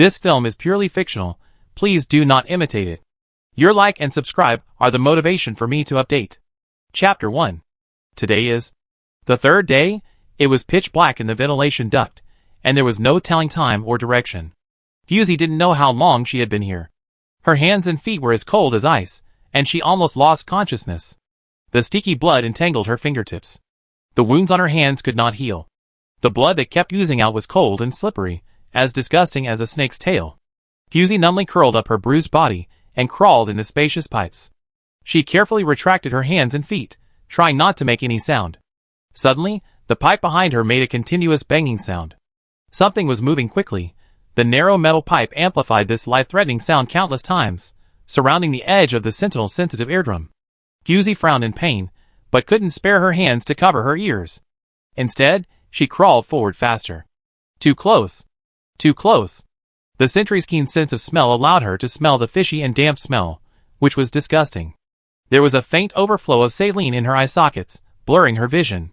This film is purely fictional. Please do not imitate it. Your like and subscribe are the motivation for me to update. Chapter 1. Today is the third day. It was pitch black in the ventilation duct, and there was no telling time or direction. Fusey didn't know how long she had been here. Her hands and feet were as cold as ice, and she almost lost consciousness. The sticky blood entangled her fingertips. The wounds on her hands could not heal. The blood that kept oozing out was cold and slippery, as disgusting as a snake's tail. Fusey numbly curled up her bruised body and crawled in the spacious pipes. She carefully retracted her hands and feet, trying not to make any sound. Suddenly, the pipe behind her made a continuous banging sound. Something was moving quickly. The narrow metal pipe amplified this life-threatening sound countless times, surrounding the edge of the sentinel's sensitive eardrum. Fusey frowned in pain, but couldn't spare her hands to cover her ears. Instead, she crawled forward faster. Too close. Too close. The sentry's keen sense of smell allowed her to smell the fishy and damp smell, which was disgusting. There was a faint overflow of saline in her eye sockets, blurring her vision.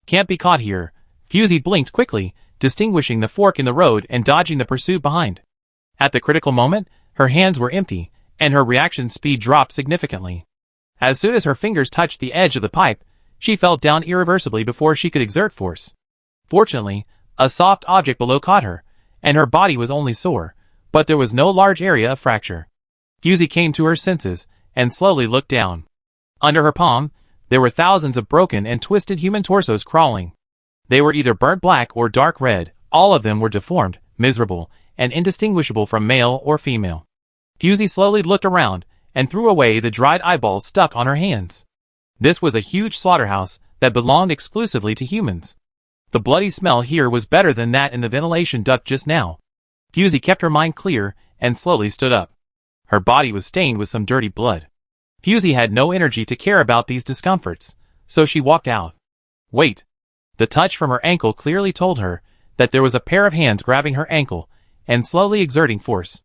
Can't be caught here. Fusey blinked quickly, distinguishing the fork in the road and dodging the pursuit behind. At the critical moment, her hands were empty, and her reaction speed dropped significantly. As soon as her fingers touched the edge of the pipe, she fell down irreversibly before she could exert force. Fortunately, a soft object below caught her, and her body was only sore, but there was no large area of fracture. Fusey came to her senses, and slowly looked down. Under her palm, there were thousands of broken and twisted human torsos crawling. They were either burnt black or dark red. All of them were deformed, miserable, and indistinguishable from male or female. Fusey slowly looked around, and threw away the dried eyeballs stuck on her hands. This was a huge slaughterhouse that belonged exclusively to humans. The bloody smell here was better than that in the ventilation duct just now. Fusey kept her mind clear, and slowly stood up. Her body was stained with some dirty blood. Fusey had no energy to care about these discomforts, so she walked out. Wait. The touch from her ankle clearly told her that there was a pair of hands grabbing her ankle, and slowly exerting force.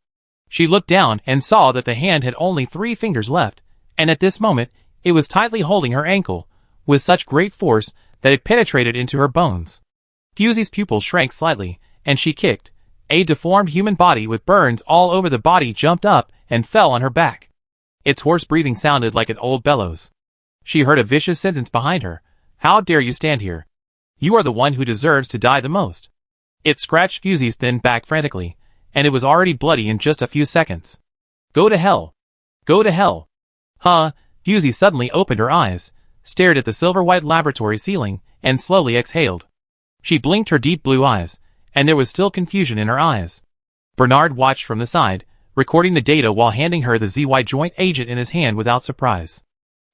She looked down and saw that the hand had only 3 fingers left, and at this moment, it was tightly holding her ankle, with such great force that it penetrated into her bones. Fusey's pupils shrank slightly, and she kicked. A deformed human body with burns all over the body jumped up and fell on her back. Its hoarse breathing sounded like an old bellows. She heard a vicious sentence behind her. How dare you stand here? You are the one who deserves to die the most. It scratched Fusey's thin back frantically, and it was already bloody in just a few seconds. Go to hell. Go to hell. Huh? Fusey suddenly opened her eyes, stared at the silver-white laboratory ceiling, and slowly exhaled. She blinked her deep blue eyes, and there was still confusion in her eyes. Bernard watched from the side, recording the data while handing her the ZY joint agent in his hand without surprise.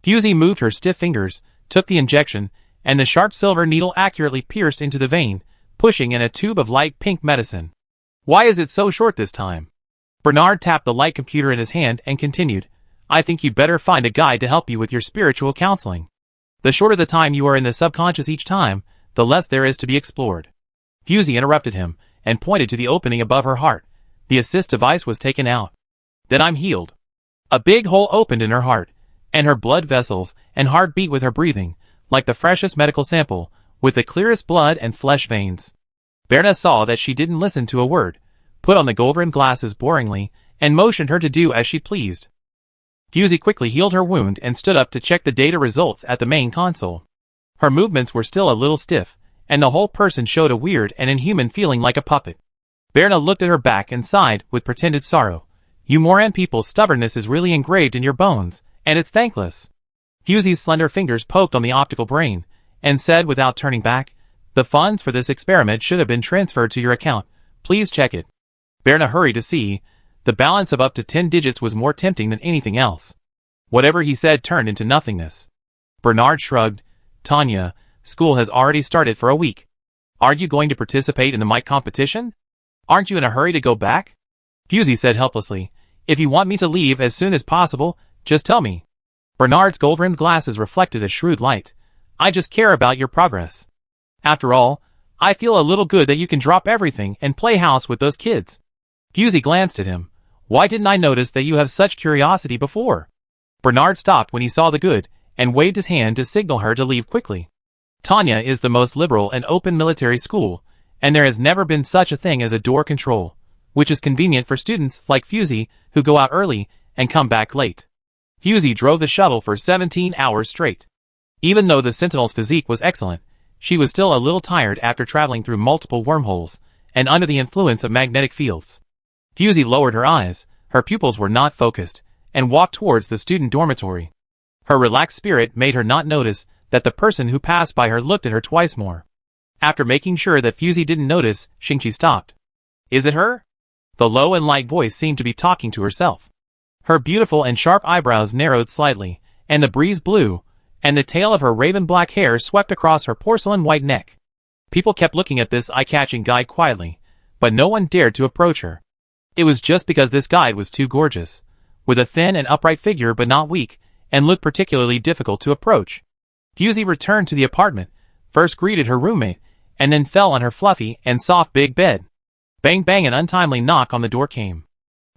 Fusey moved her stiff fingers, took the injection, and the sharp silver needle accurately pierced into the vein, pushing in a tube of light pink medicine. Why is it so short this time? Bernard tapped the light computer in his hand and continued, I think you'd better find a guide to help you with your spiritual counseling. The shorter the time you are in the subconscious each time, the less there is to be explored. Fusey interrupted him, and pointed to the opening above her heart. The assist device was taken out. Then I'm healed. A big hole opened in her heart, and her blood vessels and heart beat with her breathing, like the freshest medical sample, with the clearest blood and flesh veins. Berna saw that she didn't listen to a word, put on the gold-rimmed glasses boringly, and motioned her to do as she pleased. Fusey quickly healed her wound and stood up to check the data results at the main console. Her movements were still a little stiff, and the whole person showed a weird and inhuman feeling like a puppet. Berna looked at her back and sighed with pretended sorrow. You Moran people's stubbornness is really engraved in your bones, and it's thankless. Fusey's slender fingers poked on the optical brain, and said without turning back, the funds for this experiment should have been transferred to your account. Please check it. Berna hurried to see. The balance of up to 10 digits was more tempting than anything else. Whatever he said turned into nothingness. Bernard shrugged. Tanya, school has already started for a week. Aren't you going to participate in the mic competition? Aren't you in a hurry to go back? Fusey said helplessly, if you want me to leave as soon as possible, just tell me. Bernard's gold-rimmed glasses reflected a shrewd light. I just care about your progress. After all, I feel a little good that you can drop everything and play house with those kids. Fusey glanced at him. Why didn't I notice that you have such curiosity before? Bernard stopped when he saw the good, and waved his hand to signal her to leave quickly. Tanya is the most liberal and open military school, and there has never been such a thing as a door control. which is convenient for students like Fusey who go out early and come back late. Fusey drove the shuttle for 17 hours straight. Even though the Sentinel's physique was excellent, she was still a little tired after traveling through multiple wormholes and under the influence of magnetic fields. Fusey lowered her eyes, her pupils were not focused, and walked towards the student dormitory. Her relaxed spirit made her not notice that the person who passed by her looked at her twice more. After making sure that Fusey didn't notice, Shingchi stopped. "Is it her?" The low and light voice seemed to be talking to herself. Her beautiful and sharp eyebrows narrowed slightly, and the breeze blew, and the tail of her raven black hair swept across her porcelain white neck. People kept looking at this eye-catching guide quietly, but no one dared to approach her. It was just because this guide was too gorgeous, with a thin and upright figure but not weak, and looked particularly difficult to approach. Fusey returned to the apartment, first greeted her roommate, and then fell on her fluffy and soft big bed. Bang bang, an untimely knock on the door came.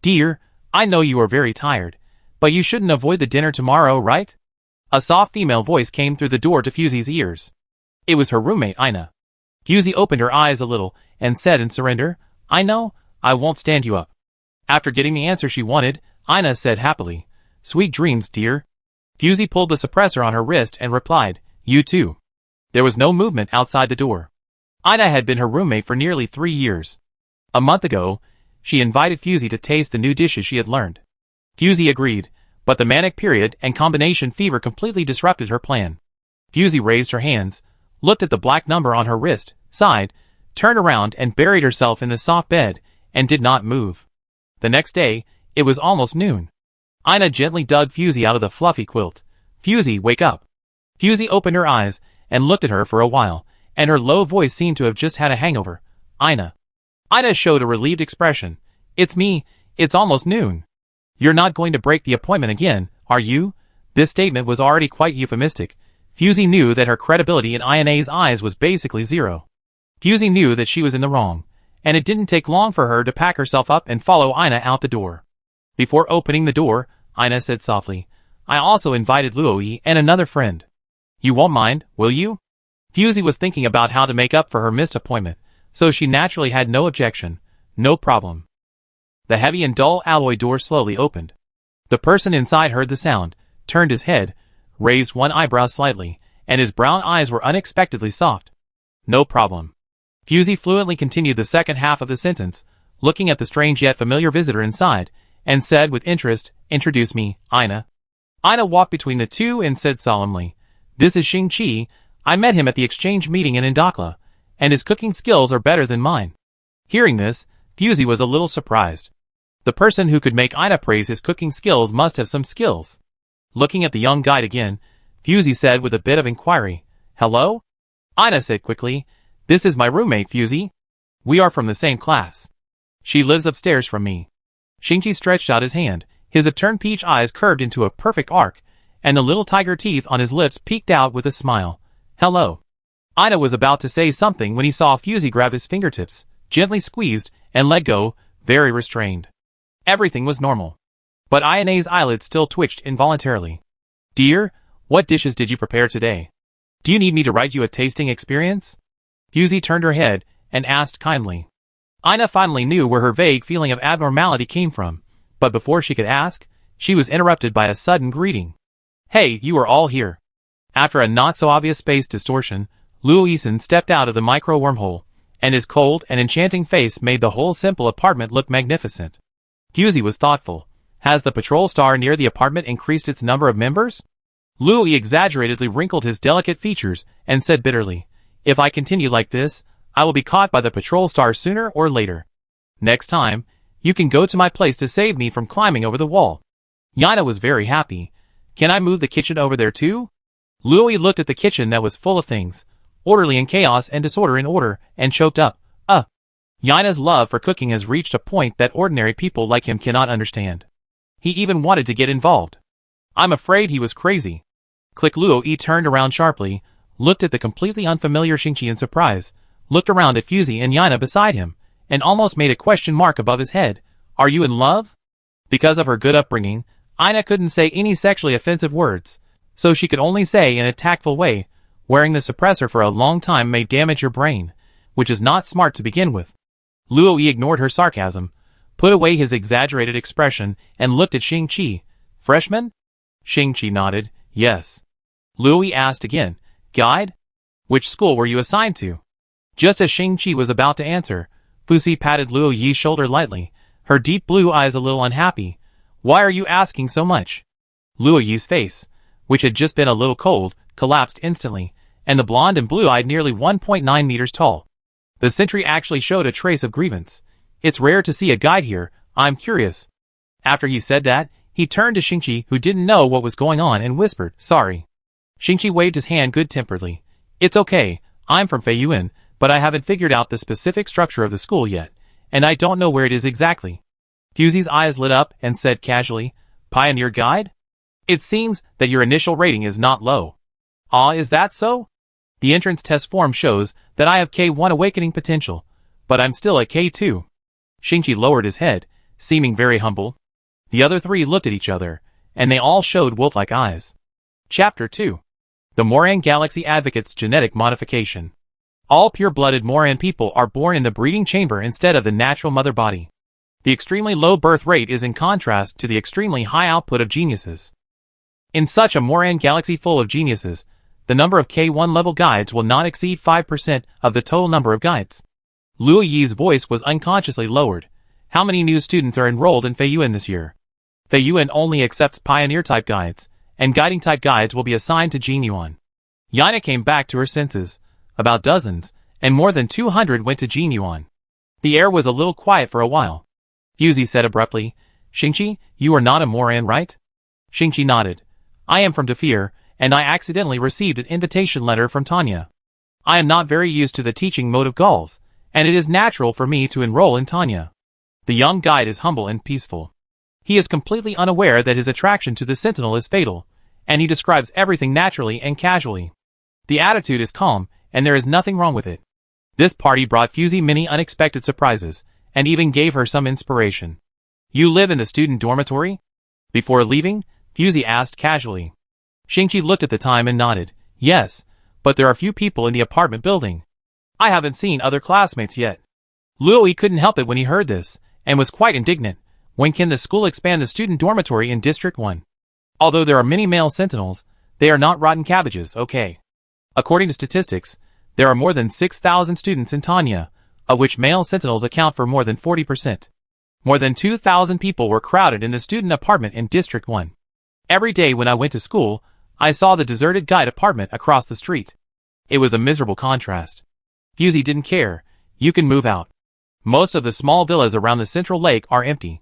"Dear, I know you are very tired, but you shouldn't avoid the dinner tomorrow, right?" A soft female voice came through the door to Fusey's ears. It was her roommate, Ina. Fusey opened her eyes a little and said in surrender, "I know, I won't stand you up." After getting the answer she wanted, Ina said happily, "Sweet dreams, dear." Fusey pulled the suppressor on her wrist and replied, "You too." There was no movement outside the door. Ina had been her roommate for nearly 3 years. A month ago, she invited Fusey to taste the new dishes she had learned. Fusey agreed, but the manic period and combination fever completely disrupted her plan. Fusey raised her hands, looked at the black number on her wrist, sighed, turned around and buried herself in the soft bed, and did not move. The next day, it was almost noon. Ina gently dug Fusey out of the fluffy quilt. "Fusey, wake up." Fusey opened her eyes and looked at her for a while, and her low voice seemed to have just had a hangover. "Ina." Ina showed a relieved expression. "It's me, it's almost noon." "You're not going to break the appointment again, are you?" This statement was already quite euphemistic. Fusey knew that her credibility in Ina's eyes was basically zero. Fusey knew that she was in the wrong, and it didn't take long for her to pack herself up and follow Ina out the door. Before opening the door, Ina said softly, "I also invited Luoi and another friend. You won't mind, will you?" Fusey was thinking about how to make up for her missed appointment, so she naturally had no objection. "No problem." The heavy and dull alloy door slowly opened. The person inside heard the sound, turned his head, raised one eyebrow slightly, and his brown eyes were unexpectedly soft. "No problem." Fusey fluently continued the second half of the sentence, looking at the strange yet familiar visitor inside, and said with interest, "Introduce me, Ina." Ina walked between the two and said solemnly, "This is Shingchi. I met him at the exchange meeting in Indakla, and his cooking skills are better than mine." Hearing this, Fusey was a little surprised. The person who could make Ina praise his cooking skills must have some skills. Looking at the young guide again, Fusey said with a bit of inquiry, "Hello?" Ina said quickly, "This is my roommate, Fusey. We are from the same class. She lives upstairs from me." Shingchi stretched out his hand, his upturned peach eyes curved into a perfect arc, and the little tiger teeth on his lips peeked out with a smile. "Hello." Ina was about to say something when he saw Fusey grab his fingertips, gently squeezed, and let go, very restrained. Everything was normal. But Ina's eyelids still twitched involuntarily. "Dear, what dishes did you prepare today? Do you need me to write you a tasting experience?" Fusey turned her head and asked kindly. Ina finally knew where her vague feeling of abnormality came from, but before she could ask, she was interrupted by a sudden greeting. "Hey, you are all here." After a not-so-obvious space distortion, Luoisen stepped out of the micro-wormhole, and his cold and enchanting face made the whole simple apartment look magnificent. Fusey was thoughtful. Has the patrol star near the apartment increased its number of members? Luoi exaggeratedly wrinkled his delicate features and said bitterly, "If I continue like this, I will be caught by the patrol star sooner or later. Next time, you can go to my place to save me from climbing over the wall." Yana was very happy. "Can I move the kitchen over there too?" Luoi looked at the kitchen that was full of things, orderly in chaos and disorder in order, and choked up. Yana's love for cooking has reached a point that ordinary people like him cannot understand. He even wanted to get involved. I'm afraid he was crazy. Click. Luoi turned around sharply, looked at the completely unfamiliar Shingchi in surprise, looked around at Fusey and Yana beside him, and almost made a question mark above his head. "Are you in love?" Because of her good upbringing, Ina couldn't say any sexually offensive words, so she could only say in a tactful way, "Wearing the suppressor for a long time may damage your brain, which is not smart to begin with." Luoi ignored her sarcasm, put away his exaggerated expression, and looked at Shingchi. Freshman? Shingchi nodded. Yes. Luo asked again. Guide? Which school were you assigned to? Just as Shingchi was about to answer, Fusi patted Luo Yi's shoulder lightly, her deep blue eyes a little unhappy. Why are you asking so much? Luo Yi's face, which had just been a little cold, collapsed instantly, and the blonde and blue-eyed nearly 1.9 meters tall. The sentry actually showed a trace of grievance. It's rare to see a guide here, I'm curious. After he said that, he turned to Shingchi, who didn't know what was going on, and whispered, sorry. Shingchi waved his hand good-temperedly. It's okay, I'm from Feiyuan, but I haven't figured out the specific structure of the school yet, and I don't know where it is exactly. Fuzi's eyes lit up and said casually, Pioneer Guide? It seems that your initial rating is not low. Ah, is that so? The entrance test form shows that I have K1 awakening potential, but I'm still at K2. Shingchi lowered his head, seeming very humble. The other three looked at each other, and they all showed wolf-like eyes. Chapter 2. The Moran Galaxy Advocates Genetic Modification. All pure-blooded Moran people are born in the breeding chamber instead of the natural mother body. The extremely low birth rate is in contrast to the extremely high output of geniuses. In such a Moran galaxy full of geniuses, the number of K1 level guides will not exceed 5% of the total number of guides. Luo Yi's voice was unconsciously lowered. How many new students are enrolled in Feiyuan this year? Feiyuan only accepts Pioneer-type guides, and Guiding-type guides will be assigned to Jinyuan. Yana came back to her senses. About dozens, and more than 200 went to Jinyuan. The air was a little quiet for a while. Fuzi said abruptly, Shingchi, you are not a Moran, right? Shingchi nodded. I am from Defear, and I accidentally received an invitation letter from Tanya. I am not very used to the teaching mode of Gauls, and it is natural for me to enroll in Tanya. The young guide is humble and peaceful. He is completely unaware that his attraction to the Sentinel is fatal, and he describes everything naturally and casually. The attitude is calm, and there is nothing wrong with it. This party brought Fuzi many unexpected surprises, and even gave her some inspiration. You live in the student dormitory? Before leaving, Fuzi asked casually. Shingchi looked at the time and nodded. Yes, but there are few people in the apartment building. I haven't seen other classmates yet. Luo couldn't help it when he heard this, and was quite indignant. When can the school expand the student dormitory in District 1? Although there are many male sentinels, they are not rotten cabbages, okay? According to statistics, there are more than 6,000 students in Tanya, of which male sentinels account for more than 40%. More than 2,000 people were crowded in the student apartment in District 1. Every day when I went to school, I saw the deserted guide apartment across the street. It was a miserable contrast. Fuzi didn't care. You can move out. Most of the small villas around the central lake are empty.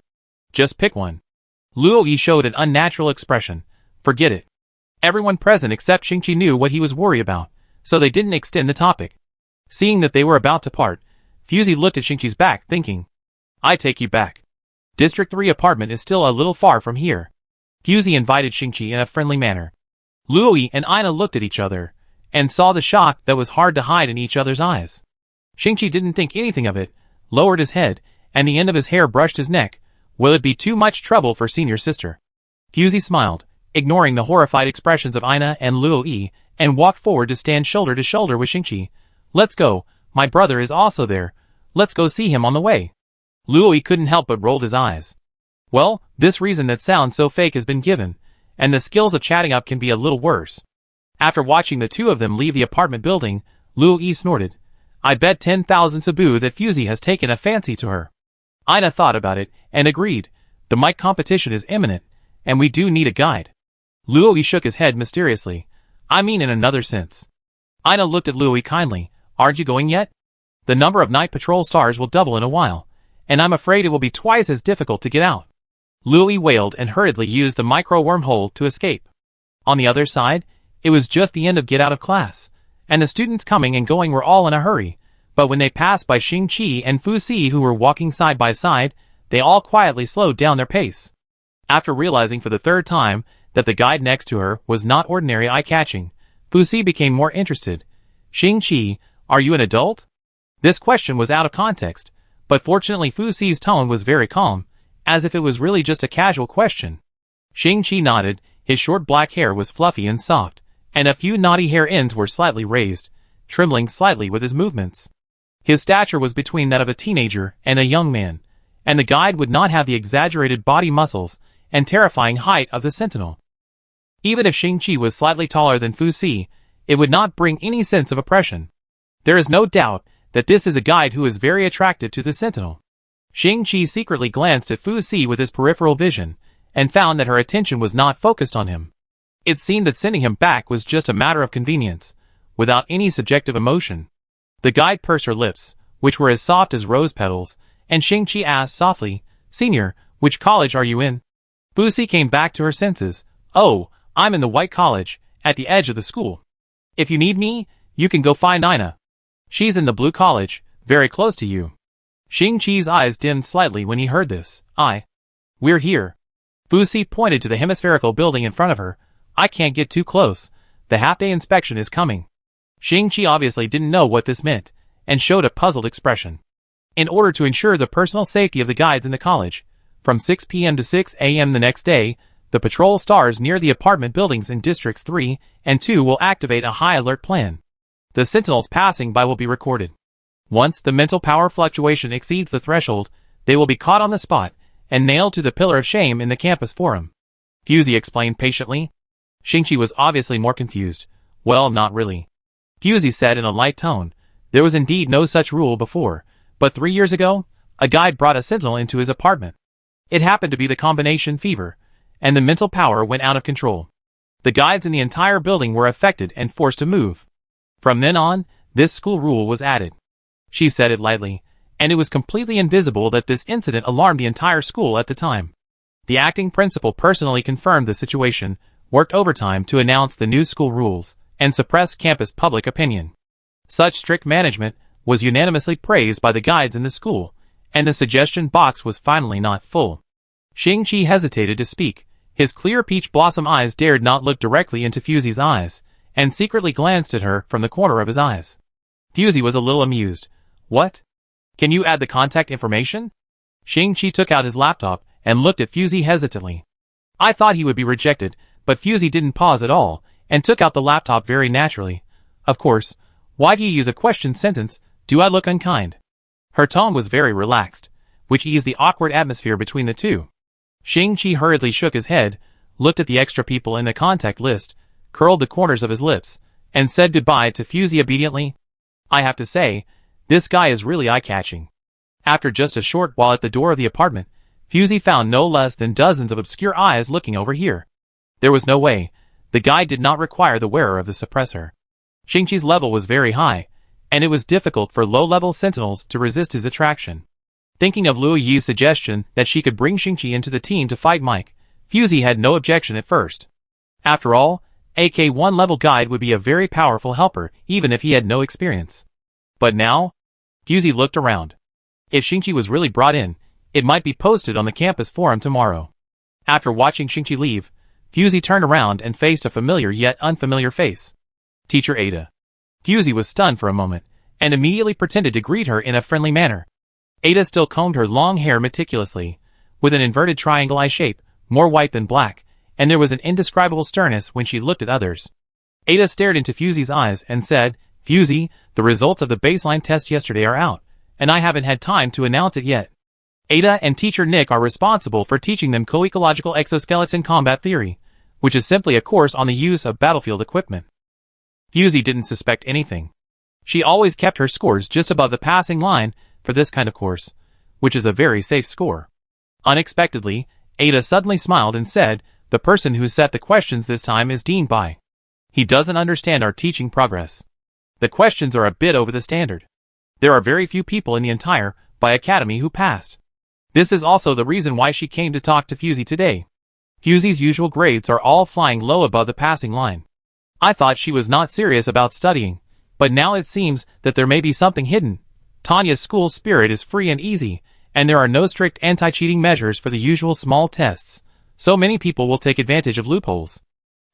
Just pick one. Luo showed an unnatural expression. Forget it. Everyone present except Shingchi knew what he was worried about, so they didn't extend the topic. Seeing that they were about to part, Fuzi looked at Shingchi's back, thinking, I take you back. District 3 apartment is still a little far from here. Fuzi invited Shingchi in a friendly manner. Luo and Ina looked at each other, and saw the shock that was hard to hide in each other's eyes. Shingchi didn't think anything of it, lowered his head, and the end of his hair brushed his neck. Will it be too much trouble for senior sister? Fuzi smiled, ignoring the horrified expressions of Ina and Luo, and walked forward to stand shoulder to shoulder with Shingchi. Let's go, my brother is also there. Let's go see him on the way. Luo couldn't help but rolled his eyes. Well, this reason that sounds so fake has been given, and the skills of chatting up can be a little worse. After watching the two of them leave the apartment building, Luo snorted. I bet 10,000 sabu that Fuzi has taken a fancy to her. Ina thought about it, and agreed. The mic competition is imminent, and we do need a guide. Luo shook his head mysteriously. I mean in another sense. Ina looked at Luo kindly. Aren't you going yet? The number of night patrol stars will double in a while, and I'm afraid it will be twice as difficult to get out. Luo wailed and hurriedly used the micro wormhole to escape. On the other side, it was just the end of get out of class, and the students coming and going were all in a hurry, but when they passed by Shingchi and Fuzi who were walking side by side, they all quietly slowed down their pace. After realizing for the third time that the guide next to her was not ordinary eye-catching, Fuzi became more interested. Shingchi, are you an adult? This question was out of context, but fortunately Fuzi's tone was very calm, as if it was really just a casual question. Shingchi nodded, his short black hair was fluffy and soft, and a few knotty hair ends were slightly raised, trembling slightly with his movements. His stature was between that of a teenager and a young man, and the guide would not have the exaggerated body muscles and terrifying height of the sentinel. Even if Shingchi was slightly taller than Fuzi, it would not bring any sense of oppression. There is no doubt that this is a guide who is very attractive to the sentinel. Shingchi secretly glanced at Fuzi with his peripheral vision, and found that her attention was not focused on him. It seemed that sending him back was just a matter of convenience, without any subjective emotion. The guide pursed her lips, which were as soft as rose petals, and Shingchi asked softly, "Senior, which college are you in?" Fuzi came back to her senses. "Oh, I'm in the White College, at the edge of the school. If you need me, you can go find Nina. She's in the Blue College, very close to you." Shingchi's eyes dimmed slightly when he heard this. We're here." Fuzi pointed to the hemispherical building in front of her. "I can't get too close. The half-day inspection is coming." Shingchi obviously didn't know what this meant, and showed a puzzled expression. In order to ensure the personal safety of the guides in the college, from 6 p.m. to 6 a.m. the next day, the patrol stars near the apartment buildings in Districts 3 and 2 will activate a high alert plan. The sentinels passing by will be recorded. Once the mental power fluctuation exceeds the threshold, they will be caught on the spot and nailed to the pillar of shame in the campus forum. Fuzi explained patiently. Shingchi was obviously more confused. "Well, not really," Fuzi said in a light tone. "There was indeed no such rule before, but 3 years ago, a guide brought a sentinel into his apartment. It happened to be the combination fever, and the mental power went out of control. The guides in the entire building were affected and forced to move. From then on, this school rule was added." She said it lightly, and it was completely invisible that this incident alarmed the entire school at the time. The acting principal personally confirmed the situation, worked overtime to announce the new school rules, and suppressed campus public opinion. Such strict management was unanimously praised by the guides in the school, and the suggestion box was finally not full. Shingchi hesitated to speak. His clear peach blossom eyes dared not look directly into Fuzi's eyes, and secretly glanced at her from the corner of his eyes. Fuzi was a little amused. "What? Can you add the contact information?" Shingchi took out his laptop and looked at Fuzi hesitantly. I thought he would be rejected, but Fuzi didn't pause at all, and took out the laptop very naturally. "Of course. Why do you use a question sentence? Do I look unkind?" Her tone was very relaxed, which eased the awkward atmosphere between the two. Shingchi hurriedly shook his head, looked at the extra people in the contact list, curled the corners of his lips, and said goodbye to Fuzi obediently. "I have to say, this guy is really eye-catching." After just a short while at the door of the apartment, Fuzi found no less than dozens of obscure eyes looking over here. There was no way. The guide did not require the wearer of the suppressor. Shingchi's level was very high, and it was difficult for low-level sentinels to resist his attraction. Thinking of Luo Yi's suggestion that she could bring Shingchi into the team to fight Mike, Fuzi had no objection at first. After all, AK1 level guide would be a very powerful helper even if he had no experience. But now? Fuzi looked around. If Shingchi was really brought in, it might be posted on the campus forum tomorrow. After watching Shingchi leave, Fuzi turned around and faced a familiar yet unfamiliar face. Teacher Ada. Fuzi was stunned for a moment, and immediately pretended to greet her in a friendly manner. Ada still combed her long hair meticulously, with an inverted triangle eye shape, more white than black, and there was an indescribable sternness when she looked at others. Ada stared into Fuzi's eyes and said, "Fuzi, the results of the baseline test yesterday are out, and I haven't had time to announce it yet. Ada and Teacher Nick are responsible for teaching them co-ecological exoskeleton combat theory, which is simply a course on the use of battlefield equipment." Fuzi didn't suspect anything. She always kept her scores just above the passing line for this kind of course, which is a very safe score. Unexpectedly, Ada suddenly smiled and said, "The person who set the questions this time is Dean Bai. He doesn't understand our teaching progress. The questions are a bit over the standard. There are very few people in the entire Bai Academy who passed. This is also the reason why she came to talk to Fuzi today. Fuzi's usual grades are all flying low above the passing line. I thought she was not serious about studying, but now it seems that there may be something hidden. Tanya's school spirit is free and easy, and there are no strict anti-cheating measures for the usual small tests, so many people will take advantage of loopholes.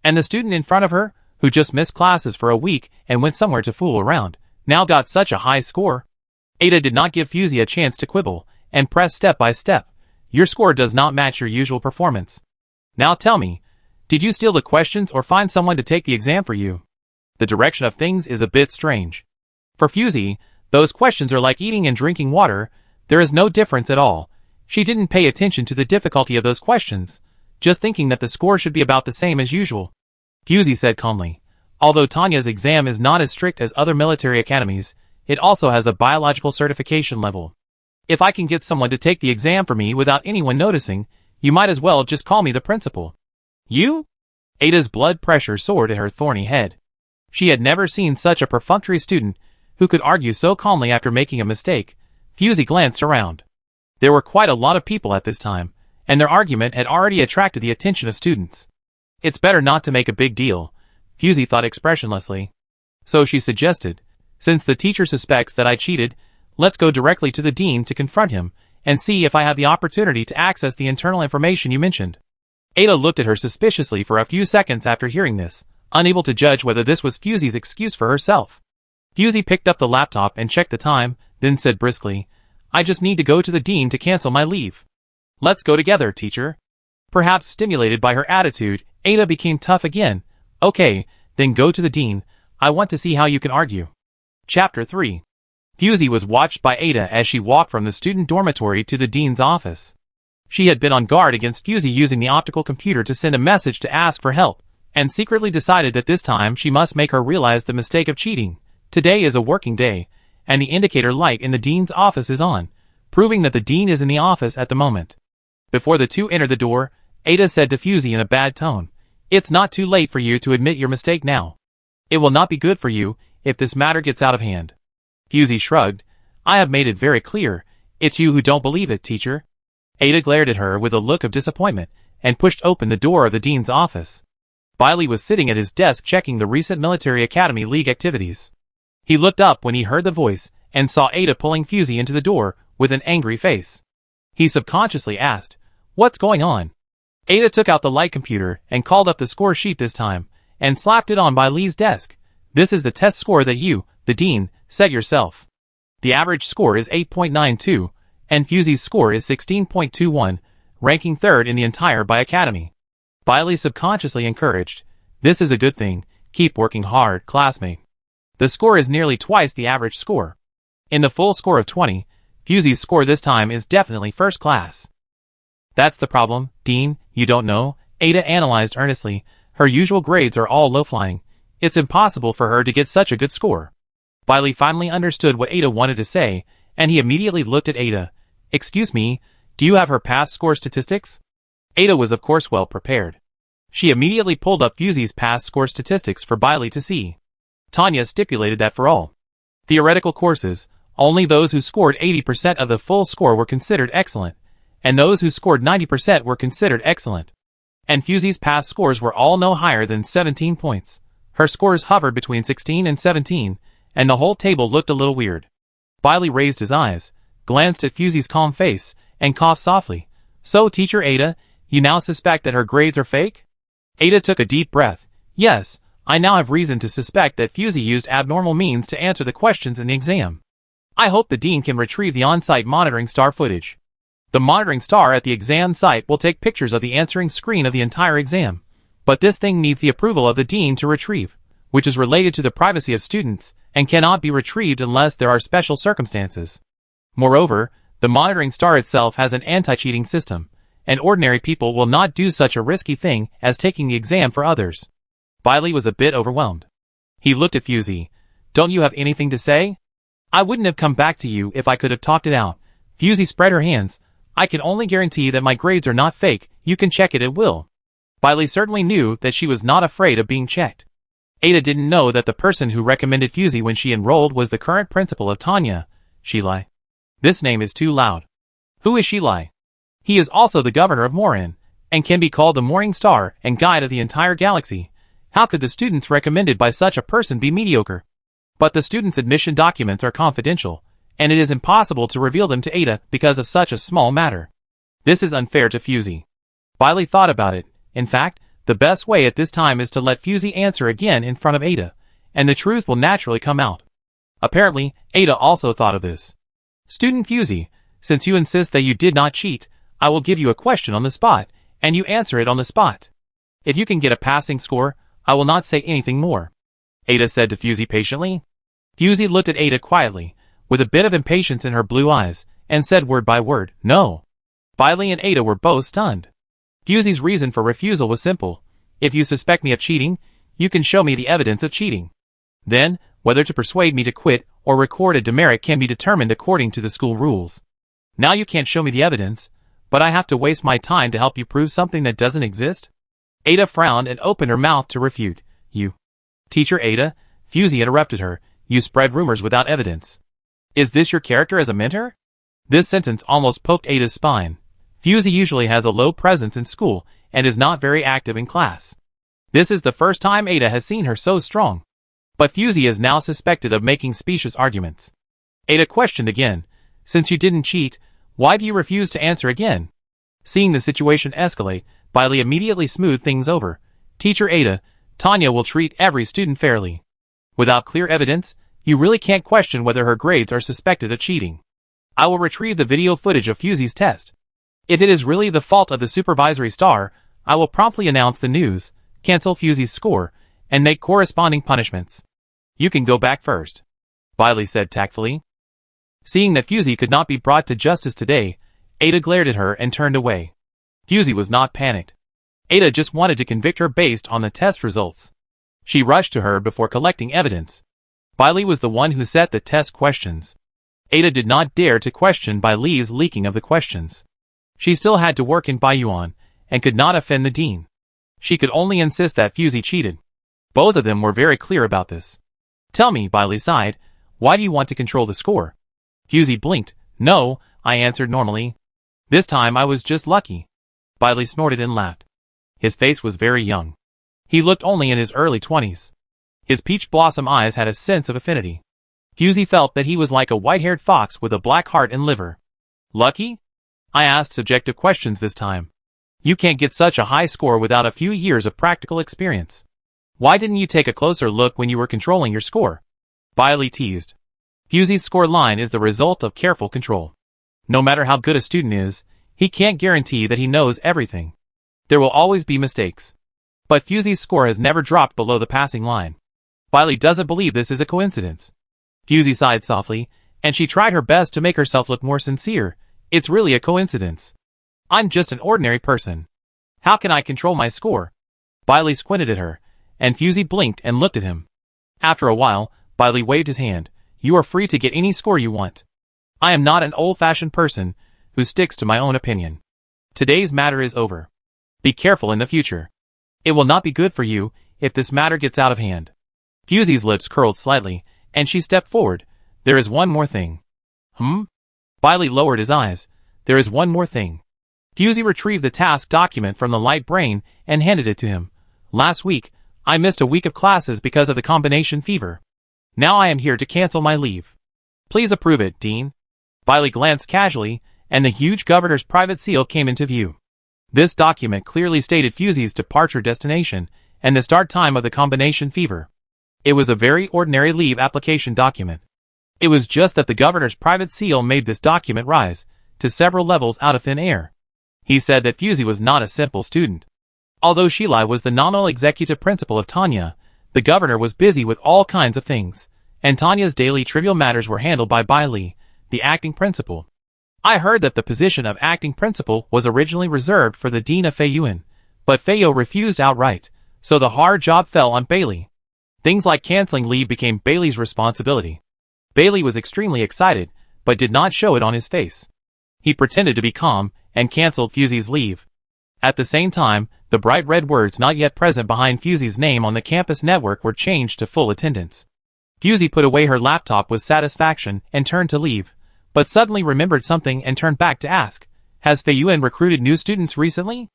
And the student in front of her, who just missed classes for a week and went somewhere to fool around, now got such a high score." Ada did not give Fuzi a chance to quibble, and pressed step by step. "Your score does not match your usual performance. Now tell me, did you steal the questions or find someone to take the exam for you? The direction of things is a bit strange. For Fuzi, those questions are like eating and drinking water. There is no difference at all. She didn't pay attention to the difficulty of those questions, just thinking that the score should be about the same as usual. Fusey said calmly, although Tanya's exam is not as strict as other military academies, it also has a biological certification level. If I can get someone to take the exam for me without anyone noticing, you might as well just call me the principal. You? Ada's blood pressure soared at her thorny head. She had never seen such a perfunctory student who could argue so calmly after making a mistake. Fusey glanced around. There were quite a lot of people at this time, and their argument had already attracted the attention of students. It's better not to make a big deal, Fusey thought expressionlessly. So she suggested, since the teacher suspects that I cheated, let's go directly to the dean to confront him and see if I have the opportunity to access the internal information you mentioned. Ada looked at her suspiciously for a few seconds after hearing this, unable to judge whether this was Fusey's excuse for herself. Fusey picked up the laptop and checked the time, then said briskly, I just need to go to the dean to cancel my leave. Let's go together, teacher. Perhaps stimulated by her attitude, Ada became tough again. Okay, then go to the dean. I want to see how you can argue. Chapter 3. Fusey was watched by Ada as she walked from the student dormitory to the dean's office. She had been on guard against Fusey using the optical computer to send a message to ask for help, and secretly decided that this time she must make her realize the mistake of cheating. Today is a working day, and the indicator light in the dean's office is on, proving that the dean is in the office at the moment. Before the two entered the door, Ada said to Fusey in a bad tone, It's not too late for you to admit your mistake now. It will not be good for you if this matter gets out of hand. Fusey shrugged. I have made it very clear. It's you who don't believe it, teacher. Ada glared at her with a look of disappointment and pushed open the door of the dean's office. Biley was sitting at his desk checking the recent Military Academy League activities. He looked up when he heard the voice and saw Ada pulling Fusey into the door with an angry face. He subconsciously asked, What's going on? Ada took out the light computer and called up the score sheet this time and slapped it on Biley's desk. This is the test score that you, the dean, set yourself. The average score is 8.92, and Fusey's score is 16.21, ranking third in the entire Academy. Biley subconsciously encouraged, This is a good thing, keep working hard, classmate. The score is nearly twice the average score. In the full score of 20, Fusey's score this time is definitely first class. That's the problem, Dean, you don't know, Ada analyzed earnestly. Her usual grades are all low-flying. It's impossible for her to get such a good score. Biley finally understood what Ada wanted to say, and he immediately looked at Ada. Excuse me, do you have her past score statistics? Ada was of course well prepared. She immediately pulled up Fusey's past score statistics for Biley to see. Tanya stipulated that for all theoretical courses, only those who scored 80% of the full score were considered excellent, and those who scored 90% were considered excellent. And Fusey's past scores were all no higher than 17 points. Her scores hovered between 16 and 17, and the whole table looked a little weird. Biley raised his eyes, glanced at Fusey's calm face, and coughed softly. So, Teacher Ada, you now suspect that her grades are fake? Ada took a deep breath. Yes, I now have reason to suspect that Fusey used abnormal means to answer the questions in the exam. I hope the dean can retrieve the on-site monitoring star footage. The monitoring star at the exam site will take pictures of the answering screen of the entire exam, but this thing needs the approval of the dean to retrieve, which is related to the privacy of students and cannot be retrieved unless there are special circumstances. Moreover, the monitoring star itself has an anti-cheating system, and ordinary people will not do such a risky thing as taking the exam for others. Biley was a bit overwhelmed. He looked at Fusey. Don't you have anything to say? I wouldn't have come back to you if I could have talked it out. Fusey spread her hands. I can only guarantee that my grades are not fake. You can check it at will. Biley certainly knew that she was not afraid of being checked. Ada didn't know that the person who recommended Fusey when she enrolled was the current principal of Tanya. Shilai. This name is too loud. Who is Shilai? He is also the governor of Morin, and can be called the morning star and guide of the entire galaxy. How could the students recommended by such a person be mediocre? But the students' admission documents are confidential, and it is impossible to reveal them to Ada because of such a small matter. This is unfair to Fusey. Biley thought about it. In fact, the best way at this time is to let Fusey answer again in front of Ada, and the truth will naturally come out. Apparently, Ada also thought of this. Student Fusey, since you insist that you did not cheat, I will give you a question on the spot, and you answer it on the spot. If you can get a passing score, I will not say anything more. Ada said to Fusey patiently. Fusey looked at Ada quietly, with a bit of impatience in her blue eyes, and said word by word, No. Bailey and Ada were both stunned. Fusey's reason for refusal was simple. If you suspect me of cheating, you can show me the evidence of cheating. Then, whether to persuade me to quit or record a demerit can be determined according to the school rules. Now you can't show me the evidence, but I have to waste my time to help you prove something that doesn't exist? Ada frowned and opened her mouth to refute. You. Teacher Ada, Fusey interrupted her, you spread rumors without evidence. Is this your character as a mentor? This sentence almost poked Ada's spine. Fusey usually has a low presence in school and is not very active in class. This is the first time Ada has seen her so strong. But Fusey is now suspected of making specious arguments. Ada questioned again. Since you didn't cheat, why do you refuse to answer again? Seeing the situation escalate, Bailey immediately smoothed things over. Teacher Ada, Tanya will treat every student fairly. Without clear evidence, you really can't question whether her grades are suspected of cheating. I will retrieve the video footage of Fusey's test. If it is really the fault of the supervisory star, I will promptly announce the news, cancel Fusey's score, and make corresponding punishments. You can go back first, Bailey said tactfully. Seeing that Fusey could not be brought to justice today, Ada glared at her and turned away. Fusey was not panicked. Ada just wanted to convict her based on the test results. She rushed to her before collecting evidence. Bailey was the one who set the test questions. Ada did not dare to question Bailey's leaking of the questions. She still had to work in Baiyuan, and could not offend the dean. She could only insist that Fusey cheated. Both of them were very clear about this. Tell me, Bailey sighed, why do you want to control the score? Fusey blinked. No, I answered normally. This time I was just lucky. Bailey snorted and laughed. His face was very young. He looked only in his early 20s. His peach blossom eyes had a sense of affinity. Fusey felt that he was like a white-haired fox with a black heart and liver. Lucky? I asked subjective questions this time. You can't get such a high score without a few years of practical experience. Why didn't you take a closer look when you were controlling your score? Bailey teased. Fusey's score line is the result of careful control. No matter how good a student is, he can't guarantee that he knows everything. There will always be mistakes. But Fusey's score has never dropped below the passing line. Bailey doesn't believe this is a coincidence. Fusey sighed softly, and she tried her best to make herself look more sincere. It's really a coincidence. I'm just an ordinary person. How can I control my score? Bailey squinted at her, and Fusey blinked and looked at him. After a while, Bailey waved his hand. You are free to get any score you want. I am not an old-fashioned person who sticks to my own opinion. Today's matter is over. Be careful in the future. It will not be good for you if this matter gets out of hand. Fusey's lips curled slightly, and she stepped forward. There is one more thing. Bailey lowered his eyes. There is one more thing. Fusey retrieved the task document from the light brain and handed it to him. Last week, I missed a week of classes because of the combination fever. Now I am here to cancel my leave. Please approve it, Dean. Bailey glanced casually, and the huge governor's private seal came into view. This document clearly stated Fusey's departure destination and the start time of the combination fever. It was a very ordinary leave application document. It was just that the governor's private seal made this document rise to several levels out of thin air. He said that Fusey was not a simple student. Although Shilai was the nominal executive principal of Tanya, the governor was busy with all kinds of things, and Tanya's daily trivial matters were handled by Bailey, the acting principal. I heard that the position of acting principal was originally reserved for the dean of Feiyuan, but Feiyo refused outright, so the hard job fell on Bailey. Things like canceling leave became Bailey's responsibility. Bailey was extremely excited, but did not show it on his face. He pretended to be calm, and cancelled Fusey's leave. At the same time, the bright red words not yet present behind Fusey's name on the campus network were changed to full attendance. Fusey put away her laptop with satisfaction and turned to leave, but suddenly remembered something and turned back to ask, Has Feiyuan recruited new students recently?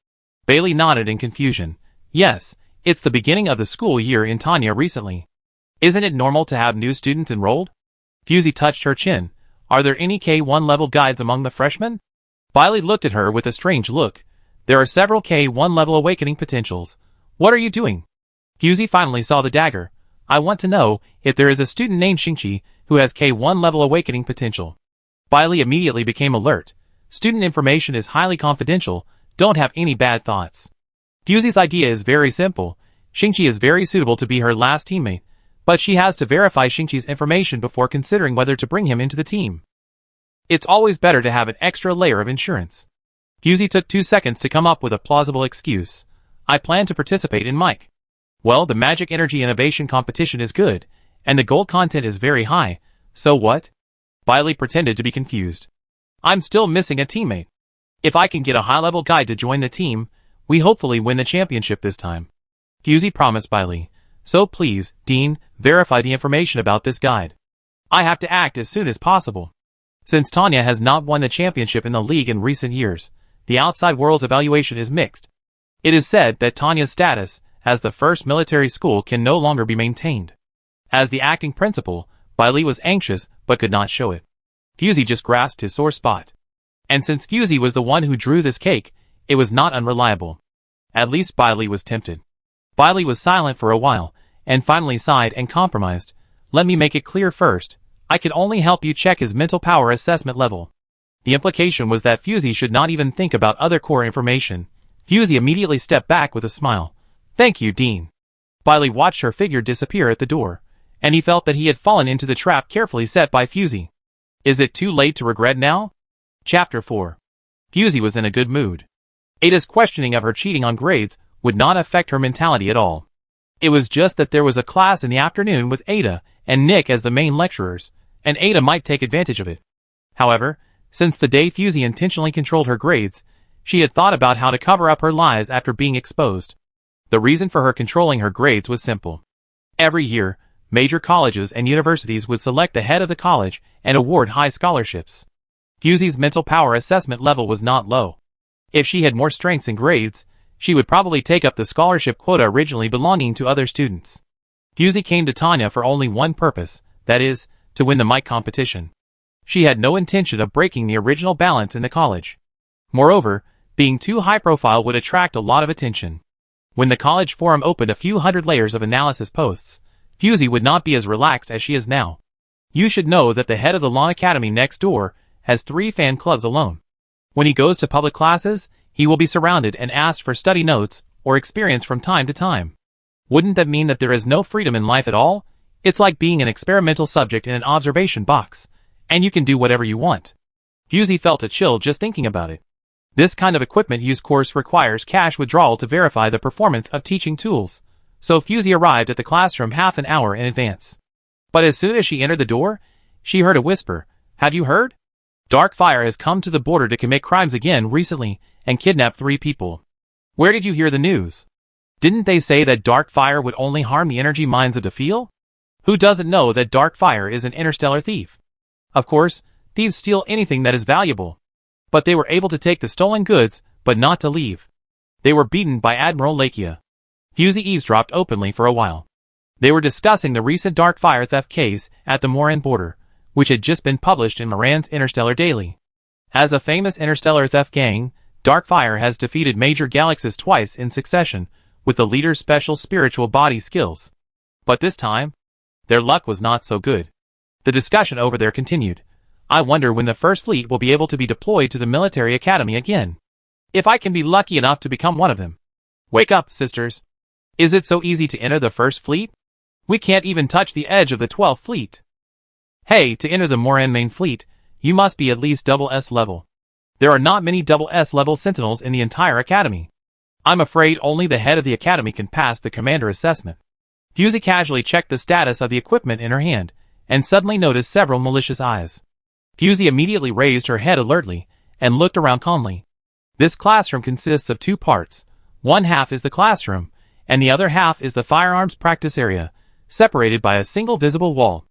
Bailey nodded in confusion. Yes, it's the beginning of the school year in Tanya recently. Isn't it normal to have new students enrolled? Fusey touched her chin. Are there any K1 level guides among the freshmen? Bailey looked at her with a strange look. There are several K1 level awakening potentials. What are you doing? Fusey finally saw the dagger. I want to know if there is a student named Shingchi who has K1 level awakening potential. Bailey immediately became alert. Student information is highly confidential. Don't have any bad thoughts. Fusey's idea is very simple. Shingchi is very suitable to be her last teammate, but she has to verify Shingchi's information before considering whether to bring him into the team. It's always better to have an extra layer of insurance. Fusey took 2 seconds to come up with a plausible excuse. I plan to participate in Mike. Well, the Magic Energy Innovation competition is good, and the gold content is very high, so what? Bailey pretended to be confused. I'm still missing a teammate. If I can get a high-level guide to join the team, we hopefully win the championship this time. Fusey promised Bailey. So please, Dean, verify the information about this guide. I have to act as soon as possible. Since Tanya has not won the championship in the league in recent years, the outside world's evaluation is mixed. It is said that Tanya's status as the first military school can no longer be maintained. As the acting principal, Bailey was anxious but could not show it. Fusey just grasped his sore spot. And since Fusey was the one who drew this cake, it was not unreliable. At least Bailey was tempted. Bailey was silent for a while, and finally sighed and compromised. Let me make it clear first. I can only help you check his mental power assessment level. The implication was that Fusey should not even think about other core information. Fusey immediately stepped back with a smile. Thank you, Dean. Bailey watched her figure disappear at the door, and he felt that he had fallen into the trap carefully set by Fusey. Is it too late to regret now? Chapter 4. Fusey was in a good mood. Ada's questioning of her cheating on grades would not affect her mentality at all. It was just that there was a class in the afternoon with Ada and Nick as the main lecturers, and Ada might take advantage of it. However, since the day Fusey intentionally controlled her grades, she had thought about how to cover up her lies after being exposed. The reason for her controlling her grades was simple. Every year, major colleges and universities would select the head of the college and award high scholarships. Fusey's mental power assessment level was not low. If she had more strengths in grades, she would probably take up the scholarship quota originally belonging to other students. Fusey came to Tanya for only one purpose, that is, to win the mic competition. She had no intention of breaking the original balance in the college. Moreover, being too high profile would attract a lot of attention. When the college forum opened a few hundred layers of analysis posts, Fusey would not be as relaxed as she is now. You should know that the head of the Lawn Academy next door has 3 fan clubs alone. When he goes to public classes, he will be surrounded and asked for study notes or experience from time to time. Wouldn't that mean that there is no freedom in life at all? It's like being an experimental subject in an observation box, and you can do whatever you want. Fusey felt a chill just thinking about it. This kind of equipment use course requires cash withdrawal to verify the performance of teaching tools, so Fusey arrived at the classroom half an hour in advance. But as soon as she entered the door, she heard a whisper. Have you heard? Dark Fire has come to the border to commit crimes again recently and kidnap 3 people. Where did you hear the news? Didn't they say that Dark Fire would only harm the energy mines of the field? Who doesn't know that Dark Fire is an interstellar thief? Of course, thieves steal anything that is valuable. But they were able to take the stolen goods, but not to leave. They were beaten by Admiral Lakia. Fusey eavesdropped openly for a while. They were discussing the recent Dark Fire theft case at the Moran border, which had just been published in Moran's Interstellar Daily. As a famous interstellar theft gang, Dark Fire has defeated major galaxies twice in succession, with the leader's special spiritual body skills. But this time, their luck was not so good. The discussion over there continued. I wonder when the first fleet will be able to be deployed to the military academy again. If I can be lucky enough to become one of them. Wake up, sisters. Is it so easy to enter the first fleet? We can't even touch the edge of the 12th fleet. Hey, to enter the Moran main fleet, you must be at least double S level. There are not many double S level sentinels in the entire academy. I'm afraid only the head of the academy can pass the commander assessment. Fusey casually checked the status of the equipment in her hand, and suddenly noticed several malicious eyes. Fusey immediately raised her head alertly, and looked around calmly. This classroom consists of 2 parts. One half is the classroom, and the other half is the firearms practice area, separated by a single visible wall.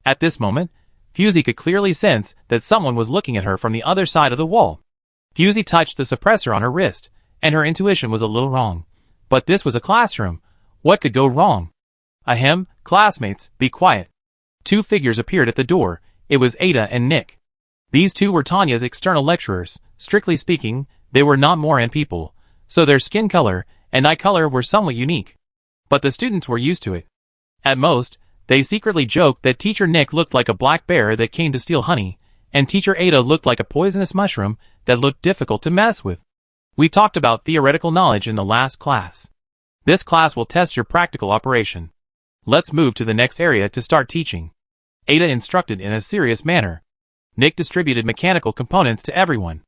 At this moment, Fusey could clearly sense that someone was looking at her from the other side of the wall. Fusey touched the suppressor on her wrist, and her intuition was a little wrong. But this was a classroom. What could go wrong? Ahem, classmates, be quiet. 2 figures appeared at the door. It was Ada and Nick. These 2 were Tanya's external lecturers. Strictly speaking, they were not Moran people, so their skin color and eye color were somewhat unique. But the students were used to it. At most, they secretly joked that Teacher Nick looked like a black bear that came to steal honey, and Teacher Ada looked like a poisonous mushroom that looked difficult to mess with. We talked about theoretical knowledge in the last class. This class will test your practical operation. Let's move to the next area to start teaching. Ada instructed in a serious manner. Nick distributed mechanical components to everyone.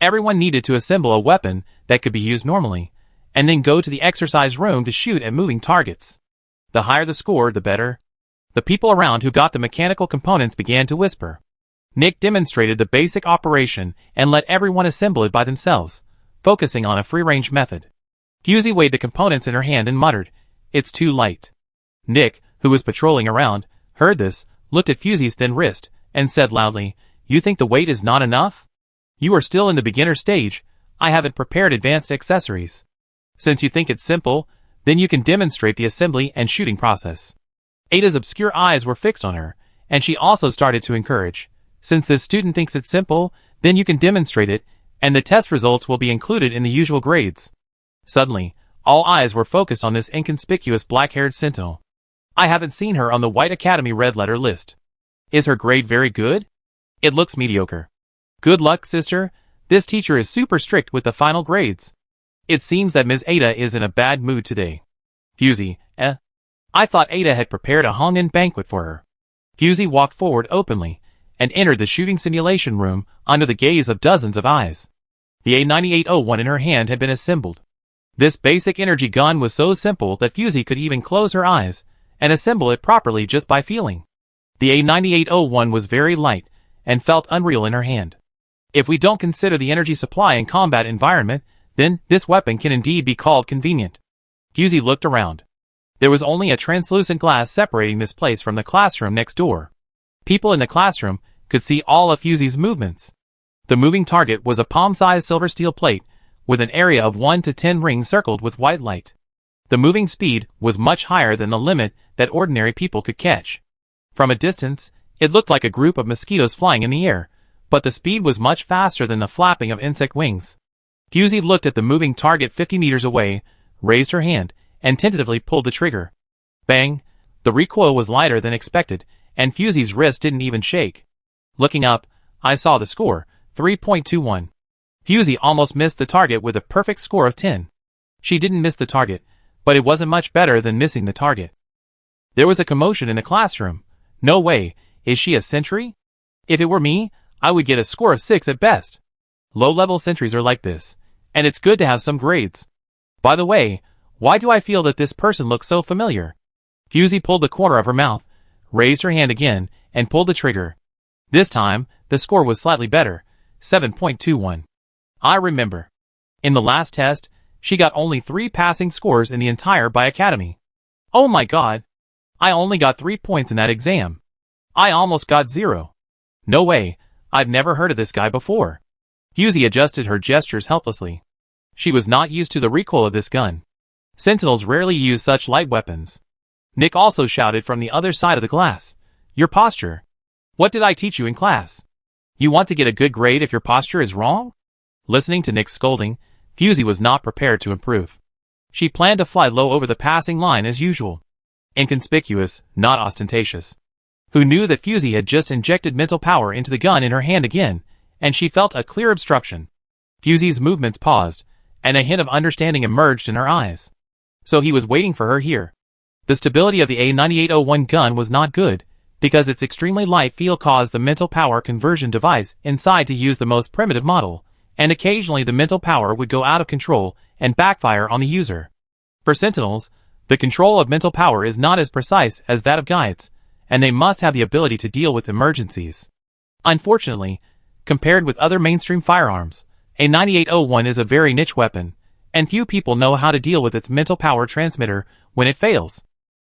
Everyone needed to assemble a weapon that could be used normally, and then go to the exercise room to shoot at moving targets. The higher the score, the better. The people around who got the mechanical components began to whisper. Nick demonstrated the basic operation and let everyone assemble it by themselves, focusing on a free-range method. Fusey weighed the components in her hand and muttered, "It's too light." Nick, who was patrolling around, heard this, looked at Fusey's thin wrist, and said loudly, "You think the weight is not enough? You are still in the beginner stage. I haven't prepared advanced accessories. Since you think it's simple, then you can demonstrate the assembly and shooting process." Ada's obscure eyes were fixed on her, and she also started to encourage. "Since this student thinks it's simple, then you can demonstrate it, and the test results will be included in the usual grades." Suddenly, all eyes were focused on this inconspicuous black-haired sentinel. "I haven't seen her on the White Academy red letter list. Is her grade very good?" "It looks mediocre." "Good luck, sister. This teacher is super strict with the final grades. It seems that Ms. Ada is in a bad mood today." Fusey, I thought Ada had prepared a Hong-in banquet for her." Fusey walked forward openly and entered the shooting simulation room under the gaze of dozens of eyes. The A9801 in her hand had been assembled. This basic energy gun was so simple that Fusey could even close her eyes and assemble it properly just by feeling. The A9801 was very light and felt unreal in her hand. If we don't consider the energy supply in combat environment, then this weapon can indeed be called convenient. Fusey looked around. There was only a translucent glass separating this place from the classroom next door. People in the classroom could see all of Fusey's movements. The moving target was a palm-sized silver steel plate with an area of 1 to 10 rings circled with white light. The moving speed was much higher than the limit that ordinary people could catch. From a distance, it looked like a group of mosquitoes flying in the air, but the speed was much faster than the flapping of insect wings. Fusey looked at the moving target 50 meters away, raised her hand, and tentatively pulled the trigger. Bang! The recoil was lighter than expected, and Fusey's wrist didn't even shake. Looking up, I saw the score, 3.21. Fusey almost missed the target with a perfect score of 10. She didn't miss the target, but it wasn't much better than missing the target. There was a commotion in the classroom. "No way, is she a sentry? If it were me, I would get a score of 6 at best." Low-level sentries are like this, and it's good to have some grades. By the way, why do I feel that this person looks so familiar? Fusey pulled the corner of her mouth, raised her hand again, and pulled the trigger. This time, the score was slightly better, 7.21. I remember. In the last test, she got only 3 passing scores in the entire Bi Academy. Oh my god! I only got 3 points in that exam. I almost got 0. No way, I've never heard of this guy before. Fusey adjusted her gestures helplessly. She was not used to the recoil of this gun. Sentinels rarely use such light weapons. Nick also shouted from the other side of the glass. "Your posture. What did I teach you in class? You want to get a good grade if your posture is wrong?" Listening to Nick's scolding, Fusey was not prepared to improve. She planned to fly low over the passing line as usual. Inconspicuous, not ostentatious. Who knew that Fusey had just injected mental power into the gun in her hand again, and she felt a clear obstruction. Fusey's movements paused, and a hint of understanding emerged in her eyes. So he was waiting for her here. The stability of the A9801 gun was not good, because its extremely light feel caused the mental power conversion device inside to use the most primitive model, and occasionally the mental power would go out of control and backfire on the user. For Sentinels, the control of mental power is not as precise as that of guides, and they must have the ability to deal with emergencies. Unfortunately, compared with other mainstream firearms, a 9801 is a very niche weapon, and few people know how to deal with its mental power transmitter when it fails.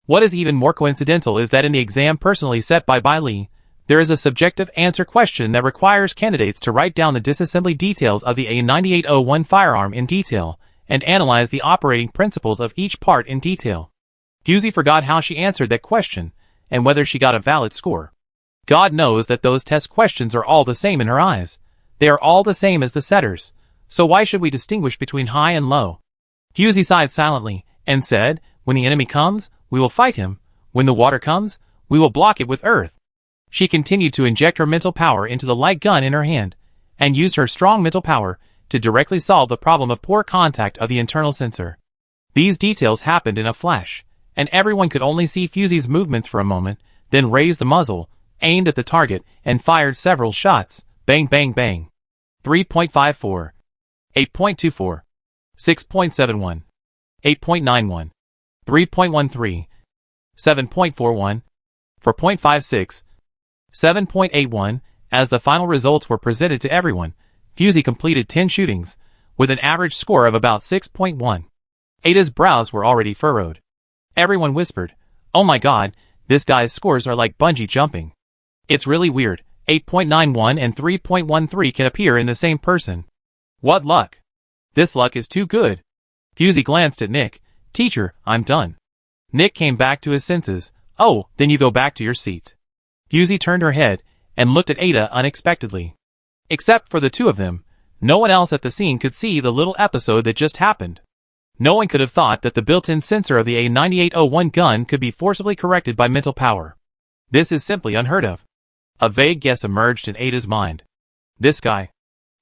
What is even more coincidental is that in the exam personally set by Lee, there is a subjective answer question that requires candidates to write down the disassembly details of the A9801 firearm in detail, and analyze the operating principles of each part in detail. Fusey forgot how she answered that question, and whether she got a valid score. God knows that those test questions are all the same in her eyes. They are all the same as the setters, so why should we distinguish between high and low? Fusey sighed silently, and said, "When the enemy comes, we will fight him. When the water comes, we will block it with earth." She continued to inject her mental power into the light gun in her hand, and used her strong mental power to directly solve the problem of poor contact of the internal sensor. These details happened in a flash, and everyone could only see Fusey's movements for a moment, then raised the muzzle, aimed at the target, and fired several shots, bang bang bang. 3.54, 8.24, 6.71, 8.91, 3.13, 7.41, 4.56, 7.81. As the final results were presented to everyone, Fusey completed 10 shootings, with an average score of about 6.1. Ada's brows were already furrowed. Everyone whispered, "Oh my god, this guy's scores are like bungee jumping. It's really weird, 8.91 and 3.13 can appear in the same person. What luck. This luck is too good." Fusey glanced at Nick. "Teacher, I'm done." Nick came back to his senses. "Oh, then you go back to your seat." Fusey turned her head and looked at Ada unexpectedly. Except for the two of them, no one else at the scene could see the little episode that just happened. No one could have thought that the built-in sensor of the A9801 gun could be forcibly corrected by mental power. This is simply unheard of. A vague guess emerged in Ada's mind. This guy.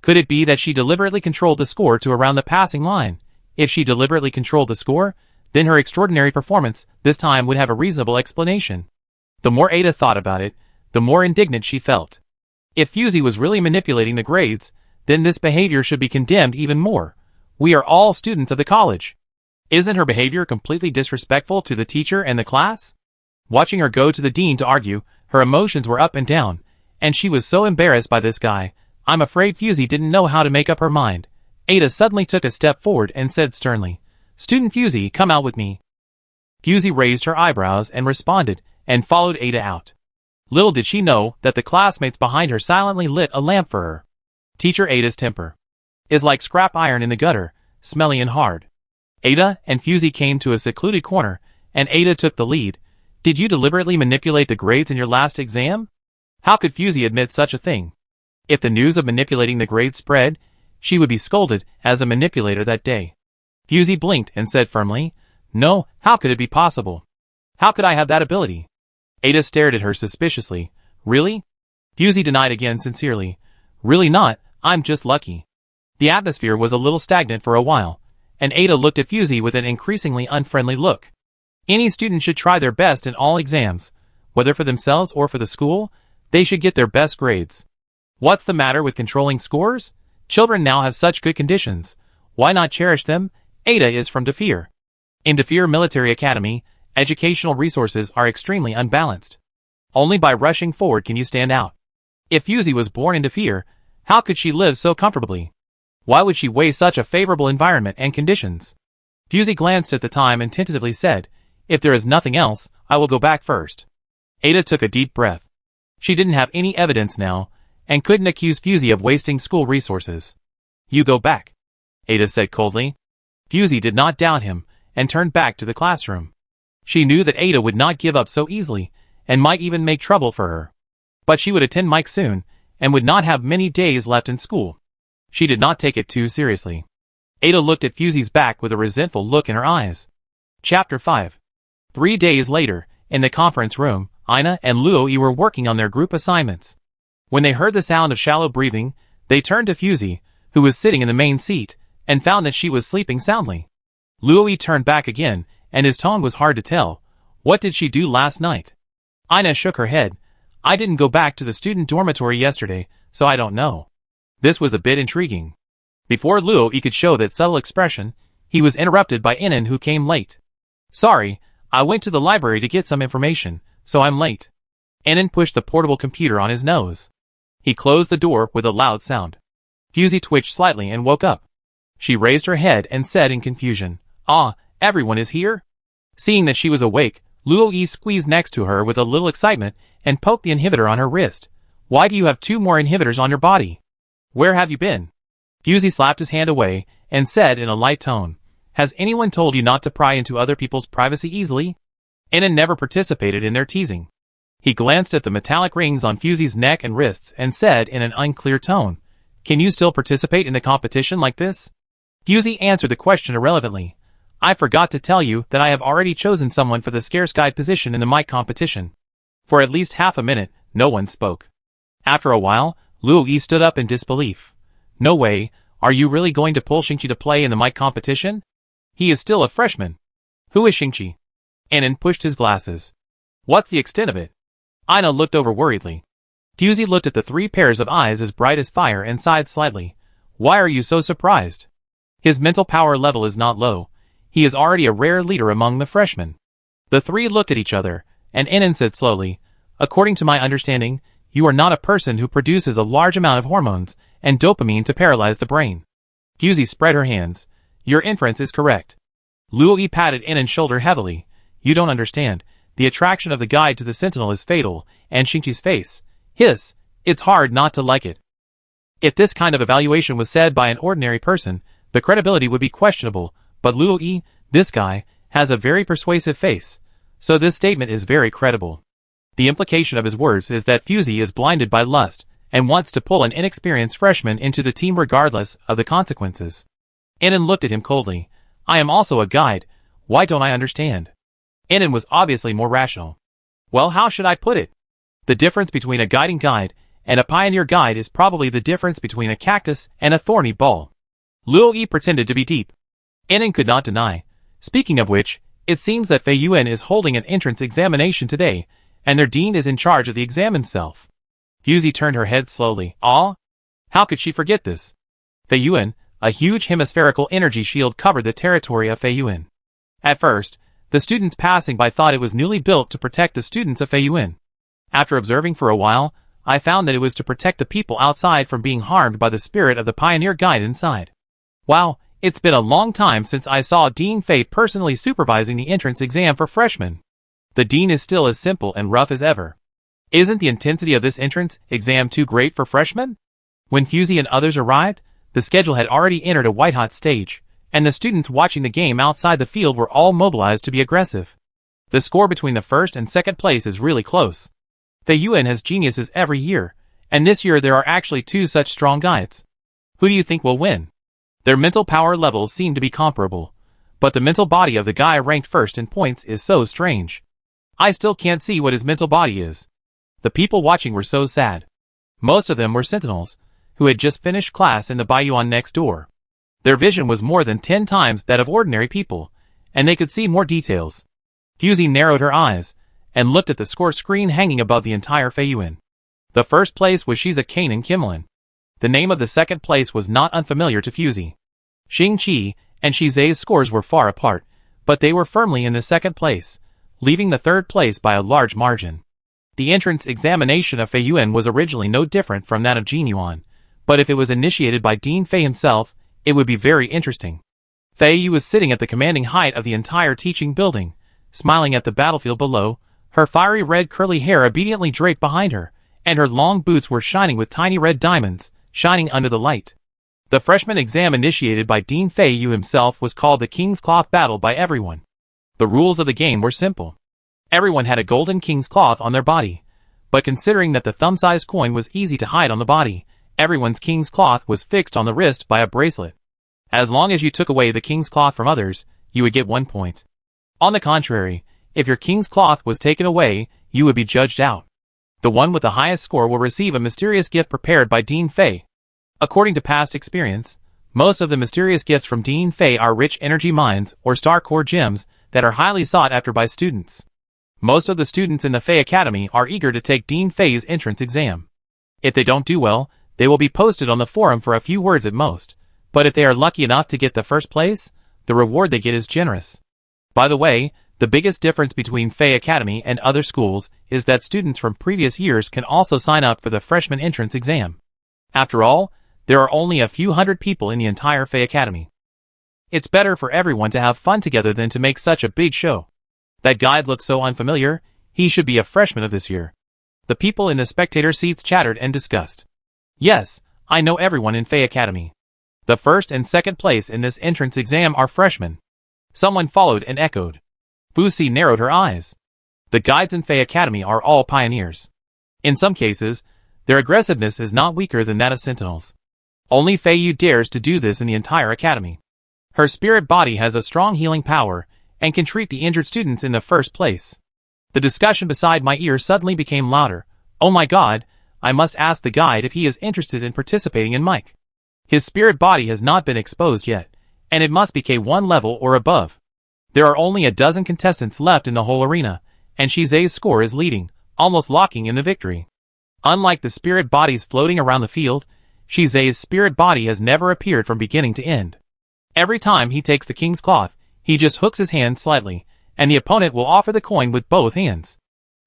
Could it be that she deliberately controlled the score to around the passing line? If she deliberately controlled the score, then her extraordinary performance this time would have a reasonable explanation. The more Ada thought about it, the more indignant she felt. If Fusey was really manipulating the grades, then this behavior should be condemned even more. We are all students of the college. Isn't her behavior completely disrespectful to the teacher and the class? Watching her go to the dean to argue, her emotions were up and down, and she was so embarrassed by this guy. I'm afraid Fusey didn't know how to make up her mind. Ada suddenly took a step forward and said sternly, "Student Fusey, come out with me." Fusey raised her eyebrows and responded, and followed Ada out. Little did she know that the classmates behind her silently lit a lamp for her. Teacher Ada's temper is like scrap iron in the gutter, smelly and hard. Ada and Fusey came to a secluded corner, and Ada took the lead. "Did you deliberately manipulate the grades in your last exam?" How could Fusey admit such a thing? If the news of manipulating the grades spread, she would be scolded as a manipulator that day. Fusey blinked and said firmly, "No, how could it be possible? How could I have that ability?" Ada stared at her suspiciously. "Really?" Fusey denied again sincerely. "Really not, I'm just lucky." The atmosphere was a little stagnant for a while, and Ada looked at Fusey with an increasingly unfriendly look. Any student should try their best in all exams, whether for themselves or for the school. They should get their best grades. What's the matter with controlling scores? Children now have such good conditions. Why not cherish them? Ada is from Defeer. In Defeer Military Academy, educational resources are extremely unbalanced. Only by rushing forward can you stand out. If Fusey was born in Defeer, how could she live so comfortably? Why would she waste such a favorable environment and conditions? Fusey glanced at the time and tentatively said, "If there is nothing else, I will go back first." Ada took a deep breath. She didn't have any evidence now, and couldn't accuse Fusey of wasting school resources. "You go back," Ada said coldly. Fusey did not doubt him, and turned back to the classroom. She knew that Ada would not give up so easily, and might even make trouble for her. But she would attend Mike soon, and would not have many days left in school. She did not take it too seriously. Ada looked at Fusey's back with a resentful look in her eyes. Chapter 5. 3 days later, in the conference room, Ina and Luo were working on their group assignments. When they heard the sound of shallow breathing, they turned to Fusey, who was sitting in the main seat, and found that she was sleeping soundly. Luo turned back again, and his tone was hard to tell. "What did she do last night?" Ina shook her head. "I didn't go back to the student dormitory yesterday, so I don't know." This was a bit intriguing. Before Luo could show that subtle expression, he was interrupted by Inan, who came late. "Sorry, I went to the library to get some information, so I'm late." Inan pushed the portable computer on his nose. He closed the door with a loud sound. Fusey twitched slightly and woke up. She raised her head and said in confusion, "Ah, everyone is here?" Seeing that she was awake, Luo squeezed next to her with a little excitement and poked the inhibitor on her wrist. "Why do you have 2 more inhibitors on your body? Where have you been?" Fusey slapped his hand away and said in a light tone, "Has anyone told you not to pry into other people's privacy easily?" Inan never participated in their teasing. He glanced at the metallic rings on Fusey's neck and wrists and said in an unclear tone, "Can you still participate in the competition like this?" Fusey answered the question irrelevantly. "I forgot to tell you that I have already chosen someone for the scarce guide position in the mic competition." For at least half a minute, no one spoke. After a while, Luo stood up in disbelief. "No way, are you really going to pull Shingchi to play in the mic competition? He is still a freshman." "Who is Shingchi?" Inan pushed his glasses. "What's the extent of it?" Ina looked over worriedly. Fusey looked at the 3 pairs of eyes as bright as fire and sighed slightly. Why are you so surprised? His mental power level is not low. He is already a rare leader among the freshmen. The 3 looked at each other, and Inan said slowly, according to my understanding, you are not a person who produces a large amount of hormones and dopamine to paralyze the brain. Fusey spread her hands. Your inference is correct. Luo patted Inan's shoulder heavily. You don't understand. The attraction of the guide to the sentinel is fatal, and Shingchi's face. It's hard not to like it. If this kind of evaluation was said by an ordinary person, the credibility would be questionable, but Luo, this guy, has a very persuasive face, so this statement is very credible. The implication of his words is that Fusey is blinded by lust, and wants to pull an inexperienced freshman into the team regardless of the consequences. Inan looked at him coldly. I am also a guide, why don't I understand? Inan was obviously more rational. Well, how should I put it? The difference between a guiding guide and a pioneer guide is probably the difference between a cactus and a thorny ball. Luo pretended to be deep. Inan could not deny. Speaking of which, it seems that Fei Yuan is holding an entrance examination today, and their dean is in charge of the exam himself. Fusey turned her head slowly. Ah? How could she forget this? Fei Yuan, a huge hemispherical energy shield covered the territory of Fei Yuan. At first, the students passing by thought it was newly built to protect the students of Fei Yuan. After observing for a while, I found that it was to protect the people outside from being harmed by the spirit of the pioneer guide inside. Wow, it's been a long time since I saw Dean Fei personally supervising the entrance exam for freshmen. The dean is still as simple and rough as ever. Isn't the intensity of this entrance exam too great for freshmen? When Fusey and others arrived, the schedule had already entered a white-hot stage, and the students watching the game outside the field were all mobilized to be aggressive. The score between the first and second place is really close. Fei Yuan has geniuses every year, and this year there are actually 2 such strong guides. Who do you think will win? Their mental power levels seem to be comparable, but the mental body of the guy ranked first in points is so strange. I still can't see what his mental body is. The people watching were so sad. Most of them were sentinels, who had just finished class in the Baiyuan next door. Their vision was more than 10 times that of ordinary people, and they could see more details. Fusey narrowed her eyes, and looked at the score screen hanging above the entire Fei Yuan. The first place was Shiza Kanan Kimlin. The name of the second place was not unfamiliar to Fusey. Shingchi and Shiza's scores were far apart, but they were firmly in the second place, leaving the third place by a large margin. The entrance examination of Fei Yuan was originally no different from that of Jinyuan, but if it was initiated by Dean Fei himself, it would be very interesting. Fei Yu was sitting at the commanding height of the entire teaching building, smiling at the battlefield below, her fiery red curly hair obediently draped behind her, and her long boots were shining with tiny red diamonds, shining under the light. The freshman exam initiated by Dean Fei Yu himself was called the King's Cloth Battle by everyone. The rules of the game were simple. Everyone had a golden king's cloth on their body, but considering that the thumb-sized coin was easy to hide on the body, everyone's king's cloth was fixed on the wrist by a bracelet. As long as you took away the king's cloth from others, you would get 1 point. On the contrary, if your king's cloth was taken away, you would be judged out. The one with the highest score will receive a mysterious gift prepared by Dean Fei. According to past experience, most of the mysterious gifts from Dean Fei are rich energy mines or star core gems that are highly sought after by students. Most of the students in the Fei Academy are eager to take Dean Fei's entrance exam. If they don't do well, they will be posted on the forum for a few words at most, but if they are lucky enough to get the first place, the reward they get is generous. By the way, the biggest difference between Fei Academy and other schools is that students from previous years can also sign up for the freshman entrance exam. After all, there are only a few hundred people in the entire Fei Academy. It's better for everyone to have fun together than to make such a big show. That guide looks so unfamiliar, he should be a freshman of this year. The people in the spectator seats chattered and discussed. Yes, I know everyone in Fei Academy. The first and second place in this entrance exam are freshmen. Someone followed and echoed. Fusi narrowed her eyes. The guides in Fei Academy are all pioneers. In some cases, their aggressiveness is not weaker than that of sentinels. Only Fei Yu dares to do this in the entire academy. Her spirit body has a strong healing power, and can treat the injured students in the first place. The discussion beside my ear suddenly became louder. Oh my god, I must ask the guide if he is interested in participating in Mike. His spirit body has not been exposed yet, and it must be K1 level or above. There are only a dozen contestants left in the whole arena, and Shiza's score is leading, almost locking in the victory. Unlike the spirit bodies floating around the field, Shize's spirit body has never appeared from beginning to end. Every time he takes the king's cloth, he just hooks his hand slightly, and the opponent will offer the coin with both hands.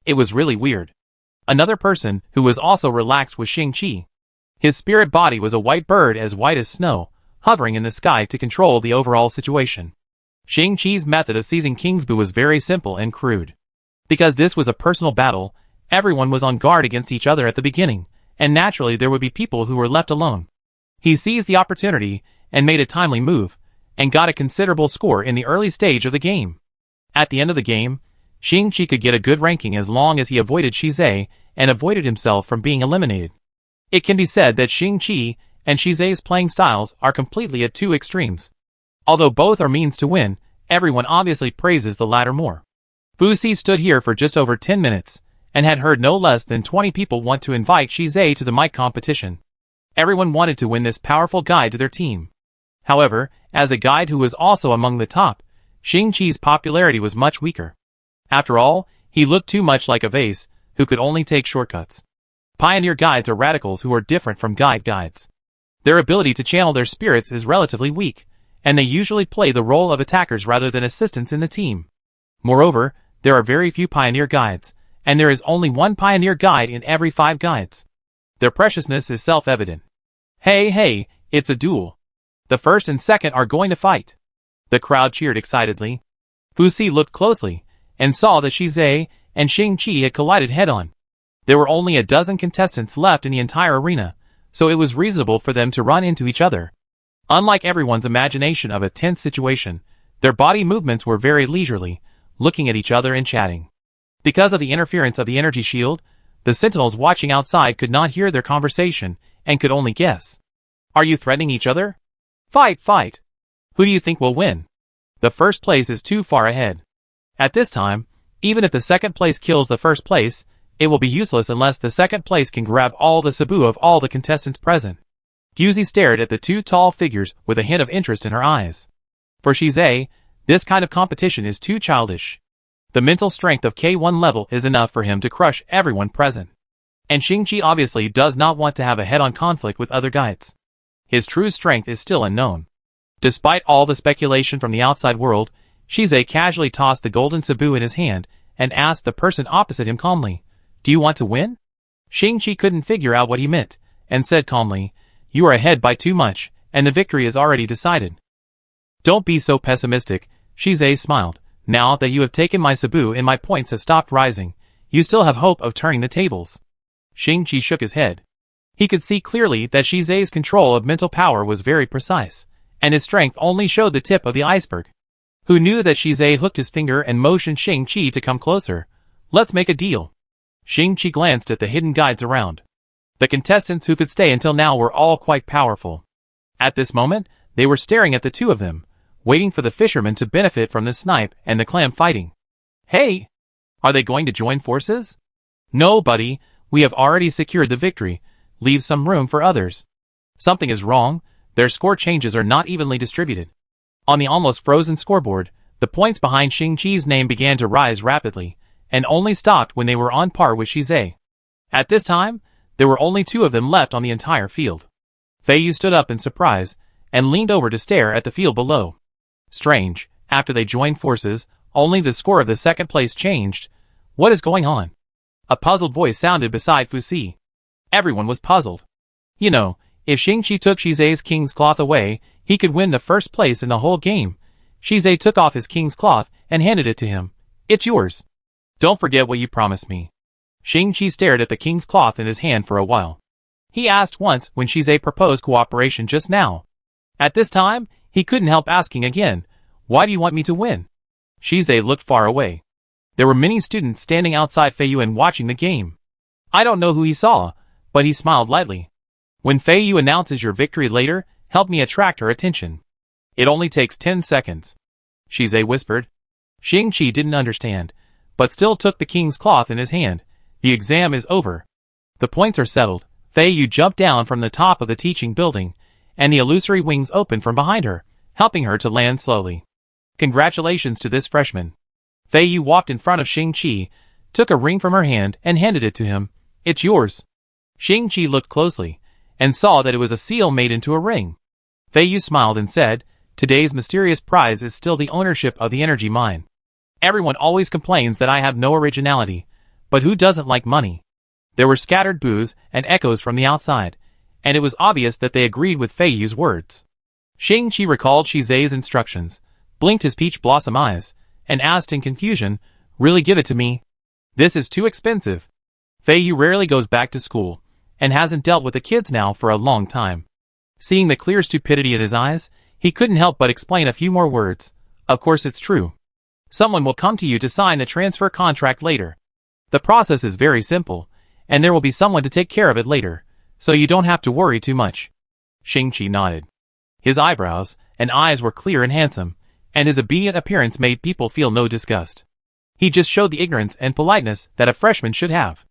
It was really weird. Another person who was also relaxed was Shingchi. His spirit body was a white bird as white as snow, hovering in the sky to control the overall situation. Shingchi's method of seizing King's Boo was very simple and crude. Because this was a personal battle, everyone was on guard against each other at the beginning, and naturally there would be people who were left alone. He seized the opportunity and made a timely move, and got a considerable score in the early stage of the game. At the end of the game, Shingchi could get a good ranking as long as he avoided Shize and avoided himself from being eliminated. It can be said that Shingchi and Shize's playing styles are completely at two extremes. Although both are means to win, everyone obviously praises the latter more. Fusi stood here for just over 10 minutes, and had heard no less than 20 people want to invite Shize to the mic competition. Everyone wanted to win this powerful guide to their team. However, as a guide who was also among the top, Shingchi's popularity was much weaker. After all, he looked too much like a vase, who could only take shortcuts. Pioneer guides are radicals who are different from guides. Their ability to channel their spirits is relatively weak, and they usually play the role of attackers rather than assistants in the team. Moreover, there are very few pioneer guides, and there is only one pioneer guide in every 5 guides. Their preciousness is self-evident. Hey, it's a duel. The first and second are going to fight. The crowd cheered excitedly. Fusi looked closely, and saw that Shize and Shingchi had collided head-on. There were only a dozen contestants left in the entire arena, so it was reasonable for them to run into each other. Unlike everyone's imagination of a tense situation, their body movements were very leisurely, looking at each other and chatting. Because of the interference of the energy shield, the sentinels watching outside could not hear their conversation and could only guess. Are you threatening each other? Fight! Who do you think will win? The first place is too far ahead. At this time, even if the second place kills the first place, it will be useless unless the second place can grab all the sabu of all the contestants present. Fusi stared at the two tall figures with a hint of interest in her eyes. For Shize, this kind of competition is too childish. The mental strength of K1 level is enough for him to crush everyone present. And Shingchi obviously does not want to have a head-on conflict with other guides. His true strength is still unknown. Despite all the speculation from the outside world, Shize casually tossed the golden sabu in his hand and asked the person opposite him calmly, "Do you want to win?" Shingchi couldn't figure out what he meant, and said calmly, "You are ahead by too much, and the victory is already decided." "Don't be so pessimistic," Shize smiled. "Now that you have taken my sabu and my points have stopped rising, you still have hope of turning the tables." Shingchi shook his head. He could see clearly that Shize's control of mental power was very precise, and his strength only showed the tip of the iceberg. Who knew that Shize hooked his finger and motioned Shingchi to come closer? "Let's make a deal." Shingchi glanced at the hidden guides around. The contestants who could stay until now were all quite powerful. At this moment, they were staring at the two of them, waiting for the fishermen to benefit from the snipe and the clam fighting. "Hey! Are they going to join forces?" "No, buddy, we have already secured the victory. Leave some room for others." Something is wrong. Their score changes are not evenly distributed. On the almost frozen scoreboard, the points behind Shingchi's name began to rise rapidly, and only stopped when they were on par with Shize. At this time, there were only 2 of them left on the entire field. Feiyu stood up in surprise, and leaned over to stare at the field below. Strange, after they joined forces, only the score of the second place changed. What is going on? A puzzled voice sounded beside Fusi. Everyone was puzzled. You know, if Shingchi took Shize's king's cloth away, he could win the first place in the whole game. Shize took off his king's cloth and handed it to him. "It's yours. Don't forget what you promised me." Shingchi stared at the king's cloth in his hand for a while. He asked once when Shize proposed cooperation just now. At this time, he couldn't help asking again, "Why do you want me to win?" Shize looked far away. There were many students standing outside Feiyu and watching the game. I don't know who he saw, but he smiled lightly. "When Feiyu announces your victory later, help me attract her attention. It only takes 10 seconds. Shize whispered. Shingchi didn't understand, but still took the king's cloth in his hand. The exam is over. The points are settled. Feiyu jumped down from the top of the teaching building, and the illusory wings opened from behind her, helping her to land slowly. Congratulations to this freshman. Feiyu walked in front of Shingchi, took a ring from her hand and handed it to him. It's yours. Shingchi looked closely, and saw that it was a seal made into a ring. Fei Yu smiled and said, "Today's mysterious prize is still the ownership of the energy mine. Everyone always complains that I have no originality, but who doesn't like money?" There were scattered boos and echoes from the outside, and it was obvious that they agreed with Fei Yu's words. Shingchi recalled Shize's instructions, blinked his peach blossom eyes, and asked in confusion, "Really give it to me? This is too expensive." Fei Yu rarely goes back to school, and hasn't dealt with the kids now for a long time. Seeing the clear stupidity in his eyes, he couldn't help but explain a few more words. "Of course it's true. Someone will come to you to sign the transfer contract later. The process is very simple, and there will be someone to take care of it later, so you don't have to worry too much." Shingchi nodded. His eyebrows and eyes were clear and handsome, and his obedient appearance made people feel no disgust. He just showed the ignorance and politeness that a freshman should have.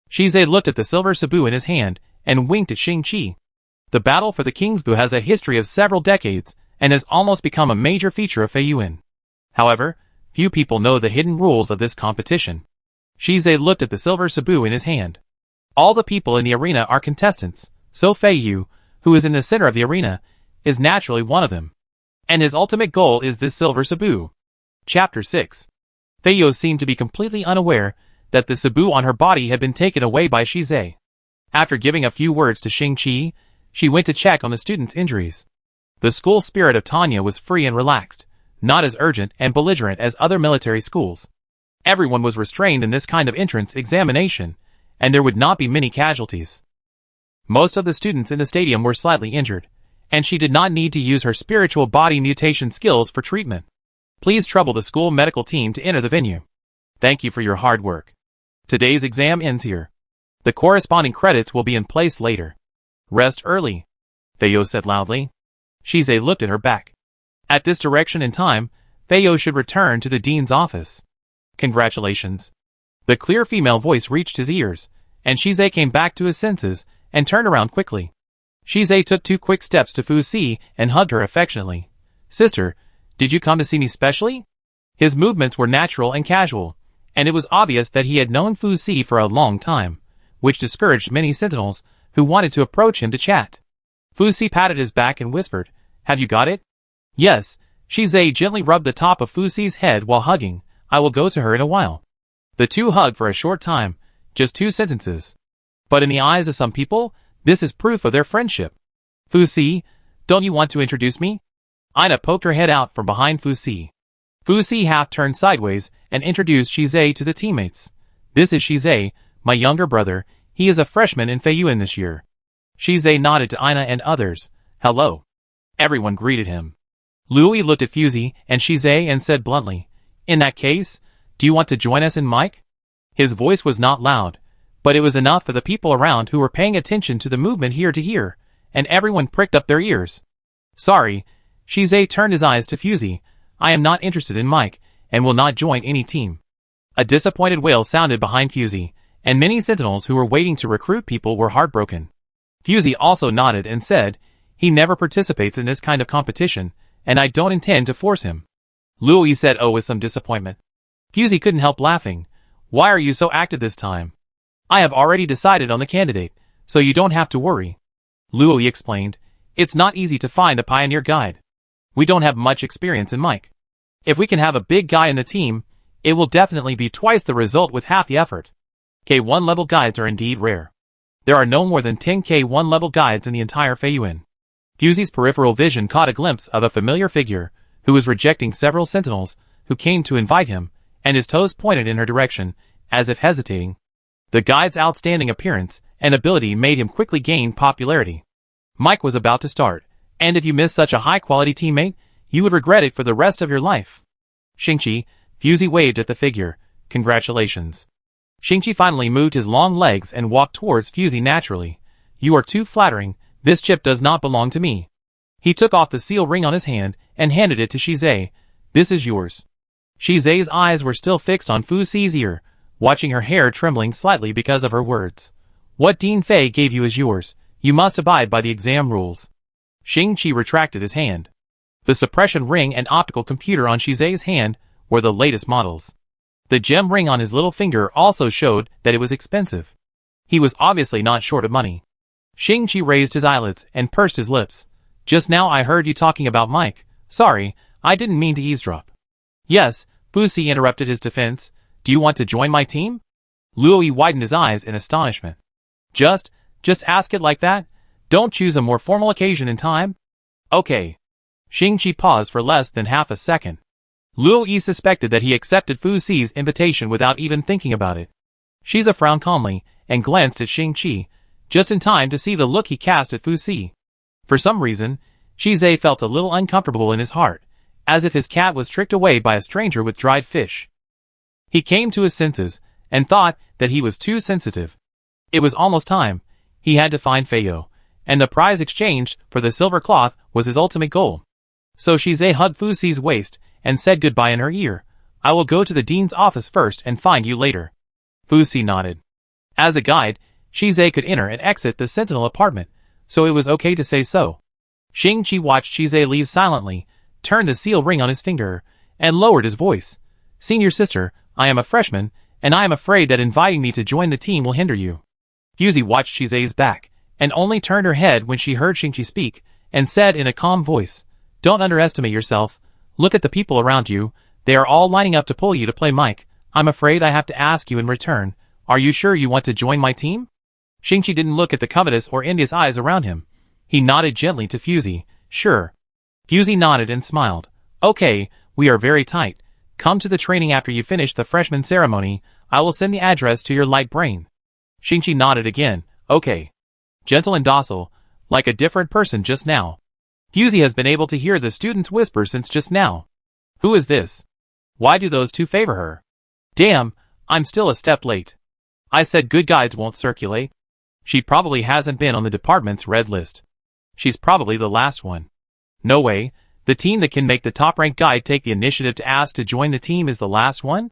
Shize looked at the silver sabu in his hand and winked at Shingchi. The battle for the King's Bu has a history of several decades and has almost become a major feature of Feiyuan. However, few people know the hidden rules of this competition. Shize looked at the silver sabu in his hand. All the people in the arena are contestants, so Fei Yu, who is in the center of the arena, is naturally one of them. And his ultimate goal is this silver sabu. Chapter 6. Fei Yu seemed to be completely unaware that the sabu on her body had been taken away by Shize. After giving a few words to Shingchi, she went to check on the students' injuries. The school spirit of Tanya was free and relaxed, not as urgent and belligerent as other military schools. Everyone was restrained in this kind of entrance examination, and there would not be many casualties. Most of the students in the stadium were slightly injured, and she did not need to use her spiritual body mutation skills for treatment. Please trouble the school medical team to enter the venue. Thank you for your hard work. Today's exam ends here. The corresponding credits will be in place later. Rest early, Feiyo said loudly. Shize looked at her back. At this direction in time, Feiyo should return to the dean's office. Congratulations. The clear female voice reached his ears, and Shize came back to his senses and turned around quickly. Shize took 2 quick steps to Fu Si and hugged her affectionately. Sister, did you come to see me specially? His movements were natural and casual, and it was obvious that he had known Fu Si for a long time, which discouraged many sentinels who wanted to approach him to chat. Fu Si patted his back and whispered, "Have you got it?" "Yes." Shize gently rubbed the top of Fu Si's head while hugging. "I will go to her in a while." The two hugged for a short time, just 2 sentences. But in the eyes of some people, this is proof of their friendship. "Fu Si, don't you want to introduce me?" Ina poked her head out from behind Fu Si. Fu Si half turned sideways and introduced Shize to the teammates. "This is Shize, my younger brother. He is a freshman in Feiyuan this year." Shize nodded to Ina and others. "Hello." Everyone greeted him. Louis looked at Fuzi and Shize and said bluntly, "In that case, do you want to join us in mic?" His voice was not loud, but it was enough for the people around who were paying attention to the movement here to hear, and everyone pricked up their ears. "Sorry," Shize turned his eyes to Fuzi. "I am not interested in mic, and will not join any team." A disappointed wail sounded behind Fuzi, and many sentinels who were waiting to recruit people were heartbroken. Fuzi also nodded and said, "He never participates in this kind of competition, and I don't intend to force him." Louis said "Oh" with some disappointment. Fuzi couldn't help laughing. "Why are you so active this time?" "I have already decided on the candidate, so you don't have to worry." Louis explained, "It's not easy to find a pioneer guide. We don't have much experience in mic. If we can have a big guy in the team, it will definitely be twice the result with half the effort. K1 level guides are indeed rare. There are no more than 10 K1 level guides in the entire Feiyuan." Fuzi's peripheral vision caught a glimpse of a familiar figure, who was rejecting several sentinels, who came to invite him, and his toes pointed in her direction, as if hesitating. The guide's outstanding appearance and ability made him quickly gain popularity. Mike was about to start, and if you miss such a high-quality teammate, you would regret it for the rest of your life. Shingchi, Fuzi waved at the figure. "Congratulations." Shingchi finally moved his long legs and walked towards Fuzi naturally. "You are too flattering. This chip does not belong to me." He took off the seal ring on his hand and handed it to Shize. "This is yours." Shize's eyes were still fixed on Fu Si's ear, watching her hair trembling slightly because of her words. "What Dean Fei gave you is yours. You must abide by the exam rules." Shingchi retracted his hand. The suppression ring and optical computer on Shize's hand were the latest models. The gem ring on his little finger also showed that it was expensive. He was obviously not short of money. Shingchi raised his eyelids and pursed his lips. Just now I heard you talking about Mike. Sorry, I didn't mean to eavesdrop. Yes, Fusi interrupted his defense. Do you want to join my team? Luoyi widened his eyes in astonishment. Just ask it like that? Don't choose a more formal occasion in time? Okay. Shingchi paused for less than half a second. Luoyi suspected that he accepted Fusi's invitation without even thinking about it. Shiza frowned calmly and glanced at Shingchi, just in time to see the look he cast at Fusi. For some reason, Shiza felt a little uncomfortable in his heart, as if his cat was tricked away by a stranger with dried fish. He came to his senses and thought that he was too sensitive. It was almost time. He had to find Feiyo, and the prize exchanged for the silver cloth was his ultimate goal. So Shiza hugged Fusi's waist and said goodbye in her ear. I will go to the dean's office first and find you later. Fusi nodded. As a guide, Shiza could enter and exit the sentinel apartment, so it was okay to say so. Shingchi watched Shiza leave silently, turned the seal ring on his finger, and lowered his voice. Senior sister, I am a freshman, and I am afraid that inviting me to join the team will hinder you. Fusi watched Shiza's back, and only turned her head when she heard Shingchi speak, and said in a calm voice, Don't underestimate yourself. Look at the people around you. They are all lining up to pull you to play Mike. I'm afraid I have to ask you in return. Are you sure you want to join my team? Shingchi didn't look at the covetous or envious eyes around him. He nodded gently to Fusi. Sure. Fusi nodded and smiled. Okay, we are very tight. Come to the training after you finish the freshman ceremony. I will send the address to your light brain. Shingchi nodded again. Okay. Gentle and docile, like a different person just now. Fusi has been able to hear the students whisper since just now. Who is this? Why do those two favor her? Damn, I'm still a step late. I said good guides won't circulate. She probably hasn't been on the department's red list. She's probably the last one. No way, the team that can make the top-ranked guide take the initiative to ask to join the team is the last one?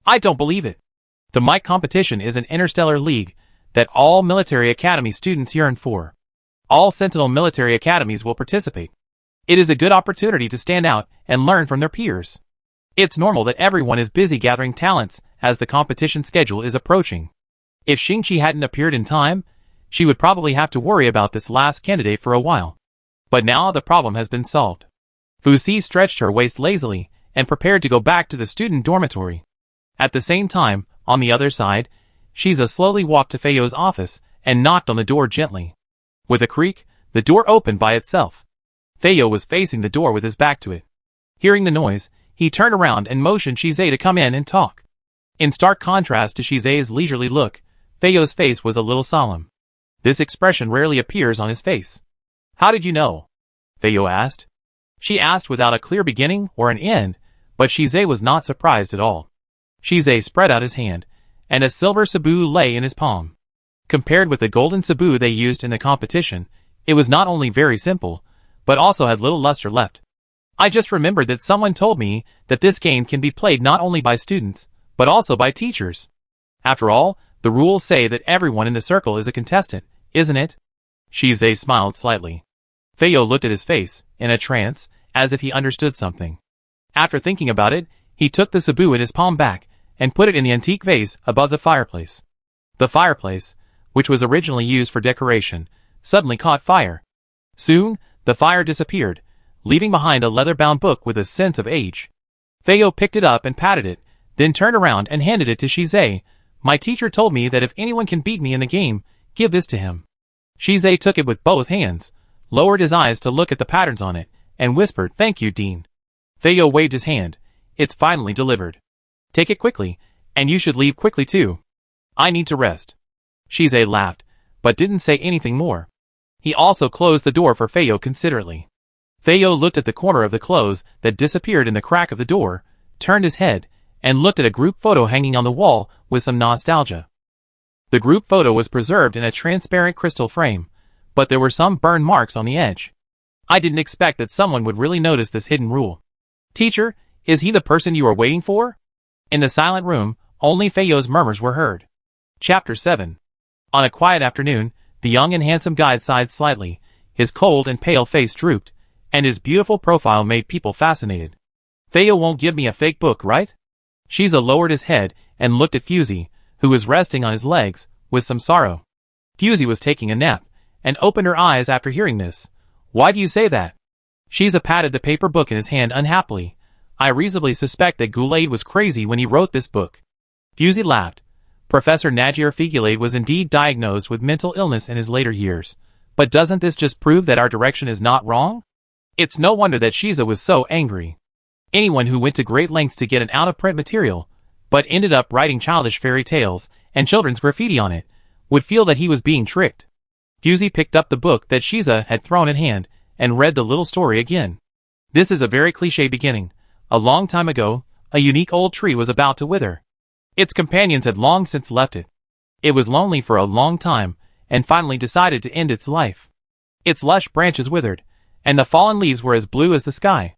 I don't believe it. The Mike competition is an interstellar league that all military academy students yearn for. All Sentinel military academies will participate. It is a good opportunity to stand out and learn from their peers. It's normal that everyone is busy gathering talents as the competition schedule is approaching. If Shingchi hadn't appeared in time, she would probably have to worry about this last candidate for a while. But now the problem has been solved. Fusi stretched her waist lazily and prepared to go back to the student dormitory. At the same time, on the other side, Shiza slowly walked to Feiyo's office and knocked on the door gently. With a creak, the door opened by itself. Feiyo was facing the door with his back to it. Hearing the noise, he turned around and motioned Shiza to come in and talk. In stark contrast to Shiza's leisurely look, Feiyo's face was a little solemn. This expression rarely appears on his face. How did you know? Feiyo asked. She asked without a clear beginning or an end, but Shiza was not surprised at all. Shiza spread out his hand, and a silver sabu lay in his palm. Compared with the golden sabu they used in the competition, it was not only very simple, but also had little luster left. I just remembered that someone told me that this game can be played not only by students, but also by teachers. After all, the rules say that everyone in the circle is a contestant, isn't it? Shiza smiled slightly. Feiyo looked at his face, in a trance, as if he understood something. After thinking about it, he took the sabu in his palm back, and put it in the antique vase above the fireplace. The fireplace, which was originally used for decoration, suddenly caught fire. Soon, the fire disappeared, leaving behind a leather-bound book with a sense of age. Feiyo picked it up and patted it, then turned around and handed it to Shiza. My teacher told me that if anyone can beat me in the game, give this to him. Shiza took it with both hands, lowered his eyes to look at the patterns on it, and whispered, Thank you, Dean. Feiyo waved his hand. It's finally delivered. Take it quickly, and you should leave quickly too. I need to rest. Shiza laughed, but didn't say anything more. He also closed the door for Feiyo considerately. Feiyo looked at the corner of the clothes that disappeared in the crack of the door, turned his head, and looked at a group photo hanging on the wall with some nostalgia. The group photo was preserved in a transparent crystal frame, but there were some burn marks on the edge. I didn't expect that someone would really notice this hidden rule. Teacher, is he the person you are waiting for? In the silent room, only Feiyo's murmurs were heard. Chapter 7. On a quiet afternoon, the young and handsome guide sighed slightly, his cold and pale face drooped, and his beautiful profile made people fascinated. Feiyo won't give me a fake book, right? Shiza lowered his head and looked at Fusi, who was resting on his legs, with some sorrow. Fusey was taking a nap, and opened her eyes after hearing this. Why do you say that? Shiza patted the paper book in his hand unhappily. I reasonably suspect that Gulade was crazy when he wrote this book. Fusey laughed. Professor Najir Figulade was indeed diagnosed with mental illness in his later years. But doesn't this just prove that our direction is not wrong? It's no wonder that Shiza was so angry. Anyone who went to great lengths to get an out-of-print material, but ended up writing childish fairy tales and children's graffiti on it, would feel that he was being tricked. Fusey picked up the book that Shiza had thrown at hand and read the little story again. This is a very cliché beginning. A long time ago, a unique old tree was about to wither. Its companions had long since left it. It was lonely for a long time, and finally decided to end its life. Its lush branches withered, and the fallen leaves were as blue as the sky.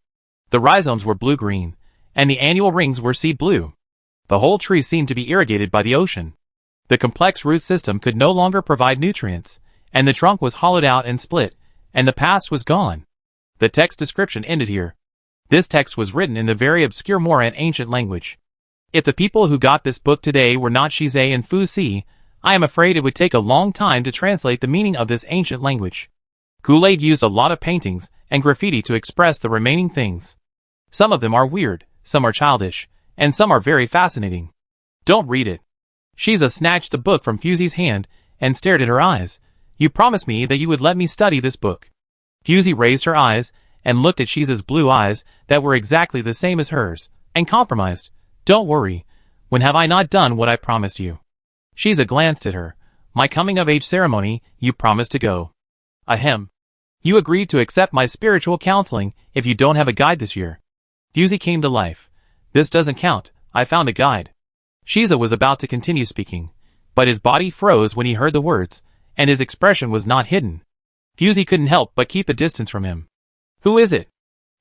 The rhizomes were blue-green, and the annual rings were seed blue. The whole tree seemed to be irrigated by the ocean. The complex root system could no longer provide nutrients, and the trunk was hollowed out and split, and the past was gone. The text description ended here. This text was written in the very obscure Moran ancient language. If the people who got this book today were not Shize and Fu Si, I am afraid it would take a long time to translate the meaning of this ancient language. Gulade used a lot of paintings and graffiti to express the remaining things. Some of them are weird, some are childish, and some are very fascinating. Don't read it. Shiza snatched the book from Fusey's hand and stared at her eyes. You promised me that you would let me study this book. Fusey raised her eyes and looked at Shiza's blue eyes that were exactly the same as hers, and compromised. Don't worry. When have I not done what I promised you? Shiza glanced at her. My coming-of-age ceremony, you promised to go. Ahem. You agreed to accept my spiritual counseling if you don't have a guide this year. Fusey came to life. This doesn't count. I found a guide. Shiza was about to continue speaking, but his body froze when he heard the words, and his expression was not hidden. Fusey couldn't help but keep a distance from him. Who is it?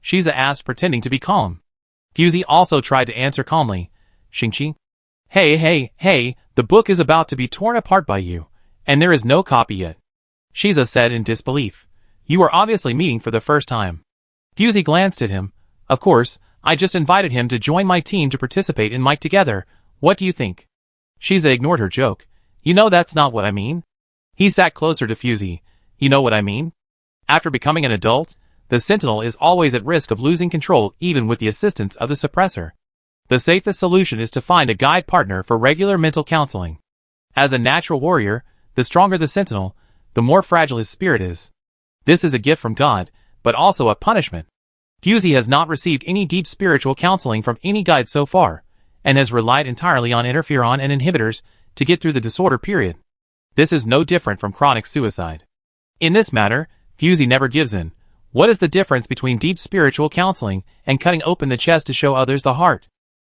Shiza asked, pretending to be calm. Fusey also tried to answer calmly. Shingchi? Hey, the book is about to be torn apart by you, and there is no copy yet. Shiza said in disbelief. You are obviously meeting for the first time. Fusey glanced at him. Of course, I just invited him to join my team to participate in Mike Together. What do you think? Shiza ignored her joke. You know that's not what I mean. He sat closer to Fusey. You know what I mean? After becoming an adult, the Sentinel is always at risk of losing control even with the assistance of the suppressor. The safest solution is to find a guide partner for regular mental counseling. As a natural warrior, the stronger the Sentinel, the more fragile his spirit is. This is a gift from God, but also a punishment. Fusey has not received any deep spiritual counseling from any guide so far, and has relied entirely on interferon and inhibitors to get through the disorder period. This is no different from chronic suicide. In this matter, Fusey never gives in. What is the difference between deep spiritual counseling and cutting open the chest to show others the heart?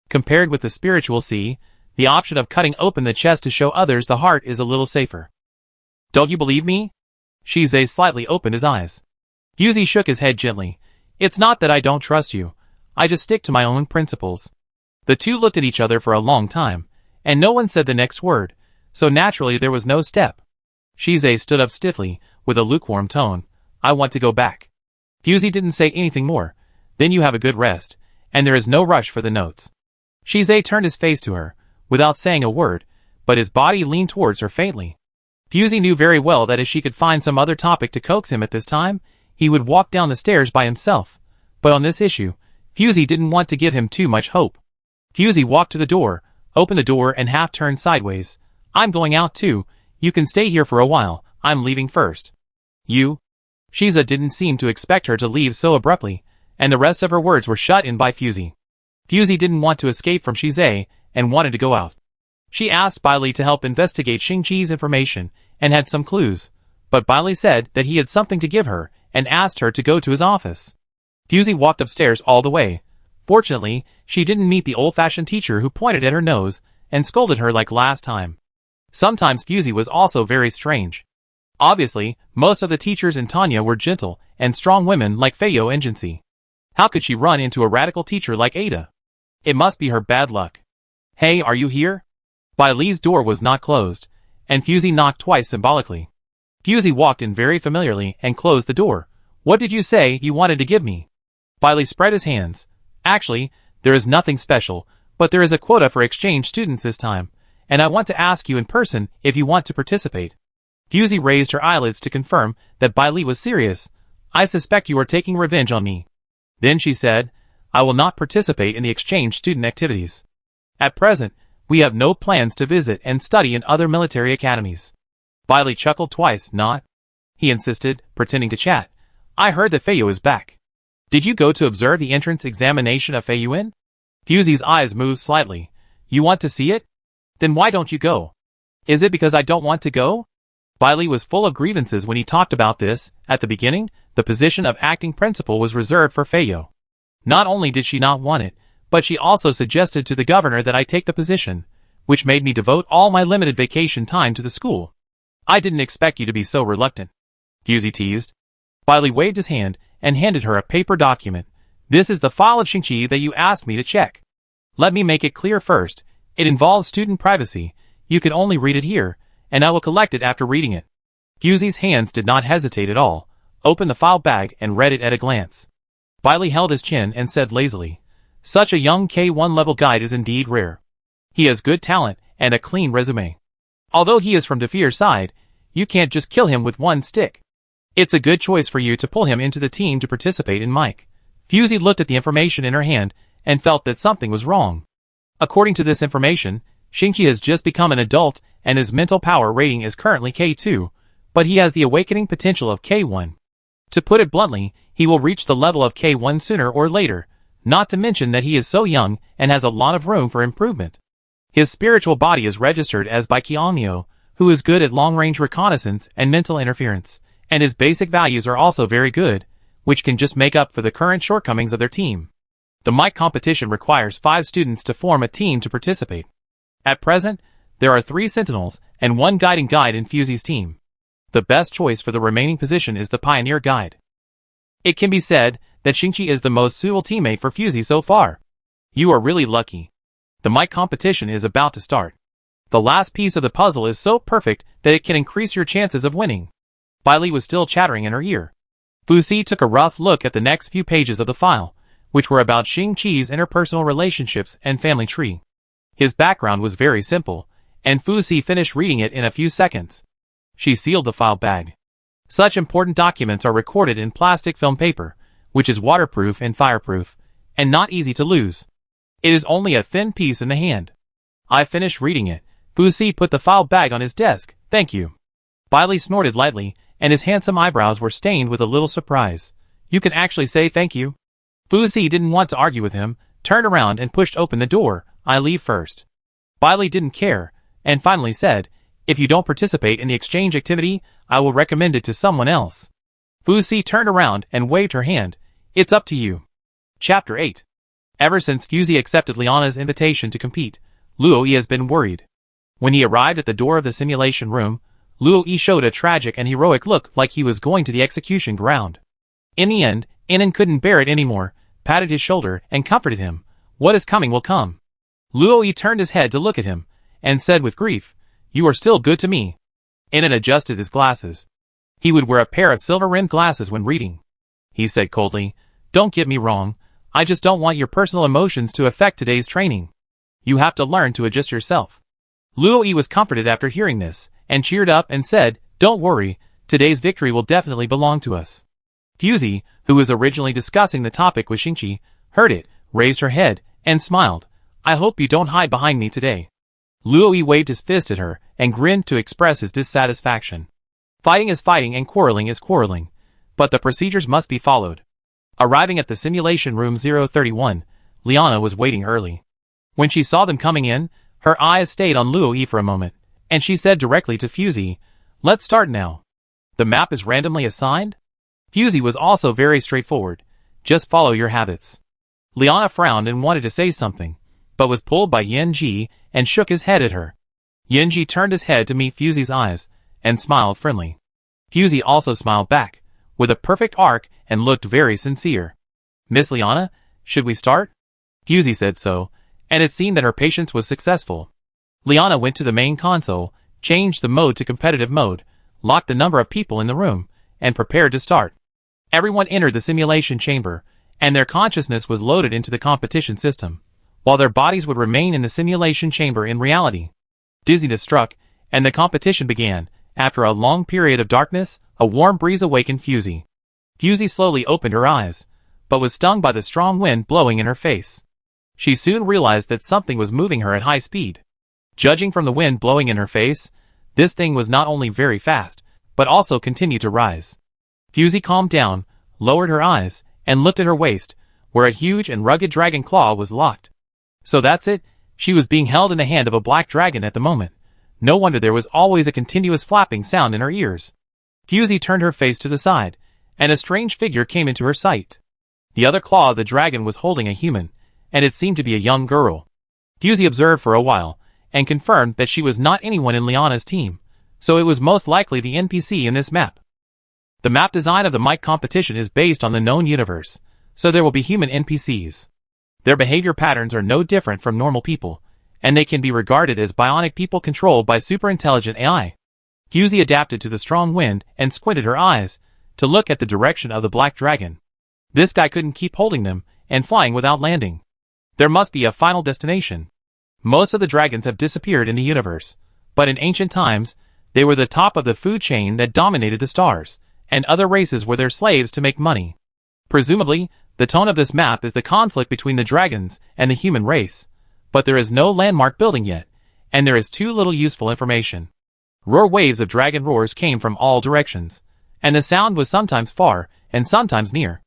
Compared with the spiritual C, the option of cutting open the chest to show others the heart is a little safer. Don't you believe me? Shize slightly opened his eyes. Fusey shook his head gently. It's not that I don't trust you. I just stick to my own principles. The two looked at each other for a long time, and no one said the next word, so naturally there was no step. Shize stood up stiffly, with a lukewarm tone. I want to go back. Fusey didn't say anything more. Then you have a good rest, and there is no rush for the notes. Shize turned his face to her, without saying a word, but his body leaned towards her faintly. Fusey knew very well that if she could find some other topic to coax him at this time, he would walk down the stairs by himself. But on this issue, Fusey didn't want to give him too much hope. Fusey walked to the door, opened the door and half turned sideways. I'm going out too. You can stay here for a while. I'm leaving first. You? Shiza didn't seem to expect her to leave so abruptly, and the rest of her words were shut in by Fusey. Fusey didn't want to escape from Shize, and wanted to go out. She asked Bailey to help investigate Shingchi's information, and had some clues, but Bailey said that he had something to give her, and asked her to go to his office. Fusey walked upstairs all the way. Fortunately, she didn't meet the old-fashioned teacher who pointed at her nose, and scolded her like last time. Sometimes Fusey was also very strange. Obviously, most of the teachers in Tanya were gentle and strong women like Feiyo and Jinsi. How could she run into a radical teacher like Ada? It must be her bad luck. Hey, are you here? Bailey's door was not closed, and Fusey knocked twice symbolically. Fusey walked in very familiarly and closed the door. What did you say you wanted to give me? Bailey spread his hands. Actually, there is nothing special, but there is a quota for exchange students this time, and I want to ask you in person if you want to participate. Fusey raised her eyelids to confirm that Bai Li was serious. I suspect you are taking revenge on me. Then she said, I will not participate in the exchange student activities. At present, we have no plans to visit and study in other military academies. Bai Li chuckled twice. Not? He insisted, pretending to chat. I heard that Feiyue is back. Did you go to observe the entrance examination of Feiyuan? Fusey's eyes moved slightly. You want to see it? Then why don't you go? Is it because I don't want to go? Bai Li was full of grievances when he talked about this. At the beginning, the position of acting principal was reserved for Feiyue. Not only did she not want it, but she also suggested to the governor that I take the position, which made me devote all my limited vacation time to the school. I didn't expect you to be so reluctant. Fusey teased. Bai Li waved his hand and handed her a paper document. This is the file of Shingchi that you asked me to check. Let me make it clear first. It involves student privacy. You can only read it here, and I will collect it after reading it. Fusey's hands did not hesitate at all, opened the file bag and read it at a glance. Bai Li held his chin and said lazily, such a young K1 level guide is indeed rare. He has good talent and a clean resume. Although he is from Defeer's side, you can't just kill him with one stick. It's a good choice for you to pull him into the team to participate in Mike. Fusey looked at the information in her hand and felt that something was wrong. According to this information, Shingchi has just become an adult and his mental power rating is currently K2, but he has the awakening potential of K1. To put it bluntly, he will reach the level of K1 sooner or later, not to mention that he is so young and has a lot of room for improvement. His spiritual body is registered as by Qiangnyo, who is good at long-range reconnaissance and mental interference, and his basic values are also very good, which can just make up for the current shortcomings of their team. The Mike competition requires 5 students to form a team to participate. At present, there are 3 sentinels and 1 guiding guide in Fusey's team. The best choice for the remaining position is the pioneer guide. It can be said that Shingchi is the most suitable teammate for Fusey so far. You are really lucky. The Mike competition is about to start. The last piece of the puzzle is so perfect that it can increase your chances of winning. Bai Li was still chattering in her ear. Fusey took a rough look at the next few pages of the file, which were about Shingchi's interpersonal relationships and family tree. His background was very simple, and Fusey finished reading it in a few seconds. She sealed the file bag. Such important documents are recorded in plastic film paper, which is waterproof and fireproof, and not easy to lose. It is only a thin piece in the hand. I finished reading it. Fusey put the file bag on his desk. Thank you. Bai Li snorted lightly, and his handsome eyebrows were stained with a little surprise. You can actually say thank you? Fusey didn't want to argue with him, turned around and pushed open the door. I leave first. Bai Li didn't care, and finally said, if you don't participate in the exchange activity, I will recommend it to someone else. Fusey turned around and waved her hand. It's up to you. Chapter 8. Ever since Fusey accepted Liana's invitation to compete, Luo Yi has been worried. When he arrived at the door of the simulation room, Luo Yi showed a tragic and heroic look like he was going to the execution ground. In the end, Inan couldn't bear it anymore, patted his shoulder and comforted him. What is coming will come. Luo Yi turned his head to look at him, and said with grief, you are still good to me. Inan adjusted his glasses. He would wear a pair of silver-rimmed glasses when reading. He said coldly, don't get me wrong, I just don't want your personal emotions to affect today's training. You have to learn to adjust yourself. Luo Yi was comforted after hearing this, and cheered up and said, don't worry, today's victory will definitely belong to us. Fusey, who was originally discussing the topic with Shingchi, heard it, raised her head, and smiled. I hope you don't hide behind me today. Luo Yi waved his fist at her, and grinned to express his dissatisfaction. Fighting is fighting and quarreling is quarreling, but the procedures must be followed. Arriving at the simulation room 031, Liana was waiting early. When she saw them coming in, her eyes stayed on Luo Yi for a moment, and she said directly to Fusey, let's start now. The map is randomly assigned? Fusey was also very straightforward. Just follow your habits. Liana frowned and wanted to say something, but was pulled by Yanji and shook his head at her. Yanji turned his head to meet Fusey's eyes, and smiled friendly. Fusey also smiled back, with a perfect arc, and looked very sincere. Miss Liana, should we start? Fusey said so, and it seemed that her patience was successful. Liana went to the main console, changed the mode to competitive mode, locked the number of people in the room, and prepared to start. Everyone entered the simulation chamber, and their consciousness was loaded into the competition system, while their bodies would remain in the simulation chamber in reality. Dizziness struck, and the competition began. After a long period of darkness, a warm breeze awakened Fusey. Fusey slowly opened her eyes, but was stung by the strong wind blowing in her face. She soon realized that something was moving her at high speed. Judging from the wind blowing in her face, this thing was not only very fast, but also continued to rise. Fusey calmed down, lowered her eyes, and looked at her waist, where a huge and rugged dragon claw was locked. So that's it, she was being held in the hand of a black dragon at the moment. No wonder there was always a continuous flapping sound in her ears. Fusey turned her face to the side, and a strange figure came into her sight. The other claw of the dragon was holding a human, and it seemed to be a young girl. Fusey observed for a while, and confirmed that she was not anyone in Liana's team, so it was most likely the NPC in this map. The map design of the mic competition is based on the known universe, so there will be human NPCs. Their behavior patterns are no different from normal people, and they can be regarded as bionic people controlled by super-intelligent AI. Fusey adapted to the strong wind and squinted her eyes to look at the direction of the black dragon. This guy couldn't keep holding them and flying without landing. There must be a final destination. Most of the dragons have disappeared in the universe, but in ancient times, they were the top of the food chain that dominated the stars, and other races were their slaves to make money. Presumably, the tone of this map is the conflict between the dragons and the human race, but there is no landmark building yet, and there is too little useful information. Roar waves of dragon roars came from all directions, and the sound was sometimes far and sometimes near.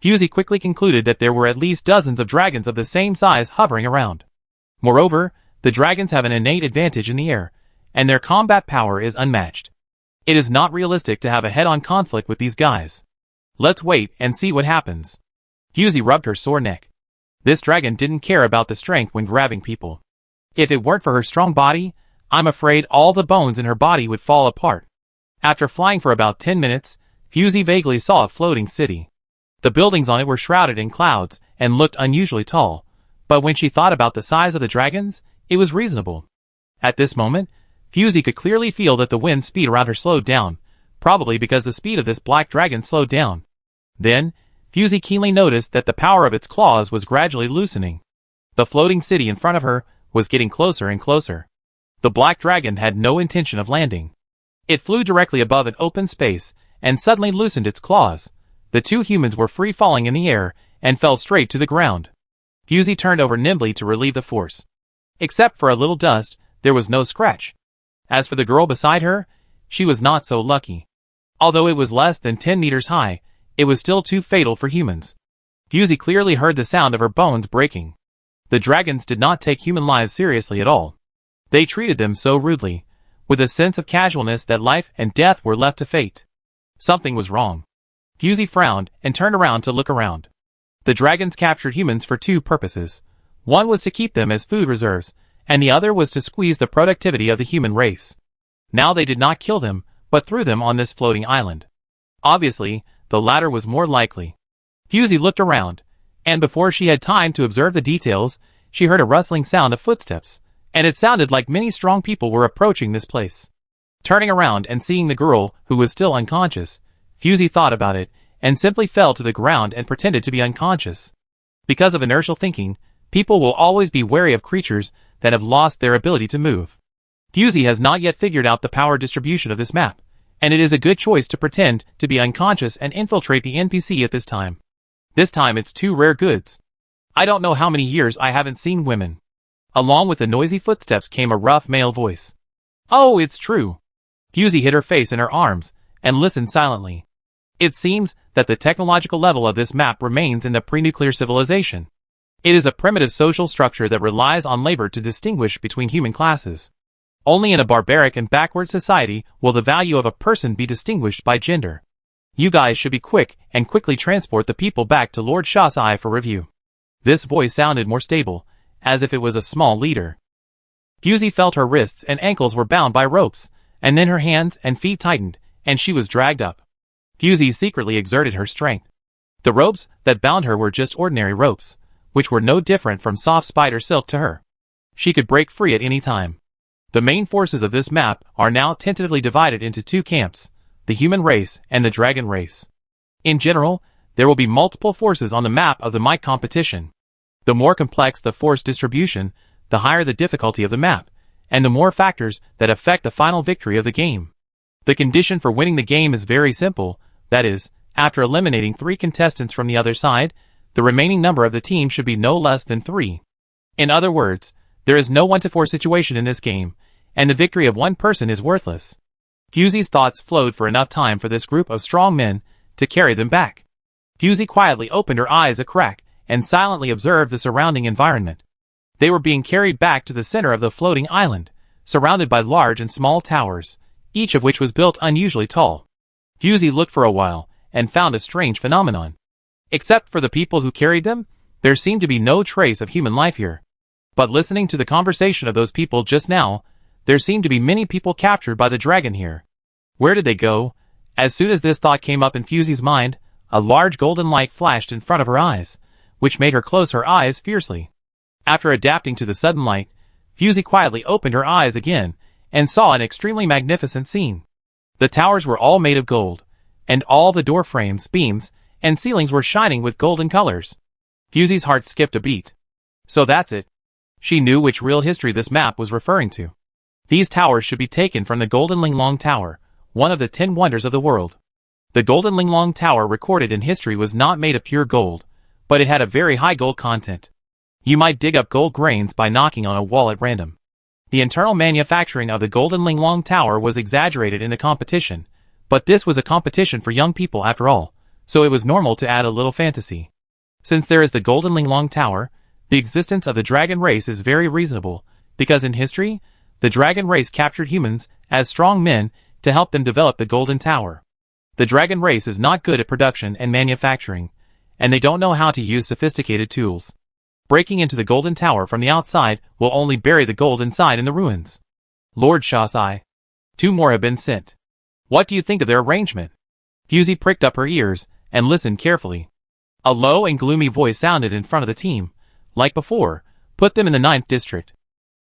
Fusey quickly concluded that there were at least dozens of dragons of the same size hovering around. Moreover, the dragons have an innate advantage in the air, and their combat power is unmatched. It is not realistic to have a head-on conflict with these guys. Let's wait and see what happens. Fusey rubbed her sore neck. This dragon didn't care about the strength when grabbing people. If it weren't for her strong body, I'm afraid all the bones in her body would fall apart. After flying for about 10 minutes, Fusey vaguely saw a floating city. The buildings on it were shrouded in clouds and looked unusually tall, but when she thought about the size of the dragons, it was reasonable. At this moment, Fusey could clearly feel that the wind speed around her slowed down, probably because the speed of this black dragon slowed down. Then, Fusey keenly noticed that the power of its claws was gradually loosening. The floating city in front of her was getting closer and closer. The black dragon had no intention of landing. It flew directly above an open space and suddenly loosened its claws. The two humans were free falling in the air and fell straight to the ground. Fusey turned over nimbly to relieve the force. Except for a little dust, there was no scratch. As for the girl beside her, she was not so lucky. Although it was less than 10 meters high, it was still too fatal for humans. Fusey clearly heard the sound of her bones breaking. The dragons did not take human lives seriously at all. They treated them so rudely, with a sense of casualness that life and death were left to fate. Something was wrong. Fusey frowned and turned around to look around. The dragons captured humans for two purposes. One was to keep them as food reserves, and the other was to squeeze the productivity of the human race. Now they did not kill them, but threw them on this floating island. Obviously, the latter was more likely. Fusey looked around, and before she had time to observe the details, she heard a rustling sound of footsteps, and it sounded like many strong people were approaching this place. Turning around and seeing the girl, who was still unconscious, Fusey thought about it, and simply fell to the ground and pretended to be unconscious. Because of inertial thinking, people will always be wary of creatures that have lost their ability to move. Fusey has not yet figured out the power distribution of this map, and it is a good choice to pretend to be unconscious and infiltrate the NPC at this time. This time it's two rare goods. I don't know how many years I haven't seen women. Along with the noisy footsteps came a rough male voice. Oh, it's true. Fusey hid her face in her arms and listened silently. It seems that the technological level of this map remains in the pre-nuclear civilization. It is a primitive social structure that relies on labor to distinguish between human classes. Only in a barbaric and backward society will the value of a person be distinguished by gender. You guys should be quick and quickly transport the people back to Lord Shah's eye for review. This voice sounded more stable, as if it was a small leader. Fusey felt her wrists and ankles were bound by ropes, and then her hands and feet tightened, and she was dragged up. Fusey secretly exerted her strength. The ropes that bound her were just ordinary ropes, which were no different from soft spider silk to her. She could break free at any time. The main forces of this map are now tentatively divided into two camps, the human race and the dragon race. In general, there will be multiple forces on the map of the mic competition. The more complex the force distribution, the higher the difficulty of the map, and the more factors that affect the final victory of the game. The condition for winning the game is very simple, that is, after eliminating 3 contestants from the other side, the remaining number of the team should be no less than 3. In other words, there is no 1-4 situation in this game, and the victory of one person is worthless. Fusey's thoughts flowed for enough time for this group of strong men to carry them back. Fusey quietly opened her eyes a crack and silently observed the surrounding environment. They were being carried back to the center of the floating island, surrounded by large and small towers, each of which was built unusually tall. Fusey looked for a while and found a strange phenomenon. Except for the people who carried them, there seemed to be no trace of human life here. But listening to the conversation of those people just now, there seemed to be many people captured by the dragon here. Where did they go? As soon as this thought came up in Fusey's mind, a large golden light flashed in front of her eyes, which made her close her eyes fiercely. After adapting to the sudden light, Fusey quietly opened her eyes again and saw an extremely magnificent scene. The towers were all made of gold, and all the door frames, beams, and ceilings were shining with golden colors. Fusey's heart skipped a beat. So that's it. She knew which real history this map was referring to. These towers should be taken from the Golden Linglong Tower, one of the 10 wonders of the world. The Golden Linglong Tower recorded in history was not made of pure gold, but it had a very high gold content. You might dig up gold grains by knocking on a wall at random. The internal manufacturing of the Golden Linglong Tower was exaggerated in the competition, but this was a competition for young people after all, so it was normal to add a little fantasy. Since there is the Golden Linglong Tower, the existence of the dragon race is very reasonable, because in history, the dragon race captured humans as strong men to help them develop the Golden Tower. The dragon race is not good at production and manufacturing, and they don't know how to use sophisticated tools. Breaking into the Golden Tower from the outside will only bury the gold inside in the ruins. Lord Shasai. 2 more have been sent. What do you think of their arrangement? Fusey pricked up her ears and listened carefully. A low and gloomy voice sounded in front of the team. Like before, put them in the 9th district.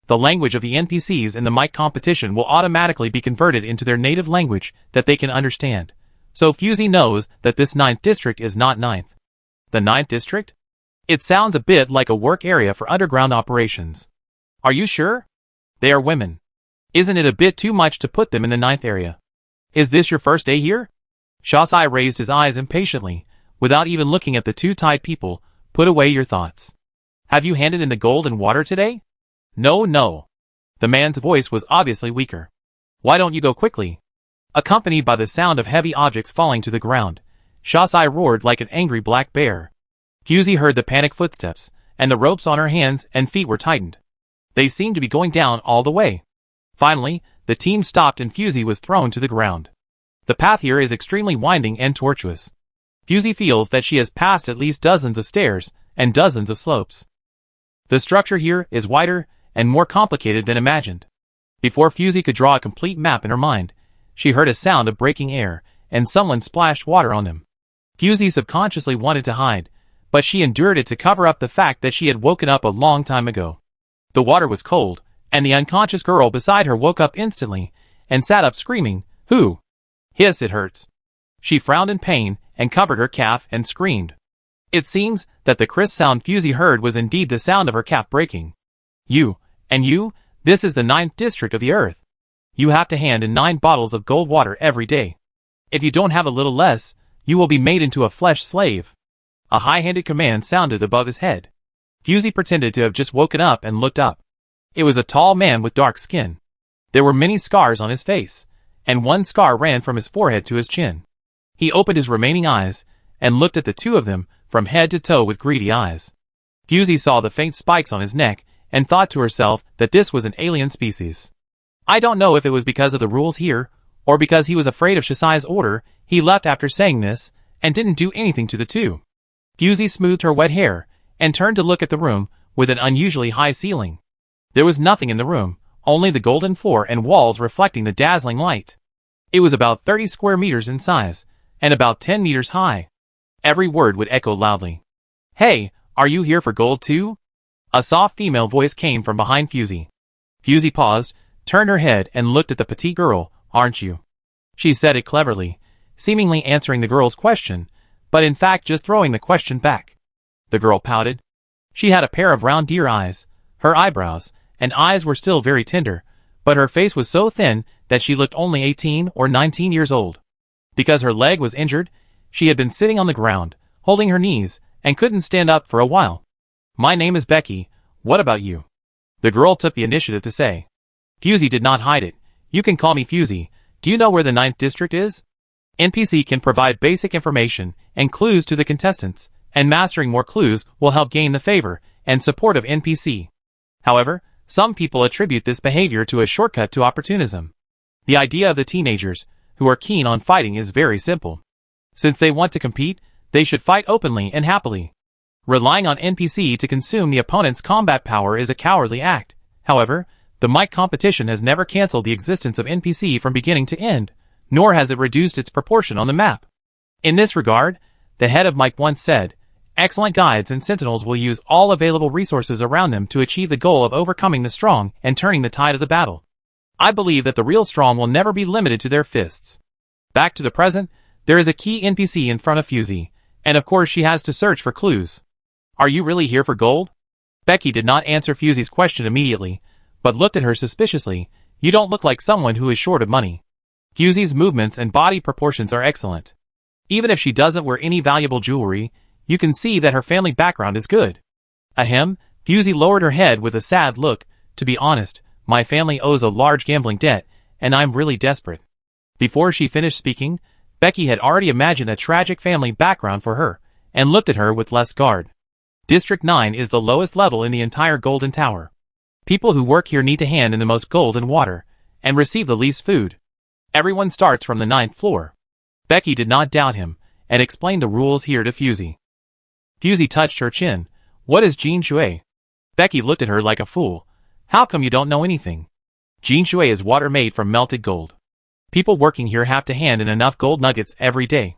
The language of the NPCs in the mic competition will automatically be converted into their native language that they can understand. So Fusey knows that this 9th district is not 9th. The 9th district? It sounds a bit like a work area for underground operations. Are you sure? They are women. Isn't it a bit too much to put them in the 9th area? Is this your first day here? Shasai raised his eyes impatiently, without even looking at the 2 tied people. Put away your thoughts. Have you handed in the gold and water today? No. The man's voice was obviously weaker. Why don't you go quickly? Accompanied by the sound of heavy objects falling to the ground, Shasai roared like an angry black bear. Fusey heard the panicked footsteps, and the ropes on her hands and feet were tightened. They seemed to be going down all the way. Finally, the team stopped and Fusey was thrown to the ground. The path here is extremely winding and tortuous. Fusey feels that she has passed at least dozens of stairs and dozens of slopes. The structure here is wider and more complicated than imagined. Before Fusey could draw a complete map in her mind, she heard a sound of breaking air, and someone splashed water on them. Fusey subconsciously wanted to hide, but she endured it to cover up the fact that she had woken up a long time ago. The water was cold, and the unconscious girl beside her woke up instantly, and sat up screaming, "Who? Hiss, it hurts." She frowned in pain, and covered her calf, and screamed. It seems that the crisp sound Fusey heard was indeed the sound of her calf breaking. You, this is the 9th district of the earth. You have to hand in 9 bottles of gold water every day. If you don't have a little less, you will be made into a flesh slave. A high-handed command sounded above his head. Fusey pretended to have just woken up and looked up. It was a tall man with dark skin. There were many scars on his face, and one scar ran from his forehead to his chin. He opened his remaining eyes, and looked at the 2 of them, from head to toe with greedy eyes. Fusey saw the faint spikes on his neck, and thought to herself that this was an alien species. I don't know if it was because of the rules here, or because he was afraid of Shasai's order, he left after saying this, and didn't do anything to the 2. Fusey smoothed her wet hair, and turned to look at the room, with an unusually high ceiling. There was nothing in the room, only the golden floor and walls reflecting the dazzling light. It was about 30 square meters in size, and about 10 meters high. Every word would echo loudly. Hey, are you here for gold too? A soft female voice came from behind Fusey. Fusey paused, turned her head and looked at the petite girl. Aren't you? She said it cleverly, seemingly answering the girl's question, but in fact just throwing the question back. The girl pouted. She had a pair of round deer eyes. Her eyebrows and eyes were still very tender, but her face was so thin that she looked only 18 or 19 years old. Because her leg was injured, she had been sitting on the ground, holding her knees, and couldn't stand up for a while. "My name is Becky, what about you?" the girl took the initiative to say. Fusey did not hide it. "You can call me Fusey. Do you know where the 9th district is?" NPC can provide basic information and clues to the contestants, and mastering more clues will help gain the favor and support of NPC. However, some people attribute this behavior to a shortcut to opportunism. The idea of the teenagers, who are keen on fighting, is very simple. Since they want to compete, they should fight openly and happily. Relying on NPC to consume the opponent's combat power is a cowardly act. However, the mic competition has never cancelled the existence of NPC from beginning to end, nor has it reduced its proportion on the map. In this regard, the head of mic once said, "Excellent guides and sentinels will use all available resources around them to achieve the goal of overcoming the strong and turning the tide of the battle." I believe that the real strong will never be limited to their fists. Back to the present, there is a key NPC in front of Fusey, and of course she has to search for clues. "Are you really here for gold?" Becky did not answer Fusey's question immediately, but looked at her suspiciously. "You don't look like someone who is short of money." Fusey's movements and body proportions are excellent. Even if she doesn't wear any valuable jewelry, you can see that her family background is good. Ahem, Fusey lowered her head with a sad look. "To be honest, my family owes a large gambling debt, and I'm really desperate." Before she finished speaking, Becky had already imagined a tragic family background for her, and looked at her with less guard. District 9 is the lowest level in the entire Golden Tower. People who work here need to hand in the most gold and water, and receive the least food. Everyone starts from the 9th floor. Becky did not doubt him, and explained the rules here to Fusey. Fusey touched her chin. "What is Jin Shui?" Becky looked at her like a fool. "How come you don't know anything?" Jin Shui is water made from melted gold. People working here have to hand in enough gold nuggets every day.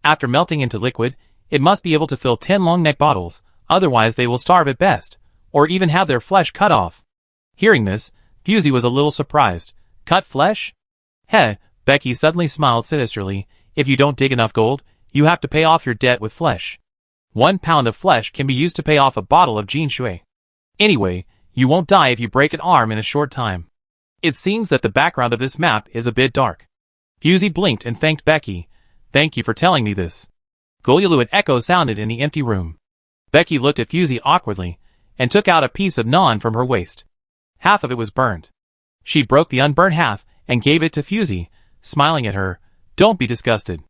After melting into liquid, it must be able to fill 10 long neck bottles, otherwise they will starve at best, or even have their flesh cut off. Hearing this, Fusey was a little surprised. "Cut flesh?" "Heh," Becky suddenly smiled sinisterly. "If you don't dig enough gold, you have to pay off your debt with flesh. 1 pound of flesh can be used to pay off a bottle of Jin Shui. Anyway, you won't die if you break an arm in a short time." It seems that the background of this map is a bit dark. Fusey blinked and thanked Becky. "Thank you for telling me this." Golyulu and echo sounded in the empty room. Becky looked at Fusey awkwardly, and took out a piece of naan from her waist. Half of it was burnt. She broke the unburnt half, and gave it to Fusey, smiling at her. "Don't be disgusted.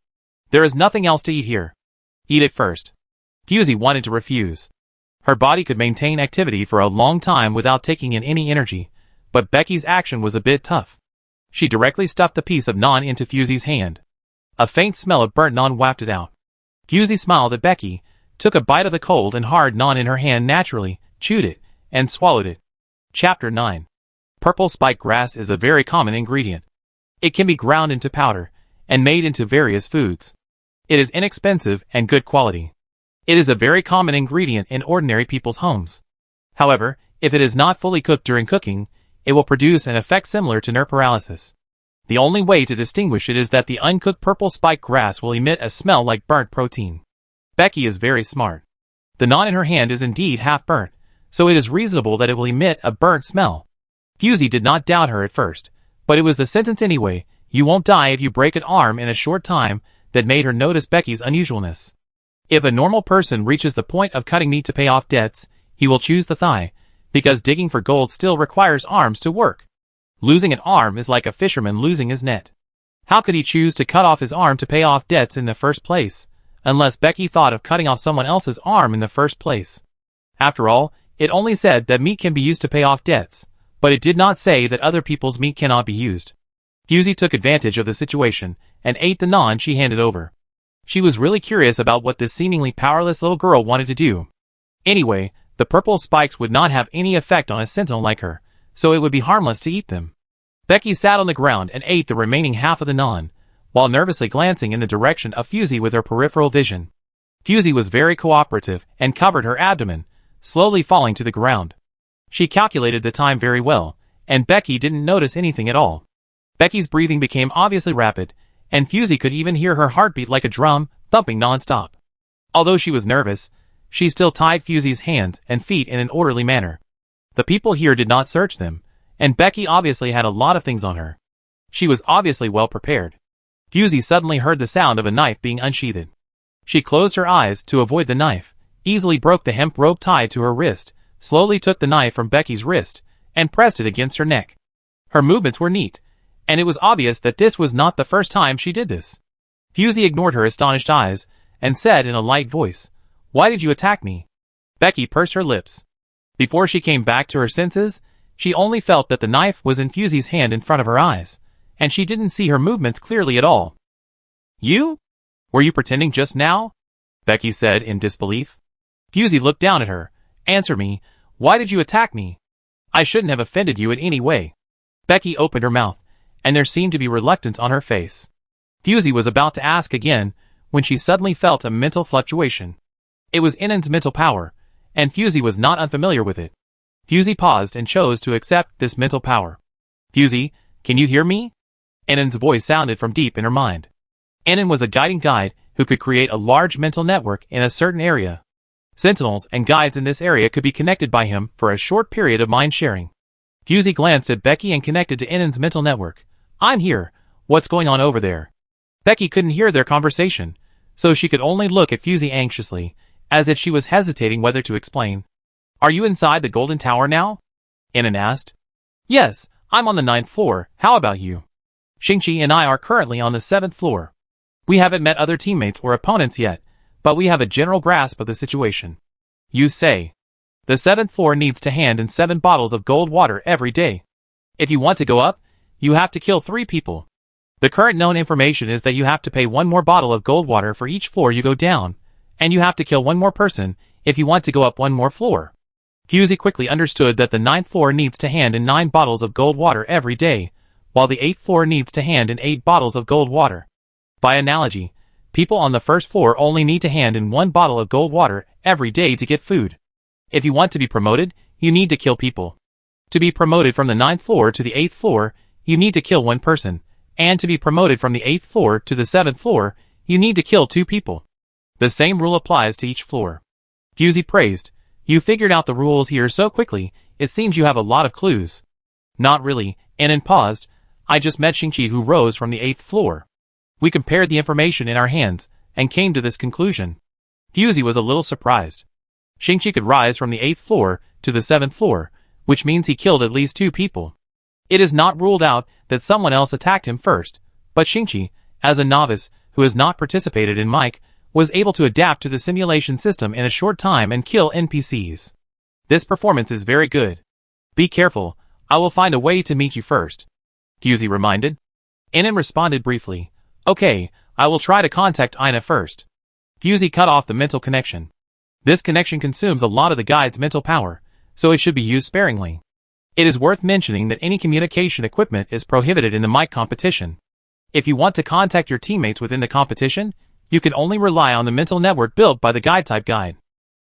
There is nothing else to eat here. Eat it first." Fusey wanted to refuse. Her body could maintain activity for a long time without taking in any energy, but Becky's action was a bit tough. She directly stuffed the piece of naan into Fusey's hand. A faint smell of burnt naan wafted out. Fusey smiled at Becky, took a bite of the cold and hard naan in her hand naturally, chewed it, and swallowed it. Chapter 9. Purple spike grass is a very common ingredient. It can be ground into powder, and made into various foods. It is inexpensive and good quality. It is a very common ingredient in ordinary people's homes. However, if it is not fully cooked during cooking, it will produce an effect similar to nerve paralysis. The only way to distinguish it is that the uncooked purple spike grass will emit a smell like burnt protein. Becky is very smart. The naan in her hand is indeed half burnt, so it is reasonable that it will emit a burnt smell. Fusey did not doubt her at first, but it was the sentence anyway, "You won't die if you break an arm in a short time," that made her notice Becky's unusualness. If a normal person reaches the point of cutting meat to pay off debts, he will choose the thigh, because digging for gold still requires arms to work. Losing an arm is like a fisherman losing his net. How could he choose to cut off his arm to pay off debts in the first place, unless Becky thought of cutting off someone else's arm in the first place? After all, it only said that meat can be used to pay off debts, but it did not say that other people's meat cannot be used. Fusey took advantage of the situation, and ate the naan she handed over. She was really curious about what this seemingly powerless little girl wanted to do. Anyway, the purple spikes would not have any effect on a sentinel like her, so it would be harmless to eat them. Becky sat on the ground and ate the remaining half of the naan, while nervously glancing in the direction of Fusey with her peripheral vision. Fusey was very cooperative and covered her abdomen, slowly falling to the ground. She calculated the time very well, and Becky didn't notice anything at all. Becky's breathing became obviously rapid, and Fusey could even hear her heartbeat like a drum, thumping non-stop. Although she was nervous, she still tied Fusey's hands and feet in an orderly manner. The people here did not search them, and Becky obviously had a lot of things on her. She was obviously well prepared. Fusey suddenly heard the sound of a knife being unsheathed. She closed her eyes to avoid the knife, easily broke the hemp rope tied to her wrist, slowly took the knife from Becky's wrist, and pressed it against her neck. Her movements were neat, and it was obvious that this was not the first time she did this. Fusey ignored her astonished eyes, and said in a light voice, "Why did you attack me?" Becky pursed her lips. Before she came back to her senses, she only felt that the knife was in Fusey's hand in front of her eyes, and she didn't see her movements clearly at all. "You? Were you pretending just now?" Becky said in disbelief. Fusey looked down at her. "Answer me, why did you attack me? I shouldn't have offended you in any way." Becky opened her mouth, and there seemed to be reluctance on her face. Fusey was about to ask again, when she suddenly felt a mental fluctuation. It was Innan's mental power, and Fusey was not unfamiliar with it. Fusey paused and chose to accept this mental power. "Fusey, can you hear me?" Innan's voice sounded from deep in her mind. Innan was a guiding guide who could create a large mental network in a certain area. Sentinels and guides in this area could be connected by him for a short period of mind sharing. Fusey glanced at Becky and connected to Innan's mental network. "I'm here. What's going on over there?" Becky couldn't hear their conversation, so she could only look at Fusey anxiously, as if she was hesitating whether to explain. "Are you inside the Golden Tower now?" Innan asked. "Yes, I'm on the 9th floor. How about you?" "Shingchi and I are currently on the 7th floor. We haven't met other teammates or opponents yet, but we have a general grasp of the situation." "You say. The 7th floor needs to hand in 7 bottles of gold water every day. If you want to go up, you have to kill 3 people. The current known information is that you have to pay 1 more bottle of gold water for each floor you go down, and you have to kill 1 more person if you want to go up 1 more floor." Fusey quickly understood that the 9th floor needs to hand in 9 bottles of gold water every day, while the 8th floor needs to hand in 8 bottles of gold water. By analogy, people on the 1st floor only need to hand in 1 bottle of gold water every day to get food. If you want to be promoted, you need to kill people. To be promoted from the 9th floor to the 8th floor, you need to kill 1 person, and to be promoted from the 8th floor to the 7th floor, you need to kill 2 people. The same rule applies to each floor. Fusey praised. "You figured out the rules here so quickly, it seems you have a lot of clues." "Not really," Innan paused. "I just met Shingchi who rose from the 8th floor. We compared the information in our hands, and came to this conclusion." Fusey was a little surprised. Shingchi could rise from the 8th floor to the 7th floor, which means he killed at least 2 people. It is not ruled out that someone else attacked him first, but Shingchi, as a novice who has not participated in Mike, was able to adapt to the simulation system in a short time and kill NPCs. This performance is very good. Be careful, I will find a way to meet you first, Fusey reminded. Innan responded briefly. Okay, I will try to contact Ina first. Fusey cut off the mental connection. This connection consumes a lot of the guide's mental power, so it should be used sparingly. It is worth mentioning that any communication equipment is prohibited in the mic competition. If you want to contact your teammates within the competition, you can only rely on the mental network built by the guide-type guide.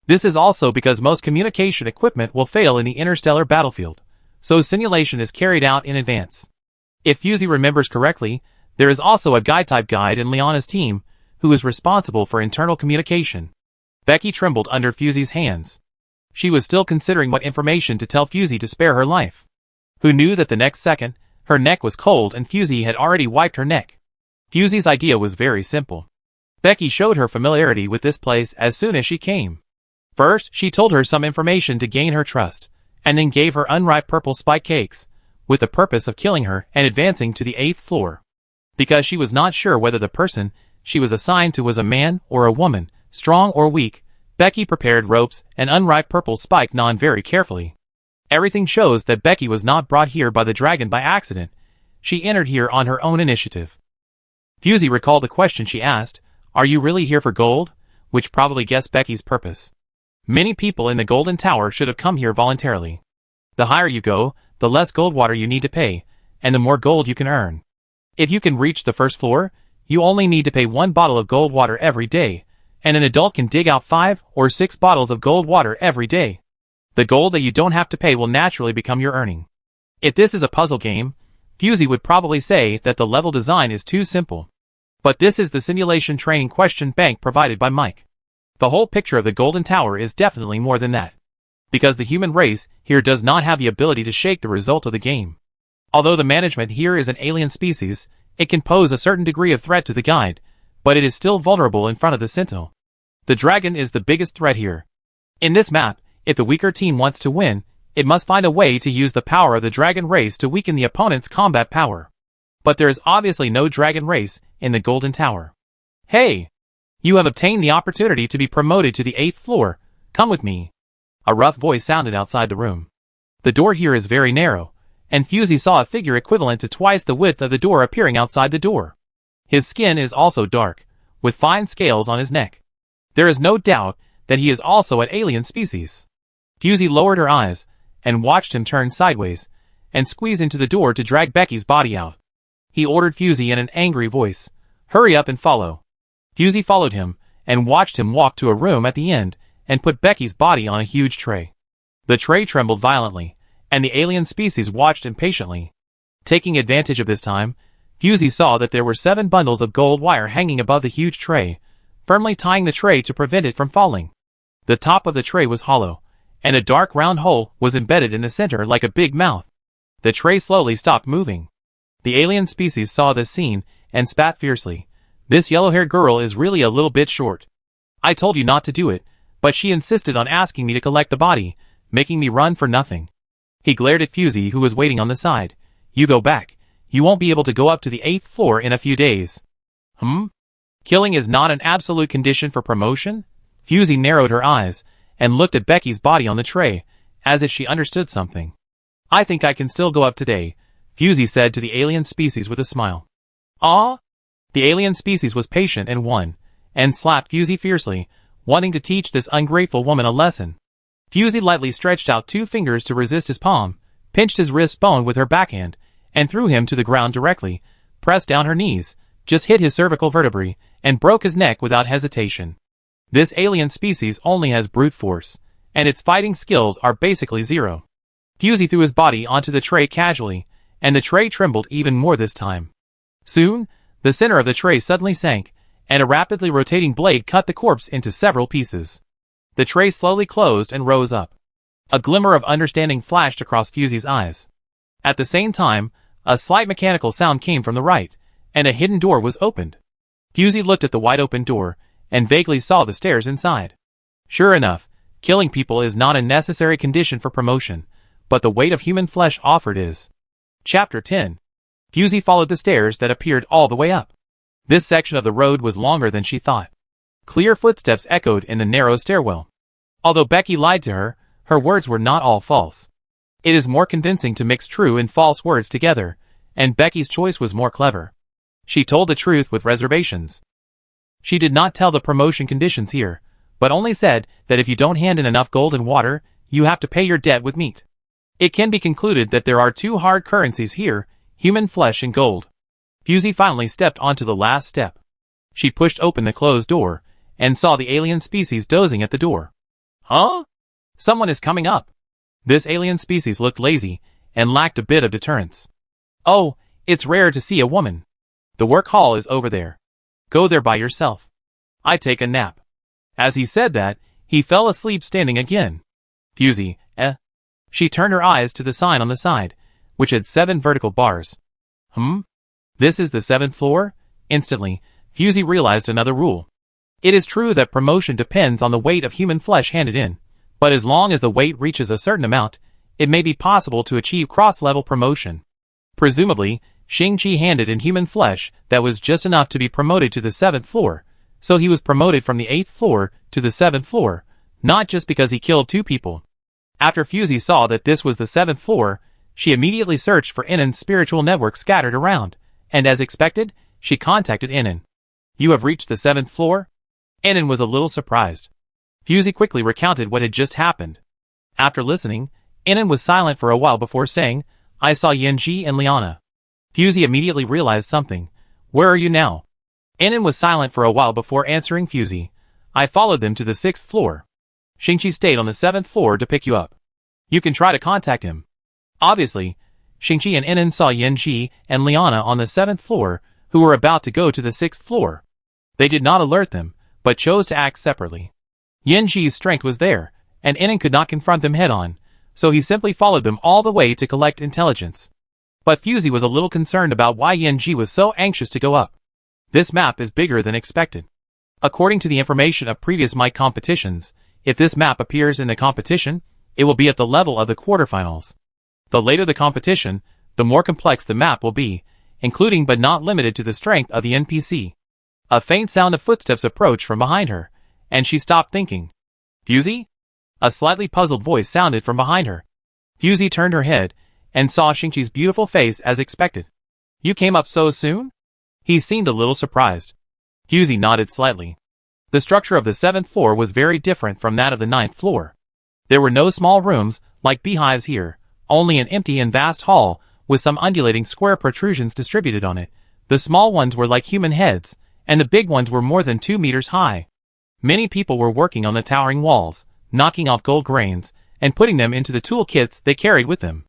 This is also because most communication equipment will fail in the interstellar battlefield, so simulation is carried out in advance. If Fusey remembers correctly, there is also a guide-type guide in Liana's team, who is responsible for internal communication. Becky trembled under Fusey's hands. She was still considering what information to tell Fusey to spare her life. Who knew that the next second, her neck was cold and Fusey had already wiped her neck. Fusey's idea was very simple. Becky showed her familiarity with this place as soon as she came. First, she told her some information to gain her trust, and then gave her unripe purple spike cakes, with the purpose of killing her and advancing to the 8th floor. Because she was not sure whether the person she was assigned to was a man or a woman, strong or weak, Becky prepared ropes and unripe purple spike non very carefully. Everything shows that Becky was not brought here by the dragon by accident. She entered here on her own initiative. Fusey recalled the question she asked, "Are you really here for gold?" which probably guessed Becky's purpose. Many people in the Golden Tower should have come here voluntarily. The higher you go, the less gold water you need to pay, and the more gold you can earn. If you can reach the first floor, you only need to pay 1 bottle of gold water every day, and an adult can dig out 5 or 6 bottles of gold water every day. The gold that you don't have to pay will naturally become your earning. If this is a puzzle game, Fusey would probably say that the level design is too simple. But this is the simulation training question bank provided by Mike. The whole picture of the Golden Tower is definitely more than that. because the human race here does not have the ability to shake the result of the game. Although the management here is an alien species, it can pose a certain degree of threat to the guide, but it is still vulnerable in front of the Sentinel. The dragon is the biggest threat here. In this map, if the weaker team wants to win, it must find a way to use the power of the dragon race to weaken the opponent's combat power. But there is obviously no dragon race in the Golden Tower. Hey! You have obtained the opportunity to be promoted to the 8th floor. Come with me. A rough voice sounded outside the room. The door here is very narrow, and Fusey saw a figure equivalent to twice the width of the door appearing outside the door. His skin is also dark, with fine scales on his neck. There is no doubt that he is also an alien species. Fusey lowered her eyes, and watched him turn sideways, and squeeze into the door to drag Becky's body out. He ordered Fusey in an angry voice, "Hurry up and follow." Fusey followed him, and watched him walk to a room at the end, and put Becky's body on a huge tray. The tray trembled violently, and the alien species watched impatiently. Taking advantage of this time, Fusey saw that there were 7 bundles of gold wire hanging above the huge tray, firmly tying the tray to prevent it from falling. The top of the tray was hollow, and a dark round hole was embedded in the center like a big mouth. The tray slowly stopped moving. The alien species saw this scene, and spat fiercely. "This yellow-haired girl is really a little bit short. I told you not to do it, but she insisted on asking me to collect the body, making me run for nothing." He glared at Fusey, who was waiting on the side. "You go back. You won't be able to go up to the 8th floor in a few days." Killing is not an absolute condition for promotion? Fusey narrowed her eyes, and looked at Becky's body on the tray, as if she understood something. "I think I can still go up today," Fusey said to the alien species with a smile. "Ah?" The alien species was patient and won, and slapped Fusey fiercely, wanting to teach this ungrateful woman a lesson. Fusey lightly stretched out 2 fingers to resist his palm, pinched his wrist bone with her backhand, and threw him to the ground directly, pressed down her knees, just hit his cervical vertebrae, and broke his neck without hesitation. This alien species only has brute force, and its fighting skills are basically zero. Fusey threw his body onto the tray casually, and the tray trembled even more this time. Soon, the center of the tray suddenly sank, and a rapidly rotating blade cut the corpse into several pieces. The tray slowly closed and rose up. A glimmer of understanding flashed across Fusey's eyes. At the same time, a slight mechanical sound came from the right, and a hidden door was opened. Fusey looked at the wide-open door, and vaguely saw the stairs inside. Sure enough, killing people is not a necessary condition for promotion, but the weight of human flesh offered is. Chapter 10. Fusey followed the stairs that appeared all the way up. This section of the road was longer than she thought. Clear footsteps echoed in the narrow stairwell. Although Becky lied to her, her words were not all false. It is more convincing to mix true and false words together, and Becky's choice was more clever. She told the truth with reservations. She did not tell the promotion conditions here, but only said that if you don't hand in enough gold and water, you have to pay your debt with meat. It can be concluded that there are 2 hard currencies here, human flesh and gold. Fusey finally stepped onto the last step. She pushed open the closed door, and saw the alien species dozing at the door. Huh? Someone is coming up. This alien species looked lazy, and lacked a bit of deterrence. Oh, it's rare to see a woman. The work hall is over there. Go there by yourself. I take a nap. As he said that, he fell asleep standing again. Fusey, She turned her eyes to the sign on the side, which had 7 vertical bars. This is the 7th floor? Instantly, Fusey realized another rule. It is true that promotion depends on the weight of human flesh handed in, but as long as the weight reaches a certain amount, it may be possible to achieve cross-level promotion. Presumably, Shingchi handed in human flesh that was just enough to be promoted to the 7th floor, so he was promoted from the 8th floor to the 7th floor, not just because he killed 2 people. After Fusey saw that this was the 7th floor, she immediately searched for Innen's spiritual network scattered around, and as expected, she contacted Innen. You have reached the 7th floor? Innen was a little surprised. Fusey quickly recounted what had just happened. After listening, Innen was silent for a while before saying, I saw Yenji and Liana. Fusey immediately realized something. Where are you now? Innen was silent for a while before answering Fusey. I followed them to the 6th floor. Shingchi stayed on the 7th floor to pick you up. You can try to contact him. Obviously, Shingchi and Innen saw Yenji and Liana on the 7th floor, who were about to go to the 6th floor. They did not alert them, but chose to act separately. Yenji's strength was there, and Inan could not confront them head-on, so he simply followed them all the way to collect intelligence. But Fusey was a little concerned about why Yanji was so anxious to go up. This map is bigger than expected. According to the information of previous mic competitions, if this map appears in the competition, it will be at the level of the quarterfinals. The later the competition, the more complex the map will be, including but not limited to the strength of the NPC. A faint sound of footsteps approached from behind her, and she stopped thinking. Fusey? A slightly puzzled voice sounded from behind her. Fusey turned her head, and saw Shingchi's beautiful face as expected. You came up so soon? He seemed a little surprised. Fusey nodded slightly. The structure of the 7th floor was very different from that of the 9th floor. There were no small rooms, like beehives here, only an empty and vast hall, with some undulating square protrusions distributed on it. The small ones were like human heads, and the big ones were more than 2 meters high. Many people were working on the towering walls, knocking off gold grains, and putting them into the toolkits they carried with them.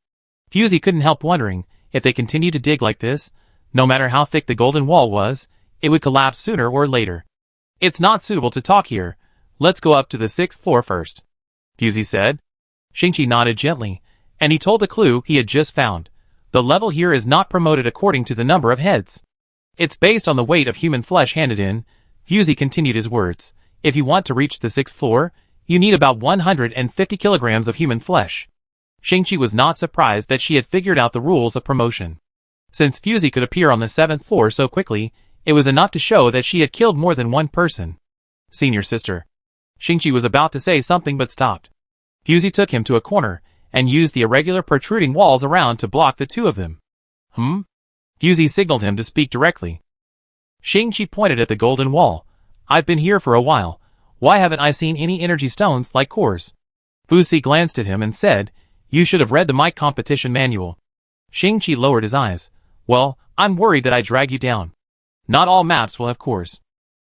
Fusey couldn't help wondering, if they continued to dig like this, no matter how thick the golden wall was, it would collapse sooner or later. It's not suitable to talk here. Let's go up to the 6th floor first, Fusey said. Shingchi nodded gently, and he told the clue he had just found. The level here is not promoted according to the number of heads. It's based on the weight of human flesh handed in. Fusey continued his words. If you want to reach the 6th floor, you need about 150 kilograms of human flesh. Shingchi was not surprised that she had figured out the rules of promotion. Since Fusey could appear on the 7th floor so quickly, it was enough to show that she had killed more than one person. Senior sister. Shingchi was about to say something but stopped. Fusey took him to a corner, and used the irregular protruding walls around to block the two of them. Fusey signaled him to speak directly. Shingchi pointed at the golden wall. I've been here for a while. Why haven't I seen any energy stones like cores? Fusey glanced at him and said, You should have read the mic competition manual. Shingchi lowered his eyes. Well, I'm worried that I drag you down. Not all maps will have cores.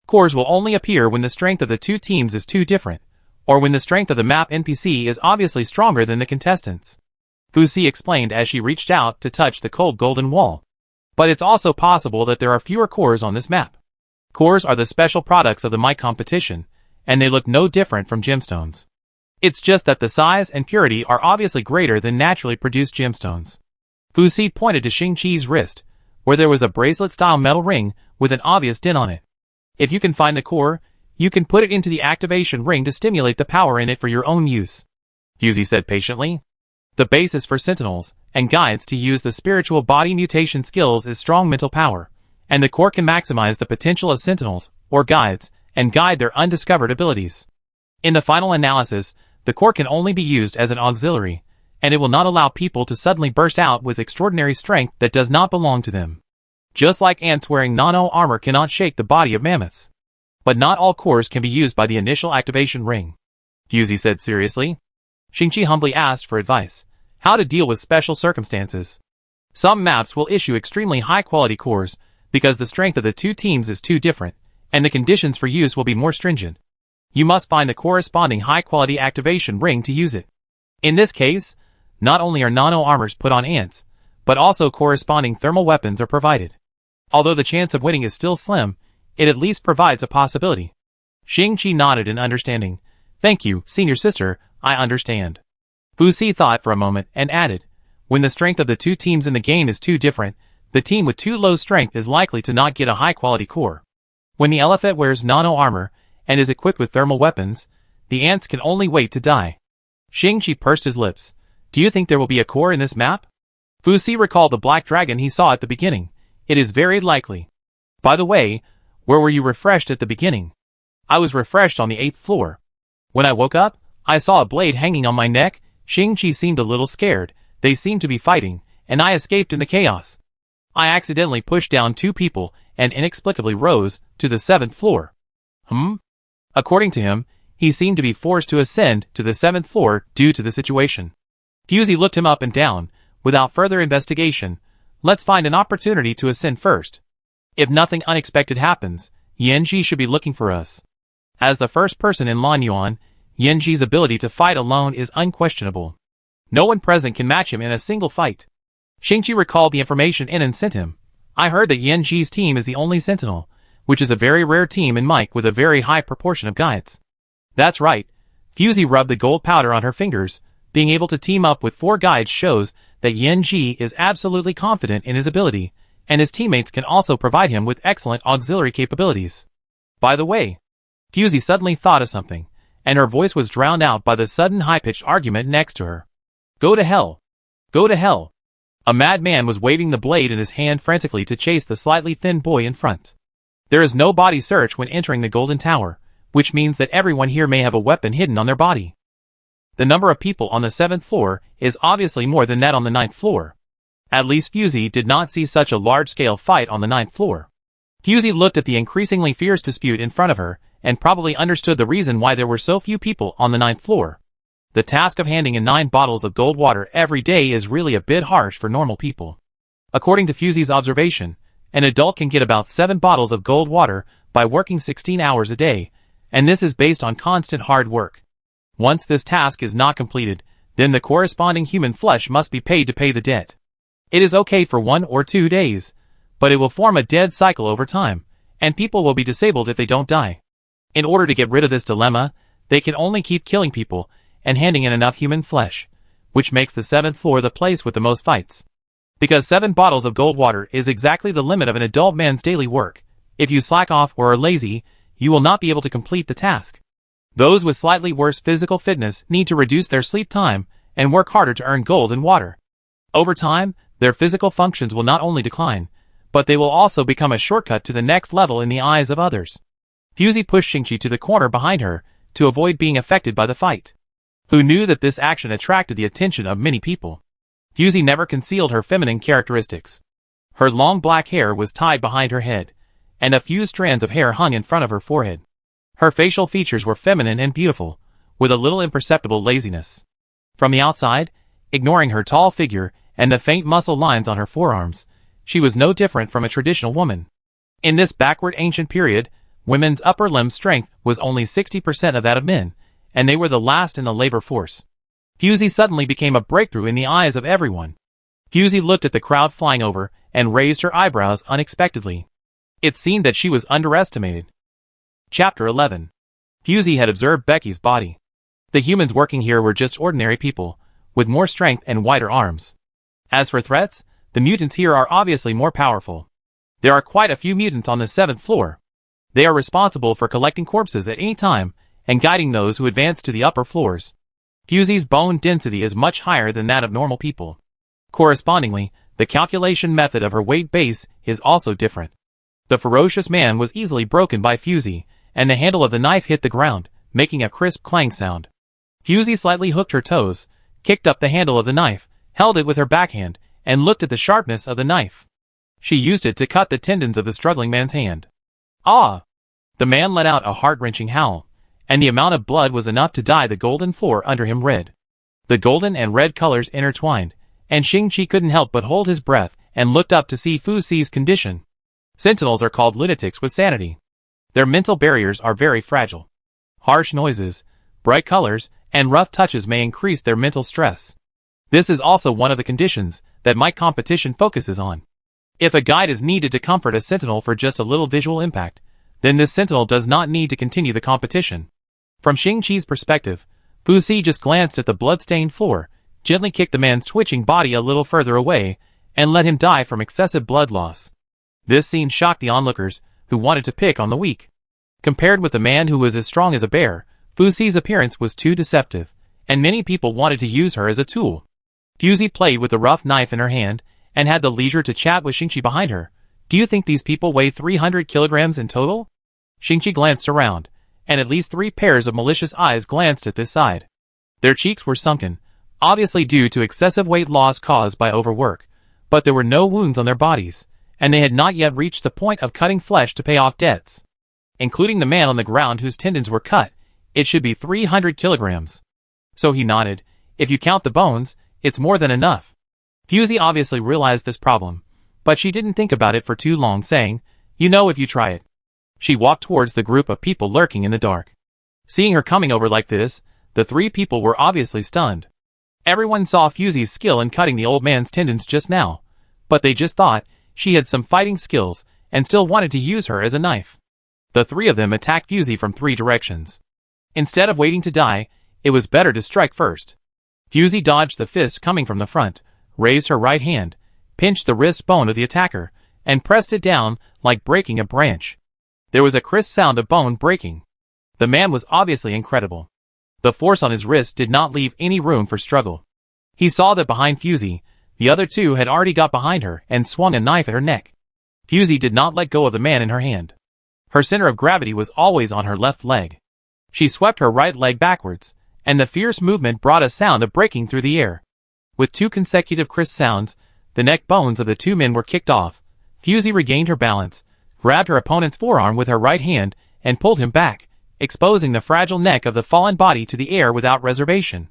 Cores will only appear when the strength of the two teams is too different, or when the strength of the map NPC is obviously stronger than the contestants. Fusey explained as she reached out to touch the cold golden wall. But it's also possible that there are fewer cores on this map. Cores are the special products of the mic competition, and they look no different from gemstones. It's just that the size and purity are obviously greater than naturally produced gemstones. Fusey pointed to Shingchi's wrist, where there was a bracelet-style metal ring with an obvious dent on it. If you can find the core, you can put it into the activation ring to stimulate the power in it for your own use, Fusey said patiently. The basis for sentinels and guides to use the spiritual body mutation skills is strong mental power, and the core can maximize the potential of sentinels, or guides, and guide their undiscovered abilities. In the final analysis, the core can only be used as an auxiliary, and it will not allow people to suddenly burst out with extraordinary strength that does not belong to them. Just like ants wearing nano-armor cannot shake the body of mammoths. But not all cores can be used by the initial activation ring, Fusey said seriously. Shingchi humbly asked for advice. How to deal with special circumstances. Some maps will issue extremely high-quality cores, because the strength of the two teams is too different, and the conditions for use will be more stringent. You must find the corresponding high-quality activation ring to use it. In this case, not only are nano-armors put on ants, but also corresponding thermal weapons are provided. Although the chance of winning is still slim, it at least provides a possibility. Shingchi nodded in understanding. Thank you, senior sister, I understand. Fusey thought for a moment and added, when the strength of the two teams in the game is too different, the team with too low strength is likely to not get a high-quality core. When the elephant wears nano-armor and is equipped with thermal weapons, the ants can only wait to die. Shingchi pursed his lips. Do you think there will be a core in this map? Fusey recalled the black dragon he saw at the beginning. It is very likely. By the way, where were you refreshed at the beginning? I was refreshed on the 8th floor. When I woke up, I saw a blade hanging on my neck. Shingchi seemed a little scared. They seemed to be fighting, and I escaped in the chaos. I accidentally pushed down 2 people and inexplicably rose to the 7th floor. According to him, he seemed to be forced to ascend to the 7th floor due to the situation. Fusey looked him up and down. Without further investigation, let's find an opportunity to ascend first. If nothing unexpected happens, Yanji should be looking for us. As the first person in Lanyuan, Yanji's ability to fight alone is unquestionable. No one present can match him in a single fight. Shingchi recalled the information Inan sent him. I heard that Yanji's team is the only sentinel, which is a very rare team in Mike with a very high proportion of guides. That's right. Fusey rubbed the gold powder on her fingers. Being able to team up with 4 guides shows that Yin Ji is absolutely confident in his ability, and his teammates can also provide him with excellent auxiliary capabilities. By the way, Fusey suddenly thought of something, and her voice was drowned out by the sudden high-pitched argument next to her. Go to hell! Go to hell! A madman was waving the blade in his hand frantically to chase the slightly thin boy in front. There is no body search when entering the Golden Tower, which means that everyone here may have a weapon hidden on their body. The number of people on the 7th floor is obviously more than that on the 9th floor. At least Fusey did not see such a large-scale fight on the 9th floor. Fusey looked at the increasingly fierce dispute in front of her, and probably understood the reason why there were so few people on the 9th floor. The task of handing in 9 bottles of gold water every day is really a bit harsh for normal people. According to Fusey's observation, an adult can get about 7 bottles of gold water by working 16 hours a day, and this is based on constant hard work. Once this task is not completed, then the corresponding human flesh must be paid to pay the debt. It is okay for 1 or 2 days, but it will form a dead cycle over time, and people will be disabled if they don't die. In order to get rid of this dilemma, they can only keep killing people and handing in enough human flesh, which makes the 7th floor the place with the most fights. Because 7 bottles of gold water is exactly the limit of an adult man's daily work, if you slack off or are lazy, you will not be able to complete the task. Those with slightly worse physical fitness need to reduce their sleep time and work harder to earn gold and water. Over time, their physical functions will not only decline, but they will also become a shortcut to the next level in the eyes of others. Fusey pushed Shingchi to the corner behind her to avoid being affected by the fight. Who knew that this action attracted the attention of many people? Fusey never concealed her feminine characteristics. Her long black hair was tied behind her head, and a few strands of hair hung in front of her forehead. Her facial features were feminine and beautiful, with a little imperceptible laziness. From the outside, ignoring her tall figure and the faint muscle lines on her forearms, she was no different from a traditional woman. In this backward ancient period, women's upper limb strength was only 60% of that of men, and they were the last in the labor force. Fusey suddenly became a breakthrough in the eyes of everyone. Fusey looked at the crowd flying over and raised her eyebrows unexpectedly. It seemed that she was underestimated. Chapter 11. Fusey had observed Becky's body. The humans working here were just ordinary people, with more strength and wider arms. As for threats, the mutants here are obviously more powerful. There are quite a few mutants on the 7th floor. They are responsible for collecting corpses at any time and guiding those who advance to the upper floors. Fusey's bone density is much higher than that of normal people. Correspondingly, the calculation method of her weight base is also different. The ferocious man was easily broken by Fusey, and the handle of the knife hit the ground, making a crisp clang sound. Fusey slightly hooked her toes, kicked up the handle of the knife, held it with her backhand, and looked at the sharpness of the knife. She used it to cut the tendons of the struggling man's hand. Ah! The man let out a heart-wrenching howl, and the amount of blood was enough to dye the golden floor under him red. The golden and red colors intertwined, and Shingchi couldn't help but hold his breath and looked up to see Fusey's condition. Sentinels are called lunatics with sanity. Their mental barriers are very fragile. Harsh noises, bright colors, and rough touches may increase their mental stress. This is also one of the conditions that my competition focuses on. If a guide is needed to comfort a sentinel for just a little visual impact, then this sentinel does not need to continue the competition. From Shingchi's perspective, Fusey just glanced at the blood-stained floor, gently kicked the man's twitching body a little further away, and let him die from excessive blood loss. This scene shocked the onlookers, who wanted to pick on the weak. Compared with the man who was as strong as a bear, Fusey's appearance was too deceptive, and many people wanted to use her as a tool. Fusey played with the rough knife in her hand, and had the leisure to chat with Shingchi behind her. Do you think these people weigh 300 kilograms in total? Shingchi glanced around, and at least 3 pairs of malicious eyes glanced at this side. Their cheeks were sunken, obviously due to excessive weight loss caused by overwork, but there were no wounds on their bodies, and they had not yet reached the point of cutting flesh to pay off debts. Including the man on the ground whose tendons were cut, it should be 300 kilograms. So he nodded. If you count the bones, it's more than enough. Fusey obviously realized this problem, but she didn't think about it for too long, saying, "You know if you try it." She walked towards the group of people lurking in the dark. Seeing her coming over like this, the 3 people were obviously stunned. Everyone saw Fusey's skill in cutting the old man's tendons just now, but they just thought she had some fighting skills and still wanted to use her as a knife. The 3 of them attacked Fusey from 3 directions. Instead of waiting to die, it was better to strike first. Fusey dodged the fist coming from the front, raised her right hand, pinched the wrist bone of the attacker, and pressed it down like breaking a branch. There was a crisp sound of bone breaking. The man was obviously incredible. The force on his wrist did not leave any room for struggle. He saw that behind Fusey, the other two had already got behind her and swung a knife at her neck. Fusey did not let go of the man in her hand. Her center of gravity was always on her left leg. She swept her right leg backwards, and the fierce movement brought a sound of breaking through the air. With two consecutive crisp sounds, the neck bones of the two men were kicked off. Fusey regained her balance, grabbed her opponent's forearm with her right hand, and pulled him back, exposing the fragile neck of the fallen body to the air without reservation.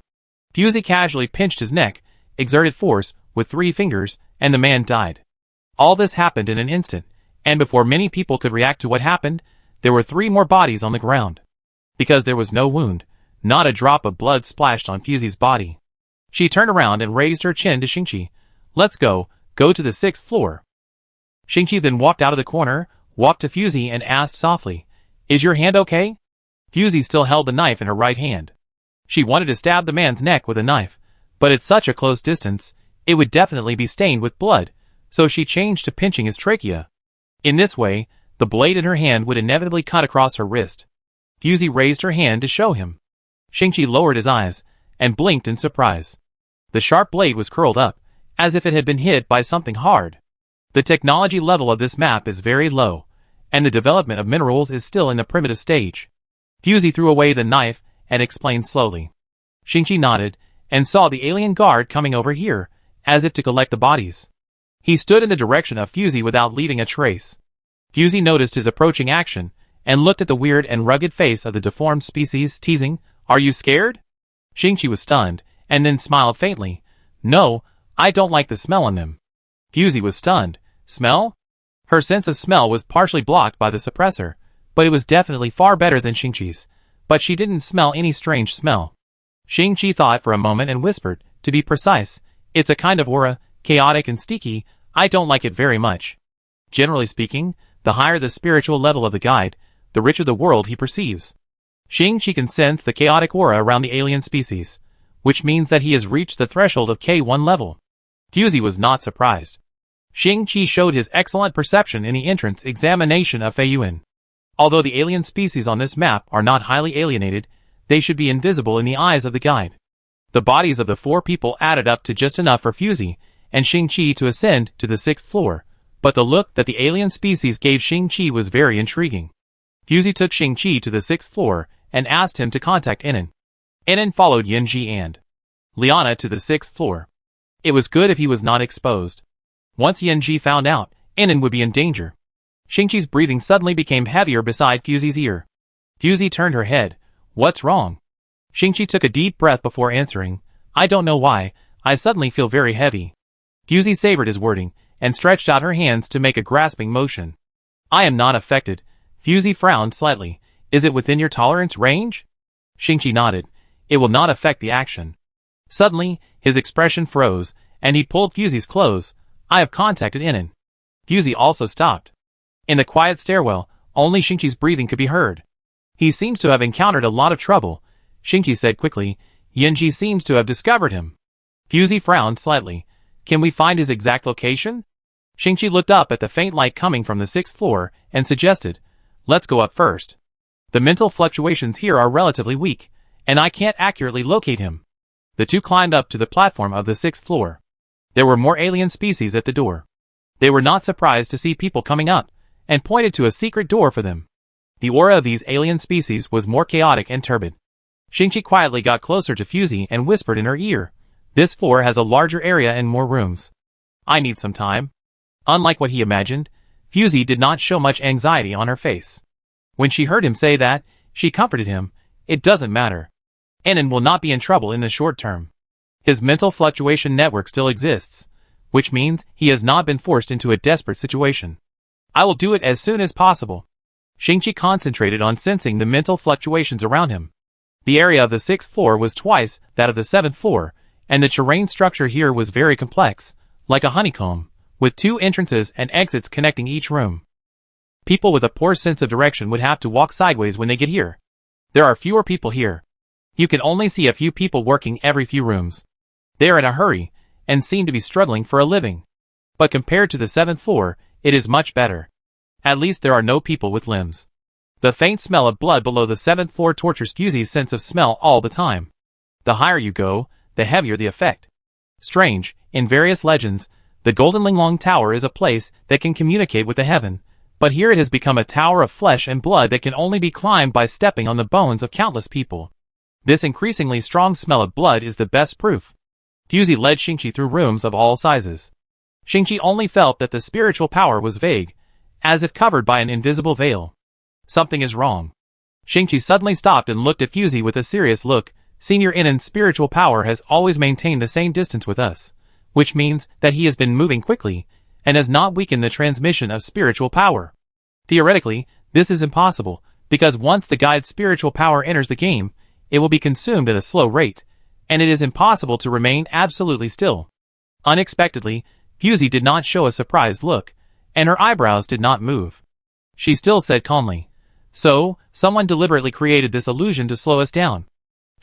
Fusey casually pinched his neck, exerted force with 3 fingers, and the man died. All this happened in an instant, and before many people could react to what happened, there were 3 more bodies on the ground. Because there was no wound, not a drop of blood splashed on Fusey's body. She turned around and raised her chin to Shingchi. "Let's go to the 6th floor." Shingchi then walked out of the corner, walked to Fusey and asked softly, "Is your hand okay?" Fusey still held the knife in her right hand. She wanted to stab the man's neck with a knife, but at such a close distance, it would definitely be stained with blood, so she changed to pinching his trachea. In this way, the blade in her hand would inevitably cut across her wrist. Fusey raised her hand to show him. Shingchi lowered his eyes and blinked in surprise. The sharp blade was curled up, as if it had been hit by something hard. The technology level of this map is very low, and the development of minerals is still in the primitive stage. Fusey threw away the knife and explained slowly. Shingchi nodded and saw the alien guard coming over here, as if to collect the bodies. He stood in the direction of Fusey without leaving a trace. Fusey noticed his approaching action and looked at the weird and rugged face of the deformed species, teasing, "Are you scared?" Shingchi was stunned, and then smiled faintly. "No, I don't like the smell on them." Fusey was stunned. Smell? Her sense of smell was partially blocked by the suppressor, but it was definitely far better than Shingchi's. But she didn't smell any strange smell. Shingchi thought for a moment and whispered, "To be precise, it's a kind of aura, chaotic and sticky. I don't like it very much." Generally speaking, the higher the spiritual level of the guide, the richer the world he perceives. Shingchi can sense the chaotic aura around the alien species, which means that he has reached the threshold of K1 level. Fusey was not surprised. Shingchi showed his excellent perception in the entrance examination of Feiyuan. Although the alien species on this map are not highly alienated, they should be invisible in the eyes of the guide. The bodies of the 4 people added up to just enough for Fusey and Shingchi to ascend to the 6th floor, but the look that the alien species gave Shingchi was very intriguing. Fusey took Shingchi to the 6th floor and asked him to contact Enon. Enon followed Yunji and Liana to the 6th floor. It was good if he was not exposed. Once Yunji found out, Enon would be in danger. Shingchi's breathing suddenly became heavier beside Fusey's ear. Fusey turned her head. "What's wrong?" Shingchi took a deep breath before answering, "I don't know why, I suddenly feel very heavy." Fusey savored his wording, and stretched out her hands to make a grasping motion. "I am not affected." Fusey frowned slightly. "Is it within your tolerance range?" Shingchi nodded. "It will not affect the action." Suddenly, his expression froze, and he pulled Fusey's clothes. "I have contacted Enon." Fusey also stopped. In the quiet stairwell, only Shingchi's breathing could be heard. "He seems to have encountered a lot of trouble," Shingchi said quickly. "Yunji seems to have discovered him." Fusey frowned slightly. "Can we find his exact location?" Shingchi looked up at the faint light coming from the 6th floor and suggested, "Let's go up first. The mental fluctuations here are relatively weak, and I can't accurately locate him." The two climbed up to the platform of the 6th floor. There were more alien species at the door. They were not surprised to see people coming up, and pointed to a secret door for them. The aura of these alien species was more chaotic and turbid. Shingchi quietly got closer to Fusey and whispered in her ear, "This floor has a larger area and more rooms. I need some time." Unlike what he imagined, Fusey did not show much anxiety on her face. When she heard him say that, she comforted him. "It doesn't matter. Enon will not be in trouble in the short term. His mental fluctuation network still exists, which means he has not been forced into a desperate situation. I will do it as soon as possible." Shingchi concentrated on sensing the mental fluctuations around him. The area of the 6th floor was twice that of the 7th floor, and the terrain structure here was very complex, like a honeycomb, with 2 entrances and exits connecting each room. People with a poor sense of direction would have to walk sideways when they get here. There are fewer people here. You can only see a few people working every few rooms. They are in a hurry, and seem to be struggling for a living. But compared to the 7th floor, it is much better. At least there are no people with limbs. The faint smell of blood below the 7th floor tortures Fusey's sense of smell all the time. The higher you go, the heavier the effect. Strange, in various legends, the Golden Linglong Tower is a place that can communicate with the heaven, but here it has become a tower of flesh and blood that can only be climbed by stepping on the bones of countless people. This increasingly strong smell of blood is the best proof. Fusey led Shingchi through rooms of all sizes. Shingchi only felt that the spiritual power was vague, as if covered by an invisible veil. Something is wrong. Shingchi suddenly stopped and looked at Fusey with a serious look. Senior Innen's spiritual power has always maintained the same distance with us, which means that he has been moving quickly, and has not weakened the transmission of spiritual power. Theoretically, this is impossible, because once the guide's spiritual power enters the game, it will be consumed at a slow rate, and it is impossible to remain absolutely still. Unexpectedly, Fusey did not show a surprised look, and her eyebrows did not move. She still said calmly, "So, someone deliberately created this illusion to slow us down."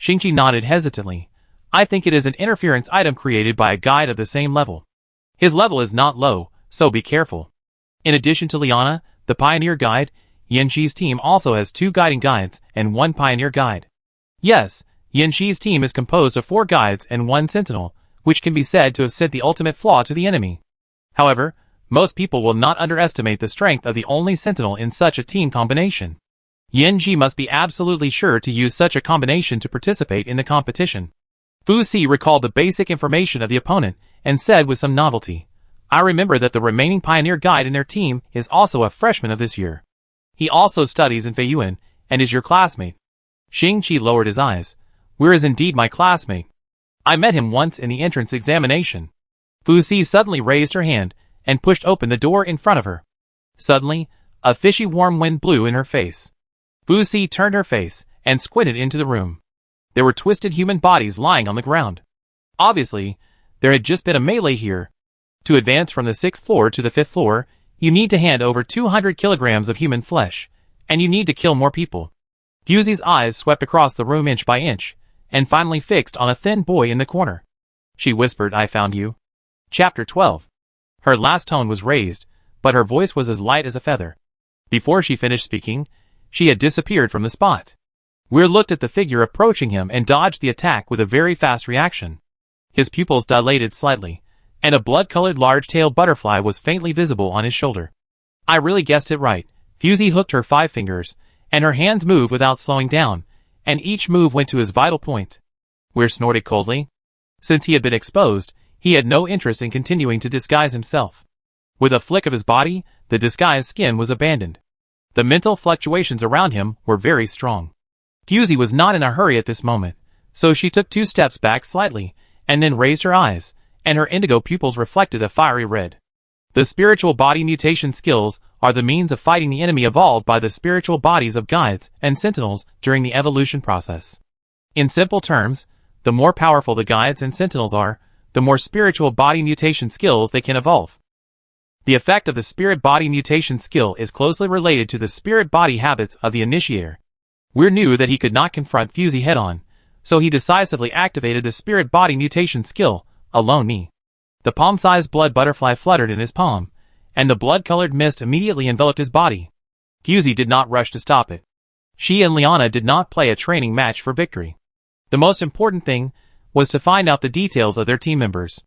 Shingchi nodded hesitantly. "I think it is an interference item created by a guide of the same level. His level is not low, so be careful." In addition to Liana, the Pioneer Guide, Yanxi's team also has 2 guiding guides and 1 Pioneer Guide. Yes, Yanxi's team is composed of 4 guides and 1 sentinel, which can be said to have sent the ultimate flaw to the enemy. However, most people will not underestimate the strength of the only sentinel in such a team combination. Yanji must be absolutely sure to use such a combination to participate in the competition. Fu Si recalled the basic information of the opponent and said with some novelty, "I remember that the remaining Pioneer Guide in their team is also a freshman of this year. He also studies in Feiyuan and is your classmate." Shingchi lowered his eyes. "Where is indeed my classmate? I met him once in the entrance examination." Fu Si suddenly raised her hand and pushed open the door in front of her. Suddenly, a fishy warm wind blew in her face. Fu Si turned her face and squinted into the room. There were twisted human bodies lying on the ground. Obviously, there had just been a melee here. To advance from the 6th floor to the 5th floor, you need to hand over 200 kilograms of human flesh, and you need to kill more people. Fusey's eyes swept across the room inch by inch, and finally fixed on a thin boy in the corner. She whispered, "I found you." Chapter 12. Her last tone was raised, but her voice was as light as a feather. Before she finished speaking, she had disappeared from the spot. Weir looked at the figure approaching him and dodged the attack with a very fast reaction. His pupils dilated slightly, and a blood-colored large-tailed butterfly was faintly visible on his shoulder. "I really guessed it right." Fusey hooked her 5 fingers, and her hands moved without slowing down, and each move went to his vital point. Weir snorted coldly. Since he had been exposed, he had no interest in continuing to disguise himself. With a flick of his body, the disguised skin was abandoned. The mental fluctuations around him were very strong. Fusey was not in a hurry at this moment, so she took 2 steps back slightly, and then raised her eyes, and her indigo pupils reflected a fiery red. The spiritual body mutation skills are the means of fighting the enemy evolved by the spiritual bodies of guides and sentinels during the evolution process. In simple terms, the more powerful the guides and sentinels are, the more spiritual body mutation skills they can evolve. The effect of the spirit body mutation skill is closely related to the spirit body habits of the initiator. Weir knew that he could not confront Fusey head-on, so he decisively activated the spirit body mutation skill, Alone Me. The palm-sized blood butterfly fluttered in his palm, and the blood-colored mist immediately enveloped his body. Fusey did not rush to stop it. She and Liana did not play a training match for victory. The most important thing was to find out the details of their team members.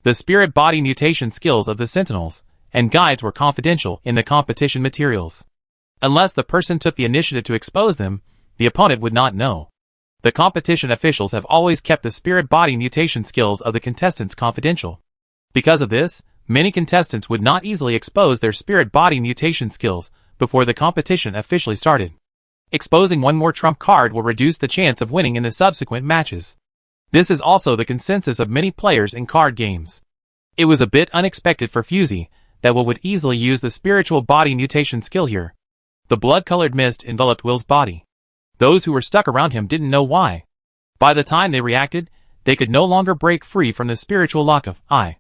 The spirit body mutation skills of the sentinels and guides were confidential in the competition materials. Unless the person took the initiative to expose them, the opponent would not know. The competition officials have always kept the spirit body mutation skills of the contestants confidential. Because of this, many contestants would not easily expose their spirit body mutation skills before the competition officially started. Exposing one more trump card will reduce the chance of winning in the subsequent matches. This is also the consensus of many players in card games. It was a bit unexpected for Fusey that Will would easily use the spiritual body mutation skill here. The blood-colored mist enveloped Will's body. Those who were stuck around him didn't know why. By the time they reacted, they could no longer break free from the spiritual lock of I.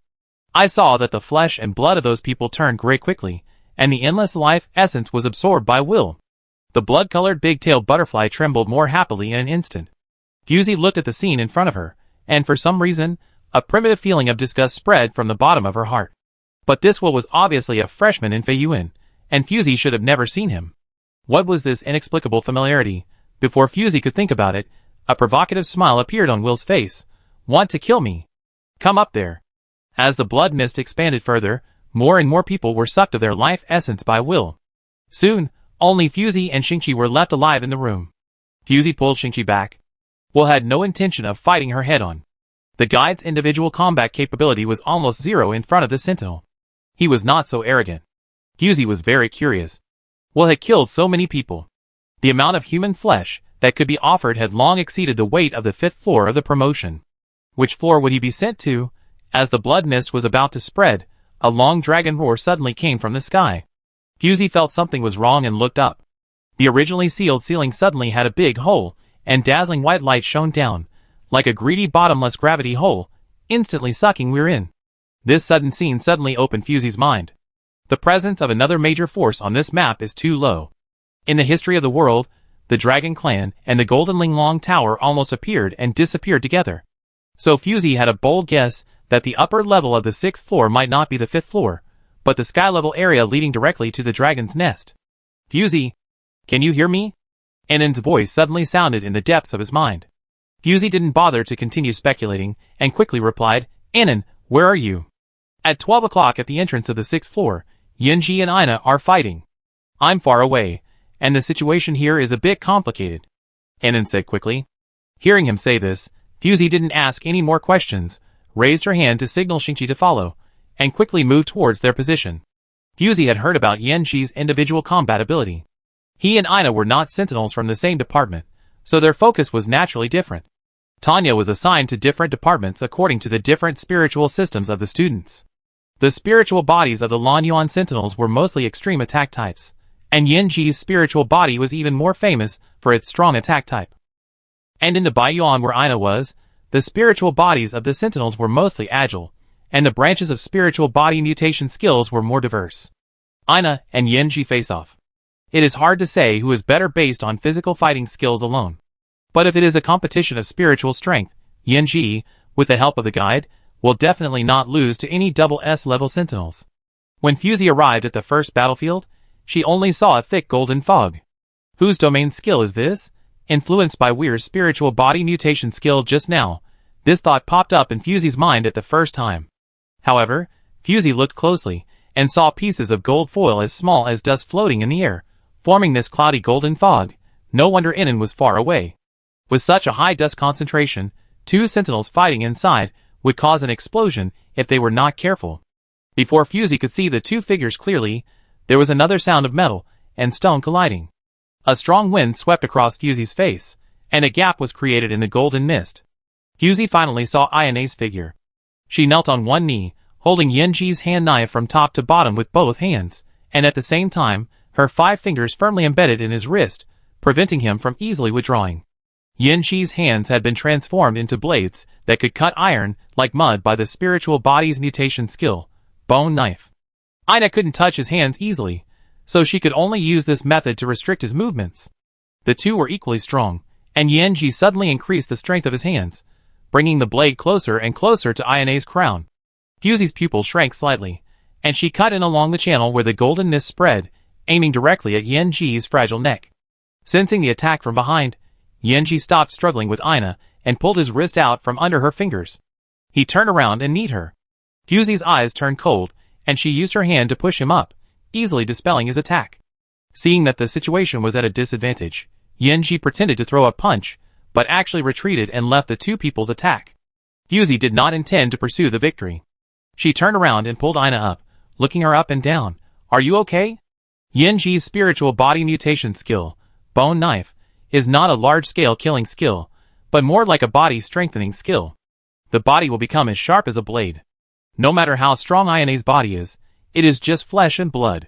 I saw that the flesh and blood of those people turned gray quickly, and the endless life essence was absorbed by Will. The blood-colored big-tailed butterfly trembled more happily in an instant. Fusey looked at the scene in front of her, and for some reason, a primitive feeling of disgust spread from the bottom of her heart. But this was obviously a freshman in Feiyuan, and Fusey should have never seen him. What was this inexplicable familiarity? Before Fusey could think about it, a provocative smile appeared on Will's face. Want to kill me? Come up there. As the blood mist expanded further, more and more people were sucked of their life essence by Will. Soon, only Fusey and Shingchi were left alive in the room. Fusey pulled Shingchi back. Will had no intention of fighting her head-on. The guide's individual combat capability was almost zero in front of the Sentinel. He was not so arrogant. Fusey was very curious. Will had killed so many people. The amount of human flesh that could be offered had long exceeded the weight of the 5th floor of the promotion. Which floor would he be sent to? As the blood mist was about to spread, a long dragon roar suddenly came from the sky. Fusey felt something was wrong and looked up. The originally sealed ceiling suddenly had a big hole, and dazzling white light shone down, like a greedy bottomless gravity hole, instantly sucking Weir in. This sudden scene suddenly opened Fusey's mind. The presence of another major force on this map is too low. In the history of the world, the Dragon Clan and the Golden Linglong Tower almost appeared and disappeared together. So Fusey had a bold guess that the upper level of the 6th floor might not be the 5th floor, but the sky-level area leading directly to the dragon's nest. Fusey, can you hear me? Annan's voice suddenly sounded in the depths of his mind. Fusey didn't bother to continue speculating, and quickly replied, Annan, where are you? At 12 o'clock at the entrance of the 6th floor, Yunji and Ina are fighting. I'm far away, and the situation here is a bit complicated, Annan said quickly. Hearing him say this, Fusey didn't ask any more questions, raised her hand to signal Shingchi to follow, and quickly moved towards their position. Fusey had heard about Yunji's individual combat ability. He and Ina were not sentinels from the same department, so their focus was naturally different. Tanya was assigned to different departments according to the different spiritual systems of the students. The spiritual bodies of the Lanyuan Sentinels were mostly extreme attack types, and Yunji's spiritual body was even more famous for its strong attack type. And in the Baiyuan where Ina was, the spiritual bodies of the Sentinels were mostly agile, and the branches of spiritual body mutation skills were more diverse. Ina and Yunji face off. It is hard to say who is better based on physical fighting skills alone. But if it is a competition of spiritual strength, Yunji, with the help of the guide, will definitely not lose to any double S level sentinels. When Fusey arrived at the first battlefield, she only saw a thick golden fog. Whose domain skill is this? Influenced by Weir's spiritual body mutation skill just now, this thought popped up in Fusey's mind at the first time. However, Fusey looked closely, and saw pieces of gold foil as small as dust floating in the air, forming this cloudy golden fog. No wonder Inan was far away. With such a high dust concentration, two sentinels fighting inside would cause an explosion if they were not careful. Before Fusey could see the two figures clearly, there was another sound of metal and stone colliding. A strong wind swept across Fusey's face, and a gap was created in the golden mist. Fusey finally saw Ina's figure. She knelt on one knee, holding Yunji's hand knife from top to bottom with both hands, and at the same time, her 5 fingers firmly embedded in his wrist, preventing him from easily withdrawing. Yunji's hands had been transformed into blades that could cut iron like mud by the spiritual body's mutation skill, bone knife. Ina couldn't touch his hands easily, so she could only use this method to restrict his movements. The two were equally strong, and Yunji suddenly increased the strength of his hands, bringing the blade closer and closer to Ina's crown. Fusey's pupil shrank slightly, and she cut in along the channel where the golden mist spread, aiming directly at Yunji's fragile neck. Sensing the attack from behind, Yunji stopped struggling with Ina and pulled his wrist out from under her fingers. He turned around and kneed her. Fusey's eyes turned cold, and she used her hand to push him up, easily dispelling his attack. Seeing that the situation was at a disadvantage, Yunji pretended to throw a punch, but actually retreated and left the two people's attack. Fusey did not intend to pursue the victory. She turned around and pulled Ina up, looking her up and down. Are you okay? Yunji's spiritual body mutation skill, bone knife, is not a large-scale killing skill, but more like a body-strengthening skill. The body will become as sharp as a blade. No matter how strong Ina's body is, it is just flesh and blood.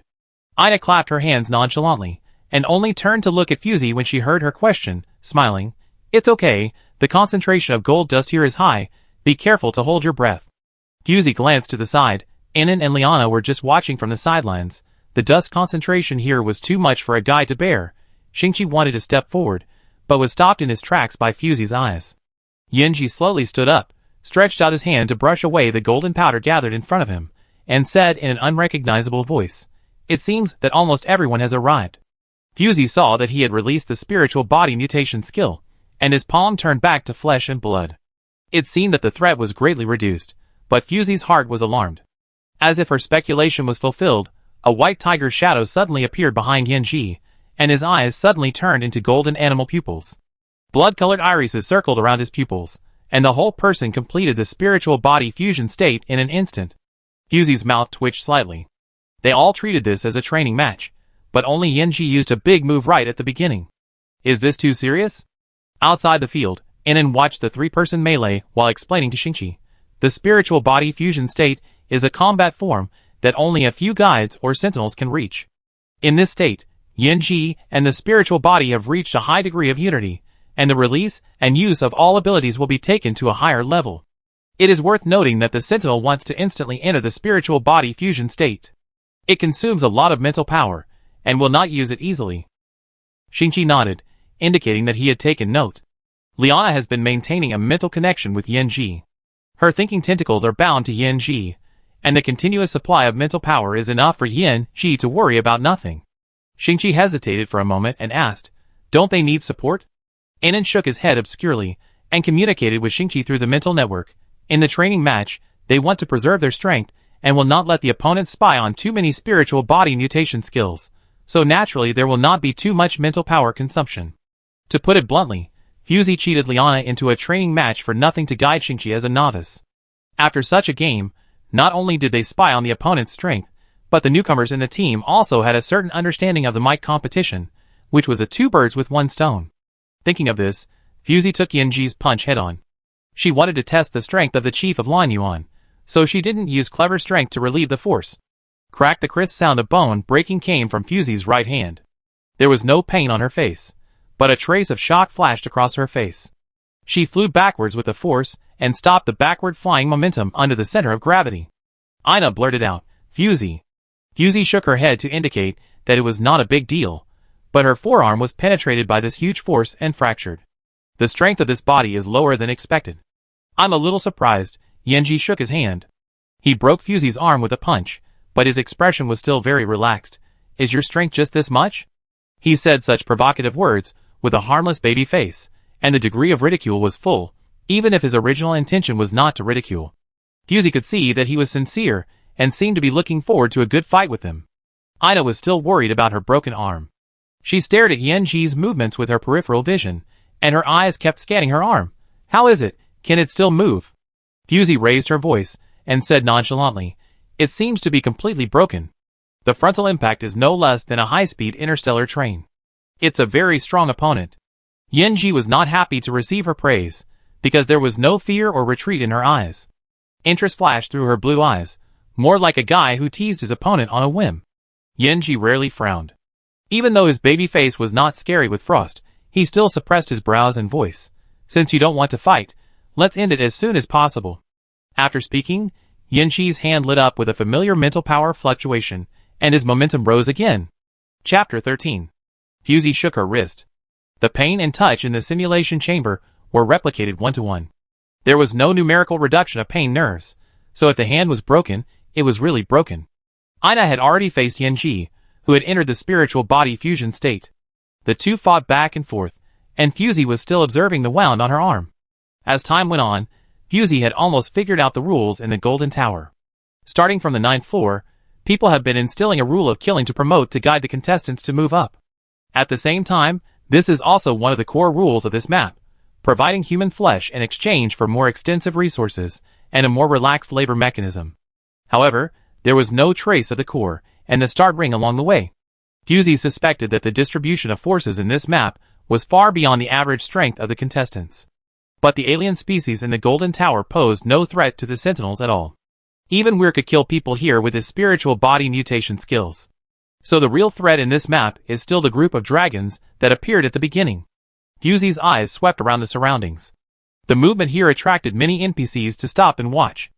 Ina clapped her hands nonchalantly, and only turned to look at Fusey when she heard her question, smiling. It's okay, the concentration of gold dust here is high, be careful to hold your breath. Fusey glanced to the side. Inan and Liana were just watching from the sidelines. The dust concentration here was too much for a guide to bear. Shingchi wanted to step forward, but was stopped in his tracks by Fusey's eyes. Yinji slowly stood up, stretched out his hand to brush away the golden powder gathered in front of him, and said in an unrecognizable voice, "It seems that almost everyone has arrived." Fusey saw that he had released the spiritual body mutation skill, and his palm turned back to flesh and blood. It seemed that the threat was greatly reduced, but Fusey's heart was alarmed. As if her speculation was fulfilled, a white tiger's shadow suddenly appeared behind Yinji, and his eyes suddenly turned into golden animal pupils. Blood-colored irises circled around his pupils, and the whole person completed the spiritual body fusion state in an instant. Fusey's mouth twitched slightly. They all treated this as a training match, but only Yinji used a big move right at the beginning. Is this too serious? Outside the field, Inon watched the three-person melee while explaining to Shingchi. The spiritual body fusion state is a combat form that only a few guides or sentinels can reach. In this state, Yinji and the spiritual body have reached a high degree of unity, and the release and use of all abilities will be taken to a higher level. It is worth noting that the sentinel wants to instantly enter the spiritual body fusion state. It consumes a lot of mental power, and will not use it easily. Shingchi nodded, indicating that he had taken note. Liana has been maintaining a mental connection with Yinji. Her thinking tentacles are bound to Yinji, and the continuous supply of mental power is enough for Yinji to worry about nothing. Shingchi hesitated for a moment and asked, "Don't they need support?" Inon shook his head obscurely, and communicated with Shingchi through the mental network. In the training match, they want to preserve their strength, and will not let the opponent spy on too many spiritual body mutation skills, so naturally there will not be too much mental power consumption. To put it bluntly, Fusey cheated Liana into a training match for nothing to guide Shingchi as a novice. After such a game, not only did they spy on the opponent's strength, but the newcomers in the team also had a certain understanding of the might competition, which was a two birds with one stone. Thinking of this, Fusey took Yinji's punch head-on. She wanted to test the strength of the chief of Lan Yuan, so she didn't use clever strength to relieve the force. Crack! The crisp sound of bone breaking came from Fusey's right hand. There was no pain on her face, but a trace of shock flashed across her face. She flew backwards with the force, and stopped the backward flying momentum under the center of gravity. Ina blurted out, "Fusey." Fusey shook her head to indicate that it was not a big deal, but her forearm was penetrated by this huge force and fractured. The strength of this body is lower than expected. "I'm a little surprised." Yinji shook his hand. He broke Fusey's arm with a punch, but his expression was still very relaxed. "Is your strength just this much?" He said such provocative words, with a harmless baby face, and the degree of ridicule was full, even if his original intention was not to ridicule. Fusey could see that he was sincere, and seemed to be looking forward to a good fight with him. Ina was still worried about her broken arm. She stared at Yinji's movements with her peripheral vision, and her eyes kept scanning her arm. "How is it? Can it still move?" Fusey raised her voice, and said nonchalantly, "It seems to be completely broken. The frontal impact is no less than a high-speed interstellar train. It's a very strong opponent." Yinji was not happy to receive her praise, because there was no fear or retreat in her eyes. Interest flashed through her blue eyes, more like a guy who teased his opponent on a whim. Yinji rarely frowned. Even though his baby face was not scary with frost, he still suppressed his brows and voice. "Since you don't want to fight, let's end it as soon as possible." After speaking, Yinji's hand lit up with a familiar mental power fluctuation, and his momentum rose again. Chapter 13. Fusey shook her wrist. The pain and touch in the simulation chamber were replicated one-to-one. There was no numerical reduction of pain nerves, so if the hand was broken, it was really broken. Ina had already faced Yinji, who had entered the spiritual body fusion state. The two fought back and forth, and Fusey was still observing the wound on her arm. As time went on, Fusey had almost figured out the rules in the Golden Tower. Starting from the 9th floor, people have been instilling a rule of killing to promote to guide the contestants to move up. At the same time, this is also one of the core rules of this map, providing human flesh in exchange for more extensive resources and a more relaxed labor mechanism. However, there was no trace of the core and the start ring along the way. Fusey suspected that the distribution of forces in this map was far beyond the average strength of the contestants. But the alien species in the Golden Tower posed no threat to the Sentinels at all. Even Weir could kill people here with his spiritual body mutation skills. So the real threat in this map is still the group of dragons that appeared at the beginning. Fusey's eyes swept around the surroundings. The movement here attracted many NPCs to stop and watch.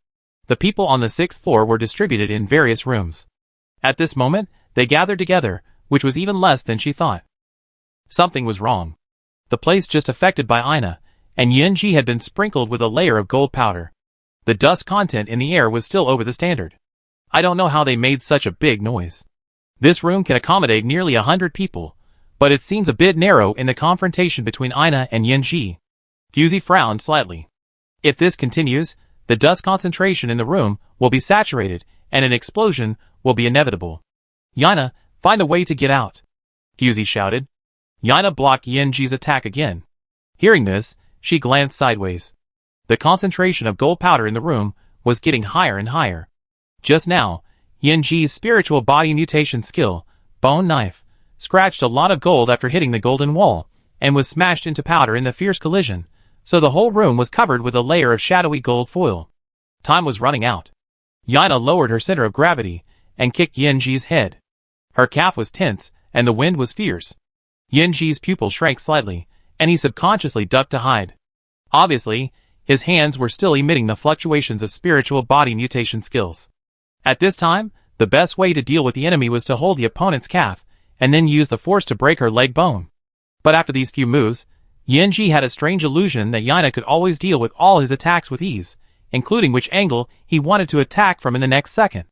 The people on the 6th floor were distributed in various rooms. At this moment, they gathered together, which was even less than she thought. Something was wrong. the place just affected by Ina, and Yunji had been sprinkled with a layer of gold powder. The dust content in the air was still over the standard. I don't know how they made such a big noise. This room can accommodate nearly 100 people, but it seems a bit narrow in the confrontation between Ina and Yunji. Fusey frowned slightly. If this continues, the dust concentration in the room will be saturated, and an explosion will be inevitable. Yana, find a way to get out, Fusey shouted. Yana blocked Yunji's attack again. Hearing this, she glanced sideways. The concentration of gold powder in the room was getting higher and higher. Just now, Yunji's spiritual body mutation skill, Bone Knife, scratched a lot of gold after hitting the golden wall, and was smashed into powder in the fierce collision, so the whole room was covered with a layer of shadowy gold foil. Time was running out. Yana lowered her center of gravity, and kicked Yunji's head. Her calf was tense, and the wind was fierce. Yunji's pupil shrank slightly, and he subconsciously ducked to hide. Obviously, his hands were still emitting the fluctuations of spiritual body mutation skills. At this time, the best way to deal with the enemy was to hold the opponent's calf, and then use the force to break her leg bone. But after these few moves, Yunji had a strange illusion that Yana could always deal with all his attacks with ease, including which angle he wanted to attack from in the next second.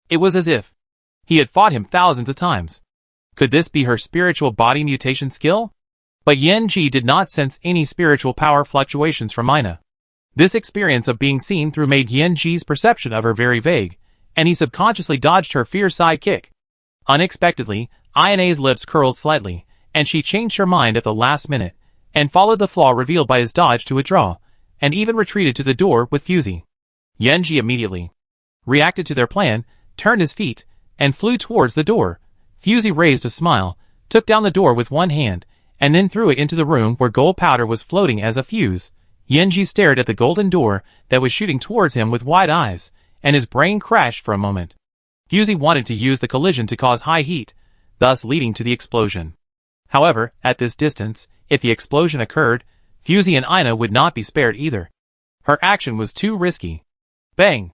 It was as if he had fought him thousands of times. Could this be her spiritual body mutation skill? But Yunji did not sense any spiritual power fluctuations from Ina. This experience of being seen through made Yunji's perception of her very vague, and he subconsciously dodged her fierce side kick. Unexpectedly, Ina's lips curled slightly, and she changed her mind at the last minute, and followed the flaw revealed by his dodge to withdraw, and even retreated to the door with Fusey. Yunji immediately reacted to their plan, turned his feet, and flew towards the door. Fusey raised a smile, took down the door with one hand, and then threw it into the room where gold powder was floating as a fuse. Yunji stared at the golden door that was shooting towards him with wide eyes, and his brain crashed for a moment. Fusey wanted to use the collision to cause high heat, thus leading to the explosion. However, at this distance, if the explosion occurred, Fusey and Ina would not be spared either. Her action was too risky. Bang!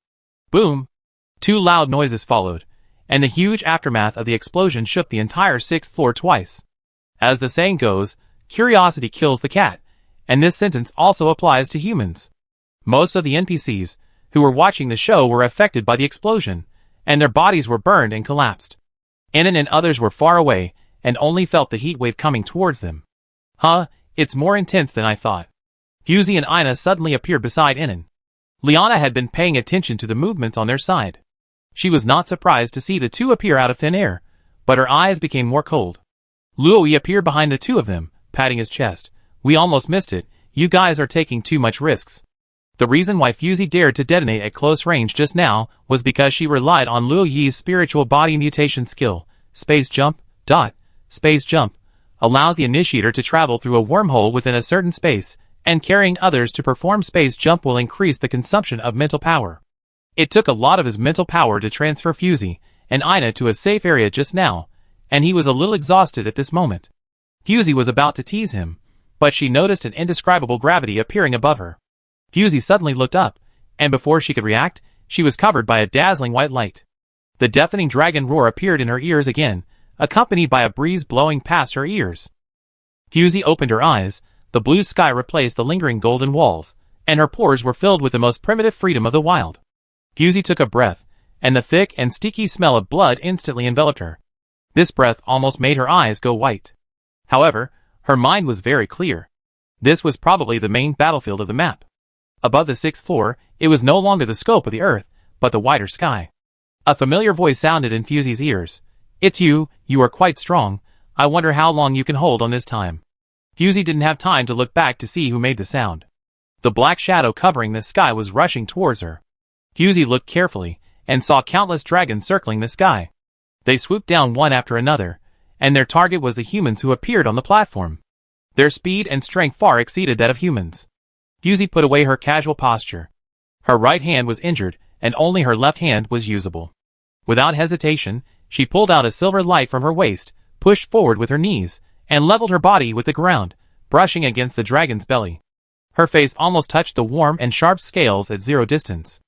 Boom! Two loud noises followed, and the huge aftermath of the explosion shook the entire 6th floor twice. As the saying goes, curiosity kills the cat, and this sentence also applies to humans. Most of the NPCs who were watching the show were affected by the explosion, and their bodies were burned and collapsed. Inan and others were far away, and only felt the heat wave coming towards them. Huh, it's more intense than I thought. Fusey and Ina suddenly appeared beside Inan. Liana had been paying attention to the movements on their side. She was not surprised to see the two appear out of thin air, but her eyes became more cold. Luoyi appeared behind the two of them, patting his chest. We almost missed it, you guys are taking too much risks. The reason why Fusey dared to detonate at close range just now was because she relied on Luoyi's spiritual body mutation skill. Space jump, space jump, allows the initiator to travel through a wormhole within a certain space, and carrying others to perform space jump will increase the consumption of mental power. It took a lot of his mental power to transfer Fusey and Ina to a safe area just now, and he was a little exhausted at this moment. Fusey was about to tease him, but she noticed an indescribable gravity appearing above her. Fusey suddenly looked up, and before she could react, she was covered by a dazzling white light. The deafening dragon roar appeared in her ears again, accompanied by a breeze blowing past her ears. Fusey opened her eyes, the blue sky replaced the lingering golden walls, and her pores were filled with the most primitive freedom of the wild. Fusey took a breath, and the thick and sticky smell of blood instantly enveloped her. This breath almost made her eyes go white. However, her mind was very clear. This was probably the main battlefield of the map. Above the 6th floor, it was no longer the scope of the earth, but the wider sky. A familiar voice sounded in Fusey's ears. It's you are quite strong. I wonder how long you can hold on this time. Fusey didn't have time to look back to see who made the sound. The black shadow covering the sky was rushing towards her. Fusey looked carefully, and saw countless dragons circling the sky. They swooped down one after another, and their target was the humans who appeared on the platform. Their speed and strength far exceeded that of humans. Fusey put away her casual posture. Her right hand was injured, and only her left hand was usable. Without hesitation, she pulled out a silver light from her waist, pushed forward with her knees, and leveled her body with the ground, brushing against the dragon's belly. Her face almost touched the warm and sharp scales at 0 distance.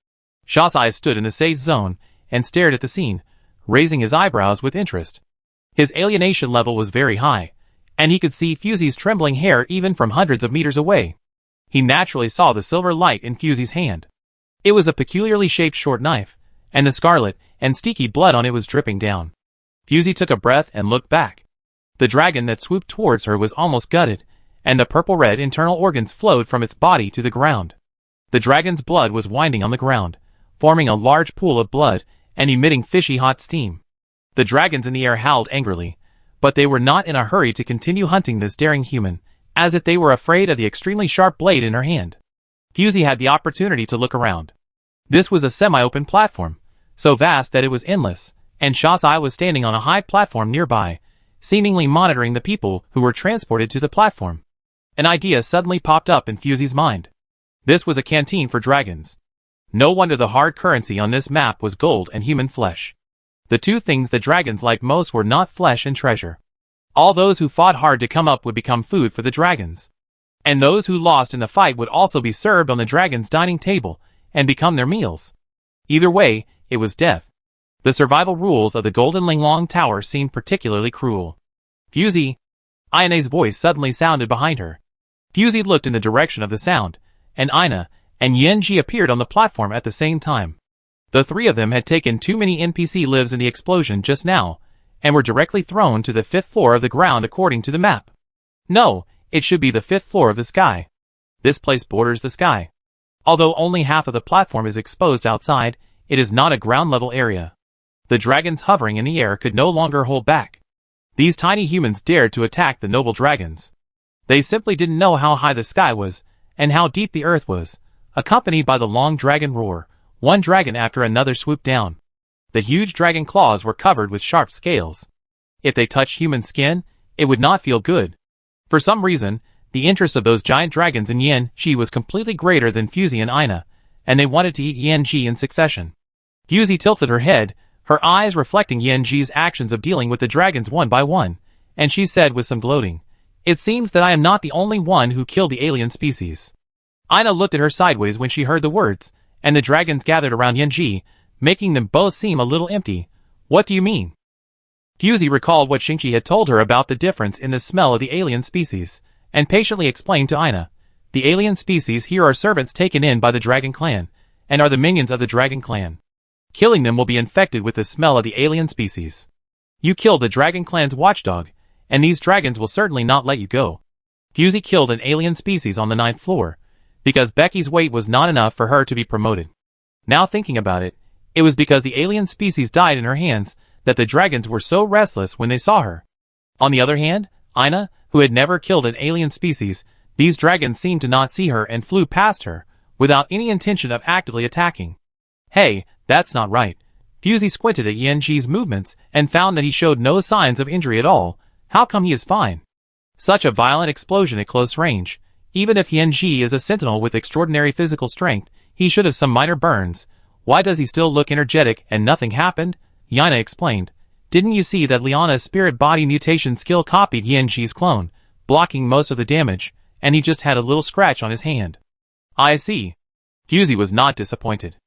Shasai stood in the safe zone, and stared at the scene, raising his eyebrows with interest. His alienation level was very high, and he could see Fusey's trembling hair even from hundreds of meters away. He naturally saw the silver light in Fusey's hand. It was a peculiarly shaped short knife, and the scarlet and sticky blood on it was dripping down. Fusey took a breath and looked back. The dragon that swooped towards her was almost gutted, and the purple-red internal organs flowed from its body to the ground. The dragon's blood was winding on the ground, forming a large pool of blood and emitting fishy hot steam. The dragons in the air howled angrily, but they were not in a hurry to continue hunting this daring human, as if they were afraid of the extremely sharp blade in her hand. Fusey had the opportunity to look around. This was a semi-open platform, so vast that it was endless, and Shasai was standing on a high platform nearby, seemingly monitoring the people who were transported to the platform. An idea suddenly popped up in Fusey's mind. This was a canteen for dragons. No wonder the hard currency on this map was gold and human flesh. The two things the dragons liked most were not flesh and treasure. All those who fought hard to come up would become food for the dragons. And those who lost in the fight would also be served on the dragon's dining table and become their meals. Either way, it was death. The survival rules of the Golden Linglong Tower seemed particularly cruel. Fusey! Ina's voice suddenly sounded behind her. Fusey looked in the direction of the sound, and Ina and Yenji appeared on the platform at the same time. The three of them had taken too many NPC lives in the explosion just now, and were directly thrown to the 5th floor of the ground according to the map. No, it should be the 5th floor of the sky. This place borders the sky. Although only half of the platform is exposed outside, it is not a ground-level area. The dragons hovering in the air could no longer hold back. These tiny humans dared to attack the noble dragons. They simply didn't know how high the sky was, and how deep the earth was. Accompanied by the long dragon roar, one dragon after another swooped down. The huge dragon claws were covered with sharp scales. If they touched human skin, it would not feel good. For some reason, the interest of those giant dragons in Yenji was completely greater than Fusey and Ina, and they wanted to eat Yenji in succession. Fusey tilted her head, her eyes reflecting Yenji's actions of dealing with the dragons one by one, and she said with some gloating, "It seems that I am not the only one who killed the alien species." Ina looked at her sideways when she heard the words, and the dragons gathered around Yenji, making them both seem a little empty. "What do you mean?" Fusey recalled what Shingchi had told her about the difference in the smell of the alien species, and patiently explained to Ina, "The alien species here are servants taken in by the Dragon Clan, and are the minions of the Dragon Clan. Killing them will be infected with the smell of the alien species. You killed the Dragon Clan's watchdog, and these dragons will certainly not let you go." Fusey killed an alien species on the 9th floor, because Becky's weight was not enough for her to be promoted. Now thinking about it, it was because the alien species died in her hands that the dragons were so restless when they saw her. On the other hand, Ina, who had never killed an alien species, these dragons seemed to not see her and flew past her, without any intention of actively attacking. Hey, that's not right. Fusey squinted at Yenji's movements and found that he showed no signs of injury at all. How come he is fine? Such a violent explosion at close range. Even if Yenji is a sentinel with extraordinary physical strength, he should have some minor burns. Why does he still look energetic and nothing happened? Yana explained. Didn't you see that Liana's spirit body mutation skill copied Yenji's clone, blocking most of the damage, and he just had a little scratch on his hand? I see. Fusey was not disappointed.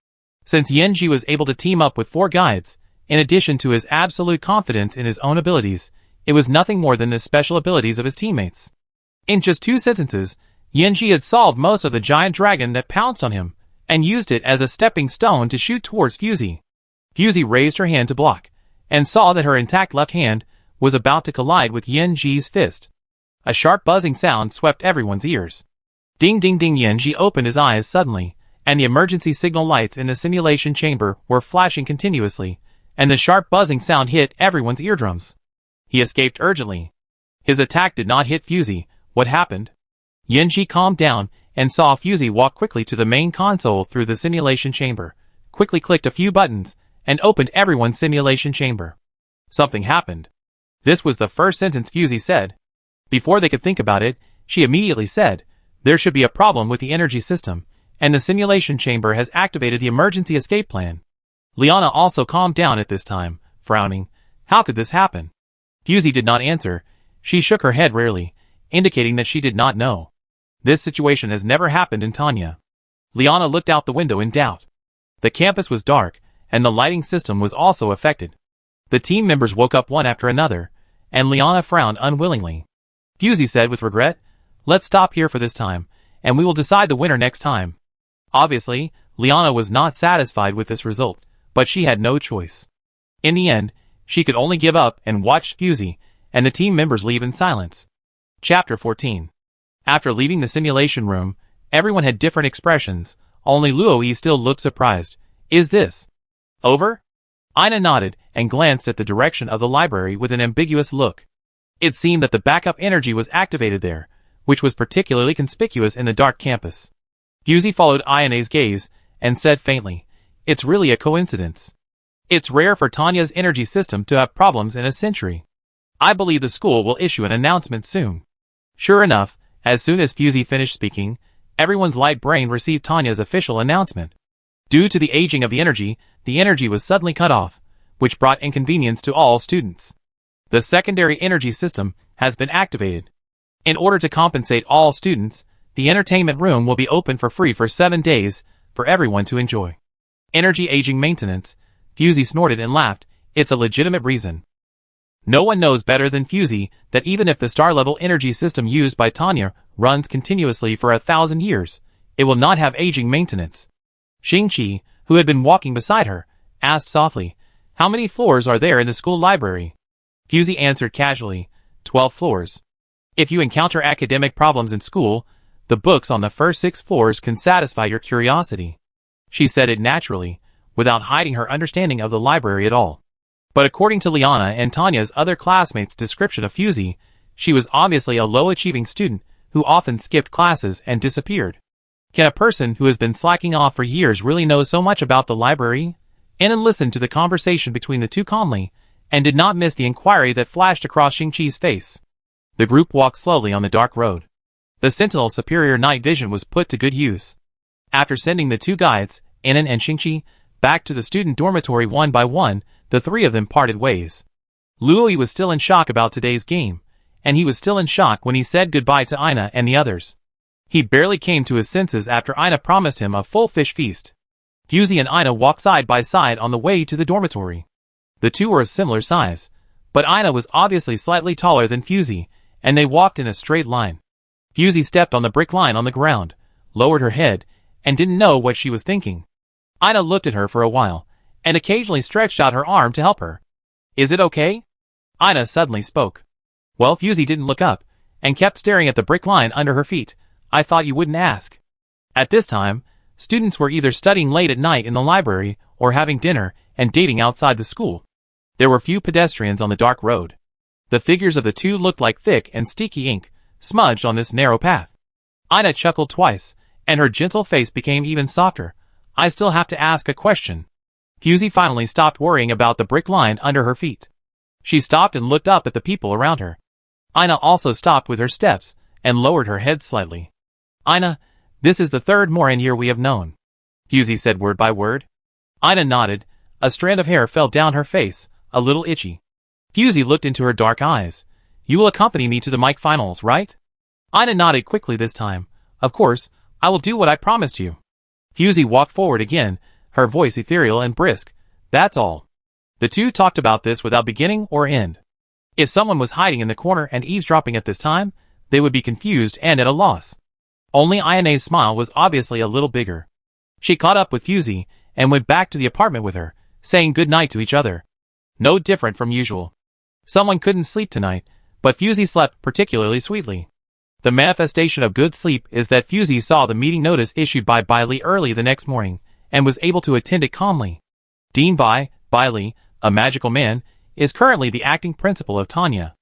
Since Yenji was able to team up with 4 guides, in addition to his absolute confidence in his own abilities, it was nothing more than the special abilities of his teammates. In just 2 sentences, Yenji had solved most of the giant dragon that pounced on him, and used it as a stepping stone to shoot towards Fusey. Fusey raised her hand to block, and saw that her intact left hand was about to collide with Yenji's fist. A sharp buzzing sound swept everyone's ears. Ding ding ding. Yenji opened his eyes suddenly, and the emergency signal lights in the simulation chamber were flashing continuously, and the sharp buzzing sound hit everyone's eardrums. He escaped urgently. His attack did not hit Fusey. What happened? Yenji calmed down and saw Fusey walk quickly to the main console through the simulation chamber, quickly clicked a few buttons, and opened everyone's simulation chamber. Something happened. This was the first sentence Fusey said. Before they could think about it, she immediately said, "There should be a problem with the energy system, and the simulation chamber has activated the emergency escape plan." Liana also calmed down at this time, frowning. How could this happen? Fusey did not answer. She shook her head rarely, indicating that she did not know. This situation has never happened in Tanya. Liana looked out the window in doubt. The campus was dark, and the lighting system was also affected. The team members woke up one after another, and Liana frowned unwillingly. Fusey said with regret. Let's stop here for this time, and we will decide the winner next time. Obviously, Liana was not satisfied with this result, but she had no choice. In the end, she could only give up and watch Fusey and the team members leave in silence. Chapter 14. After leaving the simulation room, everyone had different expressions, only Luoyi still looked surprised. Is this over? Ina nodded and glanced at the direction of the library with an ambiguous look. It seemed that the backup energy was activated there, which was particularly conspicuous in the dark campus. Fusey followed Ina's gaze and said faintly, "It's really a coincidence. It's rare for Tanya's energy system to have problems in a century. I believe the school will issue an announcement soon." Sure enough, as soon as Fusey finished speaking, everyone's light brain received Tanya's official announcement. Due to the aging of the energy was suddenly cut off, which brought inconvenience to all students. The secondary energy system has been activated. In order to compensate all students, the entertainment room will be open for free for 7 days for everyone to enjoy. Energy aging maintenance. Fusey snorted and laughed. It's a legitimate reason. No one knows better than Fusey that even if the star-level energy system used by Tanya runs continuously for 1,000 years, it will not have aging maintenance. Shingchi, who had been walking beside her, asked softly, "How many floors are there in the school library?" Fusey answered casually, 12 floors. If you encounter academic problems in school, the books on the first 6 floors can satisfy your curiosity. She said it naturally, without hiding her understanding of the library at all. But according to Liana and Tanya's other classmates' description of Fusey, she was obviously a low-achieving student who often skipped classes and disappeared. Can a person who has been slacking off for years really know so much about the library? Inan listened to the conversation between the two calmly, and did not miss the inquiry that flashed across Shingchi's face. The group walked slowly on the dark road. The Sentinel's superior night vision was put to good use. After sending the two guides, Inan and Shingchi, back to the student dormitory one by one, the three of them parted ways. Luoyi was still in shock about today's game, and he was still in shock when he said goodbye to Ina and the others. He barely came to his senses after Ina promised him a full fish feast. Fusey and Ina walked side by side on the way to the dormitory. The two were of similar size, but Ina was obviously slightly taller than Fusey, and they walked in a straight line. Fusey stepped on the brick line on the ground, lowered her head, and didn't know what she was thinking. Ina looked at her for a while, and occasionally stretched out her arm to help her. "Is it okay?" Ina suddenly spoke. Well, Fusey didn't look up, and kept staring at the brick line under her feet. "I thought you wouldn't ask." At this time, students were either studying late at night in the library, or having dinner and dating outside the school. There were few pedestrians on the dark road. The figures of the two looked like thick and sticky ink, smudged on this narrow path. Ina chuckled twice, and her gentle face became even softer. "I still have to ask a question." Fusey finally stopped worrying about the brick line under her feet. She stopped and looked up at the people around her. Ina also stopped with her steps, and lowered her head slightly. "Ina, this is the third Moran year we have known," Fusey said word by word. Ina nodded. A strand of hair fell down her face, a little itchy. Fusey looked into her dark eyes. "You will accompany me to the mic finals, right?" Ina nodded quickly this time. "Of course, I will do what I promised you." Fusey walked forward again, her voice ethereal and brisk. "That's all." The two talked about this without beginning or end. If someone was hiding in the corner and eavesdropping at this time, they would be confused and at a loss. Only Ina's smile was obviously a little bigger. She caught up with Fusey, and went back to the apartment with her, saying good night to each other. No different from usual. Someone couldn't sleep tonight, but Fusey slept particularly sweetly. The manifestation of good sleep is that Fusey saw the meeting notice issued by Bailey early the next morning, and was able to attend it calmly. Dean Bailey, a magical man, is currently the acting principal of Tanya.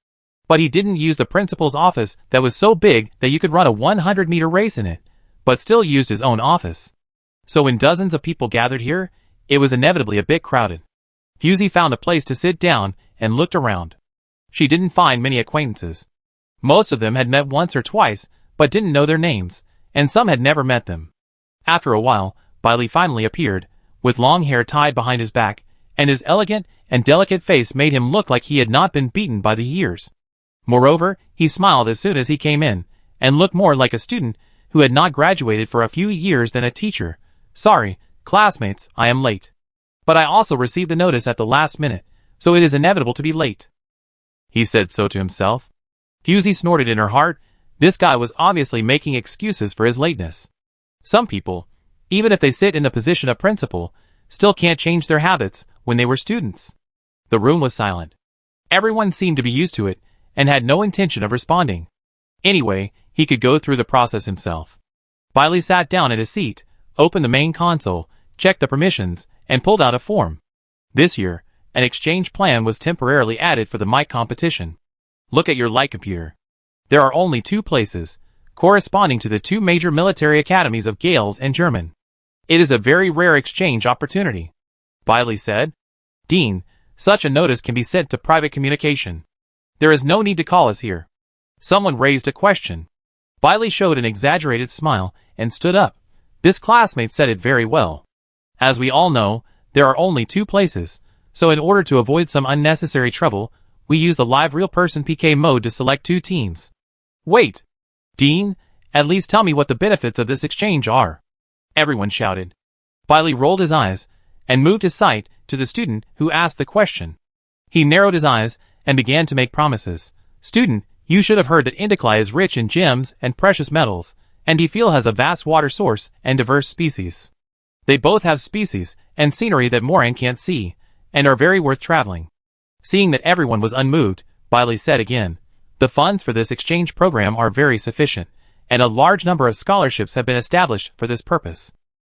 But he didn't use the principal's office that was so big that you could run a 100-meter race in it, but still used his own office. So when dozens of people gathered here, it was inevitably a bit crowded. Fusey found a place to sit down and looked around. She didn't find many acquaintances. Most of them had met once or twice, but didn't know their names, and some had never met them. After a while, Bailey finally appeared, with long hair tied behind his back, and his elegant and delicate face made him look like he had not been beaten by the years. Moreover, he smiled as soon as he came in, and looked more like a student who had not graduated for a few years than a teacher. "Sorry, classmates, I am late. But I also received the notice at the last minute, so it is inevitable to be late." He said so to himself. Fusey snorted in her heart. This guy was obviously making excuses for his lateness. Some people, even if they sit in the position of principal, still can't change their habits when they were students. The room was silent. Everyone seemed to be used to it and had no intention of responding. Anyway, he could go through the process himself. Bailey sat down at his seat, opened the main console, checked the permissions, and pulled out a form. This year, an exchange plan was temporarily added for the mic competition. Look at your light computer. There are only 2 places, corresponding to the 2 major military academies of Gales and German. It is a very rare exchange opportunity, Bailey said. Dean, such a notice can be sent to private communication. There is no need to call us here. Someone raised a question. Bailey showed an exaggerated smile and stood up. This classmate said it very well. As we all know, there are only 2 places, so in order to avoid some unnecessary trouble, we use the live real-person PK mode to select 2 teams. Wait! Dean, at least tell me what the benefits of this exchange are. Everyone shouted. Bailey rolled his eyes and moved his sight to the student who asked the question. He narrowed his eyes and began to make promises. Student, you should have heard that Indicli is rich in gems and precious metals, and Defil has a vast water source and diverse species. They both have species and scenery that Moran can't see, and are very worth traveling. Seeing that everyone was unmoved, Bailey said again, the funds for this exchange program are very sufficient, and a large number of scholarships have been established for this purpose.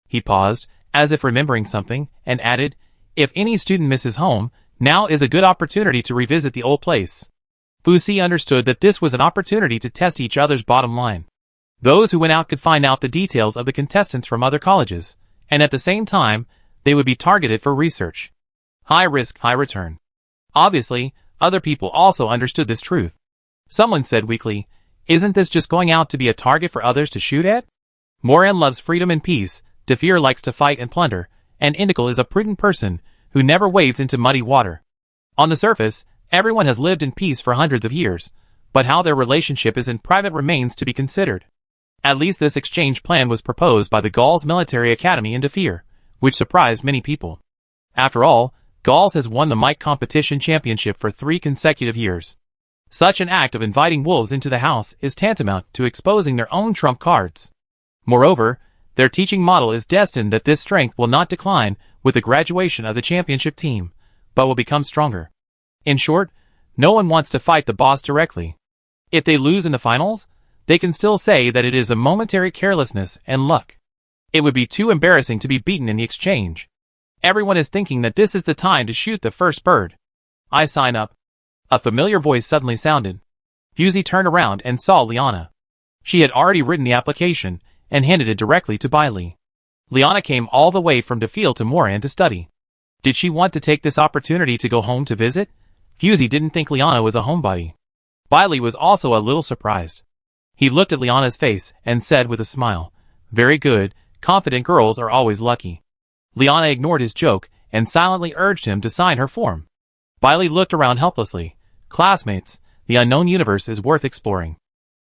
He paused, as if remembering something, and added, if any student misses home, now is a good opportunity to revisit the old place. Fusey understood that this was an opportunity to test each other's bottom line. Those who went out could find out the details of the contestants from other colleges, and at the same time, they would be targeted for research. High risk, high return. Obviously, other people also understood this truth. Someone said weakly, isn't this just going out to be a target for others to shoot at? Moran loves freedom and peace, Defir likes to fight and plunder, and Indicli is a prudent person who never wades into muddy water. On the surface, everyone has lived in peace for hundreds of years, but how their relationship is in private remains to be considered. At least this exchange plan was proposed by the Gauls Military Academy in Defir, which surprised many people. After all, Gauls has won the mic competition championship for 3 consecutive years. Such an act of inviting wolves into the house is tantamount to exposing their own trump cards. Moreover, their teaching model is destined that this strength will not decline with the graduation of the championship team, but will become stronger. In short, no one wants to fight the boss directly. If they lose in the finals, they can still say that it is a momentary carelessness and luck. It would be too embarrassing to be beaten in the exchange. Everyone is thinking that this is the time to shoot the first bird. I sign up. A familiar voice suddenly sounded. Fusey turned around and saw Liana. She had already written the application and handed it directly to Bailey. Liana came all the way from Defil to Moran to study. Did she want to take this opportunity to go home to visit? Fusey didn't think Liana was a homebody. Bailey was also a little surprised. He looked at Liana's face and said with a smile, very good, confident girls are always lucky. Liana ignored his joke and silently urged him to sign her form. Bailey looked around helplessly. Classmates, the unknown universe is worth exploring.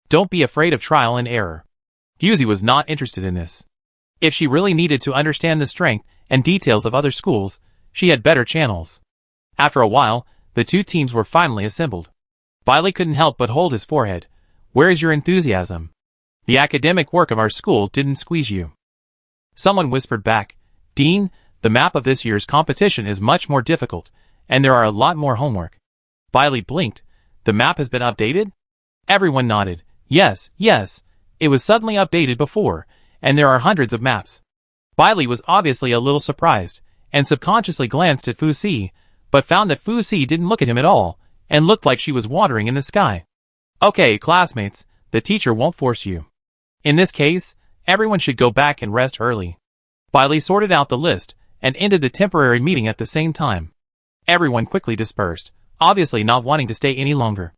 Don't be afraid of trial and error. Fusey was not interested in this. If she really needed to understand the strength and details of other schools, she had better channels. After a while, the 2 teams were finally assembled. Bailey couldn't help but hold his forehead. Where is your enthusiasm? The academic work of our school didn't squeeze you. Someone whispered back, Dean, the map of this year's competition is much more difficult, and there are a lot more homework. Bailey blinked. The map has been updated? Everyone nodded. Yes, yes. It was suddenly updated before, and there are hundreds of maps. Bailey was obviously a little surprised, and subconsciously glanced at Fusey, but found that Fusey didn't look at him at all, and looked like she was wandering in the sky. Okay, classmates, the teacher won't force you. In this case, everyone should go back and rest early. Bailey sorted out the list, and ended the temporary meeting at the same time. Everyone quickly dispersed, obviously not wanting to stay any longer.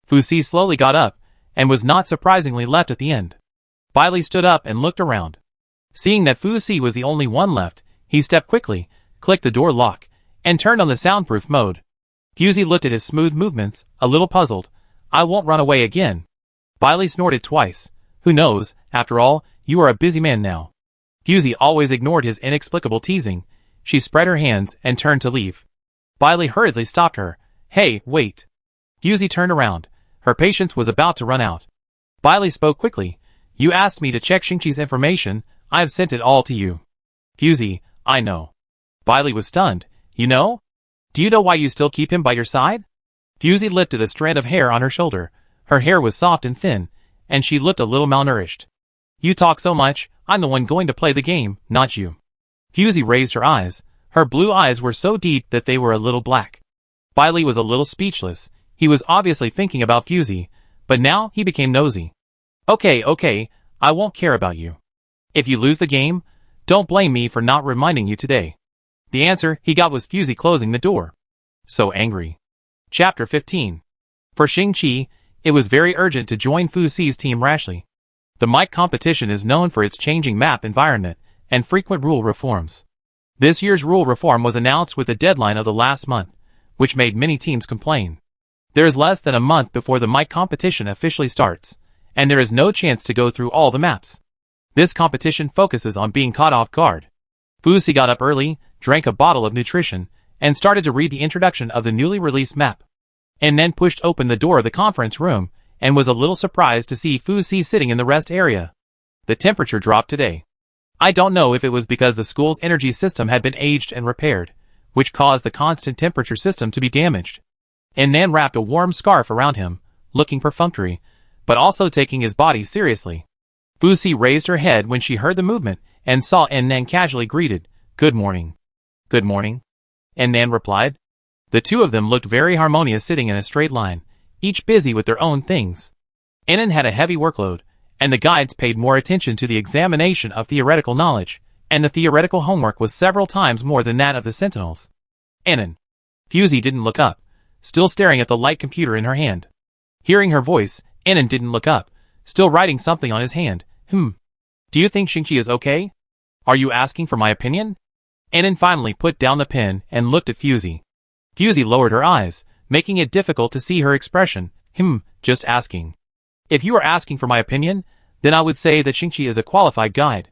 Fusey slowly got up, and was not surprisingly left at the end. Bailey stood up and looked around. Seeing that Fusey was the only one left, he stepped quickly, clicked the door lock, and turned on the soundproof mode. Fusey looked at his smooth movements, a little puzzled. I won't run away again. Bailey snorted twice. Who knows, after all, you are a busy man now. Fusey always ignored his inexplicable teasing. She spread her hands and turned to leave. Bailey hurriedly stopped her. Hey, wait. Fusey turned around. Her patience was about to run out. Bailey spoke quickly. You asked me to check Shingchi's information. I have sent it all to you. Fusey, I know. Bailey was stunned. You know? Do you know why you still keep him by your side? Fusey lifted a strand of hair on her shoulder. Her hair was soft and thin, and she looked a little malnourished. You talk so much, I'm the one going to play the game, not you. Fusey raised her eyes. Her blue eyes were so deep that they were a little black. Bailey was a little speechless. He was obviously thinking about Fusey, but now he became nosy. Okay, I won't care about you. If you lose the game, don't blame me for not reminding you today. The answer he got was Fusey closing the door. So angry. Chapter 15. For Shingchi, it was very urgent to join Fusey's team rashly. The mic competition is known for its changing map environment and frequent rule reforms. This year's rule reform was announced with the deadline of the last month, which made many teams complain. There is less than a month before the mic competition officially starts, and there is no chance to go through all the maps. This competition focuses on being caught off guard. Fusey got up early, drank a bottle of nutrition, and started to read the introduction of the newly released map. And then pushed open the door of the conference room, and was a little surprised to see Fusey sitting in the rest area. The temperature dropped today. I don't know if it was because the school's energy system had been aged and repaired, which caused the constant temperature system to be damaged. And Nan wrapped a warm scarf around him, looking perfunctory, but also taking his body seriously. Fusey raised her head when she heard the movement, and saw Nan casually greeted, Good morning. Good morning. Nan replied. The two of them looked very harmonious sitting in a straight line, each busy with their own things. Nan had a heavy workload, and the guides paid more attention to the examination of theoretical knowledge, and the theoretical homework was several times more than that of the sentinels. Nan. Fusey didn't look up, still staring at the light computer in her hand. Hearing her voice, Nan didn't look up, still writing something on his hand. Do you think Shingchi is okay? Are you asking for my opinion? Nan finally put down the pen and looked at Fusey. Fusey lowered her eyes, making it difficult to see her expression. Just asking. If you are asking for my opinion, then I would say that Shingchi is a qualified guide.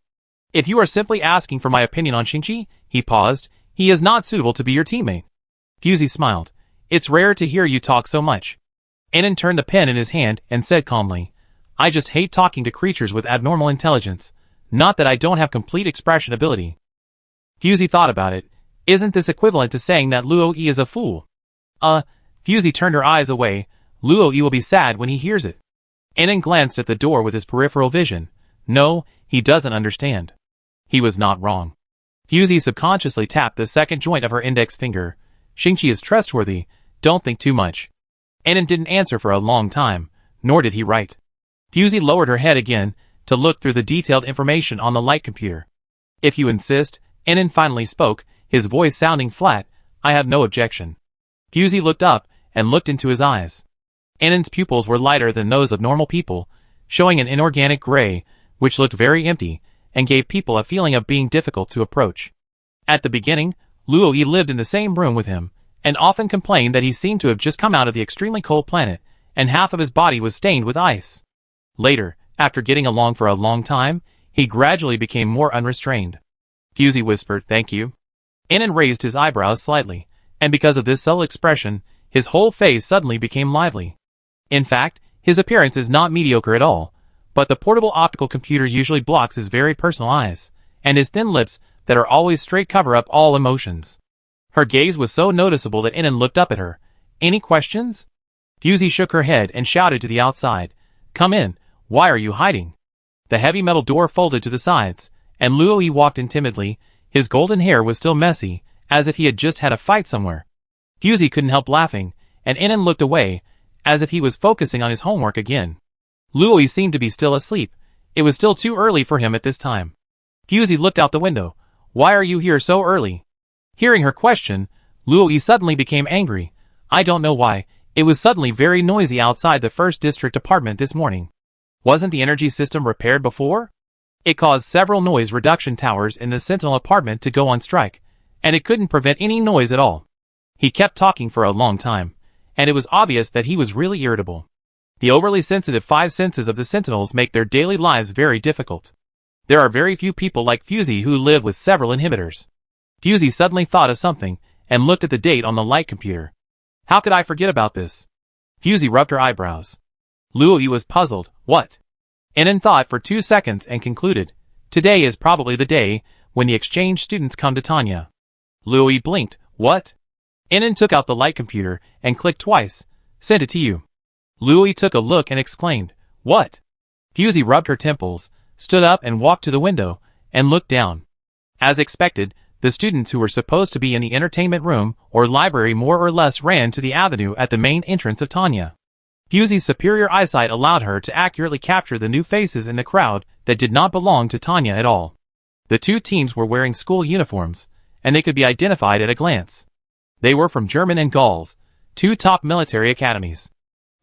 If you are simply asking for my opinion on Shingchi, he paused, he is not suitable to be your teammate. Fusey smiled. It's rare to hear you talk so much. Nan turned the pen in his hand and said calmly, I just hate talking to creatures with abnormal intelligence, not that I don't have complete expression ability. Fusey thought about it. Isn't this equivalent to saying that Luo Yi is a fool? Fusey turned her eyes away. Luo Yi will be sad when he hears it. Nan glanced at the door with his peripheral vision. No, he doesn't understand. He was not wrong. Fusey subconsciously tapped the second joint of her index finger. Shingchi is trustworthy, don't think too much. Nan didn't answer for a long time, nor did he write. Fusey lowered her head again, to look through the detailed information on the light computer. If you insist, Nan finally spoke, his voice sounding flat, I have no objection. Fusey looked up, and looked into his eyes. Nan's pupils were lighter than those of normal people, showing an inorganic gray, which looked very empty, and gave people a feeling of being difficult to approach. At the beginning, Luo Yi lived in the same room with him, and often complained that he seemed to have just come out of the extremely cold planet, and half of his body was stained with ice. Later, after getting along for a long time, he gradually became more unrestrained. Fusey whispered, Thank you. Nan raised his eyebrows slightly, and because of this subtle expression, his whole face suddenly became lively. In fact, his appearance is not mediocre at all, but the portable optical computer usually blocks his very personal eyes, and his thin lips that are always straight cover up all emotions. Her gaze was so noticeable that Nan looked up at her. Any questions? Fusey shook her head and shouted to the outside, Come in, why are you hiding? The heavy metal door folded to the sides, and Luo Yi walked in timidly. His golden hair was still messy, as if he had just had a fight somewhere. Fusey couldn't help laughing, and Nan looked away, as if he was focusing on his homework again. Luo Yi seemed to be still asleep. It was still too early for him at this time. Fusey looked out the window. Why are you here so early? Hearing her question, Luo Yi suddenly became angry. I don't know why, it was suddenly very noisy outside the 1st District Apartment this morning. Wasn't the energy system repaired before? It caused several noise reduction towers in the Sentinel apartment to go on strike, and it couldn't prevent any noise at all. He kept talking for a long time, and it was obvious that he was really irritable. The overly sensitive 5 senses of the Sentinels make their daily lives very difficult. There are very few people like Fusey who live with several inhibitors. Fusey suddenly thought of something, and looked at the date on the light computer. How could I forget about this? Fusey rubbed her eyebrows. Luoyi was puzzled. What? Inan thought for 2 seconds and concluded, today is probably the day when the exchange students come to Tanya. Luoyi blinked. What? Inan took out the light computer and clicked twice. Sent it to you. Luoyi took a look and exclaimed, what? Fusey rubbed her temples, stood up and walked to the window, and looked down. As expected, the students who were supposed to be in the entertainment room or library more or less ran to the avenue at the main entrance of Tanya. Fusey's superior eyesight allowed her to accurately capture the new faces in the crowd that did not belong to Tanya at all. The two teams were wearing school uniforms, and they could be identified at a glance. They were from German and Gauls, two top military academies.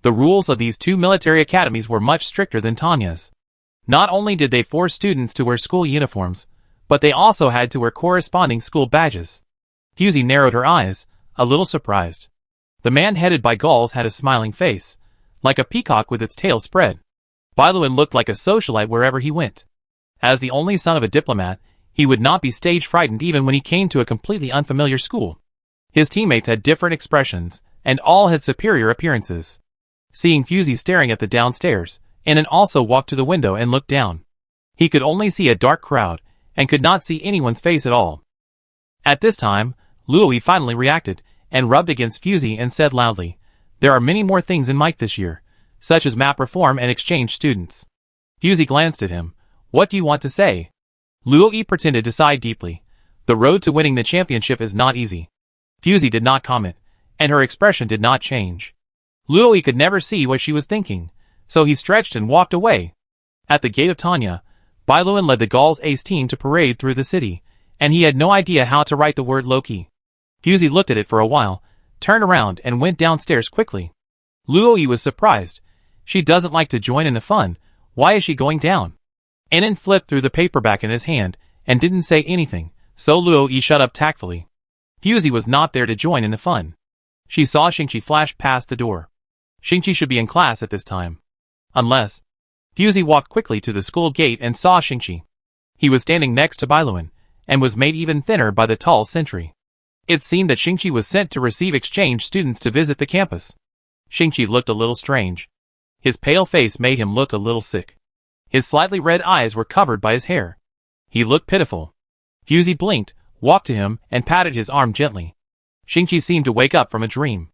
The rules of these two military academies were much stricter than Tanya's. Not only did they force students to wear school uniforms, but they also had to wear corresponding school badges. Fusey narrowed her eyes, a little surprised. The man headed by Gauls had a smiling face, like a peacock with its tail spread. Bailuan looked like a socialite wherever he went. As the only son of a diplomat, he would not be stage frightened even when he came to a completely unfamiliar school. His teammates had different expressions, and all had superior appearances. Seeing Fusey staring at the downstairs, Inan also walked to the window and looked down. He could only see a dark crowd, and could not see anyone's face at all. At this time, Luoyi finally reacted, and rubbed against Fusey and said loudly, there are many more things in Mike this year, such as map reform and exchange students. Fusey glanced at him. What do you want to say? Luoyi pretended to sigh deeply. The road to winning the championship is not easy. Fusey did not comment, and her expression did not change. Luoyi could never see what she was thinking, so he stretched and walked away. At the gate of Tanya, Bailuan led the Gauls ace team to parade through the city, and he had no idea how to write the word Loki. Fusey looked at it for a while, turned around and went downstairs quickly. Luoyi was surprised. She doesn't like to join in the fun. Why is she going down? Inan flipped through the paperback in his hand, and didn't say anything, so Luoyi shut up tactfully. Fusey was not there to join in the fun. She saw Shingchi flash past the door. Shingchi should be in class at this time. Unless... Fusey walked quickly to the school gate and saw Shingchi. He was standing next to Bailuan, and was made even thinner by the tall sentry. It seemed that Shingchi was sent to receive exchange students to visit the campus. Shingchi looked a little strange. His pale face made him look a little sick. His slightly red eyes were covered by his hair. He looked pitiful. Fusey blinked, walked to him, and patted his arm gently. Shingchi seemed to wake up from a dream.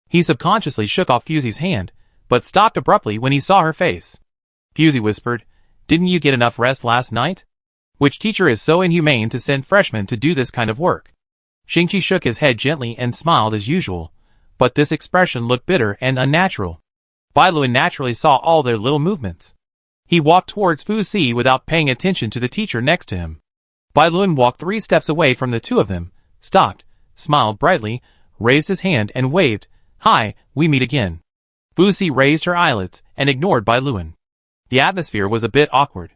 He subconsciously shook off Fusey's hand, but stopped abruptly when he saw her face. Fusey whispered, didn't you get enough rest last night? Which teacher is so inhumane to send freshmen to do this kind of work? Shingchi shook his head gently and smiled as usual, but this expression looked bitter and unnatural. Bailuan naturally saw all their little movements. He walked towards Fusey without paying attention to the teacher next to him. Bailuan walked 3 steps away from the two of them, stopped, smiled brightly, raised his hand and waved, hi, we meet again. Fusey raised her eyelids and ignored Bailuan. The atmosphere was a bit awkward.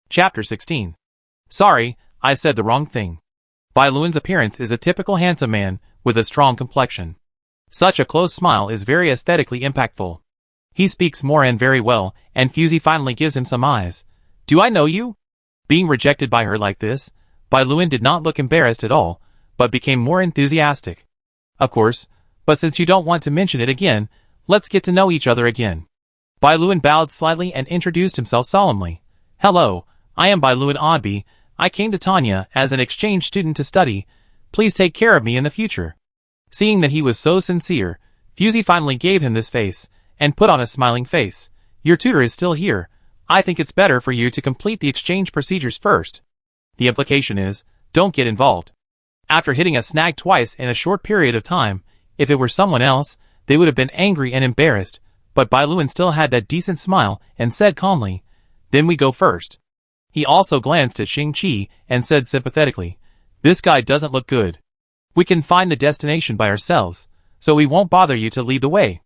Chapter 16. Sorry, I said the wrong thing. Bailuan's appearance is a typical handsome man, with a strong complexion. Such a close smile is very aesthetically impactful. He speaks Moran very well, and Fusey finally gives him some eyes. Do I know you? Being rejected by her like this, Bailuan did not look embarrassed at all, but became more enthusiastic. Of course, but since you don't want to mention it again, let's get to know each other again. Bailuan bowed slightly and introduced himself solemnly. Hello, I am Bailuan Oddby. I came to Tanya as an exchange student to study. Please take care of me in the future. Seeing that he was so sincere, Fusey finally gave him this face, and put on a smiling face. Your tutor is still here. I think it's better for you to complete the exchange procedures first. The implication is, don't get involved. After hitting a snag twice in a short period of time, if it were someone else, they would have been angry and embarrassed, but Bailuan still had that decent smile and said calmly, then we go first. He also glanced at Shingchi and said sympathetically, this guy doesn't look good. We can find the destination by ourselves, so we won't bother you to lead the way.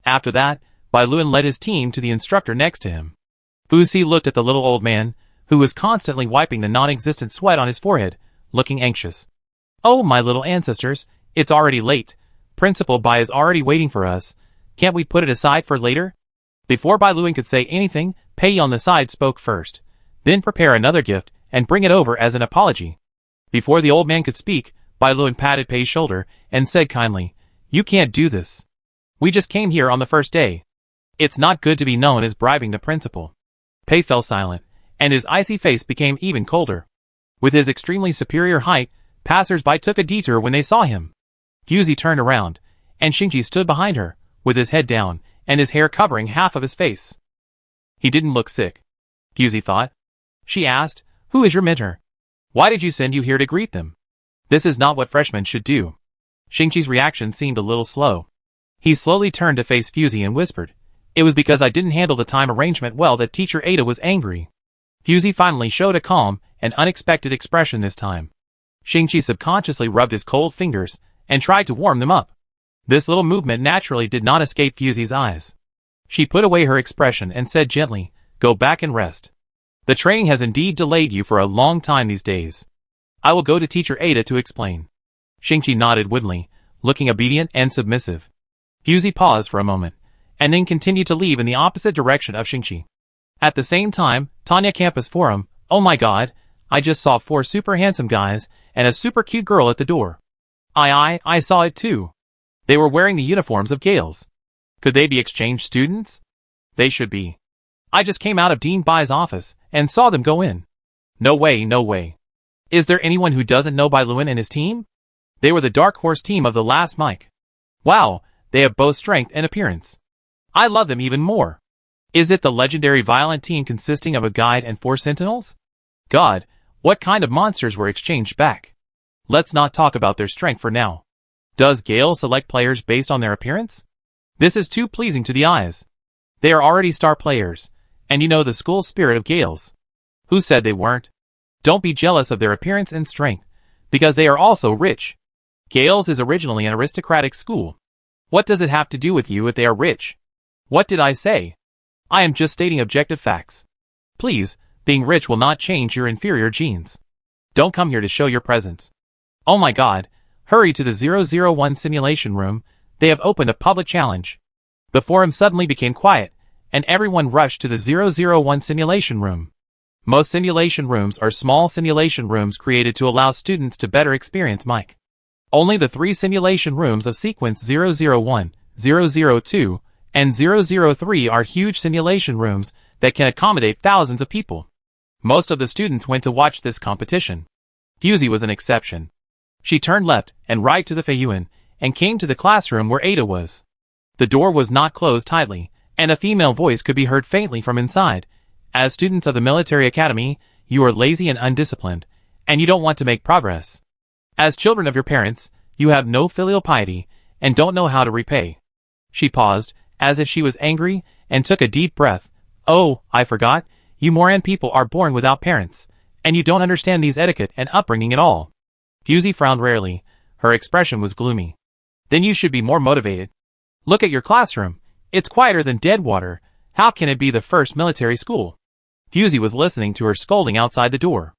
After that, Bailuan led his team to the instructor next to him. Fusey looked at the little old man, who was constantly wiping the non-existent sweat on his forehead, looking anxious. Oh, my little ancestors, it's already late. Principal Bai is already waiting for us. Can't we put it aside for later? Before Bailuan could say anything, Pei on the side spoke first. Then prepare another gift, and bring it over as an apology. Before the old man could speak, Bailuan patted Pei's shoulder, and said kindly, you can't do this. We just came here on the first day. It's not good to be known as bribing the principal. Pei fell silent, and his icy face became even colder. With his extremely superior height, passers-by took a detour when they saw him. Fusey turned around, and Shingchi stood behind her, with his head down, and his hair covering half of his face. He didn't look sick, Fusey thought. She asked, "Who is your mentor? Why did you send you here to greet them? This is not what freshmen should do." Shingchi's reaction seemed a little slow. He slowly turned to face Fusey and whispered, "It was because I didn't handle the time arrangement well that Teacher Ada was angry." Fusey finally showed a calm and unexpected expression this time. Shingchi subconsciously rubbed his cold fingers and tried to warm them up. This little movement naturally did not escape Fusey's eyes. She put away her expression and said gently, "Go back and rest. The training has indeed delayed you for a long time these days. I will go to Teacher Ada to explain." Shingchi nodded woodenly, looking obedient and submissive. Fusey paused for a moment, and then continued to leave in the opposite direction of Shingchi. At the same time, Tanya Campus Forum, "Oh my god, I just saw 4 super handsome guys and a super cute girl at the door. I saw it too. They were wearing the uniforms of Gales. Could they be exchange students? They should be. I just came out of Dean Bai's office and saw them go in. No way, no way. Is there anyone who doesn't know Bai Luan and his team? They were the dark horse team of the last mic. Wow, they have both strength and appearance. I love them even more. Is it the legendary violent team consisting of a guide and 4 sentinels? God, what kind of monsters were exchanged back? Let's not talk about their strength for now. Does Gale select players based on their appearance? This is too pleasing to the eyes. They are already star players, and you know the school spirit of Gales. Who said they weren't? Don't be jealous of their appearance and strength, because they are also rich. Gales is originally an aristocratic school. What does it have to do with you if they are rich? What did I say? I am just stating objective facts. Please, being rich will not change your inferior genes. Don't come here to show your presence. Oh my god, hurry to the 001 simulation room, they have opened a public challenge. The forum suddenly became quiet, and everyone rushed to the 001 simulation room. Most simulation rooms are small simulation rooms created to allow students to better experience mic. Only the 3 simulation rooms of sequence 001, 002, and 003 are huge simulation rooms that can accommodate thousands of people. Most of the students went to watch this competition. Fusey was an exception. She turned left and right to the Feiyuan, and came to the classroom where Ada was. The door was not closed tightly, and a female voice could be heard faintly from inside. As students of the military academy, you are lazy and undisciplined, and you don't want to make progress. As children of your parents, you have no filial piety, and don't know how to repay. She paused, as if she was angry, and took a deep breath. Oh, I forgot, you Moran people are born without parents, and you don't understand these etiquette and upbringing at all. Fusey frowned rarely. Her expression was gloomy. Then you should be more motivated. Look at your classroom. It's quieter than Deadwater. How can it be the first military school? Fusey was listening to her scolding outside the door.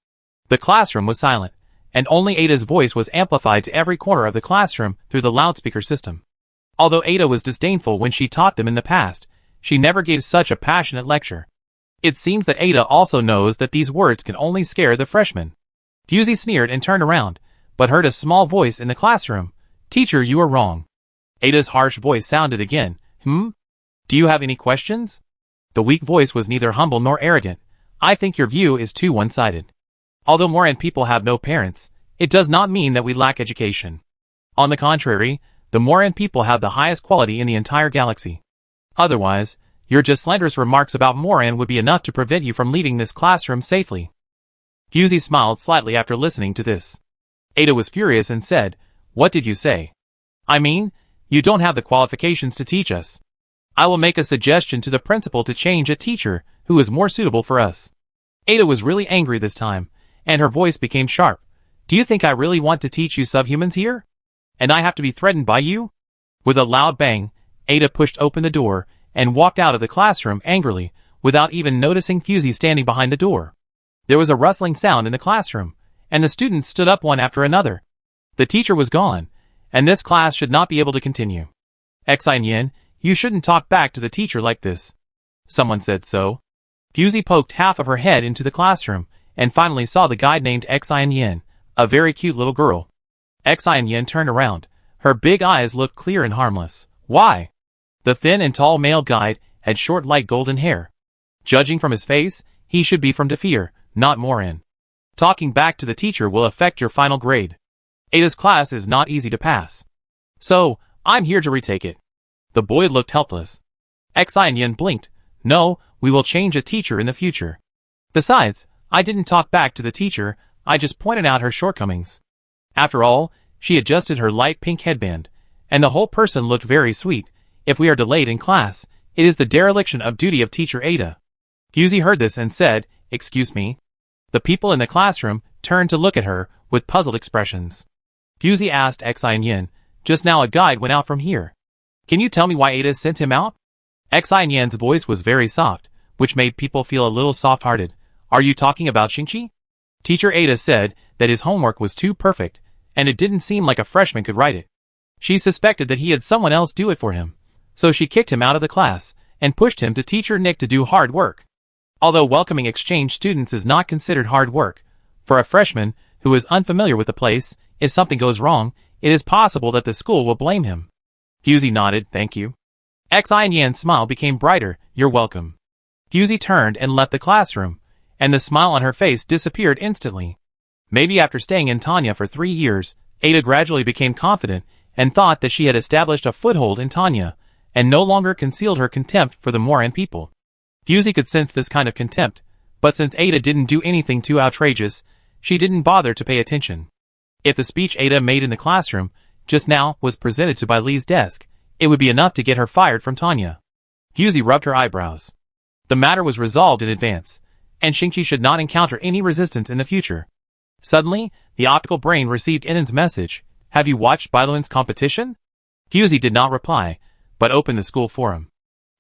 The classroom was silent, and only Ada's voice was amplified to every corner of the classroom through the loudspeaker system. Although Ada was disdainful when she taught them in the past, she never gave such a passionate lecture. It seems that Ada also knows that these words can only scare the freshmen. Fusey sneered and turned around, but heard a small voice in the classroom. "Teacher, you are wrong." Ada's harsh voice sounded again. Do you have any questions? The weak voice was neither humble nor arrogant. "I think your view is too one-sided. Although Moran people have no parents, it does not mean that we lack education. On the contrary, the Moran people have the highest quality in the entire galaxy. Otherwise, your just slanderous remarks about Moran would be enough to prevent you from leaving this classroom safely." Fusey smiled slightly after listening to this. Ada was furious and said, "What did you say? I mean, you don't have the qualifications to teach us. I will make a suggestion to the principal to change a teacher who is more suitable for us." Ada was really angry this time, and her voice became sharp. "Do you think I really want to teach you subhumans here? And I have to be threatened by you?" With a loud bang, Ada pushed open the door and walked out of the classroom angrily, without even noticing Fusey standing behind the door. There was a rustling sound in the classroom, and the students stood up one after another. The teacher was gone, and this class should not be able to continue. "Yin, you shouldn't talk back to the teacher like this." Someone said so. Fusey poked half of her head into the classroom, and finally saw the guide named Yin, a very cute little girl. Yin turned around. Her big eyes looked clear and harmless. "Why? The thin and tall male guide had short light golden hair. Judging from his face, he should be from Defeer, not Morin. Talking back to the teacher will affect your final grade. Ada's class is not easy to pass. So, I'm here to retake it. The boy looked helpless. Yin blinked. No, we will change a teacher in the future. Besides, I didn't talk back to the teacher, I just pointed out her shortcomings. After all, she adjusted her light pink headband, and the whole person looked very sweet. If we are delayed in class, it is the dereliction of duty of teacher Ada. Fusey heard this and said, "Excuse me?" The people in the classroom turned to look at her with puzzled expressions. Fusey asked Yin, "Just now a guide went out from here. Can you tell me why Ada sent him out?" Yin's voice was very soft, which made people feel a little soft-hearted. "Are you talking about Shingchi?" Teacher Ada said that his homework was too perfect, and it didn't seem like a freshman could write it. She suspected that he had someone else do it for him, so she kicked him out of the class and pushed him to teacher Nick to do hard work. Although welcoming exchange students is not considered hard work, for a freshman who is unfamiliar with the place, if something goes wrong, it is possible that the school will blame him. Fusey nodded, "Thank you." Yin's smile became brighter, "You're welcome." Fusey turned and left the classroom, and the smile on her face disappeared instantly. Maybe after staying in Tanya for 3 years, Ada gradually became confident and thought that she had established a foothold in Tanya, and no longer concealed her contempt for the Moran people. Fusey could sense this kind of contempt, but since Ada didn't do anything too outrageous, she didn't bother to pay attention. If the speech Ada made in the classroom just now was presented to by Lee's desk, it would be enough to get her fired from Tanya. Fusey rubbed her eyebrows. The matter was resolved in advance, and Shingchi should not encounter any resistance in the future. Suddenly, the optical brain received Inan's message. "Have you watched Bailuan's competition?" Fusey did not reply, but opened the school forum.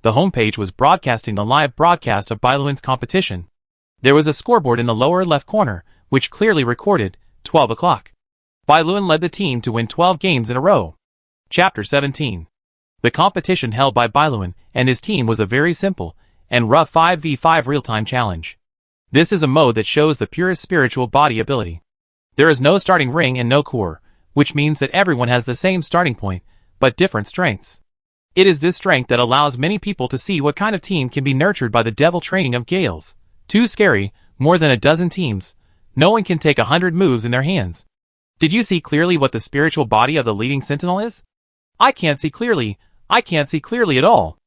The homepage was broadcasting the live broadcast of Bailuan's competition. There was a scoreboard in the lower left corner, which clearly recorded 12 o'clock. Bailuan led the team to win 12 games in a row. Chapter 17. The competition held by Bailuan and his team was a very simple and rough 5v5 real-time challenge. This is a mode that shows the purest spiritual body ability. There is no starting ring and no core, which means that everyone has the same starting point, but different strengths. It is this strength that allows many people to see what kind of team can be nurtured by the devil training of Gales. Too scary, more than a dozen teams. No one can take 100 moves in their hands. Did you see clearly what the spiritual body of the leading sentinel is? I can't see clearly. I can't see clearly at all.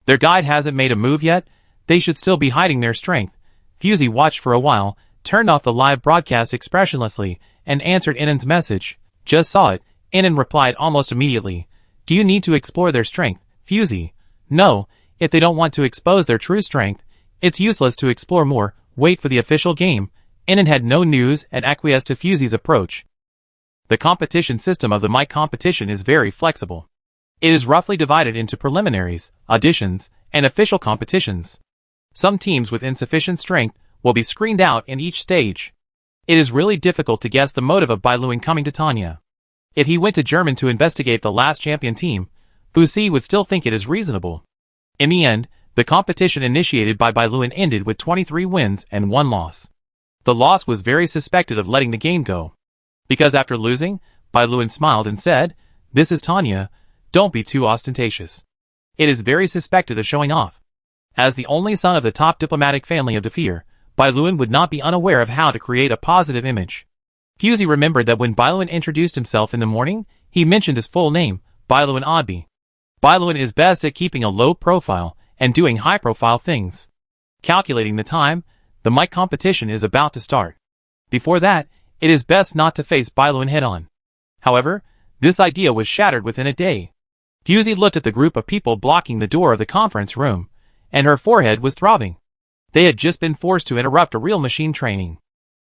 Their guide hasn't made a move yet. They should still be hiding their strength. Fusey watched for a while, turned off the live broadcast expressionlessly, and answered Inan's message. "Just saw it." Inan replied almost immediately. "Do you need to explore their strength, Fusey?" "No, if they don't want to expose their true strength, it's useless to explore more. Wait for the official game." Inan had no news and acquiesced to Fusey's approach. The competition system of the mic competition is very flexible. It is roughly divided into preliminaries, auditions, and official competitions. Some teams with insufficient strength will be screened out in each stage. It is really difficult to guess the motive of Bailuan coming to Tanya. If he went to German to investigate the last champion team, Fusey would still think it is reasonable. In the end, the competition initiated by Bailuan ended with 23 wins and 1 loss. The loss was very suspected of letting the game go. Because after losing, Bailuan smiled and said, "This is Tanya, don't be too ostentatious." It is very suspected of showing off. As the only son of the top diplomatic family of Defeer, Bailuan would not be unaware of how to create a positive image. Fusey remembered that when Bailuan introduced himself in the morning, he mentioned his full name, Bailuan Oddby. Bailuan is best at keeping a low profile and doing high-profile things. Calculating the time, the mic competition is about to start. Before that, it is best not to face Bailuan head-on. However, this idea was shattered within a day. Fusey looked at the group of people blocking the door of the conference room, and her forehead was throbbing. They had just been forced to interrupt a real machine training.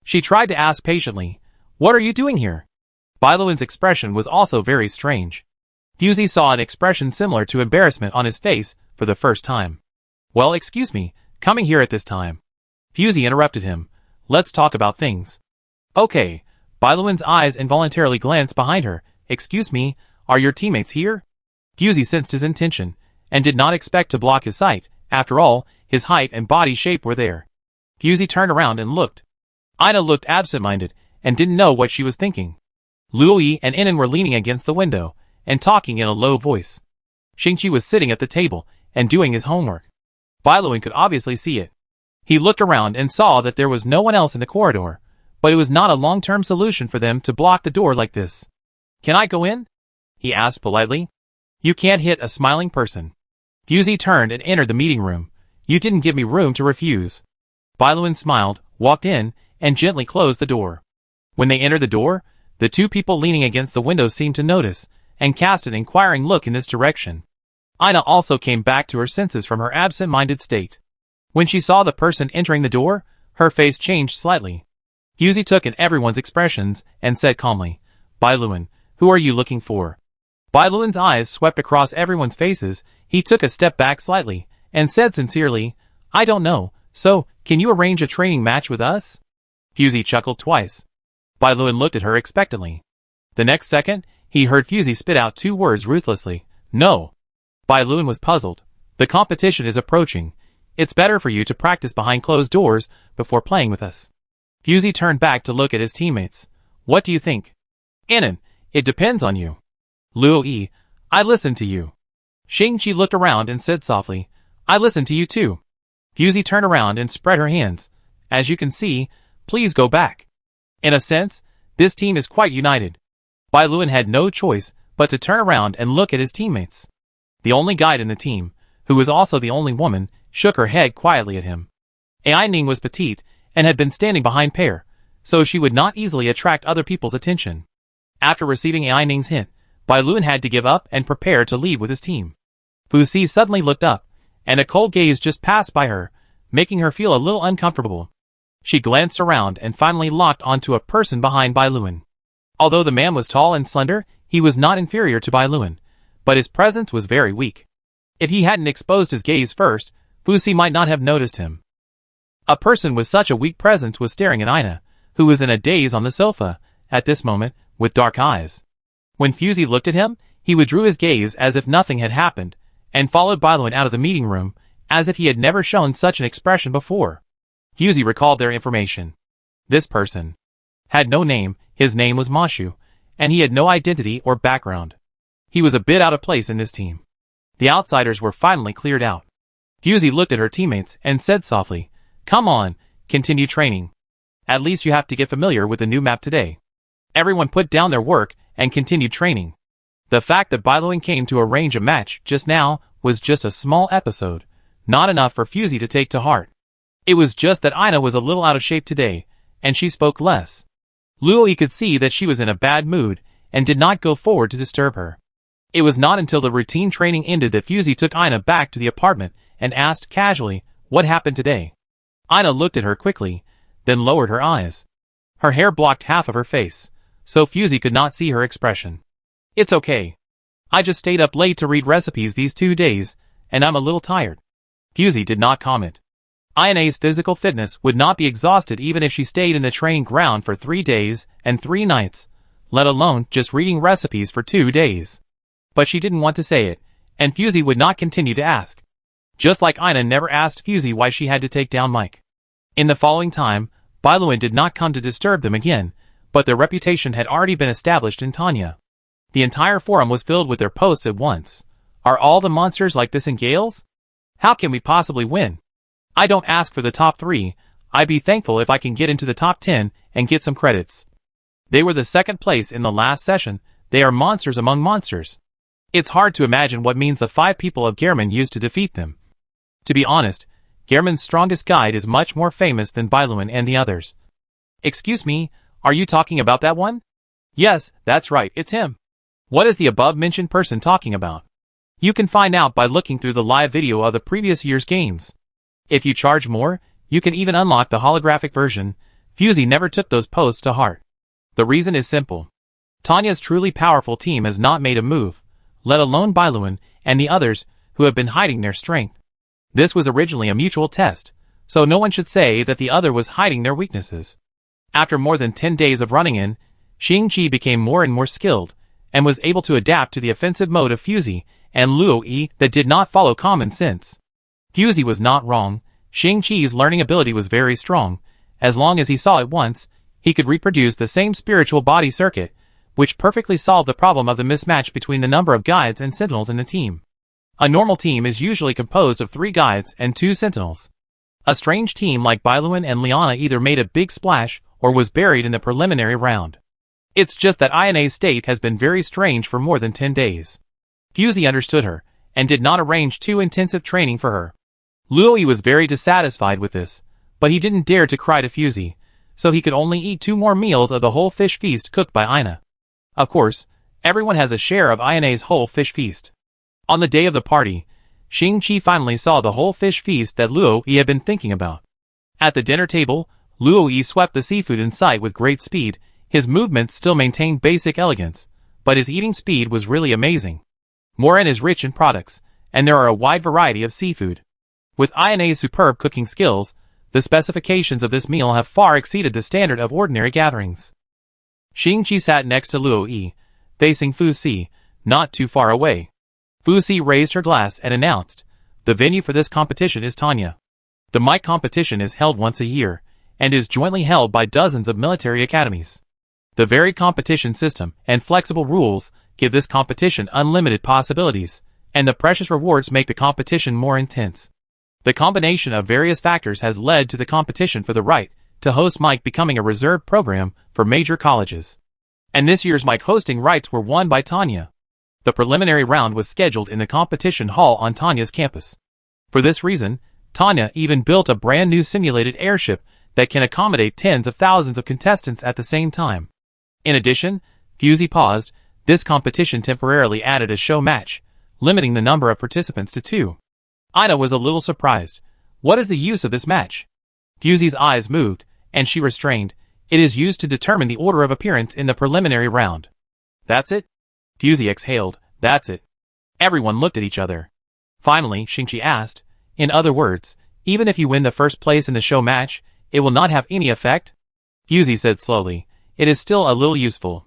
She tried to ask patiently, "What are you doing here?" Bailuan's expression was also very strange. Fusey saw an expression similar to embarrassment on his face for the first time. "Well, excuse me, coming here at this time." Fusey interrupted him. "Let's talk about things." "Okay." Bailuan's eyes involuntarily glanced behind her. "Excuse me, are your teammates here?" Fusey sensed his intention, and did not expect to block his sight. After all, his height and body shape were there. Fusey turned around and looked. Ina looked absent-minded, and didn't know what she was thinking. Luoyi and Inan were leaning against the window, and talking in a low voice. Shingchi was sitting at the table and doing his homework. Bailuan could obviously see it. He looked around and saw that there was no one else in the corridor, but it was not a long-term solution for them to block the door like this. "Can I go in?" he asked politely. "You can't hit a smiling person." Fusey turned and entered the meeting room. "You didn't give me room to refuse." Bailuan smiled, walked in, and gently closed the door. When they entered the door, the two people leaning against the window seemed to notice, and cast an inquiring look in this direction. Ina also came back to her senses from her absent-minded state. When she saw the person entering the door, her face changed slightly. Fusey took in everyone's expressions and said calmly, "Bailuan, who are you looking for?" Bailuan's eyes swept across everyone's faces. He took a step back slightly, and said sincerely, "I don't know, so, can you arrange a training match with us?" Fusey chuckled twice. Bailuan looked at her expectantly. The next second, he heard Fusey spit out two words ruthlessly, "No." Bailuan was puzzled. "The competition is approaching. It's better for you to practice behind closed doors before playing with us." Fusey turned back to look at his teammates. "What do you think?" "Inan, it depends on you." "Luo Yi, I listen to you." Shingchi looked around and said softly, "I listen to you too." Fusey turned around and spread her hands. "As you can see, please go back." In a sense, this team is quite united. Bailuan had no choice but to turn around and look at his teammates. The only guide in the team, who was also the only woman, shook her head quietly at him. Aining was petite and had been standing behind Pear, so she would not easily attract other people's attention. After receiving Aining's hint, Bailuan had to give up and prepare to leave with his team. Fusey suddenly looked up, and a cold gaze just passed by her, making her feel a little uncomfortable. She glanced around and finally locked onto a person behind Bailuan. Although the man was tall and slender, he was not inferior to Bailuan, but his presence was very weak. If he hadn't exposed his gaze first, Fusey might not have noticed him. A person with such a weak presence was staring at Ina, who was in a daze on the sofa, at this moment, with dark eyes. When Fusey looked at him, he withdrew his gaze as if nothing had happened, and followed Bailuan out of the meeting room, as if he had never shown such an expression before. Fusey recalled their information. This person had no name, his name was Mashu, and he had no identity or background. He was a bit out of place in this team. The outsiders were finally cleared out. Fusey looked at her teammates and said softly, "Come on, continue training. At least you have to get familiar with the new map today." Everyone put down their work and continued training. The fact that Bailuan came to arrange a match just now was just a small episode, not enough for Fusey to take to heart. It was just that Ina was a little out of shape today, and she spoke less. Luo Yi could see that she was in a bad mood, and did not go forward to disturb her. It was not until the routine training ended that Fusey took Ina back to the apartment and asked casually, "What happened today?" Ina looked at her quickly, then lowered her eyes. Her hair blocked half of her face, so Fusey could not see her expression. "It's okay. I just stayed up late to read recipes these 2 days, and I'm a little tired." Fusey did not comment. Ina's physical fitness would not be exhausted even if she stayed in the training ground for 3 days and 3 nights, let alone just reading recipes for 2 days. But she didn't want to say it, and Fusey would not continue to ask. Just like Ina never asked Fusey why she had to take down Mike. In the following time, Bailuan did not come to disturb them again, but their reputation had already been established in Tanya. The entire forum was filled with their posts at once. "Are all the monsters like this in Gales? How can we possibly win? I don't ask for the top 3, I'd be thankful if I can get into the top 10 and get some credits. They were the second place in the last session, they are monsters among monsters. It's hard to imagine what means the 5 people of Gehrman used to defeat them. To be honest, Gehrman's strongest guide is much more famous than Bailuan and the others." "Excuse me, are you talking about that one?" "Yes, that's right, it's him." "What is the above-mentioned person talking about?" "You can find out by looking through the live video of the previous year's games. If you charge more, you can even unlock the holographic version." Fusey never took those posts to heart. The reason is simple. Tanya's truly powerful team has not made a move, let alone Bailuan and the others who have been hiding their strength. This was originally a mutual test, so no one should say that the other was hiding their weaknesses. After more than 10 days of running in, Shingchi became more and more skilled, and was able to adapt to the offensive mode of Fusey and Luo Yi that did not follow common sense. Fusey was not wrong. Shingchi's learning ability was very strong. As long as he saw it once, he could reproduce the same spiritual body circuit, which perfectly solved the problem of the mismatch between the number of guides and sentinels in the team. A normal team is usually composed of 3 guides and 2 sentinels. A strange team like Bailuan and Liana either made a big splash or was buried in the preliminary round. It's just that Ina's state has been very strange for more than 10 days. Fusey understood her, and did not arrange too intensive training for her. Luoyi was very dissatisfied with this, but he didn't dare to cry to Fusey, so he could only eat 2 more meals of the whole fish feast cooked by Ina. Of course, everyone has a share of Ina's whole fish feast. On the day of the party, Shingchi finally saw the whole fish feast that Luoyi had been thinking about. At the dinner table, Luoyi swept the seafood in sight with great speed. His movements still maintained basic elegance, but his eating speed was really amazing. Morin is rich in products, and there are a wide variety of seafood. With Ina's superb cooking skills, the specifications of this meal have far exceeded the standard of ordinary gatherings. Shingchi sat next to Luoyi, facing Fusey, not too far away. Fusey raised her glass and announced, "The venue for this competition is Tanya." The mic competition is held once a year, and is jointly held by dozens of military academies. The varied competition system and flexible rules give this competition unlimited possibilities, and the precious rewards make the competition more intense. The combination of various factors has led to the competition for the right to host mic becoming a reserved program for major colleges. And this year's mic hosting rights were won by Tanya. The preliminary round was scheduled in the competition hall on Tanya's campus. For this reason, Tanya even built a brand new simulated airship that can accommodate tens of thousands of contestants at the same time. In addition, Fusey paused. This competition temporarily added a show match, limiting the number of participants to 2. Ina was a little surprised. What is the use of this match? Fusey's eyes moved, and she restrained. It is used to determine the order of appearance in the preliminary round. That's it? Fusey exhaled. That's it. Everyone looked at each other. Finally, Shingchi asked, "In other words, even if you win the first place in the show match, it will not have any effect?" Fusey said slowly, "It is still a little useful.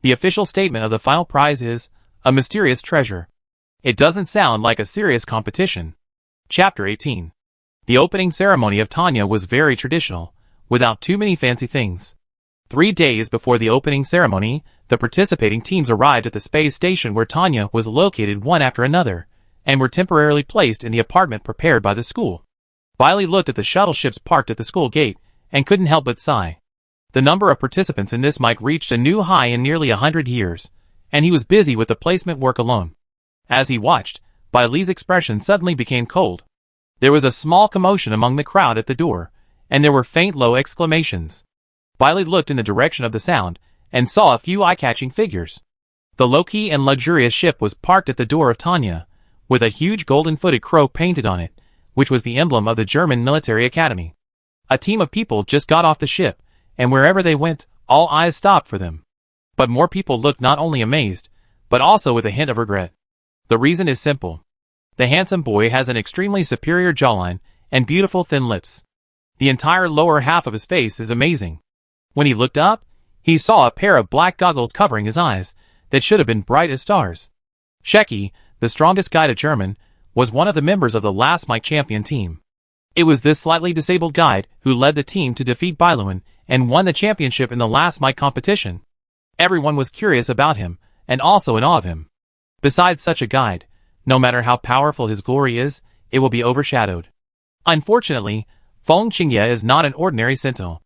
The official statement of the final prize is, a mysterious treasure." It doesn't sound like a serious competition. Chapter 18. The opening ceremony of Tanya was very traditional, without too many fancy things. 3 days before the opening ceremony, the participating teams arrived at the space station where Tanya was located one after another, and were temporarily placed in the apartment prepared by the school. Bailey looked at the shuttle ships parked at the school gate, and couldn't help but sigh. The number of participants in this mic reached a new high in nearly 100 years, and he was busy with the placement work alone. As he watched, Bailey's expression suddenly became cold. There was a small commotion among the crowd at the door, and there were faint low exclamations. Bailey looked in the direction of the sound, and saw a few eye-catching figures. The low-key and luxurious ship was parked at the door of Tanya, with a huge golden-footed crow painted on it, which was the emblem of the German military academy. A team of people just got off the ship, and wherever they went, all eyes stopped for them. But more people looked not only amazed, but also with a hint of regret. The reason is simple. The handsome boy has an extremely superior jawline, and beautiful thin lips. The entire lower half of his face is amazing. When he looked up, he saw a pair of black goggles covering his eyes, that should have been bright as stars. Sheki, the strongest guide of German, was one of the members of the last mic champion team. It was this slightly disabled guide who led the team to defeat Bailuan, and won the championship in the last mic competition. Everyone was curious about him, and also in awe of him. Besides such a guide, no matter how powerful his glory is, it will be overshadowed. Unfortunately, Feng Qingye is not an ordinary sentinel.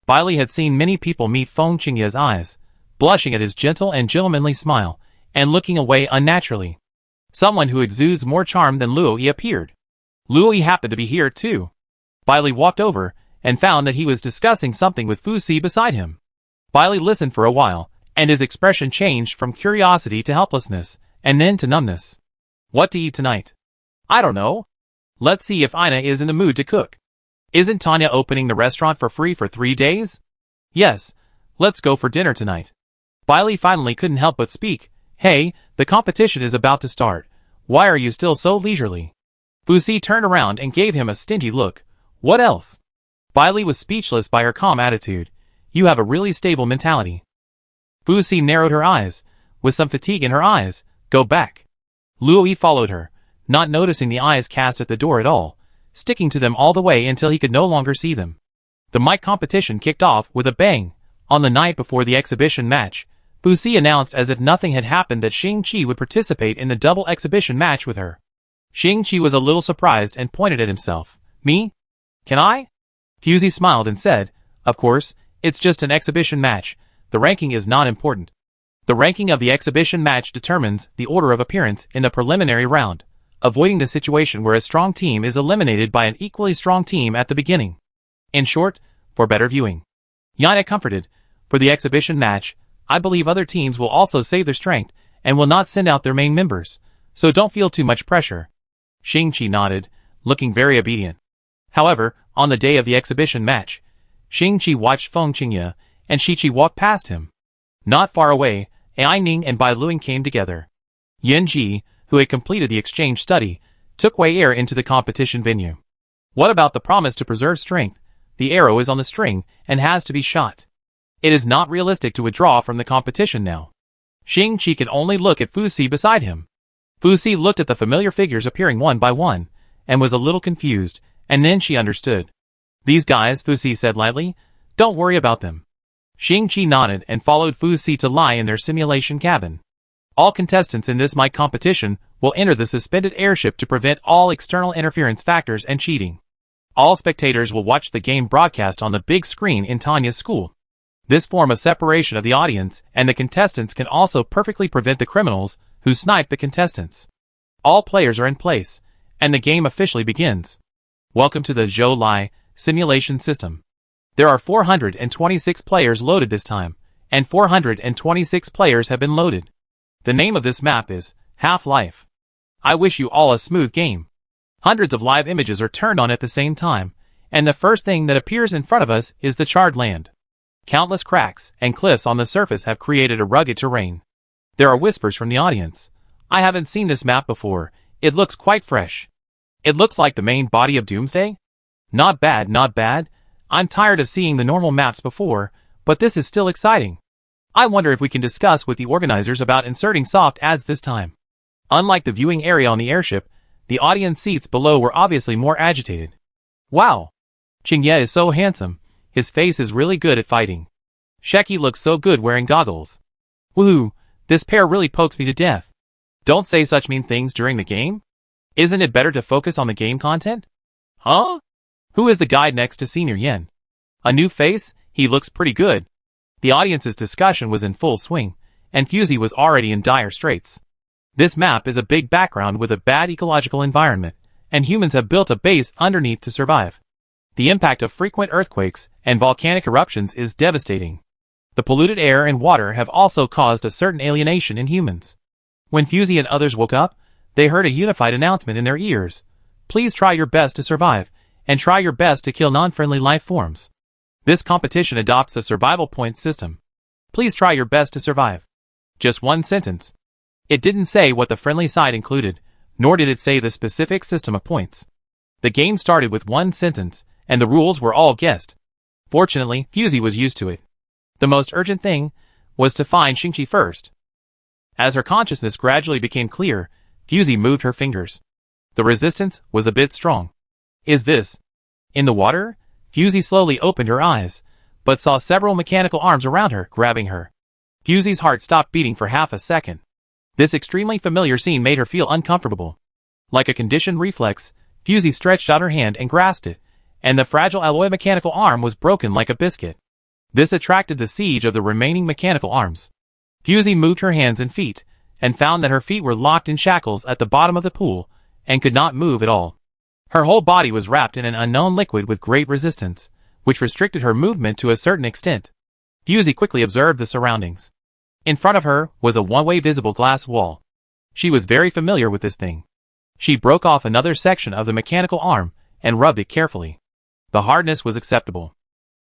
Bailey had seen many people meet Feng Qingye's eyes, blushing at his gentle and gentlemanly smile, and looking away unnaturally. Someone who exudes more charm than Luoyi appeared. Luoyi happened to be here too. Bailey walked over, and found that he was discussing something with Fusey beside him. Bailey listened for a while, and his expression changed from curiosity to helplessness, and then to numbness. "What to eat tonight?" "I don't know. Let's see if Ina is in the mood to cook." "Isn't Tanya opening the restaurant for free for 3 days?" "Yes, let's go for dinner tonight." Bailey finally couldn't help but speak. "Hey, the competition is about to start. Why are you still so leisurely?" Fusey turned around and gave him a stingy look. "What else?" Bailey was speechless by her calm attitude. "You have a really stable mentality." Fusey narrowed her eyes, with some fatigue in her eyes. "Go back." Luoyi followed her, not noticing the eyes cast at the door at all, sticking to them all the way until he could no longer see them. The mic competition kicked off with a bang. On the night before the exhibition match, Fusey announced as if nothing had happened that Shingchi would participate in the double exhibition match with her. Shingchi was a little surprised and pointed at himself. Me? Can I? Fusey smiled and said, of course, it's just an exhibition match. The ranking is not important. The ranking of the exhibition match determines the order of appearance in the preliminary round, avoiding the situation where a strong team is eliminated by an equally strong team at the beginning. In short, for better viewing. Yana comforted, for the exhibition match, I believe other teams will also save their strength and will not send out their main members, so don't feel too much pressure. Shingchi nodded, looking very obedient. However, on the day of the exhibition match, Shingchi watched Feng Qingye and Shichi walk past him. Not far away, Ai Ning and Bai Luing came together. Yin Ji, who had completed the exchange study, took Wei Er into the competition venue. What about the promise to preserve strength? The arrow is on the string and has to be shot. It is not realistic to withdraw from the competition now. Shingchi could only look at Fusi beside him. Fusi looked at the familiar figures appearing one by one, and was a little confused, and then she understood. These guys, Fusi said lightly, don't worry about them. Shingchi nodded and followed Fusi to lie in their simulation cabin. All contestants in this mic competition will enter the suspended airship to prevent all external interference factors and cheating. All spectators will watch the game broadcast on the big screen in Tanya's school. This form of separation of the audience and the contestants can also perfectly prevent the criminals who snipe the contestants. All players are in place, and the game officially begins. Welcome to the Zhou Lai simulation system. There are 426 players loaded this time, and 426 players have been loaded. The name of this map is Half-Life. I wish you all a smooth game. Hundreds of live images are turned on at the same time, and the first thing that appears in front of us is the charred land. Countless cracks and cliffs on the surface have created a rugged terrain. There are whispers from the audience. I haven't seen this map before. It looks quite fresh. It looks like the main body of Doomsday? Not bad, not bad. I'm tired of seeing the normal maps before, but this is still exciting. I wonder if we can discuss with the organizers about inserting soft ads this time. Unlike the viewing area on the airship, the audience seats below were obviously more agitated. Wow! Qingye is so handsome. His face is really good at fighting. Sheki looks so good wearing goggles. Woohoo! This pair really pokes me to death. Don't say such mean things during the game. Isn't it better to focus on the game content? Huh? Who is the guy next to Senior Yen? A new face? He looks pretty good. The audience's discussion was in full swing, and Fusey was already in dire straits. This map is a big background with a bad ecological environment, and humans have built a base underneath to survive. The impact of frequent earthquakes and volcanic eruptions is devastating. The polluted air and water have also caused a certain alienation in humans. When Fusey and others woke up, they heard a unified announcement in their ears. Please try your best to survive, and try your best to kill non-friendly life forms. This competition adopts a survival point system. Please try your best to survive. Just one sentence. It didn't say what the friendly side included, nor did it say the specific system of points. The game started with one sentence, and the rules were all guessed. Fortunately, Fusey was used to it. The most urgent thing was to find Shingchi first. As her consciousness gradually became clear, Fusey moved her fingers. The resistance was a bit strong. Is this in the water? Fusey slowly opened her eyes, but saw several mechanical arms around her, grabbing her. Fusey's heart stopped beating for half a second. This extremely familiar scene made her feel uncomfortable. Like a conditioned reflex, Fusey stretched out her hand and grasped it, and the fragile alloy mechanical arm was broken like a biscuit. This attracted the siege of the remaining mechanical arms. Fusey moved her hands and feet, and found that her feet were locked in shackles at the bottom of the pool, and could not move at all. Her whole body was wrapped in an unknown liquid with great resistance, which restricted her movement to a certain extent. Fusey quickly observed the surroundings. In front of her was a one-way visible glass wall. She was very familiar with this thing. She broke off another section of the mechanical arm and rubbed it carefully. The hardness was acceptable.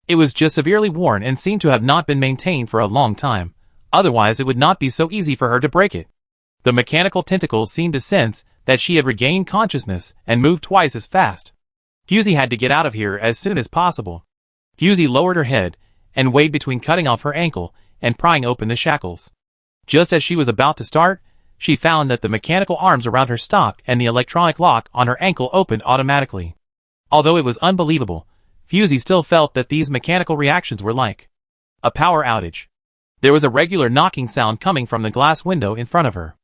It was just severely worn and seemed to have not been maintained for a long time, otherwise it would not be so easy for her to break it. The mechanical tentacles seemed to sense that she had regained consciousness and moved twice as fast. Fusey had to get out of here as soon as possible. Fusey lowered her head and weighed between cutting off her ankle and prying open the shackles. Just as she was about to start, she found that the mechanical arms around her stopped and the electronic lock on her ankle opened automatically. Although it was unbelievable, Fusey still felt that these mechanical reactions were like a power outage. There was a regular knocking sound coming from the glass window in front of her.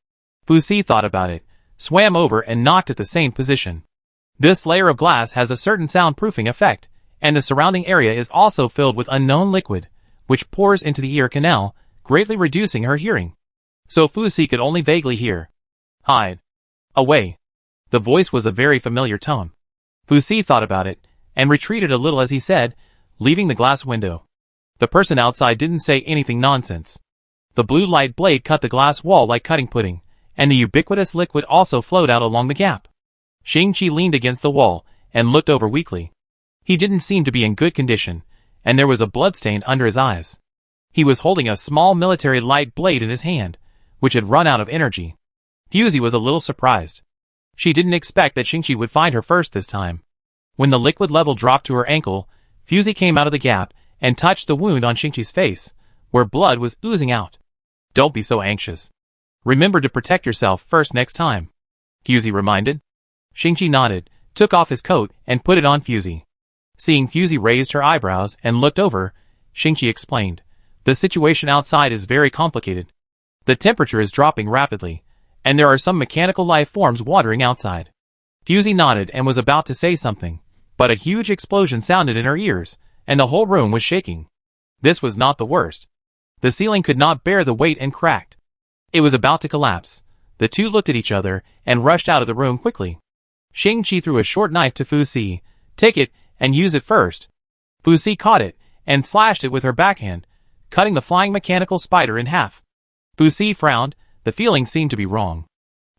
Fusey thought about it, swam over and knocked at the same position. This layer of glass has a certain soundproofing effect, and the surrounding area is also filled with unknown liquid, which pours into the ear canal, greatly reducing her hearing. So Fuzi could only vaguely hear. Hide. Away. The voice was a very familiar tone. Fuzi thought about it, and retreated a little as he said, leaving the glass window. The person outside didn't say anything nonsense. The blue light blade cut the glass wall like cutting pudding, and the ubiquitous liquid also flowed out along the gap. Shingchi leaned against the wall, and looked over weakly. He didn't seem to be in good condition, and there was a bloodstain under his eyes. He was holding a small military light blade in his hand, which had run out of energy. Fuzi was a little surprised. She didn't expect that Shingchi would find her first this time. When the liquid level dropped to her ankle, Fuzi came out of the gap and touched the wound on Shingchi's face, where blood was oozing out. Don't be so anxious. Remember to protect yourself first next time, Fuzi reminded. Shingchi nodded, took off his coat, and put it on Fuzi. Seeing Fuzi raised her eyebrows and looked over, Shingchi explained, the situation outside is very complicated. The temperature is dropping rapidly, and there are some mechanical life forms wandering outside. Fuzi nodded and was about to say something, but a huge explosion sounded in her ears, and the whole room was shaking. This was not the worst. The ceiling could not bear the weight and cracked. It was about to collapse. The two looked at each other and rushed out of the room quickly. Shingchi threw a short knife to Fuzi. Take it and use it first. Fuzi caught it and slashed it with her backhand, cutting the flying mechanical spider in half. Fuzi frowned. The feeling seemed to be wrong.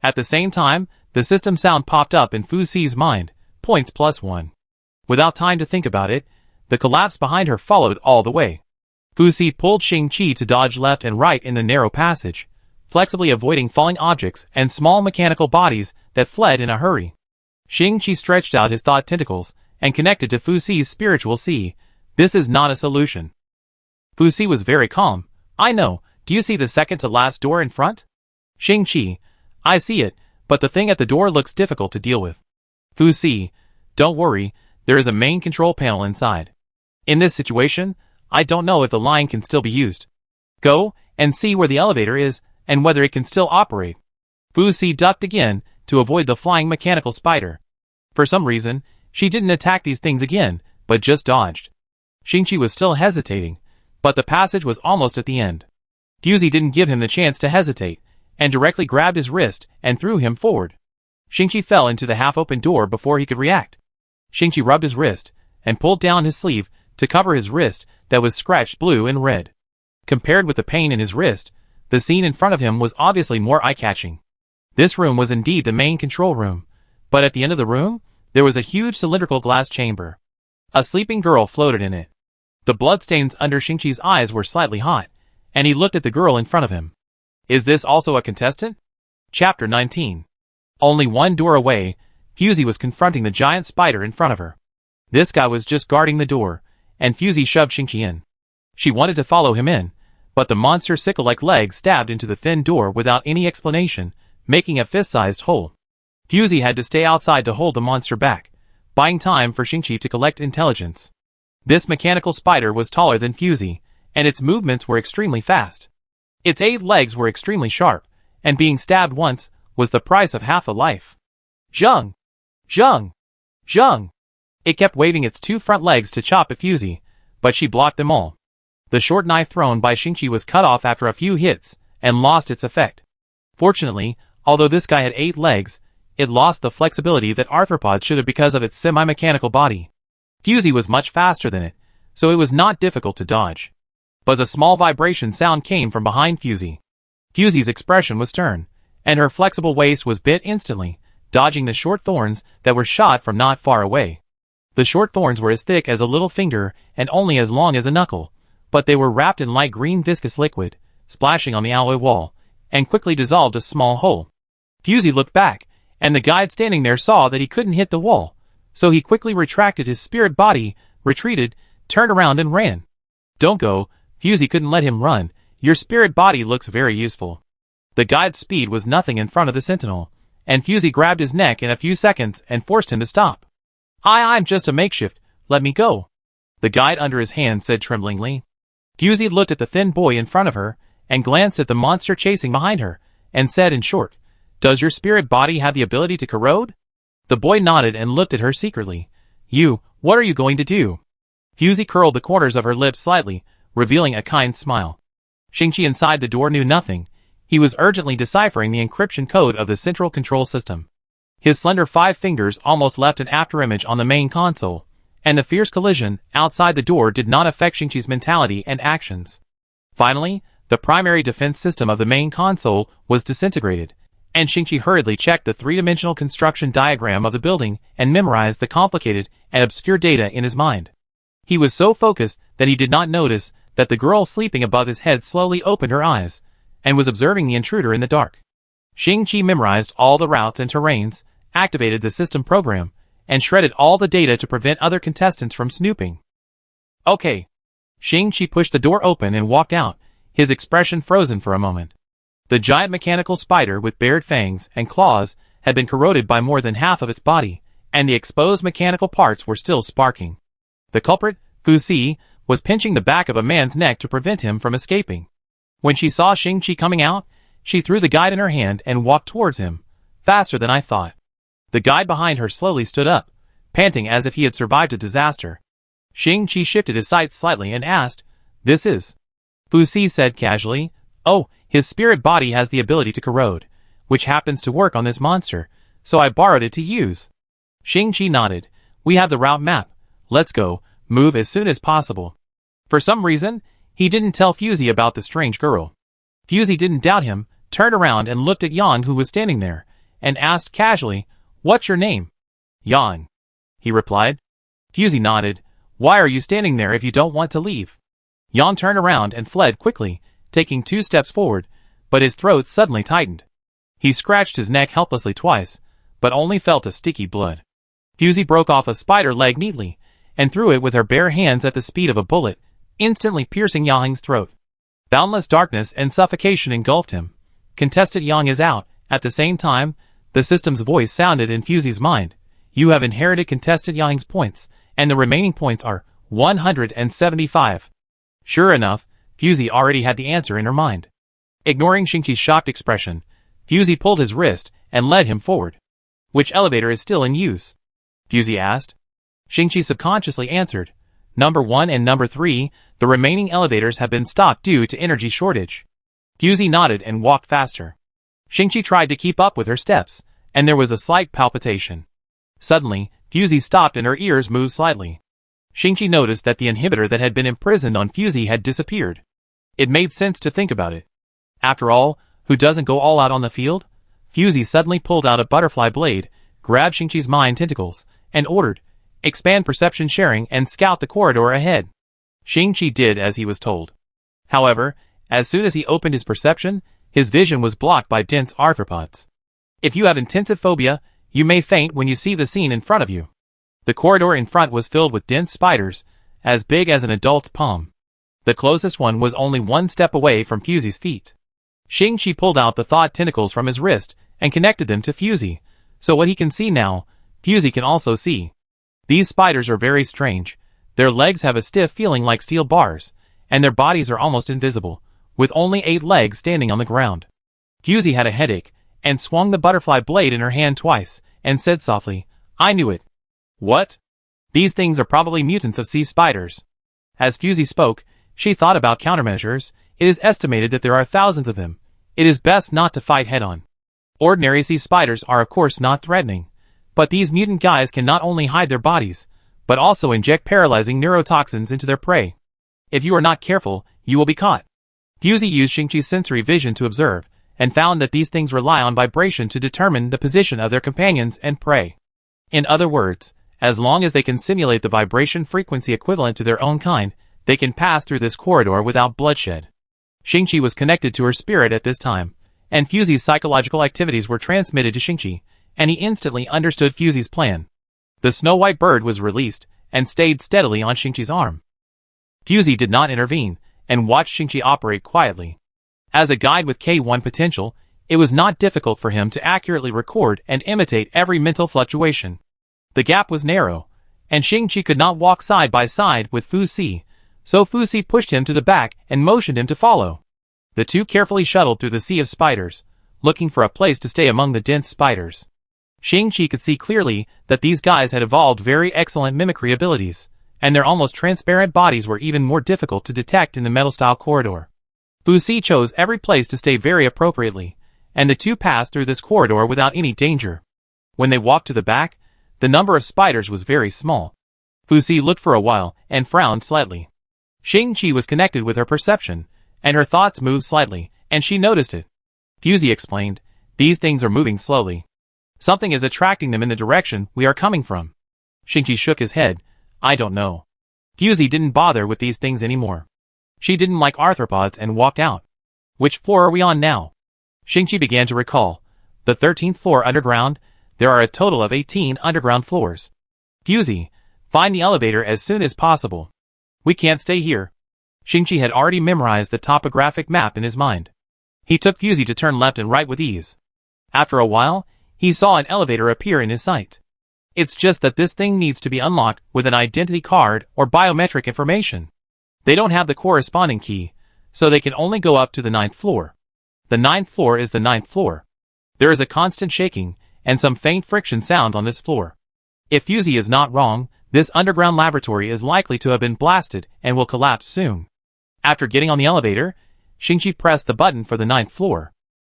At the same time, the system sound popped up in Fuzi's mind, points +1. Without time to think about it, the collapse behind her followed all the way. Fuzi pulled Shingchi to dodge left and right in the narrow passage, flexibly avoiding falling objects and small mechanical bodies that fled in a hurry. Shingchi stretched out his thought tentacles and connected to Fuzi's spiritual sea. This is not a solution. Fuzi was very calm. I know, do you see the second to last door in front? Shingchi, I see it, but the thing at the door looks difficult to deal with. Fuzi, don't worry, there is a main control panel inside. In this situation, I don't know if the line can still be used. Go and see where the elevator is and whether it can still operate. Fuzi ducked again to avoid the flying mechanical spider. For some reason, she didn't attack these things again, but just dodged. Shingchi was still hesitating, but the passage was almost at the end. Fuzi didn't give him the chance to hesitate, and directly grabbed his wrist and threw him forward. Shingchi fell into the half-open door before he could react. Shingchi rubbed his wrist and pulled down his sleeve to cover his wrist that was scratched blue and red. Compared with the pain in his wrist, the scene in front of him was obviously more eye-catching. This room was indeed the main control room, but at the end of the room, there was a huge cylindrical glass chamber. A sleeping girl floated in it. The bloodstains under Shingchi's eyes were slightly hot, and he looked at the girl in front of him. Is this also a contestant? Chapter 19. Only one door away, Fuzi was confronting the giant spider in front of her. This guy was just guarding the door, and Fuzi shoved Shingchi in. She wanted to follow him in, but the monster's sickle-like legs stabbed into the thin door without any explanation, making a fist-sized hole. Fuzi had to stay outside to hold the monster back, buying time for Shingchi to collect intelligence. This mechanical spider was taller than Fuzi, and its movements were extremely fast. Its 8 legs were extremely sharp, and being stabbed once was the price of half a life. Zheng! Zheng! Zheng! It kept waving its 2 front legs to chop at Fuzi, but she blocked them all. The short knife thrown by Shingchi was cut off after a few hits, and lost its effect. Fortunately, although this guy had 8 legs, it lost the flexibility that arthropods should have because of its semi-mechanical body. Fuzi was much faster than it, so it was not difficult to dodge. But a small vibration sound came from behind Fuzi. Fuzi's expression was stern, and her flexible waist was bit instantly, dodging the short thorns that were shot from not far away. The short thorns were as thick as a little finger and only as long as a knuckle, but they were wrapped in light green viscous liquid, splashing on the alloy wall, and quickly dissolved a small hole. Fuzi looked back, and the guide standing there saw that he couldn't hit the wall, so he quickly retracted his spirit body, retreated, turned around and ran. Don't go, Fuzi couldn't let him run, your spirit body looks very useful. The guide's speed was nothing in front of the sentinel, and Fuzi grabbed his neck in a few seconds and forced him to stop. I'm just a makeshift, let me go. The guide under his hand said tremblingly. Fuzi looked at the thin boy in front of her, and glanced at the monster chasing behind her, and said in short, Does your spirit body have the ability to corrode? The boy nodded and looked at her secretly. What are you going to do? Fusey curled the corners of her lips slightly, revealing a kind smile. Shingchi inside the door knew nothing. He was urgently deciphering the encryption code of the central control system. His slender 5 fingers almost left an afterimage on the main console, and the fierce collision outside the door did not affect Shingchi's mentality and actions. Finally, the primary defense system of the main console was disintegrated, and Shingchi hurriedly checked the 3-dimensional construction diagram of the building and memorized the complicated and obscure data in his mind. He was so focused that he did not notice that the girl sleeping above his head slowly opened her eyes and was observing the intruder in the dark. Shingchi memorized all the routes and terrains, activated the system program, and shredded all the data to prevent other contestants from snooping. Okay. Shingchi pushed the door open and walked out, his expression frozen for a moment. The giant mechanical spider with bared fangs and claws had been corroded by more than half of its body, and the exposed mechanical parts were still sparking. The culprit, Fusey, was pinching the back of a man's neck to prevent him from escaping. When she saw Shingchi coming out, she threw the guide in her hand and walked towards him, faster than I thought. The guide behind her slowly stood up, panting as if he had survived a disaster. Shingchi shifted his sights slightly and asked, "This is?" Fusey said casually, "Oh, his spirit body has the ability to corrode, which happens to work on this monster, so I borrowed it to use." Shingchi nodded. "We have the route map. Let's go, move as soon as possible." For some reason, he didn't tell Fusey about the strange girl. Fusey didn't doubt him, turned around and looked at Yang, who was standing there, and asked casually, "What's your name?" "Yang," he replied. Fusey nodded. "Why are you standing there if you don't want to leave?" Yang turned around and fled quickly, taking 2 steps forward, but his throat suddenly tightened. He scratched his neck helplessly twice, but only felt a sticky blood. Fusey broke off a spider leg neatly, and threw it with her bare hands at the speed of a bullet, instantly piercing Yang's throat. Boundless darkness and suffocation engulfed him. Contestant Yang is out. At the same time, the system's voice sounded in Fusey's mind. "You have inherited contestant Yang's points, and the remaining points are 175. Sure enough, Fusey already had the answer in her mind. Ignoring Shingchi's shocked expression, Fusey pulled his wrist and led him forward. "Which elevator is still in use?" Fusey asked. Shingchi subconsciously answered, "Number 1 and number 3, the remaining elevators have been stopped due to energy shortage." Fusey nodded and walked faster. Shingchi tried to keep up with her steps, and there was a slight palpitation. Suddenly, Fusey stopped and her ears moved slightly. Shingchi noticed that the inhibitor that had been imprisoned on Fusey had disappeared. It made sense to think about it. After all, who doesn't go all out on the field? Fusey suddenly pulled out a butterfly blade, grabbed Shingchi's mind tentacles, and ordered, "Expand perception sharing and scout the corridor ahead." Shingchi did as he was told. However, as soon as he opened his perception, his vision was blocked by dense arthropods. If you have intensive phobia, you may faint when you see the scene in front of you. The corridor in front was filled with dense spiders, as big as an adult's palm. The closest one was only 1 step away from Fusey's feet. Shingchi pulled out the thought tentacles from his wrist and connected them to Fusey, so what he can see now, Fusey can also see. These spiders are very strange. Their legs have a stiff feeling like steel bars, and their bodies are almost invisible, with only 8 legs standing on the ground. Fusey had a headache, and swung the butterfly blade in her hand twice, and said softly, "I knew it." "What?" "These things are probably mutants of sea spiders." As Fusey spoke, she thought about countermeasures. It is estimated that there are thousands of them. It is best not to fight head-on. Ordinary sea spiders are of course not threatening, but these mutant guys can not only hide their bodies, but also inject paralyzing neurotoxins into their prey. If you are not careful, you will be caught. Fusey used Shingchi's sensory vision to observe, and found that these things rely on vibration to determine the position of their companions and prey. In other words, as long as they can simulate the vibration frequency equivalent to their own kind, they can pass through this corridor without bloodshed. Shingchi was connected to her spirit at this time, and Fusey's psychological activities were transmitted to Shingchi, and he instantly understood Fusey's plan. The snow-white bird was released, and stayed steadily on Shingchi's arm. Fusey did not intervene, and watched Shingchi operate quietly. As a guide with K1 potential, it was not difficult for him to accurately record and imitate every mental fluctuation. The gap was narrow, and Shingchi could not walk side by side with Fusey, so Fusey pushed him to the back and motioned him to follow. The two carefully shuttled through the sea of spiders, looking for a place to stay among the dense spiders. Shingchi could see clearly that these guys had evolved very excellent mimicry abilities, and their almost transparent bodies were even more difficult to detect in the metal-style corridor. Fuzi chose every place to stay very appropriately, and the two passed through this corridor without any danger. When they walked to the back, the number of spiders was very small. Fuzi looked for a while and frowned slightly. Shingchi was connected with her perception, and her thoughts moved slightly, and she noticed it. Fuzi explained, "These things are moving slowly. Something is attracting them in the direction we are coming from." Shingchi shook his head. "I don't know." Fuzi didn't bother with these things anymore. She didn't like arthropods and walked out. "Which floor are we on now?" Shingchi began to recall. "The 13th floor underground. There are a total of 18 underground floors." "Fuzi, find the elevator as soon as possible. We can't stay here." Shingchi had already memorized the topographic map in his mind. He took Fuzi to turn left and right with ease. After a while, he saw an elevator appear in his sight. It's just that this thing needs to be unlocked with an identity card or biometric information. They don't have the corresponding key, so they can only go up to the 9th floor. The 9th floor is the 9th floor. There is a constant shaking and some faint friction sounds on this floor. If Fuzi is not wrong, this underground laboratory is likely to have been blasted and will collapse soon. After getting on the elevator, Shingchi pressed the button for the 9th floor.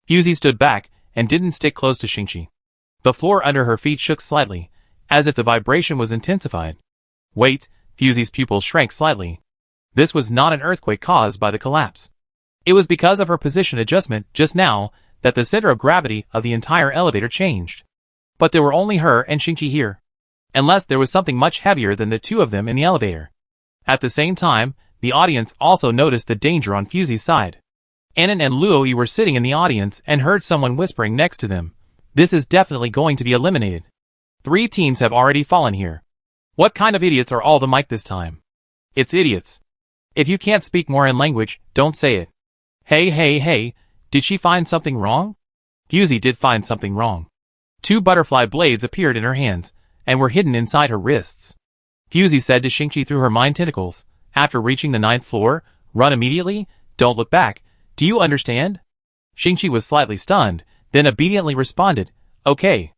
Fuzi stood back and didn't stick close to Shingchi. The floor under her feet shook slightly, as if the vibration was intensified. Wait, Fuzi's pupils shrank slightly. This was not an earthquake caused by the collapse. It was because of her position adjustment just now that the center of gravity of the entire elevator changed. But there were only her and Shingchi here. Unless there was something much heavier than the two of them in the elevator. At the same time, the audience also noticed the danger on Fuzi's side. Anon and Luoi were sitting in the audience and heard someone whispering next to them. This is definitely going to be eliminated. 3 teams have already fallen here. What kind of idiots are all the mic this time? It's idiots. If you can't speak Moran language, don't say it. Hey, did she find something wrong? Fuzi did find something wrong. 2 butterfly blades appeared in her hands, and were hidden inside her wrists. Fuzi said to Shingchi through her mind tentacles, after reaching the 9th floor, "Run immediately, don't look back, do you understand?" Shingchi was slightly stunned, then obediently responded, "Okay."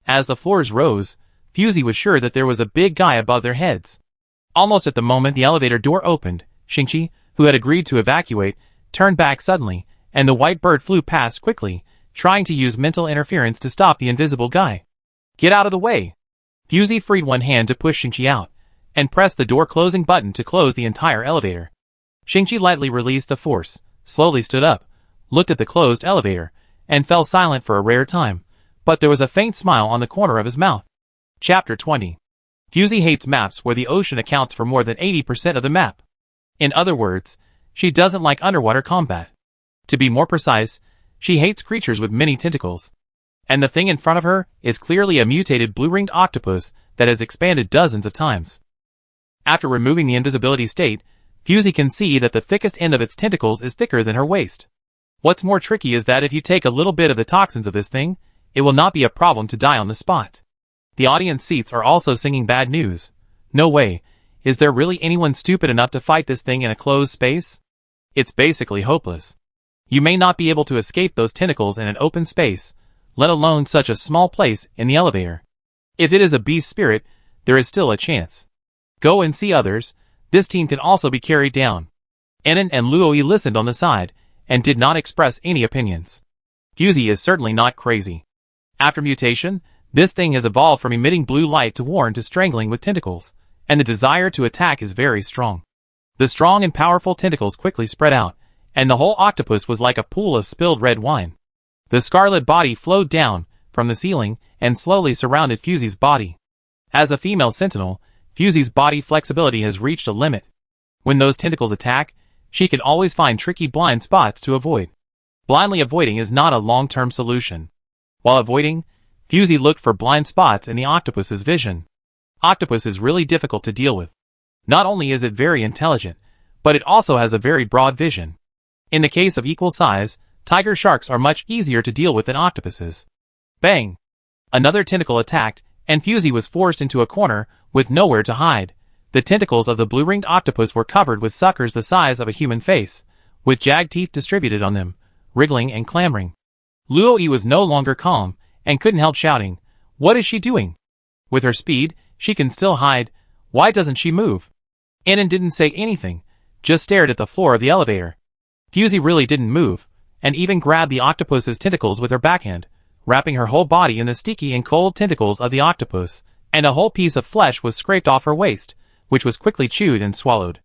As the floors rose, Fuzi was sure that there was a big guy above their heads. Almost at the moment the elevator door opened, Shingchi, who had agreed to evacuate, turned back suddenly, and the white bird flew past quickly, trying to use mental interference to stop the invisible guy. "Get out of the way!" Fuzi freed one hand to push Shingchi out, and pressed the door closing button to close the entire elevator. Shingchi lightly released the force, slowly stood up, looked at the closed elevator, and fell silent for a rare time, but there was a faint smile on the corner of his mouth. Chapter 20. Fuzi hates maps where the ocean accounts for more than 80% of the map. In other words, she doesn't like underwater combat. To be more precise, she hates creatures with many tentacles. And the thing in front of her is clearly a mutated blue-ringed octopus that has expanded dozens of times. After removing the invisibility state, Fuzi can see that the thickest end of its tentacles is thicker than her waist. What's more tricky is that if you take a little bit of the toxins of this thing, it will not be a problem to die on the spot. The audience seats are also singing bad news. No way, is there really anyone stupid enough to fight this thing in a closed space? It's basically hopeless. You may not be able to escape those tentacles in an open space, let alone such a small place in the elevator. If it is a beast spirit, there is still a chance. Go and see others, this team can also be carried down. Anon and Luoi listened on the side, and did not express any opinions. Fuzi is certainly not crazy. After mutation, this thing has evolved from emitting blue light to warn to strangling with tentacles, and the desire to attack is very strong. The strong and powerful tentacles quickly spread out, and the whole octopus was like a pool of spilled red wine. The scarlet body flowed down from the ceiling and slowly surrounded Fuzi's body. As a female sentinel, Fuzi's body flexibility has reached a limit. When those tentacles attack, she can always find tricky blind spots to avoid. Blindly avoiding is not a long-term solution. While avoiding, Fuzi looked for blind spots in the octopus's vision. Octopus is really difficult to deal with. Not only is it very intelligent, but it also has a very broad vision. In the case of equal size, tiger sharks are much easier to deal with than octopuses. Bang! Another tentacle attacked, and Fuzi was forced into a corner with nowhere to hide. The tentacles of the blue-ringed octopus were covered with suckers the size of a human face, with jagged teeth distributed on them, wriggling and clambering. Luo was no longer calm, and couldn't help shouting, "What is she doing? With her speed, she can still hide. Why doesn't she move?" Annan didn't say anything, just stared at the floor of the elevator. Fusey really didn't move, and even grabbed the octopus's tentacles with her backhand, wrapping her whole body in the sticky and cold tentacles of the octopus, and a whole piece of flesh was scraped off her waist, which was quickly chewed and swallowed.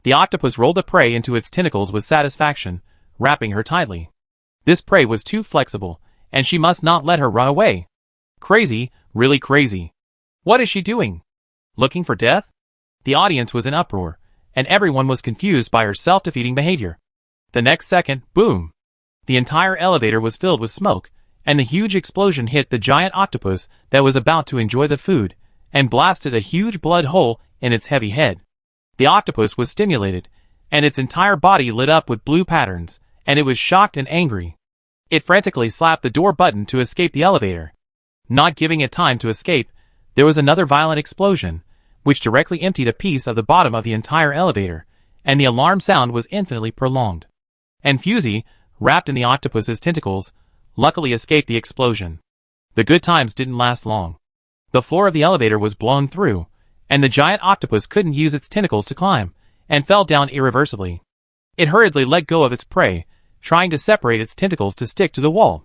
The octopus rolled the prey into its tentacles with satisfaction, wrapping her tightly. This prey was too flexible, and she must not let her run away. Crazy, really crazy. What is she doing? Looking for death? The audience was in uproar, and everyone was confused by her self-defeating behavior. The next second, boom! The entire elevator was filled with smoke, and the huge explosion hit the giant octopus that was about to enjoy the food, and blasted a huge blood hole in its heavy head. The octopus was stimulated, and its entire body lit up with blue patterns, and it was shocked and angry. It frantically slapped the door button to escape the elevator. Not giving it time to escape, there was another violent explosion, which directly emptied a piece of the bottom of the entire elevator, and the alarm sound was infinitely prolonged. And Fusey, wrapped in the octopus's tentacles, luckily escaped the explosion. The good times didn't last long. The floor of the elevator was blown through, and the giant octopus couldn't use its tentacles to climb, and fell down irreversibly. It hurriedly let go of its prey, trying to separate its tentacles to stick to the wall.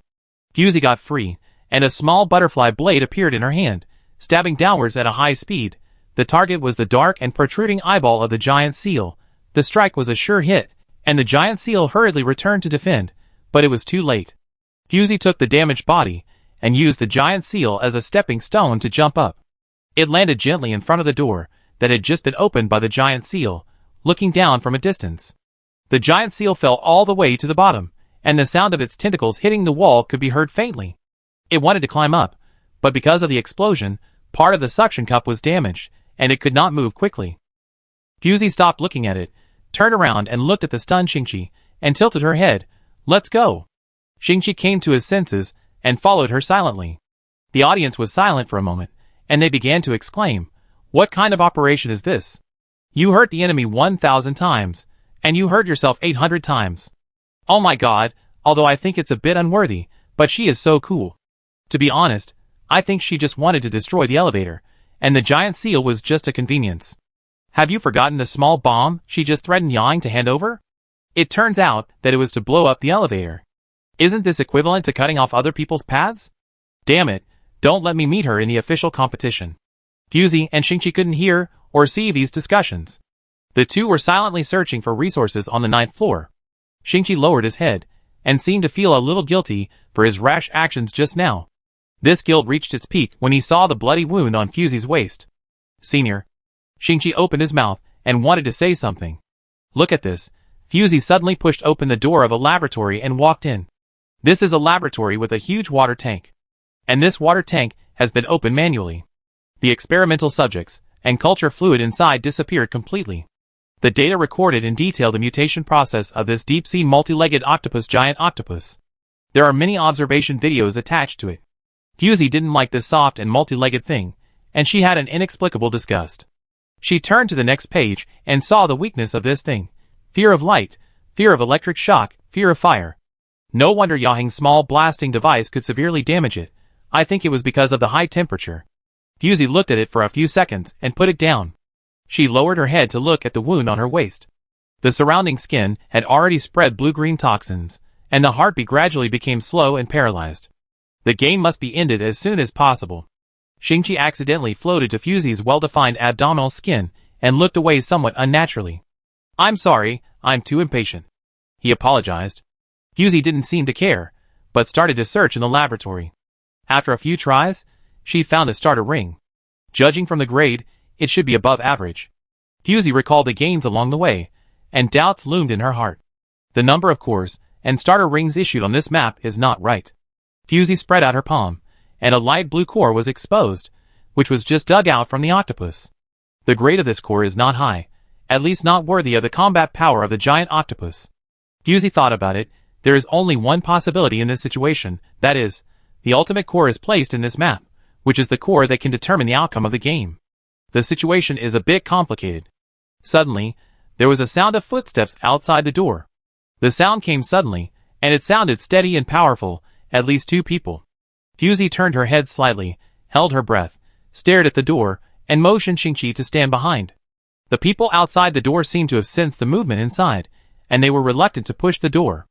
Fusey got free, and a small butterfly blade appeared in her hand, stabbing downwards at a high speed. The target was the dark and protruding eyeball of the giant seal. The strike was a sure hit, and the giant seal hurriedly returned to defend, but it was too late. Fusey took the damaged body, and used the giant seal as a stepping stone to jump up. It landed gently in front of the door that had just been opened by the giant seal, looking down from a distance. The giant seal fell all the way to the bottom, and the sound of its tentacles hitting the wall could be heard faintly. It wanted to climb up, but because of the explosion, part of the suction cup was damaged, and it could not move quickly. Fusey stopped looking at it, turned around and looked at the stunned Shingchi, and tilted her head. "Let's go." Shingchi came to his senses, and followed her silently. The audience was silent for a moment, and they began to exclaim, "What kind of operation is this? You hurt the enemy 1,000 times, and you hurt yourself 800 times. Oh my god, although I think it's a bit unworthy, but she is so cool. To be honest, I think she just wanted to destroy the elevator, and the giant seal was just a convenience. Have you forgotten the small bomb she just threatened Yang to hand over? It turns out that it was to blow up the elevator. Isn't this equivalent to cutting off other people's paths? Damn it, don't let me meet her in the official competition." Fusey and Shingchi couldn't hear or see these discussions. The two were silently searching for resources on the 9th floor. Shingchi lowered his head, and seemed to feel a little guilty for his rash actions just now. This guilt reached its peak when he saw the bloody wound on Fusey's waist. "Senior." Shingchi opened his mouth and wanted to say something. "Look at this." Fusey suddenly pushed open the door of a laboratory and walked in. This is a laboratory with a huge water tank. And this water tank has been opened manually. The experimental subjects and culture fluid inside disappeared completely. The data recorded in detail the mutation process of this deep-sea multi-legged giant octopus. There are many observation videos attached to it. Fusey didn't like this soft and multi-legged thing, and she had an inexplicable disgust. She turned to the next page and saw the weakness of this thing. Fear of light, fear of electric shock, fear of fire. No wonder Yahing's small blasting device could severely damage it. I think it was because of the high temperature. Fusey looked at it for a few seconds and put it down. She lowered her head to look at the wound on her waist. The surrounding skin had already spread blue-green toxins, and the heartbeat gradually became slow and paralyzed. The game must be ended as soon as possible. Shingchi accidentally floated to Fusey's well-defined abdominal skin and looked away somewhat unnaturally. "I'm sorry, I'm too impatient." He apologized. Fusey didn't seem to care, but started to search in the laboratory. After a few tries, she found a starter ring. Judging from the grade, it should be above average. Fusey recalled the gains along the way, and doubts loomed in her heart. The number of cores and starter rings issued on this map is not right. Fusey spread out her palm, and a light blue core was exposed, which was just dug out from the octopus. The grade of this core is not high, at least not worthy of the combat power of the giant octopus. Fusey thought about it. There is only one possibility in this situation, that is, the ultimate core is placed in this map, which is the core that can determine the outcome of the game. The situation is a bit complicated. Suddenly, there was a sound of footsteps outside the door. The sound came suddenly, and it sounded steady and powerful, at least 2 people. Fusey turned her head slightly, held her breath, stared at the door, and motioned Shingchi to stand behind. The people outside the door seemed to have sensed the movement inside, and they were reluctant to push the door.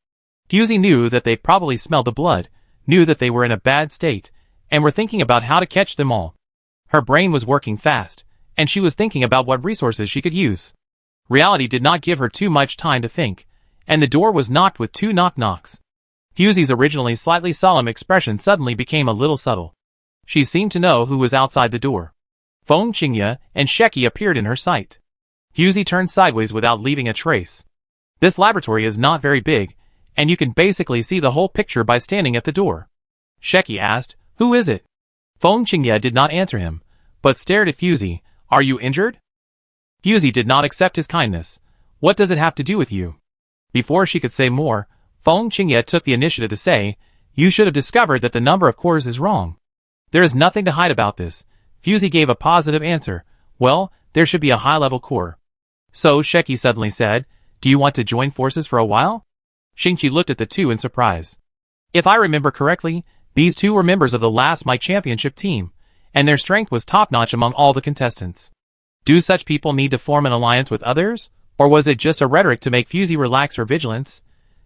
Fusey knew that they probably smelled the blood, knew that they were in a bad state, and were thinking about how to catch them all. Her brain was working fast, and she was thinking about what resources she could use. Reality did not give her too much time to think, and the door was knocked with 2 knock-knocks. Fusey's originally slightly solemn expression suddenly became a little subtle. She seemed to know who was outside the door. Feng Qingye and Sheki appeared in her sight. Fusey turned sideways without leaving a trace. This laboratory is not very big, and you can basically see the whole picture by standing at the door. Sheki asked, "Who is it?" Feng Qingye did not answer him, but stared at Fusey. "Are you injured?" Fusey did not accept his kindness. "What does it have to do with you?" Before she could say more, Feng Qingye took the initiative to say, "You should have discovered that the number of cores is wrong. There is nothing to hide about this." Fusey gave a positive answer. "Well, there should be a high-level core." So Sheki suddenly said, "Do you want to join forces for a while?" Shingchi looked at the two in surprise. "If I remember correctly, these 2 were members of the last My Championship team, and their strength was top-notch among all the contestants. Do such people need to form an alliance with others, or was it just a rhetoric to make Fusey relax her vigilance?"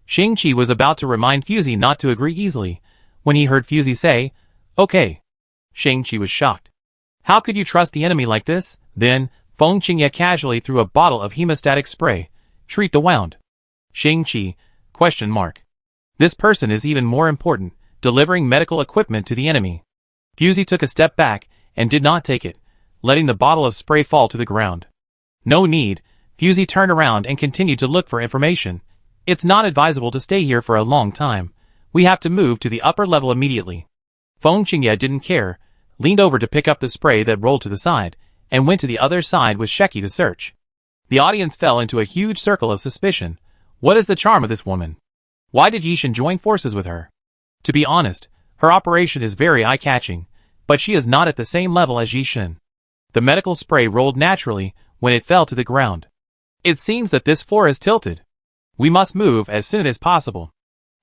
Shingchi was about to remind Fusey not to agree easily, when he heard Fusey say, "Okay." Shingchi was shocked. "How could you trust the enemy like this?" Then, Feng Qingye casually threw a bottle of hemostatic spray. "Treat the wound." Shingchi, ? This person is even more important, delivering medical equipment to the enemy. Fusey took a step back, and did not take it, letting the bottle of spray fall to the ground. "No need." Fusey turned around and continued to look for information. "It's not advisable to stay here for a long time. We have to move to the upper level immediately." Feng Qingye didn't care, leaned over to pick up the spray that rolled to the side, and went to the other side with Sheki to search. The audience fell into a huge circle of suspicion. What is the charm of this woman? Why did Yishin join forces with her? To be honest, her operation is very eye-catching, but she is not at the same level as Yishin. The medical spray rolled naturally when it fell to the ground. "It seems that this floor is tilted. We must move as soon as possible."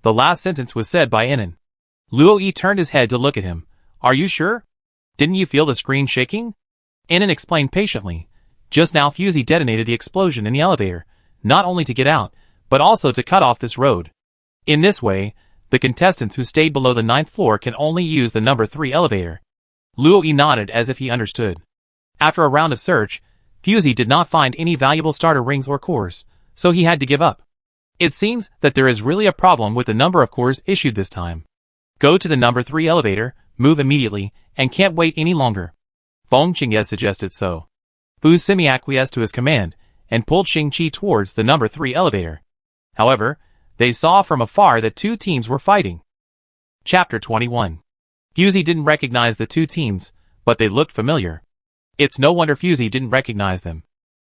The last sentence was said by Inan. Luo Yi turned his head to look at him. "Are you sure? Didn't you feel the screen shaking?" Inan explained patiently. "Just now Fusey detonated the explosion in the elevator, not only to get out, but also to cut off this road. In this way, the contestants who stayed below the 9th floor can only use the number 3 elevator." Luo Yi nodded as if he understood. After a round of search, Fusey did not find any valuable starter rings or cores, so he had to give up. It seems that there is really a problem with the number of cores issued this time. Go to the number 3 elevator, move immediately, and can't wait any longer. Feng Qingye suggested so. Fu semi-acquiesced to his command, and pulled Shingchi towards the number 3 elevator. However, they saw from afar that 2 teams were fighting. Chapter 21. Fusey didn't recognize the 2 teams, but they looked familiar. It's no wonder Fusey didn't recognize them.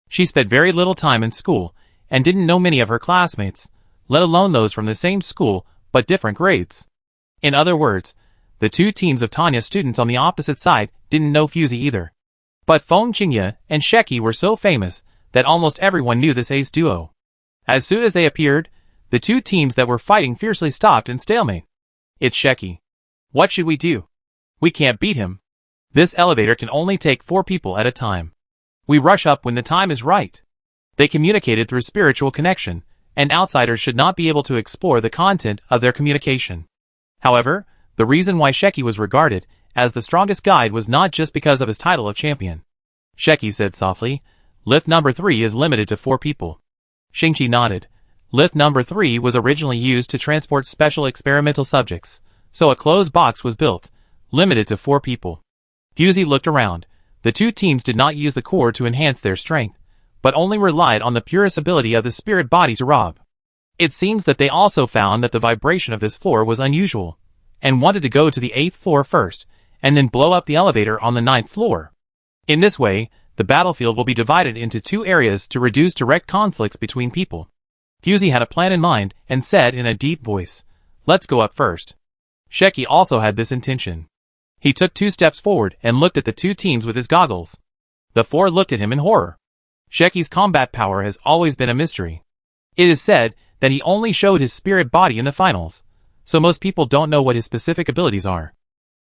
She spent very little time in school, and didn't know many of her classmates, let alone those from the same school, but different grades. In other words, the 2 teams of Tanya's students on the opposite side didn't know Fusey either. But Feng Qingye and Sheki were so famous that almost everyone knew this ace duo. As soon as they appeared, the 2 teams that were fighting fiercely stopped in stalemate. "It's Sheki. What should we do? We can't beat him. This elevator can only take 4 people at a time. We rush up when the time is right." They communicated through spiritual connection, and outsiders should not be able to explore the content of their communication. However, the reason why Sheki was regarded as the strongest guide was not just because of his title of champion. Sheki said softly, "Lift number 3 is limited to 4 people." Shingchi nodded. Lift number 3 was originally used to transport special experimental subjects, so a closed box was built, limited to 4 people. Fusey looked around. The 2 teams did not use the core to enhance their strength, but only relied on the purest ability of the spirit body to rob. It seems that they also found that the vibration of this floor was unusual, and wanted to go to the 8th floor first, and then blow up the elevator on the 9th floor. In this way, the battlefield will be divided into 2 areas to reduce direct conflicts between people. Fusey had a plan in mind, and said in a deep voice, "Let's go up first." Sheki also had this intention. He took 2 steps forward and looked at the 2 teams with his goggles. The 4 looked at him in horror. Sheki's combat power has always been a mystery. It is said that he only showed his spirit body in the finals, so most people don't know what his specific abilities are.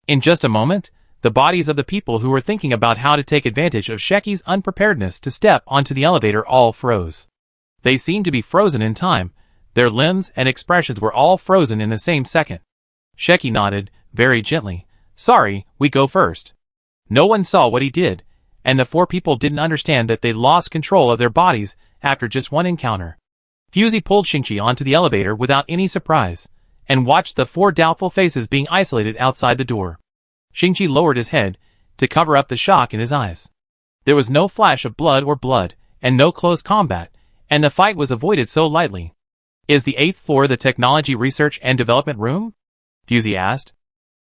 In just a moment, the bodies of the people who were thinking about how to take advantage of Sheki's unpreparedness to step onto the elevator all froze. They seemed to be frozen in time. Their limbs and expressions were all frozen in the same second. Sheki nodded, very gently. Sorry, we go first. No one saw what he did, and the 4 people didn't understand that they'd lost control of their bodies after just one encounter. Fusey pulled Shingchi onto the elevator without any surprise, and watched the 4 doubtful faces being isolated outside the door. Shingchi lowered his head to cover up the shock in his eyes. There was no flash of blood, and no close combat, and the fight was avoided so lightly. Is the 8th floor the technology research and development room? Fusey asked.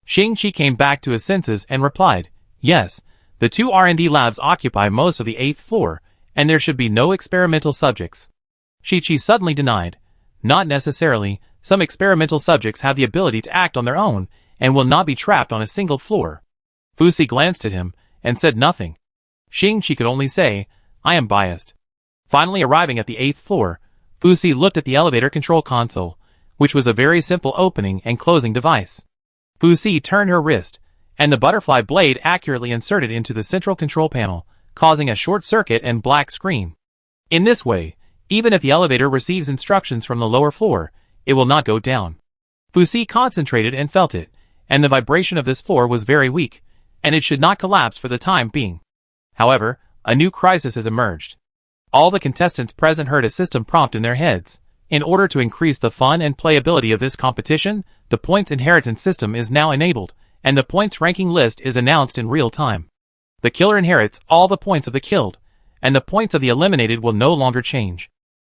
Shingchi came back to his senses and replied, yes, the 2 R&D labs occupy most of the 8th floor, and there should be no experimental subjects. Shingchi suddenly denied. Not necessarily, some experimental subjects have the ability to act on their own, and will not be trapped on a single floor. Fusey glanced at him, and said nothing. Shingchi could only say, I am biased. Finally arriving at the 8th floor, Fusey looked at the elevator control console, which was a very simple opening and closing device. Fusey turned her wrist, and the butterfly blade accurately inserted into the central control panel, causing a short circuit and black screen. In this way, even if the elevator receives instructions from the lower floor, it will not go down. Fusey concentrated and felt it, and the vibration of this floor was very weak, and it should not collapse for the time being. However, a new crisis has emerged. All the contestants present heard a system prompt in their heads. In order to increase the fun and playability of this competition, the points inheritance system is now enabled, and the points ranking list is announced in real time. The killer inherits all the points of the killed, and the points of the eliminated will no longer change.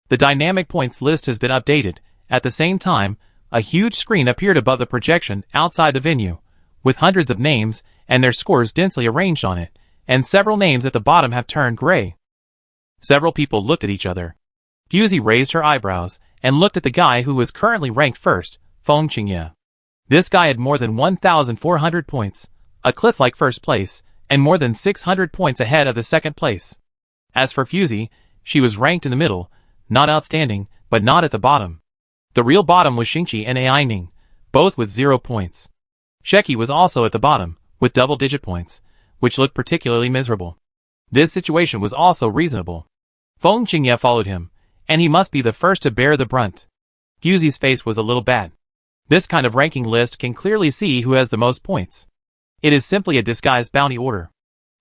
The dynamic points list has been updated. At the same time, a huge screen appeared above the projection outside the venue, with hundreds of names and their scores densely arranged on it, and several names at the bottom have turned gray. Several people looked at each other. Fusey raised her eyebrows and looked at the guy who was currently ranked first, Feng Qingye. This guy had more than 1,400 points, a cliff-like first place, and more than 600 points ahead of the second place. As for Fusey, she was ranked in the middle, not outstanding, but not at the bottom. The real bottom was Shingchi and Ai Ning, both with 0 points. Sheki was also at the bottom, with double-digit points, which looked particularly miserable. This situation was also reasonable. Feng Qingye followed him, and he must be the first to bear the brunt. Fusey's face was a little bad. This kind of ranking list can clearly see who has the most points. It is simply a disguised bounty order.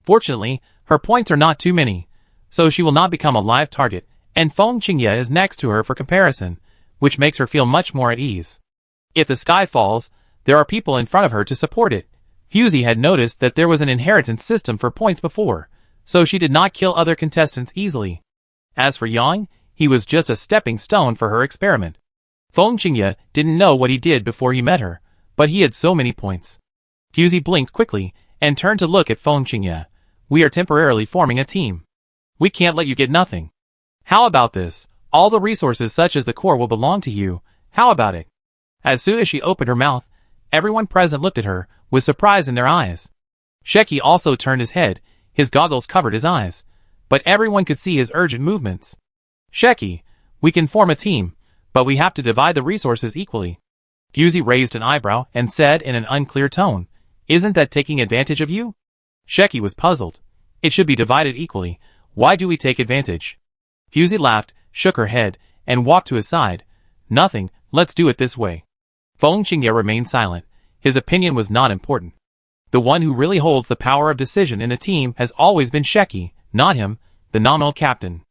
Fortunately, her points are not too many, so she will not become a live target, and Feng Qingye is next to her for comparison, which makes her feel much more at ease. If the sky falls, there are people in front of her to support it. Fusey had noticed that there was an inheritance system for points before, so she did not kill other contestants easily. As for Yang, he was just a stepping stone for her experiment. Feng Qingye didn't know what he did before he met her, but he had so many points. Fusey blinked quickly and turned to look at Feng Qingye. We are temporarily forming a team. We can't let you get nothing. How about this? All the resources such as the core will belong to you. How about it? As soon as she opened her mouth, everyone present looked at her, with surprise in their eyes. Sheki also turned his head, his goggles covered his eyes, but everyone could see his urgent movements. Sheki, we can form a team, but we have to divide the resources equally. Fusey raised an eyebrow and said in an unclear tone, isn't that taking advantage of you? Sheki was puzzled. It should be divided equally. Why do we take advantage? Fusey laughed, shook her head, and walked to his side. Nothing, let's do it this way. Feng Qingye remained silent. His opinion was not important. The one who really holds the power of decision in the team has always been Sheki, not him, the nominal captain.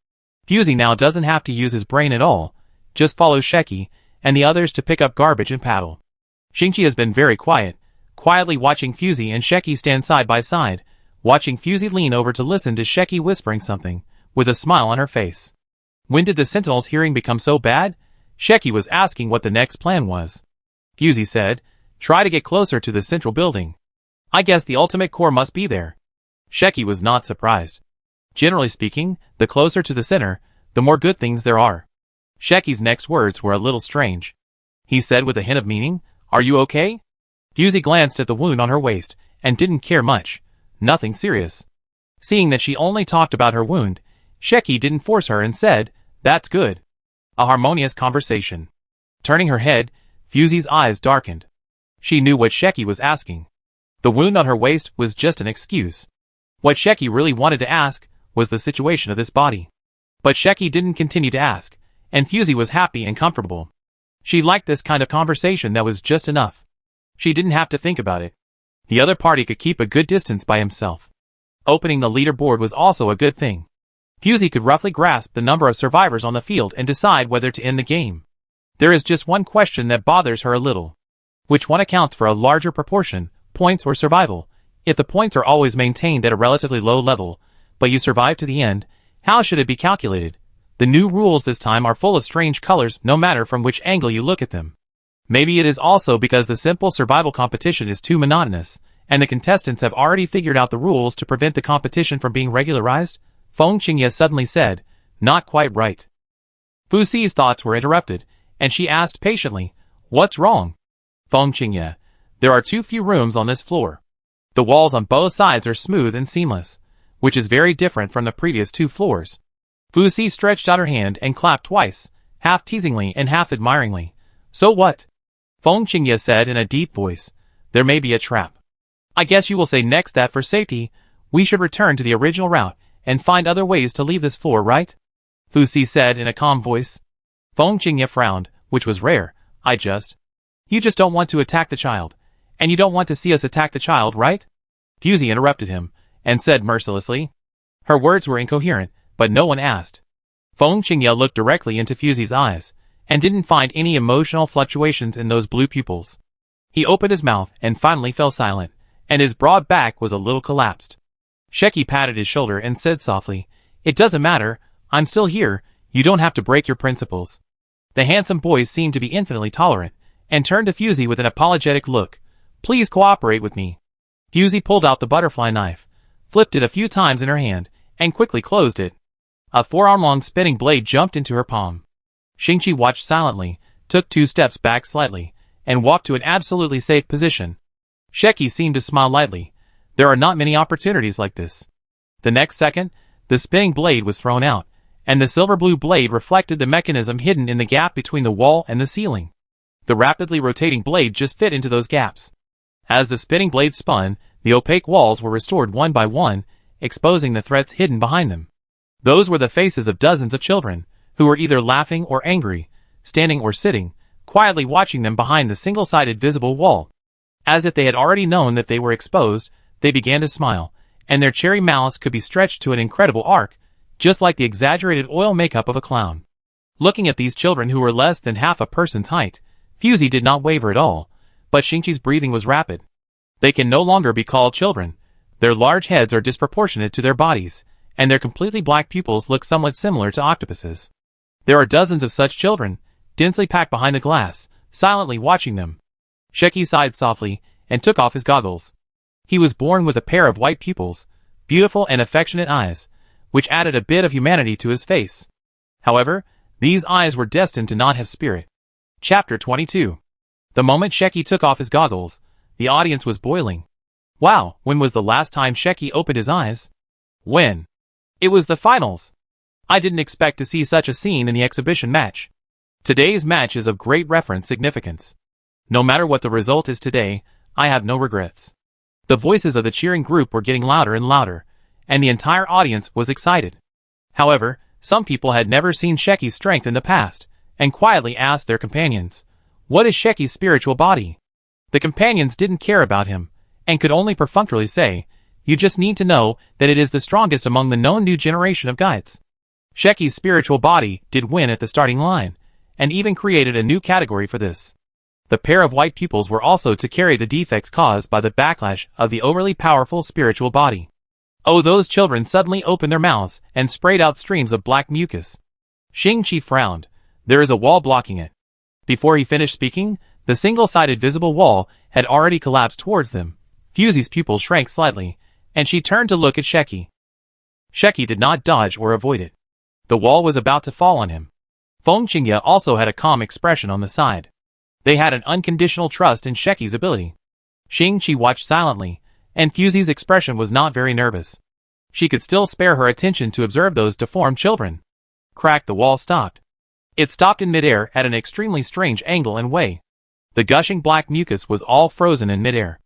Fusey now doesn't have to use his brain at all, just follow Sheki and the others to pick up garbage and paddle. Shingchi has been very quiet, quietly watching Fusey and Sheki stand side by side, watching Fusey lean over to listen to Sheki whispering something, with a smile on her face. When did the Sentinel's hearing become so bad? Sheki was asking what the next plan was. Fusey said, try to get closer to the central building. I guess the ultimate core must be there. Sheki was not surprised. Generally speaking, the closer to the center, the more good things there are. Sheki's next words were a little strange. He said with a hint of meaning, are you okay? Fusey glanced at the wound on her waist, and didn't care much. Nothing serious. Seeing that she only talked about her wound, Sheki didn't force her and said, that's good. A harmonious conversation. Turning her head, Fusie's eyes darkened. She knew what Sheki was asking. The wound on her waist was just an excuse. What Sheki really wanted to ask was the situation of this body. But Sheki didn't continue to ask, and Fusie was happy and comfortable. She liked this kind of conversation that was just enough. She didn't have to think about it. The other party could keep a good distance by himself. Opening the leaderboard was also a good thing. Fusie could roughly grasp the number of survivors on the field and decide whether to end the game. There is just one question that bothers her a little. Which one accounts for a larger proportion, points or survival? If the points are always maintained at a relatively low level, but you survive to the end, how should it be calculated? The new rules this time are full of strange colors no matter from which angle you look at them. Maybe it is also because the simple survival competition is too monotonous, and the contestants have already figured out the rules to prevent the competition from being regularized? Feng Qingye suddenly said, not quite right. Fusie's thoughts were interrupted, and she asked patiently, what's wrong? Feng Qingye, there are too few rooms on this floor. The walls on both sides are smooth and seamless, which is very different from the previous 2 floors. Fusie stretched out her hand and clapped twice, half teasingly and half admiringly. So what? Feng Qingye said in a deep voice, there may be a trap. I guess you will say next that for safety, we should return to the original route and find other ways to leave this floor, right? Fusie said in a calm voice. Feng Qingye frowned, which was rare. You just don't want to attack the child. And you don't want to see us attack the child, right? Fusie interrupted him, and said mercilessly. Her words were incoherent, but no one asked. Feng Qingye looked directly into Fusie's eyes, and didn't find any emotional fluctuations in those blue pupils. He opened his mouth and finally fell silent, and his broad back was a little collapsed. Sheki patted his shoulder and said softly, it doesn't matter, I'm still here, you don't have to break your principles. The handsome boy seemed to be infinitely tolerant, and turned to Fusie with an apologetic look. Please cooperate with me. Fusie pulled out the butterfly knife, flipped it a few times in her hand, and quickly closed it. A 4-arm-long spinning blade jumped into her palm. Shingchi watched silently, took 2 steps back slightly, and walked to an absolutely safe position. Sheki seemed to smile lightly. There are not many opportunities like this. The next second, the spinning blade was thrown out, and the silver-blue blade reflected the mechanism hidden in the gap between the wall and the ceiling. The rapidly rotating blade just fit into those gaps. As the spinning blade spun, the opaque walls were restored one by one, exposing the threats hidden behind them. Those were the faces of dozens of children, who were either laughing or angry, standing or sitting, quietly watching them behind the single-sided visible wall. As if they had already known that they were exposed, they began to smile, and their cherry mouths could be stretched to an incredible arc, just like the exaggerated oil makeup of a clown. Looking at these children who were less than half a person's height, Fusie did not waver at all, but Shingchi's breathing was rapid. They can no longer be called children. Their large heads are disproportionate to their bodies, and their completely black pupils look somewhat similar to octopuses. There are dozens of such children, densely packed behind the glass, silently watching them. Sheki sighed softly, and took off his goggles. He was born with a pair of white pupils, beautiful and affectionate eyes, which added a bit of humanity to his face. However, these eyes were destined to not have spirit. Chapter 22. The moment Sheki took off his goggles, the audience was boiling. Wow, when was the last time Sheki opened his eyes? When? It was the finals. I didn't expect to see such a scene in the exhibition match. Today's match is of great reference significance. No matter what the result is today, I have no regrets. The voices of the cheering group were getting louder and louder, and the entire audience was excited. However, some people had never seen Sheki's strength in the past, and quietly asked their companions, what is Sheki's spiritual body? The companions didn't care about him, and could only perfunctorily say, you just need to know that it is the strongest among the known new generation of guides. Sheki's spiritual body did win at the starting line, and even created a new category for this. The pair of white pupils were also to carry the defects caused by the backlash of the overly powerful spiritual body. Oh, those children suddenly opened their mouths and sprayed out streams of black mucus. Shingchi frowned. There is a wall blocking it. Before he finished speaking, the single-sided visible wall had already collapsed towards them. Fusie's pupils shrank slightly, and she turned to look at Sheki. Sheki did not dodge or avoid it. The wall was about to fall on him. Feng Qingye also had a calm expression on the side. They had an unconditional trust in Sheki's ability. Shingchi watched silently, and Fusie's expression was not very nervous. She could still spare her attention to observe those deformed children. Crack, the wall stopped. It stopped in midair at an extremely strange angle and way. The gushing black mucus was all frozen in midair.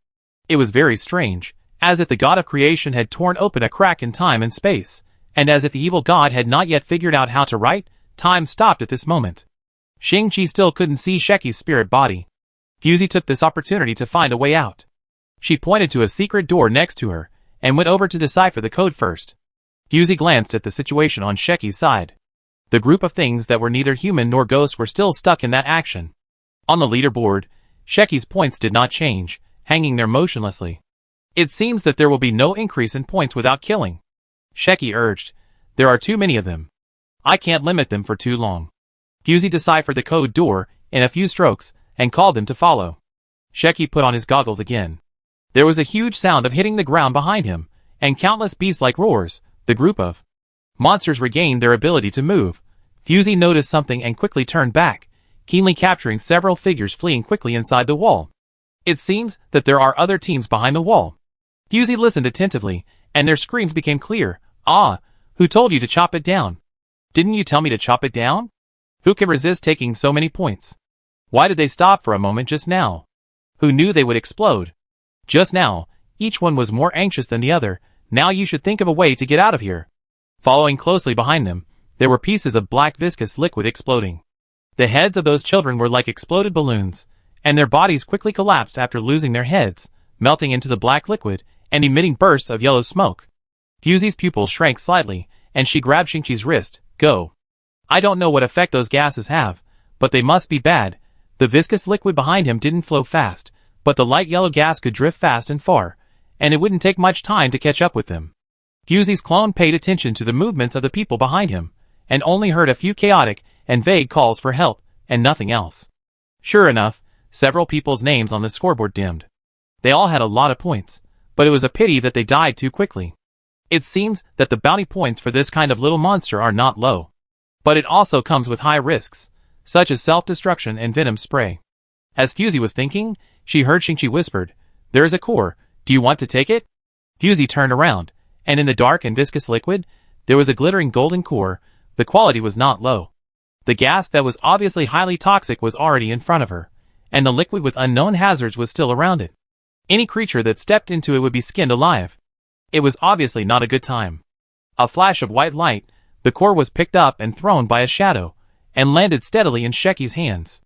It was very strange, as if the god of creation had torn open a crack in time and space, and as if the evil god had not yet figured out how to write, time stopped at this moment. Shingchi still couldn't see Sheki's spirit body. Fusey took this opportunity to find a way out. She pointed to a secret door next to her, and went over to decipher the code first. Fusey glanced at the situation on Sheki's side. The group of things that were neither human nor ghost were still stuck in that action. On the leaderboard, Sheki's points did not change, hanging there motionlessly. It seems that there will be no increase in points without killing. Sheki urged. There are too many of them. I can't limit them for too long. Fusey deciphered the code door in a few strokes, and called them to follow. Sheki put on his goggles again. There was a huge sound of hitting the ground behind him, and countless beast-like roars. The group of monsters regained their ability to move. Fusey noticed something and quickly turned back, keenly capturing several figures fleeing quickly inside the wall. It seems that there are other teams behind the wall. Fusey listened attentively, and their screams became clear. Ah, who told you to chop it down? Didn't you tell me to chop it down? Who can resist taking so many points? Why did they stop for a moment just now? Who knew they would explode? Just now, each one was more anxious than the other. Now you should think of a way to get out of here. Following closely behind them, there were pieces of black viscous liquid exploding. The heads of those children were like exploded balloons, and their bodies quickly collapsed after losing their heads, melting into the black liquid, and emitting bursts of yellow smoke. Fusey's pupils shrank slightly, and she grabbed Shingchi's wrist. Go. I don't know what effect those gases have, but they must be bad. The viscous liquid behind him didn't flow fast, but the light yellow gas could drift fast and far, and it wouldn't take much time to catch up with them. Fusey's clone paid attention to the movements of the people behind him, and only heard a few chaotic and vague calls for help, and nothing else. Sure enough, several people's names on the scoreboard dimmed. They all had a lot of points, but it was a pity that they died too quickly. It seems that the bounty points for this kind of little monster are not low. But it also comes with high risks, such as self-destruction and venom spray. As Fusey was thinking, she heard Shingchi whispered, "There is a core, do you want to take it?" Fusey turned around, and in the dark and viscous liquid, there was a glittering golden core. The quality was not low. The gas that was obviously highly toxic was already in front of her, and the liquid with unknown hazards was still around it. Any creature that stepped into it would be skinned alive. It was obviously not a good time. A flash of white light, the core was picked up and thrown by a shadow, and landed steadily in Sheki's hands.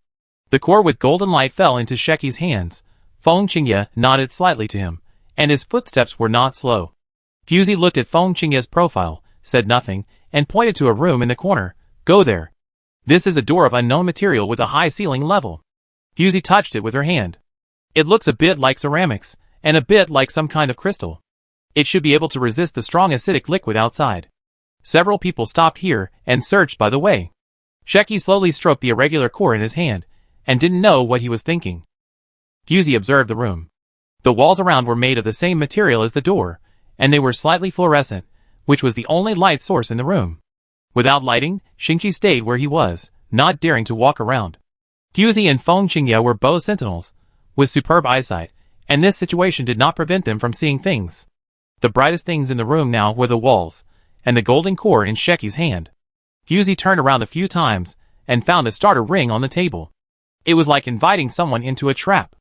The core with golden light fell into Sheki's hands. Feng Qingye nodded slightly to him, and his footsteps were not slow. Fusey looked at Feng Qingye's profile, said nothing, and pointed to a room in the corner. Go there. This is a door of unknown material with a high ceiling level. Fusey touched it with her hand. It looks a bit like ceramics, and a bit like some kind of crystal. It should be able to resist the strong acidic liquid outside. Several people stopped here and searched by the way. Sheki slowly stroked the irregular core in his hand, and didn't know what he was thinking. Fusey observed the room. The walls around were made of the same material as the door, and they were slightly fluorescent, which was the only light source in the room. Without lighting, Shingchi stayed where he was, not daring to walk around. Fusey and Feng Qingye were both sentinels, with superb eyesight, and this situation did not prevent them from seeing things. The brightest things in the room now were the walls, and the golden core in Sheki's hand. Fusey turned around a few times, and found a starter ring on the table. It was like inviting someone into a trap.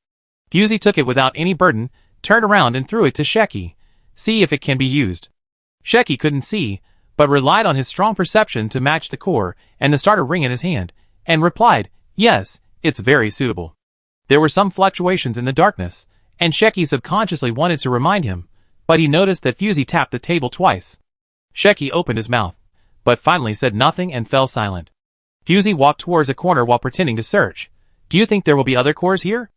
Fusey took it without any burden, turned around and threw it to Sheki. See if it can be used. Sheki couldn't see, but relied on his strong perception to match the core and the starter ring in his hand, and replied, "Yes, it's very suitable." There were some fluctuations in the darkness, and Sheki subconsciously wanted to remind him, but he noticed that Fusey tapped the table twice. Sheki opened his mouth, but finally said nothing and fell silent. Fusey walked towards a corner while pretending to search. Do you think there will be other cores here?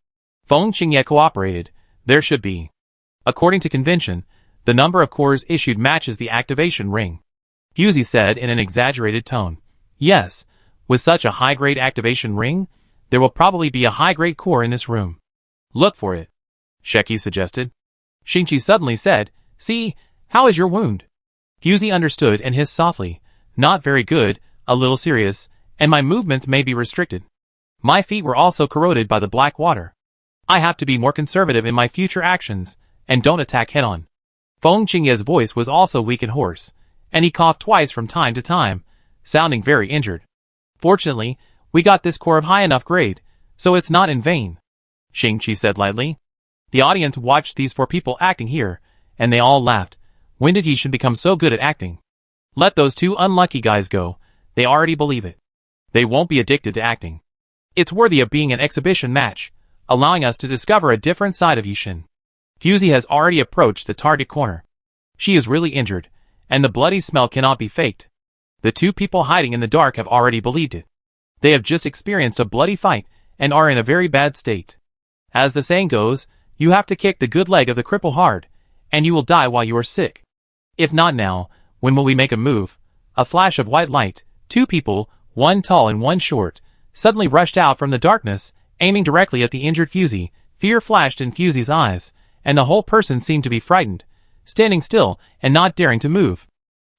Feng Qingye cooperated. There should be. According to convention, the number of cores issued matches the activation ring. Fusey said in an exaggerated tone. Yes, with such a high-grade activation ring, there will probably be a high-grade core in this room. Look for it, Sheki suggested. Shingchi suddenly said, "See, how is your wound?" Fusey understood and hissed softly. "Not very good, a little serious, and my movements may be restricted. My feet were also corroded by the black water. I have to be more conservative in my future actions, and don't attack head-on." Feng Qingye's voice was also weak and hoarse, and he coughed twice from time to time, sounding very injured. "Fortunately, we got this core of high enough grade, so it's not in vain. Shingchi said lightly. The audience watched these 4 people acting here, and they all laughed. When did Yishin become so good at acting? Let those 2 unlucky guys go, they already believe it. They won't be addicted to acting. It's worthy of being an exhibition match, allowing us to discover a different side of Yishin. Fusey has already approached the target corner. She is really injured, and the bloody smell cannot be faked. The 2 people hiding in the dark have already believed it. They have just experienced a bloody fight and are in a very bad state. As the saying goes, you have to kick the good leg of the cripple hard, and you will die while you are sick. If not now, when will we make a move? A flash of white light, 2 people, one tall and one short, suddenly rushed out from the darkness, aiming directly at the injured Fusey. Fear flashed in Fusey's eyes, and the whole person seemed to be frightened, standing still and not daring to move.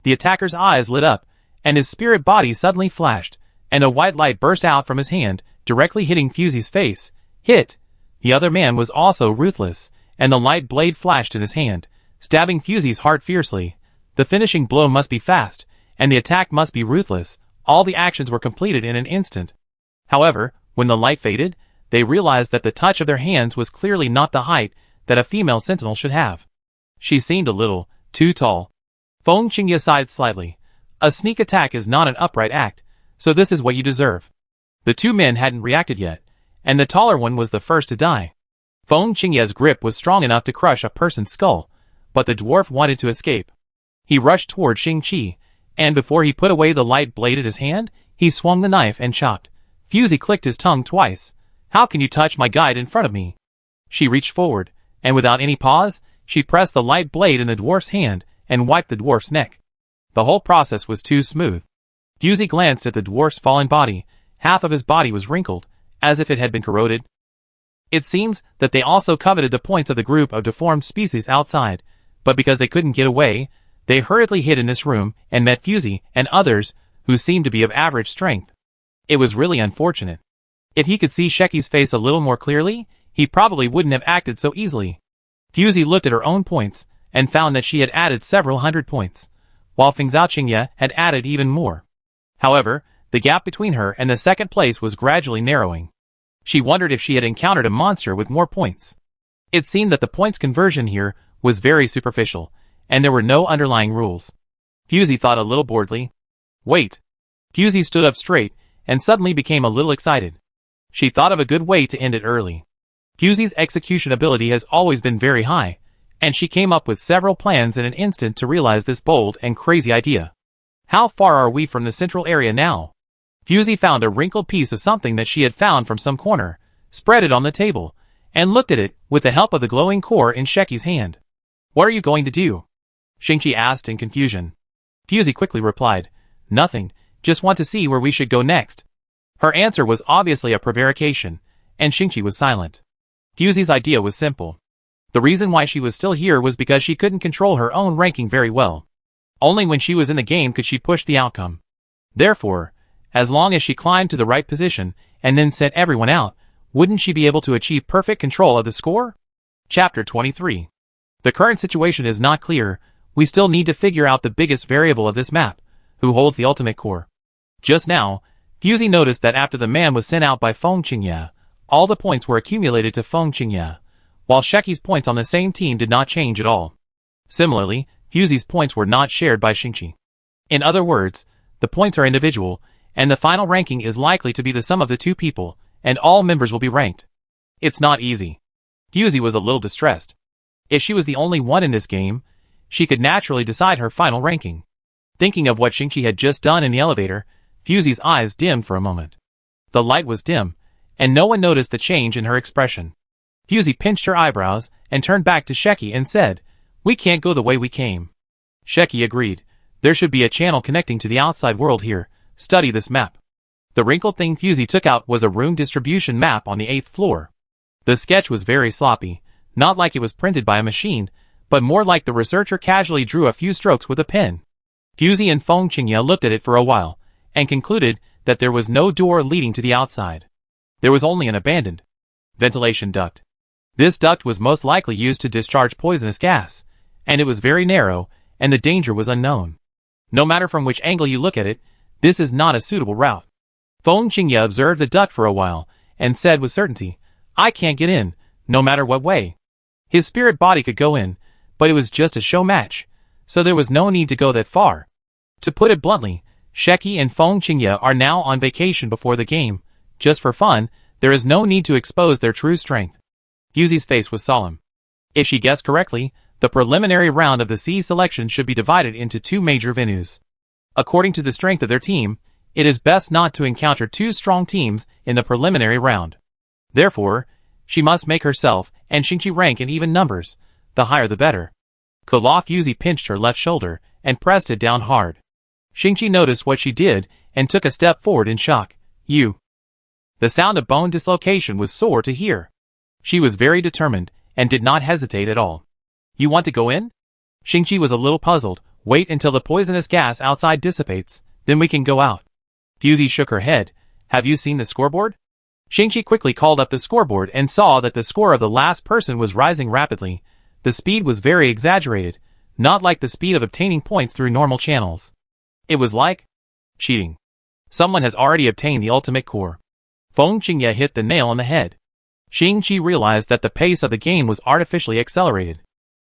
The attacker's eyes lit up, and his spirit body suddenly flashed, and a white light burst out from his hand, directly hitting Fusey's face. Hit! The other man was also ruthless, and the light blade flashed in his hand, stabbing Fusey's heart fiercely. The finishing blow must be fast, and the attack must be ruthless. All the actions were completed in an instant. However, when the light faded, they realized that the touch of their hands was clearly not the height that a female sentinel should have. She seemed a little too tall. Feng Qingye sighed slightly. A sneak attack is not an upright act, so this is what you deserve. The 2 men hadn't reacted yet, and the taller one was the first to die. Feng Qingye's grip was strong enough to crush a person's skull, but the dwarf wanted to escape. He rushed toward Shingchi, and before he put away the light blade at his hand, he swung the knife and chopped. Fusey clicked his tongue twice. How can you touch my guide in front of me? She reached forward, and without any pause, she pressed the light blade in the dwarf's hand and wiped the dwarf's neck. The whole process was too smooth. Fusey glanced at the dwarf's fallen body. Half of his body was wrinkled, as if it had been corroded. It seems that they also coveted the points of the group of deformed species outside, but because they couldn't get away, they hurriedly hid in this room and met Fusey and others who seemed to be of average strength. It was really unfortunate. If he could see Sheki's face a little more clearly, he probably wouldn't have acted so easily. Fusey looked at her own points and found that she had added several hundred points, while Feng Xiaoqingye had added even more. However, the gap between her and the second place was gradually narrowing. She wondered if she had encountered a monster with more points. It seemed that the points conversion here was very superficial, and there were no underlying rules. Fusey thought a little boredly. Wait. Fusey stood up straight and suddenly became a little excited. She thought of a good way to end it early. Fusey's execution ability has always been very high, and she came up with several plans in an instant to realize this bold and crazy idea. How far are we from the central area now? Fusey found a wrinkled piece of something that she had found from some corner, spread it on the table, and looked at it with the help of the glowing core in Sheki's hand. What are you going to do? Shingchi asked in confusion. Fusey quickly replied, Nothing, just want to see where we should go next. Her answer was obviously a prevarication, and Shingchi was silent. Fusey's idea was simple. The reason why she was still here was because she couldn't control her own ranking very well. Only when she was in the game could she push the outcome. Therefore, as long as she climbed to the right position and then sent everyone out, wouldn't she be able to achieve perfect control of the score? Chapter 23. The current situation is not clear. We still need to figure out the biggest variable of this map, who holds the ultimate core. Just now, Fusey noticed that after the man was sent out by Feng Qingye, all the points were accumulated to Feng Qingye, while Sheki's points on the same team did not change at all. Similarly, Fusey's points were not shared by Shingchi. In other words, the points are individual, and the final ranking is likely to be the sum of the 2 people, and all members will be ranked. It's not easy. Fusey was a little distressed. If she was the only one in this game, she could naturally decide her final ranking. Thinking of what Shingchi had just done in the elevator, Fusey's eyes dimmed for a moment. The light was dim, and no one noticed the change in her expression. Fusey pinched her eyebrows and turned back to Sheki and said, We can't go the way we came. Sheki agreed. There should be a channel connecting to the outside world here. Study this map. The wrinkled thing Fusey took out was a room distribution map on the 8th floor. The sketch was very sloppy, not like it was printed by a machine, but more like the researcher casually drew a few strokes with a pen. Fusey and Feng Qingye looked at it for a while, and concluded that there was no door leading to the outside. There was only an abandoned ventilation duct. This duct was most likely used to discharge poisonous gas, and it was very narrow, and the danger was unknown. No matter from which angle you look at it, this is not a suitable route. Feng Qingye observed the duct for a while, and said with certainty, I can't get in, no matter what way. His spirit body could go in, but it was just a show match, so there was no need to go that far. To put it bluntly, Sheki and Feng Qingye are now on vacation before the game. Just for fun, there is no need to expose their true strength. Fuzi's face was solemn. If she guessed correctly, the preliminary round of the C selection should be divided into two major venues. According to the strength of their team, it is best not to encounter two strong teams in the preliminary round. Therefore, she must make herself and Shingchi rank in even numbers, the higher the better. Kala Fuzi pinched her left shoulder and pressed it down hard. Shingchi noticed what she did and took a step forward in shock. You. The sound of bone dislocation was sore to hear. She was very determined and did not hesitate at all. You want to go in? Shingchi was a little puzzled. Wait until the poisonous gas outside dissipates, then we can go out. Fuzi shook her head. Have you seen the scoreboard? Shingchi quickly called up the scoreboard and saw that the score of the last person was rising rapidly. The speed was very exaggerated, not like the speed of obtaining points through normal channels. It was like cheating. Someone has already obtained the ultimate core. Feng Qingye hit the nail on the head. Shingchi realized that the pace of the game was artificially accelerated.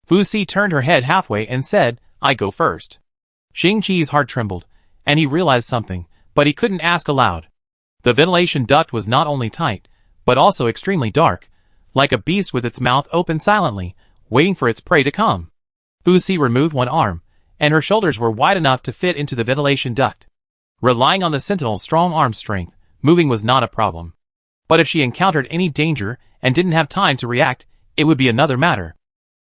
Fuzi turned her head halfway and said, I go first. Shingchi's heart trembled, and he realized something, but he couldn't ask aloud. The ventilation duct was not only tight, but also extremely dark, like a beast with its mouth open silently, waiting for its prey to come. Fuzi removed one arm, and her shoulders were wide enough to fit into the ventilation duct. Relying on the sentinel's strong arm strength, moving was not a problem. But if she encountered any danger and didn't have time to react, it would be another matter.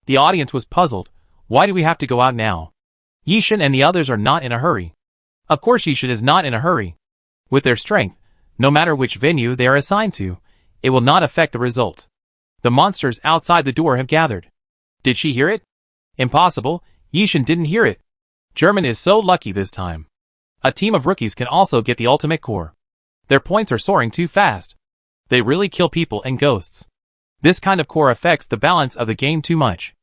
The audience was puzzled. Why do we have to go out now? Yishin and the others are not in a hurry. Of course Yishin is not in a hurry. With their strength, no matter which venue they are assigned to, it will not affect the result. The monsters outside the door have gathered. Did she hear it? Impossible, Yishin didn't hear it. German is so lucky this time. A team of rookies can also get the ultimate core. Their points are soaring too fast. They really kill people and ghosts. This kind of core affects the balance of the game too much.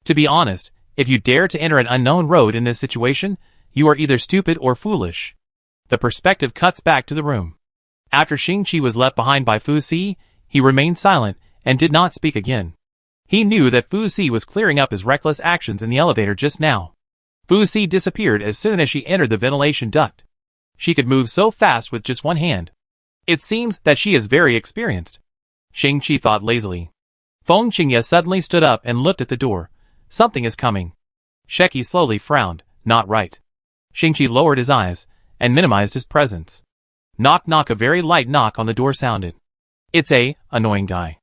To be honest, if you dare to enter an unknown road in this situation, you are either stupid or foolish. The perspective cuts back to the room. After Shingchi was left behind by Fuzi, he remained silent and did not speak again. He knew that Fuzi was clearing up his reckless actions in the elevator just now. Fuzi disappeared as soon as she entered the ventilation duct. She could move so fast with just one hand. It seems that she is very experienced. Shingchi thought lazily. Feng Qingye suddenly stood up and looked at the door. Something is coming. Sheki slowly frowned. Not right. Shingchi lowered his eyes and minimized his presence. Knock knock. A very light knock on the door sounded. It's a annoying guy.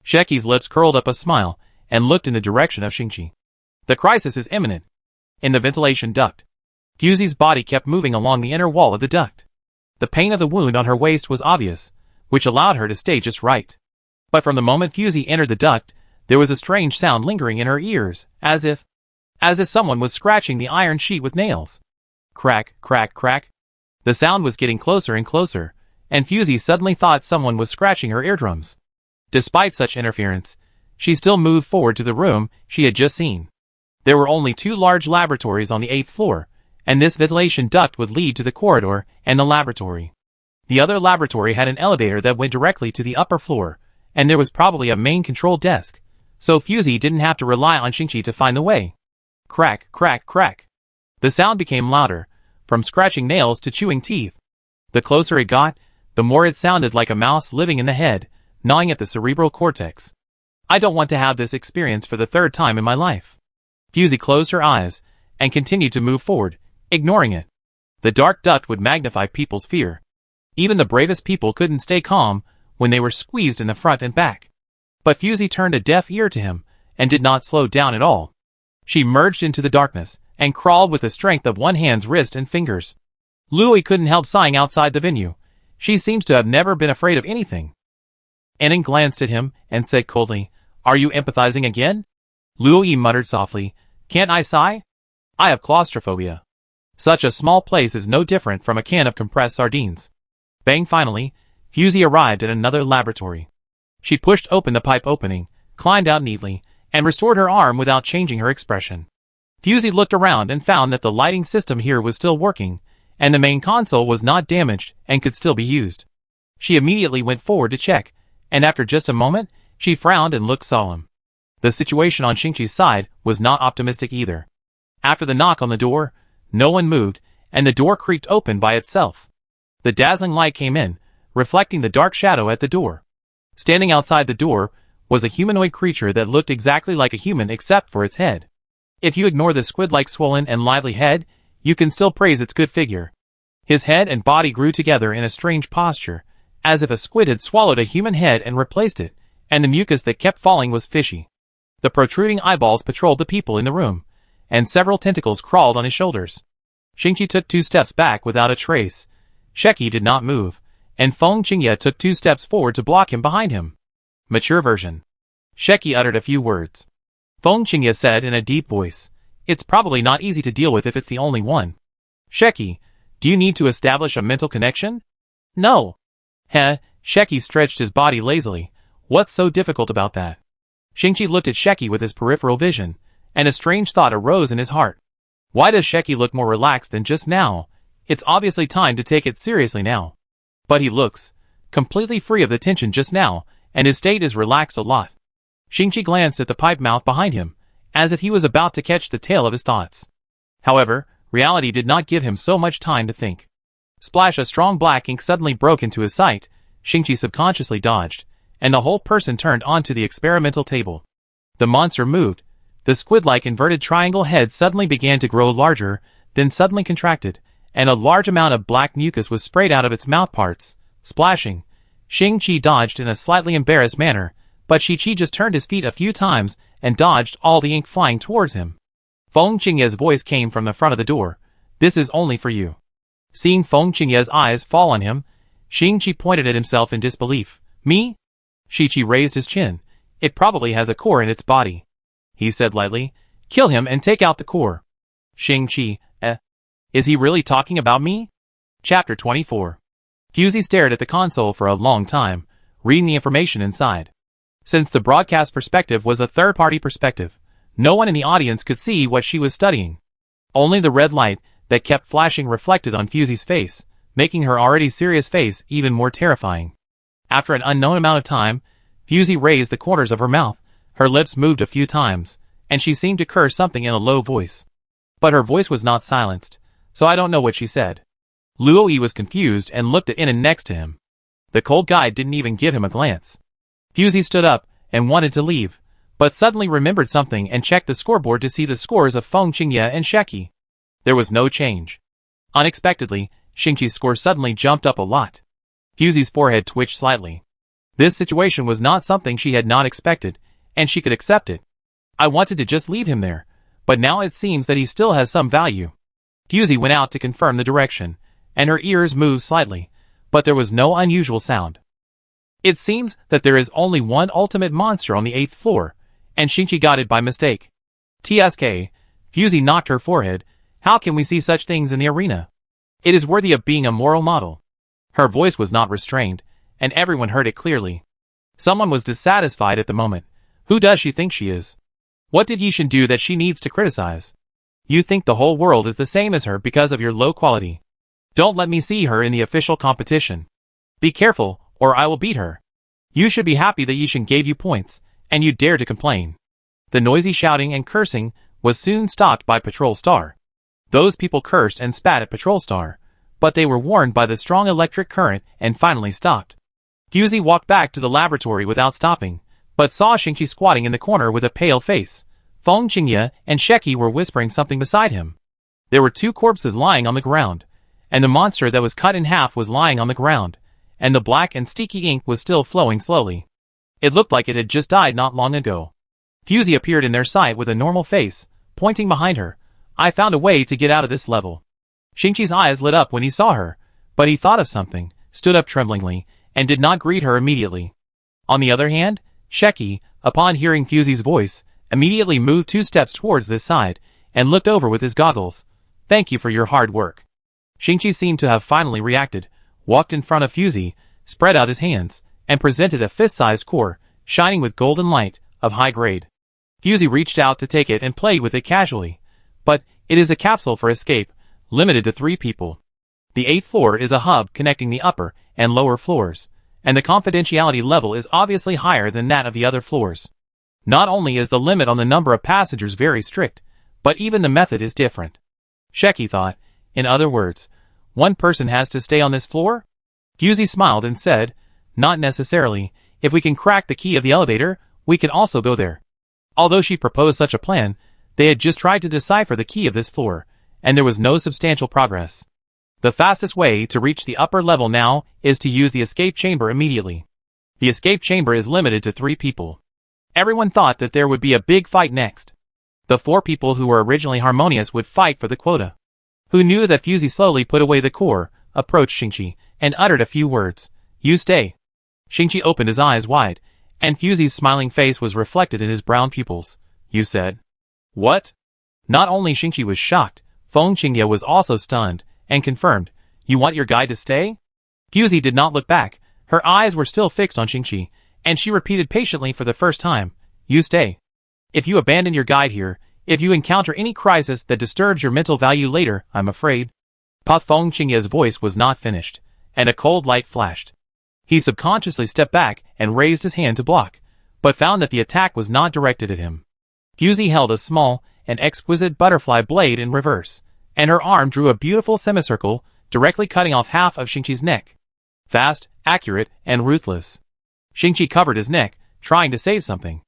Sheki's lips curled up a smile and looked in the direction of Shingchi. The crisis is imminent. In the ventilation duct, Fuzi's body kept moving along the inner wall of the duct. The pain of the wound on her waist was obvious, which allowed her to stay just right. But from the moment Fuzi entered the duct, there was a strange sound lingering in her ears, as if someone was scratching the iron sheet with nails. Crack, crack, crack. The sound was getting closer and closer, and Fuzi suddenly thought someone was scratching her eardrums. Despite such interference, she still moved forward to the room she had just seen. There were only two large laboratories on the 8th floor, and this ventilation duct would lead to the corridor and the laboratory. The other laboratory had an elevator that went directly to the upper floor, and there was probably a main control desk, so Fuzi didn't have to rely on Shingchi to find the way. Crack, crack, crack. The sound became louder, from scratching nails to chewing teeth. The closer it got, the more it sounded like a mouse living in the head, gnawing at the cerebral cortex. I don't want to have this experience for the third time in my life. Fuzi closed her eyes and continued to move forward, ignoring it. The dark duct would magnify people's fear. Even the bravest people couldn't stay calm when they were squeezed in the front and back. But Fuzi turned a deaf ear to him and did not slow down at all. She merged into the darkness and crawled with the strength of one hand's wrist and fingers. Louis couldn't help sighing outside the venue. She seems to have never been afraid of anything. Enin glanced at him and said coldly, Are you empathizing again? Louis muttered softly, Can't I sigh? I have claustrophobia. Such a small place is no different from a can of compressed sardines. Bang! Finally, Fuzi arrived at another laboratory. She pushed open the pipe opening, climbed out neatly, and restored her arm without changing her expression. Fuzi looked around and found that the lighting system here was still working, and the main console was not damaged and could still be used. She immediately went forward to check, and after just a moment, She frowned and looked solemn. The situation on Shingchi's side was not optimistic either. After the knock on the door, no one moved, and the door creaked open by itself. The dazzling light came in, reflecting the dark shadow at the door. Standing outside the door was a humanoid creature that looked exactly like a human except for its head. If you ignore the squid-like swollen and lively head, you can still praise its good figure. His head and body grew together in a strange posture, as if a squid had swallowed a human head and replaced it, and the mucus that kept falling was fishy. The protruding eyeballs patrolled the people in the room, and several tentacles crawled on his shoulders. Shingchi took 2 steps back without a trace. Sheki did not move, and Feng Qingye took 2 steps forward to block him behind him. Mature version. Sheki uttered a few words. Feng Qingye said in a deep voice, "It's probably not easy to deal with if it's the only one. Sheki, do you need to establish a mental connection?" "No." Heh, Sheki stretched his body lazily. "What's so difficult about that?" Shingchi looked at Sheki with his peripheral vision, and a strange thought arose in his heart. Why does Sheki look more relaxed than just now? It's obviously time to take it seriously now. But he looks completely free of the tension just now, and his state is relaxed a lot. Shingchi glanced at the pipe mouth behind him, as if he was about to catch the tail of his thoughts. However, reality did not give him so much time to think. Splash, a strong black ink suddenly broke into his sight. Shingchi subconsciously dodged, and the whole person turned onto the experimental table. The monster moved. The squid-like inverted triangle head suddenly began to grow larger, then suddenly contracted, and a large amount of black mucus was sprayed out of its mouth parts, splashing. Shingchi dodged in a slightly embarrassed manner, but Shingchi just turned his feet a few times and dodged all the ink flying towards him. Feng Qingye's voice came from the front of the door. "This is only for you." Seeing Feng Qingye's eyes fall on him, Shingchi pointed at himself in disbelief. "Me?" Shingchi raised his chin. "It probably has a core in its body," he said lightly. "Kill him and take out the core." Shingchi, is he really talking about me? Chapter 24. Fusey stared at the console for a long time, reading the information inside. Since the broadcast perspective was a third-party perspective, no one in the audience could see what she was studying. Only the red light that kept flashing reflected on Fusey's face, making her already serious face even more terrifying. After an unknown amount of time, Fusey raised the corners of her mouth, her lips moved a few times, and she seemed to curse something in a low voice. But her voice was not silenced, so I don't know what she said. Luo Yi was confused and looked at Inan next to him. The cold guy didn't even give him a glance. Fusey stood up and wanted to leave, but suddenly remembered something and checked the scoreboard to see the scores of Feng Qingye and Sheki. There was no change. Unexpectedly, Shingchi's score suddenly jumped up a lot. Fusey's forehead twitched slightly. This situation was not something she had not expected, and she could accept it. I wanted to just leave him there, but now it seems that he still has some value. Fusey went out to confirm the direction, and her ears moved slightly, but there was no unusual sound. It seems that there is only one ultimate monster on the 8th floor, and Shingchi got it by mistake. TSK, Fusey knocked her forehead. How can we see such things in the arena? It is worthy of being a moral model. Her voice was not restrained, and everyone heard it clearly. Someone was dissatisfied at the moment. Who does she think she is? What did Yishin do that she needs to criticize? You think the whole world is the same as her because of your low quality. Don't let me see her in the official competition. Be careful, or I will beat her. You should be happy that Yishin gave you points, and you dare to complain. The noisy shouting and cursing was soon stopped by Patrol Star. Those people cursed and spat at Patrol Star, but they were warned by the strong electric current and finally stopped. Fusey walked back to the laboratory without stopping, but saw Shingchi squatting in the corner with a pale face. Feng Qingye and Sheki were whispering something beside him. There were 2 corpses lying on the ground, and the monster that was cut in half was lying on the ground, and the black and sticky ink was still flowing slowly. It looked like it had just died not long ago. Fusey appeared in their sight with a normal face, pointing behind her. I found a way to get out of this level. Shingchi's eyes lit up when he saw her, but he thought of something, stood up tremblingly, and did not greet her immediately. On the other hand, Sheki, upon hearing Fusey's voice, immediately moved 2 steps towards this side, and looked over with his goggles. Thank you for your hard work. Shingchi seemed to have finally reacted, walked in front of Fusey, spread out his hands, and presented a fist-sized core, shining with golden light, of high grade. Fusey reached out to take it and played with it casually. But, it is a capsule for escape, limited to 3 people. The 8th floor is a hub connecting the upper and lower floors, and the confidentiality level is obviously higher than that of the other floors. Not only is the limit on the number of passengers very strict, but even the method is different. Sheki thought. In other words, one person has to stay on this floor? Fusey smiled and said, not necessarily. If we can crack the key of the elevator, we can also go there. Although she proposed such a plan, they had just tried to decipher the key of this floor, and there was no substantial progress. The fastest way to reach the upper level now is to use the escape chamber immediately. The escape chamber is limited to 3 people. Everyone thought that there would be a big fight next. The 4 people who were originally harmonious would fight for the quota. Who knew that Fusey slowly put away the core, approached Shingchi, and uttered a few words. You stay. Shingchi opened his eyes wide, and Fusey's smiling face was reflected in his brown pupils. You said. What? Not only Shingchi was shocked, Feng Qingye was also stunned, and confirmed. You want your guide to stay? Fusey did not look back. Her eyes were still fixed on Shingchi, and she repeated patiently for the first time. You stay. If you abandon your guide here, if you encounter any crisis that disturbs your mental value later, I'm afraid. Feng Qingye's voice was not finished, and a cold light flashed. He subconsciously stepped back and raised his hand to block, but found that the attack was not directed at him. Fusey held a small and exquisite butterfly blade in reverse, and her arm drew a beautiful semicircle, directly cutting off half of Shingchi's neck. Fast, accurate, and ruthless. Shingchi covered his neck, trying to save something.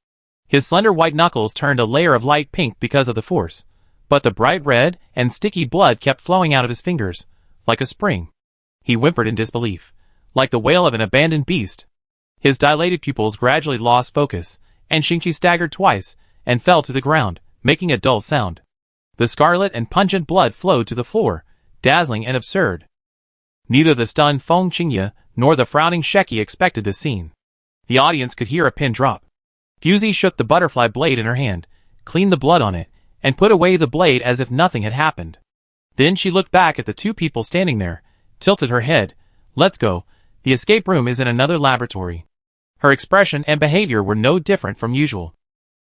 His slender white knuckles turned a layer of light pink because of the force, but the bright red and sticky blood kept flowing out of his fingers, like a spring. He whimpered in disbelief, like the wail of an abandoned beast. His dilated pupils gradually lost focus, and Shingchi staggered twice, and fell to the ground, making a dull sound. The scarlet and pungent blood flowed to the floor, dazzling and absurd. Neither the stunned Feng Qingye nor the frowning Sheki expected this scene. The audience could hear a pin drop. Fusey shook the butterfly blade in her hand, cleaned the blood on it, and put away the blade as if nothing had happened. Then she looked back at the 2 people standing there, tilted her head. Let's go. The escape room is in another laboratory. Her expression and behavior were no different from usual.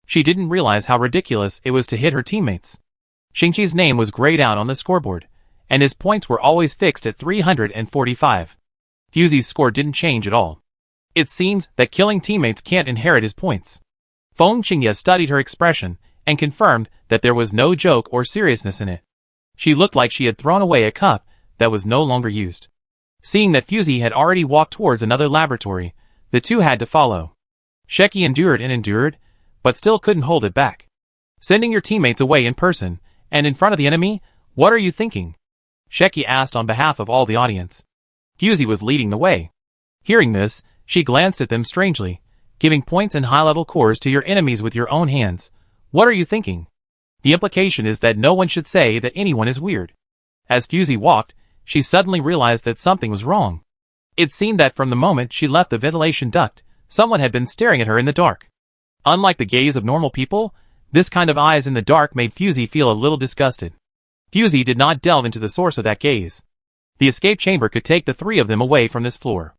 She didn't realize how ridiculous it was to hit her teammates. Shingchi's name was grayed out on the scoreboard, and his points were always fixed at 345. Fusey's score didn't change at all. It seems that killing teammates can't inherit his points. Feng Qingye studied her expression and confirmed that there was no joke or seriousness in it. She looked like she had thrown away a cup that was no longer used. Seeing that Fusey had already walked towards another laboratory, the 2 had to follow. Sheki endured and endured, but still couldn't hold it back. Sending your teammates away in person, and in front of the enemy, what are you thinking? Sheki asked on behalf of all the audience. Fusey was leading the way. Hearing this, she glanced at them strangely. Giving points and high-level cores to your enemies with your own hands. What are you thinking? The implication is that no one should say that anyone is weird. As Fusey walked, she suddenly realized that something was wrong. It seemed that from the moment she left the ventilation duct, someone had been staring at her in the dark. Unlike the gaze of normal people, this kind of eyes in the dark made Fusey feel a little disgusted. Fusey did not delve into the source of that gaze. The escape chamber could take the 3 of them away from this floor.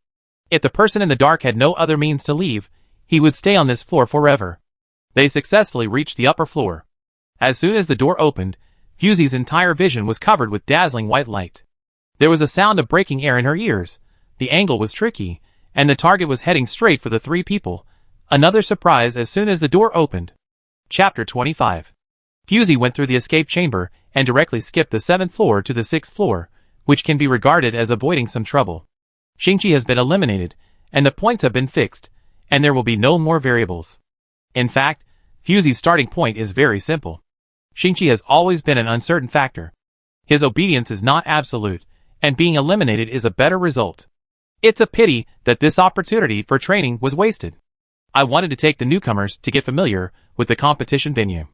If the person in the dark had no other means to leave, he would stay on this floor forever. They successfully reached the upper floor. As soon as the door opened, Fusey's entire vision was covered with dazzling white light. There was a sound of breaking air in her ears. The angle was tricky, and the target was heading straight for the 3 people. Another surprise as soon as the door opened. Chapter 25. Fusey went through the escape chamber and directly skipped the 7th floor to the 6th floor, which can be regarded as avoiding some trouble. Shingchi has been eliminated, and the points have been fixed, and there will be no more variables. In fact, Fusey's starting point is very simple. Shingchi has always been an uncertain factor. His obedience is not absolute, and being eliminated is a better result. It's a pity that this opportunity for training was wasted. I wanted to take the newcomers to get familiar with the competition venue.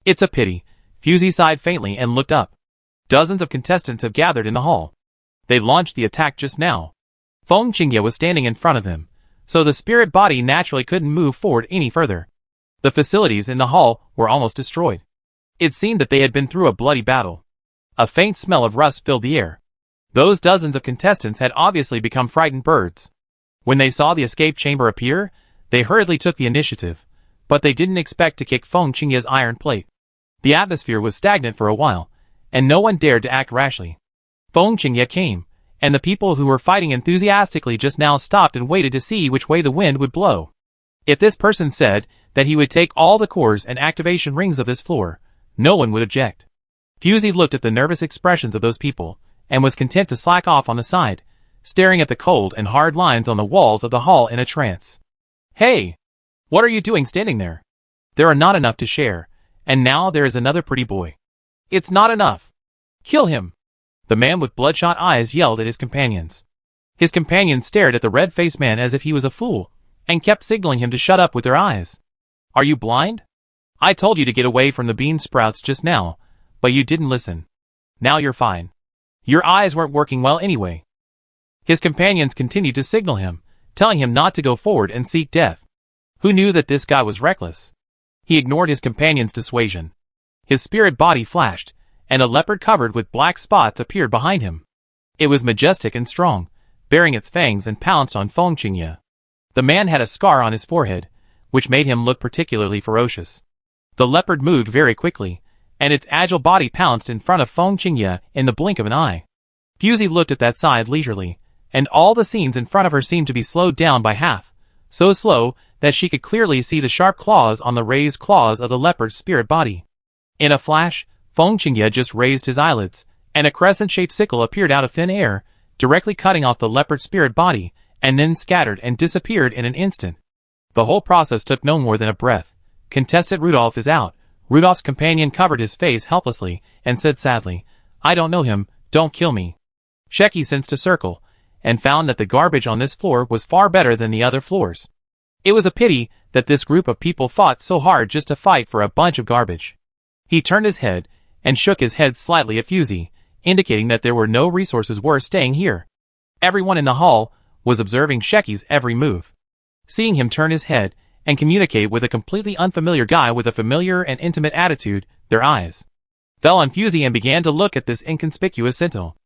It's a pity. Fusey sighed faintly and looked up. Dozens of contestants have gathered in the hall. They launched the attack just now. Feng Qingye was standing in front of them, so the spirit body naturally couldn't move forward any further. The facilities in the hall were almost destroyed. It seemed that they had been through a bloody battle. A faint smell of rust filled the air. Those dozens of contestants had obviously become frightened birds. When they saw the escape chamber appear, they hurriedly took the initiative, but they didn't expect to kick Feng Qingye's iron plate. The atmosphere was stagnant for a while, and no one dared to act rashly. Feng Qingye came, and the people who were fighting enthusiastically just now stopped and waited to see which way the wind would blow. If this person said that he would take all the cores and activation rings of this floor, no one would object. Fusey looked at the nervous expressions of those people, and was content to slack off on the side, staring at the cold and hard lines on the walls of the hall in a trance. Hey! What are you doing standing there? There are not enough to share, and now there is another pretty boy. It's not enough. Kill him! The man with bloodshot eyes yelled at his companions. His companions stared at the red-faced man as if he was a fool, and kept signaling him to shut up with their eyes. Are you blind? I told you to get away from the bean sprouts just now, but you didn't listen. Now you're fine. Your eyes weren't working well anyway. His companions continued to signal him, telling him not to go forward and seek death. Who knew that this guy was reckless? He ignored his companions' dissuasion. His spirit body flashed, and a leopard covered with black spots appeared behind him. It was majestic and strong, baring its fangs and pounced on Feng Qingye. The man had a scar on his forehead, which made him look particularly ferocious. The leopard moved very quickly, and its agile body pounced in front of Feng Qingye in the blink of an eye. Fusey looked at that side leisurely, and all the scenes in front of her seemed to be slowed down by half, so slow that she could clearly see the sharp claws on the raised claws of the leopard's spirit body. In a flash, Feng Qingye just raised his eyelids, and a crescent-shaped sickle appeared out of thin air, directly cutting off the leopard's spirit body, and then scattered and disappeared in an instant. The whole process took no more than a breath. Contestant Rudolph is out. Rudolph's companion covered his face helplessly, and said sadly, I don't know him, don't kill me. Sheki sensed a circle, and found that the garbage on this floor was far better than the other floors. It was a pity that this group of people fought so hard just to fight for a bunch of garbage. He turned his head, and shook his head slightly at Fusey, indicating that there were no resources worth staying here. Everyone in the hall was observing Sheki's every move. Seeing him turn his head and communicate with a completely unfamiliar guy with a familiar and intimate attitude, their eyes fell on Fusey and began to look at this inconspicuous sentinel.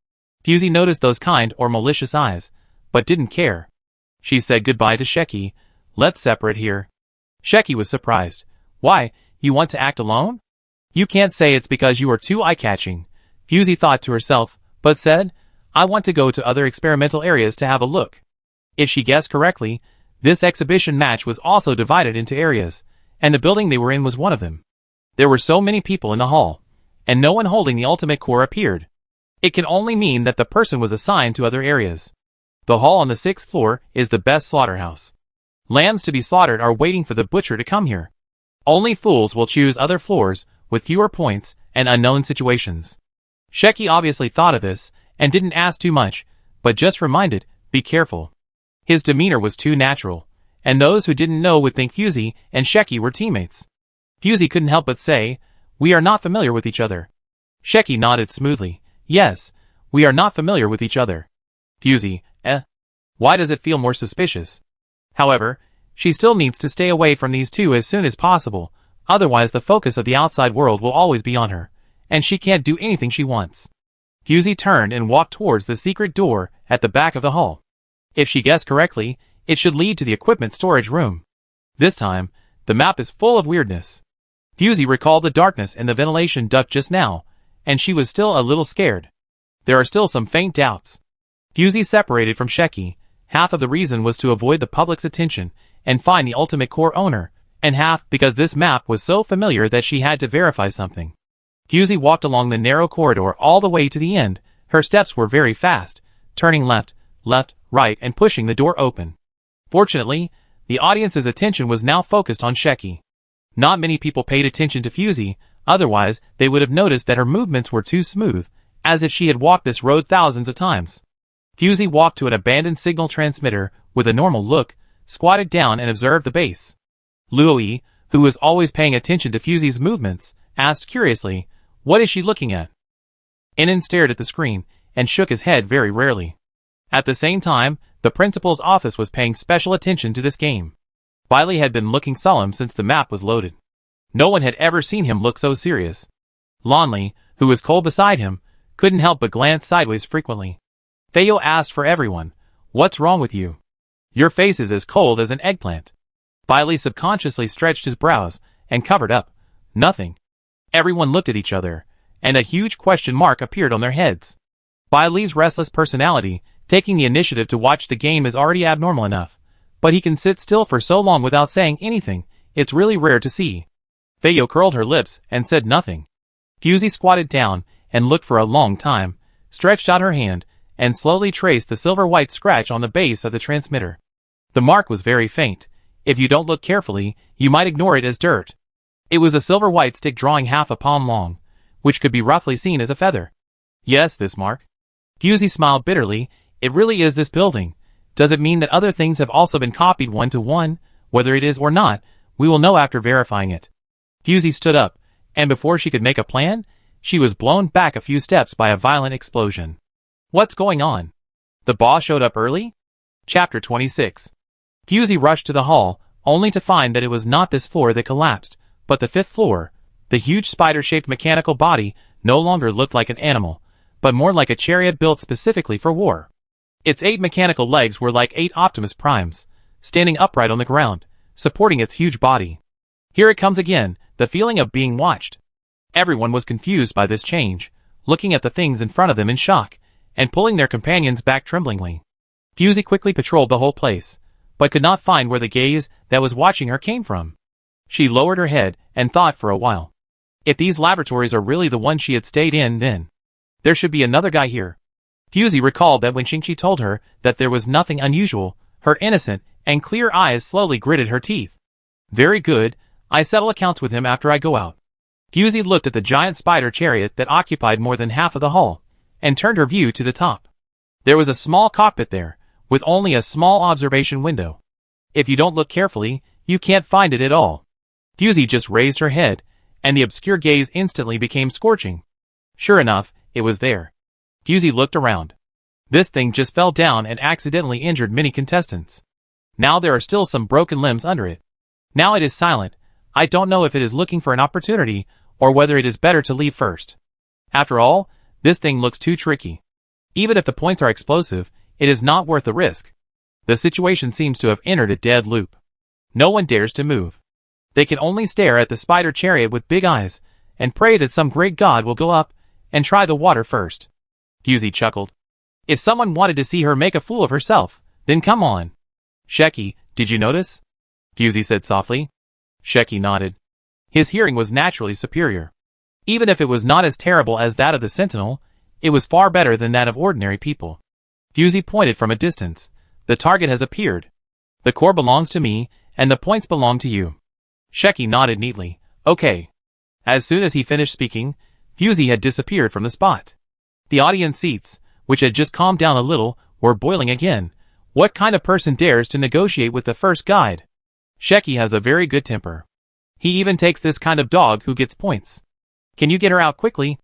Fusey noticed those kind or malicious eyes, but didn't care. She said goodbye to Sheki. Let's separate here. Sheki was surprised. Why, you want to act alone? You can't say it's because you are too eye-catching, Fusey thought to herself, but said, I want to go to other experimental areas to have a look. If she guessed correctly, this exhibition match was also divided into areas, and the building they were in was one of them. There were so many people in the hall, and no one holding the ultimate core appeared. It can only mean that the person was assigned to other areas. The hall on the 6th floor is the best slaughterhouse. Lambs to be slaughtered are waiting for the butcher to come here. Only fools will choose other floors with fewer points and unknown situations. Sheki obviously thought of this and didn't ask too much, but just reminded, be careful. His demeanor was too natural, and those who didn't know would think Fusey and Sheki were teammates. Fusey couldn't help but say, we are not familiar with each other. Sheki nodded smoothly. Yes, we are not familiar with each other. Fusey, why does it feel more suspicious? However, she still needs to stay away from these two as soon as possible, otherwise the focus of the outside world will always be on her, and she can't do anything she wants. Fusey turned and walked towards the secret door at the back of the hall. If she guessed correctly, it should lead to the equipment storage room. This time, the map is full of weirdness. Fusey recalled the darkness in the ventilation duct just now, and she was still a little scared. There are still some faint doubts. Fusey separated from Sheki. Half of the reason was to avoid the public's attention and find the ultimate core owner, and half because this map was so familiar that she had to verify something. Fusey walked along the narrow corridor all the way to the end. Her steps were very fast, turning left, right, and pushing the door open. Fortunately, the audience's attention was now focused on Sheki. Not many people paid attention to Fusey, otherwise they would have noticed that her movements were too smooth, as if she had walked this road thousands of times. Fusey walked to an abandoned signal transmitter with a normal look, squatted down and observed the base. Luoyi, who was always paying attention to Fusey's movements, asked curiously, what is she looking at? Inan stared at the screen and shook his head very rarely. At the same time, the principal's office was paying special attention to this game. Bailey had been looking solemn since the map was loaded. No one had ever seen him look so serious. Lonley, who was cold beside him, couldn't help but glance sideways frequently. Theo asked for everyone, what's wrong with you? Your face is as cold as an eggplant. Bailey subconsciously stretched his brows and covered up. Nothing. Everyone looked at each other, and a huge question mark appeared on their heads. Bai Li's restless personality, taking the initiative to watch the game is already abnormal enough. But he can sit still for so long without saying anything, it's really rare to see. Feiyo curled her lips and said nothing. Fusey squatted down and looked for a long time, stretched out her hand, and slowly traced the silver-white scratch on the base of the transmitter. The mark was very faint. If you don't look carefully, you might ignore it as dirt. It was a silver-white stick drawing half a palm long, which could be roughly seen as a feather. Yes, this mark. Fusey smiled bitterly. It really is this building. Does it mean that other things have also been copied 1-to-1? Whether it is or not, we will know after verifying it. Fusey stood up, and before she could make a plan, she was blown back a few steps by a violent explosion. What's going on? The boss showed up early? Chapter 26. Fusey rushed to the hall, only to find that it was not this floor that collapsed, but the 5th floor. The huge spider-shaped mechanical body no longer looked like an animal, but more like a chariot built specifically for war. Its 8 mechanical legs were like 8 Optimus Primes, standing upright on the ground, supporting its huge body. Here it comes again, the feeling of being watched. Everyone was confused by this change, looking at the things in front of them in shock, and pulling their companions back tremblingly. Fusey quickly patrolled the whole place, but could not find where the gaze that was watching her came from. She lowered her head and thought for a while. If these laboratories are really the ones she had stayed in, then there should be another guy here. Fusey recalled that when Shingchi told her that there was nothing unusual, her innocent and clear eyes slowly gritted her teeth. Very good, I settle accounts with him after I go out. Fusey looked at the giant spider chariot that occupied more than half of the hall, and turned her view to the top. There was a small cockpit there, with only a small observation window. If you don't look carefully, you can't find it at all. Fusey just raised her head, and the obscure gaze instantly became scorching. Sure enough, it was there. Fusey looked around. This thing just fell down and accidentally injured many contestants. Now there are still some broken limbs under it. Now it is silent. I don't know if it is looking for an opportunity, or whether it is better to leave first. After all, this thing looks too tricky. Even if the points are explosive, it is not worth the risk. The situation seems to have entered a dead loop. No one dares to move. They can only stare at the spider chariot with big eyes, and pray that some great god will go up and try the water first. Fusey chuckled. If someone wanted to see her make a fool of herself, then come on. Sheki, did you notice? Fusey said softly. Sheki nodded. His hearing was naturally superior. Even if it was not as terrible as that of the Sentinel, it was far better than that of ordinary people. Fusey pointed from a distance. The target has appeared. The core belongs to me, and the points belong to you. Sheki nodded neatly. Okay. As soon as he finished speaking, Fusey had disappeared from the spot. The audience seats, which had just calmed down a little, were boiling again. What kind of person dares to negotiate with the first guide? Sheki has a very good temper. He even takes this kind of dog who gets points. Can you get her out quickly?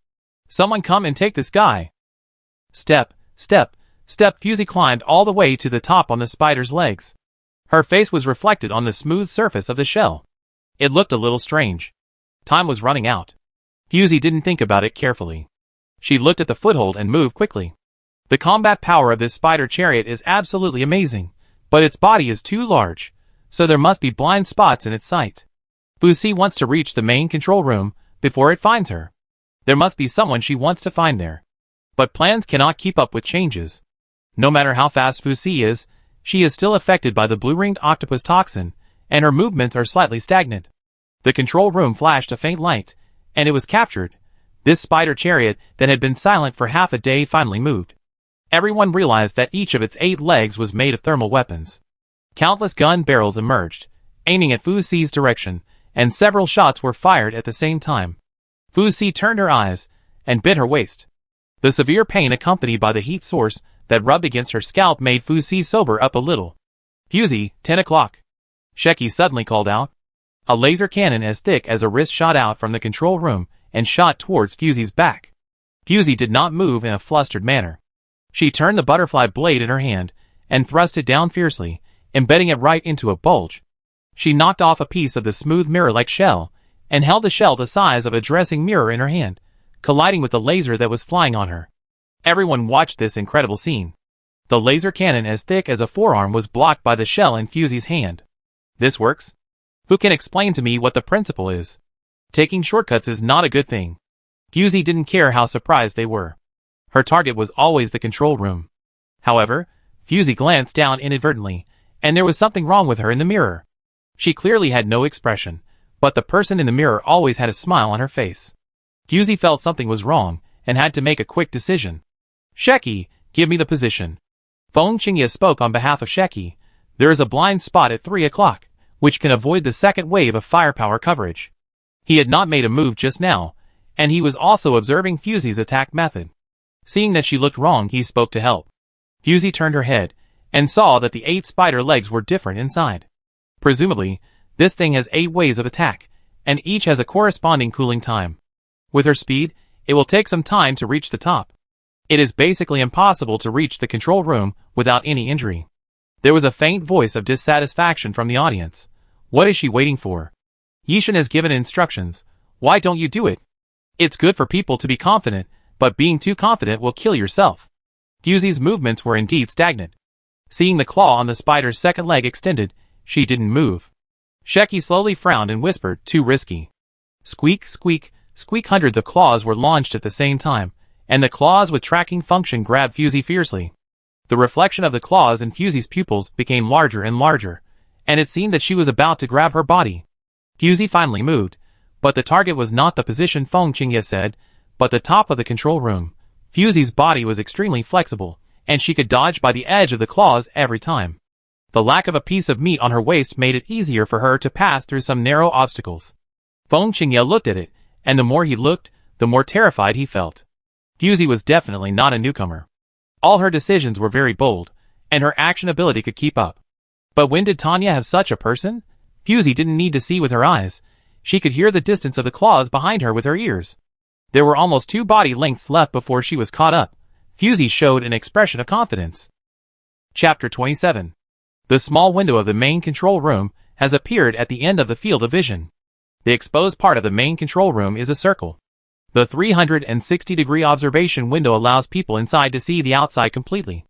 Someone come and take this guy. Step, step, step. Fusey climbed all the way to the top on the spider's legs. Her face was reflected on the smooth surface of the shell. It looked a little strange. Time was running out. Fusey didn't think about it carefully. She looked at the foothold and moved quickly. The combat power of this spider chariot is absolutely amazing, but its body is too large, so there must be blind spots in its sight. Fusey wants to reach the main control room before it finds her. There must be someone she wants to find there. But plans cannot keep up with changes. No matter how fast Fusey is, she is still affected by the blue-ringed octopus toxin, and her movements are slightly stagnant. The control room flashed a faint light, and it was captured. This spider chariot that had been silent for half a day finally moved. Everyone realized that each of its 8 legs was made of thermal weapons. Countless gun barrels emerged, aiming at Fusey's direction, and several shots were fired at the same time. Fusey turned her eyes and bit her waist. The severe pain accompanied by the heat source that rubbed against her scalp made Fusey sober up a little. Fusey, 10 o'clock. Sheki suddenly called out. A laser cannon as thick as a wrist shot out from the control room and shot towards Fusey's back. Fusey did not move in a flustered manner. She turned the butterfly blade in her hand and thrust it down fiercely, embedding it right into a bulge. She knocked off a piece of the smooth mirror-like shell and held the shell the size of a dressing mirror in her hand, colliding with the laser that was flying on her. Everyone watched this incredible scene. The laser cannon as thick as a forearm was blocked by the shell in Fusey's hand. This works? Who can explain to me what the principle is? Taking shortcuts is not a good thing. Fusey didn't care how surprised they were. Her target was always the control room. However, Fusey glanced down inadvertently, and there was something wrong with her in the mirror. She clearly had no expression, but the person in the mirror always had a smile on her face. Fusey felt something was wrong, and had to make a quick decision. Sheki, give me the position. Feng Qingye spoke on behalf of Sheki. There is a blind spot at 3 o'clock, which can avoid the second wave of firepower coverage. He had not made a move just now, and he was also observing Fusey's attack method. Seeing that she looked wrong, he spoke to help. Fusey turned her head, and saw that the 8 spider legs were different inside. Presumably, this thing has 8 ways of attack, and each has a corresponding cooling time. With her speed, it will take some time to reach the top. It is basically impossible to reach the control room without any injury. There was a faint voice of dissatisfaction from the audience. What is she waiting for? Yishin has given instructions. Why don't you do it? It's good for people to be confident, but being too confident will kill yourself. Fusey's movements were indeed stagnant. Seeing the claw on the spider's second leg extended, she didn't move. Sheki slowly frowned and whispered, too risky. Squeak, squeak, squeak. Hundreds of claws were launched at the same time, and the claws with tracking function grabbed Fusey fiercely. The reflection of the claws in Fusey's pupils became larger and larger, and it seemed that she was about to grab her body. Fusey finally moved, but the target was not the position Feng Qingye said, but the top of the control room. Fusey's body was extremely flexible, and she could dodge by the edge of the claws every time. The lack of a piece of meat on her waist made it easier for her to pass through some narrow obstacles. Feng Qingye looked at it, and the more he looked, the more terrified he felt. Fusey was definitely not a newcomer. All her decisions were very bold, and her action ability could keep up. But when did Tanya have such a person? Fusey didn't need to see with her eyes. She could hear the distance of the claws behind her with her ears. There were almost 2 body lengths left before she was caught up. Fusey showed an expression of confidence. Chapter 27. The small window of the main control room has appeared at the end of the field of vision. The exposed part of the main control room is a circle. The 360-degree observation window allows people inside to see the outside completely.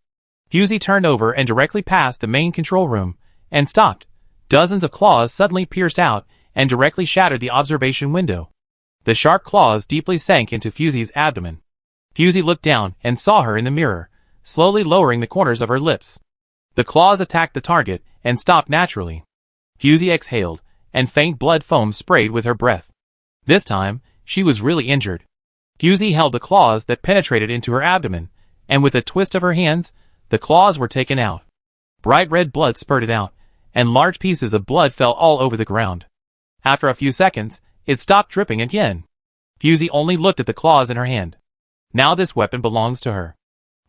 Fusey turned over and directly passed the main control room, and stopped. Dozens of claws suddenly pierced out and directly shattered the observation window. The sharp claws deeply sank into Fusey's abdomen. Fusey looked down and saw her in the mirror, slowly lowering the corners of her lips. The claws attacked the target and stopped naturally. Fusey exhaled, and faint blood foam sprayed with her breath. This time, she was really injured. Fusey held the claws that penetrated into her abdomen, and with a twist of her hands, the claws were taken out. Bright red blood spurted out, and large pieces of blood fell all over the ground. After a few seconds, it stopped dripping again. Fusey only looked at the claws in her hand. Now this weapon belongs to her.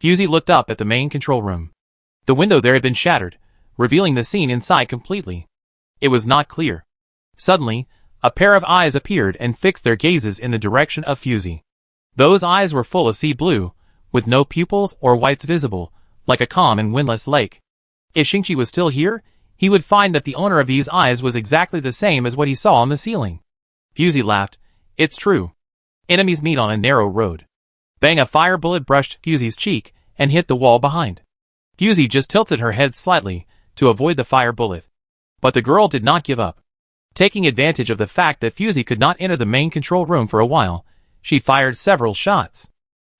Fusey looked up at the main control room. The window there had been shattered, revealing the scene inside completely. It was not clear. Suddenly, a pair of eyes appeared and fixed their gazes in the direction of Fusey. Those eyes were full of sea blue, with no pupils or whites visible, like a calm and windless lake. If Shingchi was still here, he would find that the owner of these eyes was exactly the same as what he saw on the ceiling. Fusey laughed. It's true. Enemies meet on a narrow road. Bang! A fire bullet brushed Fusey's cheek and hit the wall behind. Fusey just tilted her head slightly to avoid the fire bullet. But the girl did not give up. Taking advantage of the fact that Fusey could not enter the main control room for a while, she fired several shots.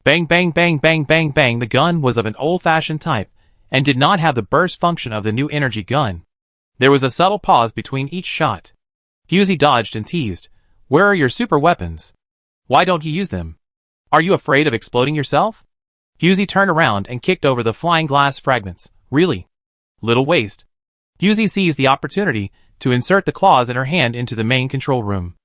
Bang bang bang bang bang bang. The gun was of an old-fashioned type and did not have the burst function of the new energy gun. There was a subtle pause between each shot. Fusey dodged and teased. Where are your super weapons? Why don't you use them? Are you afraid of exploding yourself? Fusey turned around and kicked over the flying glass fragments. Really? Little waste. Fusey seized the opportunity to insert the claws in her hand into the main control room.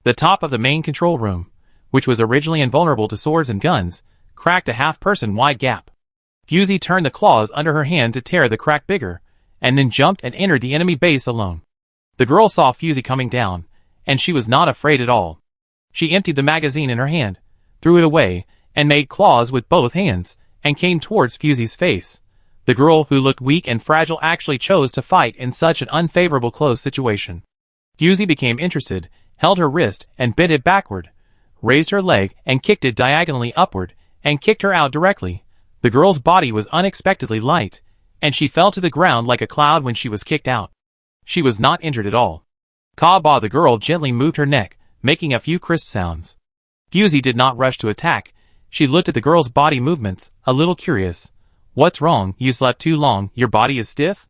The top of the main control room, which was originally invulnerable to swords and guns, cracked a half-person wide gap. Fusey turned the claws under her hand to tear the crack bigger, and then jumped and entered the enemy base alone. The girl saw Fusey coming down, and she was not afraid at all. She emptied the magazine in her hand, threw it away, and made claws with both hands, and came towards Fusey's face. The girl, who looked weak and fragile, actually chose to fight in such an unfavorable close situation. Fusey became interested, held her wrist and bent it backward, raised her leg and kicked it diagonally upward, and kicked her out directly. The girl's body was unexpectedly light, and she fell to the ground like a cloud when she was kicked out. She was not injured at all. Ka-ba! The girl gently moved her neck, making a few crisp sounds. Fusey did not rush to attack. She looked at the girl's body movements, a little curious. What's wrong? You slept too long, your body is stiff?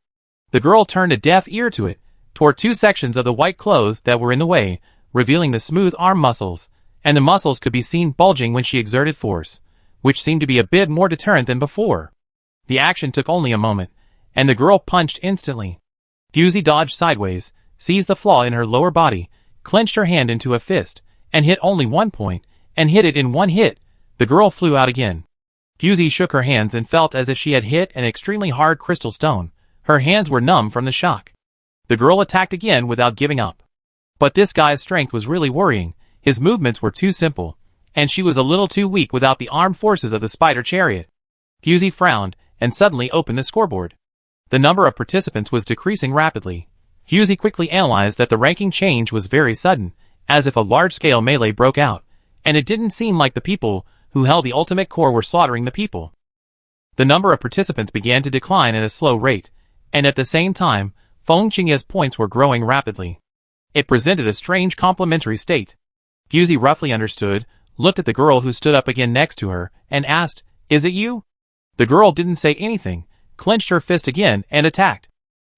The girl turned a deaf ear to it, toward two sections of the white clothes that were in the way, revealing the smooth arm muscles, and the muscles could be seen bulging when she exerted force, which seemed to be a bit more deterrent than before. The action took only a moment, and the girl punched instantly. Fusey dodged sideways, seized the flaw in her lower body, clenched her hand into a fist, and hit only one point, and hit it in one hit. The girl flew out again. Fusey shook her hands and felt as if she had hit an extremely hard crystal stone. Her hands were numb from the shock. The girl attacked again without giving up. But this guy's strength was really worrying. His movements were too simple, and she was a little too weak without the armed forces of the spider chariot. Fusey frowned, and suddenly opened the scoreboard. The number of participants was decreasing rapidly. Fusey quickly analyzed that the ranking change was very sudden, as if a large-scale melee broke out, and it didn't seem like the people who held the ultimate core were slaughtering the people. The number of participants began to decline at a slow rate, and at the same time, Feng Qingye's points were growing rapidly. It presented a strange complementary state. Fusey roughly understood, looked at the girl who stood up again next to her, and asked, "Is it you?" The girl didn't say anything, clenched her fist again, and attacked.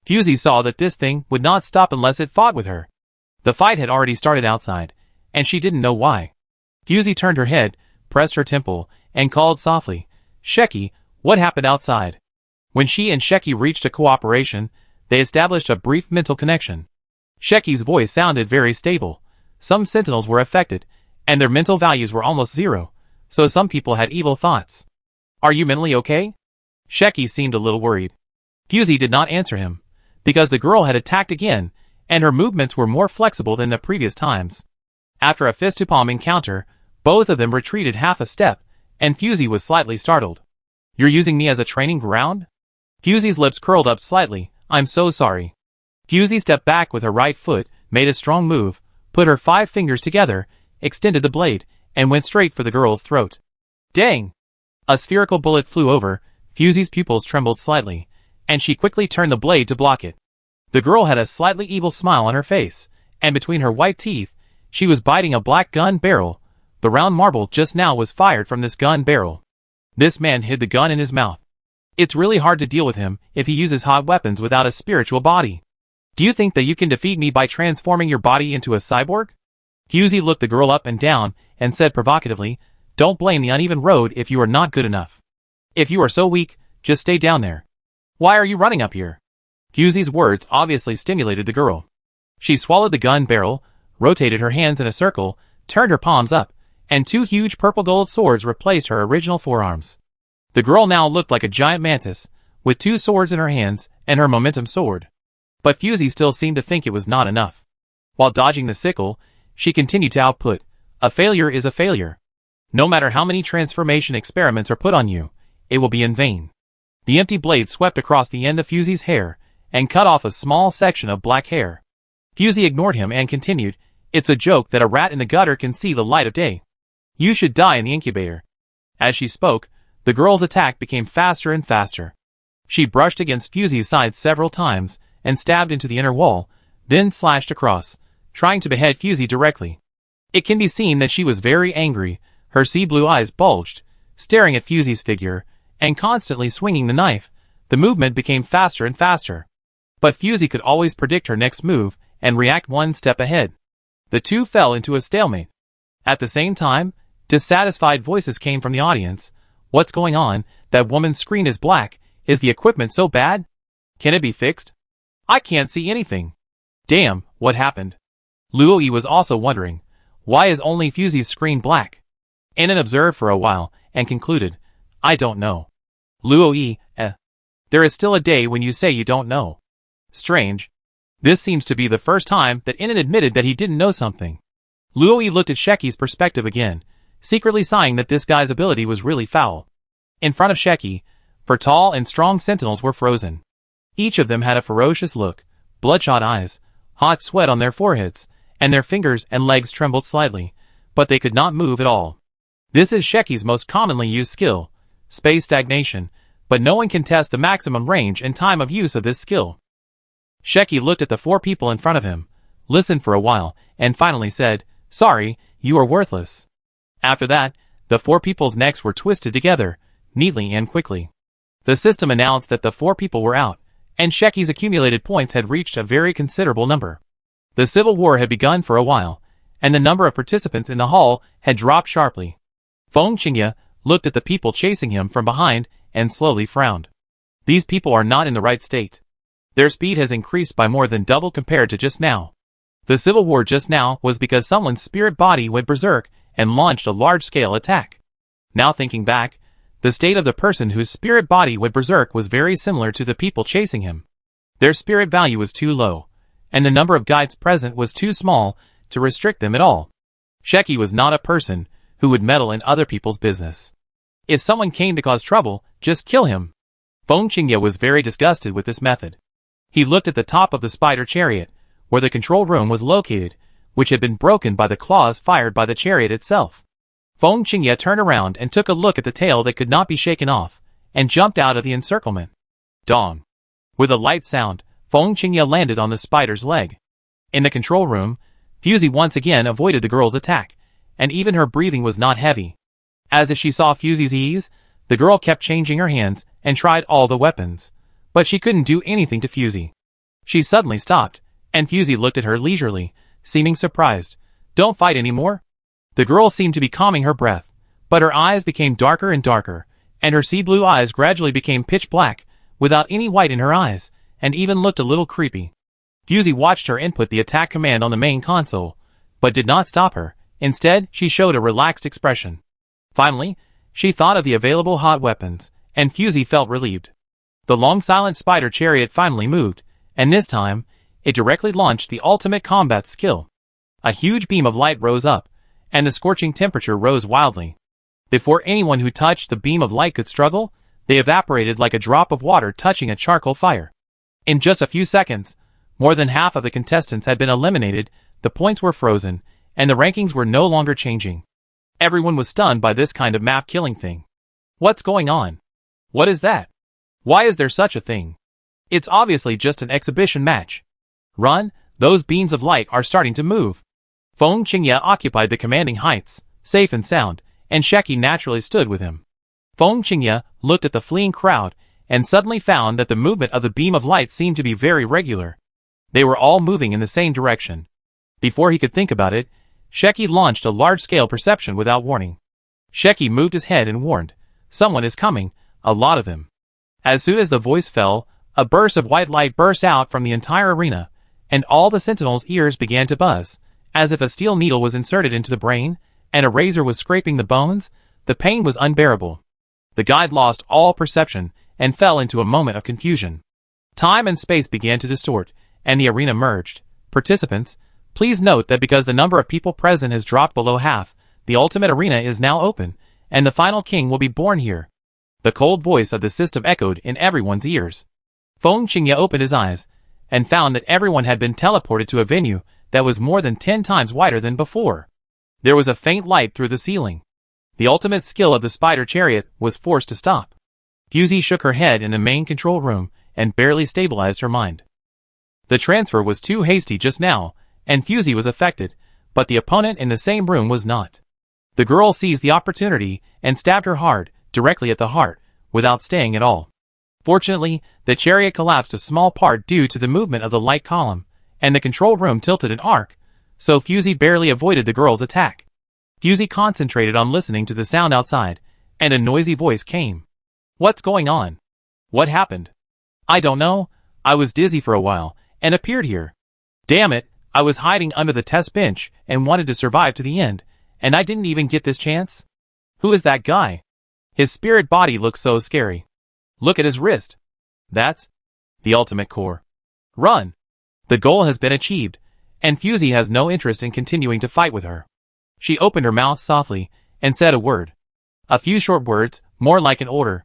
Fusey saw that this thing would not stop unless it fought with her. The fight had already started outside, and she didn't know why. Fusey turned her head, pressed her temple, and called softly, "Sheki, what happened outside?" When she and Sheki reached a cooperation, they established a brief mental connection. Sheki's voice sounded very stable. Some sentinels were affected, and their mental values were almost zero, so some people had evil thoughts. "Are you mentally okay?" Sheki seemed a little worried. Fusey did not answer him, because the girl had attacked again, and her movements were more flexible than the previous times. After a fist-to-palm encounter, both of them retreated half a step, and Fusey was slightly startled. "You're using me as a training ground?" Fusey's lips curled up slightly. "I'm so sorry." Fusey stepped back with her right foot, made a strong move, put her 5 fingers together, extended the blade, and went straight for the girl's throat. Dang! A spherical bullet flew over. Fusey's pupils trembled slightly, and she quickly turned the blade to block it. The girl had a slightly evil smile on her face, and between her white teeth, she was biting a black gun barrel. The round marble just now was fired from this gun barrel. This man hid the gun in his mouth. It's really hard to deal with him if he uses hot weapons without a spiritual body. Do you think that you can defeat me by transforming your body into a cyborg? Fusey looked the girl up and down and said provocatively, "Don't blame the uneven road if you are not good enough. If you are so weak, just stay down there. Why are you running up here?" Fusey's words obviously stimulated the girl. She swallowed the gun barrel, rotated her hands in a circle, turned her palms up, and 2 huge purple gold swords replaced her original forearms. The girl now looked like a giant mantis, with 2 swords in her hands and her momentum sword. But Fusey still seemed to think it was not enough. While dodging the sickle, she continued to output, "A failure is a failure. No matter how many transformation experiments are put on you, it will be in vain." The empty blade swept across the end of Fusey's hair and cut off a small section of black hair. Fusey ignored him and continued, "It's a joke that a rat in the gutter can see the light of day. You should die in the incubator." As she spoke, the girl's attack became faster and faster. She brushed against Fusey's side several times and stabbed into the inner wall, then slashed across, trying to behead Fusey directly. It can be seen that she was very angry. Her sea-blue eyes bulged, staring at Fusey's figure, and constantly swinging the knife. The movement became faster and faster. But Fusey could always predict her next move and react 1 step ahead. The two fell into a stalemate. At the same time, dissatisfied voices came from the audience. "What's going on? That woman's screen is black. Is the equipment so bad? Can it be fixed? I can't see anything. Damn, what happened?" Luoyi was also wondering, why is only Fusey's screen black? Anan observed for a while, and concluded, "I don't know." Luoyi, There is still a day when you say you don't know. Strange. This seems to be the first time that Anan admitted that he didn't know something. Luoyi looked at Sheki's perspective again, secretly sighing that this guy's ability was really foul. In front of Sheki, 4 tall and strong sentinels were frozen. Each of them had a ferocious look, bloodshot eyes, hot sweat on their foreheads, and their fingers and legs trembled slightly, but they could not move at all. This is Sheki's most commonly used skill, space stagnation, but no one can test the maximum range and time of use of this skill. Sheki looked at the 4 people in front of him, listened for a while, and finally said, "Sorry, you are worthless." After that, The four people's necks were twisted together, neatly and quickly. The system announced that the four people were out, and Shingchi's accumulated points had reached a very considerable number. The civil war had begun for a while, and the number of participants in the hall had dropped sharply. Shingchi looked at the people chasing him from behind and slowly frowned. These people are not in the right state. Their speed has increased by more than double compared to just now. The civil war just now was because someone's spirit body went berserk and launched a large-scale attack. Now thinking back, the state of the person whose spirit body went berserk was very similar to the people chasing him. Their spirit value was too low, and the number of guides present was too small to restrict them at all. Shingchi was not a person who would meddle in other people's business. If someone came to cause trouble, just kill him. Shingchi was very disgusted with this method. He looked at the top of the spider chariot, where the control room was located, which had been broken by the claws fired by the chariot itself. Shingchi turned around and took a look at the tail that could not be shaken off, and jumped out of the encirclement. Dong! With a light sound, Shingchi landed on the spider's leg. In the control room, Fusey once again avoided the girl's attack, and even her breathing was not heavy. As if she saw Fusey's ease, the girl kept changing her hands and tried all the weapons, but she couldn't do anything to Fusey. She suddenly stopped, and Fusey looked at her leisurely, seeming surprised. Don't fight anymore? The girl seemed to be calming her breath, but her eyes became darker and darker, and her sea blue eyes gradually became pitch black, without any white in her eyes, and even looked a little creepy. Fusey watched her input the attack command on the main console, but did not stop her. Instead, she showed a relaxed expression. Finally, she thought of the available hot weapons, and Fusey felt relieved. The long silent spider chariot finally moved, and this time, it directly launched the ultimate combat skill. A huge beam of light rose up, and the scorching temperature rose wildly. Before anyone who touched the beam of light could struggle, they evaporated like a drop of water touching a charcoal fire. In just a few seconds, more than half of the contestants had been eliminated, the points were frozen, and the rankings were no longer changing. Everyone was stunned by this kind of map-killing thing. What's going on? What is that? Why is there such a thing? It's obviously just an exhibition match. Run, those beams of light are starting to move. Shingchi occupied the commanding heights, safe and sound, and Shingchi naturally stood with him. Shingchi looked at the fleeing crowd, and suddenly found that the movement of the beam of light seemed to be very regular. They were all moving in the same direction. Before he could think about it, Shingchi launched a large-scale perception without warning. Shingchi moved his head and warned, "Someone is coming, a lot of them." As soon as the voice fell, a burst of white light burst out from the entire arena, and all the sentinels' ears began to buzz, as if a steel needle was inserted into the brain, and a razor was scraping the bones. The pain was unbearable. The guide lost all perception, and fell into a moment of confusion. Time and space began to distort, and the arena merged. Participants, please note that because the number of people present has dropped below half, the ultimate arena is now open, and the final king will be born here. The cold voice of the system echoed in everyone's ears. Shingchi opened his eyes, and found that everyone had been teleported to a venue that was more than 10 times wider than before. There was a faint light through the ceiling. The ultimate skill of the spider chariot was forced to stop. Fusey shook her head in the main control room, and barely stabilized her mind. The transfer was too hasty just now, and Fusey was affected, but the opponent in the same room was not. The girl seized the opportunity, and stabbed her hard, directly at the heart, without staying at all. Fortunately, the chariot collapsed a small part due to the movement of the light column, and the control room tilted an arc, so Fusey barely avoided the girl's attack. Fusey concentrated on listening to the sound outside, and a noisy voice came. "What's going on? What happened?" "I don't know. I was dizzy for a while, and appeared here. Damn it, I was hiding under the test bench, and wanted to survive to the end, and I didn't even get this chance." "Who is that guy? His spirit body looks so scary. Look at his wrist. That's the ultimate core. Run! The goal has been achieved, and Fusey has no interest in continuing to fight with her." She opened her mouth softly, and said a word. A few short words, more like an order.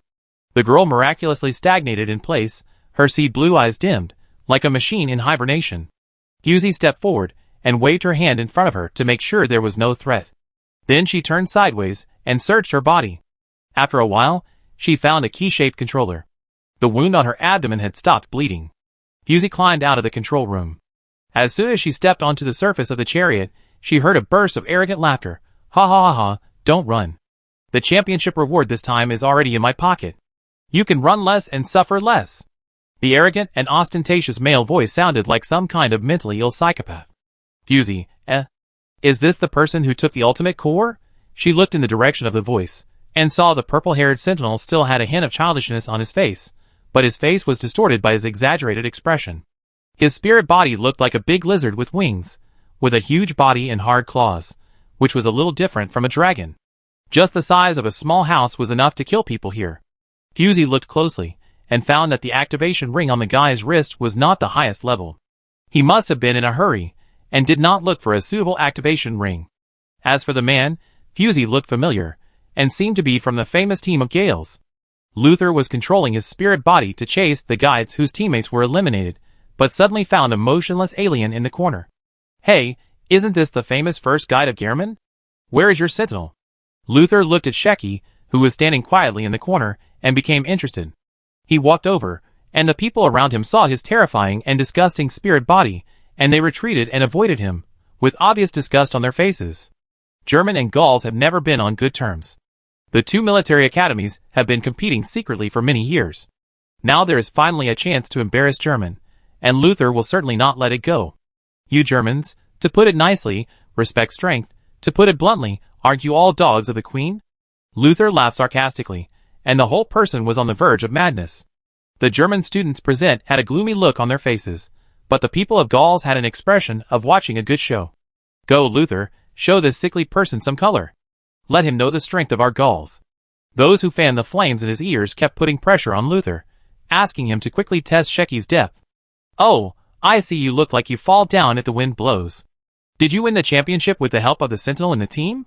The girl miraculously stagnated in place, her sea blue eyes dimmed, like a machine in hibernation. Fusey stepped forward, and waved her hand in front of her to make sure there was no threat. Then she turned sideways, and searched her body. After a while, she found a key-shaped controller. The wound on her abdomen had stopped bleeding. Fusey climbed out of the control room. As soon as she stepped onto the surface of the chariot, she heard a burst of arrogant laughter. "Ha ha ha ha, don't run. The championship reward this time is already in my pocket. You can run less and suffer less. The arrogant and ostentatious male voice sounded like some kind of mentally ill psychopath. Fusey, is this the person who took the ultimate core? She looked in the direction of the voice, and saw the purple-haired sentinel still had a hint of childishness on his face, but his face was distorted by his exaggerated expression. His spirit body looked like a big lizard with wings, with a huge body and hard claws, which was a little different from a dragon. Just the size of a small house was enough to kill people here. Fusey looked closely, and found that the activation ring on the guy's wrist was not the highest level. He must have been in a hurry, and did not look for a suitable activation ring. As for the man, Fusey looked familiar, and seemed to be from the famous team of Gales. Luther was controlling his spirit body to chase the guides whose teammates were eliminated, but suddenly found a motionless alien in the corner. Hey, isn't this the famous first guide of Gehrman? Where is your sentinel? Luther looked at Sheki, who was standing quietly in the corner, and became interested. He walked over, and the people around him saw his terrifying and disgusting spirit body, and they retreated and avoided him, with obvious disgust on their faces. German and Gauls have never been on good terms. The two military academies have been competing secretly for many years. Now there is finally a chance to embarrass German, and Luther will certainly not let it go. You Germans, to put it nicely, respect strength, to put it bluntly, aren't you all dogs of the Queen? Luther laughed sarcastically, and the whole person was on the verge of madness. The German students present had a gloomy look on their faces, but the people of Gauls had an expression of watching a good show. Go, Luther, show this sickly person some color. Let him know the strength of our Gauls. Those who fanned the flames in his ears kept putting pressure on Luther, asking him to quickly test Sheki's depth. Oh, I see you look like you fall down if the wind blows. Did you win the championship with the help of the sentinel in the team?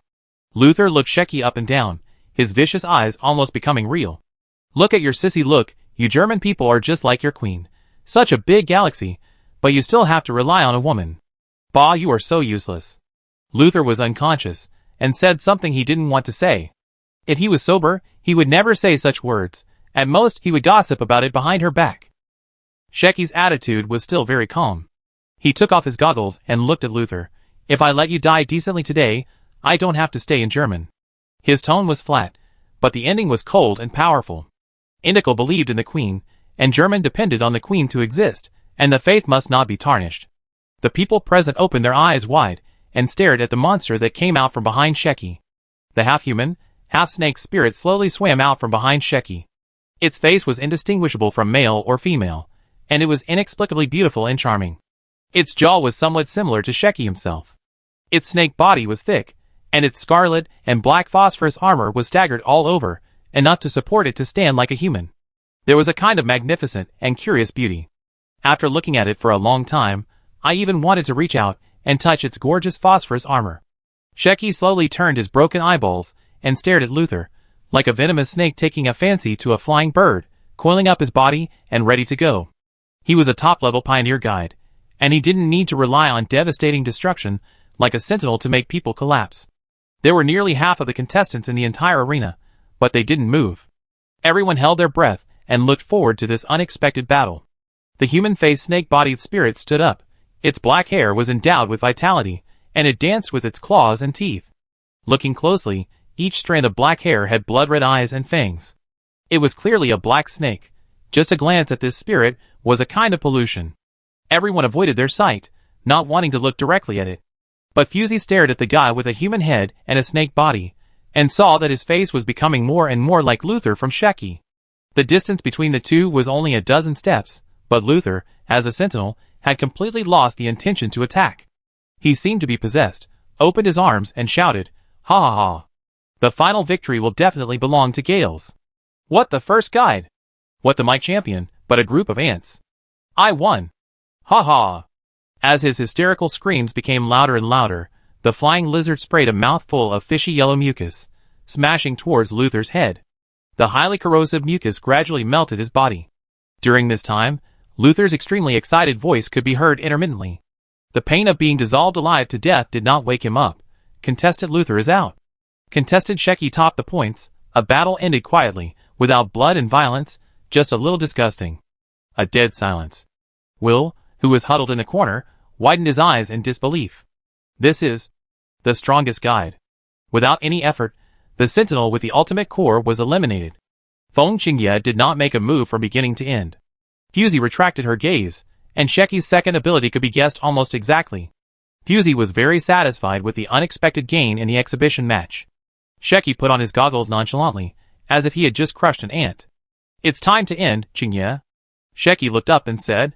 Luther looked Sheki up and down, his vicious eyes almost becoming real. Look at your sissy look, you German people are just like your queen. Such a big galaxy, but you still have to rely on a woman. Bah, you are so useless. Luther was unconscious, and said something he didn't want to say. If he was sober, he would never say such words. At most, he would gossip about it behind her back. Sheki's attitude was still very calm. He took off his goggles and looked at Luther. If I let you die decently today, I don't have to stay in German. His tone was flat, but the ending was cold and powerful. Indical believed in the Queen, and German depended on the Queen to exist, and the faith must not be tarnished. The people present opened their eyes wide, and stared at the monster that came out from behind Sheki. The half-human, half-snake spirit slowly swam out from behind Sheki. Its face was indistinguishable from male or female, and it was inexplicably beautiful and charming. Its jaw was somewhat similar to Sheki himself. Its snake body was thick, and its scarlet and black phosphorus armor was staggered all over, enough to support it to stand like a human. There was a kind of magnificent and curious beauty. After looking at it for a long time, I even wanted to reach out and touch its gorgeous phosphorus armor. Sheki slowly turned his broken eyeballs and stared at Luther, like a venomous snake taking a fancy to a flying bird, coiling up his body and ready to go. He was a top-level pioneer guide, and he didn't need to rely on devastating destruction like a sentinel to make people collapse. There were nearly half of the contestants in the entire arena, but they didn't move. Everyone held their breath and looked forward to this unexpected battle. The human-faced snake-bodied spirit stood up. Its black hair was endowed with vitality, and it danced with its claws and teeth. Looking closely, each strand of black hair had blood-red eyes and fangs. It was clearly a black snake. Just a glance at this spirit was a kind of pollution. Everyone avoided their sight, not wanting to look directly at it. But Fusey stared at the guy with a human head and a snake body, and saw that his face was becoming more and more like Luther from Sheki. The distance between the two was only a dozen steps, but Luther, as a sentinel, had completely lost the intention to attack. He seemed to be possessed, opened his arms and shouted, "Ha ha ha! The final victory will definitely belong to Gales. What the first guide? What the my champion, but a group of ants. I won! Ha ha!" As his hysterical screams became louder and louder, the flying lizard sprayed a mouthful of fishy yellow mucus, smashing towards Luther's head. The highly corrosive mucus gradually melted his body. During this time, Luther's extremely excited voice could be heard intermittently. The pain of being dissolved alive to death did not wake him up. Contestant Luther is out. Contestant Sheki topped the points. A battle ended quietly, without blood and violence, just a little disgusting. A dead silence. Will, who was huddled in the corner, widened his eyes in disbelief. This is the strongest guide. Without any effort, The sentinel with the ultimate core was eliminated. Feng Qingye did not make a move from beginning to end. Fusey retracted her gaze, and Sheki's second ability could be guessed almost exactly. Fusey was very satisfied with the unexpected gain in the exhibition match. Sheki put on his goggles nonchalantly, as if he had just crushed an ant. "It's time to end, Qingye." Sheki looked up and said.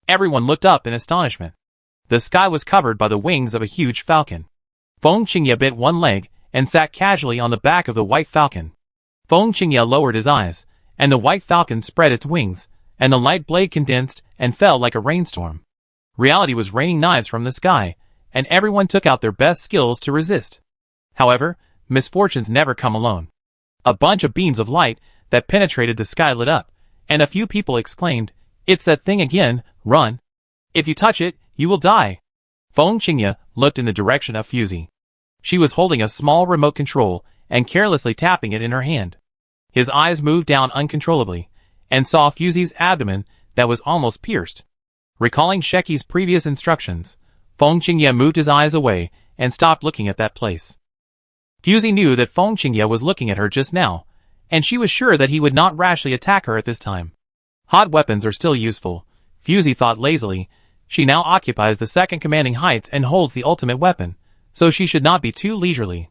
Everyone looked up in astonishment. The sky was covered by the wings of a huge falcon. Feng Qingye bit one leg and sat casually on the back of the white falcon. Feng Qingye lowered his eyes, and the white falcon spread its wings, and the light blade condensed and fell like a rainstorm. Reality was raining knives from the sky, and everyone took out their best skills to resist. However, misfortunes never come alone. A bunch of beams of light that penetrated the sky lit up, and a few people exclaimed, "It's that thing again, run! If you touch it, you will die." Feng Qingye looked in the direction of Fusey. She was holding a small remote control and carelessly tapping it in her hand. His eyes moved down uncontrollably, and saw Fusey's abdomen that was almost pierced. Recalling Sheki's previous instructions, Feng Qingye moved his eyes away and stopped looking at that place. Fusey knew that Feng Qingye was looking at her just now, and she was sure that he would not rashly attack her at this time. Hot weapons are still useful, Fusey thought lazily. She now occupies the second commanding heights and holds the ultimate weapon, so she should not be too leisurely.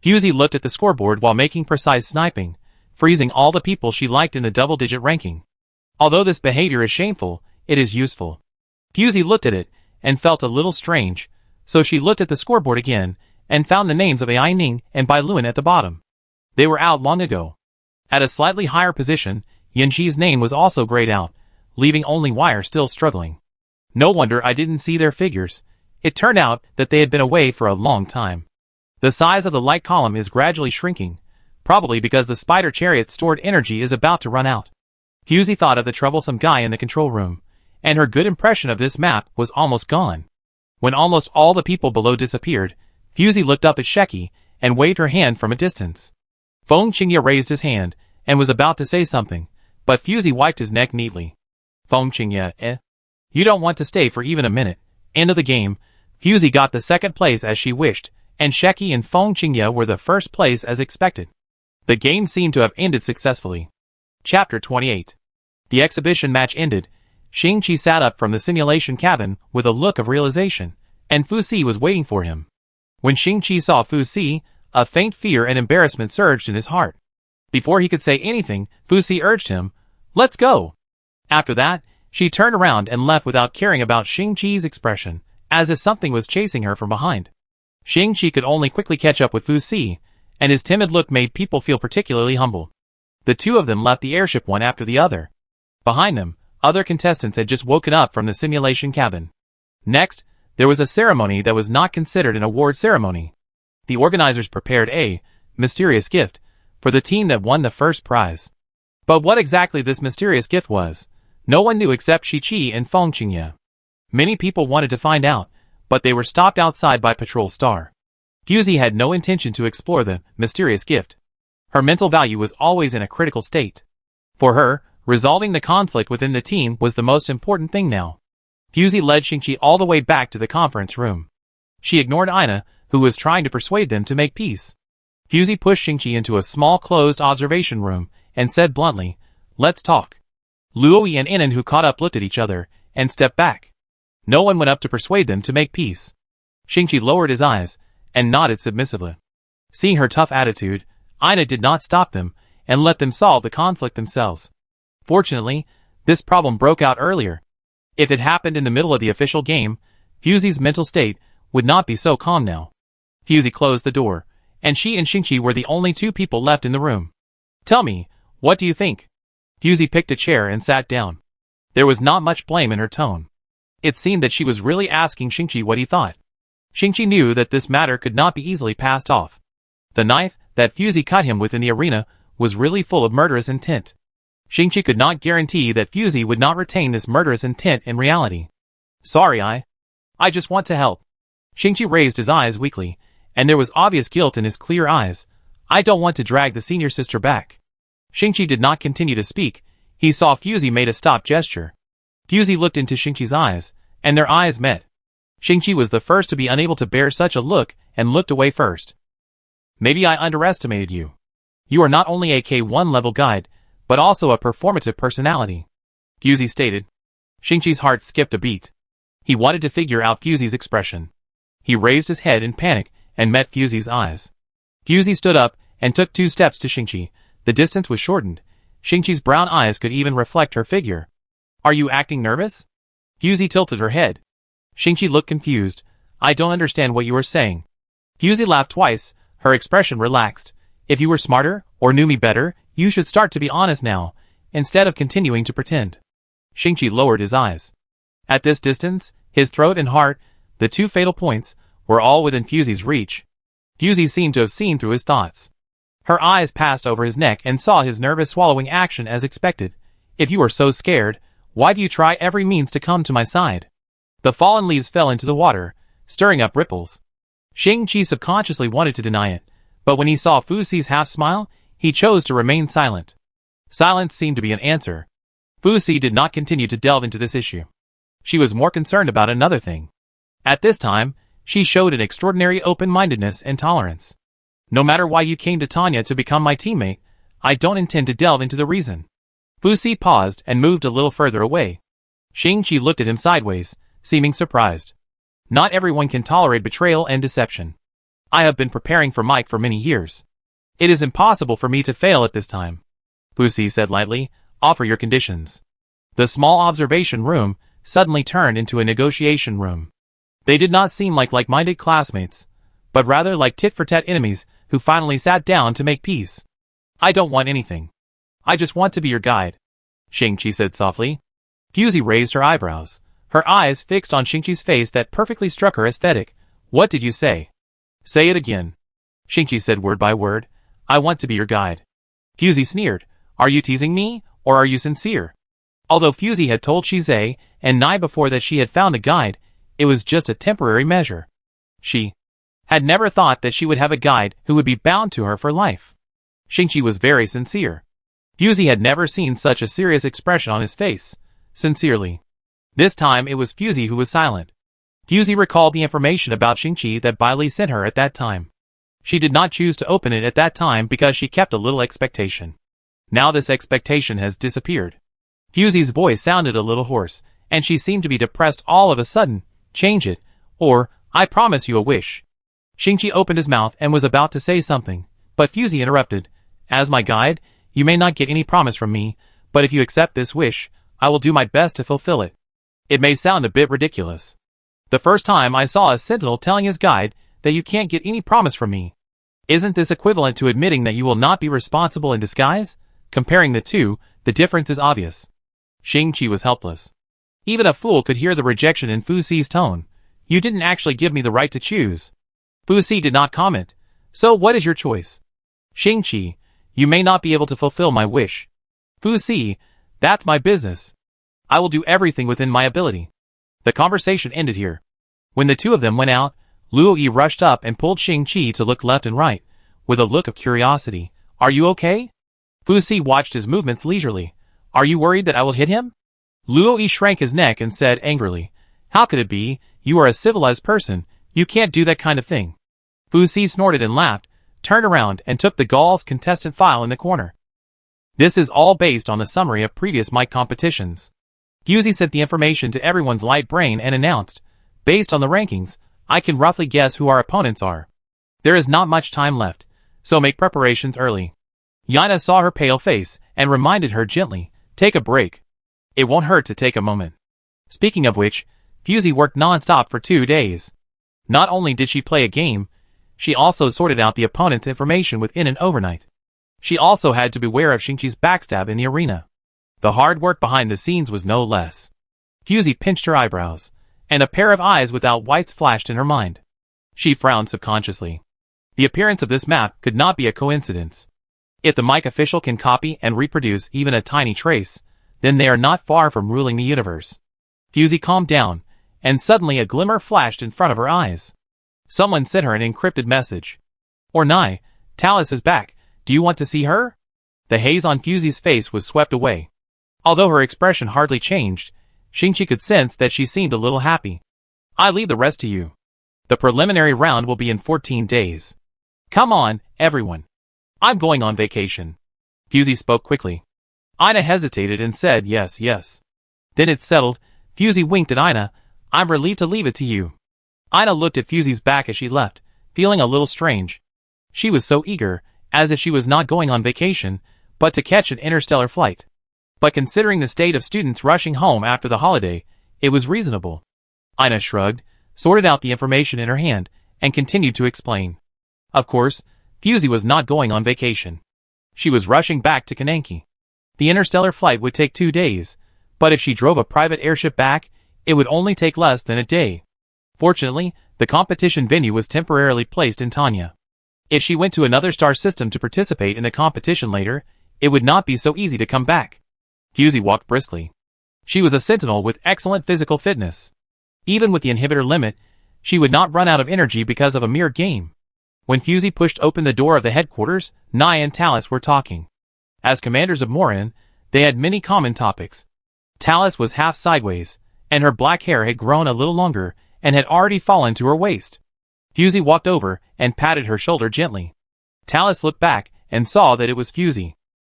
Fusey looked at the scoreboard while making precise sniping, freezing all the people she liked in the double-digit ranking. Although this behavior is shameful, it is useful. Fusey looked at it and felt a little strange, so she looked at the scoreboard again and found the names of Ai Ning and Bai Luan at the bottom. They were out long ago. At a slightly higher position, Yanji's name was also grayed out, leaving only Wire still struggling. No wonder I didn't see their figures. It turned out that they had been away for a long time. The size of the light column is gradually shrinking, probably because the spider chariot's stored energy is about to run out. Fusey thought of the troublesome guy in the control room, and her good impression of this map was almost gone. When almost all the people below disappeared, Fusey looked up at Sheki and waved her hand from a distance. Feng Qingye raised his hand and was about to say something, but Fusey wiped his neck neatly. Feng Qingye, You don't want to stay for even a minute. End of the game. Fusey got the second place as she wished, and Sheki and Feng Qingye were the first place as expected. The game seemed to have ended successfully. Chapter 28. The exhibition match ended. Shingchi sat up from the simulation cabin with a look of realization, and Fusi was waiting for him. When Shingchi saw Fusi, a faint fear and embarrassment surged in his heart. Before he could say anything, Fusi urged him, "Let's go." After that, she turned around and left without caring about Shingchi's expression, as if something was chasing her from behind. Shingchi could only quickly catch up with Fusi, and his timid look made people feel particularly humble. The two of them left the airship one after the other. Behind them, other contestants had just woken up from the simulation cabin. Next, there was a ceremony that was not considered an award ceremony. The organizers prepared a mysterious gift for the team that won the first prize. But what exactly this mysterious gift was, no one knew except Shingchi and Feng Qingye. Many people wanted to find out, but they were stopped outside by Patrol Star. Fusey had no intention to explore the mysterious gift. Her mental value was always in a critical state. For her, resolving the conflict within the team was the most important thing now. Fusey led Shingchi all the way back to the conference room. She ignored Ina, who was trying to persuade them to make peace. Fusey pushed Shingchi into a small closed observation room and said bluntly, "Let's talk." Luoi and Inan, who caught up, looked at each other and stepped back. No one went up to persuade them to make peace. Shingchi lowered his eyes and nodded submissively. Seeing her tough attitude, Ina did not stop them and let them solve the conflict themselves. Fortunately, this problem broke out earlier. If it happened in the middle of the official game, Fusey's mental state would not be so calm now. Fusey closed the door, and she and Shingchi were the only two people left in the room. "Tell me, what do you think?" Fusey picked a chair and sat down. There was not much blame in her tone. It seemed that she was really asking Shingchi what he thought. Shingchi knew that this matter could not be easily passed off. The knife that Fusey cut him with in the arena was really full of murderous intent. Shingchi could not guarantee that Fusey would not retain this murderous intent in reality. "Sorry, I just want to help." Shingchi raised his eyes weakly, and there was obvious guilt in his clear eyes. "I don't want to drag the senior sister back." Shingchi did not continue to speak. He saw Fusey made a stop gesture. Fusey looked into Shingchi's eyes, and their eyes met. Shingchi was the first to be unable to bear such a look and looked away first. Maybe I underestimated you. You are not only a K1 level guide, but also a performative personality, Fusey stated. Shingchi's heart skipped a beat. He wanted to figure out Fusey's expression. He raised his head in panic and met Fusey's eyes. Fusey stood up and took 2 steps to Shingchi. The distance was shortened. Shingchi's brown eyes could even reflect her figure. Are you acting nervous? Fusey tilted her head. Shingchi looked confused. I don't understand what you are saying. Fusey laughed twice. Her expression relaxed. If you were smarter, or knew me better, you should start to be honest now, instead of continuing to pretend. Shingchi lowered his eyes. At this distance, his throat and heart, the 2 fatal points, were all within Fusey's reach. Fusey seemed to have seen through his thoughts. Her eyes passed over his neck and saw his nervous swallowing action as expected. If you are so scared, why do you try every means to come to my side? The fallen leaves fell into the water, stirring up ripples. Shingchi subconsciously wanted to deny it, but when he saw Fusey's half-smile, he chose to remain silent. Silence seemed to be an answer. Fusey did not continue to delve into this issue. She was more concerned about another thing. At this time, she showed an extraordinary open-mindedness and tolerance. No matter why you came to Tanya to become my teammate, I don't intend to delve into the reason. Fusey paused and moved a little further away. Shingchi looked at him sideways, seeming surprised. Not everyone can tolerate betrayal and deception. I have been preparing for Mike for many years. It is impossible for me to fail at this time. Fusey said lightly, offer your conditions. The small observation room suddenly turned into a negotiation room. They did not seem like like-minded classmates, but rather like tit-for-tat enemies who finally sat down to make peace. I don't want anything. I just want to be your guide, Shingchi said softly. Fusey raised her eyebrows, her eyes fixed on Shingchi's face that perfectly struck her aesthetic. What did you say? Say it again. Shingchi said word by word. I want to be your guide. Fusey sneered. Are you teasing me, or are you sincere? Although Fusey had told Shizei and Nai before that she had found a guide, it was just a temporary measure. She had never thought that she would have a guide who would be bound to her for life. Shingchi was very sincere. Fusey had never seen such a serious expression on his face. Sincerely. This time it was Fusey who was silent. Fusey recalled the information about Shingchi that Bailey sent her at that time. She did not choose to open it at that time because she kept a little expectation. Now this expectation has disappeared. Fusey's voice sounded a little hoarse, and she seemed to be depressed all of a sudden. Change it, or I promise you a wish. Shingchi opened his mouth and was about to say something, but Fusey interrupted. As my guide, you may not get any promise from me, but if you accept this wish, I will do my best to fulfill it. It may sound a bit ridiculous. The first time I saw a sentinel telling his guide that you can't get any promise from me. Isn't this equivalent to admitting that you will not be responsible in disguise? Comparing the two, the difference is obvious. Shingchi was helpless. Even a fool could hear the rejection in Fusey's tone. You didn't actually give me the right to choose. Fusey did not comment. So what is your choice? Shingchi, you may not be able to fulfill my wish. Fusey, that's my business. I will do everything within my ability. The conversation ended here. When the two of them went out, Luo Yi rushed up and pulled Shingchi to look left and right, with a look of curiosity. Are you okay? Fusey watched his movements leisurely. Are you worried that I will hit him? Luo Yi shrank his neck and said angrily, How could it be? You are a civilized person. You can't do that kind of thing. Fusey snorted and laughed, turned around and took the Gauls contestant file in the corner. This is all based on the summary of previous mic competitions. Fusey sent the information to everyone's light brain and announced, based on the rankings, I can roughly guess who our opponents are. There is not much time left, so make preparations early. Yana saw her pale face and reminded her gently, take a break. It won't hurt to take a moment. Speaking of which, Fusey worked non-stop for 2 days. Not only did she play a game, she also sorted out the opponent's information within an overnight. She also had to beware of Shingchi's backstab in the arena. The hard work behind the scenes was no less. Fusey pinched her eyebrows, and a pair of eyes without whites flashed in her mind. She frowned subconsciously. The appearance of this map could not be a coincidence. If the mic official can copy and reproduce even a tiny trace, then they are not far from ruling the universe. Fusey calmed down, and suddenly a glimmer flashed in front of her eyes. Someone sent her an encrypted message. Ornai, Talus is back. Do you want to see her? The haze on Fusey's face was swept away. Although her expression hardly changed, Shingchi could sense that she seemed a little happy. I leave the rest to you. The preliminary round will be in 14 days. Come on, everyone. I'm going on vacation. Fusey spoke quickly. Ina hesitated and said yes, yes. Then it settled. Fusey winked at Ina. I'm relieved to leave it to you. Ina looked at Fusey's back as she left, feeling a little strange. She was so eager, as if she was not going on vacation, but to catch an interstellar flight. But considering the state of students rushing home after the holiday, it was reasonable. Ina shrugged, sorted out the information in her hand, and continued to explain. Of course, Fusey was not going on vacation. She was rushing back to Kananki. The interstellar flight would take 2 days, but if she drove a private airship back, it would only take less than a day. Fortunately, the competition venue was temporarily placed in Tanya. If she went to another star system to participate in the competition later, it would not be so easy to come back. Fusey walked briskly. She was a sentinel with excellent physical fitness. Even with the inhibitor limit, she would not run out of energy because of a mere game. When Fusey pushed open the door of the headquarters, Nai and Talus were talking. As commanders of Morin, they had many common topics. Talus was half sideways, and her black hair had grown a little longer and had already fallen to her waist. Fusey walked over and patted her shoulder gently. Talus looked back and saw that it was Fusey.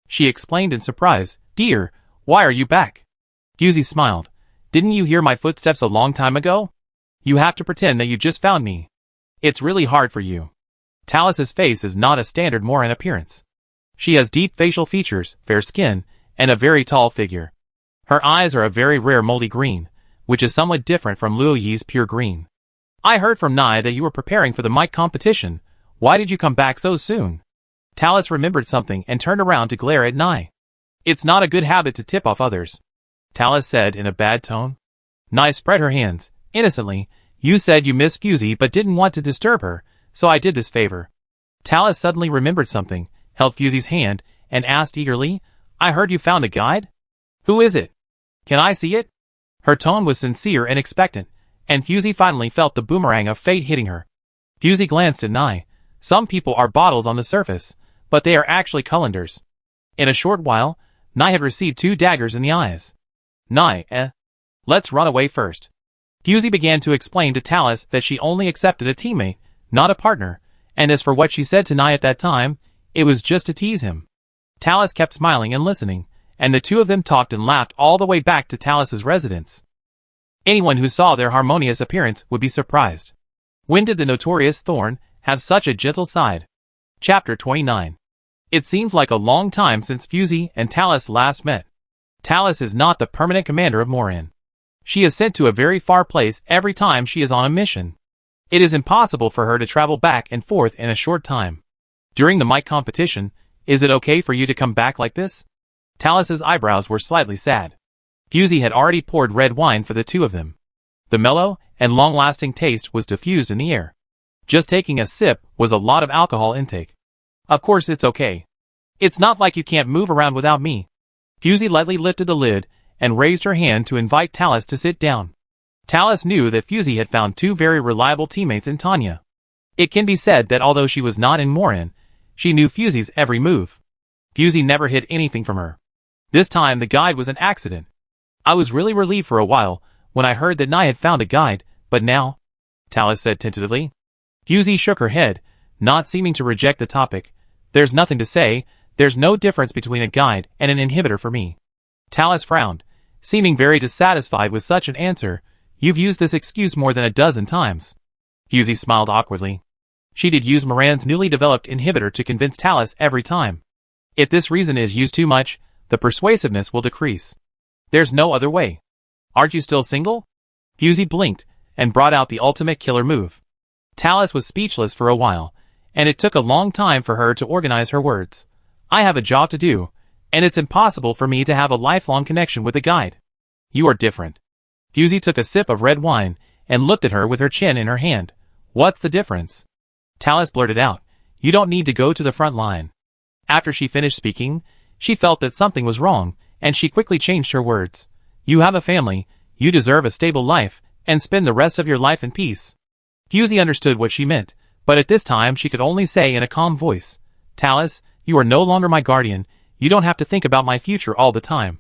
She explained in surprise, "Dear, why are you back?" Fusey smiled. "Didn't you hear my footsteps a long time ago? You have to pretend that you just found me. It's really hard for you." Talus's face is not a standard Morin appearance. She has deep facial features, fair skin, and a very tall figure. Her eyes are a very rare moldy green, which is somewhat different from Luo Yi's pure green. "I heard from Nai that you were preparing for the mic competition. Why did you come back so soon?" Talus remembered something and turned around to glare at Nai. "It's not a good habit to tip off others," Talus said in a bad tone. Nai spread her hands, innocently. "You said you missed Fusey but didn't want to disturb her, so I did this favor." Talus suddenly remembered something, held Fusey's hand, and asked eagerly, "I heard you found a guide? Who is it? Can I see it?" Her tone was sincere and expectant, and Fusey finally felt the boomerang of fate hitting her. Fusey glanced at Nai. Some people are bottles on the surface, but they are actually colanders. In a short while, Nai had received 2 daggers in the eyes. "Nai, let's run away first." Fusey began to explain to Talus that she only accepted a teammate, not a partner, and as for what she said to Nai at that time, it was just to tease him. Talus kept smiling and listening, and the two of them talked and laughed all the way back to Talus's residence. Anyone who saw their harmonious appearance would be surprised. When did the notorious Thorn have such a gentle side? Chapter 29. It seems like a long time since Fusey and Talus last met. Talus is not the permanent commander of Morin. She is sent to a very far place every time she is on a mission. It is impossible for her to travel back and forth in a short time. During the mic competition, is it okay for you to come back like this? Talus's eyebrows were slightly sad. Fusey had already poured red wine for the two of them. The mellow and long-lasting taste was diffused in the air. Just taking a sip was a lot of alcohol intake. "Of course it's okay. It's not like you can't move around without me." Fusey lightly lifted the lid and raised her hand to invite Talus to sit down. Talus knew that Fusey had found 2 very reliable teammates in Tanya. It can be said that although she was not in Morin, she knew Fusey's every move. Fusey never hid anything from her. This time the guide was an accident. "I was really relieved for a while when I heard that Nai had found a guide, but now," Talus said tentatively. Fusey shook her head, not seeming to reject the topic. "There's nothing to say. There's no difference between a guide and an inhibitor for me." Talus frowned, seeming very dissatisfied with such an answer. "You've used this excuse more than a dozen times." Fusey smiled awkwardly. She did use Moran's newly developed inhibitor to convince Talus every time. If this reason is used too much, the persuasiveness will decrease. There's no other way. "Aren't you still single?" Fusey blinked and brought out the ultimate killer move. Talus was speechless for a while, and it took a long time for her to organize her words. "I have a job to do, and it's impossible for me to have a lifelong connection with a guide." "You are different." Fusey took a sip of red wine and looked at her with her chin in her hand. "What's the difference?" Talus blurted out, "You don't need to go to the front line." After she finished speaking, she felt that something was wrong, and she quickly changed her words. "You have a family, you deserve a stable life, and spend the rest of your life in peace." Fusey understood what she meant, but at this time she could only say in a calm voice, "Talus, you are no longer my guardian, you don't have to think about my future all the time."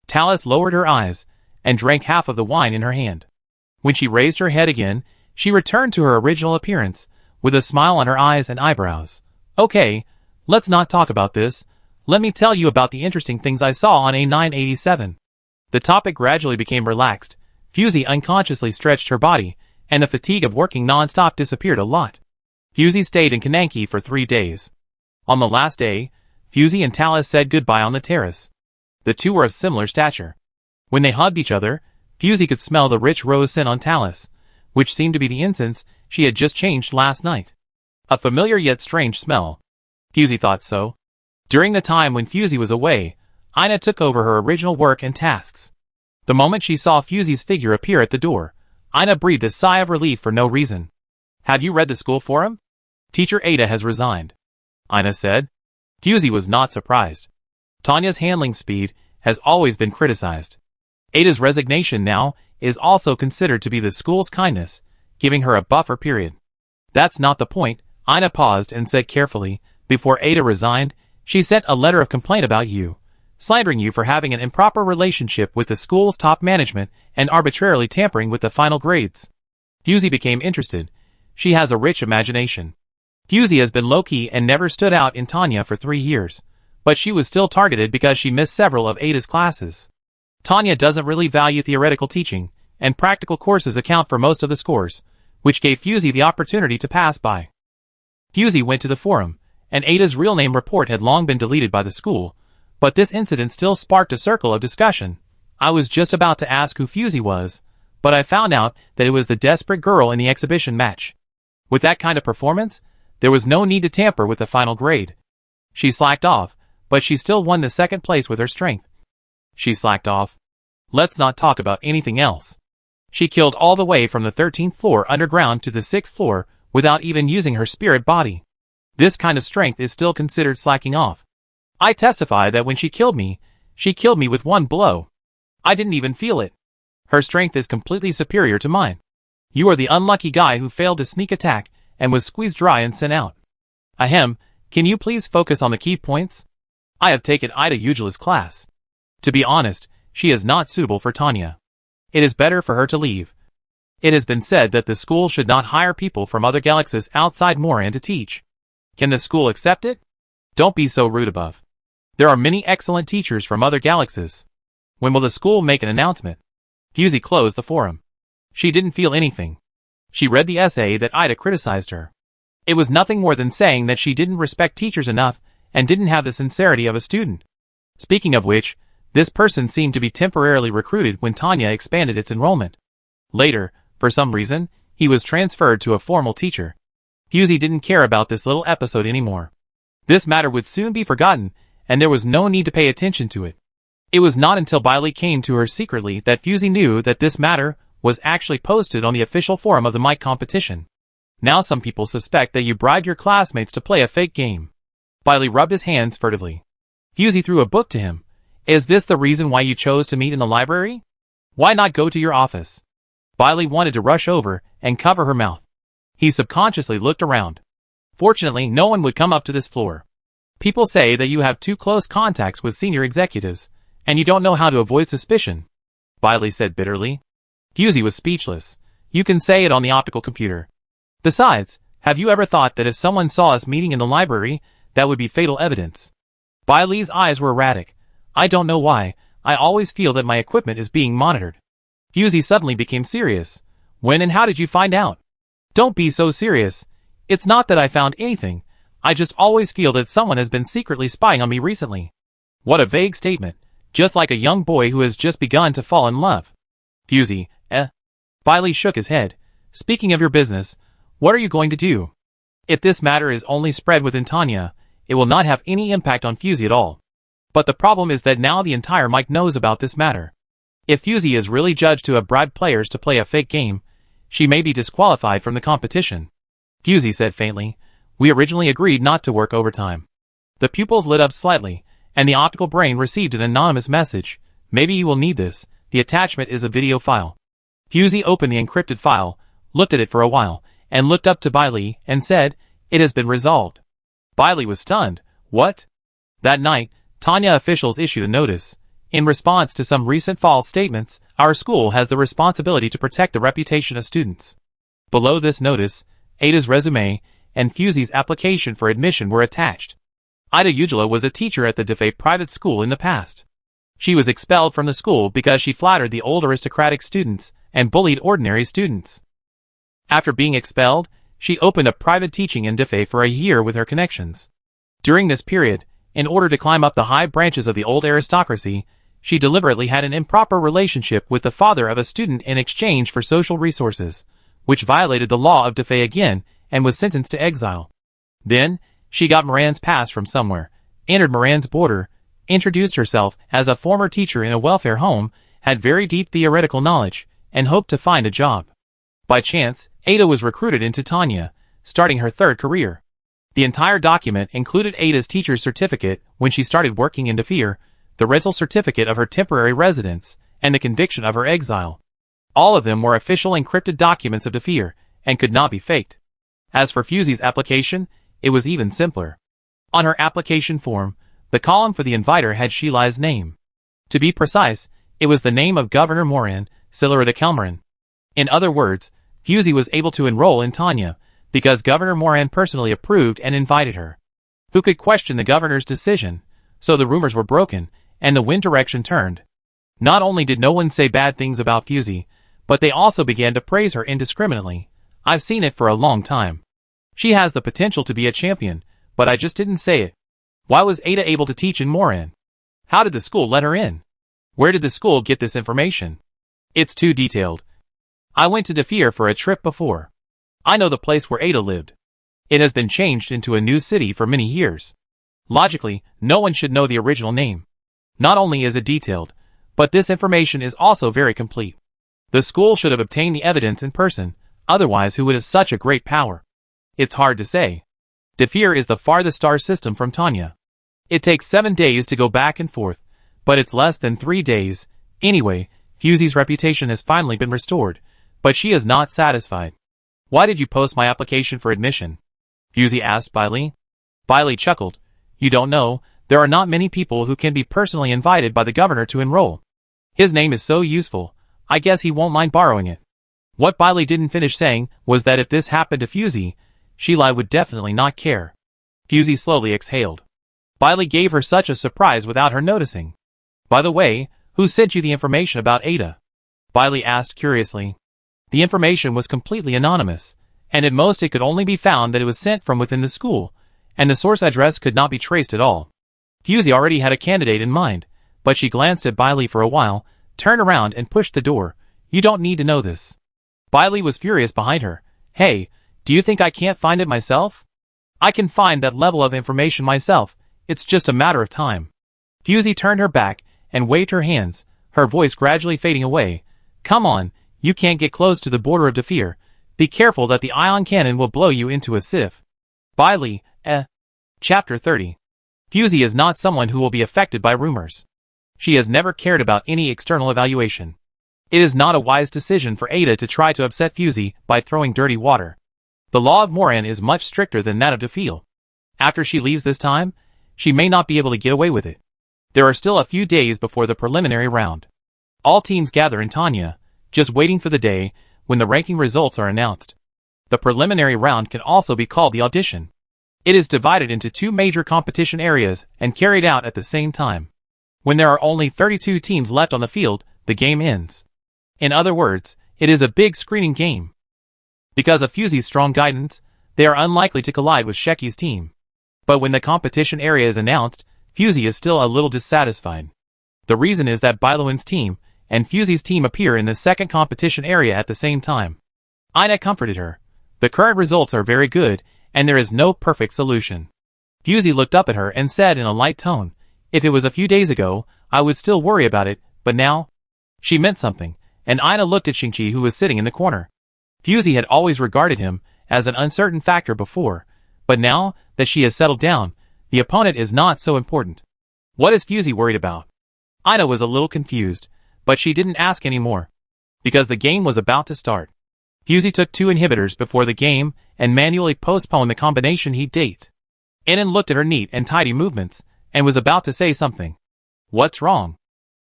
Talus lowered her eyes, and drank half of the wine in her hand. When she raised her head again, she returned to her original appearance, with a smile on her eyes and eyebrows. Okay, let's not talk about this. Let me tell you about the interesting things I saw on A987. The topic gradually became relaxed. Fusey unconsciously stretched her body, and the fatigue of working non-stop disappeared a lot. Fusey stayed in Kananki for 3 days. On the last day, Fusey and Talus said goodbye on the terrace. The two were of similar stature. When they hugged each other, Fusey could smell the rich rose scent on Talus, which seemed to be the incense she had just changed last night. A familiar yet strange smell. Fusey thought so. During the time when Fusey was away, Ina took over her original work and tasks. The moment she saw Fusey's figure appear at the door, Ina breathed a sigh of relief for no reason. Have you read the school forum? Teacher Ada has resigned, Ina said. Fusey was not surprised. Tanya's handling speed has always been criticized. Ada's resignation now is also considered to be the school's kindness, giving her a buffer period. That's not the point, Ina paused and said carefully. Before Ada resigned, she sent a letter of complaint about you, slandering you for having an improper relationship with the school's top management and arbitrarily tampering with the final grades. Fusey became interested. She has a rich imagination. Fusey has been low-key and never stood out in Tanya for 3 years, but she was still targeted because she missed several of Ada's classes. Tanya doesn't really value theoretical teaching, and practical courses account for most of the scores, which gave Fusey the opportunity to pass by. Fusey went to the forum, and Ada's real name report had long been deleted by the school, but this incident still sparked a circle of discussion. I was just about to ask who Fusey was, but I found out that it was the desperate girl in the exhibition match. With that kind of performance, there was no need to tamper with the final grade. She slacked off, but she still won the second place with her strength. She slacked off. Let's not talk about anything else. She killed all the way from the 13th floor underground to the 6th floor without even using her spirit body. This kind of strength is still considered slacking off. I testify that when she killed me with one blow. I didn't even feel it. Her strength is completely superior to mine. You are the unlucky guy who failed to sneak attack and was squeezed dry and sent out. Ahem, can you please focus on the key points? I have taken Ida Ugela's class. To be honest, she is not suitable for Tanya. It is better for her to leave. It has been said that the school should not hire people from other galaxies outside Moran to teach. Can the school accept it? Don't be so rude above. There are many excellent teachers from other galaxies. When will the school make an announcement? Fusey closed the forum. She didn't feel anything. She read the essay that Ida criticized her. It was nothing more than saying that she didn't respect teachers enough and didn't have the sincerity of a student. Speaking of which, this person seemed to be temporarily recruited when Tanya expanded its enrollment. Later, for some reason, he was transferred to a formal teacher. Fusey didn't care about this little episode anymore. This matter would soon be forgotten, and there was no need to pay attention to it. It was not until Bailey came to her secretly that Fusey knew that this matter was actually posted on the official forum of the mic competition. Now some people suspect that you bribed your classmates to play a fake game. Bailey rubbed his hands furtively. Fusey threw a book to him. Is this the reason why you chose to meet in the library? Why not go to your office? Bailey wanted to rush over and cover her mouth. He subconsciously looked around. Fortunately, no one would come up to this floor. People say that you have too close contacts with senior executives, and you don't know how to avoid suspicion, Bailey said bitterly. Fusey was speechless. You can say it on the optical computer. Besides, have you ever thought that if someone saw us meeting in the library, that would be fatal evidence? Bailey's eyes were erratic. I don't know why, I always feel that my equipment is being monitored. Fusey suddenly became serious. When and how did you find out? Don't be so serious. It's not that I found anything. I just always feel that someone has been secretly spying on me recently. What a vague statement. Just like a young boy who has just begun to fall in love. Fusey, Bailey shook his head. Speaking of your business, what are you going to do? If this matter is only spread within Tanya, it will not have any impact on Fusey at all. But the problem is that now the entire mic knows about this matter. If Fusey is really judged to have bribed players to play a fake game, she may be disqualified from the competition. Fusey said faintly, we originally agreed not to work overtime. The pupils lit up slightly, and the optical brain received an anonymous message. Maybe you will need this. The attachment is a video file. Fusey opened the encrypted file, looked at it for a while, and looked up to Bailey and said, it has been resolved. Bailey was stunned. What? That night, Tanya officials issued a notice. In response to some recent false statements, our school has the responsibility to protect the reputation of students. Below this notice, Ada's resume and Fusie's application for admission were attached. Ida Ugela was a teacher at the Defei private school in the past. She was expelled from the school because she flattered the old aristocratic students and bullied ordinary students. After being expelled, she opened up private teaching in Defei for a year with her connections. During this period, in order to climb up the high branches of the old aristocracy, she deliberately had an improper relationship with the father of a student in exchange for social resources, which violated the law of Defei again and was sentenced to exile. Then, she got Moran's pass from somewhere, entered Moran's border, introduced herself as a former teacher in a welfare home, had very deep theoretical knowledge, and hoped to find a job. By chance, Ada was recruited into Tanya, starting her third career. The entire document included Ada's teacher's certificate when she started working in Defei, the rental certificate of her temporary residence, and the conviction of her exile. All of them were official encrypted documents of Defei, and could not be faked. As for Fusie's application, it was even simpler. On her application form, the column for the inviter had Shilai's name. To be precise, it was the name of Governor Moran, Silarita Kelmarin. In other words, Fusie was able to enroll in Tanya, because Governor Moran personally approved and invited her. Who could question the governor's decision? So the rumors were broken, and the wind direction turned. Not only did no one say bad things about Fusie, but they also began to praise her indiscriminately. I've seen it for a long time. She has the potential to be a champion, but I just didn't say it. Why was Ada able to teach in Moran? How did the school let her in? Where did the school get this information? It's too detailed. I went to Defei for a trip before. I know the place where Ada lived. It has been changed into a new city for many years. Logically, no one should know the original name. Not only is it detailed, but this information is also very complete. The school should have obtained the evidence in person, otherwise who would have such a great power? It's hard to say. Defei is the farthest star system from Tanya. It takes 7 days to go back and forth, but it's less than 3 days. Anyway, Fusie's reputation has finally been restored, but she is not satisfied. Why did you post my application for admission? Fusie asked Bailey. Bailey chuckled. You don't know, there are not many people who can be personally invited by the governor to enroll. His name is so useful, I guess he won't mind borrowing it. What Bailey didn't finish saying was that if this happened to Fusie, Shilai would definitely not care. Fusie slowly exhaled. Bailey gave her such a surprise without her noticing. By the way, who sent you the information about Ada? Bailey asked curiously. The information was completely anonymous, and at most it could only be found that it was sent from within the school, and the source address could not be traced at all. Fusie already had a candidate in mind, but she glanced at Bailey for a while, turned around and pushed the door. You don't need to know this. Bailey was furious behind her. Hey, do you think I can't find it myself? I can find that level of information myself, it's just a matter of time. Fusie turned her back and waved her hands, her voice gradually fading away. Come on, you can't get close to the border of Defei. Be careful that the ion cannon will blow you into a sieve. Bailey, Chapter 30. Fusie is not someone who will be affected by rumors. She has never cared about any external evaluation. It is not a wise decision for Ada to try to upset Fusie by throwing dirty water. The law of Moran is much stricter than that of Defei. After she leaves this time, she may not be able to get away with it. There are still a few days before the preliminary round. All teams gather in Tanya, just waiting for the day when the ranking results are announced. The preliminary round can also be called the audition. It is divided into 2 major competition areas and carried out at the same time. When there are only 32 teams left on the field, the game ends. In other words, it is a big screening game. Because of Fusie's strong guidance, they are unlikely to collide with Sheki's team. But when the competition area is announced, Fusie is still a little dissatisfied. The reason is that Bailuan's team and Fusie's team appear in the second competition area at the same time. Ina comforted her. The current results are very good, and there is no perfect solution. Fusie looked up at her and said in a light tone, if it was a few days ago, I would still worry about it, but now? She meant something, and Ina looked at Shingchi who was sitting in the corner. Fusie had always regarded him as an uncertain factor before, but now that she has settled down, the opponent is not so important. What is Fusie worried about? Ina was a little confused, but she didn't ask any more. Because the game was about to start. Fusie took 2 inhibitors before the game and manually postponed the combination heat date. Inan looked at her neat and tidy movements and was about to say something. What's wrong?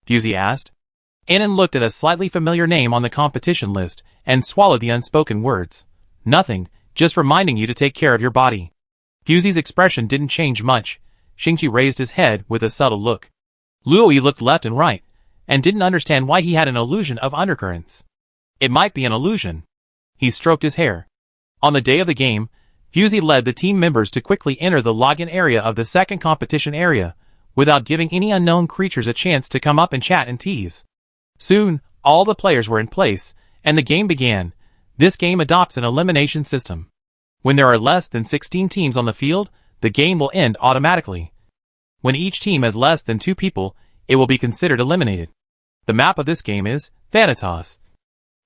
Fusie asked. Inan looked at a slightly familiar name on the competition list and swallowed the unspoken words. Nothing, Just reminding you to take care of your body. Fusey's expression didn't change much. Shingchi raised his head with a subtle look. Luoyi looked left and right, and didn't understand why he had an illusion of undercurrents. It might be an illusion. He stroked his hair. On the day of the game, Fusey led the team members to quickly enter the login area of the second competition area, without giving any unknown creatures a chance to come up and chat and tease. Soon, all the players were in place, and the game began. This game adopts an elimination system. When there are less than 16 teams on the field, the game will end automatically. When each team has less than 2 people, it will be considered eliminated. The map of this game is Thanatos.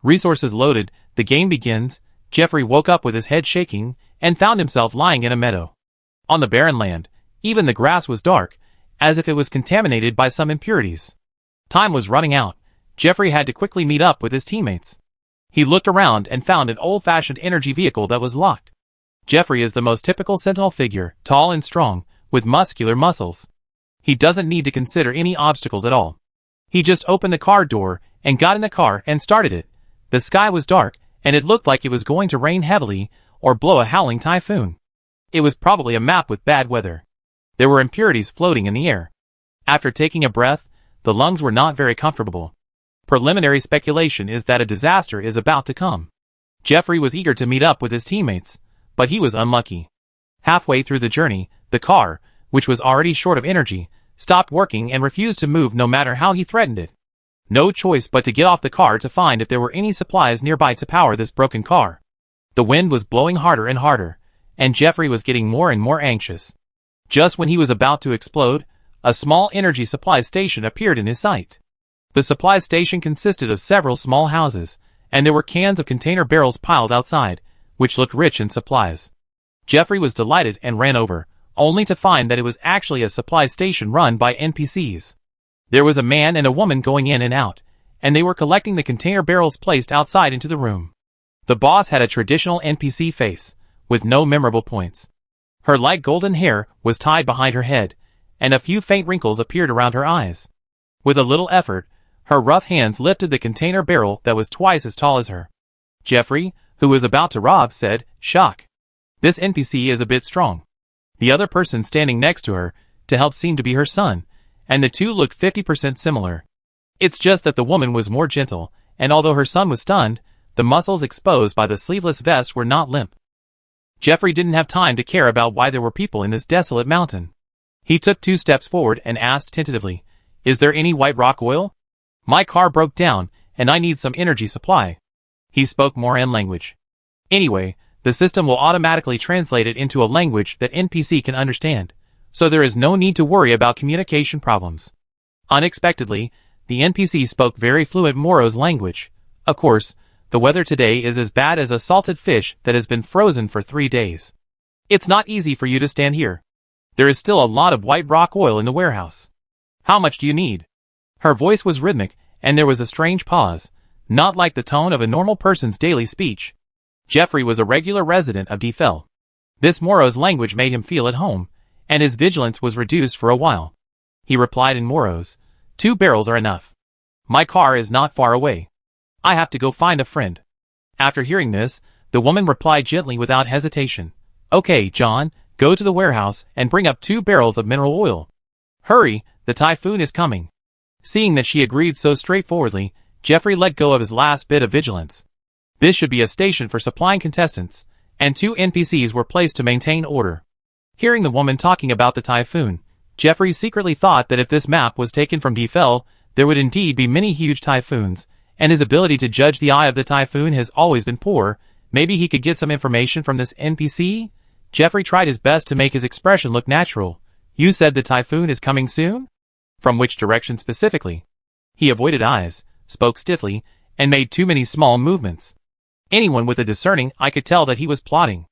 Resources loaded, the game begins. Jeffrey woke up with his head shaking, and found himself lying in a meadow. On the barren land, even the grass was dark, as if it was contaminated by some impurities. Time was running out. Jeffrey had to quickly meet up with his teammates. He looked around and found an old-fashioned energy vehicle that was locked. Jeffrey is the most typical Sentinel figure, tall and strong, with muscular muscles. He doesn't need to consider any obstacles at all. He just opened the car door and got in the car and started it. The sky was dark, and it looked like it was going to rain heavily or blow a howling typhoon. It was probably a map with bad weather. There were impurities floating in the air. After taking a breath, the lungs were not very comfortable. Preliminary speculation is that a disaster is about to come. Jeffrey was eager to meet up with his teammates, but he was unlucky. Halfway through the journey, the car, which was already short of energy, stopped working and refused to move no matter how he threatened it. No choice but to get off the car to find if there were any supplies nearby to power this broken car. The wind was blowing harder and harder, and Jeffrey was getting more and more anxious. Just when he was about to explode, a small energy supply station appeared in his sight. The supply station consisted of several small houses, and there were cans of container barrels piled outside, which looked rich in supplies. Jeffrey was delighted and ran over, only to find that it was actually a supply station run by NPCs. There was a man and a woman going in and out, and they were collecting the container barrels placed outside into the room. The boss had a traditional NPC face, with no memorable points. Her light golden hair was tied behind her head, and a few faint wrinkles appeared around her eyes. With a little effort, her rough hands lifted the container barrel that was twice as tall as her. Jeffrey, who was about to rob, said, "Shock. This NPC is a bit strong." The other person standing next to her, to help, seemed to be her son, and the two looked 50% similar. It's just that the woman was more gentle, and although her son was stunned, the muscles exposed by the sleeveless vest were not limp. Jeffrey didn't have time to care about why there were people in this desolate mountain. He took 2 steps forward and asked tentatively, "Is there any white rock oil? My car broke down, and I need some energy supply." He spoke Moran language. Anyway, the system will automatically translate it into a language that NPC can understand, so there is no need to worry about communication problems. Unexpectedly, the NPC spoke very fluent Moro's language. Of course, the weather today is as bad as a salted fish that has been frozen for 3 days. It's not easy for you to stand here. There is still a lot of white rock oil in the warehouse. How much do you need? Her voice was rhythmic, and there was a strange pause, not like the tone of a normal person's daily speech. Jeffrey was a regular resident of Defel. This Moro's language made him feel at home, and his vigilance was reduced for a while. He replied in Moro's, "2 barrels are enough. My car is not far away. I have to go find a friend." After hearing this, the woman replied gently without hesitation, "Okay, John, go to the warehouse and bring up 2 barrels of mineral oil. Hurry, the typhoon is coming." Seeing that she agreed so straightforwardly, Jeffrey let go of his last bit of vigilance. This should be a station for supplying contestants, and 2 NPCs were placed to maintain order. Hearing the woman talking about the typhoon, Jeffrey secretly thought that if this map was taken from Defel, there would indeed be many huge typhoons, and his ability to judge the eye of the typhoon has always been poor. Maybe he could get some information from this NPC? Jeffrey tried his best to make his expression look natural. "You said the typhoon is coming soon? From which direction specifically?" He avoided eyes, spoke stiffly, and made too many small movements. Anyone with a discerning eye could tell that he was plotting.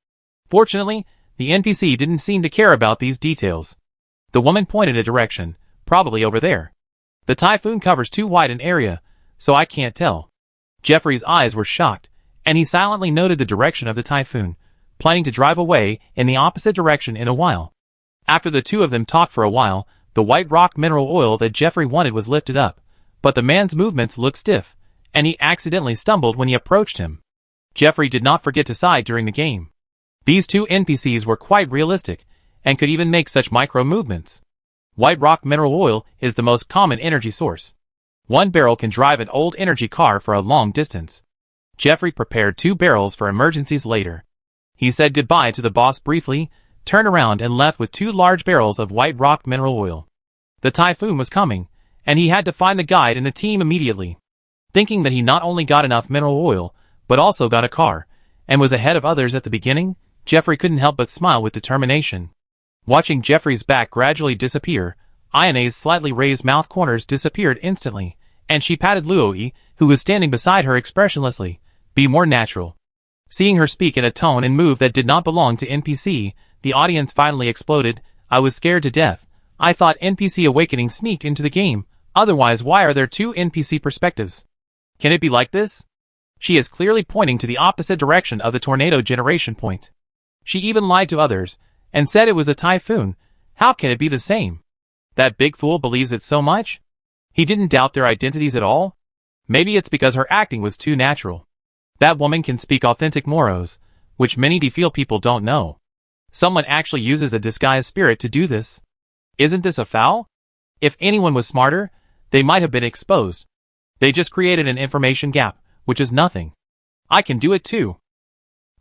Fortunately, the NPC didn't seem to care about these details. The woman pointed a direction, probably over there. "The typhoon covers too wide an area, so I can't tell." Jeffrey's eyes were shocked, and he silently noted the direction of the typhoon, planning to drive away in the opposite direction in a while. After the 2 of them talked for a while, the white rock mineral oil that Jeffrey wanted was lifted up, but the man's movements looked stiff, and he accidentally stumbled when he approached him. Jeffrey did not forget to sigh during the game. These two NPCs were quite realistic, and could even make such micro-movements. White rock mineral oil is the most common energy source. One barrel can drive an old energy car for a long distance. Jeffrey prepared 2 barrels for emergencies later. He said goodbye to the boss briefly, turned around and left with 2 large barrels of white rock mineral oil. The typhoon was coming, and he had to find the guide and the team immediately. Thinking that he not only got enough mineral oil, but also got a car, and was ahead of others at the beginning, Jeffrey couldn't help but smile with determination. Watching Jeffrey's back gradually disappear, Ayane's slightly raised mouth corners disappeared instantly, and she patted Luoyi, who was standing beside her expressionlessly. Be more natural. Seeing her speak in a tone and move that did not belong to NPC, the audience finally exploded. I was scared to death. I thought NPC Awakening sneaked into the game, otherwise why are there 2 NPC perspectives? Can it be like this? She is clearly pointing to the opposite direction of the tornado generation point. She even lied to others, and said it was a typhoon. How can it be the same? That big fool believes it so much? He didn't doubt their identities at all? Maybe it's because her acting was too natural. That woman can speak authentic Moros, which many Defeel people don't know. Someone actually uses a disguised spirit to do this. Isn't this a foul? If anyone was smarter, they might have been exposed. They just created an information gap, which is nothing. I can do it too.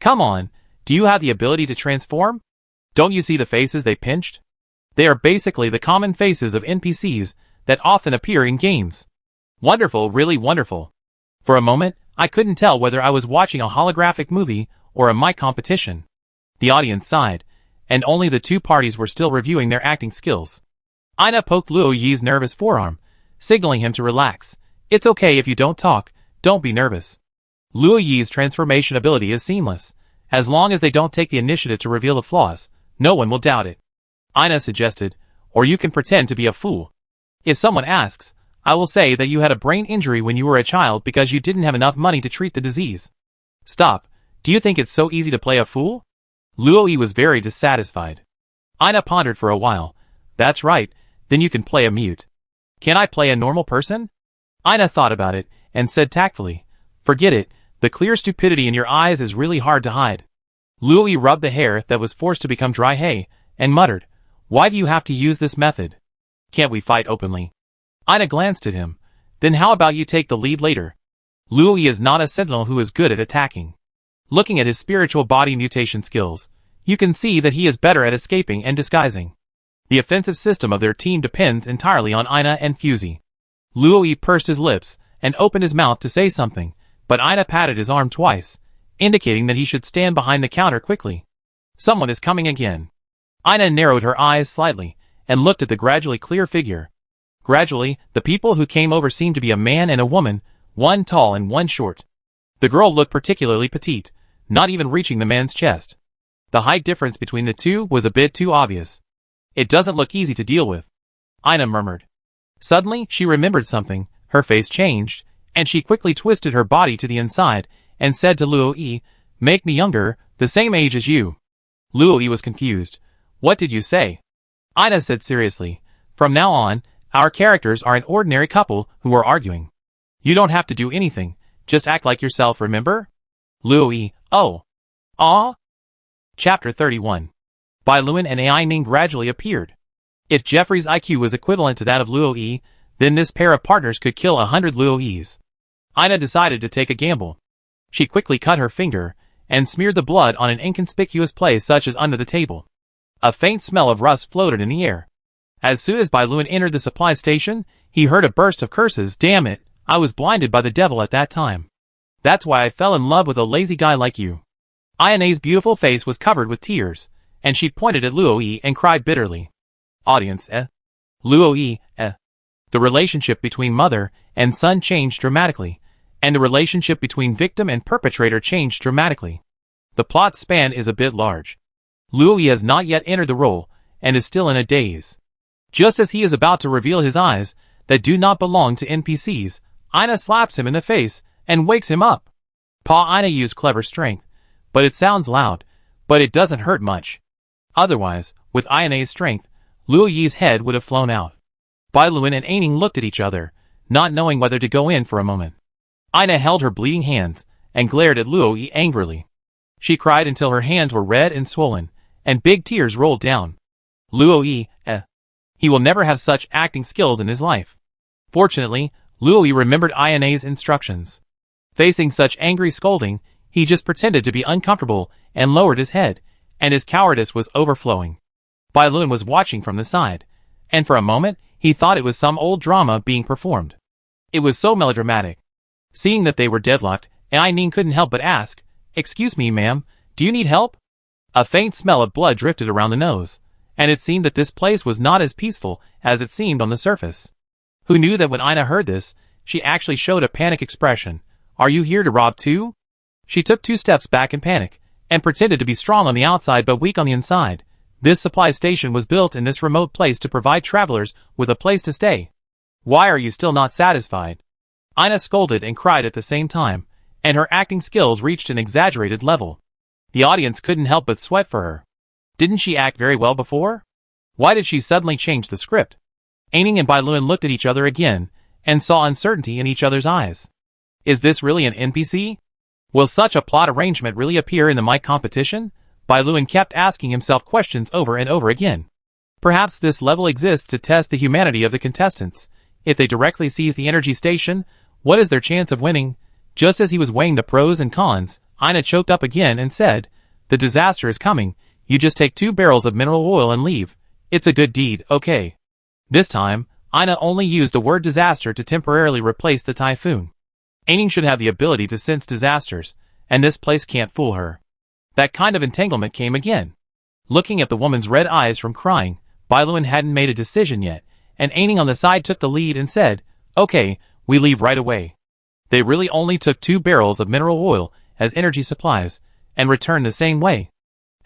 Come on, do you have the ability to transform? Don't you see the faces they pinched? They are basically the common faces of NPCs that often appear in games. Wonderful, really wonderful. For a moment, I couldn't tell whether I was watching a holographic movie or a mic competition. The audience sighed, and only the 2 parties were still reviewing their acting skills. Aina poked Luo Yi's nervous forearm, signaling him to relax. It's okay if you don't talk, don't be nervous. Luo Yi's transformation ability is seamless. As long as they don't take the initiative to reveal the flaws, no one will doubt it. Aina suggested, or you can pretend to be a fool. If someone asks, I will say that you had a brain injury when you were a child because you didn't have enough money to treat the disease. Stop, do you think it's so easy to play a fool? Luo Yi was very dissatisfied. Aina pondered for a while. That's right, then you can play a mute. Can I play a normal person? Aina thought about it, and said tactfully, forget it, the clear stupidity in your eyes is really hard to hide. Luo Yi rubbed the hair that was forced to become dry hay, and muttered, why do you have to use this method? Can't we fight openly? Aina glanced at him. Then how about you take the lead later? Luo Yi is not a sentinel who is good at attacking. Looking at his spiritual body mutation skills, you can see that he is better at escaping and disguising. The offensive system of their team depends entirely on Aina and Fusey. Luo Yi pursed his lips and opened his mouth to say something, but Aina patted his arm twice, indicating that he should stand behind the counter quickly. Someone is coming again. Aina narrowed her eyes slightly and looked at the gradually clear figure. Gradually, the people who came over seemed to be a man and a woman, one tall and one short. The girl looked particularly petite, not even reaching the man's chest. The height difference between the two was a bit too obvious. It doesn't look easy to deal with, Aina murmured. Suddenly, she remembered something, her face changed, and she quickly twisted her body to the inside and said to Luo Yi, make me younger, the same age as you. Luo Yi was confused. What did you say? Aina said seriously, from now on, our characters are an ordinary couple who are arguing. You don't have to do anything, just act like yourself, remember? Luo Yi, oh. Ah? Chapter 31. Bai Luan and Ai Ning gradually appeared. If Jeffrey's IQ was equivalent to that of Luo Yi, then this pair of partners could kill 100 Luo Yis. Aina decided to take a gamble. She quickly cut her finger, and smeared the blood on an inconspicuous place such as under the table. A faint smell of rust floated in the air. As soon as Bai Luan entered the supply station, he heard a burst of curses. Damn it, I was blinded by the devil at that time. That's why I fell in love with a lazy guy like you. Ayane's beautiful face was covered with tears, and she pointed at Luo Yi and cried bitterly. Audience, Luo Yi, The relationship between mother and son changed dramatically, and the relationship between victim and perpetrator changed dramatically. The plot span is a bit large. Luo Yi has not yet entered the role, and is still in a daze. Just as he is about to reveal his eyes, that do not belong to NPCs, Aina slaps him in the face, and wakes him up. Pa Aina used clever strength, but it sounds loud, but it doesn't hurt much. Otherwise, with Ayane's strength, Luo Yi's head would have flown out. Bai Luan and Aining looked at each other, not knowing whether to go in for a moment. Aina held her bleeding hands, and glared at Luo Yi angrily. She cried until her hands were red and swollen, and big tears rolled down. Luo-yi, he will never have such acting skills in his life. Fortunately, Luo-yi remembered Ayane's instructions. Facing such angry scolding, he just pretended to be uncomfortable and lowered his head, and his cowardice was overflowing. Bai Luan was watching from the side, and for a moment, he thought it was some old drama being performed. It was so melodramatic. Seeing that they were deadlocked, Aining couldn't help but ask, "Excuse me, ma'am, do you need help?" A faint smell of blood drifted around the nose, and it seemed that this place was not as peaceful as it seemed on the surface. Who knew that when Ina heard this, she actually showed a panic expression. "Are you here to rob too?" She took 2 steps back in panic, and pretended to be strong on the outside but weak on the inside. This supply station was built in this remote place to provide travelers with a place to stay. "Why are you still not satisfied?" Ina scolded and cried at the same time, and her acting skills reached an exaggerated level. The audience couldn't help but sweat for her. Didn't she act very well before? Why did she suddenly change the script? Aining and Bai Luan looked at each other again, and saw uncertainty in each other's eyes. Is this really an NPC? Will such a plot arrangement really appear in the mic competition? Bai Luan kept asking himself questions over and over again. Perhaps this level exists to test the humanity of the contestants. If they directly seize the energy station, what is their chance of winning? Just as he was weighing the pros and cons, Ina choked up again and said, "The disaster is coming. You just take 2 barrels of mineral oil and leave. It's a good deed, okay?" This time, Ina only used the word disaster to temporarily replace the typhoon. Aining should have the ability to sense disasters, and this place can't fool her. That kind of entanglement came again. Looking at the woman's red eyes from crying, Bai Luan hadn't made a decision yet, and Aining on the side took the lead and said, "Okay, we leave right away." They really only took 2 barrels of mineral oil as energy supplies, and returned the same way.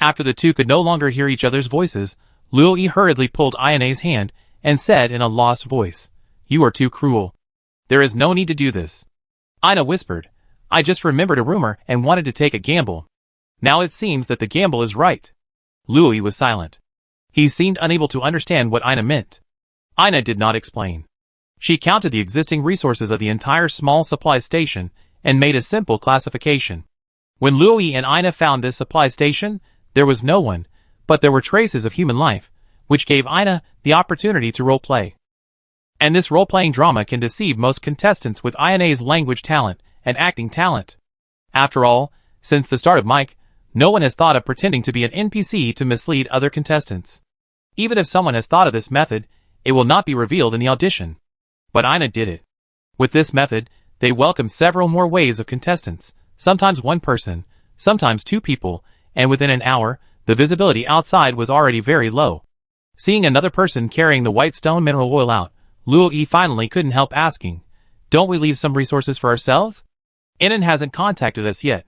After the two could no longer hear each other's voices, Luo-yi hurriedly pulled Ayane's hand and said in a lost voice, "You are too cruel. There is no need to do this." Ina whispered, "I just remembered a rumor and wanted to take a gamble. Now it seems that the gamble is right." Luo-yi was silent. He seemed unable to understand what Ina meant. Ina did not explain. She counted the existing resources of the entire small supply station and made a simple classification. When Luo-yi and Ina found this supply station, there was no one, but there were traces of human life, which gave Ina the opportunity to role-play. And this role-playing drama can deceive most contestants with Ayane's language talent and acting talent. After all, since the start of Mike, no one has thought of pretending to be an NPC to mislead other contestants. Even if someone has thought of this method, it will not be revealed in the audition. But Ina did it. With this method, they welcomed several more waves of contestants, sometimes 1 person, sometimes 2 people, and within an hour, the visibility outside was already very low. Seeing another person carrying the white stone mineral oil out, Luo-yi finally couldn't help asking, "Don't we leave some resources for ourselves? Inan hasn't contacted us yet.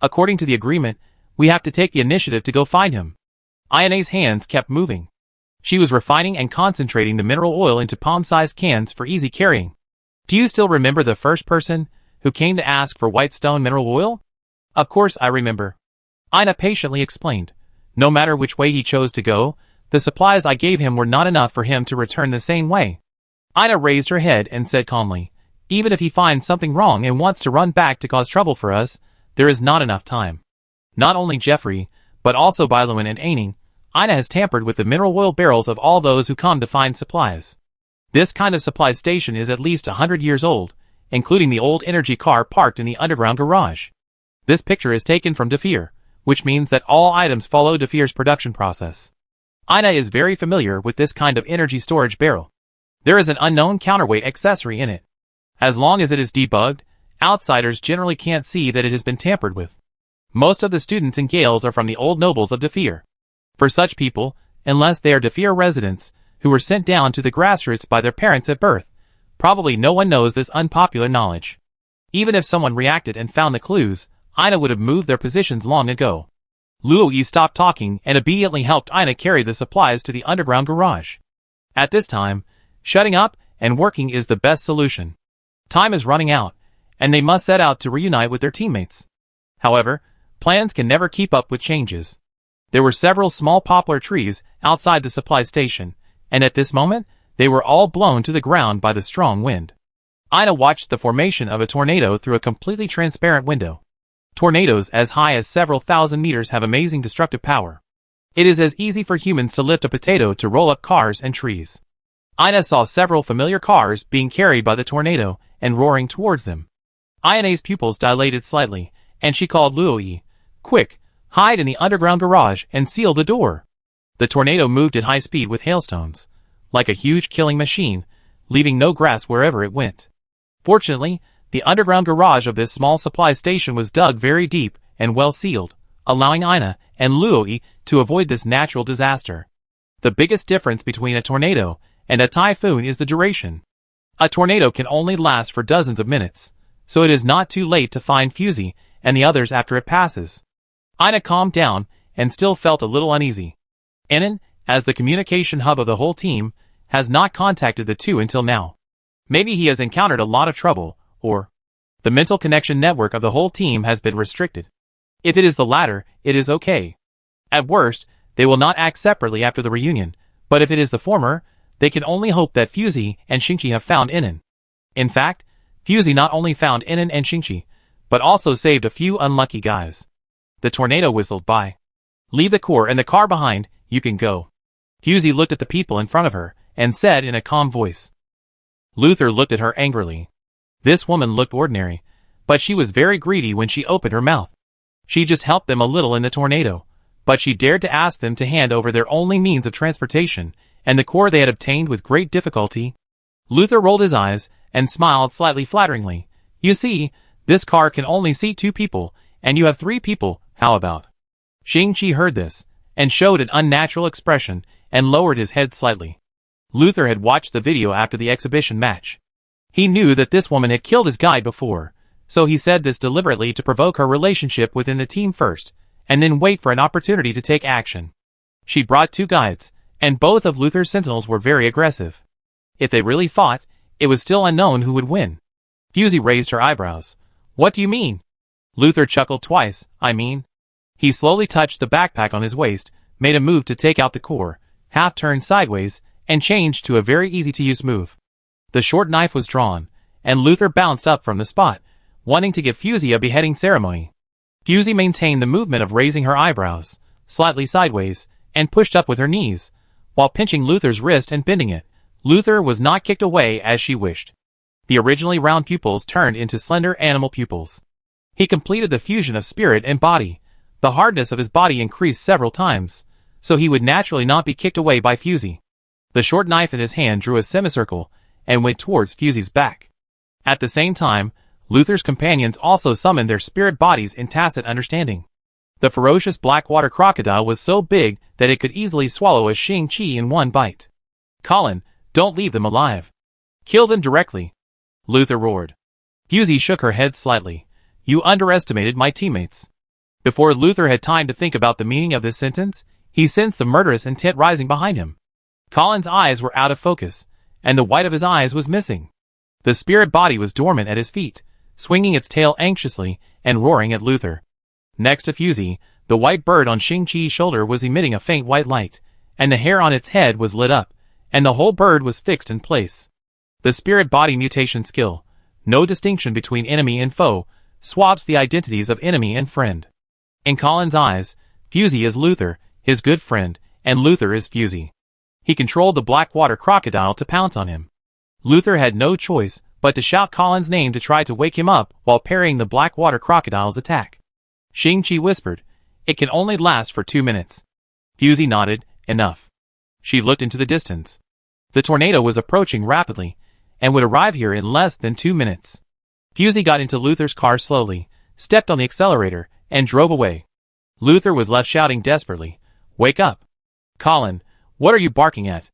According to the agreement, we have to take the initiative to go find him." Ayane's hands kept moving. She was refining and concentrating the mineral oil into palm-sized cans for easy carrying. "Do you still remember the first person who came to ask for white stone mineral oil?" "Of course I remember." Ina patiently explained. "No matter which way he chose to go, the supplies I gave him were not enough for him to return the same way." Ina raised her head and said calmly, "Even if he finds something wrong and wants to run back to cause trouble for us, there is not enough time. Not only Jeffrey, but also Bai Luan and Aining, Ina has tampered with the mineral oil barrels of all those who come to find supplies. This kind of supply station is at least 100 years old, including the old energy car parked in the underground garage. This picture is taken from Defeer, which means that all items follow Defeer's production process. Ina is very familiar with this kind of energy storage barrel. There is an unknown counterweight accessory in it. As long as it is debugged, outsiders generally can't see that it has been tampered with. Most of the students in Gales are from the old nobles of Defeer. For such people, unless they are Defeer residents, who were sent down to the grassroots by their parents at birth, probably no one knows this unpopular knowledge. Even if someone reacted and found the clues, Ina would have moved their positions long ago. Luo-yi stopped talking and obediently helped Ina carry the supplies to the underground garage. At this time, shutting up and working is the best solution. Time is running out, and they must set out to reunite with their teammates. However, plans can never keep up with changes. There were several small poplar trees outside the supply station, and at this moment, they were all blown to the ground by the strong wind. Ina watched the formation of a tornado through a completely transparent window. Tornadoes as high as several thousand meters have amazing destructive power. It is as easy for humans to lift a potato to roll up cars and trees. Ina saw several familiar cars being carried by the tornado and roaring towards them. Ina's pupils dilated slightly, and she called Luoyi. Quick, hide in the underground garage and seal the door. The tornado moved at high speed with hailstones, like a huge killing machine, leaving no grass wherever it went. Fortunately, the underground garage of this small supply station was dug very deep and well sealed, allowing Ina and Luoyi to avoid this natural disaster. The biggest difference between a tornado and a typhoon is the duration. A tornado can only last for dozens of minutes, so it is not too late to find Fusey and the others after it passes. Ina calmed down and still felt a little uneasy. Inan, as the communication hub of the whole team, has not contacted the two until now. Maybe he has encountered a lot of trouble, or the mental connection network of the whole team has been restricted. If it is the latter, it is okay. At worst, they will not act separately after the reunion, but if it is the former, they can only hope that Fusey and Shingchi have found Inan. In fact, Fusey not only found Inan and Shingchi, but also saved a few unlucky guys. The tornado whistled by. Leave the core and the car behind, you can go. Fusey looked at the people in front of her and said in a calm voice. Luther looked at her angrily. This woman looked ordinary, but she was very greedy when she opened her mouth. She just helped them a little in the tornado, but she dared to ask them to hand over their only means of transportation and the core they had obtained with great difficulty. Luther rolled his eyes and smiled slightly flatteringly. You see, this car can only seat 2 people, and you have 3 people, how about? Shingchi heard this, and showed an unnatural expression, and lowered his head slightly. Luther had watched the video after the exhibition match. He knew that this woman had killed his guide before, so he said this deliberately to provoke her relationship within the team first, and then wait for an opportunity to take action. She brought 2 guides, and both of Luther's sentinels were very aggressive. If they really fought, it was still unknown who would win. Fusey raised her eyebrows. What do you mean? Luther chuckled twice. I mean. He slowly touched the backpack on his waist, made a move to take out the core, half-turned sideways, and changed to a very easy-to-use move. The short knife was drawn, and Luther bounced up from the spot, wanting to give Fusey a beheading ceremony. Fusey maintained the movement of raising her eyebrows, slightly sideways, and pushed up with her knees, while pinching Luther's wrist and bending it. Luther was not kicked away as she wished. The originally round pupils turned into slender animal pupils. He completed the fusion of spirit and body. The hardness of his body increased several times, so he would naturally not be kicked away by Fusey. The short knife in his hand drew a semicircle and went towards Fusey's back. At the same time, Luther's companions also summoned their spirit bodies in tacit understanding. The ferocious black water crocodile was so big that it could easily swallow a Shingchi in one bite. Colin, don't leave them alive. Kill them directly. Luther roared. Fusey shook her head slightly. You underestimated my teammates. Before Luther had time to think about the meaning of this sentence, he sensed the murderous intent rising behind him. Colin's eyes were out of focus, and the white of his eyes was missing. The spirit body was dormant at his feet, swinging its tail anxiously and roaring at Luther. Next to Fusey, the white bird on Shingchi's shoulder was emitting a faint white light, and the hair on its head was lit up, and the whole bird was fixed in place. The spirit body mutation skill, no distinction between enemy and foe, swaps the identities of enemy and friend. In Colin's eyes, Fusey is Luther, his good friend, and Luther is Fusey. He controlled the black water crocodile to pounce on him. Luther had no choice but to shout Colin's name to try to wake him up while parrying the black water crocodile's attack. Shingchi whispered, "It can only last for 2 minutes." Fusey nodded, "Enough." She looked into the distance. The tornado was approaching rapidly, and would arrive here in less than 2 minutes. Fusey got into Luther's car slowly, stepped on the accelerator, and drove away. Luther was left shouting desperately, "Wake up! Colin, what are you barking at?"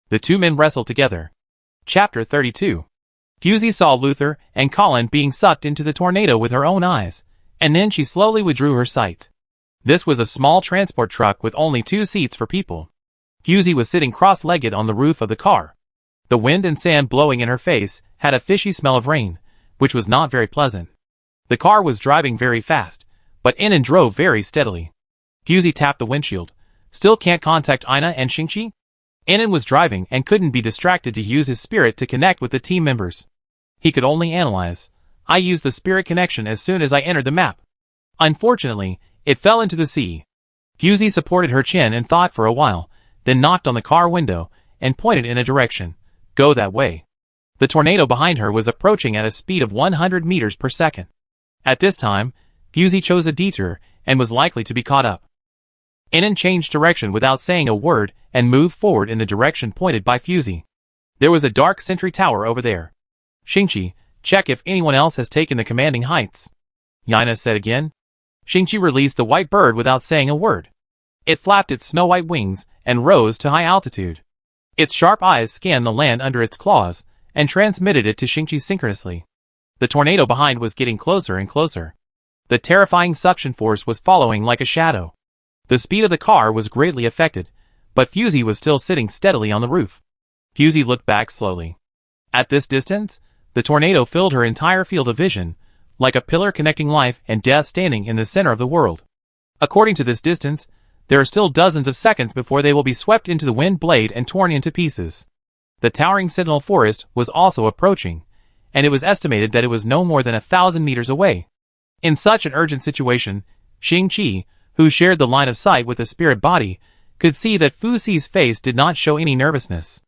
The 2 men wrestled together. Chapter 32. Fusey saw Luther and Colin being sucked into the tornado with her own eyes, and then she slowly withdrew her sight. This was a small transport truck with only 2 seats for people. Fusey was sitting cross-legged on the roof of the car. The wind and sand blowing in her face had a fishy smell of rain, which was not very pleasant. The car was driving very fast, but Inan drove very steadily. Fusey tapped the windshield. Still can't contact Ina and Shingchi? Inan was driving and couldn't be distracted to use his spirit to connect with the team members. He could only analyze. I used the spirit connection as soon as I entered the map. Unfortunately, it fell into the sea. Fusey supported her chin and thought for a while, then knocked on the car window and pointed in a direction. Go that way. The tornado behind her was approaching at a speed of 100 meters per second. At this time, Fusey chose a detour and was likely to be caught up. Inon changed direction without saying a word and moved forward in the direction pointed by Fusey. There was a dark sentry tower over there. Shingchi, check if anyone else has taken the commanding heights. Yaina said again. Shingchi released the white bird without saying a word. It flapped its snow-white wings and rose to high altitude. Its sharp eyes scanned the land under its claws and transmitted it to Shingchi synchronously. The tornado behind was getting closer and closer. The terrifying suction force was following like a shadow. The speed of the car was greatly affected, but Fusey was still sitting steadily on the roof. Fusey looked back slowly. At this distance, the tornado filled her entire field of vision, like a pillar connecting life and death standing in the center of the world. According to this distance, there are still dozens of seconds before they will be swept into the wind blade and torn into pieces. The towering sentinel forest was also approaching, and it was estimated that it was no more than 1,000 meters away. In such an urgent situation, Shingchi, who shared the line of sight with the spirit body, could see that Fusey's face did not show any nervousness.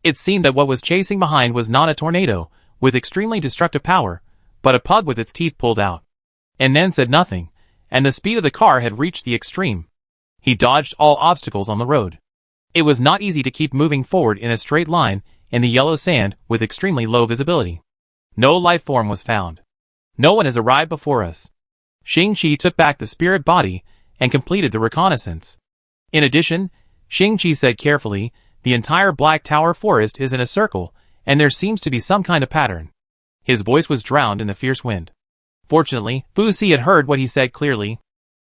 It seemed that what was chasing behind was not a tornado, with extremely destructive power, but a pug with its teeth pulled out. And then said nothing, and the speed of the car had reached the extreme. He dodged all obstacles on the road. It was not easy to keep moving forward in a straight line in the yellow sand with extremely low visibility. No life form was found. No one has arrived before us. Shingchi took back the spirit body and completed the reconnaissance. In addition, Shingchi said carefully, the entire Black Tower forest is in a circle, and there seems to be some kind of pattern. His voice was drowned in the fierce wind. Fortunately, Fusey had heard what he said clearly.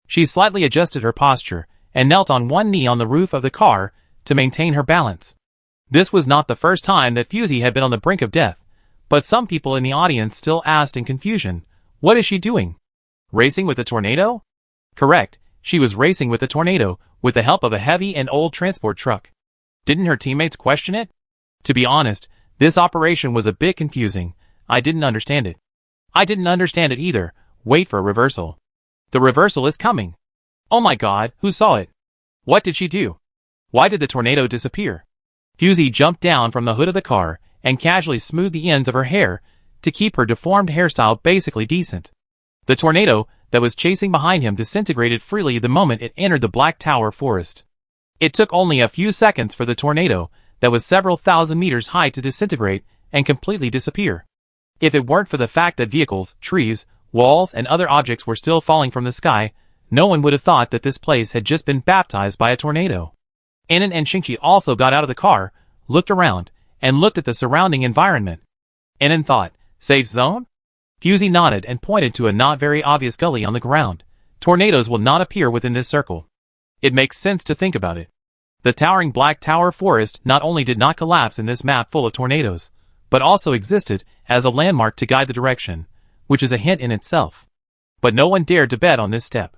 She slightly adjusted her posture and knelt on one knee on the roof of the car to maintain her balance. This was not the first time that Fusey had been on the brink of death, but some people in the audience still asked in confusion, what is she doing? Racing with a tornado? Correct, she was racing with a tornado with the help of a heavy and old transport truck. Didn't her teammates question it? To be honest, this operation was a bit confusing. I didn't understand it. I didn't understand it either. Wait for a reversal. The reversal is coming. Oh my god, who saw it? What did she do? Why did the tornado disappear? Fusey jumped down from the hood of the car and casually smoothed the ends of her hair to keep her deformed hairstyle basically decent. The tornado that was chasing behind him disintegrated freely the moment it entered the Black Tower forest. It took only a few seconds for the tornado that was several thousand meters high to disintegrate and completely disappear. If it weren't for the fact that vehicles, trees, walls, and other objects were still falling from the sky, no one would have thought that this place had just been baptized by a tornado. Inon and Shingchi also got out of the car, looked around, and looked at the surrounding environment. Inon thought, safe zone? Fusey nodded and pointed to a not very obvious gully on the ground. Tornadoes will not appear within this circle. It makes sense to think about it. The towering Black Tower forest not only did not collapse in this map full of tornadoes, but also existed as a landmark to guide the direction, which is a hint in itself. But no one dared to bet on this step.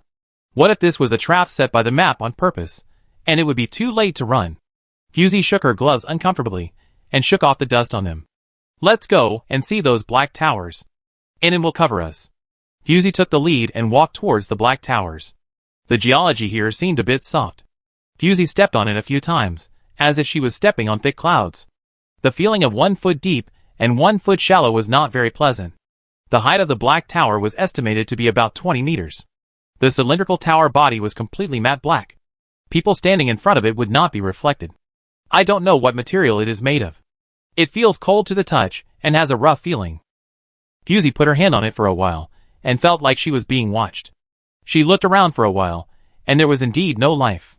What if this was a trap set by the map on purpose, and it would be too late to run? Fusey shook her gloves uncomfortably, and shook off the dust on them. Let's go and see those black towers. Inon will cover us. Fusey took the lead and walked towards the black towers. The geology here seemed a bit soft. Fusey stepped on it a few times, as if she was stepping on thick clouds. The feeling of 1 foot deep and 1 foot shallow was not very pleasant. The height of the black tower was estimated to be about 20 meters. The cylindrical tower body was completely matte black. People standing in front of it would not be reflected. I don't know what material it is made of. It feels cold to the touch and has a rough feeling. Fusey put her hand on it for a while and felt like she was being watched. She looked around for a while, and there was indeed no life.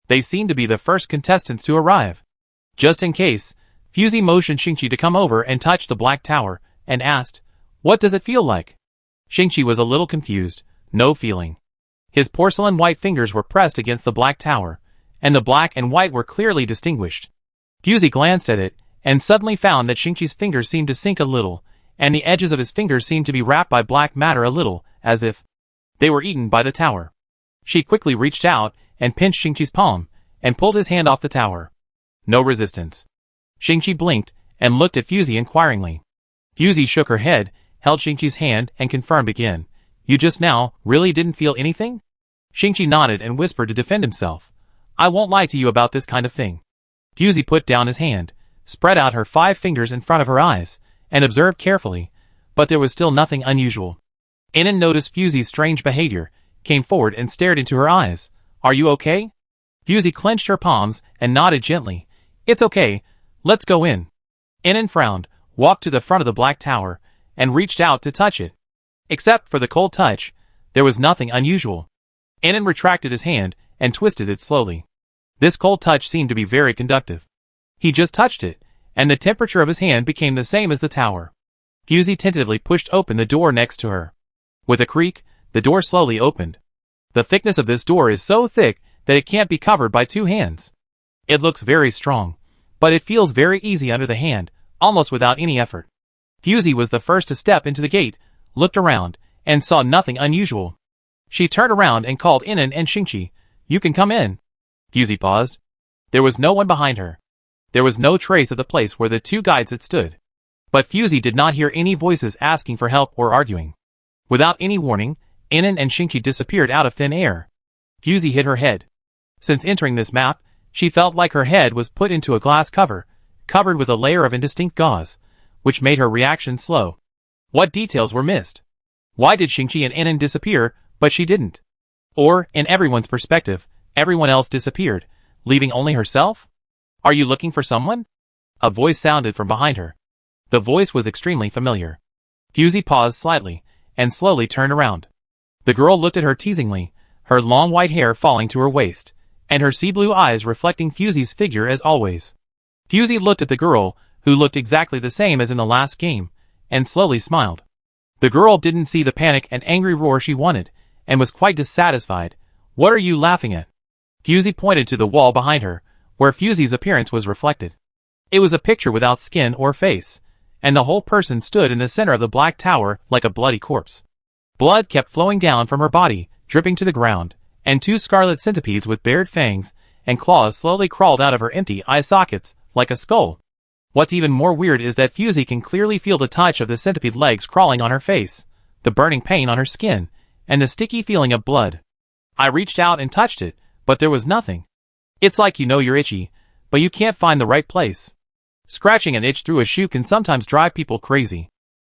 They seemed to be the first contestants to arrive. Just in case, Fusey motioned Shingchi to come over and touch the black tower, and asked, "What does it feel like?" Shingchi was a little confused. No feeling. His porcelain white fingers were pressed against the black tower, and the black and white were clearly distinguished. Fusey glanced at it, and suddenly found that Shingchi's fingers seemed to sink a little, and the edges of his fingers seemed to be wrapped by black matter a little, as if they were eaten by the tower. She quickly reached out and pinched Shingchi's palm, and pulled his hand off the tower. No resistance. Shingchi blinked, and looked at Fusey inquiringly. Fusey shook her head, held Shingchi's hand, and confirmed again, You just now really didn't feel anything? Shingchi nodded and whispered to defend himself. I won't lie to you about this kind of thing. Fusey put down his hand, spread out her 5 fingers in front of her eyes, and observed carefully, but there was still nothing unusual. Inon noticed Fusey's strange behavior, came forward and stared into her eyes. Are you okay? Fusey clenched her palms and nodded gently. It's okay, let's go in. Inon frowned, walked to the front of the black tower, and reached out to touch it. Except for the cold touch, there was nothing unusual. Inon retracted his hand and twisted it slowly. This cold touch seemed to be very conductive. He just touched it, and the temperature of his hand became the same as the tower. Fusey tentatively pushed open the door next to her. With a creak, the door slowly opened. The thickness of this door is so thick that it can't be covered by 2 hands. It looks very strong, but it feels very easy under the hand, almost without any effort. Fusey was the first to step into the gate, looked around, and saw nothing unusual. She turned around and called Inon and Shingchi. You can come in. Fusey paused. There was no one behind her. There was no trace of the place where the 2 guides had stood. But Fusey did not hear any voices asking for help or arguing. Without any warning, Inon and Shingchi disappeared out of thin air. Fusey hit her head. Since entering this map, she felt like her head was put into a glass cover, covered with a layer of indistinct gauze, which made her reaction slow. What details were missed? Why did Shingchi and Inon disappear, but she didn't? Or, in everyone's perspective, everyone else disappeared, leaving only herself? Are you looking for someone? A voice sounded from behind her. The voice was extremely familiar. Fusey paused slightly, and slowly turned around. The girl looked at her teasingly, her long white hair falling to her waist, and her sea blue eyes reflecting Fusey's figure as always. Fusey looked at the girl, who looked exactly the same as in the last game, and slowly smiled. The girl didn't see the panic and angry roar she wanted, and was quite dissatisfied. What are you laughing at? Fusey pointed to the wall behind her, where Fusey's appearance was reflected. It was a picture without skin or face, and the whole person stood in the center of the black tower like a bloody corpse. Blood kept flowing down from her body, dripping to the ground, and 2 scarlet centipedes with bared fangs and claws slowly crawled out of her empty eye sockets, like a skull. What's even more weird is that Fusey can clearly feel the touch of the centipede legs crawling on her face, the burning pain on her skin, and the sticky feeling of blood. I reached out and touched it, but there was nothing. It's like you know you're itchy, but you can't find the right place. Scratching an itch through a shoe can sometimes drive people crazy.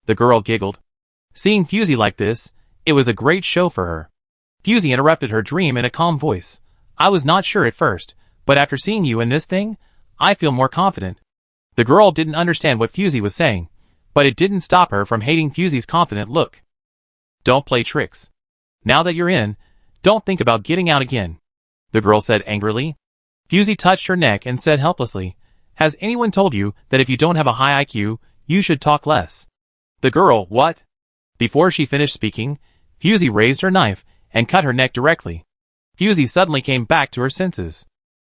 The girl giggled. Seeing Fusey like this, it was a great show for her. Fusey interrupted her dream in a calm voice. I was not sure at first, but after seeing you in this thing, I feel more confident. The girl didn't understand what Fusey was saying, but it didn't stop her from hating Fusey's confident look. Don't play tricks. Now that you're in, don't think about getting out again, the girl said angrily. Fusey touched her neck and said helplessly, Has anyone told you that if you don't have a high IQ, you should talk less? The girl, what? Before she finished speaking, Fusey raised her knife and cut her neck directly. Fusey suddenly came back to her senses.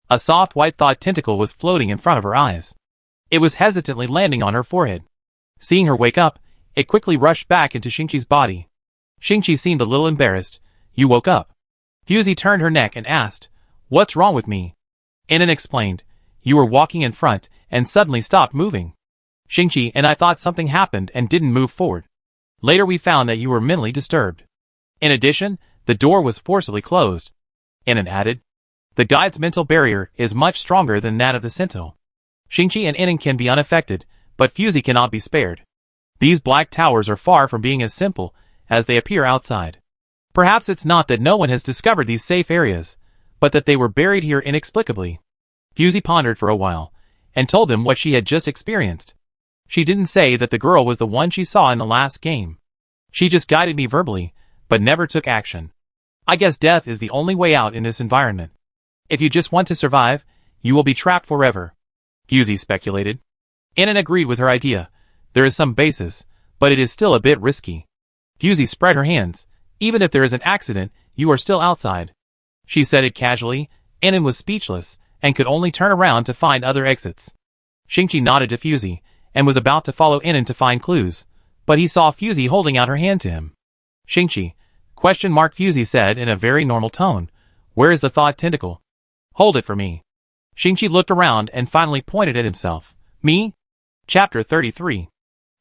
A soft white thought tentacle was floating in front of her eyes. It was hesitantly landing on her forehead. Seeing her wake up, it quickly rushed back into Shingchi's body. Shingchi seemed a little embarrassed. You woke up. Fusey turned her neck and asked, What's wrong with me? Inon explained, You were walking in front and suddenly stopped moving. Shingchi and I thought something happened and didn't move forward. Later we found that you were mentally disturbed. In addition, the door was forcibly closed. Inon added, The guide's mental barrier is much stronger than that of the sentinel. Shingchi and Inon can be unaffected, but Fusey cannot be spared. These black towers are far from being as simple as they appear outside. Perhaps it's not that no one has discovered these safe areas, but that they were buried here inexplicably. Fusey pondered for a while, and told them what she had just experienced. She didn't say that the girl was the one she saw in the last game. She just guided me verbally, but never took action. I guess death is the only way out in this environment. If you just want to survive, you will be trapped forever, Fusey speculated. Inon agreed with her idea. There is some basis, but it is still a bit risky. Fusey spread her hands. Even if there is an accident, you are still outside. She said it casually. Inon was speechless, and could only turn around to find other exits. Shingchi nodded to Fusey, and was about to follow Inon to find clues, but he saw Fusey holding out her hand to him. Shingchi, ? Fusey said in a very normal tone. Where is the thought tentacle? Hold it for me. Shingchi looked around and finally pointed at himself. Me? Chapter 33.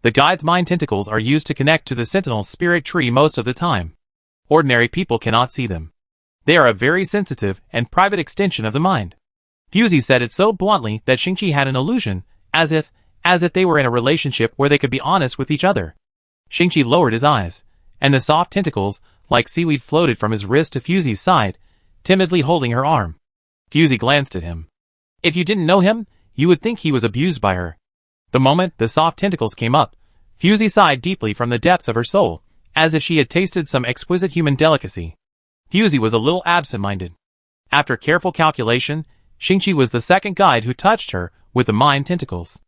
The guide's mind tentacles are used to connect to the sentinel's spirit tree most of the time. Ordinary people cannot see them. They are a very sensitive and private extension of the mind. Fusey said it so bluntly that Shingchi had an illusion, as if they were in a relationship where they could be honest with each other. Shingchi lowered his eyes, and the soft tentacles, like seaweed, floated from his wrist to Fusey's side, timidly holding her arm. Fusey glanced at him. If you didn't know him, you would think he was abused by her. The moment the soft tentacles came up, Fusey sighed deeply from the depths of her soul, as if she had tasted some exquisite human delicacy. Fusey was a little absent-minded. After careful calculation, Shingchi was the second guide who touched her with the mind tentacles.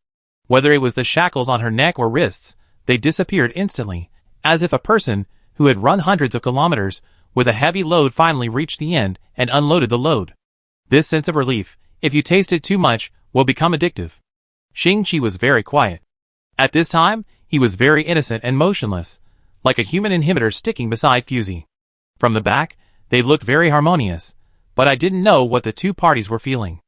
Whether it was the shackles on her neck or wrists, they disappeared instantly, as if a person who had run hundreds of kilometers with a heavy load finally reached the end and unloaded the load. This sense of relief, if you taste it too much, will become addictive. Shingchi was very quiet. At this time, he was very innocent and motionless, like a human inhibitor sticking beside Fusey. From the back, they looked very harmonious, but I didn't know what the two parties were feeling.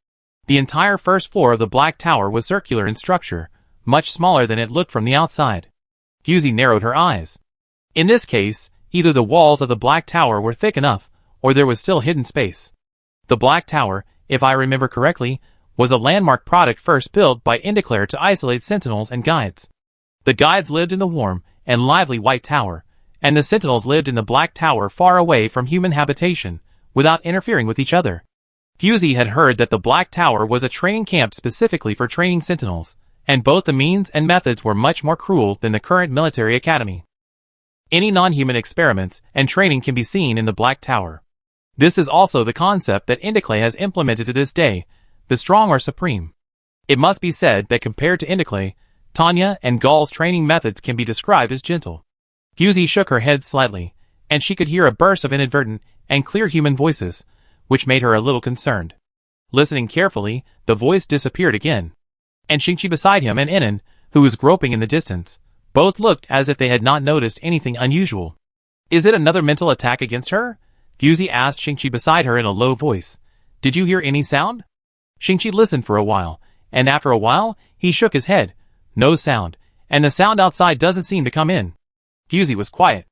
The entire first floor of the Black Tower was circular in structure, much smaller than it looked from the outside. Fusey narrowed her eyes. In this case, either the walls of the Black Tower were thick enough, or there was still hidden space. The Black Tower, if I remember correctly, was a landmark product first built by Indiclaire to isolate sentinels and guides. The guides lived in the warm and lively White Tower, and the sentinels lived in the Black Tower far away from human habitation, without interfering with each other. Fusey had heard that the Black Tower was a training camp specifically for training sentinels, and both the means and methods were much more cruel than the current military academy. Any non-human experiments and training can be seen in the Black Tower. This is also the concept that Indiclaire has implemented to this day: the strong are supreme. It must be said that compared to Indiclaire, Tanya and Gaul's training methods can be described as gentle. Fusey shook her head slightly, and she could hear a burst of inadvertent and clear human voices, which made her a little concerned. Listening carefully, the voice disappeared again. And Shingchi beside him and Inon, who was groping in the distance, both looked as if they had not noticed anything unusual. Is it another mental attack against her? Fusey asked Shingchi beside her in a low voice. Did you hear any sound? Shingchi listened for a while, and after a while, he shook his head. No sound, and the sound outside doesn't seem to come in. Fusey was quiet.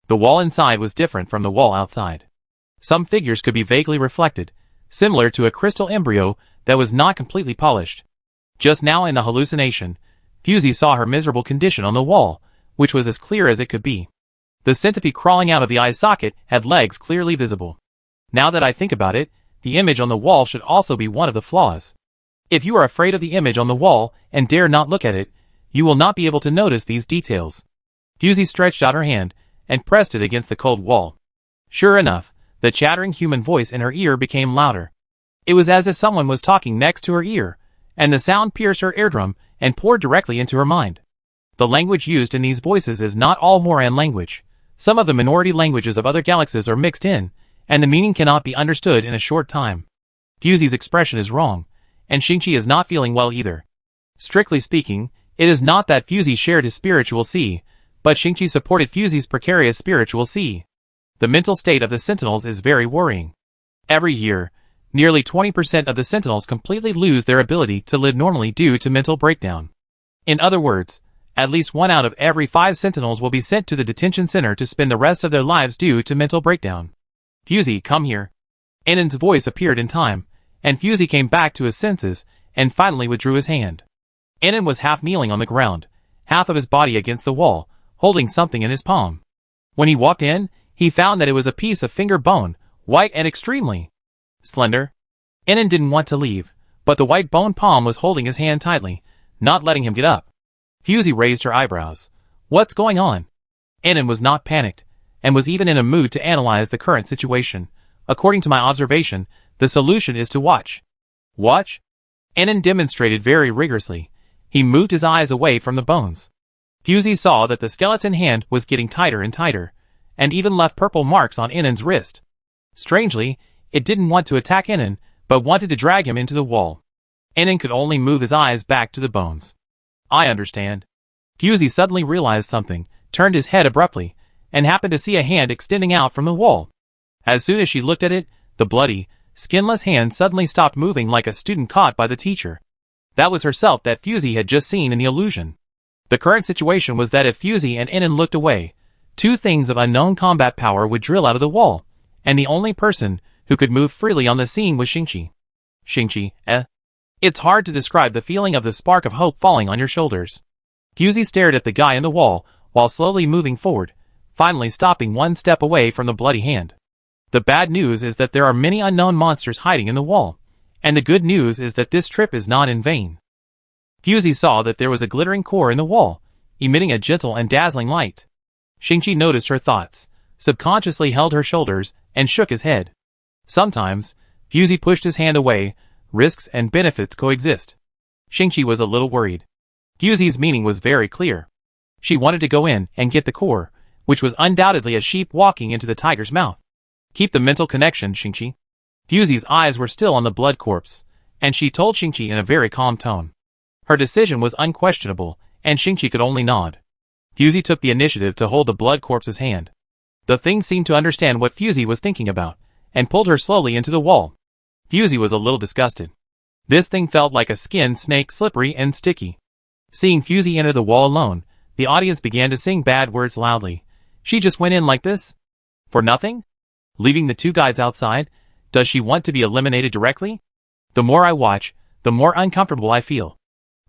The wall inside was different from the wall outside. Some figures could be vaguely reflected, similar to a crystal embryo that was not completely polished. Just now in the hallucination, Fusey saw her miserable condition on the wall, which was as clear as it could be. The centipede crawling out of the eye socket had legs clearly visible. Now that I think about it, the image on the wall should also be one of the flaws. If you are afraid of the image on the wall and dare not look at it, you will not be able to notice these details. Fusey stretched out her hand and pressed it against the cold wall. Sure enough, the chattering human voice in her ear became louder. It was as if someone was talking next to her ear, and the sound pierced her eardrum and poured directly into her mind. The language used in these voices is not all Moran language. Some of the minority languages of other galaxies are mixed in, and the meaning cannot be understood in a short time. Fusey's expression is wrong, and Shingchi is not feeling well either. Strictly speaking, it is not that Fusey shared his spiritual sea, but Shingchi supported Fusey's precarious spiritual sea. The mental state of the sentinels is very worrying. Every year, nearly 20% of the sentinels completely lose their ability to live normally due to mental breakdown. In other words, at least 1 out of every 5 sentinels will be sent to the detention center to spend the rest of their lives due to mental breakdown. Fusey, come here. Inon's voice appeared in time, and Fusey came back to his senses and finally withdrew his hand. Inon was half kneeling on the ground, half of his body against the wall, holding something in his palm. When he walked in, he found that it was a piece of finger bone, white and extremely slender. Inon didn't want to leave, but the white bone palm was holding his hand tightly, not letting him get up. Fusey raised her eyebrows. What's going on? Inon was not panicked, and was even in a mood to analyze the current situation. According to my observation, the solution is to watch. Watch? Inon demonstrated very rigorously. He moved his eyes away from the bones. Fusey saw that the skeleton hand was getting tighter and tighter, and even left purple marks on Inon's wrist. Strangely, it didn't want to attack Inon, but wanted to drag him into the wall. Inon could only move his eyes back to the bones. I understand. Fusey suddenly realized something, turned his head abruptly, and happened to see a hand extending out from the wall. As soon as she looked at it, the bloody, skinless hand suddenly stopped moving like a student caught by the teacher. That was herself that Fusey had just seen in the illusion. The current situation was that if Fusey and Inon looked away, Two things of unknown combat power would drill out of the wall, and the only person who could move freely on the scene was Shingchi. Shingchi, It's hard to describe the feeling of the spark of hope falling on your shoulders. Fusey stared at the guy in the wall while slowly moving forward, finally stopping one step away from the bloody hand. The bad news is that there are many unknown monsters hiding in the wall, and the good news is that this trip is not in vain. Fusey saw that there was a glittering core in the wall, emitting a gentle and dazzling light. Shingchi noticed her thoughts, subconsciously held her shoulders, and shook his head. Sometimes, Fusey pushed his hand away. Risks and benefits coexist. Shingchi was a little worried. Fusey's meaning was very clear. She wanted to go in and get the core, which was undoubtedly a sheep walking into the tiger's mouth. Keep the mental connection, Shingchi. Fusey's eyes were still on the blood corpse, and she told Shingchi in a very calm tone. Her decision was unquestionable, and Shingchi could only nod. Fusey took the initiative to hold the blood corpse's hand. The thing seemed to understand what Fusey was thinking about, and pulled her slowly into the wall. Fusey was a little disgusted. This thing felt like a skinned snake, slippery and sticky. Seeing Fusey enter the wall alone, the audience began to sing bad words loudly. She just went in like this? For nothing? Leaving the two guys outside? Does she want to be eliminated directly? The more I watch, the more uncomfortable I feel.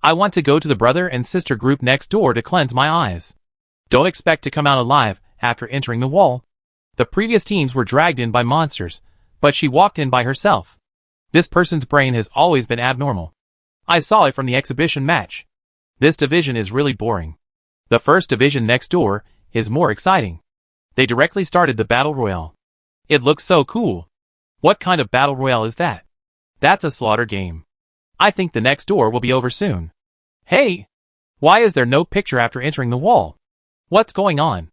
I want to go to the brother and sister group next door to cleanse my eyes. Don't expect to come out alive after entering the wall. The previous teams were dragged in by monsters, but she walked in by herself. This person's brain has always been abnormal. I saw it from the exhibition match. This division is really boring. The first division next door is more exciting. They directly started the battle royale. It looks so cool. What kind of battle royale is that? That's a slaughter game. I think the next door will be over soon. Hey! Why is there no picture after entering the wall? What's going on?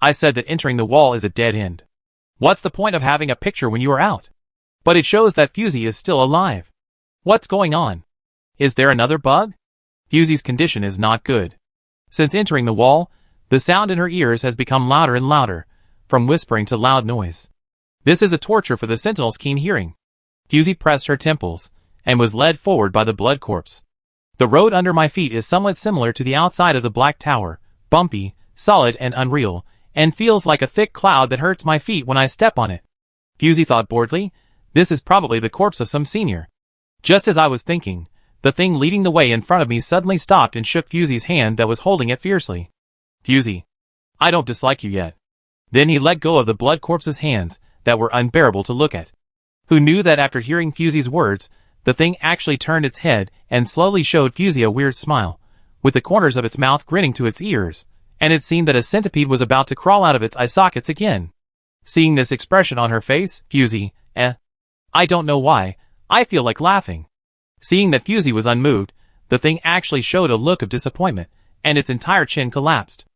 I said that entering the wall is a dead end. What's the point of having a picture when you are out? But it shows that Fusey is still alive. What's going on? Is there another bug? Fusey's condition is not good. Since entering the wall, the sound in her ears has become louder and louder, from whispering to loud noise. This is a torture for the sentinel's keen hearing. Fusey pressed her temples, and was led forward by the blood corpse. The road under my feet is somewhat similar to the outside of the Black Tower, bumpy, solid and unreal, and feels like a thick cloud that hurts my feet when I step on it. Fusey thought boredly, this is probably the corpse of some senior. Just as I was thinking, the thing leading the way in front of me suddenly stopped and shook Fusey's hand that was holding it fiercely. Fusey, I don't dislike you yet. Then he let go of the blood corpse's hands that were unbearable to look at. Who knew that after hearing Fusey's words, the thing actually turned its head and slowly showed Fusey a weird smile, with the corners of its mouth grinning to its ears, and it seemed that a centipede was about to crawl out of its eye sockets again. Seeing this expression on her face, Fusey, I don't know why, I feel like laughing. Seeing that Fusey was unmoved, the thing actually showed a look of disappointment, and its entire chin collapsed.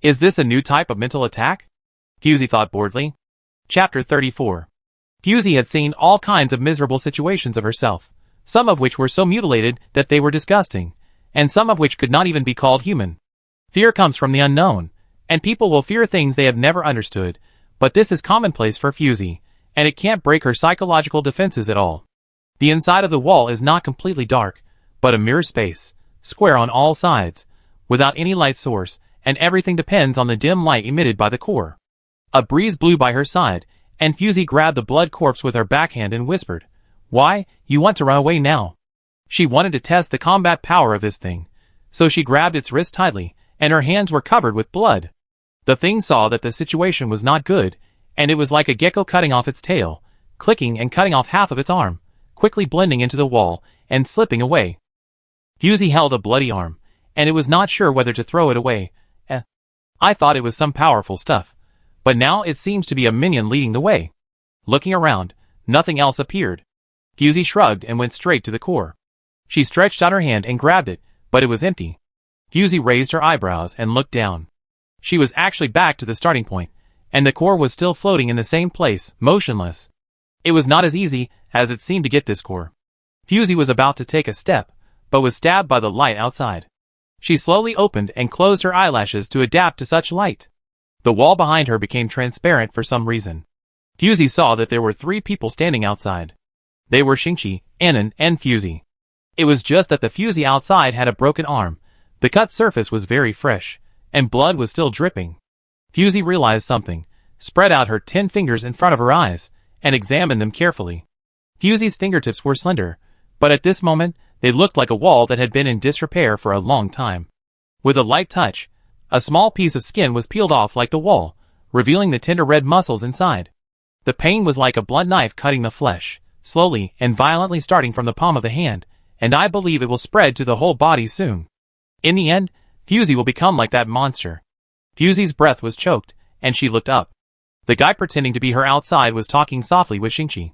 Is this a new type of mental attack? Fusey thought boredly. Chapter 34. Fusey had seen all kinds of miserable situations of herself, some of which were so mutilated that they were disgusting, and some of which could not even be called human. Fear comes from the unknown, and people will fear things they have never understood, but this is commonplace for Fusey, and it can't break her psychological defenses at all. The inside of the wall is not completely dark, but a mirror space, square on all sides, without any light source, and everything depends on the dim light emitted by the core. A breeze blew by her side, and Fusey grabbed the blood corpse with her backhand and whispered, "Why, you want to run away now?" She wanted to test the combat power of this thing, so she grabbed its wrist tightly, and her hands were covered with blood. The thing saw that the situation was not good, and it was like a gecko cutting off its tail, clicking and cutting off half of its arm, quickly blending into the wall, and slipping away. Fusey held a bloody arm, and it was not sure whether to throw it away. I thought it was some powerful stuff, but now it seems to be a minion leading the way. Looking around, nothing else appeared. Fusey shrugged and went straight to the core. She stretched out her hand and grabbed it, but it was empty. Fusey raised her eyebrows and looked down. She was actually back to the starting point, and the core was still floating in the same place, motionless. It was not as easy as it seemed to get this core. Fusey was about to take a step, but was stabbed by the light outside. She slowly opened and closed her eyelashes to adapt to such light. The wall behind her became transparent for some reason. Fusey saw that there were 3 people standing outside. They were Shingchi, Annan, and Fusey. It was just that the Fusey outside had a broken arm, the cut surface was very fresh, and blood was still dripping. Fusey realized something, spread out her 10 fingers in front of her eyes, and examined them carefully. Fusey's fingertips were slender, but at this moment, they looked like a wall that had been in disrepair for a long time. With a light touch, a small piece of skin was peeled off like the wall, revealing the tender red muscles inside. The pain was like a blunt knife cutting the flesh, slowly and violently starting from the palm of the hand, and I believe it will spread to the whole body soon. In the end, Fusey will become like that monster. Fusey's breath was choked, and she looked up. The guy pretending to be her outside was talking softly with Shingchi.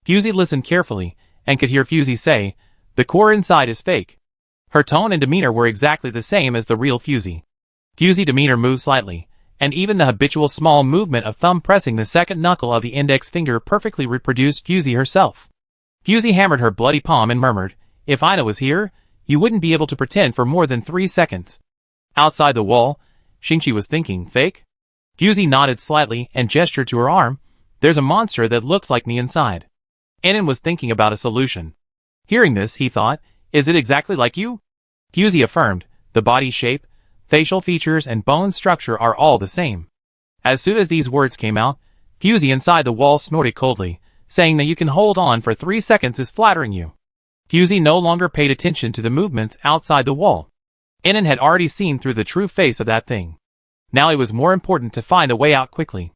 Fusey listened carefully, and could hear Fusey say, "The core inside is fake." Her tone and demeanor were exactly the same as the real Fusey. Fusey's demeanor moved slightly, and even the habitual small movement of thumb pressing the second knuckle of the index finger perfectly reproduced Fusey herself. Fusey hammered her bloody palm and murmured, "If Ina was here, you wouldn't be able to pretend for more than 3 seconds. Outside the wall, Shingchi was thinking, fake? Fusey nodded slightly and gestured to her arm. "There's a monster that looks like me inside." Inan was thinking about a solution. Hearing this, he thought, "Is it exactly like you?" Fusey affirmed, "The body shape, facial features and bone structure are all the same." As soon as these words came out, Fusey inside the wall snorted coldly, saying that you can hold on for 3 seconds is flattering you. Fusey no longer paid attention to the movements outside the wall. Inan had already seen through the true face of that thing. Now it was more important to find a way out quickly.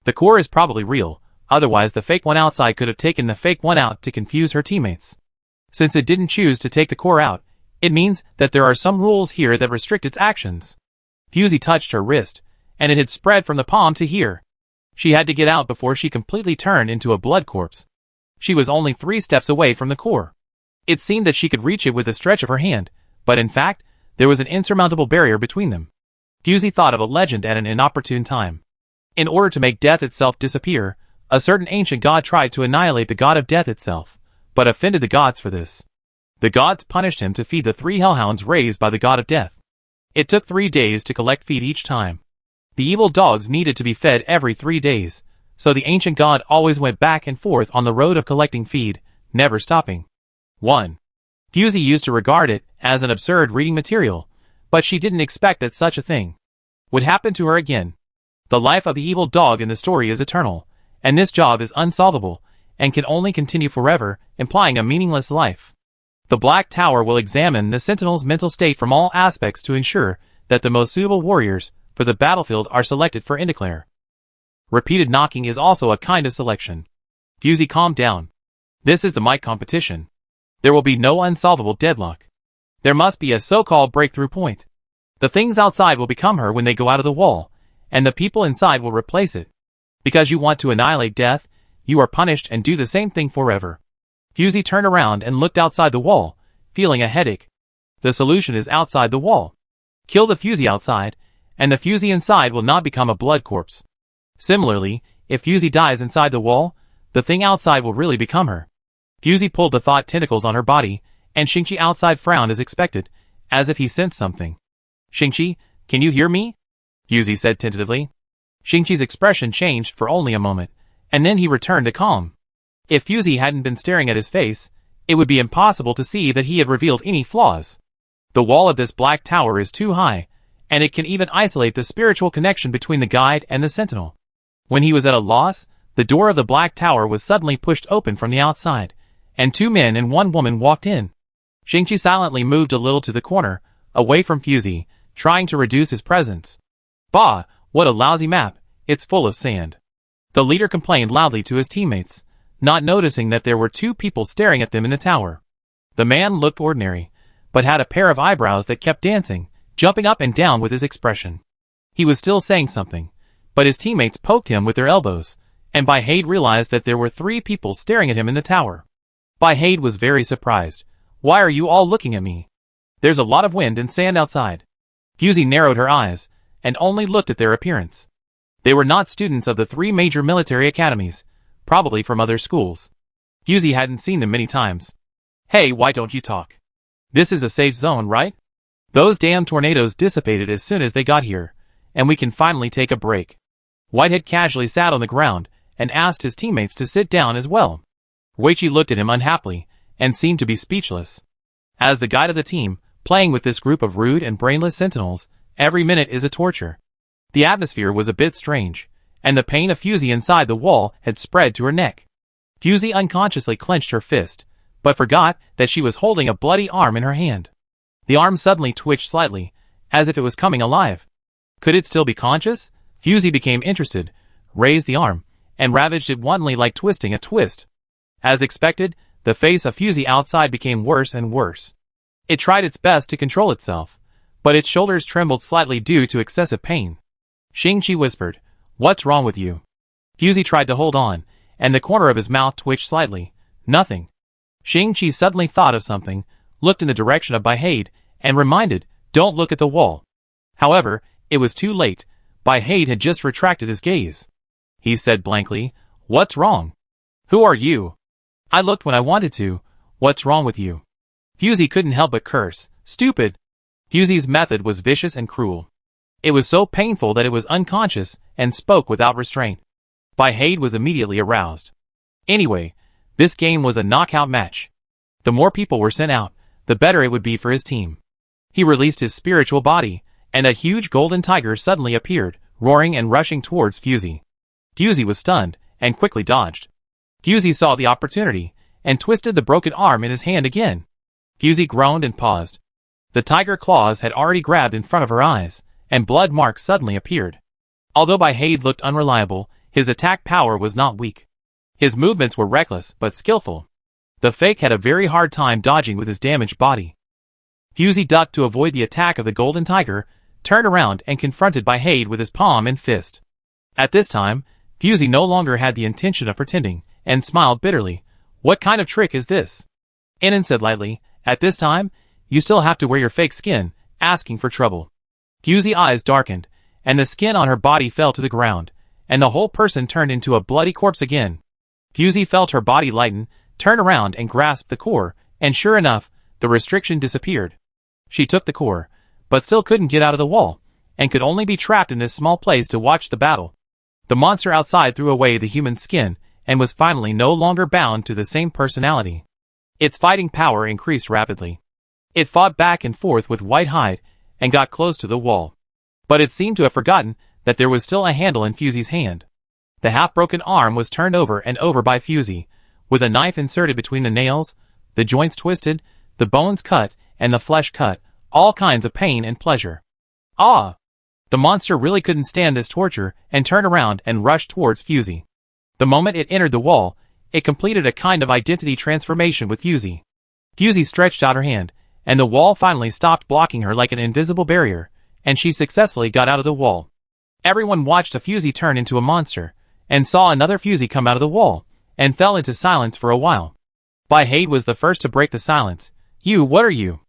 The core is probably real, otherwise the fake one outside could have taken the fake one out to confuse her teammates. Since it didn't choose to take the core out, it means that there are some rules here that restrict its actions. Fusey touched her wrist, and it had spread from the palm to here. She had to get out before she completely turned into a blood corpse. She was only 3 steps away from the core. It seemed that she could reach it with a stretch of her hand, but in fact, there was an insurmountable barrier between them. Fusey thought of a legend at an inopportune time. In order to make death itself disappear, a certain ancient god tried to annihilate the god of death itself, but offended the gods for this. The gods punished him to feed the 3 hellhounds raised by the god of death. It took 3 days to collect feed each time. The evil dogs needed to be fed every 3 days, so the ancient god always went back and forth on the road of collecting feed, never stopping. 1. Fusey used to regard it as an absurd reading material, but she didn't expect that such a thing would happen to her again. The life of the evil dog in the story is eternal, and this job is unsolvable, and can only continue forever, implying a meaningless life. The Black Tower will examine the Sentinel's mental state from all aspects to ensure that the most suitable warriors for the battlefield are selected for Indeclare. Repeated knocking is also a kind of selection. Fusey calmed down. This is the mic competition. There will be no unsolvable deadlock. There must be a so-called breakthrough point. The things outside will become her when they go out of the wall, and the people inside will replace it. Because you want to annihilate death, you are punished and do the same thing forever. Fusey turned around and looked outside the wall, feeling a headache. The solution is outside the wall. Kill the Fusey outside, and the Fusey inside will not become a blood corpse. Similarly, if Fusey dies inside the wall, the thing outside will really become her. Fusey pulled the thought tentacles on her body, and Shingchi outside frowned as expected, as if he sensed something. "Shingchi, can you hear me?" Fusey said tentatively. Shingchi's expression changed for only a moment, and then he returned to calm. If Fusey hadn't been staring at his face, it would be impossible to see that he had revealed any flaws. The wall of this Black Tower is too high, and it can even isolate the spiritual connection between the guide and the sentinel. When he was at a loss, the door of the Black Tower was suddenly pushed open from the outside, and 2 men and 1 woman walked in. Shingchi silently moved a little to the corner, away from Fusey, trying to reduce his presence. "Bah, what a lousy map, it's full of sand." The leader complained loudly to his teammates, not noticing that there were 2 people staring at them in the tower. The man looked ordinary, but had a pair of eyebrows that kept dancing, jumping up and down with his expression. He was still saying something, but his teammates poked him with their elbows, and Baihade realized that there were 3 people staring at him in the tower. Baihade was very surprised. "Why are you all looking at me? There's a lot of wind and sand outside." Fusey narrowed her eyes, and only looked at their appearance. They were not students of the 3 major military academies, probably from other schools. Fusey hadn't seen them many times. "Hey, why don't you talk? This is a safe zone, right? Those damn tornadoes dissipated as soon as they got here, and we can finally take a break." Whitehead casually sat on the ground, and asked his teammates to sit down as well. Weichi looked at him unhappily, and seemed to be speechless. As the guide of the team, playing with this group of rude and brainless sentinels, every minute is a torture. The atmosphere was a bit strange, and the pain of Fusey inside the wall had spread to her neck. Fusey unconsciously clenched her fist, but forgot that she was holding a bloody arm in her hand. The arm suddenly twitched slightly, as if it was coming alive. Could it still be conscious? Fusey became interested, raised the arm, and ravaged it wantonly like twisting a twist. As expected, the face of Fusey outside became worse and worse. It tried its best to control itself, but its shoulders trembled slightly due to excessive pain. Shingchi whispered, "What's wrong with you?" Fusey tried to hold on, and the corner of his mouth twitched slightly. Nothing. Shingchi suddenly thought of something, looked in the direction of Baihade, and reminded, "Don't look at the wall." However, it was too late. Baihade had just retracted his gaze. He said blankly, "What's wrong?" "Who are you?" "I looked when I wanted to. What's wrong with you?" Fusey couldn't help but curse. "Stupid." Fusey's method was vicious and cruel. It was so painful that it was unconscious and spoke without restraint. Baihade was immediately aroused. Anyway, this game was a knockout match. The more people were sent out, the better it would be for his team. He released his spiritual body, and a huge golden tiger suddenly appeared, roaring and rushing towards Fusey. Fusey was stunned, and quickly dodged. Fusey saw the opportunity, and twisted the broken arm in his hand again. Fusey groaned and paused. The tiger claws had already grabbed in front of her eyes, and blood marks suddenly appeared. Although Baihade looked unreliable, his attack power was not weak. His movements were reckless but skillful. The fake had a very hard time dodging with his damaged body. Fusey ducked to avoid the attack of the golden tiger, turned around and confronted Baihade with his palm and fist. At this time, Fusey no longer had the intention of pretending, and smiled bitterly. "What kind of trick is this?" Inon said lightly, "At this time, you still have to wear your fake skin, asking for trouble." Fusey's eyes darkened, and the skin on her body fell to the ground, and the whole person turned into a bloody corpse again. Fusey felt her body lighten, turned around and grasped the core, and sure enough, the restriction disappeared. She took the core, but still couldn't get out of the wall, and could only be trapped in this small place to watch the battle. The monster outside threw away the human skin, and was finally no longer bound to the same personality. Its fighting power increased rapidly. It fought back and forth with white hide, and got close to the wall. But it seemed to have forgotten that there was still a handle in Fusey's hand. The half-broken arm was turned over and over by Fusey, with a knife inserted between the nails, the joints twisted, the bones cut, and the flesh cut, all kinds of pain and pleasure. Ah! The monster really couldn't stand this torture, and turned around and rushed towards Fusey. The moment it entered the wall, it completed a kind of identity transformation with Fusey. Fusey stretched out her hand, and the wall finally stopped blocking her like an invisible barrier, and she successfully got out of the wall. Everyone watched a Fusey turn into a monster, and saw another Fusey come out of the wall, and fell into silence for a while. Baihade was the first to break the silence. "You, what are you?"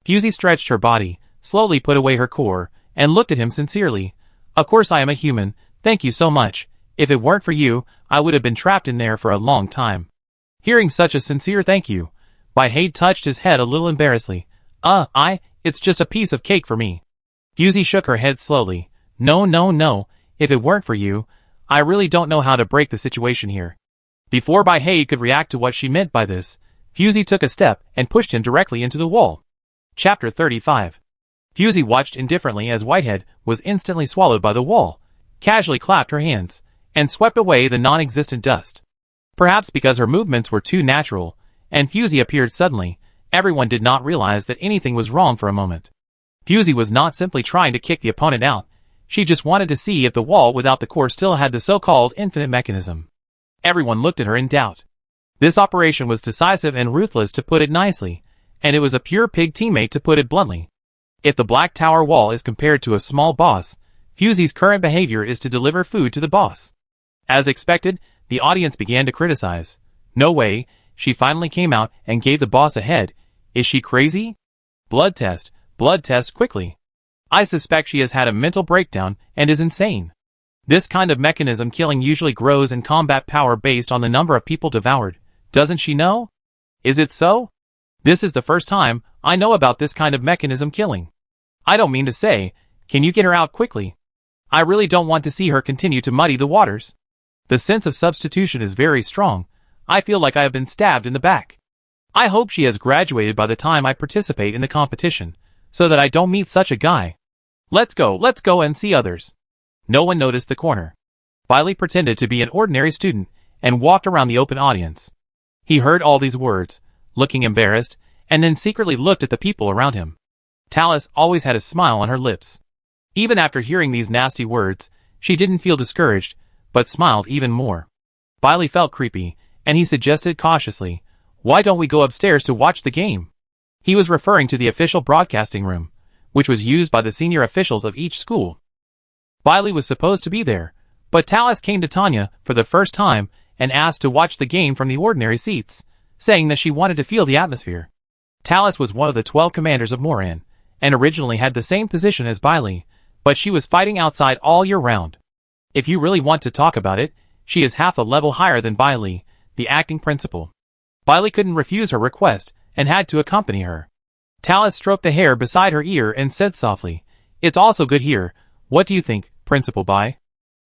Fusey stretched her body, slowly put away her core, and looked at him sincerely. "Of course I am a human, thank you so much. If it weren't for you, I would have been trapped in there for a long time." Hearing such a sincere thank you, Baihade touched his head a little embarrassedly. It's just a piece of cake for me." Fusey shook her head slowly. No, if it weren't for you, I really don't know how to break the situation here." Before Baihade could react to what she meant by this, Fusey took a step and pushed him directly into the wall. Chapter 35. Fusey watched indifferently as Whitehead was instantly swallowed by the wall, casually clapped her hands, and swept away the non-existent dust. Perhaps because her movements were too natural, and Fusey appeared suddenly, everyone did not realize that anything was wrong for a moment. Fusey was not simply trying to kick the opponent out, she just wanted to see if the wall without the core still had the so-called infinite mechanism. Everyone looked at her in doubt. This operation was decisive and ruthless, to put it nicely, and it was a pure pig teammate, to put it bluntly. If the Black Tower wall is compared to a small boss, Fusey's current behavior is to deliver food to the boss. As expected, the audience began to criticize. "No way," she finally came out and gave the boss a head. "Is she crazy? Blood test quickly. I suspect she has had a mental breakdown and is insane." This kind of mechanism killing usually grows in combat power based on the number of people devoured. Doesn't she know? Is it so? This is the first time I know about this kind of mechanism killing. I don't mean to say, can you get her out quickly? I really don't want to see her continue to muddy the waters. The sense of substitution is very strong. I feel like I have been stabbed in the back. I hope she has graduated by the time I participate in the competition, so that I don't meet such a guy. Let's go and see others." No one noticed the corner. Bailey pretended to be an ordinary student and walked around the open audience. He heard all these words, looking embarrassed, and then secretly looked at the people around him. Talus always had a smile on her lips. Even after hearing these nasty words, she didn't feel discouraged, but smiled even more. Bailey felt creepy, and he suggested cautiously, "Why don't we go upstairs to watch the game?" He was referring to the official broadcasting room, which was used by the senior officials of each school. Bailey was supposed to be there, but Talus came to Tanya for the first time and asked to watch the game from the ordinary seats, saying that she wanted to feel the atmosphere. Talus was one of the 12 commanders of Moran, and originally had the same position as Bailey, but she was fighting outside all year round. If you really want to talk about it, she is half a level higher than Bailey, the acting principal. Bailey couldn't refuse her request and had to accompany her. Talus stroked the hair beside her ear and said softly, "It's also good here. What do you think, Principal Bai?"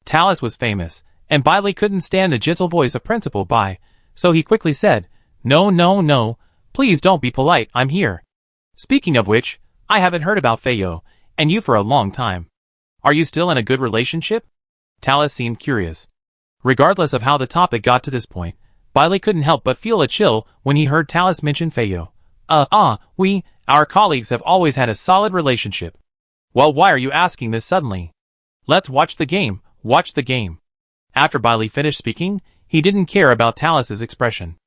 Talus was famous, and Bailey couldn't stand the gentle voice of Principal Bai, so he quickly said, "No, no, no, please don't be polite, I'm here. Speaking of which, I haven't heard about Feiyo, and you for a long time. Are you still in a good relationship?" Talus seemed curious. Regardless of how the topic got to this point, Bailey couldn't help but feel a chill when he heard Talus mention Feiyo. Our colleagues have always had a solid relationship." "Well, why are you asking this suddenly?" "Let's watch the game, watch the game." After Bailey finished speaking, he didn't care about Talus's expression.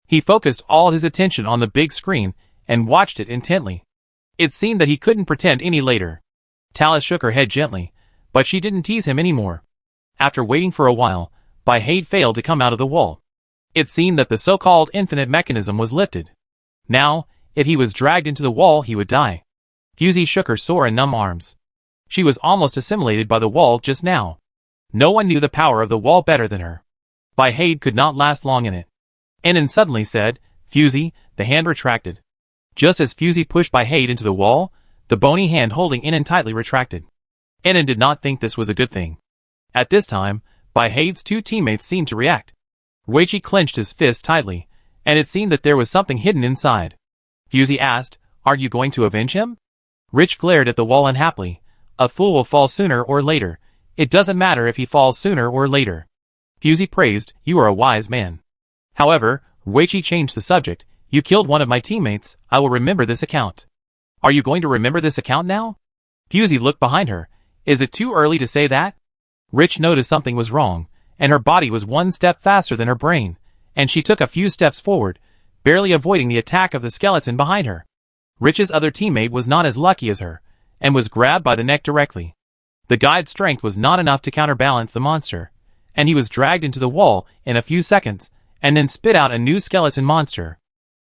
He focused all his attention on the big screen and watched it intently. It seemed that he couldn't pretend any later. Talus shook her head gently, but she didn't tease him anymore. After waiting for a while, Bai failed to come out of the wall. It seemed that the so-called infinite mechanism was lifted. Now, if he was dragged into the wall, he would die. Fusey shook her sore and numb arms. She was almost assimilated by the wall just now. No one knew the power of the wall better than her. Bai could not last long in it. Enon suddenly said, "Fusey," the hand retracted. Just as Fusey pushed Bai into the wall, the bony hand holding Enon tightly retracted. Enon did not think this was a good thing. At this time, Bai's two teammates seemed to react. Ruichi clenched his fist tightly, and it seemed that there was something hidden inside. Fusey asked, "Are you going to avenge him?" Rich glared at the wall unhappily. "A fool will fall sooner or later. It doesn't matter if he falls sooner or later." Fusey praised, "You are a wise man." However, Ruichi changed the subject. "You killed one of my teammates, I will remember this account." "Are you going to remember this account now?" Fusey looked behind her. "Is it too early to say that?" Rich noticed something was wrong, and her body was one step faster than her brain, and she took a few steps forward, barely avoiding the attack of the skeleton behind her. Rich's other teammate was not as lucky as her, and was grabbed by the neck directly. The guide's strength was not enough to counterbalance the monster, and he was dragged into the wall in a few seconds, and then spit out a new skeleton monster.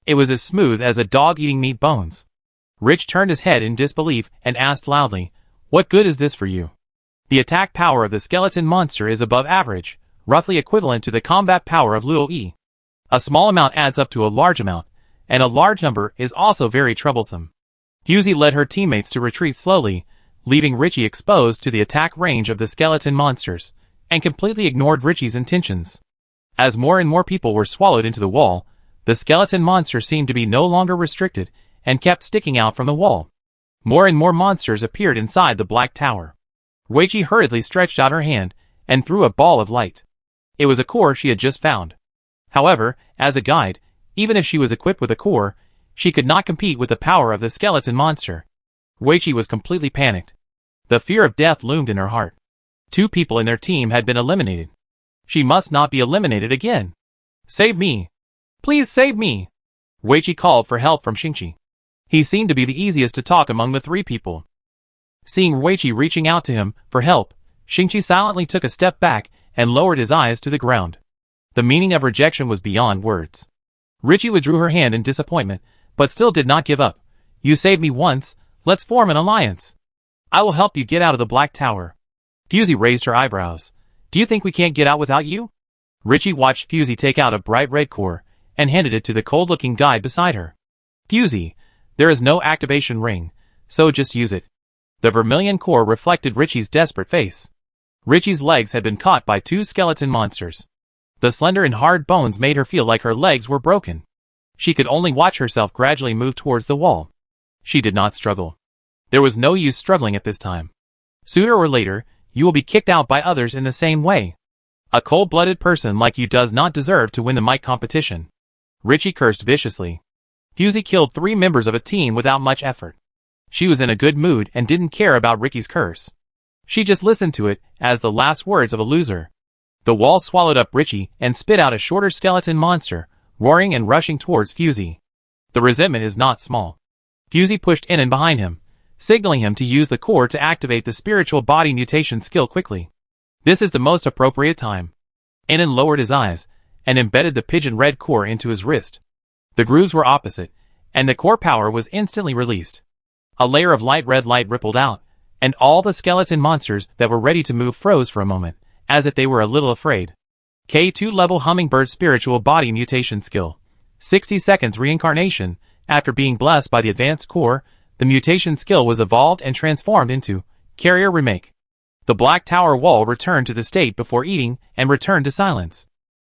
It was as smooth as a dog eating meat bones. Rich turned his head in disbelief and asked loudly, "What good is this for you?" The attack power of the skeleton monster is above average, roughly equivalent to the combat power of Luo Yi. A small amount adds up to a large amount, and a large number is also very troublesome. Fusey led her teammates to retreat slowly, leaving Richie exposed to the attack range of the skeleton monsters, and completely ignored Richie's intentions. As more and more people were swallowed into the wall, the skeleton monster seemed to be no longer restricted and kept sticking out from the wall. More and more monsters appeared inside the black tower. Ruichi hurriedly stretched out her hand and threw a ball of light. It was a core she had just found. However, as a guide, even if she was equipped with a core, she could not compete with the power of the skeleton monster. Ruichi was completely panicked. The fear of death loomed in her heart. 2 people in their team had been eliminated. She must not be eliminated again. "Save me! Please save me!" Ruichi called for help from Shingchi. He seemed to be the easiest to talk among the 3 people. Seeing Ruichi reaching out to him for help, Shingchi silently took a step back and lowered his eyes to the ground. The meaning of rejection was beyond words. Richie withdrew her hand in disappointment, but still did not give up. "You saved me once, let's form an alliance. I will help you get out of the Black Tower." Fusey raised her eyebrows. "Do you think we can't get out without you?" Richie watched Fusey take out a bright red core, and handed it to the cold-looking guide beside her. "Fusey, there is no activation ring, so just use it." The vermilion core reflected Richie's desperate face. Richie's legs had been caught by 2 skeleton monsters. The slender and hard bones made her feel like her legs were broken. She could only watch herself gradually move towards the wall. She did not struggle. There was no use struggling at this time. Sooner or later, you will be kicked out by others in the same way. A cold-blooded person like you does not deserve to win the mic competition. Richie cursed viciously. Fusey killed 3 members of a team without much effort. She was in a good mood and didn't care about Ricky's curse. She just listened to it as the last words of a loser. The wall swallowed up Richie and spit out a shorter skeleton monster, roaring and rushing towards Fusey. The resentment is not small. Fusey pushed in behind him, signaling him to use the core to activate the spiritual body mutation skill quickly. This is the most appropriate time. Inan lowered his eyes and embedded the pigeon red core into his wrist. The grooves were opposite, and the core power was instantly released. A layer of light red light rippled out, and all the skeleton monsters that were ready to move froze for a moment, as if they were a little afraid. K2 level hummingbird spiritual body mutation skill. 60 seconds reincarnation. After being blessed by the advanced core, the mutation skill was evolved and transformed into Carrier Remake. The Black Tower wall returned to the state before eating and returned to silence.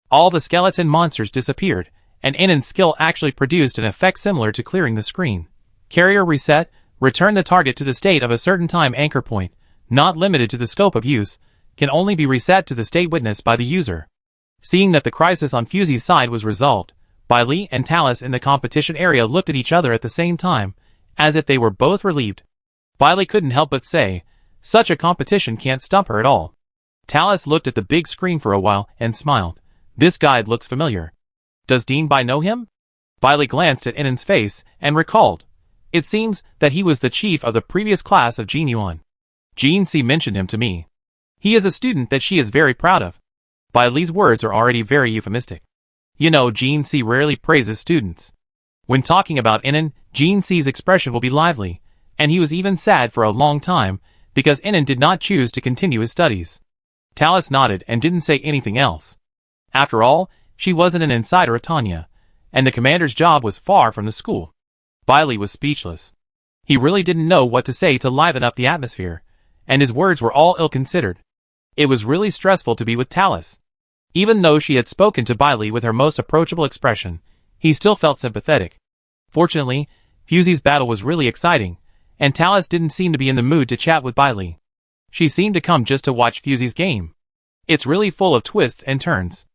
All the skeleton monsters disappeared, and Inan's skill actually produced an effect similar to clearing the screen. Carrier Reset. Return the target to the state of a certain time anchor point, not limited to the scope of use, can only be reset to the state witnessed by the user. Seeing that the crisis on Fusey's side was resolved, Bailey and Talus in the competition area looked at each other at the same time, as if they were both relieved. Bailey couldn't help but say, such a competition can't stump her at all. Talus looked at the big screen for a while and smiled. This guide looks familiar. Does Dean Bai know him? Bailey glanced at Inan's face and recalled. It seems that he was the chief of the previous class of Jin Yuan. Jean C mentioned him to me. He is a student that she is very proud of. Bailey's words are already very euphemistic. You know, Jean C rarely praises students. When talking about Inan, Jean C's expression will be lively, and he was even sad for a long time, because Inan did not choose to continue his studies. Talus nodded and didn't say anything else. After all, she wasn't an insider of Tanya, and the commander's job was far from the school. Bailey was speechless. He really didn't know what to say to liven up the atmosphere, and his words were all ill-considered. It was really stressful to be with Talus. Even though she had spoken to Bailey with her most approachable expression, he still felt sympathetic. Fortunately, Fusey's battle was really exciting, and Talus didn't seem to be in the mood to chat with Bailey. She seemed to come just to watch Fusey's game. It's really full of twists and turns.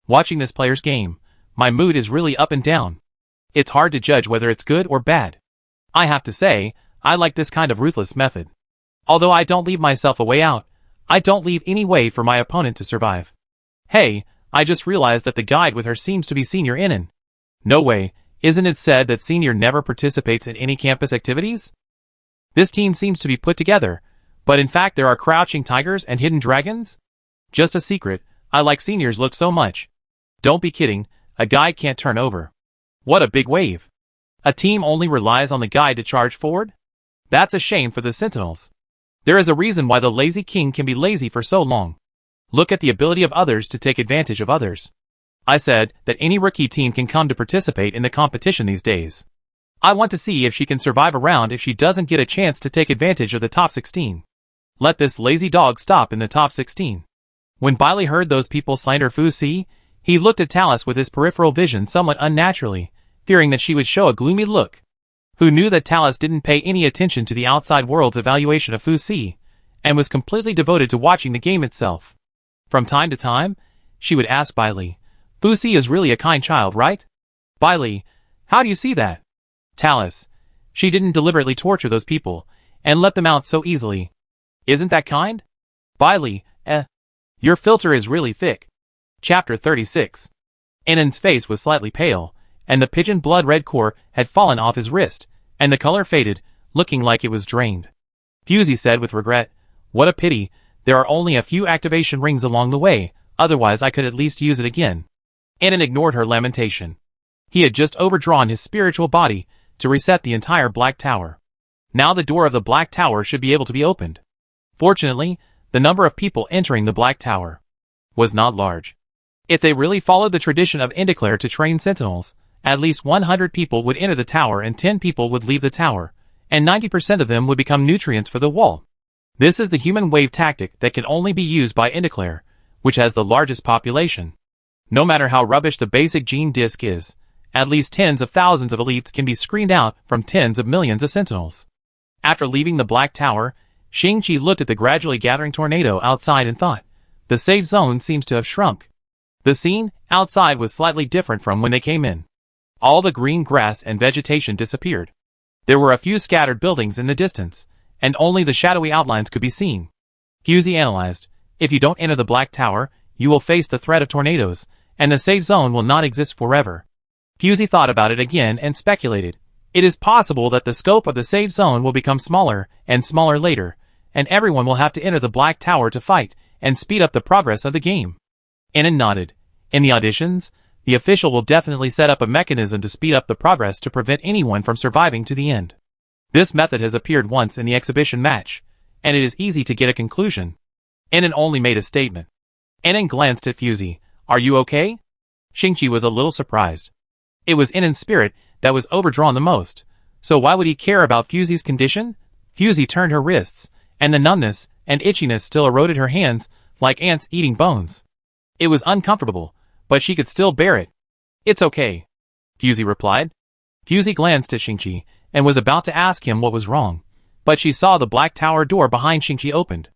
Watching this player's game, my mood is really up and down. It's hard to judge whether it's good or bad. I have to say, I like this kind of ruthless method. Although I don't leave myself a way out, I don't leave any way for my opponent to survive. Hey, I just realized that the guide with her seems to be Senior Inan. No way, isn't it said that Senior never participates in any campus activities? This team seems to be put together, but in fact there are crouching tigers and hidden dragons? Just a secret, I like Senior's look so much. Don't be kidding, a guide can't turn over. What a big wave. A team only relies on the guide to charge forward? That's a shame for the Sentinels. There is a reason why the lazy king can be lazy for so long. Look at the ability of others to take advantage of others. I said that any rookie team can come to participate in the competition these days. I want to see if she can survive a round if she doesn't get a chance to take advantage of the top 16. Let this lazy dog stop in the top 16. When Bailey heard those people slander Fusey, he looked at Talus with his peripheral vision somewhat unnaturally, fearing that she would show a gloomy look. Who knew that Talus didn't pay any attention to the outside world's evaluation of Fusey, and was completely devoted to watching the game itself. From time to time, she would ask Bailey, Fusey is really a kind child, right? Bailey, how do you see that? Talus, she didn't deliberately torture those people, and let them out so easily. Isn't that kind? Bailey, your filter is really thick. Chapter 36. Inan's face was slightly pale, and the pigeon blood red core had fallen off his wrist, and the color faded, looking like it was drained. Fusey said with regret, what a pity, there are only a few activation rings along the way, otherwise I could at least use it again. Inan ignored her lamentation. He had just overdrawn his spiritual body to reset the entire Black Tower. Now the door of the Black Tower should be able to be opened. Fortunately, the number of people entering the Black Tower was not large. If they really followed the tradition of Indeclare to train sentinels, at least 100 people would enter the tower and 10 people would leave the tower, and 90% of them would become nutrients for the wall. This is the human wave tactic that can only be used by Indeclare, which has the largest population. No matter how rubbish the basic gene disc is, at least tens of thousands of elites can be screened out from tens of millions of sentinels. After leaving the Black Tower, Shingchi looked at the gradually gathering tornado outside and thought, the safe zone seems to have shrunk. The scene outside was slightly different from when they came in. All the green grass and vegetation disappeared. There were a few scattered buildings in the distance, and only the shadowy outlines could be seen. Fusey analyzed, if you don't enter the Black Tower, you will face the threat of tornadoes, and the safe zone will not exist forever. Fusey thought about it again and speculated. It is possible that the scope of the safe zone will become smaller and smaller later, and everyone will have to enter the Black Tower to fight and speed up the progress of the game. Enon nodded. In the auditions, the official will definitely set up a mechanism to speed up the progress to prevent anyone from surviving to the end. This method has appeared once in the exhibition match, and it is easy to get a conclusion. Enon only made a statement. Enon glanced at Fusey. Are you okay? Shingchi was a little surprised. It was Enon's spirit that was overdrawn the most, so why would he care about Fusey's condition? Fusey turned her wrists, and the numbness and itchiness still eroded her hands like ants eating bones. It was uncomfortable, but she could still bear it. It's okay, Fusey replied. Fusey glanced at Shingchi and was about to ask him what was wrong, but she saw the Black Tower door behind Shingchi opened.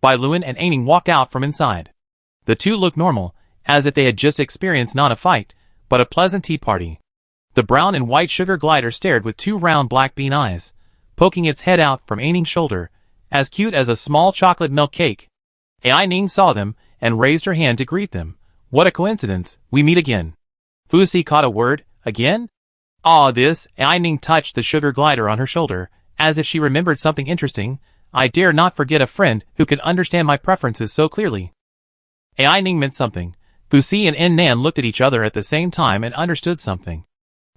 Bailuan and Aning walked out from inside. The two looked normal, as if they had just experienced not a fight, but a pleasant tea party. The brown and white sugar glider stared with two round black bean eyes, poking its head out from Aning's shoulder, as cute as a small chocolate milk cake. Aning saw them and raised her hand to greet them. What a coincidence, we meet again. Fusey caught a word, again? Aning touched the sugar glider on her shoulder, as if she remembered something interesting. I dare not forget a friend who could understand my preferences so clearly. Aning meant something. Fusey and Nan looked at each other at the same time and understood something.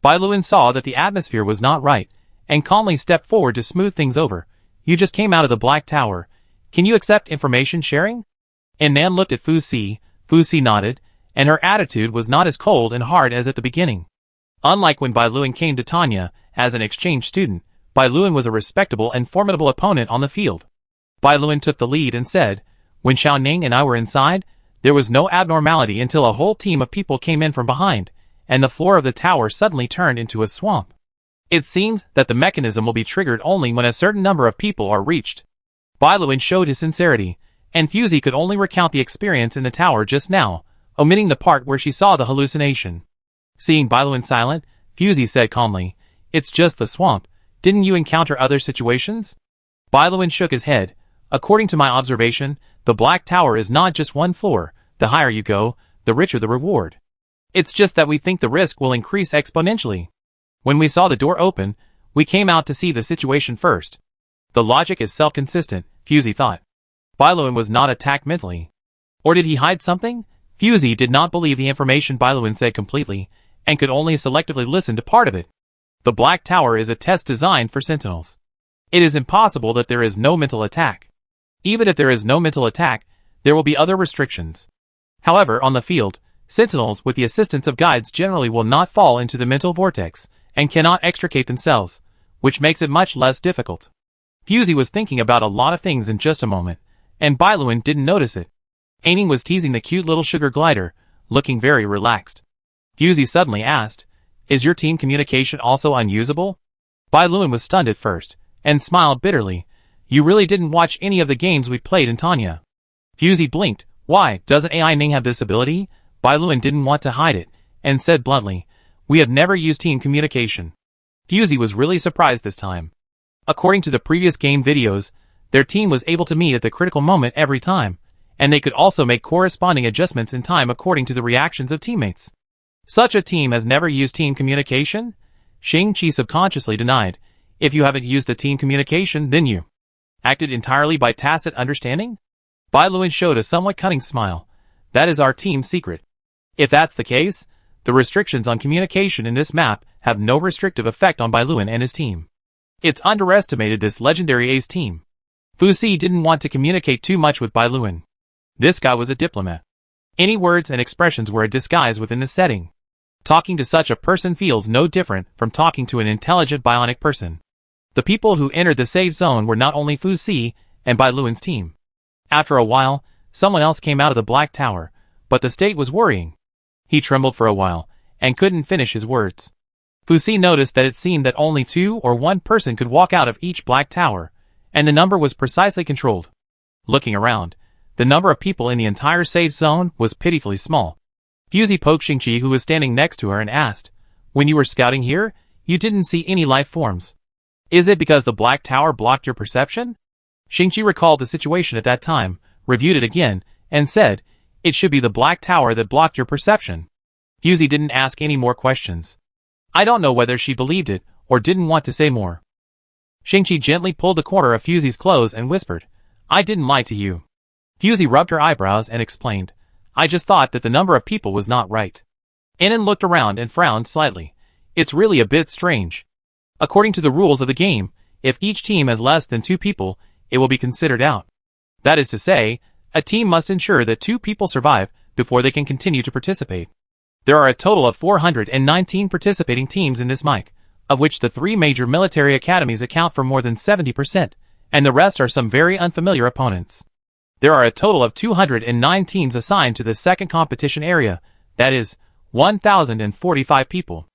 Bailuan saw that the atmosphere was not right, and calmly stepped forward to smooth things over. You just came out of the Black Tower. Can you accept information sharing? Nan looked at Fusey. Fusey nodded, and her attitude was not as cold and hard as at the beginning. Unlike when Bailuan came to Tanya as an exchange student, Bailuan was a respectable and formidable opponent on the field. Bailuan took the lead and said, when Xiaoning and I were inside, there was no abnormality until a whole team of people came in from behind, and the floor of the tower suddenly turned into a swamp. It seems that the mechanism will be triggered only when a certain number of people are reached. Bailuan showed his sincerity, and Fusey could only recount the experience in the tower just now, omitting the part where she saw the hallucination. Seeing Bailuan silent, Fusey said calmly, it's just the swamp. Didn't you encounter other situations? Bailuan shook his head. According to my observation, the Black Tower is not just one floor. The higher you go, the richer the reward. It's just that we think the risk will increase exponentially. When we saw the door open, we came out to see the situation first. The logic is self-consistent, Fusey thought. Bailuan was not attacked mentally. Or did he hide something? Fusey did not believe the information Bailuan said completely, and could only selectively listen to part of it. The Black Tower is a test designed for sentinels. It is impossible that there is no mental attack. Even if there is no mental attack, there will be other restrictions. However, on the field, sentinels with the assistance of guides generally will not fall into the mental vortex, and cannot extricate themselves, which makes it much less difficult. Fusey was thinking about a lot of things in just a moment, and Bailuan didn't notice it. Aning was teasing the cute little sugar glider, looking very relaxed. Fusey suddenly asked, is your team communication also unusable? Bailuan was stunned at first, and smiled bitterly. You really didn't watch any of the games we played in Tanya. Fusey blinked. Why, doesn't Aning have this ability? Bailuan didn't want to hide it, and said bluntly, we have never used team communication. Fusey was really surprised this time. According to the previous game videos, their team was able to meet at the critical moment every time, and they could also make corresponding adjustments in time according to the reactions of teammates. Such a team has never used team communication? Shingchi subconsciously denied. If you haven't used the team communication, then you acted entirely by tacit understanding? Bailuan showed a somewhat cunning smile. That is our team's secret. If that's the case, the restrictions on communication in this map have no restrictive effect on Bailuan and his team. It's underestimated this legendary ace team. Fusey didn't want to communicate too much with Bailuan. This guy was a diplomat. Any words and expressions were a disguise within the setting. Talking to such a person feels no different from talking to an intelligent bionic person. The people who entered the safe zone were not only Fusey and Bailuan's team. After a while, someone else came out of the Black Tower, but the state was worrying. He trembled for a while, and couldn't finish his words. Fusey noticed that it seemed that only 2 or 1 person could walk out of each Black Tower, and the number was precisely controlled. Looking around, the number of people in the entire safe zone was pitifully small. Fusey poked Shingchi, who was standing next to her, and asked, "When you were scouting here, you didn't see any life forms. Is it because the Black Tower blocked your perception?" Shingchi recalled the situation at that time, reviewed it again, and said, "It should be the Black Tower that blocked your perception." Fusey didn't ask any more questions. I don't know whether she believed it or didn't want to say more. Shingchi gently pulled the corner of Fusey's clothes and whispered, "I didn't lie to you." Fusey rubbed her eyebrows and explained, "I just thought that the number of people was not right." Inon looked around and frowned slightly. "It's really a bit strange. According to the rules of the game, if each team has less than 2 people, it will be considered out. That is to say, a team must ensure that 2 people survive before they can continue to participate. There are a total of 419 participating teams in this mic, of which the 3 major military academies account for more than 70%, and the rest are some very unfamiliar opponents. There are a total of 209 teams assigned to the second competition area, that is, 1,045 people.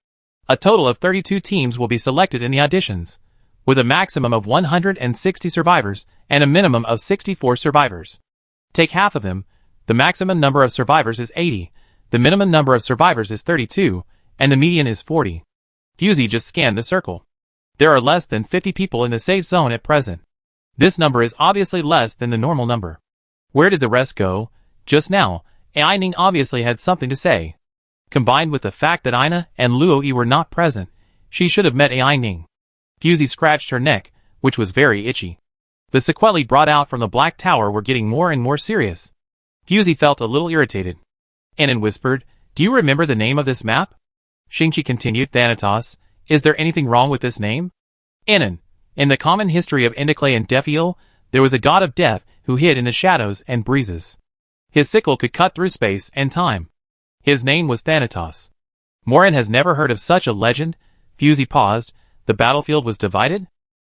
A total of 32 teams will be selected in the auditions, with a maximum of 160 survivors and a minimum of 64 survivors. Take half of them, the maximum number of survivors is 80, the minimum number of survivors is 32, and the median is 40. Fusey just scanned the circle. There are less than 50 people in the safe zone at present. This number is obviously less than the normal number. Where did the rest go? Just now, Aining obviously had something to say. Combined with the fact that Ina and Luoyi were not present, she should have met Aining. Fusey scratched her neck, which was very itchy. The sequelae brought out from the Black Tower were getting more and more serious. Fusey felt a little irritated. Inon whispered, "Do you remember the name of this map?" Shingchi continued, "Thanatos, is there anything wrong with this name?" Inon, in the common history of Indiclay and Defiel, there was a god of death who hid in the shadows and breezes. His sickle could cut through space and time. His name was Thanatos. Morin has never heard of such a legend. Fusey paused. The battlefield was divided?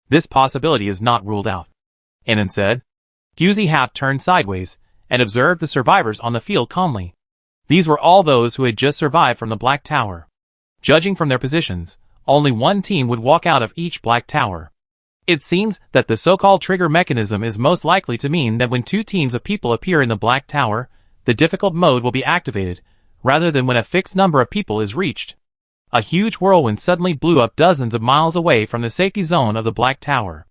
This possibility is not ruled out, Inon said. Fusey half turned sideways and observed the survivors on the field calmly. These were all those who had just survived from the Black Tower. Judging from their positions, only one team would walk out of each Black Tower. It seems that the so-called trigger mechanism is most likely to mean that when 2 teams of people appear in the Black Tower, the difficult mode will be activated, rather than when a fixed number of people is reached. A huge whirlwind suddenly blew up dozens of miles away from the safety zone of the Black Tower.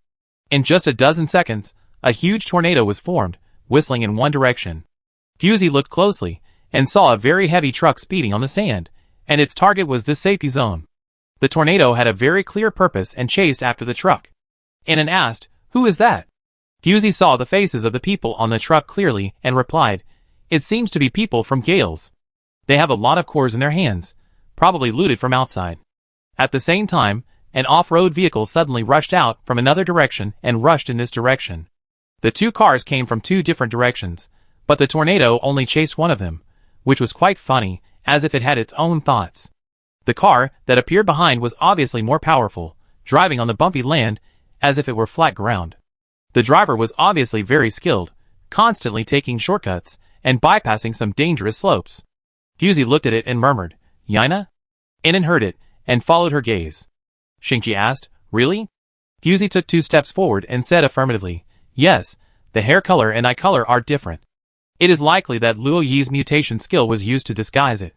In just a dozen seconds, a huge tornado was formed, whistling in one direction. Fusey looked closely, and saw a very heavy truck speeding on the sand, and its target was this safety zone. The tornado had a very clear purpose and chased after the truck. Inon asked, "Who is that?" Fusey saw the faces of the people on the truck clearly and replied, "It seems to be people from Gales. They have a lot of cores in their hands, probably looted from outside." At the same time, an off-road vehicle suddenly rushed out from another direction and rushed in this direction. The 2 cars came from 2 different directions, but the tornado only chased one of them, which was quite funny, as if it had its own thoughts. The car that appeared behind was obviously more powerful, driving on the bumpy land as if it were flat ground. The driver was obviously very skilled, constantly taking shortcuts and bypassing some dangerous slopes. Fusey looked at it and murmured, "Yaina?" Inon heard it and followed her gaze. Shingchi asked, "Really?" Fusey took 2 steps forward and said affirmatively, "Yes, the hair color and eye color are different. It is likely that Luo Yi's mutation skill was used to disguise it."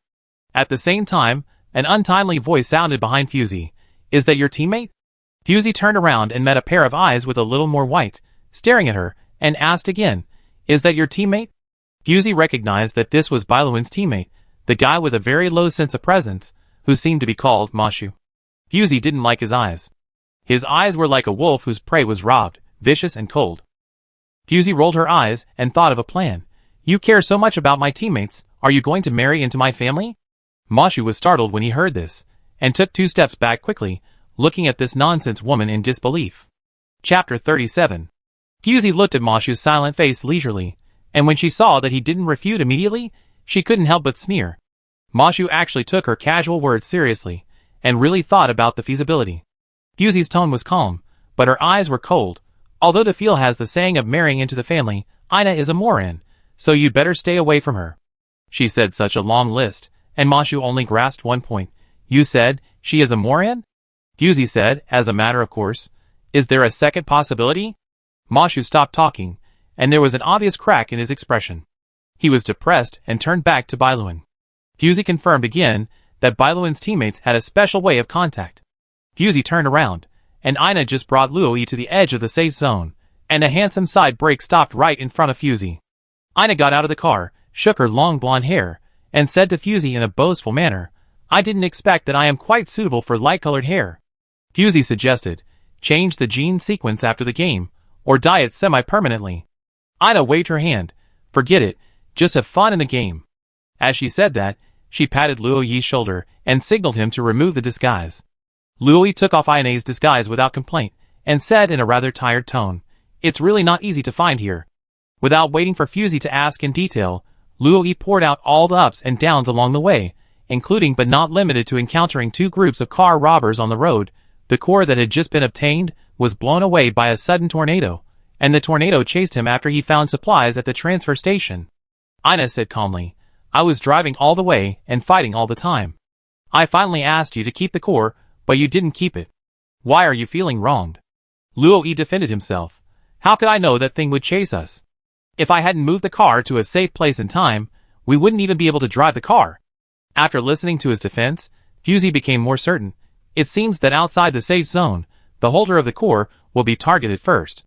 At the same time, an untimely voice sounded behind Fusey. "Is that your teammate?" Fusey turned around and met a pair of eyes with a little more white, staring at her, and asked again, "Is that your teammate?" Fusey recognized that this was Bailuan's teammate, the guy with a very low sense of presence, who seemed to be called Mashu. Fusey didn't like his eyes. His eyes were like a wolf whose prey was robbed, vicious and cold. Fusey rolled her eyes and thought of a plan. "You care so much about my teammates, are you going to marry into my family?" Mashu was startled when he heard this, and took 2 steps back quickly, looking at this nonsense woman in disbelief. Chapter 37. Fusey looked at Mashu's silent face leisurely, and when she saw that he didn't refute immediately, she couldn't help but sneer. Mashu actually took her casual words seriously, and really thought about the feasibility. Fusey's tone was calm, but her eyes were cold. "Although Defiel has the saying of marrying into the family, Ina is a Morin, so you'd better stay away from her." She said such a long list, and Mashu only grasped one point. "You said, she is a Morin?" Fusey said, as a matter of course. "Is there a second possibility?" Mashu stopped talking, and there was an obvious crack in his expression. He was depressed and turned back to Bailuan. Fusey confirmed again that Bailuan's teammates had a special way of contact. Fusey turned around, and Ina just brought Luoyi to the edge of the safe zone, and a handsome side brake stopped right in front of Fusey. Ina got out of the car, shook her long blonde hair, and said to Fusey in a boastful manner, "I didn't expect that I am quite suitable for light-colored hair." Fusey suggested, "Change the gene sequence after the game, or dye it semi-permanently." Ina waved her hand. "Forget it, just have fun in the game." As she said that, she patted Luoyi's shoulder and signaled him to remove the disguise. Luoyi took off Ina's disguise without complaint, and said in a rather tired tone, "It's really not easy to find here." Without waiting for Fusey to ask in detail, Luoyi poured out all the ups and downs along the way, including but not limited to encountering two groups of car robbers on the road. The core that had just been obtained was blown away by a sudden tornado, and the tornado chased him after he found supplies at the transfer station. Ina said calmly, "I was driving all the way and fighting all the time. I finally asked you to keep the core, but you didn't keep it. Why are you feeling wronged?" Luoyi defended himself. "How could I know that thing would chase us? If I hadn't moved the car to a safe place in time, we wouldn't even be able to drive the car." After listening to his defense, Fusey became more certain. It seems that outside the safe zone, the holder of the core will be targeted first.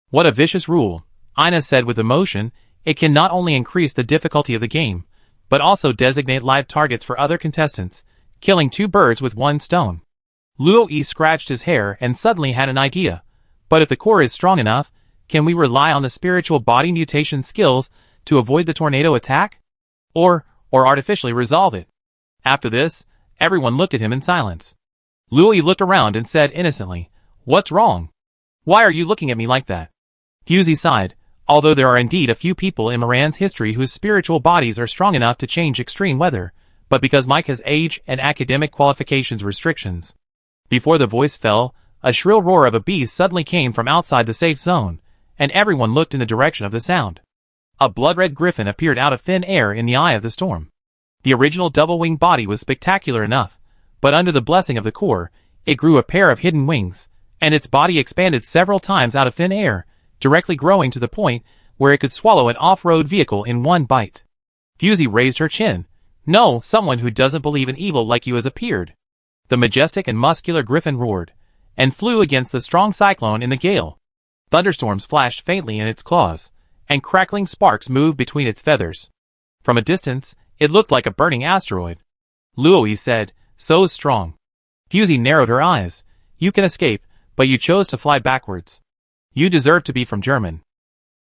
"What a vicious rule," Ina said with emotion. "It can not only increase the difficulty of the game, but also designate live targets for other contestants, killing two birds with one stone." Luoyi scratched his hair and suddenly had an idea. "But if the core is strong enough, can we rely on the spiritual body mutation skills to avoid the tornado attack? Or artificially resolve it?" After this, everyone looked at him in silence. Luoyi looked around and said innocently, "What's wrong? Why are you looking at me like that?" Fusey sighed. Although there are indeed a few people in Moran's history whose spiritual bodies are strong enough to change extreme weather, but because Mike has age and academic qualifications restrictions. Before the voice fell, a shrill roar of a beast suddenly came from outside the safe zone, and everyone looked in the direction of the sound. A blood-red griffin appeared out of thin air in the eye of the storm. The original double-winged body was spectacular enough, but under the blessing of the core, it grew a pair of hidden wings, and its body expanded several times out of thin air, directly growing to the point where it could swallow an off-road vehicle in one bite. Fusey raised her chin. "No, someone who doesn't believe in evil like you has appeared." The majestic and muscular griffin roared, and flew against the strong cyclone in the gale. Thunderstorms flashed faintly in its claws, and crackling sparks moved between its feathers. From a distance, it looked like a burning asteroid. Luoyi said, "So strong." Fusey narrowed her eyes. "You can escape, but you chose to fly backwards. You deserve to be from German.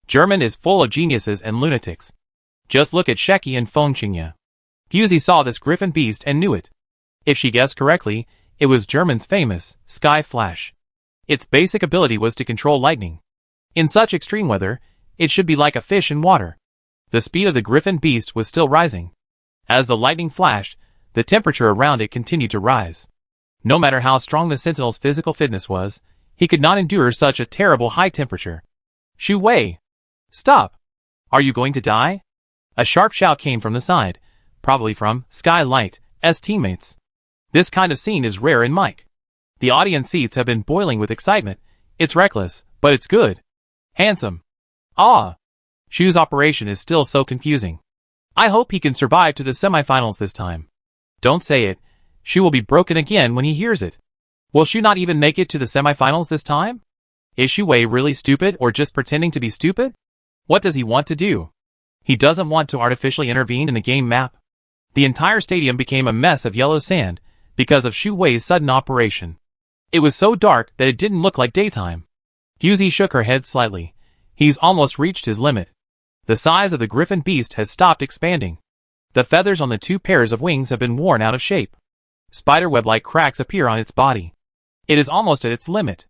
German is full of geniuses and lunatics. Just look at Sheki and Fengqingya." Fusey saw this griffin beast and knew it. If she guessed correctly, it was German's famous Sky Flash. Its basic ability was to control lightning. In such extreme weather, it should be like a fish in water. The speed of the griffin beast was still rising. As the lightning flashed, the temperature around it continued to rise. No matter how strong the sentinel's physical fitness was, he could not endure such a terrible high temperature. "Shu Wei! Stop! Are you going to die?" A sharp shout came from the side, probably from Skylight's teammates. This kind of scene is rare in Mike. The audience seats have been boiling with excitement. It's reckless, but it's good. Handsome. Ah! Shu's operation is still so confusing. I hope he can survive to the semifinals this time. Don't say it. Shu will be broken again when he hears it. Will Shu not even make it to the semifinals this time? Is Shu Wei really stupid or just pretending to be stupid? What does he want to do? He doesn't want to artificially intervene in the game map. The entire stadium became a mess of yellow sand because of Shu Wei's sudden operation. It was so dark that it didn't look like daytime. Fusey shook her head slightly. He's almost reached his limit. The size of the griffin beast has stopped expanding. The feathers on the two pairs of wings have been worn out of shape. Spiderweb-like cracks appear on its body. It is almost at its limit.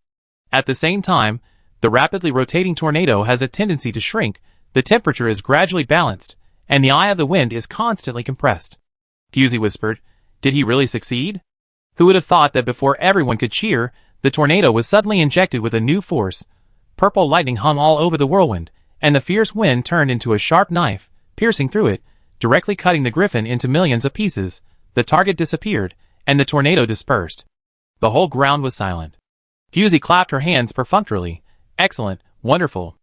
At the same time, the rapidly rotating tornado has a tendency to shrink, the temperature is gradually balanced, and the eye of the wind is constantly compressed. Fusey whispered, "Did he really succeed?" Who would have thought that before everyone could cheer, the tornado was suddenly injected with a new force. Purple lightning hung all over the whirlwind, and the fierce wind turned into a sharp knife, piercing through it, directly cutting the griffin into millions of pieces. The target disappeared, and the tornado dispersed. The whole ground was silent. Fusey clapped her hands perfunctorily. "Excellent, Wonderful.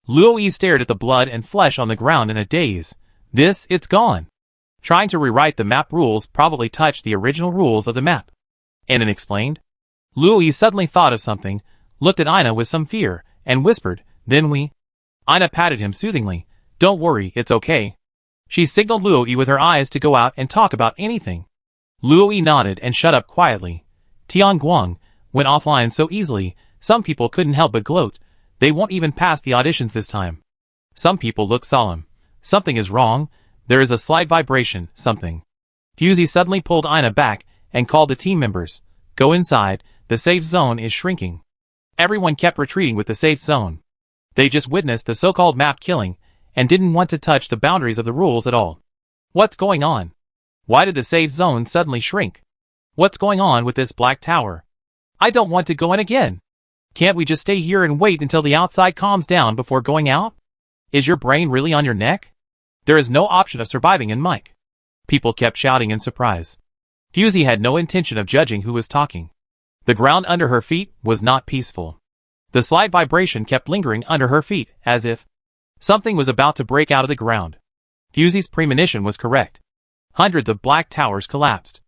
Luo stared at the blood and flesh on the ground in a daze. It's gone. Trying to rewrite the map rules probably touched the original rules of the map. Anon explained. Luo suddenly thought of something, looked at Ina with some fear, and whispered, then we. Ina patted him soothingly. Don't worry, it's okay. She signaled Luo with her eyes to go out and talk about anything. Luo nodded and shut up quietly. Tianguang went offline so easily, some people couldn't help but gloat. They won't even pass the auditions this time. Some people look solemn. Something is wrong. There is a slight vibration, something. Fusey suddenly pulled Ina back and called the team members. Go inside, the safe zone is shrinking. Everyone kept retreating with the safe zone. They just witnessed the so-called map killing and didn't want to touch the boundaries of the rules at all. What's going on? Why did the safe zone suddenly shrink? What's going on with this black tower? I don't want to go in again. Can't we just stay here and wait until the outside calms down before going out? Is your brain really on your neck? There is no option of surviving in Mike. People kept shouting in surprise. Fusey had no intention of judging who was talking. The ground under her feet was not peaceful. The slight vibration kept lingering under her feet, as if something was about to break out of the ground. Fusey's premonition was correct. Hundreds of black towers collapsed.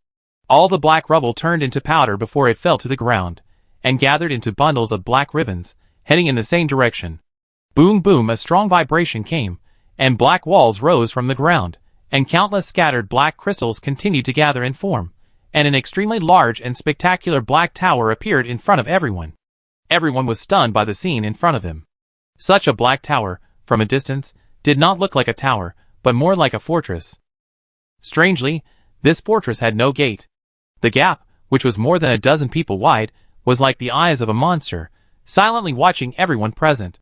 All the black rubble turned into powder before it fell to the ground, and gathered into bundles of black ribbons, heading in the same direction. Boom boom, a strong vibration came, and black walls rose from the ground, and countless scattered black crystals continued to gather and form, and an extremely large and spectacular black tower appeared in front of everyone. Everyone was stunned by the scene in front of them. Such a black tower, from a distance, did not look like a tower, but more like a fortress. Strangely, this fortress had no gate. The gap, which was more than a dozen people wide, was like the eyes of a monster, silently watching everyone present.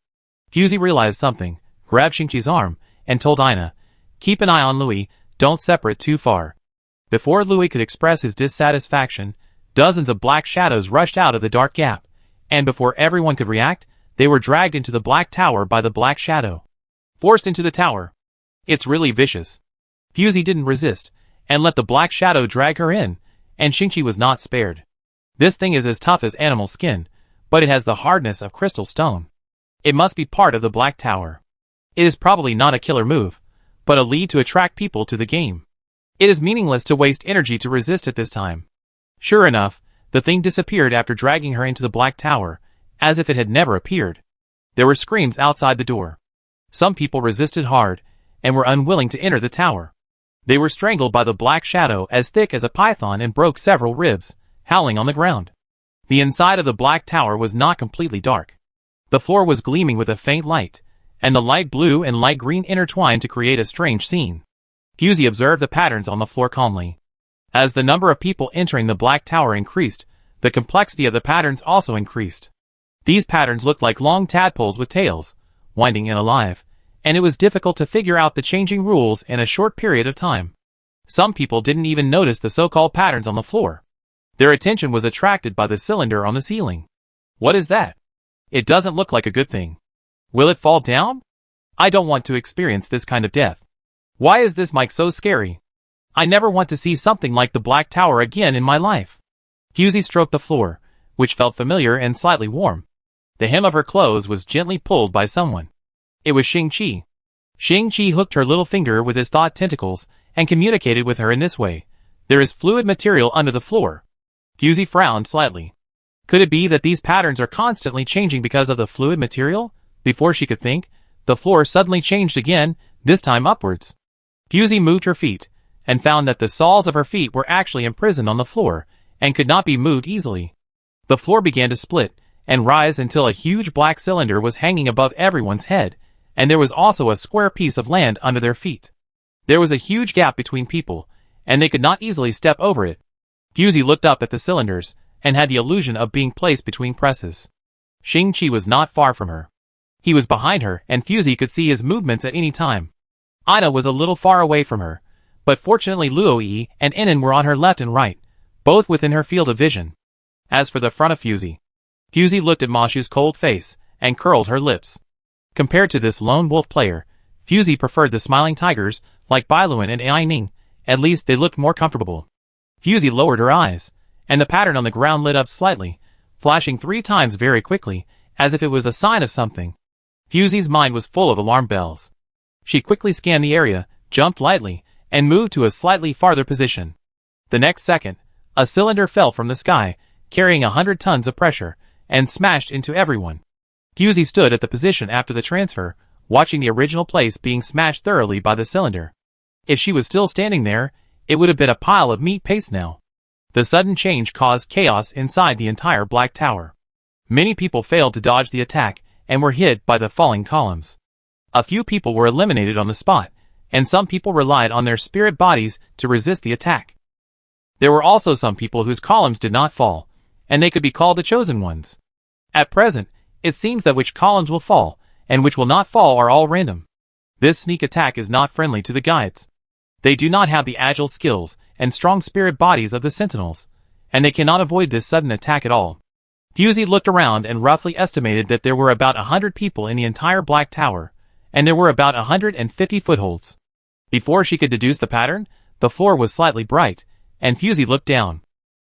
Fusey realized something, grabbed Shingchi's arm, and told Ina, keep an eye on Louis, don't separate too far. Before Louis could express his dissatisfaction, dozens of black shadows rushed out of the dark gap, and before everyone could react, they were dragged into the black tower by the black shadow. Forced into the tower. It's really vicious. Fusey didn't resist, and let the black shadow drag her in, and Shingchi was not spared. This thing is as tough as animal skin, but it has the hardness of crystal stone. It must be part of the black tower. It is probably not a killer move, but a lead to attract people to the game. It is meaningless to waste energy to resist at this time. Sure enough, the thing disappeared after dragging her into the black tower, as if it had never appeared. There were screams outside the door. Some people resisted hard, and were unwilling to enter the tower. They were strangled by the black shadow as thick as a python and broke several ribs, howling on the ground. The inside of the black tower was not completely dark. The floor was gleaming with a faint light, and the light blue and light green intertwined to create a strange scene. Fusey observed the patterns on the floor calmly. As the number of people entering the black tower increased, the complexity of the patterns also increased. These patterns looked like long tadpoles with tails, winding and alive, and it was difficult to figure out the changing rules in a short period of time. Some people didn't even notice the so-called patterns on the floor. Their attention was attracted by the cylinder on the ceiling. What is that? It doesn't look like a good thing. Will it fall down? I don't want to experience this kind of death. Why is this mic so scary? I never want to see something like the Black Tower again in my life. Fusey stroked the floor, which felt familiar and slightly warm. The hem of her clothes was gently pulled by someone. It was Shingchi. Shingchi hooked her little finger with his thought tentacles and communicated with her in this way. There is fluid material under the floor. Fusey frowned slightly. Could it be that these patterns are constantly changing because of the fluid material? Before she could think, the floor suddenly changed again, this time upwards. Fusey moved her feet, and found that the soles of her feet were actually imprisoned on the floor, and could not be moved easily. The floor began to split, and rise until a huge black cylinder was hanging above everyone's head, and there was also a square piece of land under their feet. There was a huge gap between people, and they could not easily step over it. Fusey looked up at the cylinders, and had the illusion of being placed between presses. Shingchi was not far from her. He was behind her, and Fusey could see his movements at any time. Ina was a little far away from her, but fortunately Luo and Enon were on her left and right, both within her field of vision. As for the front of Fusey looked at Mashu's cold face, and curled her lips. Compared to this lone wolf player, Fusey preferred the smiling tigers, like Bailuan and Aining. At least they looked more comfortable. Fusey lowered her eyes, and the pattern on the ground lit up slightly, flashing 3 times very quickly, as if it was a sign of something. Fusie's mind was full of alarm bells. She quickly scanned the area, jumped lightly, and moved to a slightly farther position. The next second, a cylinder fell from the sky, carrying 100 tons of pressure, and smashed into everyone. Fusie stood at the position after the transfer, watching the original place being smashed thoroughly by the cylinder. If she was still standing there, it would have been a pile of meat paste now. The sudden change caused chaos inside the entire Black Tower. Many people failed to dodge the attack and were hit by the falling columns. A few people were eliminated on the spot, and some people relied on their spirit bodies to resist the attack. There were also some people whose columns did not fall, and they could be called the chosen ones. At present, it seems that which columns will fall, and which will not fall are all random. This sneak attack is not friendly to the guides. They do not have the agile skills and strong spirit bodies of the sentinels, and they cannot avoid this sudden attack at all. Fusie looked around and roughly estimated that there were about 100 people in the entire Black Tower, and there were about 150 footholds. Before she could deduce the pattern, the floor was slightly bright, and Fusie looked down.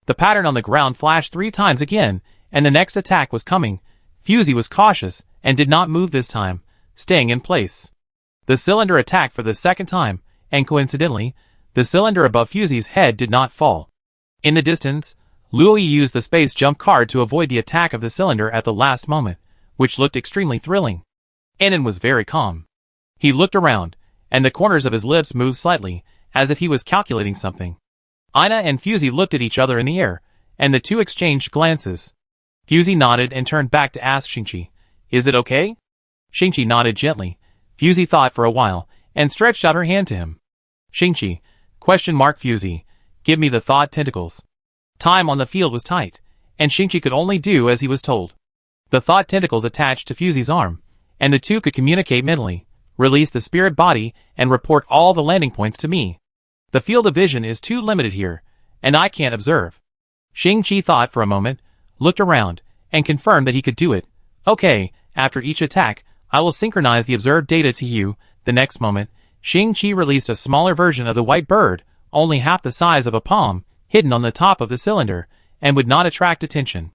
The pattern on the ground flashed 3 times again, and the next attack was coming. Fusie was cautious and did not move this time, staying in place. The cylinder attacked for the second time, and coincidentally, the cylinder above Fusie's head did not fall. In the distance, Louis used the space jump card to avoid the attack of the cylinder at the last moment, which looked extremely thrilling. Enon was very calm. He looked around, and the corners of his lips moved slightly, as if he was calculating something. Ina and Fusie looked at each other in the air, and the two exchanged glances. Fusie nodded and turned back to ask Shingchi, "Is it okay?" Shingchi nodded gently. Fusie thought for a while, and stretched out her hand to him. "Shingchi, Fusie, give me the thought tentacles." Time on the field was tight, and Shingchi could only do as he was told. The thought tentacles attached to Fusie's arm, and the two could communicate mentally, release the spirit body, and report all the landing points to me. The field of vision is too limited here, and I can't observe. Shingchi thought for a moment, looked around, and confirmed that he could do it. "Okay, after each attack, I will synchronize the observed data to you." The next moment, Shingchi released a smaller version of the white bird, only half the size of a palm, hidden on the top of the cylinder, and would not attract attention.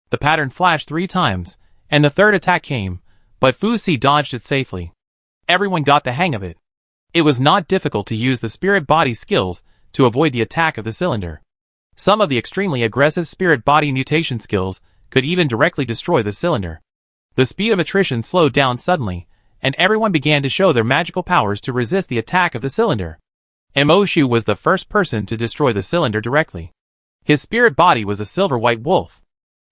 The pattern flashed 3 times, and the third attack came, but Fusie dodged it safely. Everyone got the hang of it. It was not difficult to use the spirit body skills to avoid the attack of the cylinder. Some of the extremely aggressive spirit body mutation skills could even directly destroy the cylinder. The speed of attrition slowed down suddenly, and everyone began to show their magical powers to resist the attack of the cylinder. Mo-Shu was the first person to destroy the cylinder directly. His spirit body was a silver-white wolf.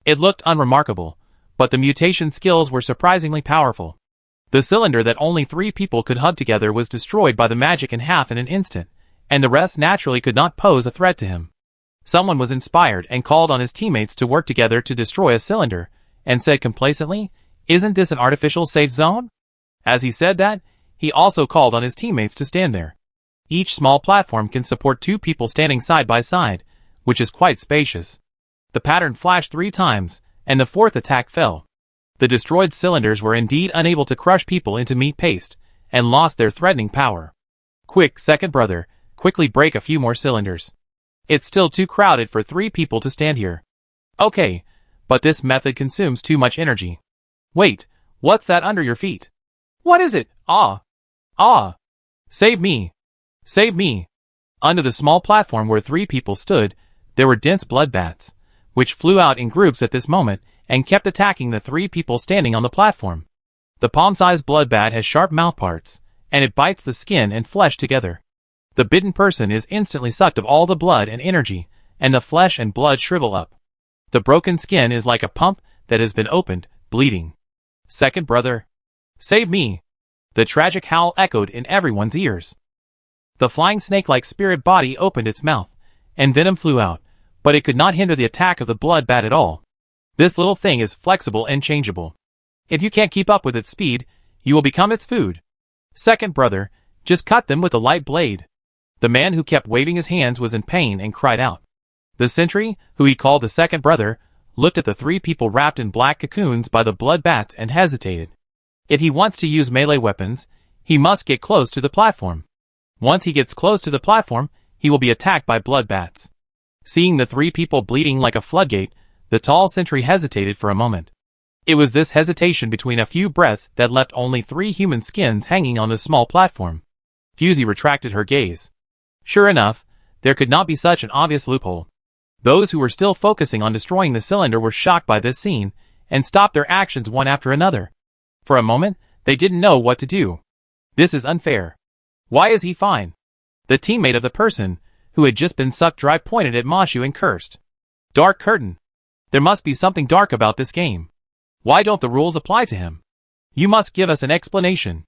It looked unremarkable, but the mutation skills were surprisingly powerful. The cylinder that only 3 people could hug together was destroyed by the magic in half in an instant, and the rest naturally could not pose a threat to him. Someone was inspired and called on his teammates to work together to destroy a cylinder, and said complacently, "Isn't this an artificial safe zone?" As he said that, he also called on his teammates to stand there. Each small platform can support 2 people standing side by side, which is quite spacious. The pattern flashed 3 times, and the 4th attack fell. The destroyed cylinders were indeed unable to crush people into meat paste, and lost their threatening power. "Quick, second brother, quickly break a few more cylinders. It's still too crowded for 3 people to stand here." "Okay, but this method consumes too much energy." "Wait, what's that under your feet?" "What is it? Ah! Ah! Save me! Save me!" Under the small platform where 3 people stood, there were dense blood bats, which flew out in groups at this moment and kept attacking the 3 people standing on the platform. The palm-sized blood bat has sharp mouthparts, and it bites the skin and flesh together. The bitten person is instantly sucked of all the blood and energy, and the flesh and blood shrivel up. The broken skin is like a pump that has been opened, bleeding. "Second brother, save me!" The tragic howl echoed in everyone's ears. The flying snake-like spirit body opened its mouth, and venom flew out, but it could not hinder the attack of the blood bat at all. This little thing is flexible and changeable. If you can't keep up with its speed, you will become its food. "Second brother, just cut them with a light blade." The man who kept waving his hands was in pain and cried out. The sentry, who he called the second brother, looked at the 3 people wrapped in black cocoons by the blood bats and hesitated. If he wants to use melee weapons, he must get close to the platform. Once he gets close to the platform, he will be attacked by blood bats. Seeing the 3 people bleeding like a floodgate, the tall sentry hesitated for a moment. It was this hesitation between a few breaths that left only 3 human skins hanging on the small platform. Fusey retracted her gaze. Sure enough, there could not be such an obvious loophole. Those who were still focusing on destroying the cylinder were shocked by this scene, and stopped their actions one after another. For a moment, they didn't know what to do. This is unfair. Why is he fine? The teammate of the person who had just been sucked dry pointed at Mashu and cursed. Dark curtain. There must be something dark about this game. Why don't the rules apply to him? You must give us an explanation.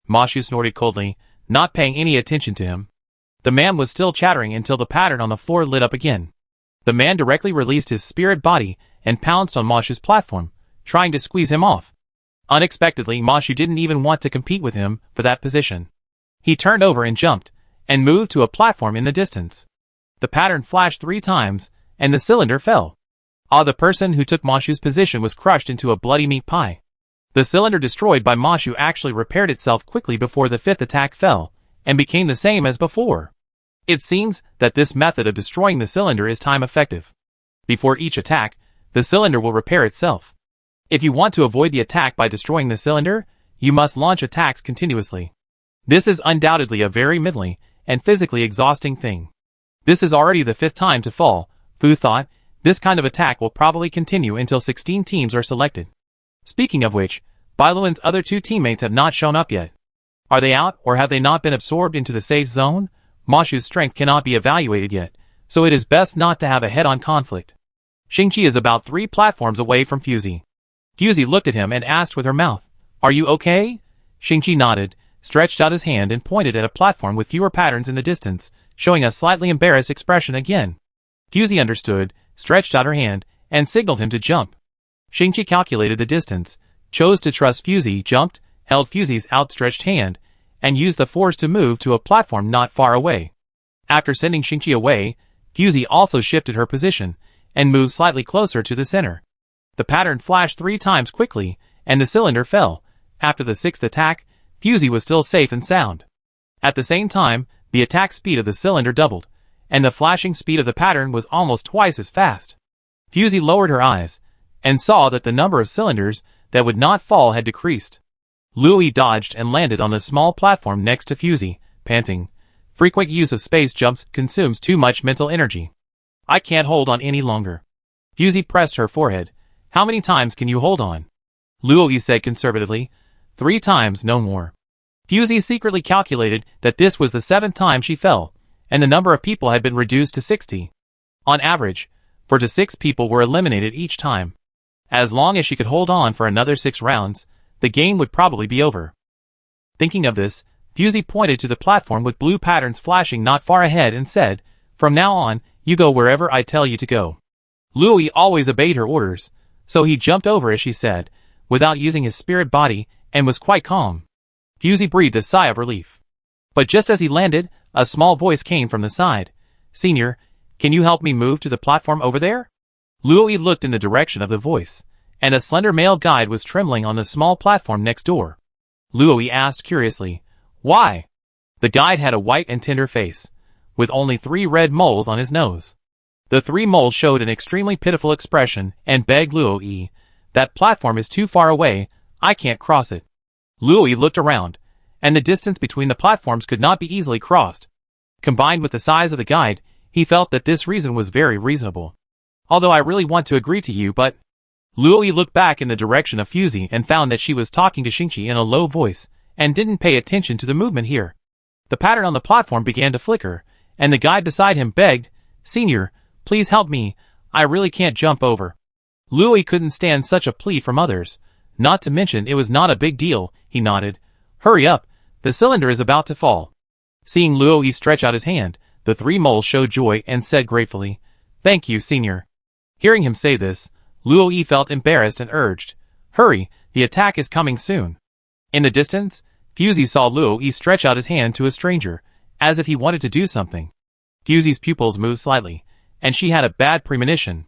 Mashu snorted coldly, not paying any attention to him. The man was still chattering until the pattern on the floor lit up again. The man directly released his spirit body and pounced on Mashu's platform, trying to squeeze him off. Unexpectedly, Mashu didn't even want to compete with him for that position. He turned over and jumped, and moved to a platform in the distance. The pattern flashed 3 times, and the cylinder fell. The person who took Mashu's position was crushed into a bloody meat pie. The cylinder destroyed by Mashu actually repaired itself quickly before the 5th attack fell, and became the same as before. It seems that this method of destroying the cylinder is time effective. Before each attack, the cylinder will repair itself. If you want to avoid the attack by destroying the cylinder, you must launch attacks continuously. This is undoubtedly a very mentally and physically exhausting thing. This is already the 5th time to fall. Fu thought. This kind of attack will probably continue until 16 teams are selected. Speaking of which, Bailuan's other 2 teammates have not shown up yet. Are they out, or have they not been absorbed into the safe zone? Mashu's strength cannot be evaluated yet, so it is best not to have a head-on conflict. Shingchi is about 3 platforms away from Fusey. Fusey looked at him and asked with her mouth, "Are you okay?" Shingchi nodded, stretched out his hand and pointed at a platform with fewer patterns in the distance, showing a slightly embarrassed expression again. Fusey understood, stretched out her hand, and signaled him to jump. Shingchi calculated the distance, chose to trust Fusey, jumped, held Fusey's outstretched hand, and used the force to move to a platform not far away. After sending Shingchi away, Fusey also shifted her position, and moved slightly closer to the center. The pattern flashed 3 times quickly, and the cylinder fell. After the 6th attack, Fusey was still safe and sound. At the same time, the attack speed of the cylinder doubled, and the flashing speed of the pattern was almost twice as fast. Fusey lowered her eyes, and saw that the number of cylinders that would not fall had decreased. Luoyi dodged and landed on the small platform next to Fusey, panting. Frequent use of space jumps consumes too much mental energy. I can't hold on any longer. Fusey pressed her forehead. How many times can you hold on? Luoyi said conservatively. 3 times, no more. Fusey secretly calculated that this was the 7th time she fell, and the number of people had been reduced to 60. On average, 4 to 6 people were eliminated each time. As long as she could hold on for another 6 rounds, the game would probably be over. Thinking of this, Fusey pointed to the platform with blue patterns flashing not far ahead and said, "From now on, you go wherever I tell you to go." Luoyi always obeyed her orders, so he jumped over as she said, without using his spirit body, and was quite calm. Fusey breathed a sigh of relief. But just as he landed, a small voice came from the side. "Senior, can you help me move to the platform over there?" Luoyi looked in the direction of the voice, and a slender male guide was trembling on the small platform next door. Luoyi asked curiously, "Why?" The guide had a white and tender face, with only 3 red moles on his nose. The 3 moles showed an extremely pitiful expression and begged Luoyi, "That platform is too far away, I can't cross it." Luoyi looked around, and the distance between the platforms could not be easily crossed. Combined with the size of the guide, he felt that this reason was very reasonable. "Although I really want to agree to you, but..." Luoyi looked back in the direction of Fusey and found that she was talking to Shingchi in a low voice, and didn't pay attention to the movement here. The pattern on the platform began to flicker, and the guide beside him begged, "Senior, please help me, I really can't jump over." Luoyi couldn't stand such a plea from others, not to mention it was not a big deal. He nodded. "Hurry up, the cylinder is about to fall." Seeing Luoyi stretch out his hand, the 3 moles showed joy and said gratefully, "Thank you, Senior." Hearing him say this, Luoyi felt embarrassed and urged, "Hurry, the attack is coming soon." In the distance, Fusey saw Luoyi stretch out his hand to a stranger, as if he wanted to do something. Fusey's pupils moved slightly, and she had a bad premonition.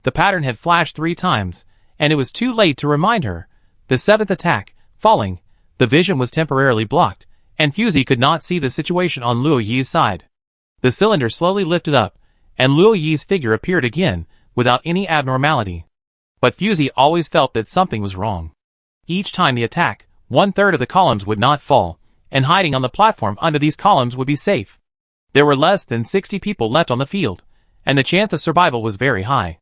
The pattern had flashed 3 times, and it was too late to remind her. The 7th attack, falling, the vision was temporarily blocked, and Fusey could not see the situation on Luoyi's side. The cylinder slowly lifted up, and Luoyi's figure appeared again, without any abnormality. But Fusey always felt that something was wrong. Each time the attack, 1/3 of the columns would not fall, and hiding on the platform under these columns would be safe. There were less than 60 people left on the field, and the chance of survival was very high.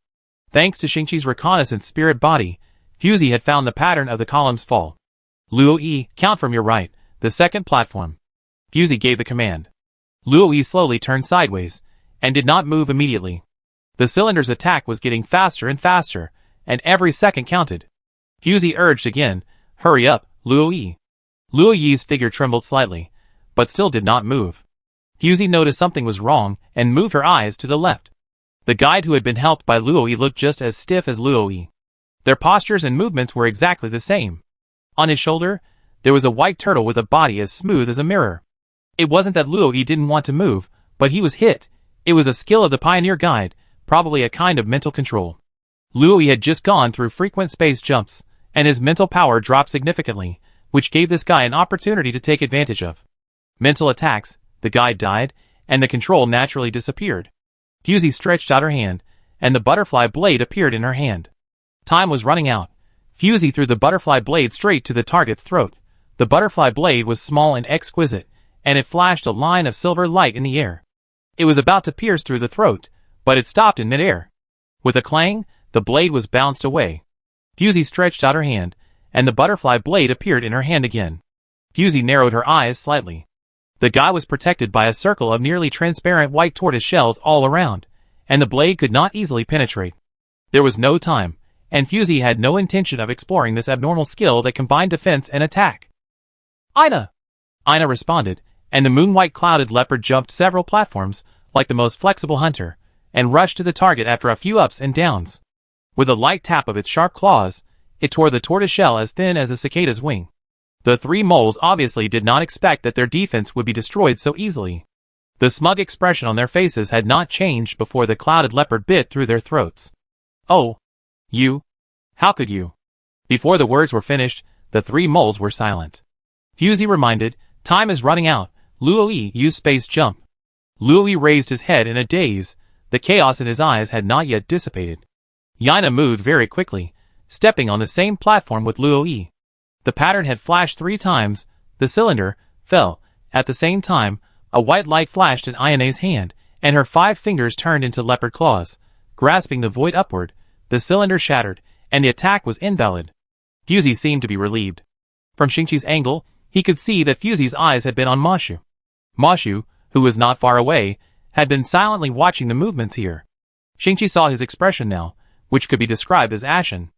Thanks to Shingchi's reconnaissance spirit body, Fusey had found the pattern of the columns fall. Luo-yi, count from your right, the second platform. Fusey gave the command. Luo-yi slowly turned sideways, and did not move immediately. The cylinder's attack was getting faster and faster, and every second counted. Fusey urged again, hurry up, Luo-yi. Luo-yi's figure trembled slightly, but still did not move. Fusey noticed something was wrong, and moved her eyes to the left. The guide who had been helped by Luo-yi looked just as stiff as Luo-yi. Their postures and movements were exactly the same. On his shoulder, there was a white turtle with a body as smooth as a mirror. It wasn't that Luo-yi didn't want to move, but he was hit. It was a skill of the pioneer guide, probably a kind of mental control. Luo-yi had just gone through frequent space jumps, and his mental power dropped significantly, which gave this guy an opportunity to take advantage of. Mental attacks, the guide died, and the control naturally disappeared. Fusey stretched out her hand, and the butterfly blade appeared in her hand. Time was running out. Fusey threw the butterfly blade straight to the target's throat. The butterfly blade was small and exquisite, and it flashed a line of silver light in the air. It was about to pierce through the throat, but it stopped in midair. With a clang, the blade was bounced away. Fusey stretched out her hand, and the butterfly blade appeared in her hand again. Fusey narrowed her eyes slightly. The guy was protected by a circle of nearly transparent white tortoise shells all around, and the blade could not easily penetrate. There was no time, and Fusey had no intention of exploring this abnormal skill that combined defense and attack. Ina! Ina responded, and the moon-white clouded leopard jumped several platforms, like the most flexible hunter, and rushed to the target after a few ups and downs. With a light tap of its sharp claws, it tore the tortoise shell as thin as a cicada's wing. The three moles obviously did not expect that their defense would be destroyed so easily. The smug expression on their faces had not changed before the clouded leopard bit through their throats. Oh! You? How could you? Before the words were finished, the three moles were silent. Fusey reminded, time is running out, Luo-yi used space jump. Luo-yi raised his head in a daze, the chaos in his eyes had not yet dissipated. Ina moved very quickly, stepping on the same platform with Luo-yi. The pattern had flashed 3 times, the cylinder fell. At the same time, a white light flashed in Ina's hand, and her 5 fingers turned into leopard claws. Grasping the void upward, the cylinder shattered, and the attack was invalid. Fusey seemed to be relieved. From Shingchi's angle, he could see that Fusey's eyes had been on Mashu. Mashu, who was not far away, had been silently watching the movements here. Shingchi saw his expression now, which could be described as ashen.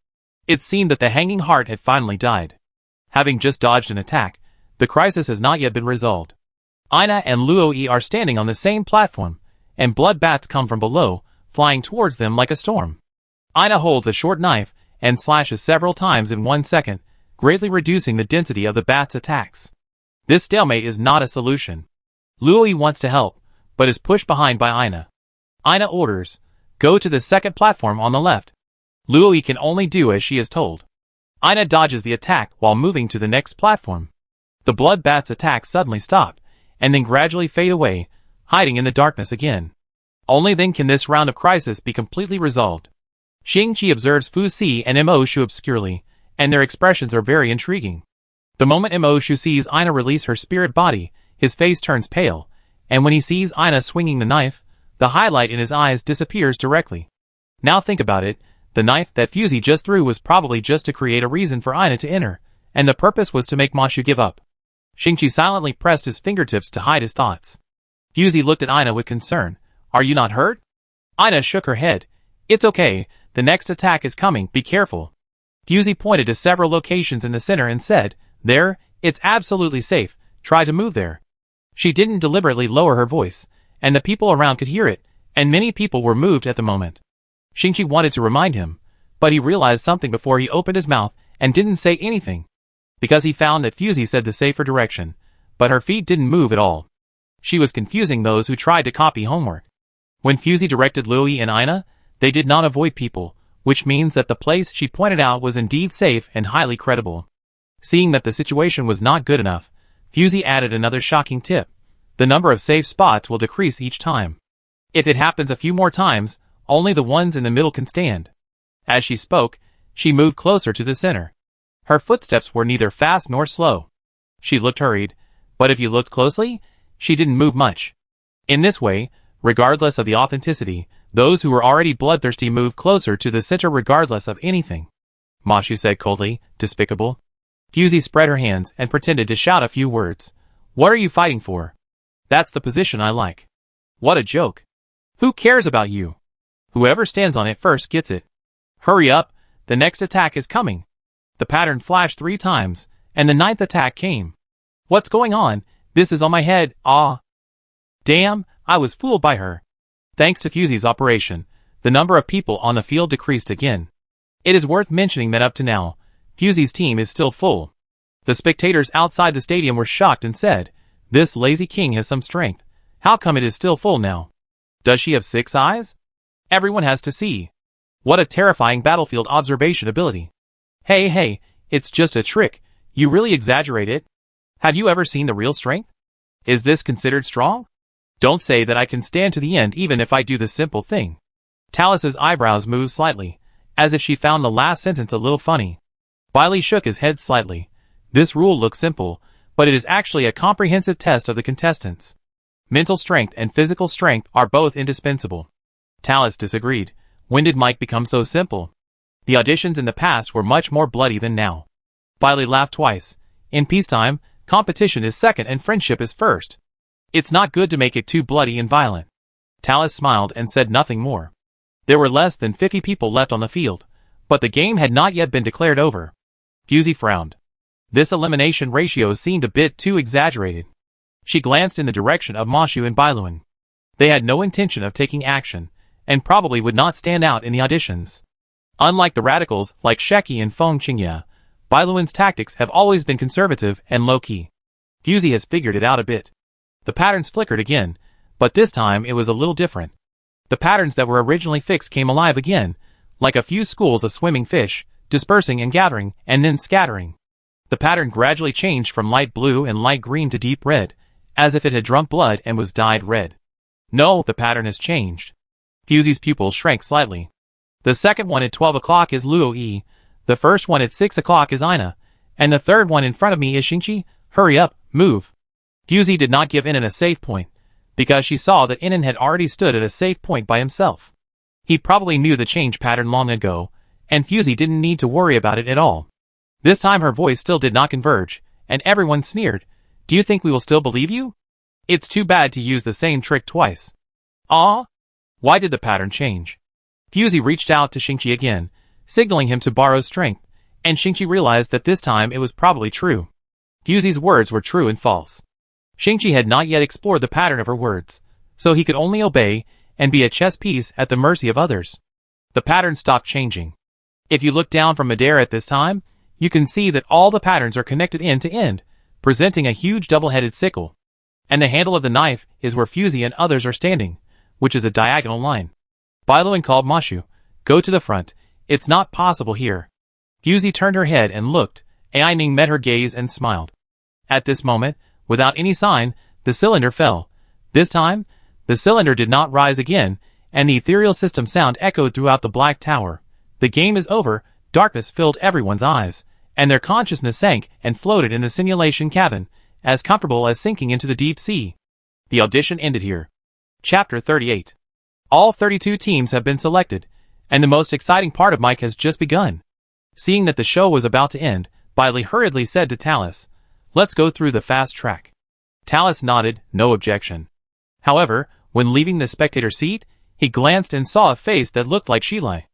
It seemed that the hanging heart had finally died. Having just dodged an attack, the crisis has not yet been resolved. Ina and Luo-yi are standing on the same platform, and blood bats come from below, flying towards them like a storm. Ina holds a short knife and slashes several times in 1 second, greatly reducing the density of the bat's attacks. This stalemate is not a solution. Luo-yi wants to help, but is pushed behind by Ina. Ina orders, go to the second platform on the left. Luo-yi can only do as she is told. Ina dodges the attack while moving to the next platform. The blood bat's attack suddenly stopped, and then gradually fade away, hiding in the darkness again. Only then can this round of crisis be completely resolved. Shingchi observes Fusey and Mo-shu obscurely, and their expressions are very intriguing. The moment Mo-shu sees Ina release her spirit body, his face turns pale, and when he sees Ina swinging the knife, the highlight in his eyes disappears directly. Now think about it, the knife that Fusey just threw was probably just to create a reason for Ina to enter, and the purpose was to make Mashu give up. Shingchi silently pressed his fingertips to hide his thoughts. Fusey looked at Ina with concern. Are you not hurt? Ina shook her head. It's okay, the next attack is coming, be careful. Fusey pointed to several locations in the center and said, there, it's absolutely safe, try to move there. She didn't deliberately lower her voice, and the people around could hear it, and many people were moved at the moment. Shingchi wanted to remind him, but he realized something before he opened his mouth and didn't say anything. Because he found that Fusey said the safer direction, but her feet didn't move at all. She was confusing those who tried to copy homework. When Fusey directed Luo-yi and Ina, they did not avoid people, which means that the place she pointed out was indeed safe and highly credible. Seeing that the situation was not good enough, Fusey added another shocking tip. The number of safe spots will decrease each time. If it happens a few more times, only the ones in the middle can stand. As she spoke, She moved closer to the center. Her footsteps were neither fast nor slow. She looked hurried, but if you looked closely, she didn't move much. In this way, regardless of the authenticity, those who were already bloodthirsty moved closer to the center regardless of anything. Mashu said coldly, despicable. Fusey spread her hands and pretended to shout a few words. What are you fighting for? That's the position I like. What a joke. Who cares about you? Whoever stands on it first gets it. Hurry up, the next attack is coming. The pattern flashed 3 times, and the 9th attack came. What's going on? This is on my head, ah. Damn, I was fooled by her. Thanks to Fusey's operation, the number of people on the field decreased again. It is worth mentioning that up to now, Fusey's team is still full. The spectators outside the stadium were shocked and said, this lazy king has some strength. How come it is still full now? Does she have 6 eyes? Everyone has to see. What a terrifying battlefield observation ability. Hey, it's just a trick. You really exaggerate it. Have you ever seen the real strength? Is this considered strong? Don't say that I can stand to the end even if I do the simple thing. Talus's eyebrows moved slightly, as if she found the last sentence a little funny. Bailey shook his head slightly. This rule looks simple, but it is actually a comprehensive test of the contestants. Mental strength and physical strength are both indispensable. Talus disagreed. When did Mike become so simple? The auditions in the past were much more bloody than now. Bailey laughed twice. In peacetime, competition is second and friendship is first. It's not good to make it too bloody and violent. Talus smiled and said nothing more. There were less than 50 people left on the field, but the game had not yet been declared over. Fusey frowned. This elimination ratio seemed a bit too exaggerated. She glanced in the direction of Mashu and Bailuan. They had no intention of taking action, and probably would not stand out in the auditions. Unlike the radicals like Sheki and Feng Qingya, Bailuan's tactics have always been conservative and low-key. Fusey has figured it out a bit. The patterns flickered again, but this time it was a little different. The patterns that were originally fixed came alive again, like a few schools of swimming fish, dispersing and gathering, and then scattering. The pattern gradually changed from light blue and light green to deep red, as if it had drunk blood and was dyed red. No, the pattern has changed. Fusey's pupils shrank slightly. The second one at 12 o'clock is Luo Yi, the first one at 6 o'clock is Ina, and the third one in front of me is Shingchi. Hurry up, move. Fusey did not give Inan a save point, because she saw that Inan had already stood at a safe point by himself. He probably knew the change pattern long ago, and Fusey didn't need to worry about it at all. This time her voice still did not converge, and everyone sneered. Do you think we will still believe you? It's too bad to use the same trick twice. Ah? Why did the pattern change? Fusey reached out to Shingchi again, signaling him to borrow strength, and Shingchi realized that this time it was probably true. Fusey's words were true and false. Shingchi had not yet explored the pattern of her words, so he could only obey and be a chess piece at the mercy of others. The pattern stopped changing. If you look down from midair at this time, you can see that all the patterns are connected end to end, presenting a huge double-headed sickle. And the handle of the knife is where Fusey and others are standing, which is a diagonal line. Bailuan called Mashu. Go to the front. It's not possible here. Fusey turned her head and looked. Aining met her gaze and smiled. At this moment, without any sign, the cylinder fell. This time, the cylinder did not rise again, and the ethereal system sound echoed throughout the black tower. The game is over. Darkness filled everyone's eyes, and their consciousness sank and floated in the simulation cabin, as comfortable as sinking into the deep sea. The audition ended here. Chapter 38. All 32 teams have been selected, and the most exciting part of Mike has just begun. Seeing that the show was about to end, Bailey hurriedly said to Talus, "Let's go through the fast track." Talus nodded, no objection. However, when leaving the spectator seat, he glanced and saw a face that looked like Shilai.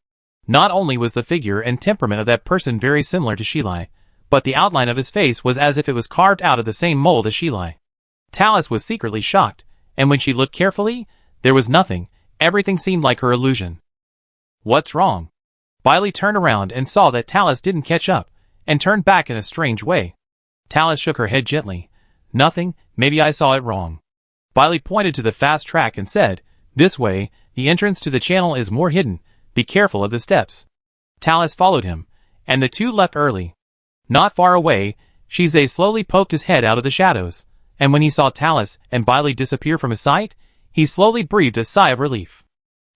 Not only was the figure and temperament of that person very similar to Shilai, but the outline of his face was as if it was carved out of the same mold as Shilai. Talus was secretly shocked, and when she looked carefully, there was nothing. Everything seemed like her illusion. What's wrong? Bailey turned around and saw that Talus didn't catch up, and turned back in a strange way. Talus shook her head gently. Nothing, maybe I saw it wrong. Bailey pointed to the fast track and said, "This way, the entrance to the channel is more hidden. Be careful of the steps." Talus followed him, and the two left early. Not far away, Shizei slowly poked his head out of the shadows, and when he saw Talus and Bailey disappear from his sight, he slowly breathed a sigh of relief.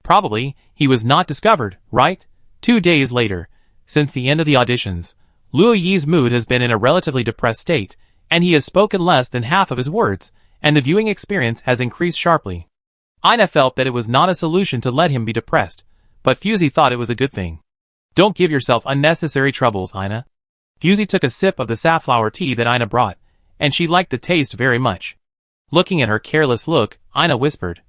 Probably, he was not discovered, right? 2 days later, Since the end of the auditions, Luo Yi's mood has been in a relatively depressed state, and he has spoken less than half of his words, and the viewing experience has increased sharply. Ina felt that it was not a solution to let him be depressed, but Fusey thought it was a good thing. Don't give yourself unnecessary troubles, Ina. Fusey took a sip of the safflower tea that Ina brought, and she liked the taste very much. Looking at her careless look, Ina whispered,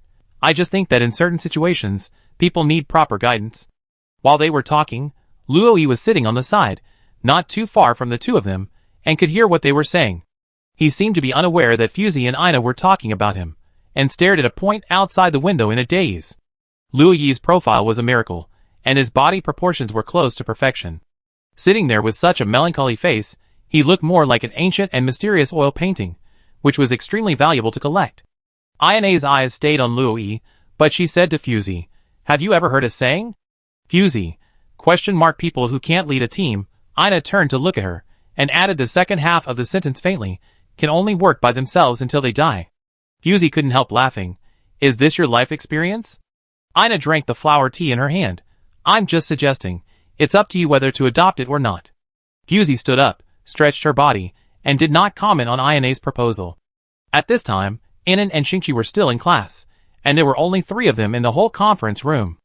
I just think that in certain situations, people need proper guidance. While they were talking, Luo Yi was sitting on the side, not too far from the two of them, and could hear what they were saying. He seemed to be unaware that Fusey and Ina were talking about him, and stared at a point outside the window in a daze. Luo Yi's profile was a miracle, and his body proportions were close to perfection. Sitting there with such a melancholy face, he looked more like an ancient and mysterious oil painting, which was extremely valuable to collect. Ina's eyes stayed on Luo Yi, but she said to Fusey, Have you ever heard a saying? Fusey, ? People who can't lead a team. Ina turned to look at her, and added the second half of the sentence faintly, can only work by themselves until they die. Fusey couldn't help laughing. Is this your life experience? Ina drank the flower tea in her hand. I'm just suggesting. It's up to you whether to adopt it or not. Fusey stood up, stretched her body, and did not comment on Ina's proposal. At this time, Inan and Shingchi were still in class, and there were only 3 of them in the whole conference room.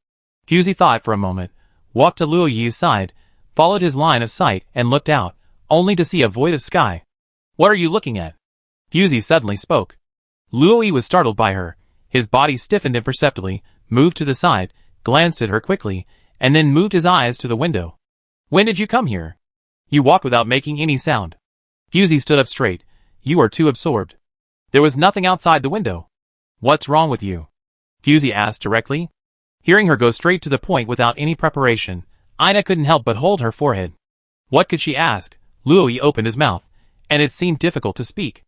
Fusey thought for a moment, walked to Luo Yi's side, followed his line of sight, and looked out, only to see a void of sky. What are you looking at? Fusey suddenly spoke. Luo Yi was startled by her. His body stiffened imperceptibly, moved to the side, glanced at her quickly, and then moved his eyes to the window. When did you come here? You walked without making any sound. Fusey stood up straight. You are too absorbed. There was nothing outside the window. What's wrong with you? Fusey asked directly. Hearing her go straight to the point without any preparation, Ina couldn't help but hold her forehead. What could she ask? Luo Yi opened his mouth, and it seemed difficult to speak.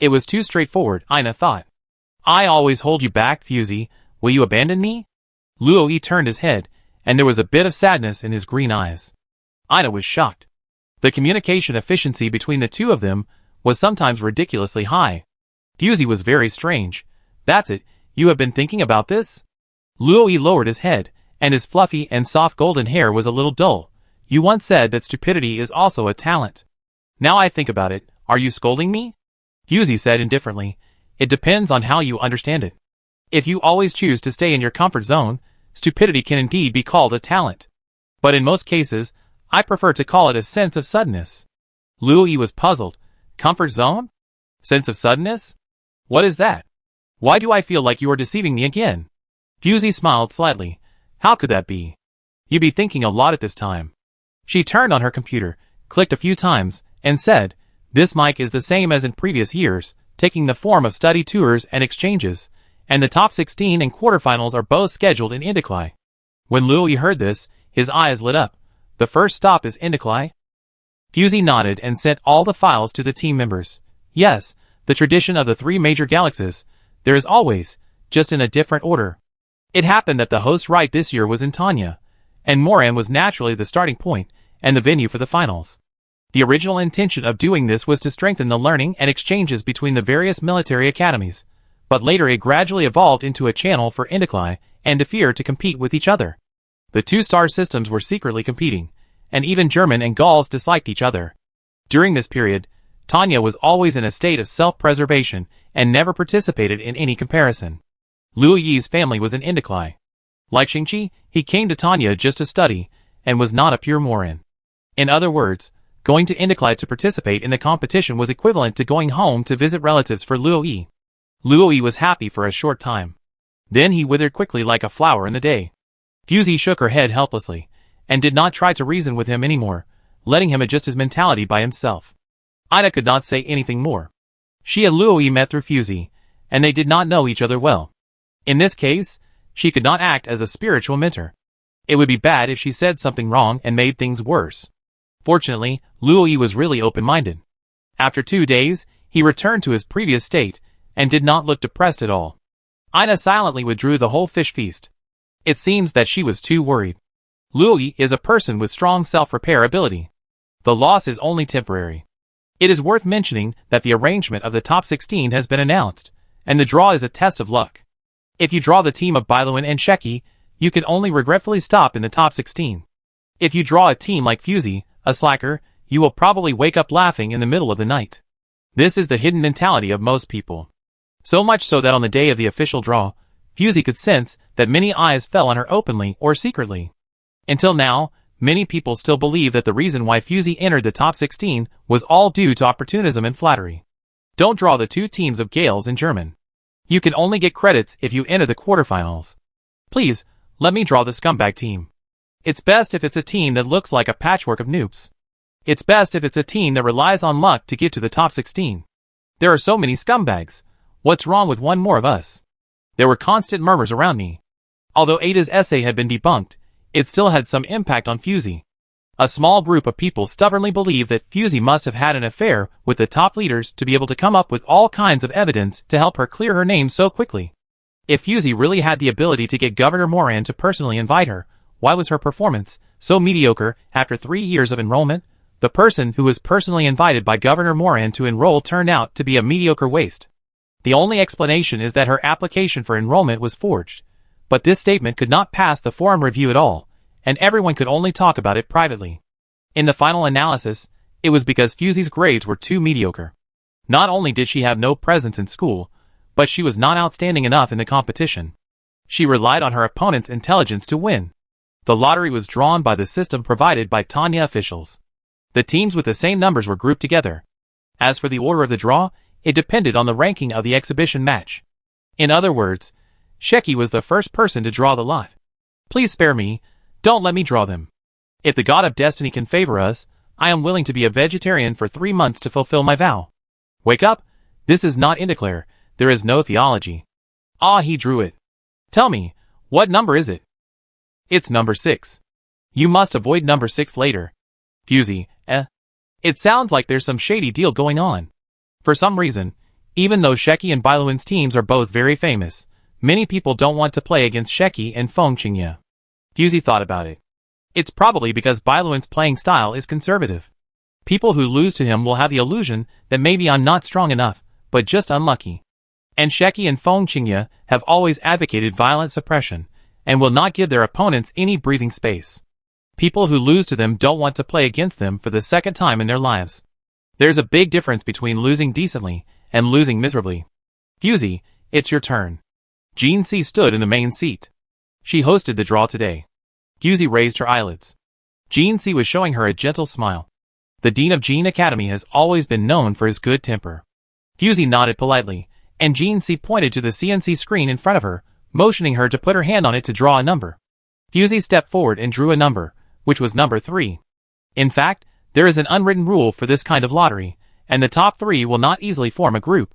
It was too straightforward, Ina thought. I always hold you back, Fusey. Will you abandon me? Luo Yi turned his head, and there was a bit of sadness in his green eyes. Ina was shocked. The communication efficiency between the two of them was sometimes ridiculously high. Fusey was very strange. That's it, you have been thinking about this? Luo Yi lowered his head, and his fluffy and soft golden hair was a little dull. You once said that stupidity is also a talent. Now I think about it, are you scolding me? Fusey said indifferently, It depends on how you understand it. If you always choose to stay in your comfort zone, stupidity can indeed be called a talent. But in most cases, I prefer to call it a sense of suddenness. Luo Yi was puzzled. Comfort zone? Sense of suddenness? What is that? Why do I feel like you are deceiving me again? Fusey smiled slightly. How could that be? You be thinking a lot at this time. She turned on her computer, clicked a few times, and said, This mic is the same as in previous years, taking the form of study tours and exchanges, and the top 16 and quarterfinals are both scheduled in Indicly. When Luo Yi heard this, his eyes lit up. The first stop is Indicly? Fusey nodded and sent all the files to the team members. Yes, the tradition of the 3 major galaxies. There is always, just in a different order. It happened that the host right this year was in Tanya, and Moran was naturally the starting point and the venue for the finals. The original intention of doing this was to strengthen the learning and exchanges between the various military academies, but later it gradually evolved into a channel for Indicly and Defear to compete with each other. The 2-star systems were secretly competing, and even German and Gauls disliked each other. During this period, Tanya was always in a state of self-preservation and never participated in any comparison. Luo Yi's family was in Indicly. Like Shingchi, he came to Tanya just to study, and was not a pure Moran. In other words, going to Indicly to participate in the competition was equivalent to going home to visit relatives for Luo Yi. Luo Yi was happy for a short time. Then he withered quickly like a flower in the day. Fusey shook her head helplessly, and did not try to reason with him anymore, letting him adjust his mentality by himself. Ina could not say anything more. She and Luo Yi met through Fusey, and they did not know each other well. In this case, she could not act as a spiritual mentor. It would be bad if she said something wrong and made things worse. Fortunately, Luo Yi was really open-minded. After 2 days, he returned to his previous state, and did not look depressed at all. Ina silently withdrew the whole fish feast. It seems that she was too worried. Luo Yi is a person with strong self-repair ability. The loss is only temporary. It is worth mentioning that the arrangement of the top 16 has been announced, and the draw is a test of luck. If you draw the team of Bailuan and Sheki, you can only regretfully stop in the top 16. If you draw a team like Fusey, a slacker, you will probably wake up laughing in the middle of the night. This is the hidden mentality of most people. So much so that on the day of the official draw, Fusey could sense that many eyes fell on her openly or secretly. Until now, many people still believe that the reason why Fusey entered the top 16 was all due to opportunism and flattery. Don't draw the two teams of Gales in German. You can only get credits if you enter the quarterfinals. Please, let me draw the scumbag team. It's best if it's a team that looks like a patchwork of noobs. It's best if it's a team that relies on luck to get to the top 16. There are so many scumbags. What's wrong with one more of us? There were constant murmurs around me. Although Ada's essay had been debunked, it still had some impact on Fusey. A small group of people stubbornly believed that Fusey must have had an affair with the top leaders to be able to come up with all kinds of evidence to help her clear her name so quickly. If Fusey really had the ability to get Governor Moran to personally invite her, why was her performance so mediocre after 3 years of enrollment? The person who was personally invited by Governor Moran to enroll turned out to be a mediocre waste. The only explanation is that her application for enrollment was forged. But this statement could not pass the forum review at all, and everyone could only talk about it privately. In the final analysis, it was because Fusey's grades were too mediocre. Not only did she have no presence in school, but she was not outstanding enough in the competition. She relied on her opponent's intelligence to win. The lottery was drawn by the system provided by Tanya officials. The teams with the same numbers were grouped together. As for the order of the draw, it depended on the ranking of the exhibition match. In other words, Sheki was the first person to draw the lot. Please spare me, don't let me draw them. If the god of destiny can favor us, I am willing to be a vegetarian for 3 months to fulfill my vow. Wake up, this is not Indiclare, there is no theology. Ah, he drew it. Tell me, what number is it? It's number 6. You must avoid number 6 later. Fusey, It sounds like there's some shady deal going on. For some reason, even though Sheki and Bailuan's teams are both very famous, many people don't want to play against Sheki and Fengqingye. Fusey thought about it. It's probably because Bailuan's playing style is conservative. People who lose to him will have the illusion that maybe I'm not strong enough, but just unlucky. And Sheki and Fengqingye have always advocated violent suppression, and will not give their opponents any breathing space. People who lose to them don't want to play against them for the second time in their lives. There's a big difference between losing decently and losing miserably. Fusey, it's your turn. Shingchi stood in the main seat. She hosted the draw today. Fusey raised her eyelids. Shingchi was showing her a gentle smile. The dean of Jin Academy has always been known for his good temper. Fusey nodded politely, and Shingchi pointed to the CNC screen in front of her, motioning her to put her hand on it to draw a number. Fusey stepped forward and drew a number, which was number 3. In fact, there is an unwritten rule for this kind of lottery, and the top 3 will not easily form a group.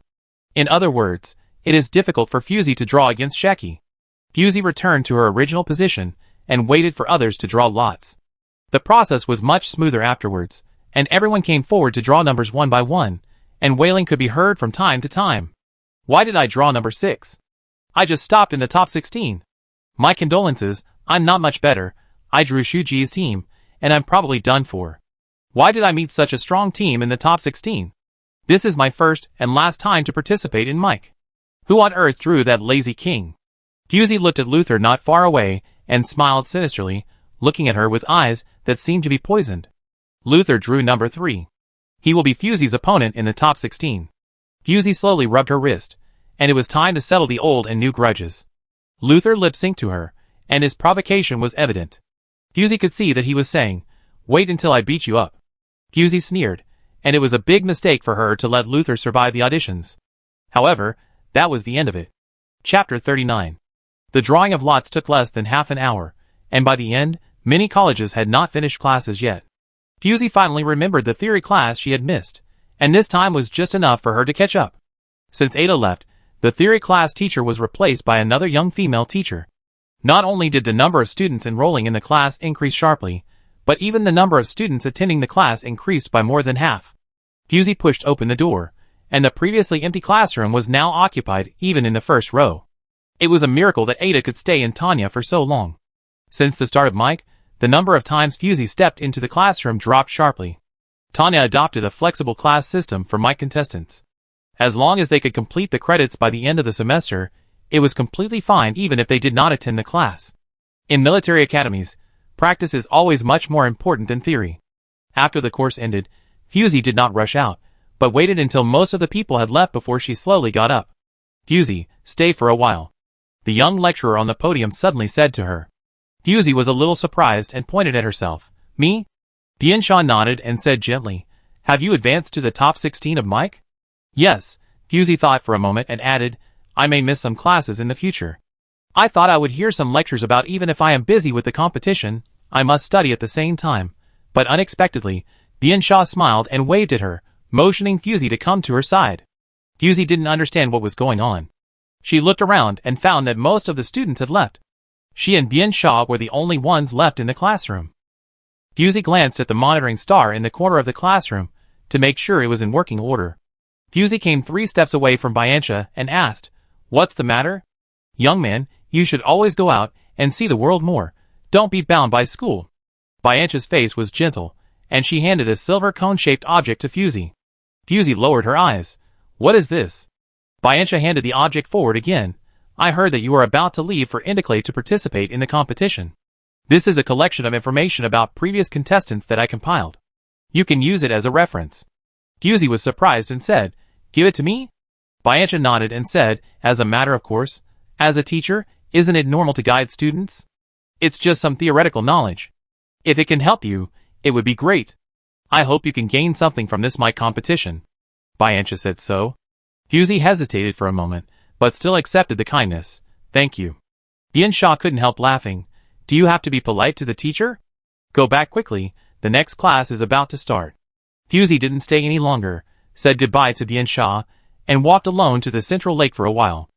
In other words, it is difficult for Fusey to draw against Sheki. Fusey returned to her original position, and waited for others to draw lots. The process was much smoother afterwards, and everyone came forward to draw numbers one by one, and wailing could be heard from time to time. Why did I draw number 6? I just stopped in the top 16. My condolences, I'm not much better. I drew Shuji's team, and I'm probably done for. Why did I meet such a strong team in the top 16? This is my first and last time to participate in Mike. Who on earth drew that lazy king? Fusey looked at Luther not far away and smiled sinisterly, looking at her with eyes that seemed to be poisoned. Luther drew number 3. He will be Fusey's opponent in the top 16. Fusey slowly rubbed her wrist, and it was time to settle the old and new grudges. Luther lip-synced to her, and his provocation was evident. Fusey could see that he was saying, "Wait until I beat you up." Fusey sneered, and it was a big mistake for her to let Luther survive the auditions. However, that was the end of it. Chapter 39. The drawing of lots took less than half an hour, and by the end, many colleges had not finished classes yet. Fusey finally remembered the theory class she had missed, and this time was just enough for her to catch up. Since Ada left, the theory class teacher was replaced by another young female teacher. Not only did the number of students enrolling in the class increase sharply, but even the number of students attending the class increased by more than half. Fusey pushed open the door, and the previously empty classroom was now occupied even in the first row. It was a miracle that Ada could stay in Tanya for so long. Since the start of Mike, the number of times Fusey stepped into the classroom dropped sharply. Tanya adopted a flexible class system for Mike contestants. As long as they could complete the credits by the end of the semester, it was completely fine even if they did not attend the class. In military academies, Practice is always much more important than theory. After the course ended, Fusey did not rush out, but waited until most of the people had left before she slowly got up. Fusey, stay for a while. The young lecturer on the podium suddenly said to her. Fusey was a little surprised and pointed at herself. Me? Biansha nodded and said gently, have you advanced to the top 16 of Mike? Yes, Fusey thought for a moment and added, I may miss some classes in the future. I thought I would hear some lectures about even if I am busy with the competition, I must study at the same time. But unexpectedly, Biansha smiled and waved at her, motioning Fusey to come to her side. Fusey didn't understand what was going on. She looked around and found that most of the students had left. She and Biansha were the only ones left in the classroom. Fusey glanced at the monitoring star in the corner of the classroom to make sure it was in working order. Fusey came 3 steps away from Biansha and asked, what's the matter? Young man, you should always go out and see the world more. Don't be bound by school. Biansha's face was gentle, and she handed a silver cone-shaped object to Fusey. Fusey lowered her eyes. What is this? Biansha handed the object forward again. I heard that you are about to leave for Indiclay to participate in the competition. This is a collection of information about previous contestants that I compiled. You can use it as a reference. Fusey was surprised and said, give it to me? Biansha nodded and said, as a matter of course. As a teacher, isn't it normal to guide students? It's just some theoretical knowledge. If it can help you, it would be great. I hope you can gain something from this Mike competition. Biansha said so. Fusey hesitated for a moment, but still accepted the kindness. Thank you. Biansha couldn't help laughing. Do you have to be polite to the teacher? Go back quickly, the next class is about to start. Fusey didn't stay any longer, said goodbye to Biansha, and walked alone to the central lake for a while.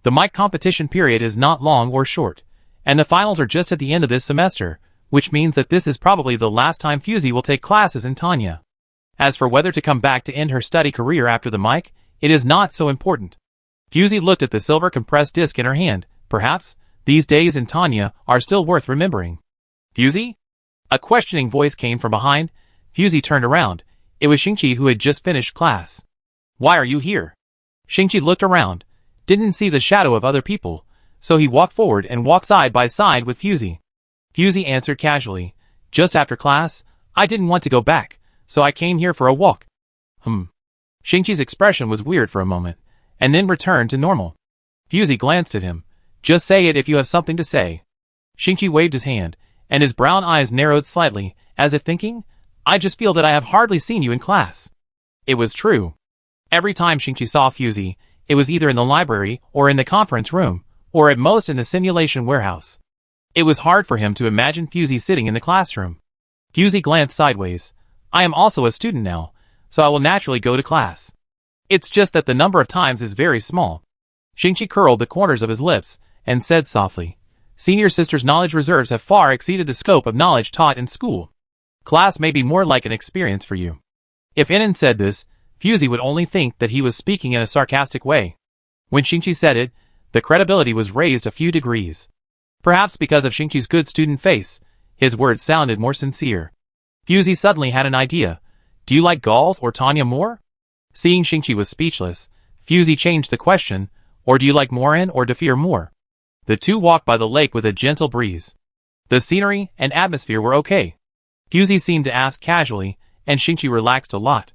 The Mike competition period is not long or short, and the finals are just at the end of this semester, which means that this is probably the last time Fusey will take classes in Tanya. As for whether to come back to end her study career after the Mike, it is not so important. Fusey looked at the silver compressed disc in her hand. Perhaps, these days in Tanya are still worth remembering. Fusey? A questioning voice came from behind. Fusey turned around. It was Shingchi who had just finished class. Why are you here? Shingchi looked around, didn't see the shadow of other people, so he walked forward and walked side by side with Fusey. Fusey answered casually, just after class, I didn't want to go back, so I came here for a walk. Shingchi's expression was weird for a moment, and then returned to normal. Fusey glanced at him. Just say it if you have something to say. Shingchi waved his hand, and his brown eyes narrowed slightly, as if thinking, I just feel that I have hardly seen you in class. It was true. Every time Shingchi saw Fusey, it was either in the library or in the conference room, or at most in the simulation warehouse. It was hard for him to imagine Fusey sitting in the classroom. Fusey glanced sideways. I am also a student now, so I will naturally go to class. It's just that the number of times is very small. Shingchi curled the corners of his lips and said softly, Senior sister's knowledge reserves have far exceeded the scope of knowledge taught in school. Class may be more like an experience for you. If Inan said this, Fusey would only think that he was speaking in a sarcastic way. When Shingchi said it, the credibility was raised a few degrees. Perhaps because of Shingchi's good student face, his words sounded more sincere. Fusey suddenly had an idea. Do you like Gauls or Tanya more? Seeing Shingchi was speechless, Fusey changed the question, or do you like Morin or Defeer more? The two walked by the lake with a gentle breeze. The scenery and atmosphere were okay. Fusey seemed to ask casually, and Shingchi relaxed a lot.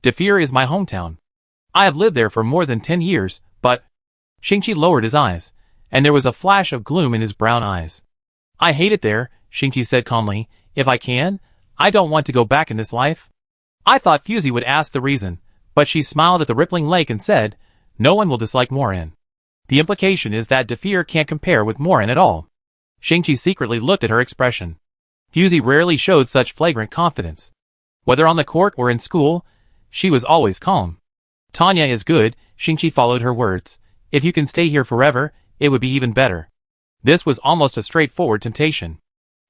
Defeer is my hometown. I have lived there for more than 10 years, but... Shingchi lowered his eyes, and there was a flash of gloom in his brown eyes. I hate it there, Shingchi said calmly. If I can, I don't want to go back in this life. I thought Fusey would ask the reason, but she smiled at the rippling lake and said, no one will dislike Morin. The implication is that Defeer can't compare with Morin at all. Shingchi secretly looked at her expression. Fusey rarely showed such flagrant confidence. Whether on the court or in school, she was always calm. Tanya is good, Shingchi followed her words. If you can stay here forever, it would be even better. This was almost a straightforward temptation.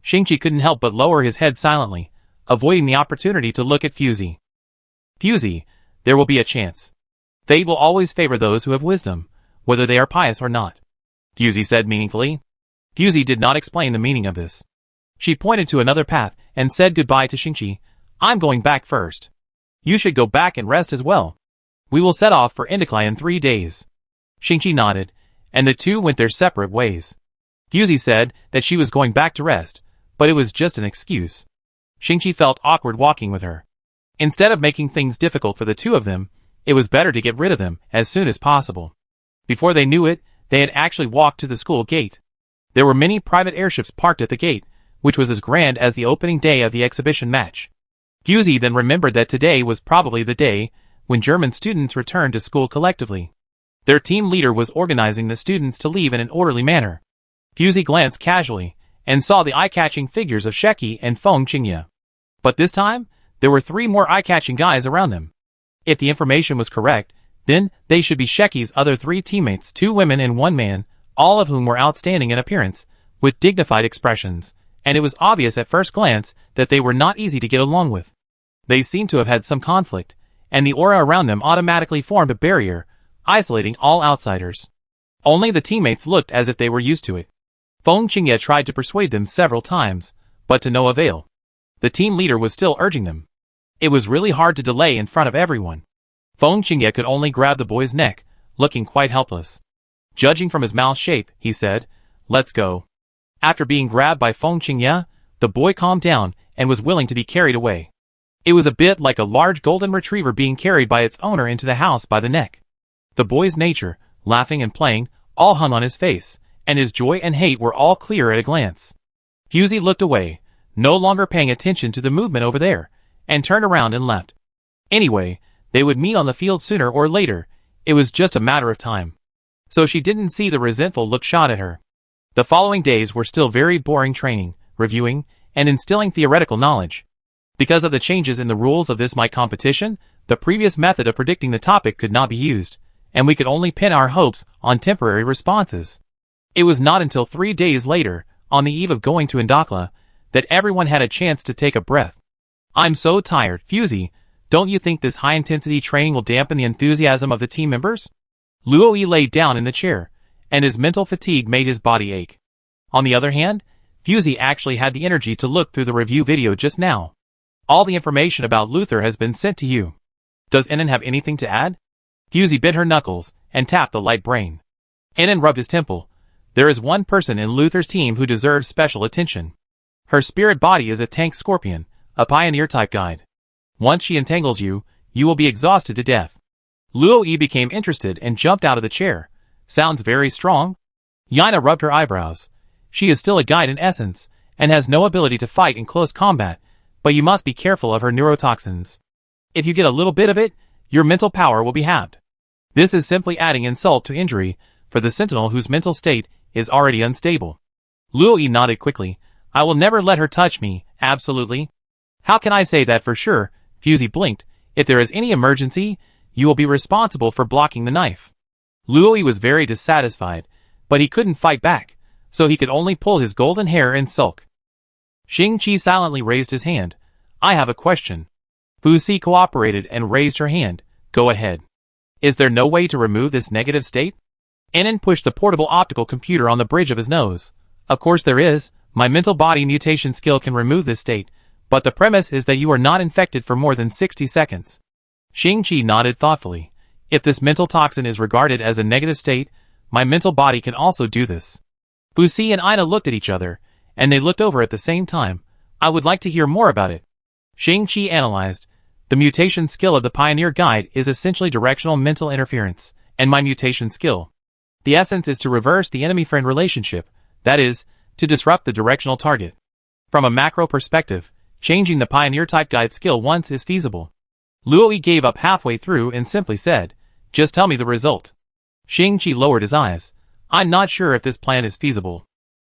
Shingchi couldn't help but lower his head silently, avoiding the opportunity to look at Fusey. Fusey, there will be a chance. Fate will always favor those who have wisdom, whether they are pious or not. Fusey said meaningfully. Fusey did not explain the meaning of this. She pointed to another path and said goodbye to Shingchi. I'm going back first. You should go back and rest as well. We will set off for Indiclay in 3 days. Shingchi nodded, and the two went their separate ways. Fusey said that she was going back to rest, but it was just an excuse. Shingchi felt awkward walking with her. Instead of making things difficult for the two of them, it was better to get rid of them as soon as possible. Before they knew it, they had actually walked to the school gate. There were many private airships parked at the gate, which was as grand as the opening day of the exhibition match. Fusey then remembered that today was probably the day when German students returned to school collectively. Their team leader was organizing the students to leave in an orderly manner. Fusey glanced casually and saw the eye-catching figures of Sheki and Feng Qingye. But this time, there were 3 more eye-catching guys around them. If the information was correct, then they should be Sheki's other 3 teammates, 2 women and 1 man, all of whom were outstanding in appearance, with dignified expressions, and it was obvious at first glance that they were not easy to get along with. They seemed to have had some conflict, and the aura around them automatically formed a barrier, isolating all outsiders. Only the teammates looked as if they were used to it. Feng Qingye tried to persuade them several times, but to no avail. The team leader was still urging them. It was really hard to delay in front of everyone. Feng Qingye could only grab the boy's neck, looking quite helpless. Judging from his mouth shape, he said, "Let's go." After being grabbed by Feng Qingye, the boy calmed down and was willing to be carried away. It was a bit like a large golden retriever being carried by its owner into the house by the neck. The boy's nature, laughing and playing, all hung on his face, and his joy and hate were all clear at a glance. Fusey looked away, no longer paying attention to the movement over there, and turned around and left. Anyway, they would meet on the field sooner or later, it was just a matter of time. So she didn't see the resentful look shot at her. The following days were still very boring training, reviewing, and instilling theoretical knowledge. Because of the changes in the rules of this mic competition, the previous method of predicting the topic could not be used, and we could only pin our hopes on temporary responses. It was not until 3 days later, on the eve of going to Indakla, that everyone had a chance to take a breath. "I'm so tired, Fusey. Don't you think this high-intensity training will dampen the enthusiasm of the team members?" Luoyi lay down in the chair, and his mental fatigue made his body ache. On the other hand, Fusey actually had the energy to look through the review video just now. "All the information about Luther has been sent to you. Does Enon have anything to add?" Fusey bit her knuckles and tapped the light brain. Enon rubbed his temple. "There is one person in Luther's team who deserves special attention. Her spirit body is a tank scorpion, a pioneer-type guide. Once she entangles you, you will be exhausted to death." Luoyi became interested and jumped out of the chair. "Sounds very strong." Yaina rubbed her eyebrows. "She is still a guide in essence, and has no ability to fight in close combat, but you must be careful of her neurotoxins. If you get a little bit of it, your mental power will be halved. This is simply adding insult to injury for the sentinel whose mental state is already unstable." Luoyi nodded quickly. "I will never let her touch me, absolutely." "How can I say that for sure?" Fusey blinked. "If there is any emergency, you will be responsible for blocking the knife." Luoyi was very dissatisfied, but he couldn't fight back, so he could only pull his golden hair and sulk. Shingchi silently raised his hand. "I have a question." Fusey cooperated and raised her hand. "Go ahead. Is there no way to remove this negative state?" Enon pushed the portable optical computer on the bridge of his nose. "Of course there is. My mental body mutation skill can remove this state, but the premise is that you are not infected for more than 60 seconds. Shingchi nodded thoughtfully. "If this mental toxin is regarded as a negative state, my mental body can also do this." Fusey and Ina looked at each other, and they looked over at the same time. "I would like to hear more about it." Shingchi analyzed. "The mutation skill of the Pioneer Guide is essentially directional mental interference, and my mutation skill. The essence is to reverse the enemy-friend relationship, that is, to disrupt the directional target. From a macro perspective, changing the Pioneer-type Guide skill once is feasible." Luoyi gave up halfway through and simply said, "Just tell me the result." Shingchi lowered his eyes. "I'm not sure if this plan is feasible."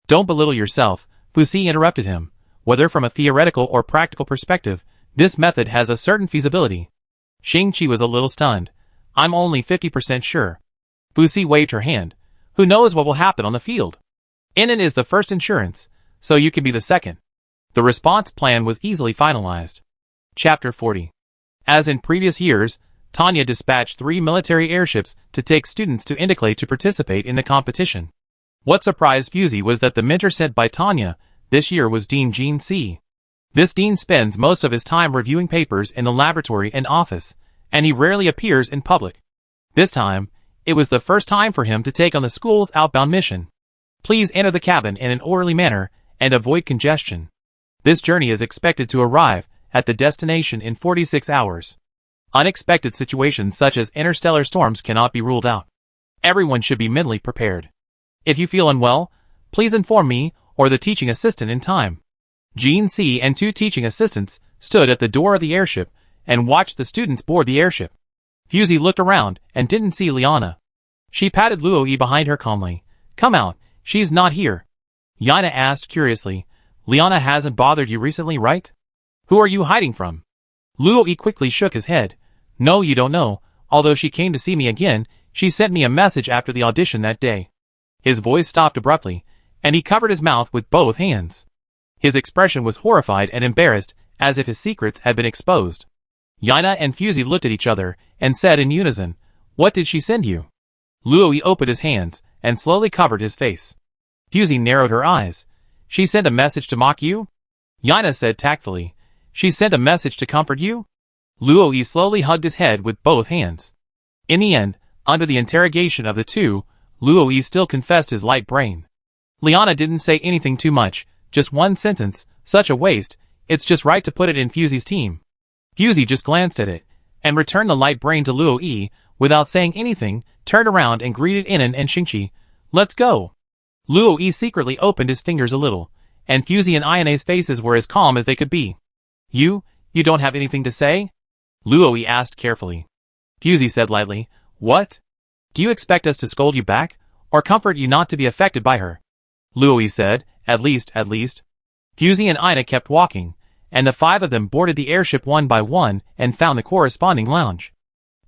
"Don't belittle yourself," Fusey interrupted him. "Whether from a theoretical or practical perspective, this method has a certain feasibility." Shingchi was a little stunned. "I'm only 50% sure." Fusey waved her hand. "Who knows what will happen on the field? Enon is the first insurance, so you can be the second." The response plan was easily finalized. Chapter 40. As in previous years, Tanya dispatched 3 military airships to take students to Indiclate to participate in the competition. What surprised Fusey was that the mentor sent by Tanya this year was Dean Jean C. This dean spends most of his time reviewing papers in the laboratory and office, and he rarely appears in public. This time, it was the first time for him to take on the school's outbound mission. "Please enter the cabin in an orderly manner and avoid congestion." This journey is expected to arrive at the destination in 46 hours. Unexpected situations such as interstellar storms cannot be ruled out. Everyone should be mentally prepared. If you feel unwell, please inform me or the teaching assistant in time. Jean C and 2 teaching assistants stood at the door of the airship and watched the students board the airship. Fusey looked around and didn't see Liana. She patted Luo Yi behind her calmly. Come out, she's not here. Yana asked curiously. Liana hasn't bothered you recently, right? Who are you hiding from? Luo Yi quickly shook his head. No, you don't know. Although she came to see me again, she sent me a message after the audition that day. His voice stopped abruptly, and he covered his mouth with both hands. His expression was horrified and embarrassed, as if his secrets had been exposed. Yana and Fusey looked at each other and said in unison, What did she send you? Luo Yi opened his hands and slowly covered his face. Fusey narrowed her eyes. She sent a message to mock you? Yana said tactfully. She sent a message to comfort you? Luo Yi slowly hugged his head with both hands. In the end, under the interrogation of the two, Luo Yi still confessed his light brain. Liana didn't say anything too much, just one sentence, such a waste, it's just right to put it in Fusey's team. Fusey just glanced at it, and returned the light brain to Luo Yi, without saying anything, turned around and greeted Inan and Shingchi. Let's go. Luo Yi secretly opened his fingers a little, and Fusey and Ayane's faces were as calm as they could be. You don't have anything to say? Luo Yi asked carefully. Fusey said lightly, What? Do you expect us to scold you back, or comfort you not to be affected by her? Luo Yi said, At least. Fusey and Ina kept walking, and the 5 of them boarded the airship one by one and found the corresponding lounge.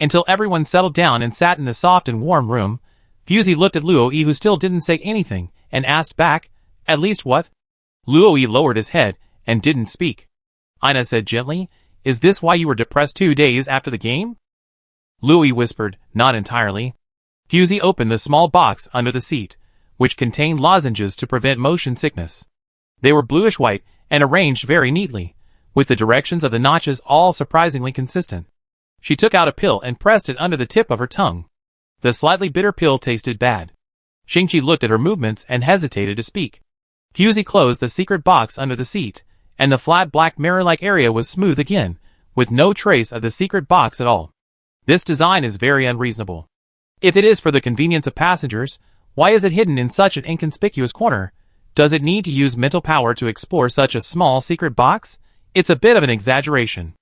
Until everyone settled down and sat in the soft and warm room, Fusey looked at Luo Yi, who still didn't say anything, and asked back, At least what? Luo Yi lowered his head and didn't speak. Ina said gently, Is this why you were depressed 2 days after the game? Luo Yi whispered, Not entirely. Fusey opened the small box under the seat, which contained lozenges to prevent motion sickness. They were bluish-white and arranged very neatly, with the directions of the notches all surprisingly consistent. She took out a pill and pressed it under the tip of her tongue. The slightly bitter pill tasted bad. Shingchi looked at her movements and hesitated to speak. Fusey closed the secret box under the seat, and the flat black mirror-like area was smooth again, with no trace of the secret box at all. This design is very unreasonable. If it is for the convenience of passengers, why is it hidden in such an inconspicuous corner? Does it need to use mental power to explore such a small secret box? It's a bit of an exaggeration.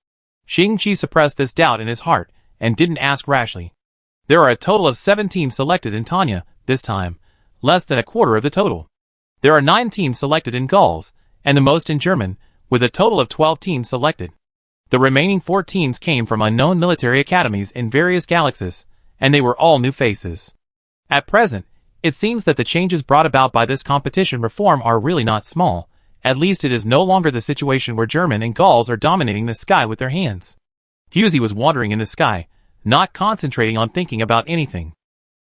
Shingchi suppressed this doubt in his heart, and didn't ask rashly. There are a total of 7 teams selected in Tanya, this time, less than a quarter of the total. There are 9 teams selected in Gauls, and the most in German, with a total of 12 teams selected. The remaining 4 teams came from unknown military academies in various galaxies, and they were all new faces. At present, it seems that the changes brought about by this competition reform are really not small. At least it is no longer the situation where German and Gauls are dominating the sky with their hands. Fusey was wandering in the sky, not concentrating on thinking about anything.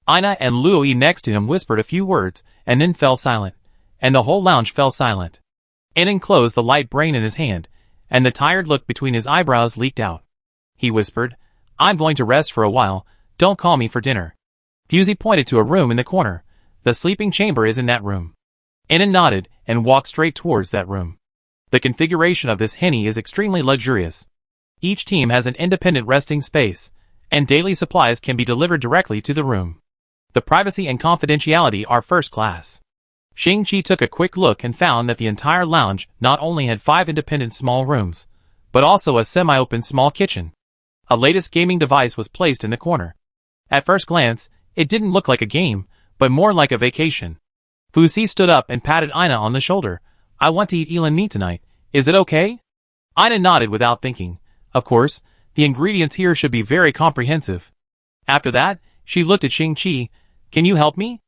Ina and Luo Yi next to him whispered a few words, and then fell silent, and the whole lounge fell silent. Inan closed the light brain in his hand, and the tired look between his eyebrows leaked out. He whispered, I'm going to rest for a while, don't call me for dinner. Fusey pointed to a room in the corner. The sleeping chamber is in that room. Inan nodded and walked straight towards that room. The configuration of this henny is extremely luxurious. Each team has an independent resting space, and daily supplies can be delivered directly to the room. The privacy and confidentiality are first class. Shingchi took a quick look and found that the entire lounge not only had 5 independent small rooms, but also a semi-open small kitchen. A latest gaming device was placed in the corner. At first glance, it didn't look like a game, but more like a vacation. Fusey stood up and patted Ina on the shoulder. I want to eat elan meat tonight. Is it okay? Ina nodded without thinking. Of course, the ingredients here should be very comprehensive. After that, she looked at Shingchi. Can you help me?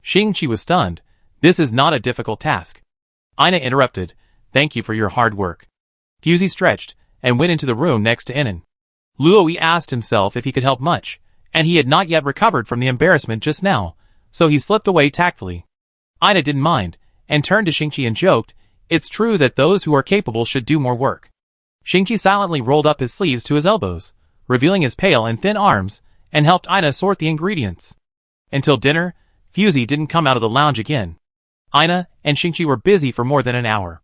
Shingchi was stunned. This is not a difficult task. Ina interrupted. Thank you for your hard work. Fusey stretched and went into the room next to Inan. Luo Yi asked himself if he could help much, and he had not yet recovered from the embarrassment just now, so he slipped away tactfully. Ina didn't mind, and turned to Shingchi and joked, It's true that those who are capable should do more work. Shingchi silently rolled up his sleeves to his elbows, revealing his pale and thin arms, and helped Ina sort the ingredients. Until dinner, Fusey didn't come out of the lounge again. Ina and Shingchi were busy for more than an hour.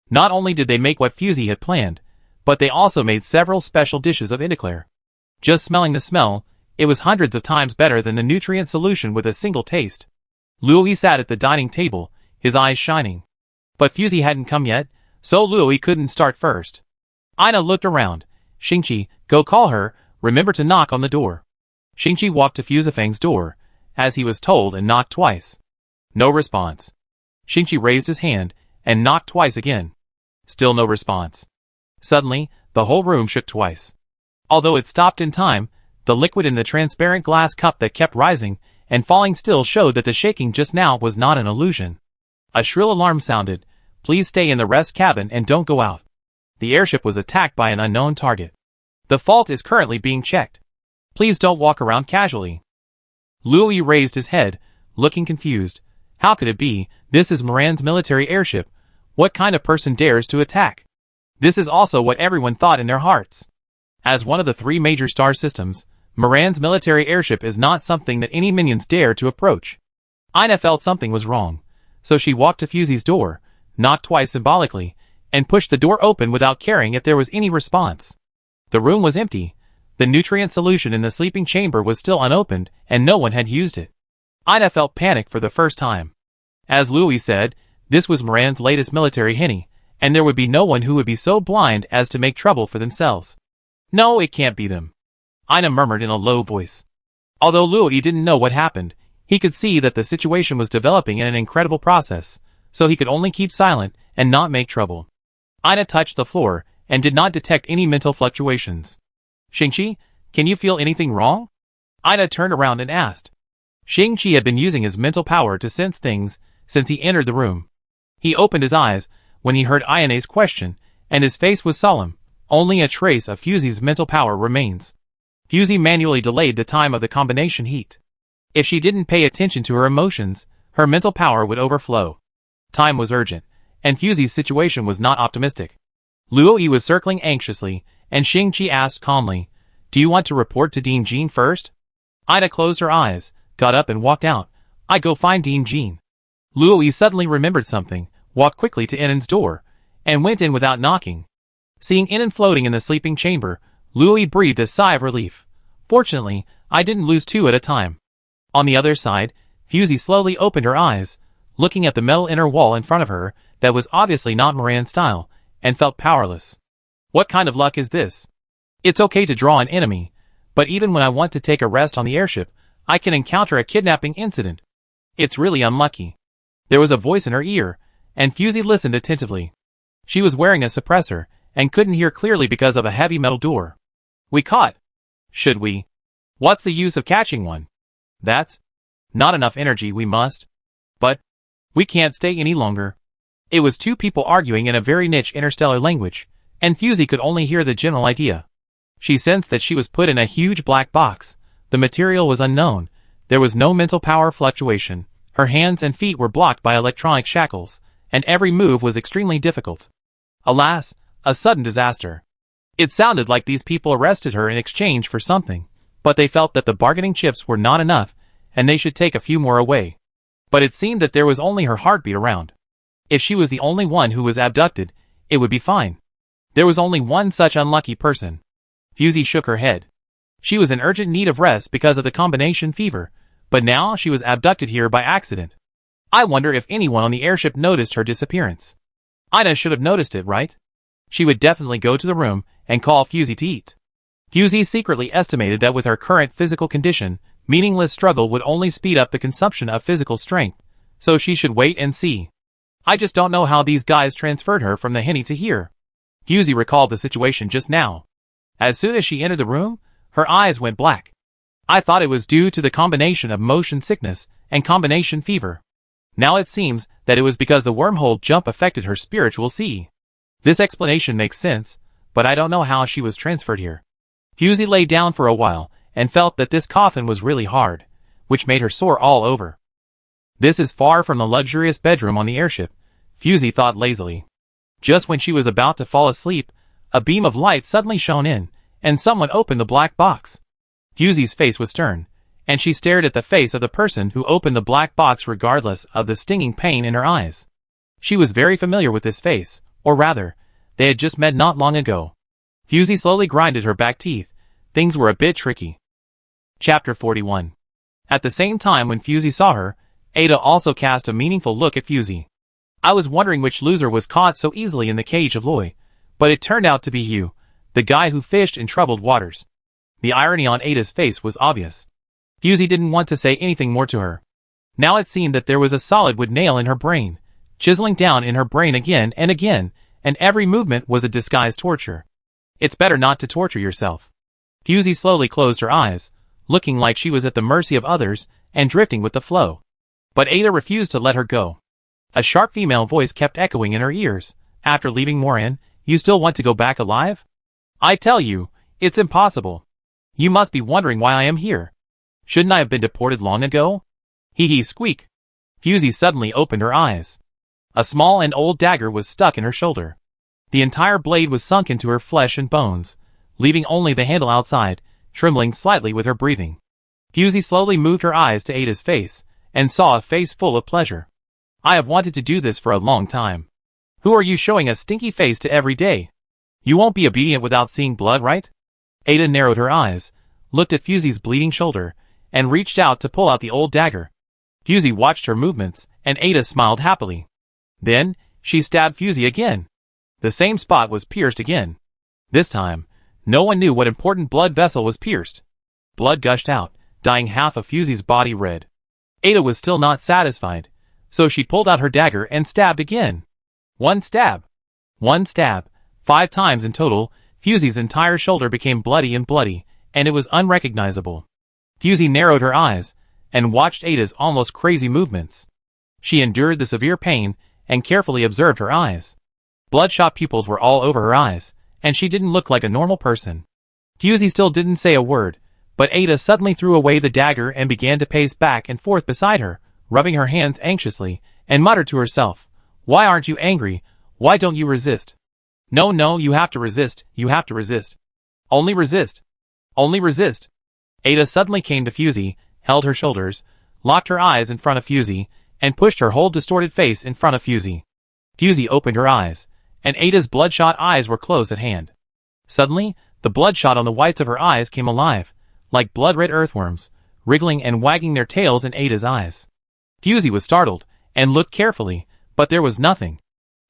Not only did they make what Fusey had planned, but they also made several special dishes of Indiclair. Just smelling the smell, it was hundreds of times better than the nutrient solution with a single taste. Louis sat at the dining table, his eyes shining. But Fusey hadn't come yet, so Louis couldn't start first. Ina looked around. Shingchi, go call her, remember to knock on the door. Shingchi walked to Fusifang's door, as he was told, and knocked twice. No response. Shingchi raised his hand, and knocked twice again. Still no response. Suddenly, the whole room shook twice. Although it stopped in time, the liquid in the transparent glass cup that kept rising and falling still showed that the shaking just now was not an illusion. A shrill alarm sounded. Please stay in the rest cabin and don't go out. The airship was attacked by an unknown target. The fault is currently being checked. Please don't walk around casually. Louis raised his head, looking confused. How could it be? This is Moran's military airship. What kind of person dares to attack? This is also what everyone thought in their hearts. As one of the 3 major star systems, Moran's military airship is not something that any minions dare to approach. Ina felt something was wrong, so she walked to Fusey's door, knocked twice symbolically, and pushed the door open without caring if there was any response. The room was empty. The nutrient solution in the sleeping chamber was still unopened, and no one had used it. Ina felt panic for the first time. As Louis said, this was Moran's latest military henny, and there would be no one who would be so blind as to make trouble for themselves. No, it can't be them. Ina murmured in a low voice. Although Louis didn't know what happened, he could see that the situation was developing in an incredible process, so he could only keep silent and not make trouble. Ina touched the floor and did not detect any mental fluctuations. Shingchi, can you feel anything wrong? Ina turned around and asked. Shingchi had been using his mental power to sense things since he entered the room. He opened his eyes when he heard Ina's question, and his face was solemn. Only a trace of Fusey's mental power remains. Fusey manually delayed the time of the combination heat. If she didn't pay attention to her emotions, her mental power would overflow. Time was urgent, and Fusey's situation was not optimistic. Luoyi was circling anxiously, and Shingchi asked calmly, "Do you want to report to Dean Jean first?" Ina closed her eyes, got up and walked out. "I go find Dean Jean." Luoyi suddenly remembered something, walked quickly to Inan's door, and went in without knocking. Seeing Inan floating in the sleeping chamber, Luoyi breathed a sigh of relief. Fortunately, I didn't lose 2 at a time. On the other side, Fusey slowly opened her eyes, looking at the metal inner wall in front of her that was obviously not Moran's style, and felt powerless. What kind of luck is this? It's okay to draw an enemy, but even when I want to take a rest on the airship, I can encounter a kidnapping incident. It's really unlucky. There was a voice in her ear, and Fusey listened attentively. She was wearing a suppressor, and couldn't hear clearly because of a heavy metal door. "We caught. Should we? What's the use of catching one? That's not enough energy. We must. But we can't stay any longer." It was 2 people arguing in a very niche interstellar language, and Fusey could only hear the general idea. She sensed that she was put in a huge black box. The material was unknown. There was no mental power fluctuation. Her hands and feet were blocked by electronic shackles, and every move was extremely difficult. Alas, a sudden disaster. It sounded like these people arrested her in exchange for something, but they felt that the bargaining chips were not enough, and they should take a few more away. But it seemed that there was only her heartbeat around. If she was the only one who was abducted, it would be fine. There was only one such unlucky person. Fusey shook her head. She was in urgent need of rest because of the combination fever, but now she was abducted here by accident. I wonder if anyone on the airship noticed her disappearance. Ina should have noticed it, right? She would definitely go to the room and call Fusey to eat. Fusey secretly estimated that with her current physical condition, meaningless struggle would only speed up the consumption of physical strength, so she should wait and see. I just don't know how these guys transferred her from the henny to here. Fusey recalled the situation just now. As soon as she entered the room, her eyes went black. I thought it was due to the combination of motion sickness and combination fever. Now it seems that it was because the wormhole jump affected her spiritual sea. This explanation makes sense, but I don't know how she was transferred here. Fusey lay down for a while and felt that this coffin was really hard, which made her sore all over. This is far from the luxurious bedroom on the airship, Fusey thought lazily. Just when she was about to fall asleep, a beam of light suddenly shone in, and someone opened the black box. Fusey's face was stern, and she stared at the face of the person who opened the black box regardless of the stinging pain in her eyes. She was very familiar with this face, Or rather, they had just met not long ago. Fusey slowly grinded her back teeth. Things were a bit tricky. Chapter 41. At the same time when Fusey saw her, Ada also cast a meaningful look at Fusey. I was wondering which loser was caught so easily in the cage of Loi, but it turned out to be you, the guy who fished in troubled waters. The irony on Ada's face was obvious. Fusey didn't want to say anything more to her. Now it seemed that there was a solid wood nail in her brain, chiseling down in her brain again, and every movement was a disguised torture. It's better not to torture yourself. Fusey slowly closed her eyes, looking like she was at the mercy of others and drifting with the flow. But Ada refused to let her go. A sharp female voice kept echoing in her ears. After leaving Morin, you still want to go back alive? I tell you, it's impossible. You must be wondering why I am here. Shouldn't I have been deported long ago? Hee hee squeak. Fusey suddenly opened her eyes. A small and old dagger was stuck in her shoulder. The entire blade was sunk into her flesh and bones, leaving only the handle outside, trembling slightly with her breathing. Fusey slowly moved her eyes to Ada's face, and saw a face full of pleasure. I have wanted to do this for a long time. Who are you showing a stinky face to every day? You won't be obedient without seeing blood, right? Ada narrowed her eyes, looked at Fusey's bleeding shoulder, and reached out to pull out the old dagger. Fusey watched her movements, and Ada smiled happily. Then, she stabbed Fusey again. The same spot was pierced again. This time, no one knew what important blood vessel was pierced. Blood gushed out, dyeing half of Fusey's body red. Ada was still not satisfied, so she pulled out her dagger and stabbed again. One stab. 5 times in total. Fusey's entire shoulder became bloody, and it was unrecognizable. Fusey narrowed her eyes, and watched Ada's almost crazy movements. She endured the severe pain, and carefully observed her eyes. Bloodshot pupils were all over her eyes, and she didn't look like a normal person. Fusey still didn't say a word, but Ada suddenly threw away the dagger and began to pace back and forth beside her, rubbing her hands anxiously, and muttered to herself, "Why aren't you angry? Why don't you resist? No, you have to resist, Only resist. Only resist." Ada suddenly came to Fusey, held her shoulders, locked her eyes in front of Fusey, and pushed her whole distorted face in front of Fusey. Fusey opened her eyes, and Ada's bloodshot eyes were close at hand. Suddenly, the bloodshot on the whites of her eyes came alive, like blood-red earthworms, wriggling and wagging their tails in Ada's eyes. Fusey was startled, and looked carefully, but there was nothing.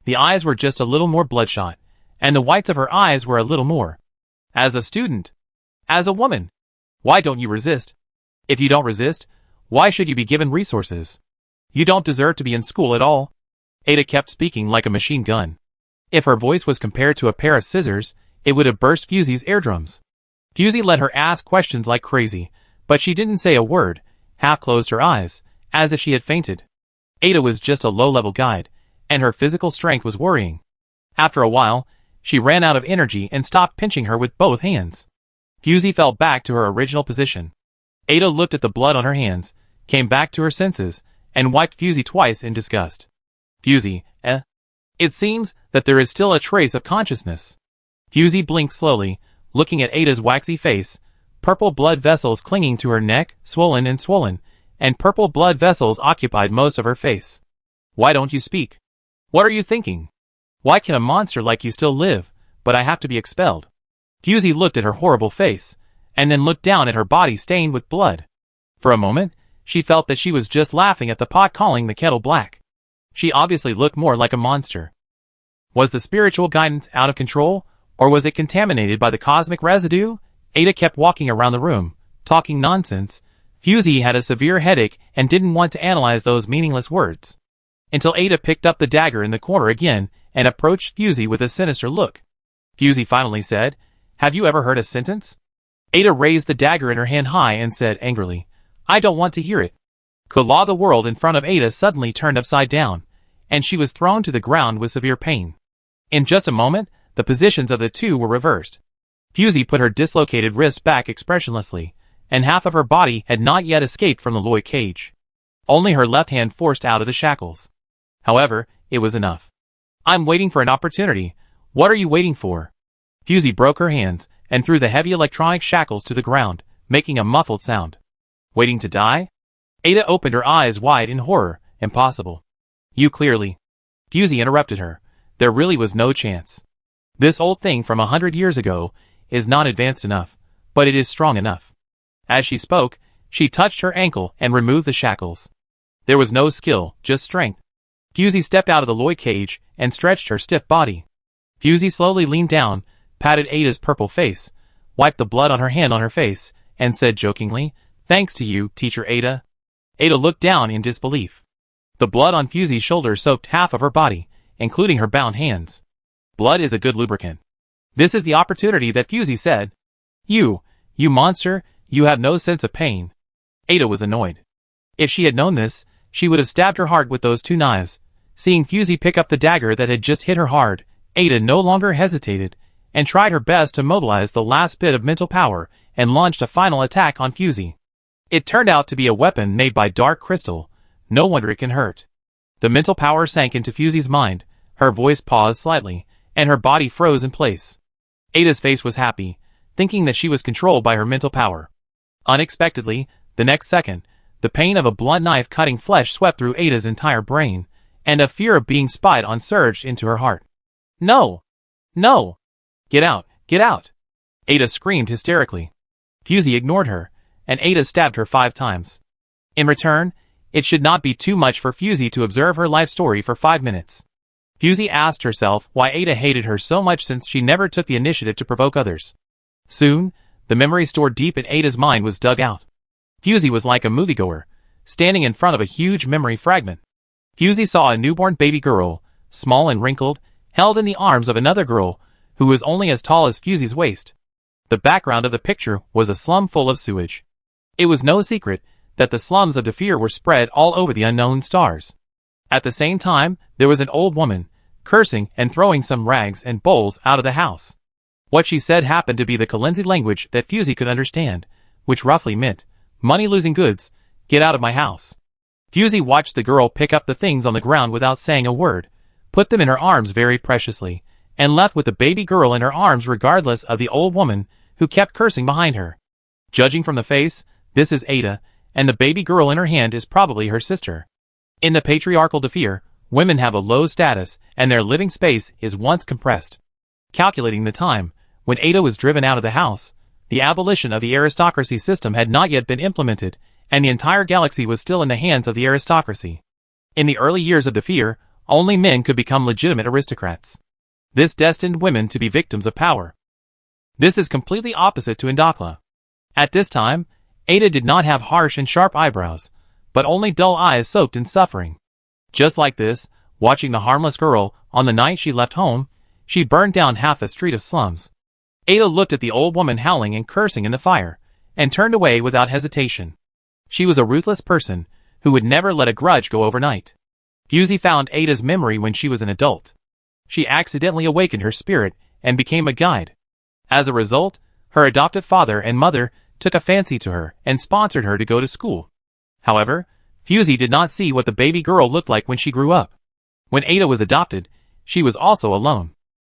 The eyes were just a little more bloodshot, and the whites of her eyes were a little more. As a student. As a woman. Why don't you resist? If you don't resist, why should you be given resources? You don't deserve to be in school at all. Ada kept speaking like a machine gun. If her voice was compared to a pair of scissors, it would have burst Fusey's eardrums. Fusey let her ask questions like crazy, but she didn't say a word, half closed her eyes, as if she had fainted. Ada was just a low-level guide, and her physical strength was worrying. After a while, she ran out of energy and stopped pinching her with both hands. Fusey fell back to her original position. Ada looked at the blood on her hands, came back to her senses, and wiped Fusey twice in disgust. Fusey, It seems that there is still a trace of consciousness. Fusey blinked slowly, looking at Ada's waxy face, purple blood vessels clinging to her neck, swollen, and purple blood vessels occupied most of her face. Why don't you speak? What are you thinking? Why can a monster like you still live, but I have to be expelled? Fusey looked at her horrible face, and then looked down at her body stained with blood. For a moment, she felt that she was just laughing at the pot calling the kettle black. She obviously looked more like a monster. Was the spiritual guidance out of control, or was it contaminated by the cosmic residue? Ada kept walking around the room, talking nonsense. Fusey had a severe headache and didn't want to analyze those meaningless words. Until Ada picked up the dagger in the corner again and approached Fusey with a sinister look. Fusey finally said, "Have you ever heard a sentence?" Ada raised the dagger in her hand high and said angrily, "I don't want to hear it." Kula, the world in front of Ada suddenly turned upside down, and she was thrown to the ground with severe pain. In just a moment, the positions of the two were reversed. Fusey put her dislocated wrist back expressionlessly, and half of her body had not yet escaped from the Loi cage. Only her left hand forced out of the shackles. However, it was enough. "I'm waiting for an opportunity. What are you waiting for?" Fusey broke her hands, and threw the heavy electronic shackles to the ground, making a muffled sound. "Waiting to die?" Ada opened her eyes wide in horror. "Impossible. You clearly..." Fusey interrupted her. There really was no chance. This old thing from 100 years ago is not advanced enough, but it is strong enough. As she spoke, she touched her ankle and removed the shackles. There was no skill, just strength. Fusey stepped out of the Loy cage and stretched her stiff body. Fusey slowly leaned down, patted Ada's purple face, wiped the blood on her hand on her face, and said jokingly, "Thanks to you, Teacher Ada." Ada looked down in disbelief. The blood on Fusey's shoulder soaked half of her body, including her bound hands. Blood is a good lubricant. This is the opportunity that Fusey said. You monster, you have no sense of pain." Ada was annoyed. If she had known this, she would have stabbed her heart with those two knives. Seeing Fusey pick up the dagger that had just hit her hard, Ada no longer hesitated, and tried her best to mobilize the last bit of mental power and launched a final attack on Fusey. It turned out to be a weapon made by dark crystal. No wonder it can hurt. The mental power sank into Fusey's mind, her voice paused slightly, and her body froze in place. Ada's face was happy, thinking that she was controlled by her mental power. Unexpectedly, the next second, the pain of a blunt knife cutting flesh swept through Ada's entire brain, and a fear of being spied on surged into her heart. "No! No! Get out! Get out!" Ada screamed hysterically. Fusey ignored her, and Ada stabbed her 5 times. In return, it should not be too much for Fusey to observe her life story for 5 minutes. Fusey asked herself why Ada hated her so much since she never took the initiative to provoke others. Soon, the memory stored deep in Ada's mind was dug out. Fusey was like a moviegoer, standing in front of a huge memory fragment. Fusey saw a newborn baby girl, small and wrinkled, held in the arms of another girl, who was only as tall as Fusey's waist. The background of the picture was a slum full of sewage. It was no secret that the slums of Defeer were spread all over the unknown stars. At the same time, there was an old woman, cursing and throwing some rags and bowls out of the house. What she said happened to be the Kalenzi language that Fusey could understand, which roughly meant, "Money-losing goods, get out of my house." Fusey watched the girl pick up the things on the ground without saying a word, put them in her arms very preciously, and left with the baby girl in her arms regardless of the old woman, who kept cursing behind her. Judging from the face, this is Ada, and the baby girl in her hand is probably her sister. In the patriarchal Defeer, women have a low status, and their living space is once compressed. Calculating the time, when Ada was driven out of the house, the abolition of the aristocracy system had not yet been implemented, and the entire galaxy was still in the hands of the aristocracy. In the early years of Defeer, only men could become legitimate aristocrats. This destined women to be victims of power. This is completely opposite to Indakla. At this time, Ada did not have harsh and sharp eyebrows, but only dull eyes soaked in suffering. Just like this, watching the harmless girl, on the night she left home, she burned down half a street of slums. Ada looked at the old woman howling and cursing in the fire, and turned away without hesitation. She was a ruthless person, who would never let a grudge go overnight. Fusey found Ada's memory when she was an adult. She accidentally awakened her spirit, and became a guide. As a result, her adoptive father and mother took a fancy to her, and sponsored her to go to school. However, Fusey did not see what the baby girl looked like when she grew up. When Ada was adopted, she was also alone.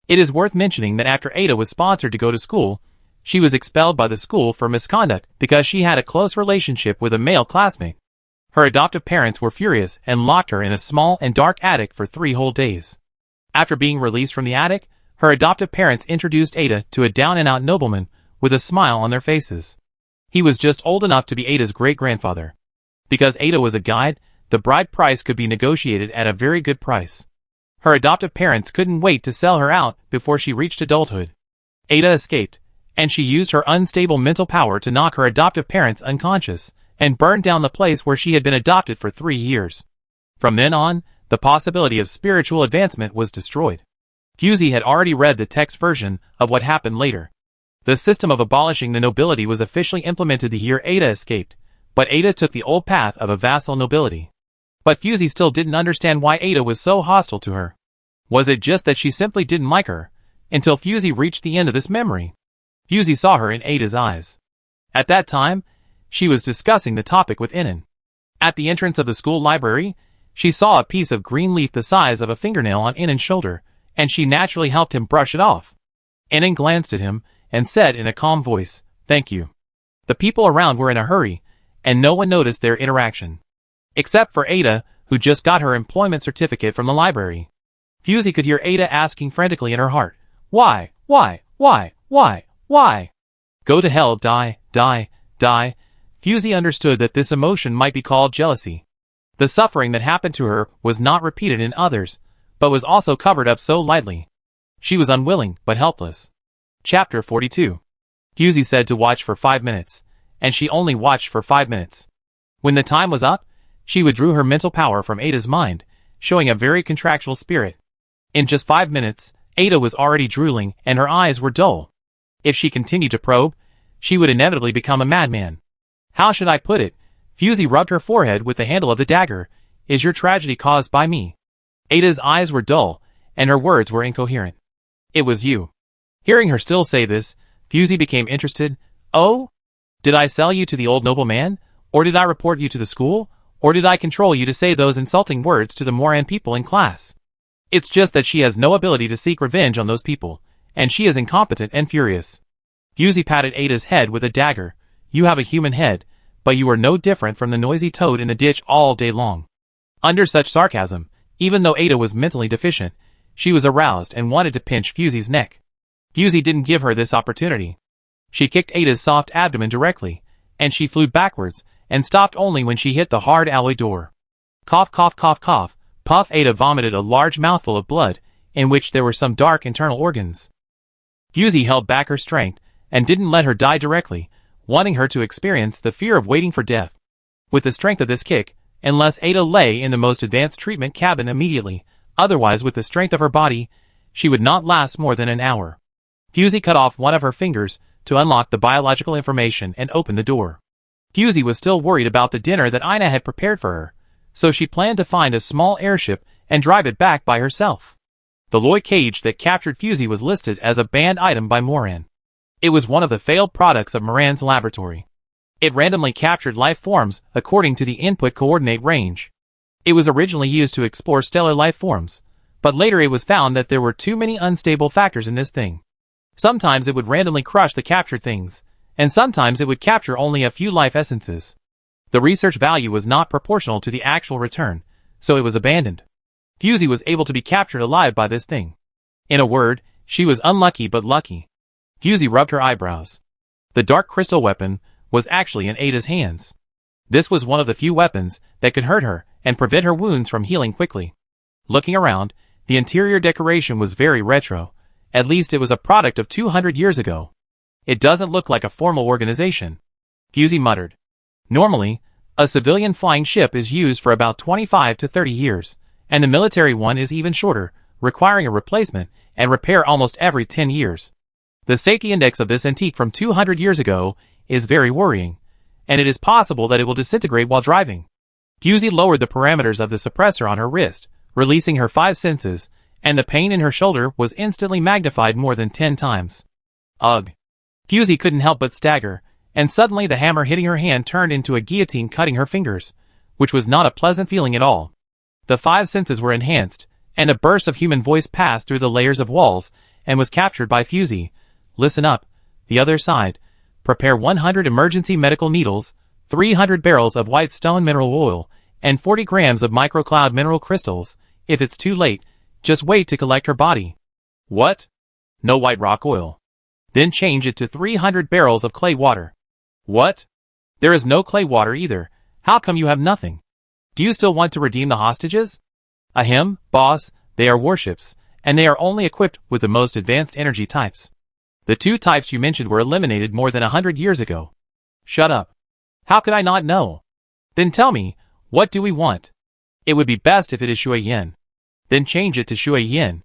It is worth mentioning that after Ada was sponsored to go to school, she was expelled by the school for misconduct because she had a close relationship with a male classmate. Her adoptive parents were furious and locked her in a small and dark attic for 3 whole days. After being released from the attic, her adoptive parents introduced Ada to a down-and-out nobleman with a smile on their faces. He was just old enough to be Ada's great-grandfather. Because Ada was a guide, the bride price could be negotiated at a very good price. Her adoptive parents couldn't wait to sell her out before she reached adulthood. Ada escaped, and she used her unstable mental power to knock her adoptive parents unconscious, and burned down the place where she had been adopted for 3 years. From then on, the possibility of spiritual advancement was destroyed. Fusey had already read the text version of what happened later. The system of abolishing the nobility was officially implemented the year Ada escaped, but Ada took the old path of a vassal nobility. But Fusey still didn't understand why Ada was so hostile to her. Was it just that she simply didn't like her? Until Fusey reached the end of this memory. Fusey saw her in Ada's eyes. At that time, she was discussing the topic with Inan. At the entrance of the school library, she saw a piece of green leaf the size of a fingernail on Inan's shoulder, and she naturally helped him brush it off. Inan glanced at him, and said in a calm voice, "Thank you." The people around were in a hurry, and no one noticed their interaction. Except for Ada, who just got her employment certificate from the library. Fusey could hear Ada asking frantically in her heart, "Why? Why? Why? Why? Why? Go to hell, die, die, die." Fusey understood that this emotion might be called jealousy. The suffering that happened to her was not repeated in others, but was also covered up so lightly. She was unwilling, but helpless. Chapter 42. Fusey said to watch for 5 minutes, and she only watched for 5 minutes. When the time was up, she withdrew her mental power from Ada's mind, showing a very contractual spirit. In just 5 minutes, Ada was already drooling and her eyes were dull. If she continued to probe, she would inevitably become a madman. How should I put it? Fusey rubbed her forehead with the handle of the dagger. Is your tragedy caused by me? Ada's eyes were dull, and her words were incoherent. It was you. Hearing her still say this, Fusey became interested. Oh? Did I sell you to the old nobleman? Or did I report you to the school? Or did I control you to say those insulting words to the Moran people in class? It's just that she has no ability to seek revenge on those people, and she is incompetent and furious. Fusey patted Ada's head with a dagger. You have a human head, but you are no different from the noisy toad in the ditch all day long. Under such sarcasm, even though Ada was mentally deficient, she was aroused and wanted to pinch Fusey's neck. Fusey didn't give her this opportunity. She kicked Ada's soft abdomen directly, and she flew backwards, and stopped only when she hit the hard alloy door. Cough, cough, cough, cough. Puff. Ada vomited a large mouthful of blood, in which there were some dark internal organs. Fusey held back her strength, and didn't let her die directly, wanting her to experience the fear of waiting for death. With the strength of this kick, unless Ada lay in the most advanced treatment cabin immediately, otherwise with the strength of her body, she would not last more than an hour. Fusey cut off one of her fingers to unlock the biological information and open the door. Fusey was still worried about the dinner that Ina had prepared for her, so she planned to find a small airship and drive it back by herself. The Loy cage that captured Fusey was listed as a banned item by Moran. It was one of the failed products of Moran's laboratory. It randomly captured life forms according to the input coordinate range. It was originally used to explore stellar life forms, but later it was found that there were too many unstable factors in this thing. Sometimes it would randomly crush the captured things, and sometimes it would capture only a few life essences. The research value was not proportional to the actual return, so it was abandoned. Fusey was able to be captured alive by this thing. In a word, she was unlucky but lucky. Fusey rubbed her eyebrows. The dark crystal weapon was actually in Ada's hands. This was one of the few weapons that could hurt her and prevent her wounds from healing quickly. Looking around, the interior decoration was very retro. At least it was a product of 200 years ago. It doesn't look like a formal organization. Fusey muttered. Normally, a civilian flying ship is used for about 25 to 30 years, and the military one is even shorter, requiring a replacement and repair almost every 10 years. The safety index of this antique from 200 years ago is very worrying, and it is possible that it will disintegrate while driving. Fusey lowered the parameters of the suppressor on her wrist, releasing her 5 senses, and the pain in her shoulder was instantly magnified more than 10 times. Ugh. Fusey couldn't help but stagger, and suddenly the hammer hitting her hand turned into a guillotine cutting her fingers, which was not a pleasant feeling at all. The 5 senses were enhanced, and a burst of human voice passed through the layers of walls, and was captured by Fusey. Listen up. The other side. Prepare 100 emergency medical needles, 300 barrels of white stone mineral oil, and 40 grams of microcloud mineral crystals. If it's too late, just wait to collect her body. What? No white rock oil. Then change it to 300 barrels of clay water. What? There is no clay water either. How come you have nothing? Do you still want to redeem the hostages? Ahem, boss, they are warships, and they are only equipped with the most advanced energy types. The 2 types you mentioned were eliminated more than 100 years ago. Shut up. How could I not know? Then tell me, what do we want? It would be best if it is Shui Yin. Then change it to Shui Yin.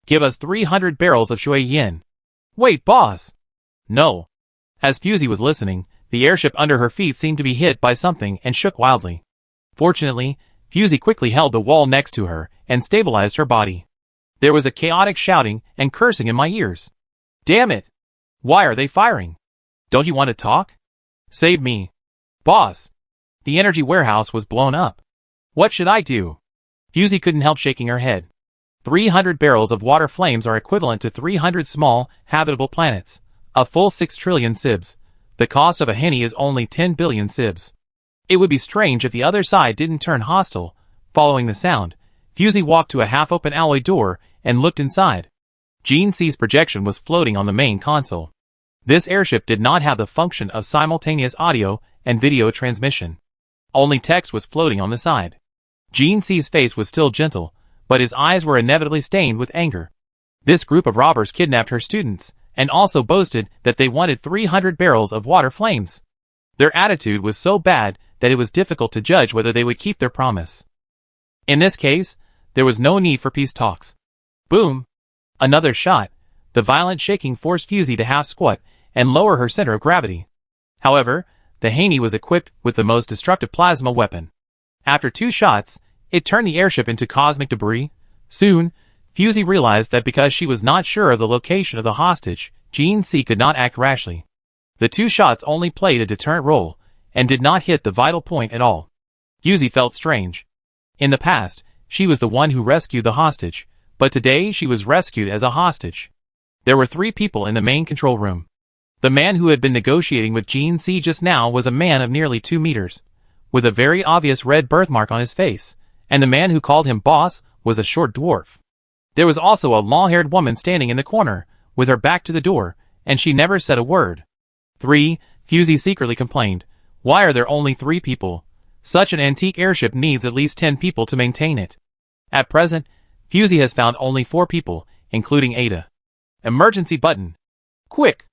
Give us 300 barrels of Shui Yin. Wait, boss. No. As Fusey was listening, the airship under her feet seemed to be hit by something and shook wildly. Fortunately, Fusey quickly held the wall next to her and stabilized her body. There was a chaotic shouting and cursing in my ears. Damn it! Why are they firing? Don't you want to talk? Save me. Boss. The energy warehouse was blown up. What should I do? Fusey couldn't help shaking her head. 300 barrels of water flames are equivalent to 300 small, habitable planets. A full 6 trillion sibs. The cost of a henny is only 10 billion sibs. It would be strange if the other side didn't turn hostile. Following the sound, Fusey walked to a half-open alloy door and looked inside. Shingchi's projection was floating on the main console. This airship did not have the function of simultaneous audio and video transmission. Only text was floating on the side. Shingchi's face was still gentle, but his eyes were inevitably stained with anger. This group of robbers kidnapped her students, and also boasted that they wanted 300 barrels of water flames. Their attitude was so bad that it was difficult to judge whether they would keep their promise. In this case, there was no need for peace talks. Boom! Another shot. The violent shaking forced Fusey to half squat and lower her center of gravity. However, the Haney was equipped with the most destructive plasma weapon. After 2 shots, it turned the airship into cosmic debris. Soon, Fusey realized that because she was not sure of the location of the hostage, Shingchi could not act rashly. The 2 shots only played a deterrent role, and did not hit the vital point at all. Fusey felt strange. In the past, she was the one who rescued the hostage, but today she was rescued as a hostage. There were 3 people in the main control room. The man who had been negotiating with Shingchi just now was a man of nearly 2 meters, with a very obvious red birthmark on his face, and the man who called him boss was a short dwarf. There was also a long-haired woman standing in the corner, with her back to the door, and she never said a word. 3, Fusey secretly complained. Why are there only 3 people? Such an antique airship needs at least 10 people to maintain it. At present, Fusey has found only 4 people, including Ada. Emergency button. Quick!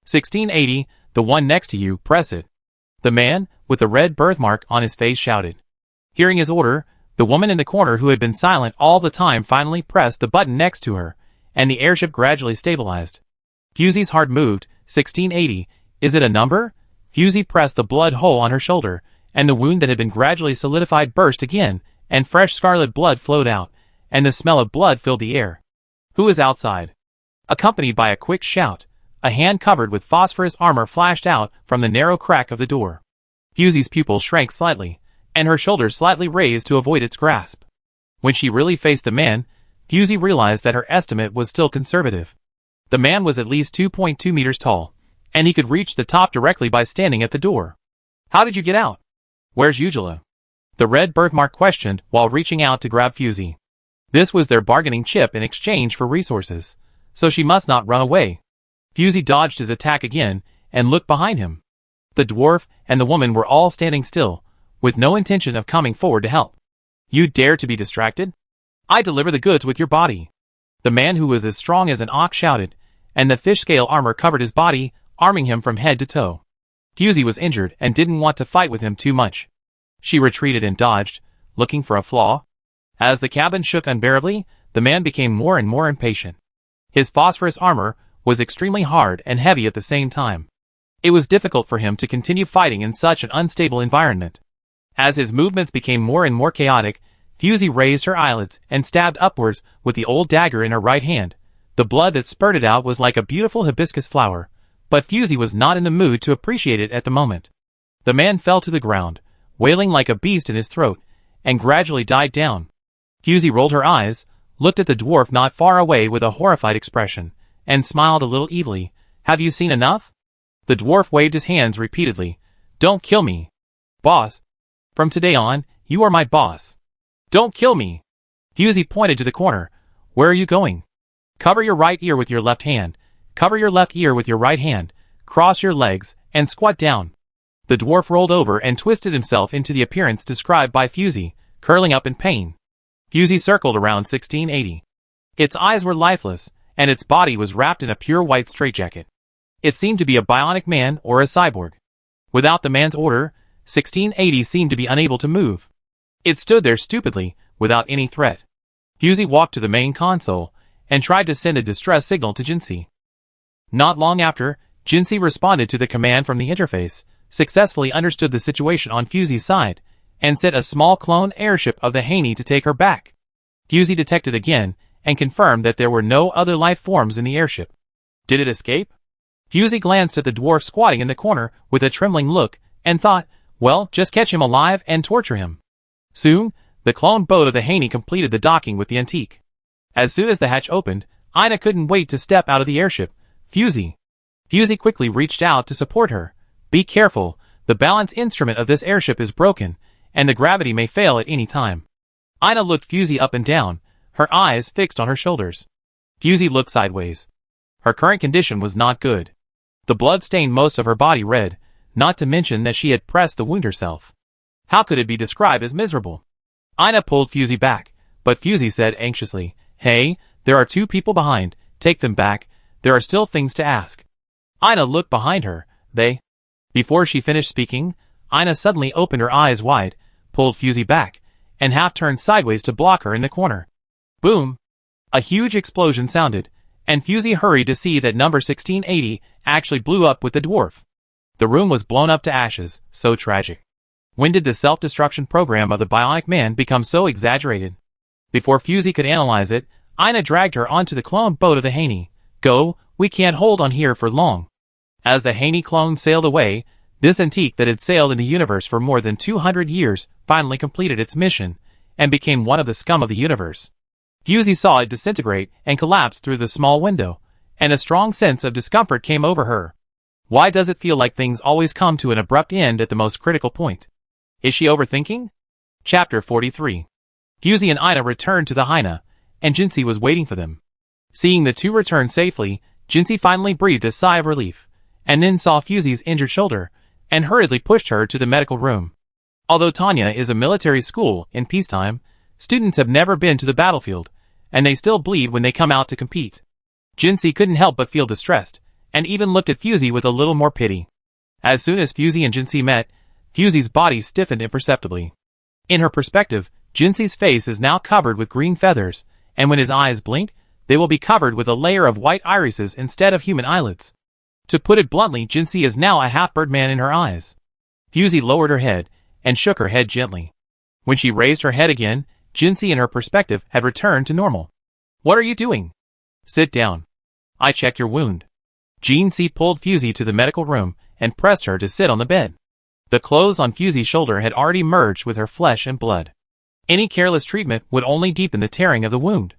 1680, the one next to you, press it. The man, with the red birthmark on his face, shouted. Hearing his order, the woman in the corner who had been silent all the time finally pressed the button next to her, and the airship gradually stabilized. Fusey's heart moved. 1680, is it a number? Fusey pressed the blood hole on her shoulder, and the wound that had been gradually solidified burst again, and fresh scarlet blood flowed out, and the smell of blood filled the air. Who is outside? Accompanied by a quick shout, a hand covered with phosphorus armor flashed out from the narrow crack of the door. Fusey's pupils shrank slightly, and her shoulders slightly raised to avoid its grasp. When she really faced the man, Fusey realized that her estimate was still conservative. The man was at least 2.2 meters tall, and he could reach the top directly by standing at the door. How did you get out? Where's Ugela? The red birthmark questioned while reaching out to grab Fusey. This was their bargaining chip in exchange for resources, so she must not run away. Fusey dodged his attack again and looked behind him. The dwarf and the woman were all standing still, with no intention of coming forward to help. You dare to be distracted? I deliver the goods with your body. The man who was as strong as an ox shouted, and the fish scale armor covered his body, arming him from head to toe. Fusey was injured and didn't want to fight with him too much. She retreated and dodged, looking for a flaw. As the cabin shook unbearably, the man became more and more impatient. His phosphorus armor was extremely hard and heavy at the same time. It was difficult for him to continue fighting in such an unstable environment. As his movements became more and more chaotic, Fusey raised her eyelids and stabbed upwards with the old dagger in her right hand. The blood that spurted out was like a beautiful hibiscus flower, but Fusey was not in the mood to appreciate it at the moment. The man fell to the ground, wailing like a beast in his throat, and gradually died down. Fusey rolled her eyes, looked at the dwarf not far away with a horrified expression, and smiled a little evilly. Have you seen enough? The dwarf waved his hands repeatedly. Don't kill me. Boss. From today on, you are my boss. Don't kill me. Fusey pointed to the corner. Where are you going? Cover your right ear with your left hand. Cover your left ear with your right hand. Cross your legs, and squat down. The dwarf rolled over and twisted himself into the appearance described by Fusey, curling up in pain. Fusey circled around 1680. Its eyes were lifeless, and its body was wrapped in a pure white straitjacket. It seemed to be a bionic man or a cyborg. Without the man's order, 1680 seemed to be unable to move. It stood there stupidly, without any threat. Fusey walked to the main console, and tried to send a distress signal to Shingchi. Not long after, Shingchi responded to the command from the interface, successfully understood the situation on Fusey's side, and sent a small clone airship of the Haney to take her back. Fusey detected again, and confirmed that there were no other life forms in the airship. Did it escape? Fusey glanced at the dwarf squatting in the corner with a trembling look, and thought, well, just catch him alive and torture him. Soon, the clone boat of the Haney completed the docking with the antique. As soon as the hatch opened, Ina couldn't wait to step out of the airship. Fusey. Fusey quickly reached out to support her. Be careful, the balance instrument of this airship is broken, and the gravity may fail at any time. Ina looked Fusey up and down, her eyes fixed on her shoulders. Fusey looked sideways. Her current condition was not good. The blood stained most of her body red, not to mention that she had pressed the wound herself. How could it be described as miserable? Ina pulled Fusey back, but Fusey said anxiously, "Hey, there are 2 people behind, take them back, there are still things to ask." Ina looked behind her, Before she finished speaking, Ina suddenly opened her eyes wide, pulled Fusey back, and half turned sideways to block her in the corner. Boom! A huge explosion sounded, and Fusey hurried to see that number 1680 actually blew up with the dwarf. The room was blown up to ashes, so tragic. When did the self-destruction program of the bionic man become so exaggerated? Before Fusey could analyze it, Ina dragged her onto the clone boat of the Haney. "Go, we can't hold on here for long." As the Haney clone sailed away, this antique that had sailed in the universe for more than 200 years finally completed its mission, and became one of the scum of the universe. Fusey saw it disintegrate and collapse through the small window, and a strong sense of discomfort came over her. Why does it feel like things always come to an abrupt end at the most critical point? Is she overthinking? Chapter 43. Fusey and Ina returned to the Haina, and Jinsi was waiting for them. Seeing the 2 return safely, Jinsi finally breathed a sigh of relief, and then saw Fusey's injured shoulder, and hurriedly pushed her to the medical room. Although Tanya is a military school in peacetime, students have never been to the battlefield, and they still bleed when they come out to compete. Jinsi couldn't help but feel distressed, and even looked at Fusey with a little more pity. As soon as Fusey and Jinsi met, Fusey's body stiffened imperceptibly. In her perspective, Jinsi's face is now covered with green feathers, and when his eyes blink, they will be covered with a layer of white irises instead of human eyelids. To put it bluntly, Jinsi is now a half-bird man in her eyes. Fusey lowered her head, and shook her head gently. When she raised her head again, Jinsi and her perspective had returned to normal. "What are you doing?" "Sit down. I check your wound." Jinsi pulled Fusey to the medical room, and pressed her to sit on the bed. The clothes on Fusey's shoulder had already merged with her flesh and blood. Any careless treatment would only deepen the tearing of the wound.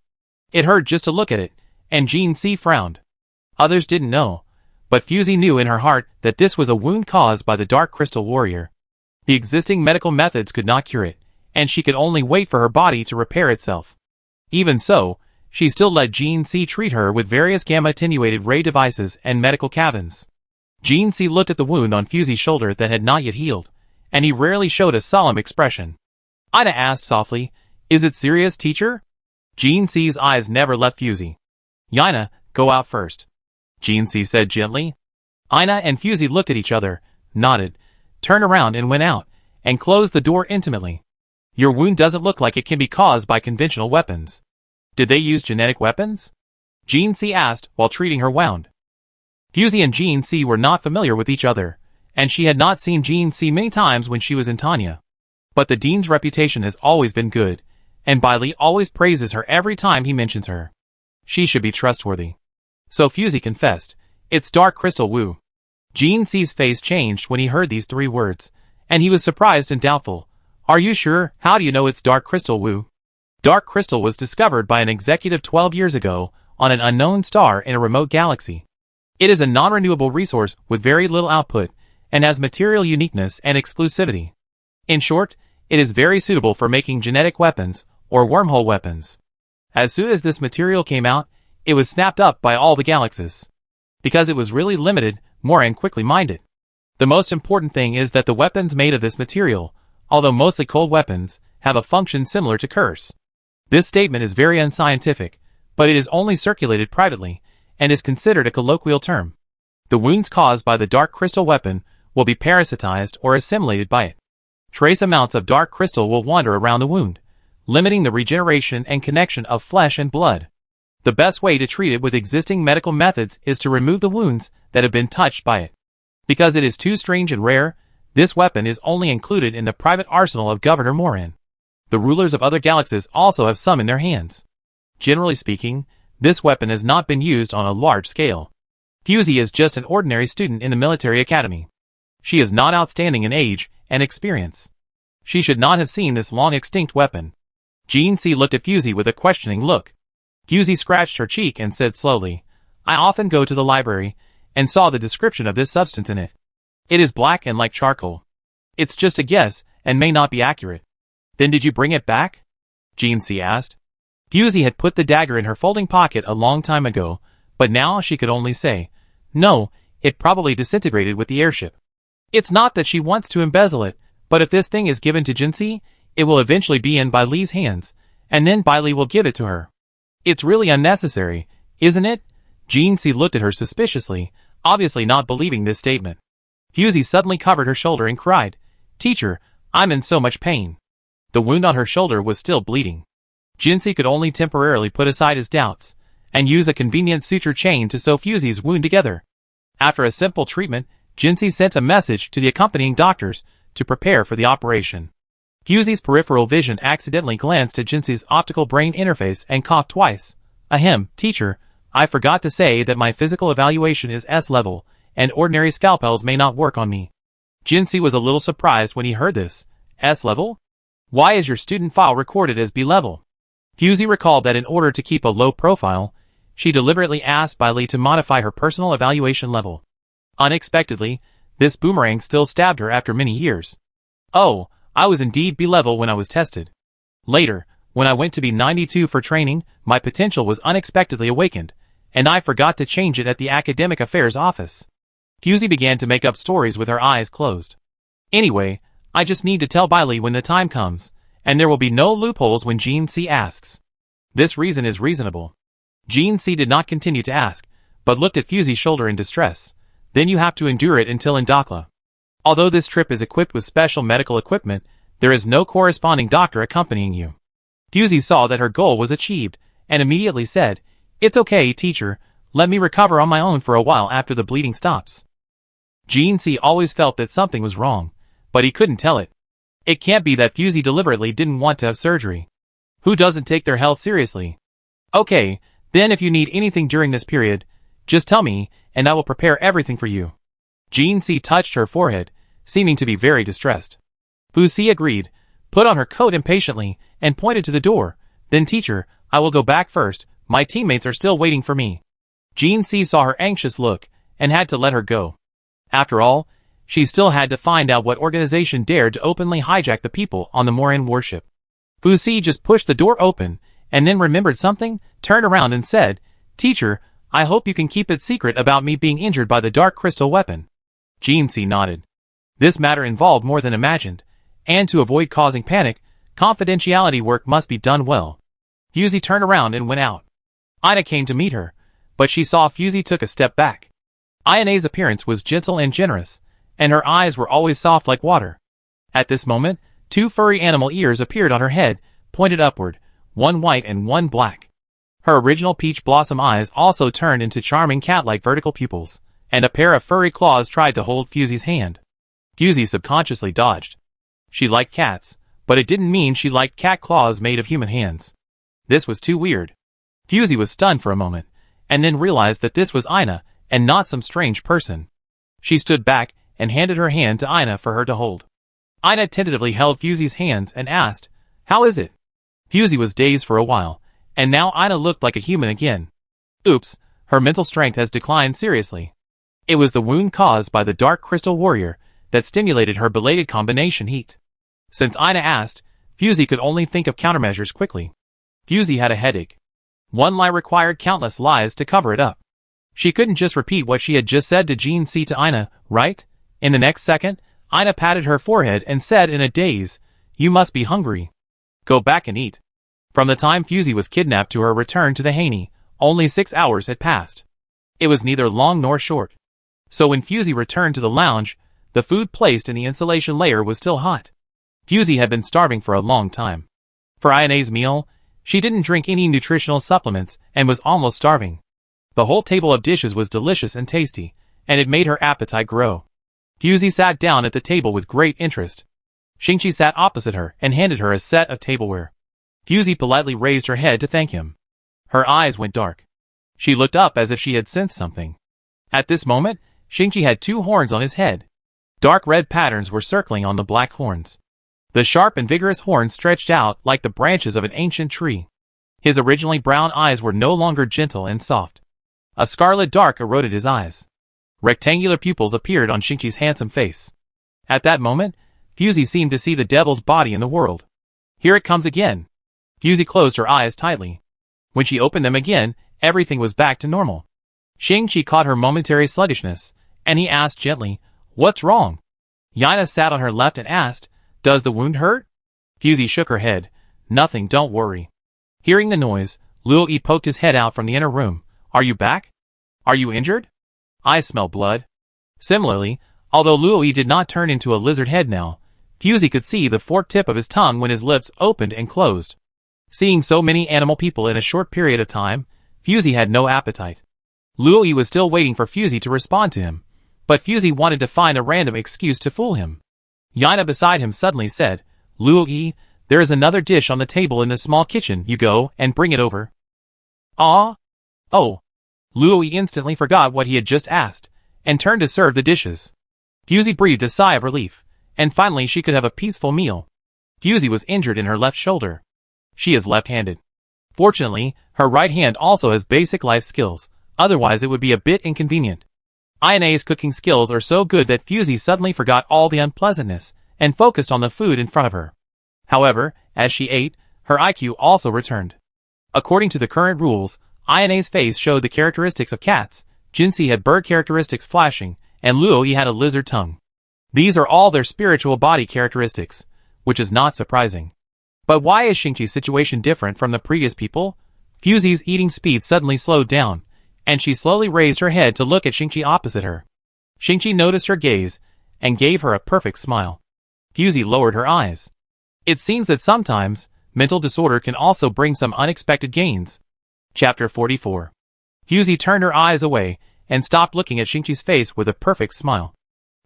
It hurt just to look at it, and Jinsi frowned. Others didn't know, but Fusey knew in her heart that this was a wound caused by the Dark Crystal Warrior. The existing medical methods could not cure it, and she could only wait for her body to repair itself. Even so, she still let Jinsi treat her with various gamma-attenuated ray devices and medical cabins. Jinsi looked at the wound on Fusey's shoulder that had not yet healed, and he rarely showed a solemn expression. Ina asked softly, "Is it serious, teacher?" Jinsi's eyes never left Fusey. "Ina, go out first," Jinsi said gently. Ina and Fusey looked at each other, nodded, turned around and went out, and closed the door intimately. "Your wound doesn't look like it can be caused by conventional weapons. Did they use genetic weapons?" Jinsi asked while treating her wound. Fusey and Jinsi were not familiar with each other, and she had not seen Jinsi many times when she was in Tanya. But the dean's reputation has always been good, and Bailey always praises her every time he mentions her. She should be trustworthy. So Fusey confessed, "It's Dark Crystal Wu." Jinsi's face changed when he heard these 3 words, and he was surprised and doubtful. "Are you sure? How do you know it's Dark Crystal Wu?" Dark Crystal was discovered by an executive 12 years ago on an unknown star in a remote galaxy. It is a non-renewable resource with very little output, and has material uniqueness and exclusivity. In short, it is very suitable for making genetic weapons, or wormhole weapons. As soon as this material came out, it was snapped up by all the galaxies. Because it was really limited, Moran quickly mined it. The most important thing is that the weapons made of this material, although mostly cold weapons, have a function similar to curse. This statement is very unscientific, but it is only circulated privately, and is considered a colloquial term. The wounds caused by the dark crystal weapon will be parasitized or assimilated by it. Trace amounts of dark crystal will wander around the wound, limiting the regeneration and connection of flesh and blood. The best way to treat it with existing medical methods is to remove the wounds that have been touched by it. Because it is too strange and rare, this weapon is only included in the private arsenal of Governor Moran. The rulers of other galaxies also have some in their hands. Generally speaking, this weapon has not been used on a large scale. Fusey is just an ordinary student in the military academy. She is not outstanding in age and experience. She should not have seen this long-extinct weapon. Jinsi looked at Fusey with a questioning look. Fusey scratched her cheek and said slowly, "I often go to the library, and saw the description of this substance in it. It is black and like charcoal. It's just a guess, and may not be accurate." "Then did you bring it back?" Shingchi asked. Fusey had put the dagger in her folding pocket a long time ago, but now she could only say, "No, it probably disintegrated with the airship." It's not that she wants to embezzle it, but if this thing is given to Shingchi, it will eventually be in Bai Li's hands, and then Bai Li will give it to her. It's really unnecessary, isn't it? Shingchi looked at her suspiciously, obviously not believing this statement. Fusey suddenly covered her shoulder and cried, "Teacher, I'm in so much pain." The wound on her shoulder was still bleeding. Shingchi could only temporarily put aside his doubts, and use a convenient suture chain to sew Fusey's wound together. After a simple treatment, Shingchi sent a message to the accompanying doctors to prepare for the operation. Fusey's peripheral vision accidentally glanced at Shingchi's optical brain interface and coughed twice. "Ahem, teacher, I forgot to say that my physical evaluation is S level, and ordinary scalpels may not work on me." Shingchi was a little surprised when he heard this. S level? Why is your student file recorded as B level? Fusey recalled that in order to keep a low profile, she deliberately asked Bai Li to modify her personal evaluation level. Unexpectedly, this boomerang still stabbed her after many years. "Oh, I was indeed B-level when I was tested. Later, when I went to be 92 for training, my potential was unexpectedly awakened, and I forgot to change it at the Academic Affairs office." Fusey began to make up stories with her eyes closed. "Anyway, I just need to tell Bai Li when the time comes, and there will be no loopholes when Shingchi asks." This reason is reasonable. Shingchi did not continue to ask, but looked at Fusey's shoulder in distress. "Then you have to endure it until Indakla. Although this trip is equipped with special medical equipment, there is no corresponding doctor accompanying you." Fusey saw that her goal was achieved, and immediately said, "It's okay, teacher, let me recover on my own for a while after the bleeding stops." Shingchi always felt that something was wrong, but he couldn't tell it. It can't be that Fusey deliberately didn't want to have surgery. Who doesn't take their health seriously? "Okay, then if you need anything during this period, just tell me, and I will prepare everything for you." Shingchi touched her forehead, seeming to be very distressed. Fusey agreed, put on her coat impatiently, and pointed to the door. "Then teacher, I will go back first, my teammates are still waiting for me." Shingchi saw her anxious look, and had to let her go. After all, she still had to find out what organization dared to openly hijack the people on the Moran warship. Fusey just pushed the door open, and then remembered something, turned around and said, "Teacher, I hope you can keep it secret about me being injured by the dark crystal weapon." Shingchi nodded. This matter involved more than imagined, and to avoid causing panic, confidentiality work must be done well. Fusey turned around and went out. Ina came to meet her, but she saw Fusey took a step back. Ina's appearance was gentle and generous, and her eyes were always soft like water. At this moment, two furry animal ears appeared on her head, pointed upward, one white and one black. Her original peach blossom eyes also turned into charming cat-like vertical pupils, and a pair of furry claws tried to hold Fusey's hand. Fusey subconsciously dodged. She liked cats, but it didn't mean she liked cat claws made of human hands. This was too weird. Fusey was stunned for a moment, and then realized that this was Ina, and not some strange person. She stood back, and handed her hand to Ina for her to hold. Ina tentatively held Fusey's hands and asked, "How is it?" Fusey was dazed for a while, and now Ina looked like a human again. Oops, her mental strength has declined seriously. It was the wound caused by the Dark Crystal Warrior that stimulated her belated combination heat. Since Ina asked, Fusey could only think of countermeasures quickly. Fusey had a headache. One lie required countless lies to cover it up. She couldn't just repeat what she had just said to Shingchi to Ina, right? In the next second, Ina patted her forehead and said in a daze, "You must be hungry. Go back and eat." From the time Fusey was kidnapped to her return to the Haney, only 6 hours had passed. It was neither long nor short. So when Fusey returned to the lounge, the food placed in the insulation layer was still hot. Fusey had been starving for a long time. For Ina's meal, she didn't drink any nutritional supplements and was almost starving. The whole table of dishes was delicious and tasty, and it made her appetite grow. Fusey sat down at the table with great interest. Shingchi sat opposite her and handed her a set of tableware. Fusey politely raised her head to thank him. Her eyes went dark. She looked up as if she had sensed something. At this moment, Shingchi had 2 horns on his head. Dark red patterns were circling on the black horns. The sharp and vigorous horns stretched out like the branches of an ancient tree. His originally brown eyes were no longer gentle and soft. A scarlet dark eroded his eyes. Rectangular pupils appeared on Shingchi's handsome face. At that moment, Fusey seemed to see the devil's body in the world. "Here it comes again." Fusey closed her eyes tightly. When she opened them again, everything was back to normal. Shingchi caught her momentary sluggishness, and he asked gently, "What's wrong?" Yaina sat on her left and asked, "Does the wound hurt?" Fusey shook her head. "Nothing, don't worry." Hearing the noise, Luo Yi poked his head out from the inner room. "Are you back? Are you injured?" "I smell blood." Similarly, although Luo Yi did not turn into a lizard head now, Fusey could see the forked tip of his tongue when his lips opened and closed. Seeing so many animal people in a short period of time, Fusey had no appetite. Luo Yi was still waiting for Fusey to respond to him, but Fusey wanted to find a random excuse to fool him. Yaina beside him suddenly said, "Luo Yi, there is another dish on the table in the small kitchen, you go and bring it over." "Ah? Oh." Luo Yi instantly forgot what he had just asked, and turned to serve the dishes. Fusey breathed a sigh of relief, and finally she could have a peaceful meal. Fusey was injured in her left shoulder. She is left-handed. Fortunately, her right hand also has basic life skills, otherwise it would be a bit inconvenient. Ina's cooking skills are so good that Fusey suddenly forgot all the unpleasantness, and focused on the food in front of her. However, as she ate, her IQ also returned. According to the current rules, Ina's face showed the characteristics of cats, Jinsi had bird characteristics flashing, and Luo Yi had a lizard tongue. These are all their spiritual body characteristics, which is not surprising. But why is Shingchi's situation different from the previous people? Fusey's eating speed suddenly slowed down, and she slowly raised her head to look at Shingchi opposite her. Shingchi noticed her gaze, and gave her a perfect smile. Fusey lowered her eyes. It seems that sometimes, mental disorder can also bring some unexpected gains. Chapter 44. Fusey turned her eyes away, and stopped looking at Shingchi's face with a perfect smile.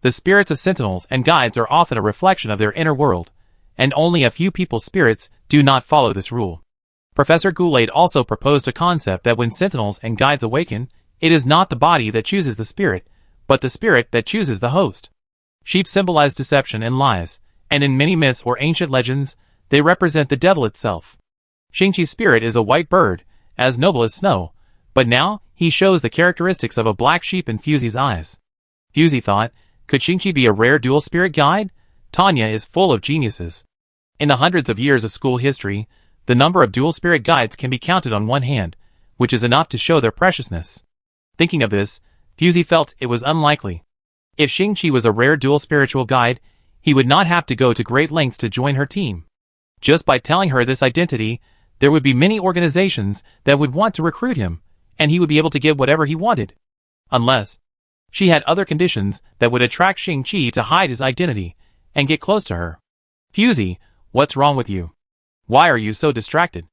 The spirits of sentinels and guides are often a reflection of their inner world, and only a few people's spirits do not follow this rule. Professor Goulet also proposed a concept that when sentinels and guides awaken, it is not the body that chooses the spirit, but the spirit that chooses the host. Sheep symbolize deception and lies, and in many myths or ancient legends, they represent the devil itself. Shingchi's spirit is a white bird, as noble as snow, but now he shows the characteristics of a black sheep in Fusey's eyes. Fusey thought, could Shingchi be a rare dual spirit guide? Tanya is full of geniuses. In the hundreds of years of school history, the number of dual spirit guides can be counted on one hand, which is enough to show their preciousness. Thinking of this, Fusey felt it was unlikely. If Shingchi was a rare dual spiritual guide, he would not have to go to great lengths to join her team. Just by telling her this identity, there would be many organizations that would want to recruit him, and he would be able to get whatever he wanted. Unless she had other conditions that would attract Shingchi to hide his identity and get close to her. Fusey, what's wrong with you? Why are you so distracted?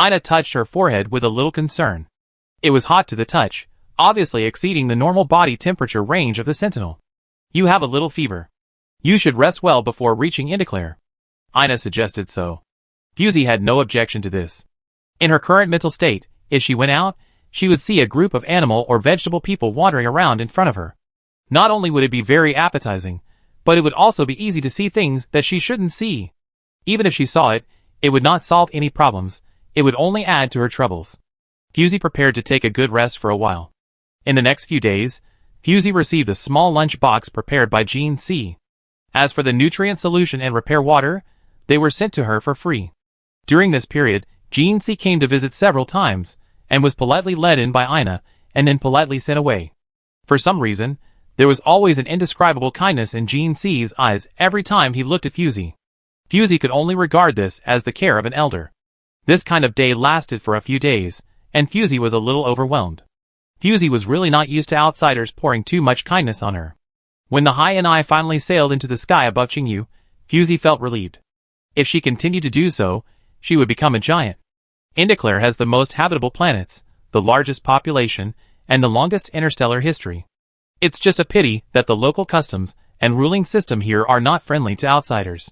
Ina touched her forehead with a little concern. It was hot to the touch, obviously exceeding the normal body temperature range of the sentinel. You have a little fever. You should rest well before reaching Infiltrating. Ina suggested so. Fusey had no objection to this. In her current mental state, if she went out, she would see a group of animal or vegetable people wandering around in front of her. Not only would it be very appetizing, but it would also be easy to see things that she shouldn't see. Even if she saw it, it would not solve any problems, it would only add to her troubles. Fusey prepared to take a good rest for a while. In the next few days, Fusey received a small lunch box prepared by Jean C. As for the nutrient solution and repair water, they were sent to her for free. During this period, Jean C came to visit several times, and was politely led in by Ina, and then politely sent away. For some reason, there was always an indescribable kindness in Jean C's eyes every time he looked at Fusey. Fusey could only regard this as the care of an elder. This kind of day lasted for a few days, and Fusey was a little overwhelmed. Fusey was really not used to outsiders pouring too much kindness on her. When the High Ni finally sailed into the sky above Qingyu, Fusey felt relieved. If she continued to do so, she would become a giant. Infiltrating has the most habitable planets, the largest population, and the longest interstellar history. It's just a pity that the local customs and ruling system here are not friendly to outsiders.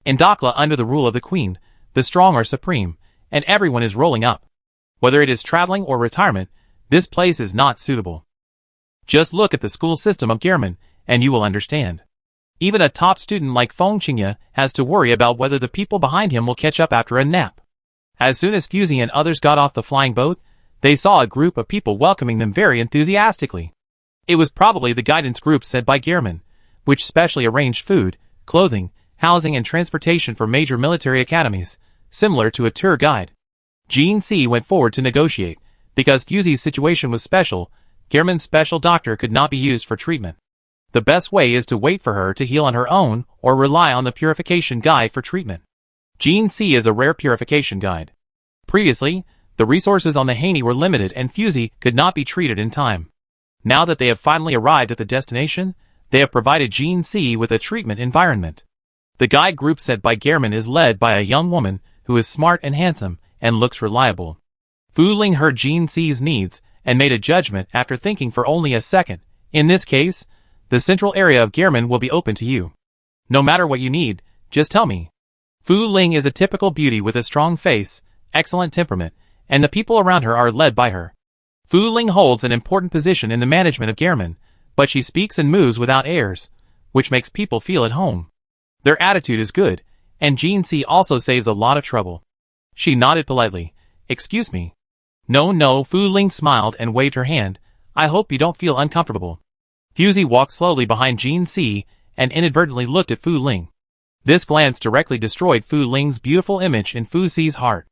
In Dakla, under the rule of the Queen, the strong are supreme, and everyone is rolling up. Whether it is traveling or retirement, this place is not suitable. Just look at the school system of Gehrman, and you will understand. Even a top student like Feng Qingya has to worry about whether the people behind him will catch up after a nap. As soon as Fusey and others got off the flying boat, they saw a group of people welcoming them very enthusiastically. It was probably the guidance group sent by Gehrman, which specially arranged food, clothing, housing and transportation for major military academies, similar to a tour guide. Shingchi went forward to negotiate. Because Fusey's situation was special, Gehrman's special doctor could not be used for treatment. The best way is to wait for her to heal on her own or rely on the purification guide for treatment. Shingchi is a rare purification guide. Previously, the resources on the Haney were limited and Fusey could not be treated in time. Now that they have finally arrived at the destination, they have provided Shingchi with a treatment environment. The guide group sent by Gehrman is led by a young woman who is smart and handsome and looks reliable. Fu Ling heard Shingchi's needs and made a judgment after thinking for only a second. In this case, the central area of Gehrman will be open to you. No matter what you need, just tell me. Fu Ling is a typical beauty with a strong face, excellent temperament, and the people around her are led by her. Fu Ling holds an important position in the management of Gehrman, but she speaks and moves without airs, which makes people feel at home. Their attitude is good, and Shingchi also saves a lot of trouble. She nodded politely. Excuse me. No, Fu Ling smiled and waved her hand. I hope you don't feel uncomfortable. Fusey walked slowly behind Shingchi and inadvertently looked at Fu Ling. This glance directly destroyed Fu Ling's beautiful image in Fusey's heart.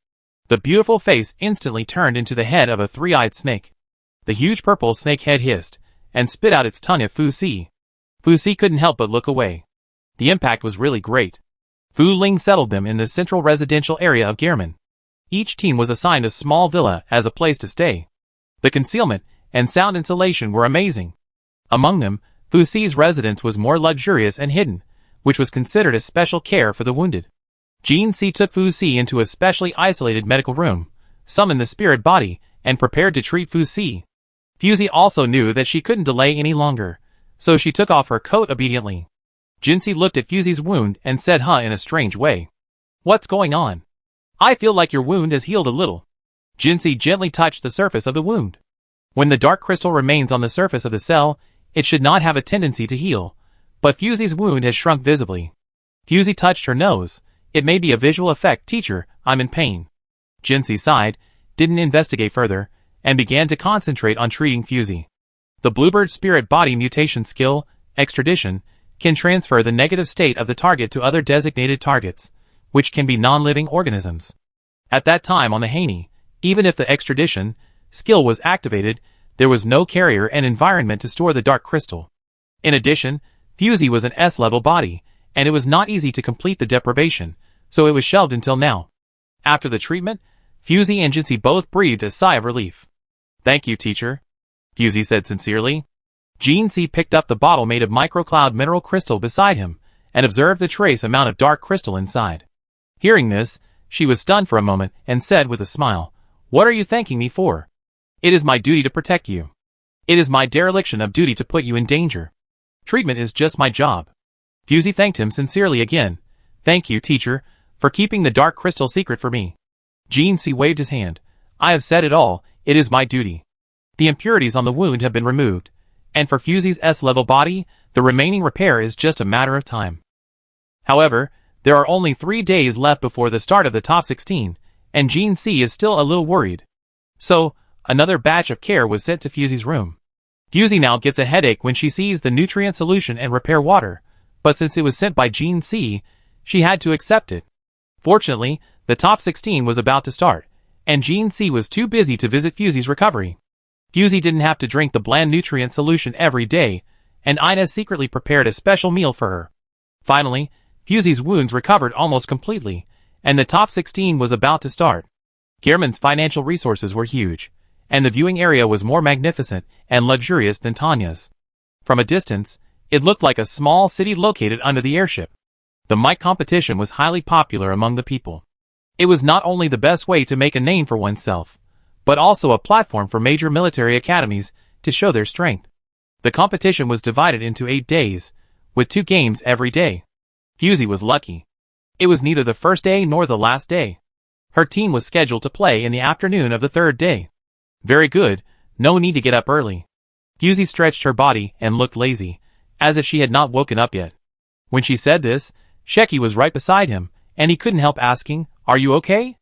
The beautiful face instantly turned into the head of a three-eyed snake. The huge purple snake head hissed and spit out its tongue at Fusey. Fusey couldn't help but look away. The impact was really great. Fu Ling settled them in the central residential area of Gehrman. Each team was assigned a small villa as a place to stay. The concealment and sound insulation were amazing. Among them, Fusey's residence was more luxurious and hidden, which was considered a special care for the wounded. Shingchi took Fusey into a specially isolated medical room, summoned the spirit body, and prepared to treat Fusey. Fusey also knew that she couldn't delay any longer, so she took off her coat obediently. Shingchi looked at Fusey's wound and said in a strange way. What's going on? I feel like your wound has healed a little. Shingchi gently touched the surface of the wound. When the dark crystal remains on the surface of the cell, it should not have a tendency to heal, but Fusey's wound has shrunk visibly. Fusey touched her nose. It may be a visual effect, teacher, I'm in pain. Shingchi sighed, didn't investigate further, and began to concentrate on treating Fusey. The Bluebird Spirit Body mutation skill, Extradition, can transfer the negative state of the target to other designated targets, which can be non-living organisms. At that time on the Haney, even if the Extradition skill was activated, there was no carrier and environment to store the dark crystal. In addition, Fusey was an S-level body, and it was not easy to complete the deprivation, so it was shelved until now. After the treatment, Fusey and Shingchi both breathed a sigh of relief. Thank you, teacher, Fusey said sincerely. Shingchi picked up the bottle made of microcloud mineral crystal beside him, and observed the trace amount of dark crystal inside. Hearing this, she was stunned for a moment and said with a smile, What are you thanking me for? It is my duty to protect you. It is my dereliction of duty to put you in danger. Treatment is just my job. Fusey thanked him sincerely again. Thank you, teacher, for keeping the dark crystal secret for me. Shingchi waved his hand. I have said it all, it is my duty. The impurities on the wound have been removed, and for Fusey's S-level body, the remaining repair is just a matter of time. However, there are only 3 days left before the start of the top 16, and Shingchi is still a little worried. So, another batch of care was sent to Fusey's room. Fusey now gets a headache when she sees the nutrient solution and repair water, but since it was sent by Shingchi, she had to accept it. Fortunately, the top 16 was about to start, and Shingchi was too busy to visit Fusey's recovery. Fusey didn't have to drink the bland nutrient solution every day, and Ina secretly prepared a special meal for her. Finally, Fusey's wounds recovered almost completely, and the top 16 was about to start. Gehrman's financial resources were huge, and the viewing area was more magnificent and luxurious than Tanya's. From a distance, it looked like a small city located under the airship. The mic competition was highly popular among the people. It was not only the best way to make a name for oneself, but also a platform for major military academies to show their strength. The competition was divided into 8 days, with 2 games every day. Fusey was lucky. It was neither the first day nor the last day. Her team was scheduled to play in the afternoon of the 3rd day. Very good, no need to get up early. Fusey stretched her body and looked lazy, as if she had not woken up yet. When she said this, Sheki was right beside him, and he couldn't help asking, Are you okay?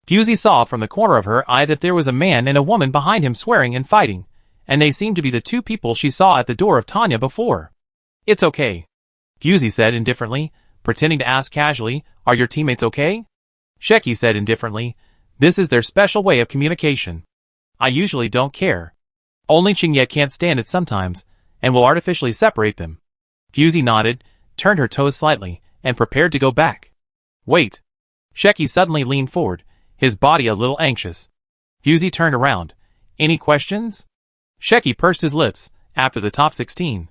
Fusey saw from the corner of her eye that there was a man and a woman behind him swearing and fighting, and they seemed to be the 2 people she saw at the door of Tanya before. It's okay, Fusey said indifferently, pretending to ask casually, Are your teammates okay? Sheki said indifferently. This is their special way of communication. I usually don't care. Only Qingye can't stand it sometimes, and will artificially separate them. Fusey nodded, turned her toes slightly, and prepared to go back. Wait. Sheki suddenly leaned forward, his body a little anxious. Fusey turned around. Any questions? Sheki pursed his lips. After the top 16.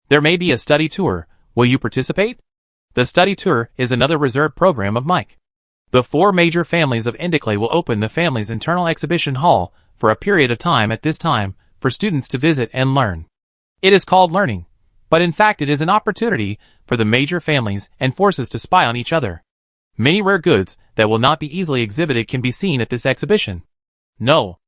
There may be a study tour. Will you participate? The study tour is another reserved program of Mike. The 4 major families of Indiclay will open the family's internal exhibition hall for a period of time at this time for students to visit and learn. It is called learning, but in fact it is an opportunity for the major families and forces to spy on each other. Many rare goods that will not be easily exhibited can be seen at this exhibition. No.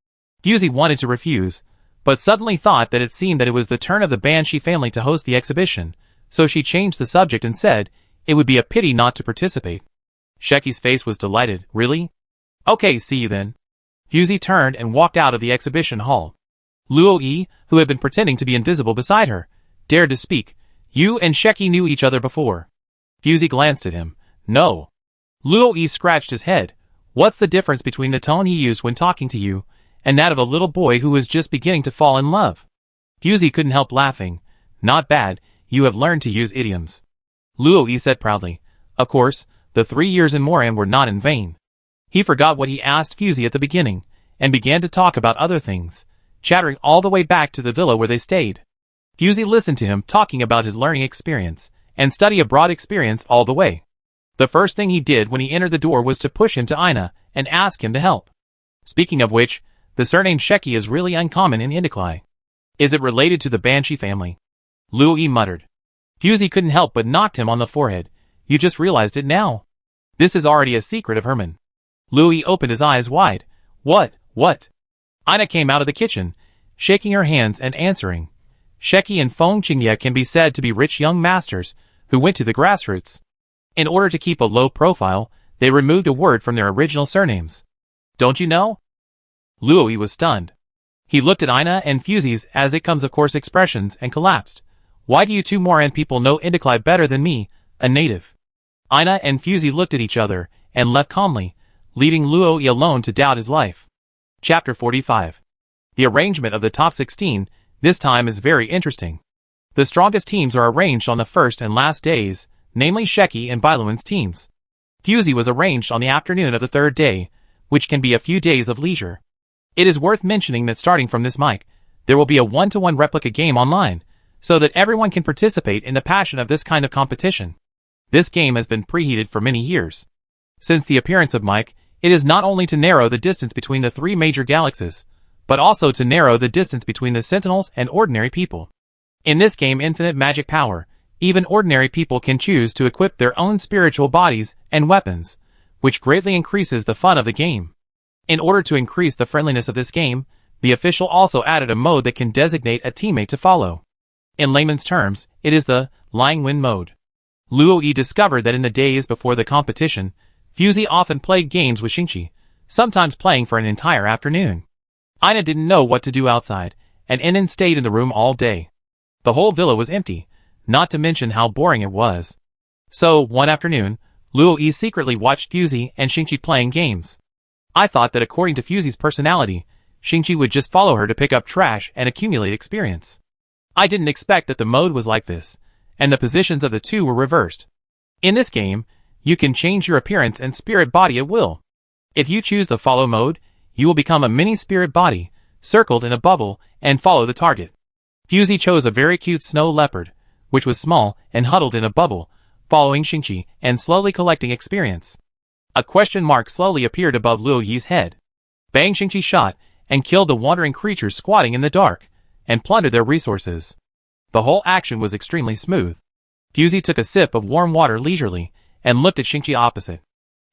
Fusey wanted to refuse, but suddenly thought that it seemed that it was the turn of the Banshee family to host the exhibition, so she changed the subject and said it would be a pity not to participate. Sheki's face was delighted. Really? Okay, see you then. Fusey turned and walked out of the exhibition hall. Luo Yi, who had been pretending to be invisible beside her, dared to speak. You and Sheki knew each other before. Fusey glanced at him. No. Luo Yi scratched his head. What's the difference between the tone he used when talking to you and that of a little boy who was just beginning to fall in love? Fusey couldn't help laughing. Not bad, you have learned to use idioms. Luo Yi said proudly. Of course, the 3 years in Moran were not in vain. He forgot what he asked Fusey at the beginning, and began to talk about other things, chattering all the way back to the villa where they stayed. Fusey listened to him talking about his learning experience, and study abroad experience all the way. The first thing he did when he entered the door was to push him to Ina, and ask him to help. Speaking of which, the surname Sheki is really uncommon in Indiclay. Is it related to the Banshee family? Luo Yi muttered. Fusey couldn't help but knocked him on the forehead. You just realized it now. This is already a secret of Herman. Luo Yi opened his eyes wide. What? Ina came out of the kitchen, shaking her hands and answering. Sheki and Feng Qingye can be said to be rich young masters who went to the grassroots. In order to keep a low profile, they removed a word from their original surnames. Don't you know? Luo Yi was stunned. He looked at Ina and Fusey's as it comes of course expressions and collapsed. Why do you 2 Moran people know Indiclay better than me, a native? Ina and Fusey looked at each other and left calmly, leaving Luo Yi alone to doubt his life. Chapter 45. The arrangement of the top 16 this time is very interesting. The strongest teams are arranged on the first and last days, namely Sheki and Bailuan's teams. Fusey was arranged on the afternoon of the 3rd day, which can be a few days of leisure. It is worth mentioning that starting from this mic, there will be a 1-to-1 replica game online, so that everyone can participate in the passion of this kind of competition. This game has been preheated for many years. Since the appearance of Mike, it is not only to narrow the distance between the 3 major galaxies, but also to narrow the distance between the Sentinels and ordinary people. In this game infinite magic power, even ordinary people can choose to equip their own spiritual bodies and weapons, which greatly increases the fun of the game. In order to increase the friendliness of this game, the official also added a mode that can designate a teammate to follow. In layman's terms, it is the Lying Win mode. Luo Yi discovered that in the days before the competition, Fusey often played games with Shingchi, sometimes playing for an entire afternoon. Ina didn't know what to do outside, and Inen stayed in the room all day. The whole villa was empty, not to mention how boring it was. So, one afternoon, Luo Yi secretly watched Fusey and Shingchi playing games. I thought that according to Fusey's personality, Shingchi would just follow her to pick up trash and accumulate experience. I didn't expect that the mode was like this, and the positions of the 2 were reversed. In this game, you can change your appearance and spirit body at will. If you choose the follow mode, you will become a mini spirit body, circled in a bubble, and follow the target. Fusey chose a very cute snow leopard, which was small and huddled in a bubble, following Shingchi and slowly collecting experience. A question mark slowly appeared above Luo Yi's head. Bang! Shingchi shot and killed the wandering creatures squatting in the dark, and plundered their resources. The whole action was extremely smooth. Fusey took a sip of warm water leisurely, and looked at Shingchi opposite.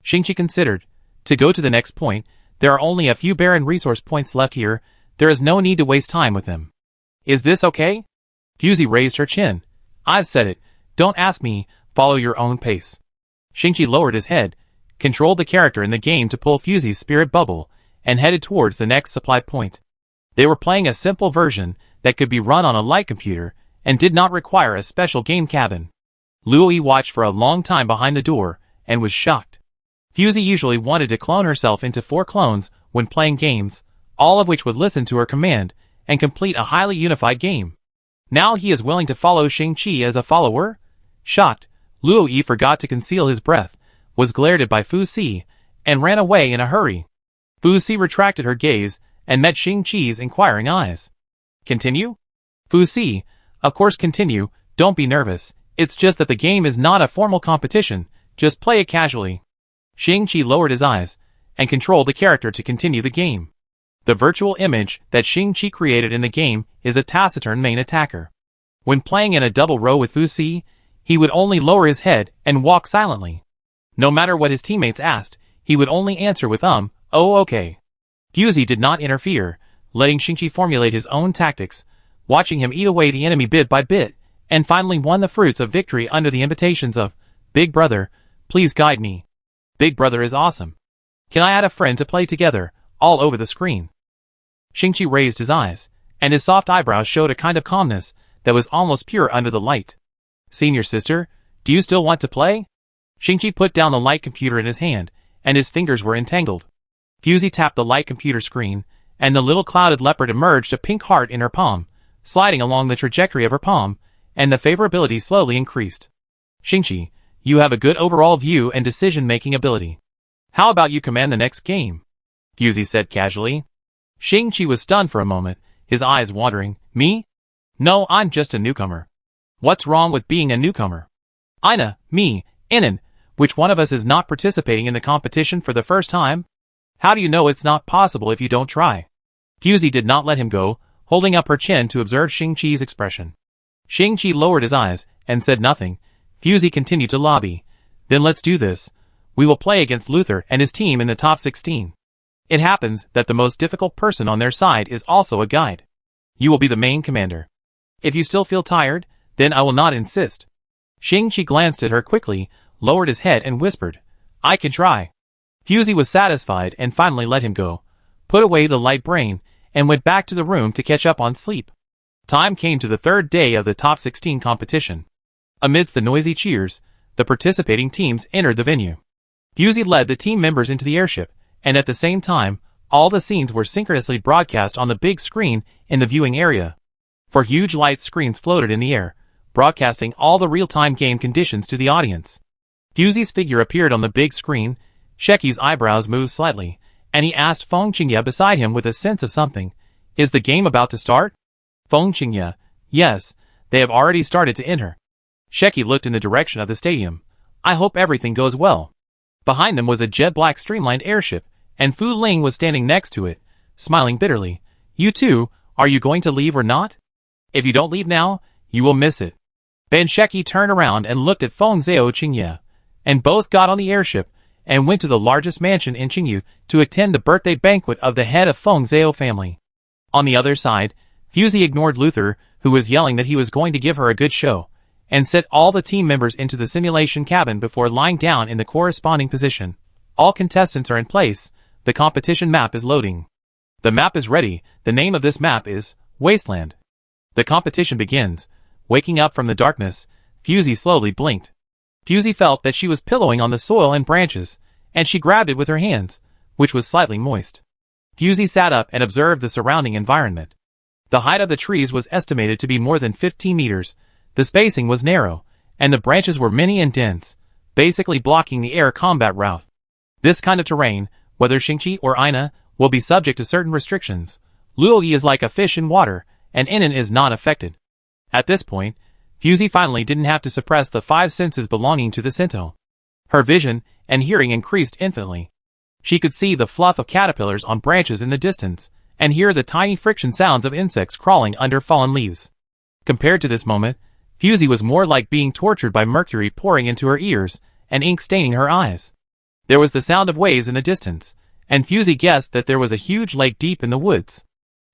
Shingchi considered. To go to the next point, there are only a few barren resource points left here, there is no need to waste time with them. Is this okay? Fusey raised her chin. I've said it, don't ask me, follow your own pace. Shingchi lowered his head, controlled the character in the game to pull Fusey's spirit bubble, and headed towards the next supply point. They were playing a simple version that could be run on a light computer, and did not require a special game cabin. Luo Yi watched for a long time behind the door, and was shocked. Fusey usually wanted to clone herself into 4 clones when playing games, all of which would listen to her command and complete a highly unified game. Now he is willing to follow Shingchi as a follower? Shocked, Luo Yi forgot to conceal his breath, was glared at by Fu Si, and ran away in a hurry. Fu Si retracted her gaze and met Shingchi's inquiring eyes. Continue? Fu Si, of course continue, don't be nervous, it's just that the game is not a formal competition, just play it casually. Shingchi lowered his eyes and controlled the character to continue the game. The virtual image that Shingchi created in the game is a taciturn main attacker. When playing in a double row with Fu Si, he would only lower his head and walk silently. No matter what his teammates asked, he would only answer with oh okay. Fusey did not interfere, letting Shingchi formulate his own tactics, watching him eat away the enemy bit by bit, and finally won the fruits of victory under the invitations of, Big Brother, please guide me. Big Brother is awesome. Can I add a friend to play together, all over the screen? Shingchi raised his eyes, and his soft eyebrows showed a kind of calmness that was almost pure under the light. Senior sister, do you still want to play? Shingchi put down the light computer in his hand, and his fingers were entangled. Fusey tapped the light computer screen, and the little clouded leopard emerged a pink heart in her palm, sliding along the trajectory of her palm, and the favorability slowly increased. Shingchi, you have a good overall view and decision-making ability. How about you command the next game? Fusey said casually. Shingchi was stunned for a moment, his eyes wandering. Me? No, I'm just a newcomer. What's wrong with being a newcomer? Ina, me, Inan, which one of us is not participating in the competition for the first time? How do you know it's not possible if you don't try? Fusey did not let him go, holding up her chin to observe Shingchi's expression. Shingchi lowered his eyes and said nothing. Fusey continued to lobby. Then let's do this. We will play against Luther and his team in the top 16. It happens that the most difficult person on their side is also a guide. You will be the main commander. If you still feel tired, then I will not insist. Shingchi glanced at her quickly, lowered his head and whispered, I can try. Fusey was satisfied and finally let him go, put away the light brain, and went back to the room to catch up on sleep. Time came to the third day of the top 16 competition. Amidst the noisy cheers, the participating teams entered the venue. Fusey led the team members into the airship, and at the same time, all the scenes were synchronously broadcast on the big screen in the viewing area. 4 huge light screens floated in the air, broadcasting all the real-time game conditions to the audience. Fusey's figure appeared on the big screen, Sheki's eyebrows moved slightly, and he asked Feng Qingye beside him with a sense of something. Is the game about to start? Feng Qingye, yes, they have already started to enter. Sheki looked in the direction of the stadium. I hope everything goes well. Behind them was a jet-black streamlined airship, and Fu Ling was standing next to it, smiling bitterly. You too, are you going to leave or not? If you don't leave now, you will miss it. Ben Sheki turned around and looked at Feng Zhao Qingye, and both got on the airship and went to the largest mansion in Qingyu to attend the birthday banquet of the head of Feng Zhao family. On the other side, Fusey ignored Luther, who was yelling that he was going to give her a good show, and set all the team members into the simulation cabin before lying down in the corresponding position. All contestants are in place, the competition map is loading. The map is ready, the name of this map is Wasteland. The competition begins. Waking up from the darkness, Fusey slowly blinked. Fusey felt that she was pillowing on the soil and branches, and she grabbed it with her hands, which was slightly moist. Fusey sat up and observed the surrounding environment. The height of the trees was estimated to be more than 15 meters, the spacing was narrow, and the branches were many and dense, basically blocking the air combat route. This kind of terrain, whether Shingchi or Ina, will be subject to certain restrictions. Luo Yi is like a fish in water, and Inan is not affected. At this point, Fusey finally didn't have to suppress the 5 senses belonging to the Sento. Her vision and hearing increased infinitely. She could see the fluff of caterpillars on branches in the distance, and hear the tiny friction sounds of insects crawling under fallen leaves. Compared to this moment, Fusey was more like being tortured by mercury pouring into her ears, and ink staining her eyes. There was the sound of waves in the distance, and Fusey guessed that there was a huge lake deep in the woods.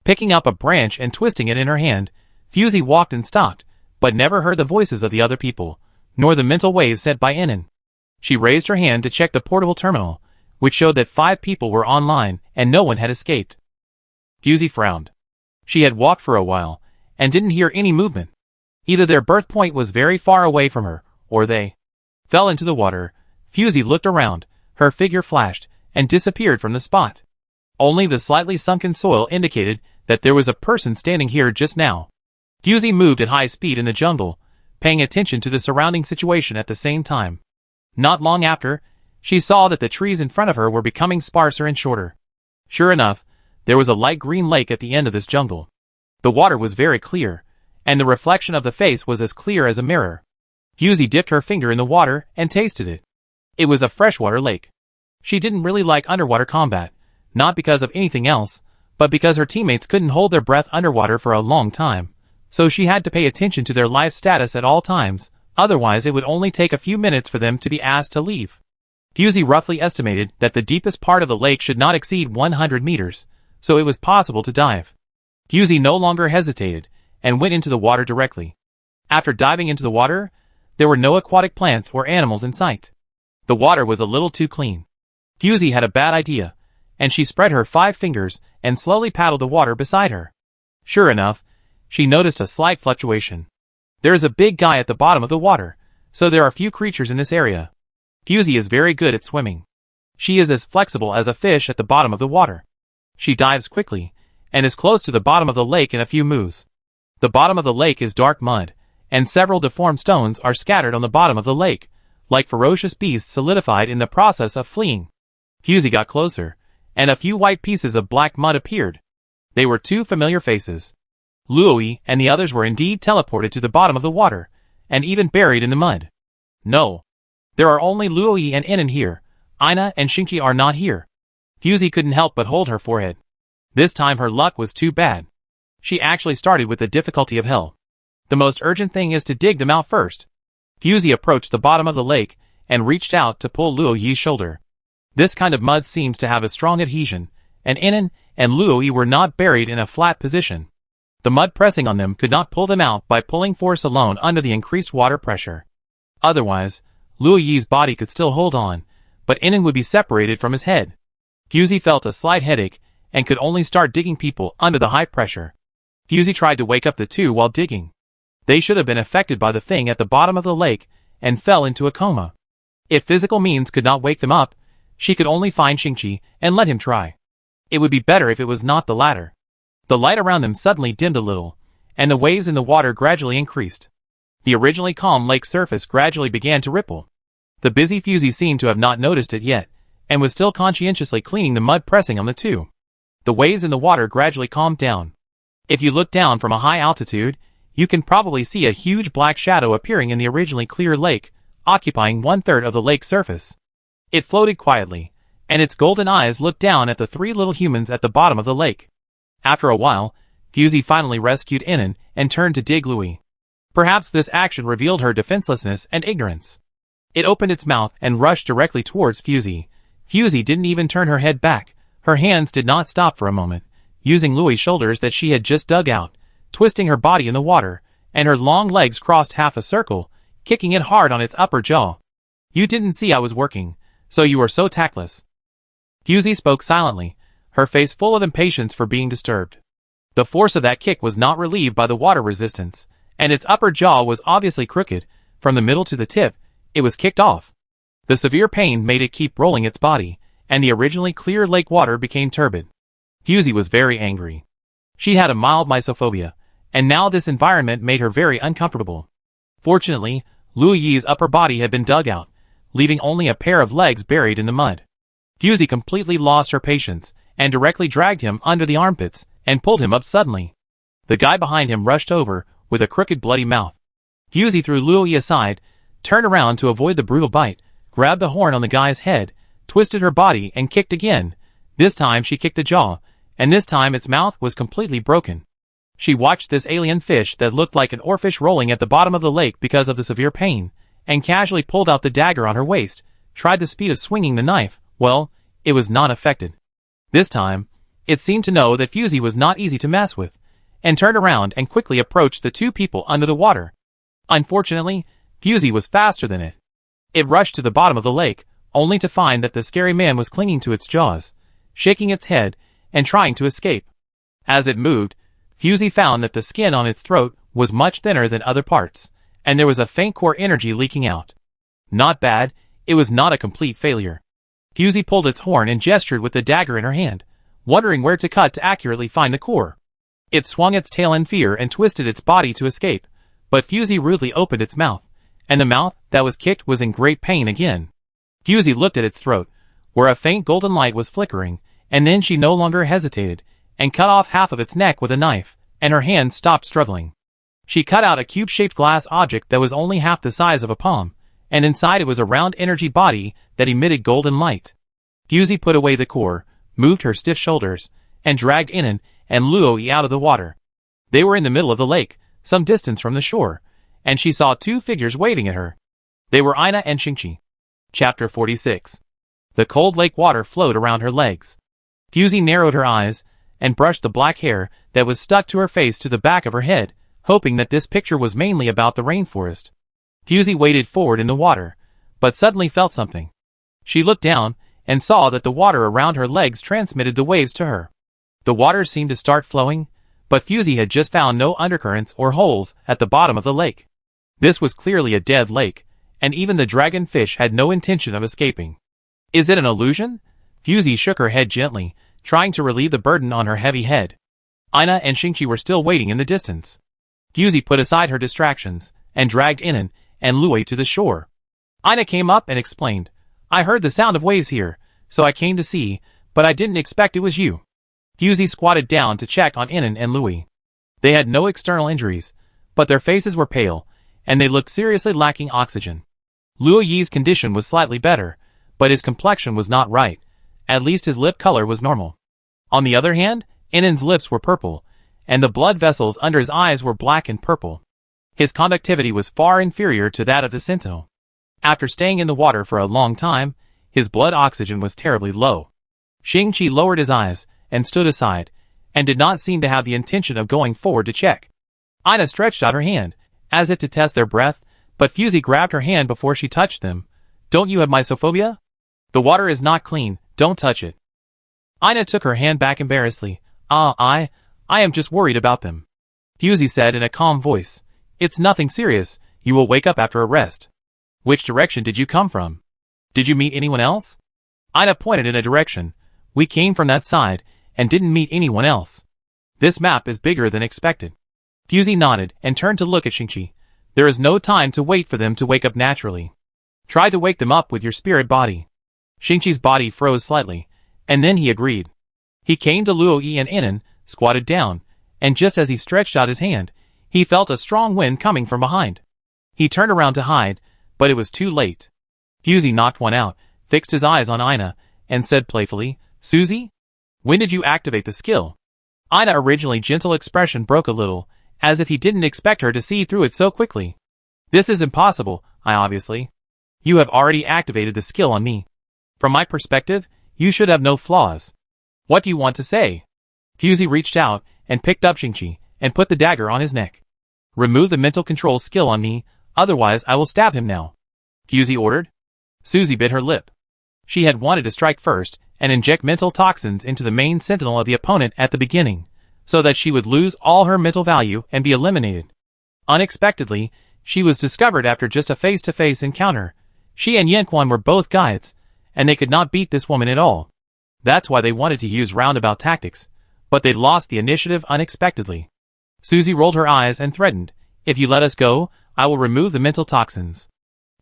Picking up a branch and twisting it in her hand, Fusey walked and stopped, but never heard the voices of the other people, nor the mental waves set by Inan. She raised her hand to check the portable terminal, which showed that 5 people were online and no one had escaped. Fusey frowned. She had walked for a while, and didn't hear any movement. Either their birth point was very far away from her, or they fell into the water. Fusey looked around, Her figure flashed and disappeared from the spot. Only the slightly sunken soil indicated that there was a person standing here just now. Fusey moved at high speed in the jungle, paying attention to the surrounding situation at the same time. Not long after, she saw that the trees in front of her were becoming sparser and shorter. Sure enough, there was a light green lake at the end of this jungle. The water was very clear, and the reflection of the face was as clear as a mirror. Fusey dipped her finger in the water and tasted it. It was a freshwater lake. She didn't really like underwater combat, not because of anything else, but because her teammates couldn't hold their breath underwater for a long time, so she had to pay attention to their life status at all times, otherwise it would only take a few minutes for them to be asked to leave. Fusey roughly estimated that the deepest part of the lake should not exceed 100 meters, so it was possible to dive. Fusey no longer hesitated, and went into the water directly. After diving into the water, there were no aquatic plants or animals in sight. The water was a little too clean. Fusey had a bad idea, and she spread her 5 fingers and slowly paddled the water beside her. Sure enough, she noticed a slight fluctuation. There is a big guy at the bottom of the water, so there are few creatures in this area. Fusey is very good at swimming. She is as flexible as a fish at the bottom of the water. She dives quickly, and is close to the bottom of the lake in a few moves. The bottom of the lake is dark mud, and several deformed stones are scattered on the bottom of the lake, like ferocious beasts solidified in the process of fleeing. Fusey got closer, and a few white pieces of black mud appeared. They were 2 familiar faces. Luoyi and the others were indeed teleported to the bottom of the water, and even buried in the mud. No. There are only Luoyi and Inon here. Ina and Shingchi are not here. Fusey couldn't help but hold her forehead. This time her luck was too bad. She actually started with the difficulty of hell. The most urgent thing is to dig them out first. Fusey approached the bottom of the lake and reached out to pull Luoyi's shoulder. This kind of mud seems to have a strong adhesion, and Inon and Luoyi were not buried in a flat position. The mud pressing on them could not pull them out by pulling force alone under the increased water pressure. Otherwise, Luoyi's body could still hold on, but Inon would be separated from his head. Fusey felt a slight headache and could only start digging people under the high pressure. Fusey tried to wake up the 2 while digging. They should have been affected by the thing at the bottom of the lake and fell into a coma. If physical means could not wake them up, she could only find Shingchi and let him try. It would be better if it was not the latter. The light around them suddenly dimmed a little, and the waves in the water gradually increased. The originally calm lake surface gradually began to ripple. The busy Fusey seemed to have not noticed it yet, and was still conscientiously cleaning the mud pressing on the 2. The waves in the water gradually calmed down. If you look down from a high altitude, you can probably see a huge black shadow appearing in the originally clear lake, occupying 1/3 of the lake's surface. It floated quietly, and its golden eyes looked down at the 3 little humans at the bottom of the lake. After a while, Fusey finally rescued Inon and turned to dig Luoyi. Perhaps this action revealed her defenselessness and ignorance. It opened its mouth and rushed directly towards Fusey. Fusey didn't even turn her head back. Her hands did not stop for a moment, using Luoyi's shoulders that she had just dug out, twisting her body in the water, and her long legs crossed half a circle, kicking it hard on its upper jaw. "You didn't see I was working, so you are so tactless." Fusey spoke silently, her face full of impatience for being disturbed. The force of that kick was not relieved by the water resistance, and its upper jaw was obviously crooked. From the middle to the tip, it was kicked off. The severe pain made it keep rolling its body, and the originally clear lake water became turbid. Fusey was very angry. She had a mild mysophobia, and now this environment made her very uncomfortable. Fortunately, Luoyi's upper body had been dug out, leaving only a pair of legs buried in the mud. Fusey completely lost her patience, and directly dragged him under the armpits, and pulled him up suddenly. The guy behind him rushed over, with a crooked bloody mouth. Fusey threw Luoyi aside, turned around to avoid the brutal bite, grabbed the horn on the guy's head, twisted her body and kicked again. This time she kicked the jaw, and this time its mouth was completely broken. She watched this alien fish that looked like an oarfish rolling at the bottom of the lake because of the severe pain, and casually pulled out the dagger on her waist, tried the speed of swinging the knife. Well, it was not affected. This time, it seemed to know that Fusey was not easy to mess with, and turned around and quickly approached the 2 people under the water. Unfortunately, Fusey was faster than it. It rushed to the bottom of the lake, only to find that the scary man was clinging to its jaws, shaking its head, and trying to escape. As it moved, Fusey found that the skin on its throat was much thinner than other parts, and there was a faint core energy leaking out. Not bad, it was not a complete failure. Fusey pulled its horn and gestured with the dagger in her hand, wondering where to cut to accurately find the core. It swung its tail in fear and twisted its body to escape, but Fusey rudely opened its mouth, and the mouth that was kicked was in great pain again. Fusey looked at its throat, where a faint golden light was flickering, and then she no longer hesitated, and cut off half of its neck with a knife, and her hand stopped struggling. She cut out a cube-shaped glass object that was only half the size of a palm, and inside it was a round energy body that emitted golden light. Fusey put away the core, moved her stiff shoulders, and dragged Inon and Luoyi out of the water. They were in the middle of the lake, some distance from the shore, and she saw two figures waving at her. They were Ina and Shingchi. Chapter 46. The cold lake water flowed around her legs. Fusey narrowed her eyes, and brushed the black hair that was stuck to her face to the back of her head, hoping that this picture was mainly about the rainforest. Fusey waded forward in the water, but suddenly felt something. She looked down, and saw that the water around her legs transmitted the waves to her. The water seemed to start flowing, but Fusey had just found no undercurrents or holes at the bottom of the lake. This was clearly a dead lake, and even the dragonfish had no intention of escaping. Is it an illusion? Fusey shook her head gently, trying to relieve the burden on her heavy head. Ina and Shingchi were still waiting in the distance. Fusey put aside her distractions, and dragged Inon and Luoyi to the shore. Ina came up and explained, I heard the sound of waves here, so I came to see, but I didn't expect it was you. Fusey squatted down to check on Inon and Luoyi. They had no external injuries, but their faces were pale, and they looked seriously lacking oxygen. Luoyi's condition was slightly better, but his complexion was not right. At least his lip color was normal. On the other hand, Inon's lips were purple, and the blood vessels under his eyes were black and purple. His conductivity was far inferior to that of the Sinto. After staying in the water for a long time, his blood oxygen was terribly low. Shingchi lowered his eyes and stood aside, and did not seem to have the intention of going forward to check. Ina stretched out her hand, as if to test their breath, but Fusey grabbed her hand before she touched them. Don't you have mysophobia? The water is not clean, don't touch it. Ina took her hand back embarrassedly. I am just worried about them. Fusey said in a calm voice. It's nothing serious, you will wake up after a rest. Which direction did you come from? Did you meet anyone else? Ina pointed in a direction. We came from that side, and didn't meet anyone else. This map is bigger than expected. Fusey nodded and turned to look at Shingchi. There is no time to wait for them to wake up naturally. Try to wake them up with your spirit body. Shingchi's body froze slightly, and then he agreed. He came to Luoyi and Inon, squatted down, and just as he stretched out his hand, he felt a strong wind coming from behind. He turned around to hide, but it was too late. Fusey knocked one out, fixed his eyes on Ina, and said playfully, Susie? When did you activate the skill? Ina's originally gentle expression broke a little, as if he didn't expect her to see through it so quickly. This is impossible, obviously. You have already activated the skill on me. From my perspective, you should have no flaws. What do you want to say? Fusey reached out, and picked up Shingchi, and put the dagger on his neck. Remove the mental control skill on me, otherwise I will stab him now. Fusey ordered. Susie bit her lip. She had wanted to strike first, and inject mental toxins into the main sentinel of the opponent at the beginning, so that she would lose all her mental value and be eliminated. Unexpectedly, she was discovered after just a face-to-face encounter. She and Yanquan were both guides, and they could not beat this woman at all. That's why they wanted to use roundabout tactics, but they'd lost the initiative unexpectedly. Susie rolled her eyes and threatened, if you let us go, I will remove the mental toxins.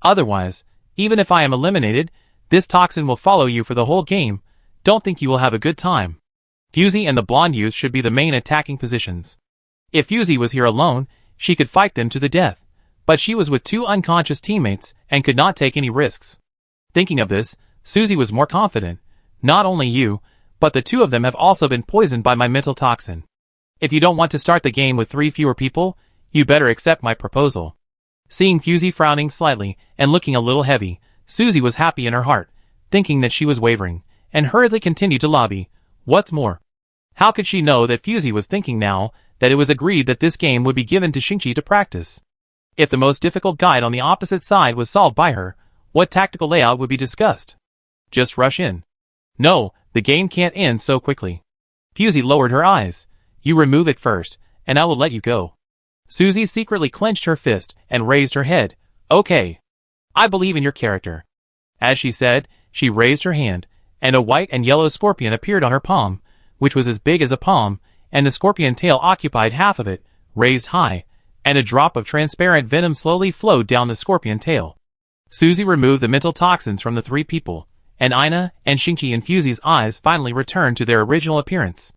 Otherwise, even if I am eliminated, this toxin will follow you for the whole game. Don't think you will have a good time. Fusey and the blonde youth should be the main attacking positions. If Fusey was here alone, she could fight them to the death, but she was with two unconscious teammates and could not take any risks. Thinking of this, Susie was more confident. Not only you, but the two of them have also been poisoned by my mental toxin. If you don't want to start the game with 3 fewer people, you better accept my proposal. Seeing Fusey frowning slightly and looking a little heavy, Susie was happy in her heart, thinking that she was wavering, and hurriedly continued to lobby. What's more, how could she know that Fusey was thinking now that it was agreed that this game would be given to Shingchi to practice? If the most difficult guide on the opposite side was solved by her, what tactical layout would be discussed? Just rush in. No, the game can't end so quickly. Fusey lowered her eyes. You remove it first, and I will let you go. Susie secretly clenched her fist and raised her head. Okay. I believe in your character. As she said, she raised her hand, and a white and yellow scorpion appeared on her palm, which was as big as a palm, and the scorpion tail occupied half of it, raised high, and a drop of transparent venom slowly flowed down the scorpion tail. Suzy removed the mental toxins from the three people, and Ina and Shingchi and Fusy's eyes finally returned to their original appearance.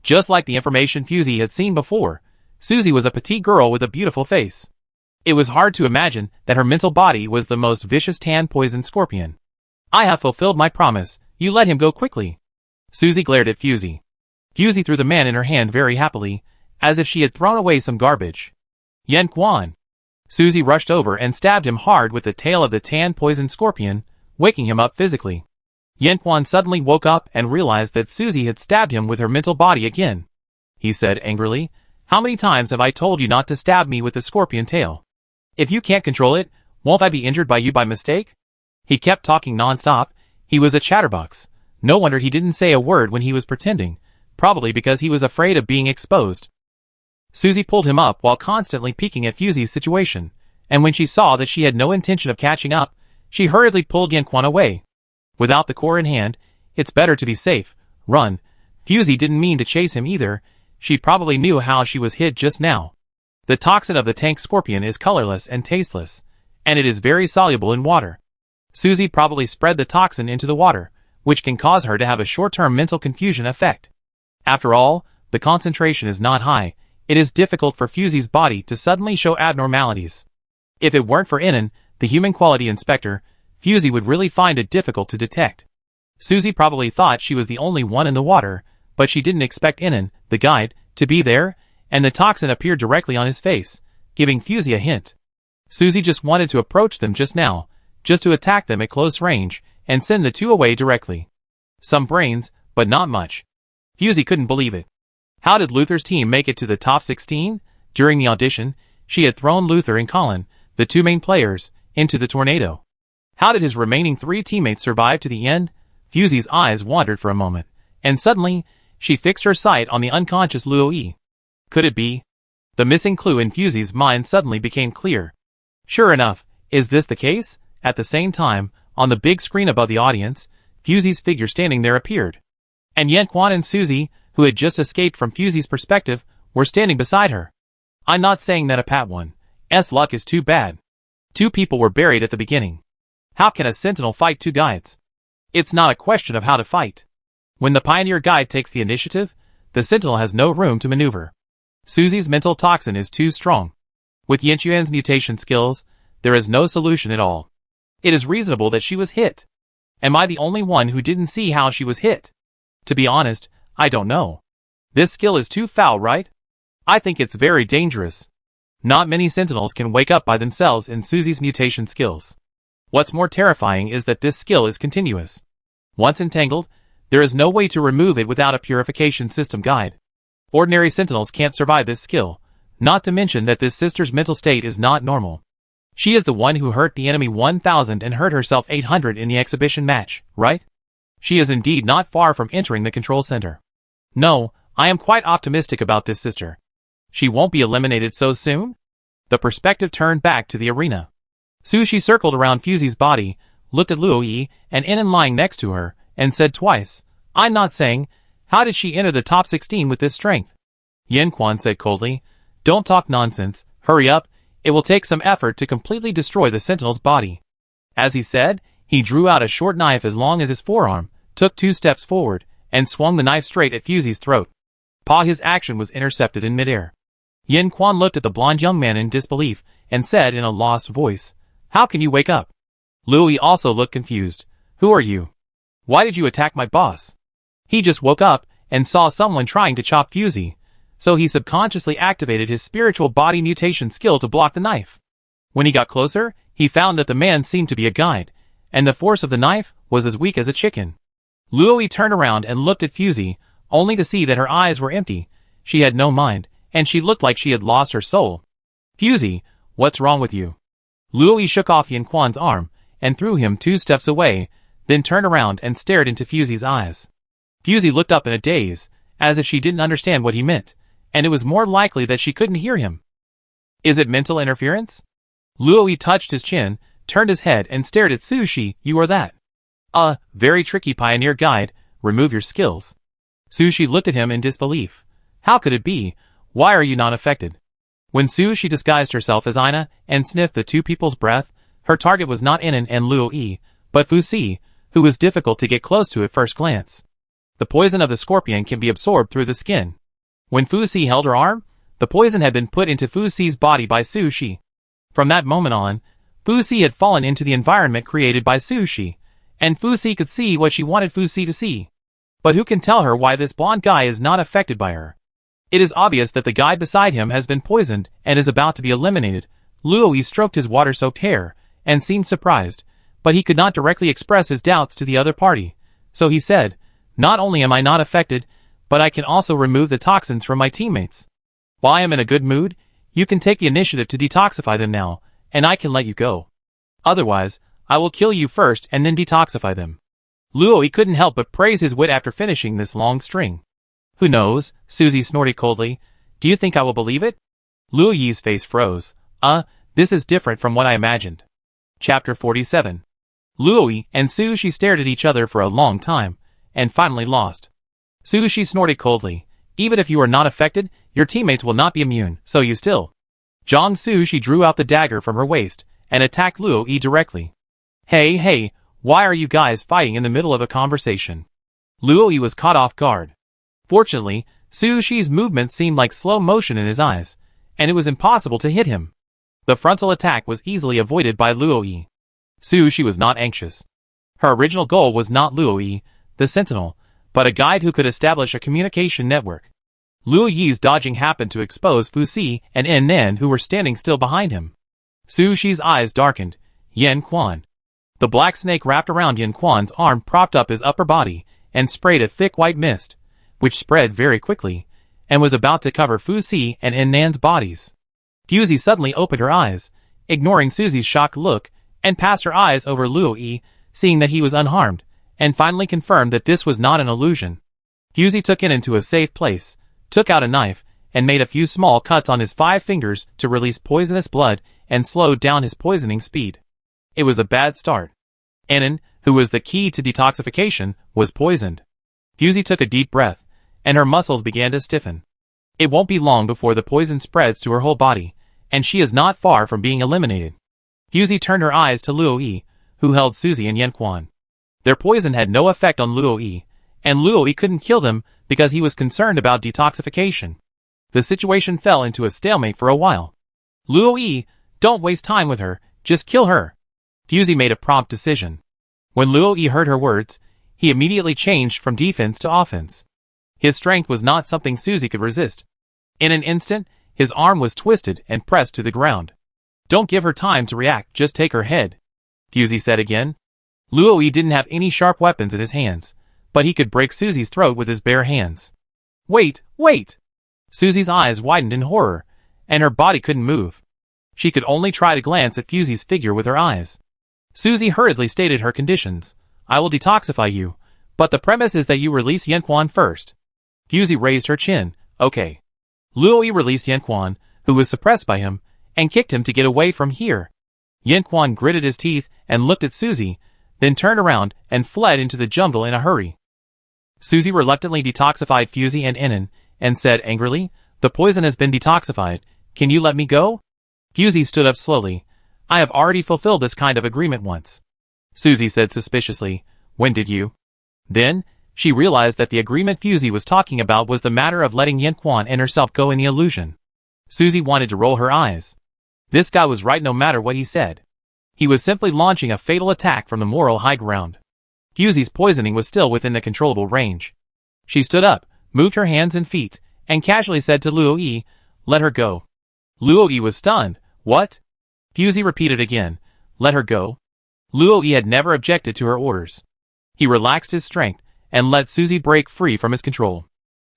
Just like the information Fusy had seen before, Suzy was a petite girl with a beautiful face. It was hard to imagine that her mental body was the most vicious tan-poisoned scorpion. I have fulfilled my promise, you let him go quickly. Suzy glared at Fusy. Fusy threw the man in her hand very happily, as if she had thrown away some garbage. Yen Quan. Suzy rushed over and stabbed him hard with the tail of the tan-poisoned scorpion, waking him up physically. Yen Quan suddenly woke up and realized that Suzy had stabbed him with her mental body again. He said angrily, "How many times have I told you not to stab me with the scorpion tail? If you can't control it, won't I be injured by you by mistake?" He kept talking non-stop. He was a chatterbox. No wonder he didn't say a word when he was pretending, probably because he was afraid of being exposed. Suzy pulled him up while constantly peeking at Fusy's situation, and when she saw that she had no intention of catching up, she hurriedly pulled Yen Quan away. Without the core in hand, it's better to be safe. Run. Fusy didn't mean to chase him either. She probably knew how she was hit just now. The toxin of the tank scorpion is colorless and tasteless, and it is very soluble in water. Suzy probably spread the toxin into the water, which can cause her to have a short-term mental confusion effect. After all, the concentration is not high. It is difficult for Fusy's body to suddenly show abnormalities. If it weren't for Inan, the human quality inspector, Fusy would really find it difficult to detect. Suzy probably thought she was the only one in the water, but she didn't expect Inan, the guide, to be there, and the toxin appeared directly on his face, giving Fusy a hint. Suzy just wanted to approach them just now, just to attack them at close range, and send the two away directly. Some brains, but not much. Fusy couldn't believe it. How did Luther's team make it to the top 16? During the audition, she had thrown Luther and Colin, the two main players, into the tornado. How did his remaining three teammates survive to the end? Fusy's eyes wandered for a moment, and suddenly, she fixed her sight on the unconscious Luo Yi. Could it be? The missing clue in Fusy's mind suddenly became clear. Sure enough, is this the case? At the same time, on the big screen above the audience, Fusy's figure standing there appeared. And Yen Quan and Suzy, who had just escaped from Fusy's perspective, were standing beside her. I'm not saying that a Pat 1's luck is too bad. Two people were buried at the beginning. How can a sentinel fight two guides? It's not a question of how to fight. When the pioneer guide takes the initiative, the sentinel has no room to maneuver. Suzy's mental toxin is too strong. With Yen Quan's mutation skills, there is no solution at all. It is reasonable that she was hit. Am I the only one who didn't see how she was hit? To be honest, I don't know. This skill is too foul, right? I think it's very dangerous. Not many sentinels can wake up by themselves in Suzy's mutation skills. What's more terrifying is that this skill is continuous. Once entangled, there is no way to remove it without a purification system guide. Ordinary sentinels can't survive this skill, not to mention that this sister's mental state is not normal. She is the one who hurt the enemy 1000 and hurt herself 800 in the exhibition match, right? She is indeed not far from entering the control center. No, I am quite optimistic about this sister. She won't be eliminated so soon? The perspective turned back to the arena. Sushi circled around Fusy's body, looked at Luo Yi and Inan lying next to her, and said twice, I'm not saying, how did she enter the top 16 with this strength? Yen Quan said coldly, don't talk nonsense, hurry up, it will take some effort to completely destroy the sentinel's body. As he said, he drew out a short knife as long as his forearm, took 2 steps forward, and swung the knife straight at Fusy's throat. His action was intercepted in midair. Yen Quan looked at the blond young man in disbelief, and said in a lost voice, how can you wake up? Louis also looked confused. Who are you? Why did you attack my boss? He just woke up, and saw someone trying to chop Fusy, so he subconsciously activated his spiritual body mutation skill to block the knife. When he got closer, he found that the man seemed to be a guide, and the force of the knife was as weak as a chicken. Louis turned around and looked at Fusy, only to see that her eyes were empty, she had no mind, and she looked like she had lost her soul. Fusy, what's wrong with you? Louis shook off Yen Quan's arm, and threw him 2 steps away, then turned around and stared into Fusy's eyes. Fusy looked up in a daze, as if she didn't understand what he meant, and it was more likely that she couldn't hear him. Is it mental interference? Louis touched his chin, turned his head and stared at Sushi, you are that. Very tricky pioneer guide, remove your skills. Sushi looked at him in disbelief. How could it be? Why are you not affected? When Sushi disguised herself as Ina and sniffed the two people's breath, her target was not Inan and Luo Yi, but Fu Si, who was difficult to get close to at first glance. The poison of the scorpion can be absorbed through the skin. When Fu Si held her arm, the poison had been put into Fu Si's body by Sushi. From that moment on, Fu Si had fallen into the environment created by Sushi, and Fu Si could see what she wanted Fu Si to see. But who can tell her why this blonde guy is not affected by her? It is obvious that the guy beside him has been poisoned and is about to be eliminated. Luo Yi stroked his water-soaked hair and seemed surprised, but he could not directly express his doubts to the other party. So he said, "Not only am I not affected, but I can also remove the toxins from my teammates. While I am in a good mood, you can take the initiative to detoxify them now, and I can let you go. Otherwise, I will kill you first and then detoxify them." Luo Yi couldn't help but praise his wit after finishing this long string. "Who knows?" Suzy snorted coldly. "Do you think I will believe it?" Luo Yi's face froze. This is different from what I imagined." Chapter 47. Luo Yi and Sushi stared at each other for a long time, and finally lost. Sushi snorted coldly. "Even if you are not affected, your teammates will not be immune, so you still." Zhang Sushi drew out the dagger from her waist, and attacked Luo Yi directly. Hey, why are you guys fighting in the middle of a conversation?" Luo Yi was caught off guard. Fortunately, Sushi's movement seemed like slow motion in his eyes, and it was impossible to hit him. The frontal attack was easily avoided by Luo Yi. Sushi was not anxious. Her original goal was not Luo Yi, the sentinel, but a guide who could establish a communication network. Luo Yi's dodging happened to expose Fu Si and En Nan, who were standing still behind him. Sushi's eyes darkened. Yan Quan. The black snake wrapped around Yan Quan's arm propped up his upper body and sprayed a thick white mist, which spread very quickly, and was about to cover Fu Si and En Nan's bodies. Fusey suddenly opened her eyes, ignoring Susie's shocked look, and passed her eyes over Luo Yi, seeing that he was unharmed, and finally confirmed that this was not an illusion. Fusey took it into a safe place, took out a knife, and made a few small cuts on his 5 fingers to release poisonous blood and slowed down his poisoning speed. It was a bad start. Enon, who was the key to detoxification, was poisoned. Fusey took a deep breath, and her muscles began to stiffen. It won't be long before the poison spreads to her whole body, and she is not far from being eliminated. Fusey turned her eyes to Luo Yi, who held Suzy and Yan Quan. Their poison had no effect on Luo Yi, and Luo Yi couldn't kill them because he was concerned about detoxification. The situation fell into a stalemate for a while. "Luo Yi, don't waste time with her, just kill her." Fusey made a prompt decision. When Luo Yi heard her words, he immediately changed from defense to offense. His strength was not something Suzy could resist. In an instant, his arm was twisted and pressed to the ground. "Don't give her time to react, just take her head," Fusey said again. Luo Yi didn't have any sharp weapons in his hands, but he could break Suzy's throat with his bare hands. Wait! Suzy's eyes widened in horror, and her body couldn't move. She could only try to glance at Fusey's figure with her eyes. Suzy hurriedly stated her conditions. "I will detoxify you, but the premise is that you release Yan Quan first." Fusey raised her chin. "Okay." Luo Yi released Yan Quan, who was suppressed by him, and kicked him to get away from here. Yan Quan gritted his teeth and looked at Suzy, then turned around and fled into the jungle in a hurry. Suzy reluctantly detoxified Fusey and Enon, and said angrily, "The poison has been detoxified. Can you let me go?" Fusey stood up slowly. "I have already fulfilled this kind of agreement once." Suzy said suspiciously, "When did you?" Then, she realized that the agreement Fusey was talking about was the matter of letting Yan Quan and herself go in the illusion. Suzy wanted to roll her eyes. This guy was right no matter what he said. He was simply launching a fatal attack from the moral high ground. Fusey's poisoning was still within the controllable range. She stood up, moved her hands and feet, and casually said to Luo Yi, "Let her go." Luo Yi was stunned. "What?" Fusey repeated again, "Let her go." Luo Yi had never objected to her orders. He relaxed his strength, and let Suzy break free from his control.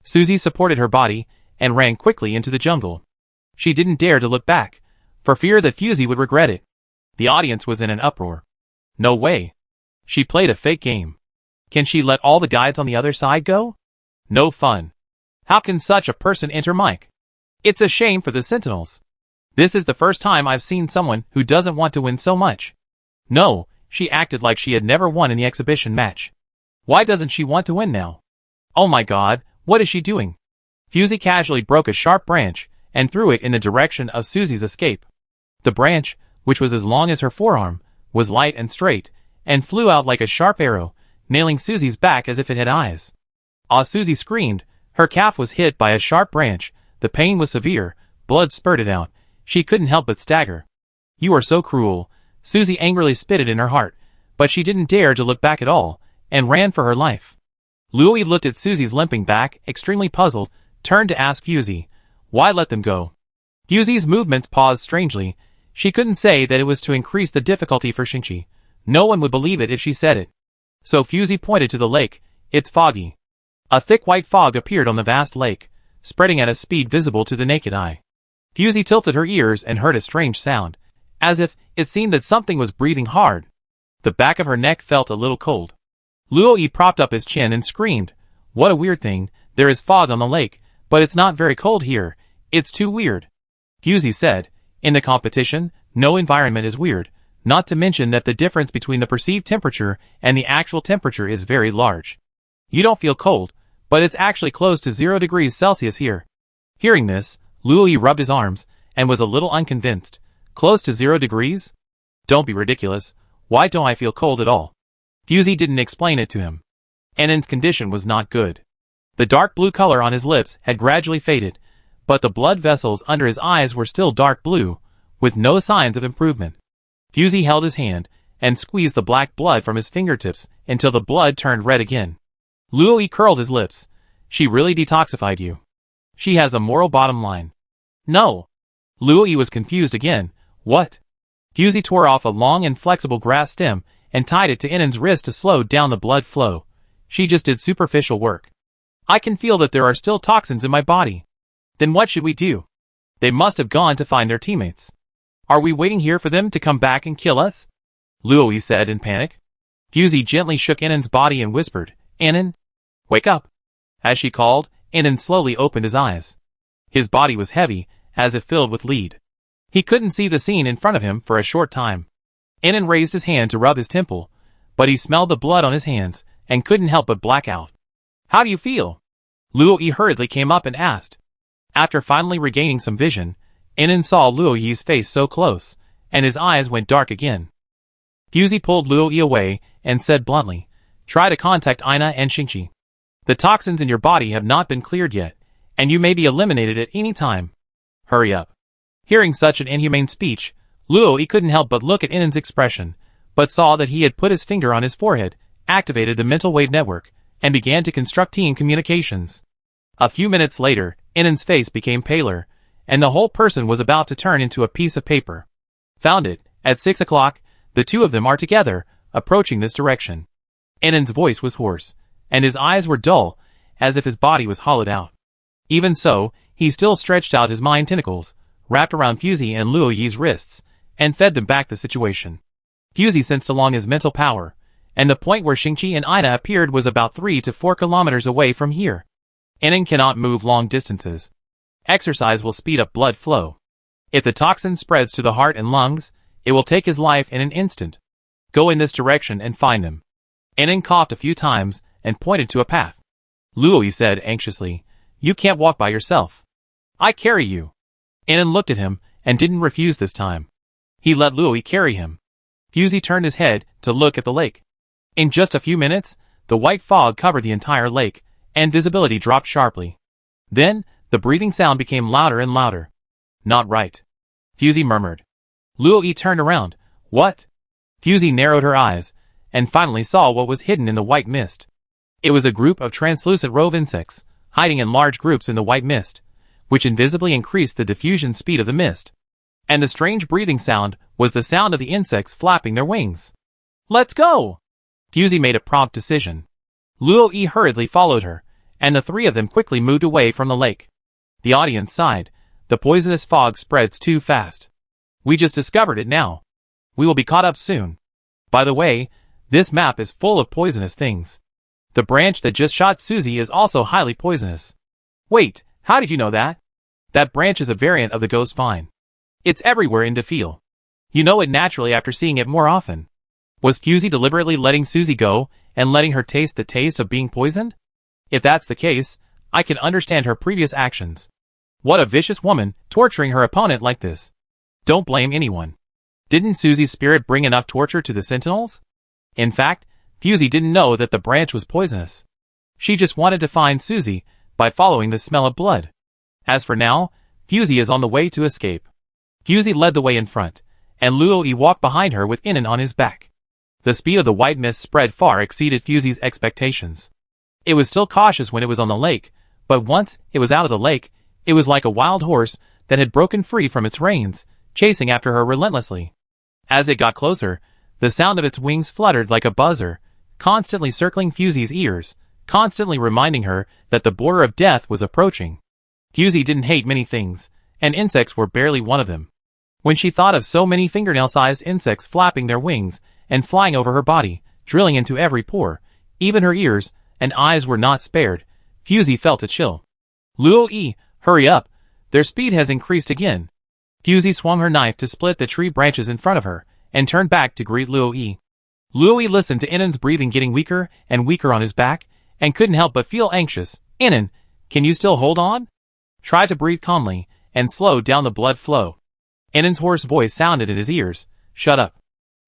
Suzy supported her body, and ran quickly into the jungle. She didn't dare to look back, for fear that Fusey would regret it. The audience was in an uproar. No way. She played a fake game. Can she let all the guides on the other side go? No fun. How can such a person enter Mike? It's a shame for the Sentinels. This is the first time I've seen someone who doesn't want to win so much. No, she acted like she had never won in the exhibition match. Why doesn't she want to win now? Oh my god, what is she doing? Fusey casually broke a sharp branch and threw it in the direction of Susie's escape. The branch, which was as long as her forearm, was light and straight, and flew out like a sharp arrow, nailing Susie's back as if it had eyes. Susie screamed. Her calf was hit by a sharp branch, the pain was severe, blood spurted out, she couldn't help but stagger. You are so cruel, Susie angrily spitted in her heart, but she didn't dare to look back at all, and ran for her life. Louis looked at Susie's limping back, extremely puzzled, turned to ask Fusey, why let them go? Fusey's movements paused strangely. She couldn't say that it was to increase the difficulty for Shingchi. No one would believe it if she said it. So Fusey pointed to the lake. It's foggy. A thick white fog appeared on the vast lake, spreading at a speed visible to the naked eye. Fusey tilted her ears and heard a strange sound, as if it seemed that something was breathing hard. The back of her neck felt a little cold. Luo-Yi propped up his chin and screamed, what a weird thing, there is fog on the lake, but it's not very cold here, it's too weird. Fusey said, in the competition, no environment is weird, not to mention that the difference between the perceived temperature and the actual temperature is very large. You don't feel cold, but it's actually close to 0 degrees Celsius here. Hearing this, Luo-Yi rubbed his arms, and was a little unconvinced. Close to 0 degrees? Don't be ridiculous, why don't I feel cold at all? Fusey didn't explain it to him. Enen's condition was not good. The dark blue color on his lips had gradually faded, but the blood vessels under his eyes were still dark blue, with no signs of improvement. Fusey held his hand, and squeezed the black blood from his fingertips until the blood turned red again. Luo-Yi curled his lips. She really detoxified you. She has a moral bottom line. No. Luo-Yi was confused again. What? Fusey tore off a long and flexible grass stem and tied it to Enen's wrist to slow down the blood flow. She just did superficial work. I can feel that there are still toxins in my body. Then what should we do? They must have gone to find their teammates. Are we waiting here for them to come back and kill us? Luo-Yi said in panic. Fusey gently shook Enen's body and whispered, Enen, wake up. As she called, Enen slowly opened his eyes. His body was heavy, as if filled with lead. He couldn't see the scene in front of him for a short time. Enen raised his hand to rub his temple, but he smelled the blood on his hands, and couldn't help but black out. How do you feel? Luo-Yi hurriedly came up and asked. After finally regaining some vision, Enen saw Luo-Yi's face so close, and his eyes went dark again. Fusey pulled Luo-Yi away, and said bluntly, try to contact Ina and Shingchi. The toxins in your body have not been cleared yet, and you may be eliminated at any time. Hurry up. Hearing such an inhumane speech, Luo-Yi couldn't help but look at Enen's expression, but saw that he had put his finger on his forehead, activated the mental wave network, and began to construct team communications. A few minutes later, Enen's face became paler, and the whole person was about to turn into a piece of paper. Found it, at 6 o'clock, the two of them are together, approaching this direction. Enen's voice was hoarse, and his eyes were dull, as if his body was hollowed out. Even so, he still stretched out his mind tentacles, wrapped around Fusey and Luo-Yi's wrists, and fed them back the situation. Fusey sensed along his mental power, and the point where Shingchi and Ina appeared was about 3 to 4 kilometers away from here. Enen cannot move long distances. Exercise will speed up blood flow. If the toxin spreads to the heart and lungs, it will take his life in an instant. Go in this direction and find them. Enen coughed a few times and pointed to a path. Luo-Yi said anxiously, you can't walk by yourself. I carry you. Enen looked at him and didn't refuse this time. He let Luo-Yi carry him. Fusey turned his head to look at the lake. In just a few minutes, the white fog covered the entire lake, and visibility dropped sharply. Then, the breathing sound became louder and louder. Not right. Fusey murmured. Luo-Yi turned around. What? Fusey narrowed her eyes, and finally saw what was hidden in the white mist. It was a group of translucent rove insects, hiding in large groups in the white mist, which invisibly increased the diffusion speed of the mist. And the strange breathing sound was the sound of the insects flapping their wings. Let's go! Fusey made a prompt decision. Luo-Yi hurriedly followed her, and the three of them quickly moved away from the lake. The audience sighed. The poisonous fog spreads too fast. We just discovered it now. We will be caught up soon. By the way, this map is full of poisonous things. The branch that just shot Susie is also highly poisonous. Wait, how did you know that? That branch is a variant of the ghost vine. It's everywhere in Defil. You know it naturally after seeing it more often. Was Fusey deliberately letting Susie go and letting her taste the taste of being poisoned? If that's the case, I can understand her previous actions. What a vicious woman, torturing her opponent like this. Don't blame anyone. Didn't Susie's spirit bring enough torture to the Sentinels? In fact, Fusey didn't know that the branch was poisonous. She just wanted to find Susie by following the smell of blood. As for now, Fusey is on the way to escape. Fusey led the way in front, and Luo-Yi walked behind her with Inon on his back. The speed of the white mist spread far exceeded Fusey's expectations. It was still cautious when it was on the lake, but once it was out of the lake, it was like a wild horse that had broken free from its reins, chasing after her relentlessly. As it got closer, the sound of its wings fluttered like a buzzer, constantly circling Fusey's ears, constantly reminding her that the border of death was approaching. Fusey didn't hate many things, and insects were barely one of them. When she thought of so many fingernail-sized insects flapping their wings and flying over her body, drilling into every pore, even her ears and eyes were not spared, Fusey felt a chill. Luo-Yi, hurry up, their speed has increased again. Fusey swung her knife to split the tree branches in front of her, and turned back to greet Luo-Yi. Luo-Yi listened to Inon's breathing getting weaker and weaker on his back, and couldn't help but feel anxious. Inon, can you still hold on? Try to breathe calmly, and slow down the blood flow. Inon's hoarse voice sounded in his ears. Shut up.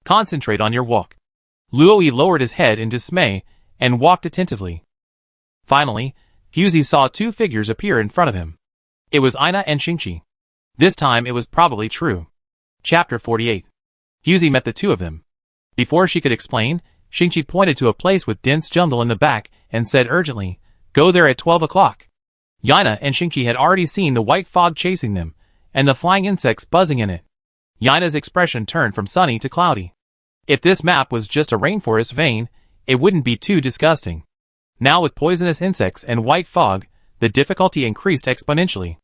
Concentrate on your walk. Luo-Yi lowered his head in dismay, and walked attentively. Finally, Fusey saw two figures appear in front of him. It was Ina and Shingchi. This time it was probably true. Chapter 48. Fusey met the two of them. Before she could explain, Shingchi pointed to a place with dense jungle in the back and said urgently, "Go there at 12 o'clock." Yaina and Shingchi had already seen the white fog chasing them, and the flying insects buzzing in it. Yaina's expression turned from sunny to cloudy. If this map was just a rainforest vein, it wouldn't be too disgusting. Now with poisonous insects and white fog, the difficulty increased exponentially.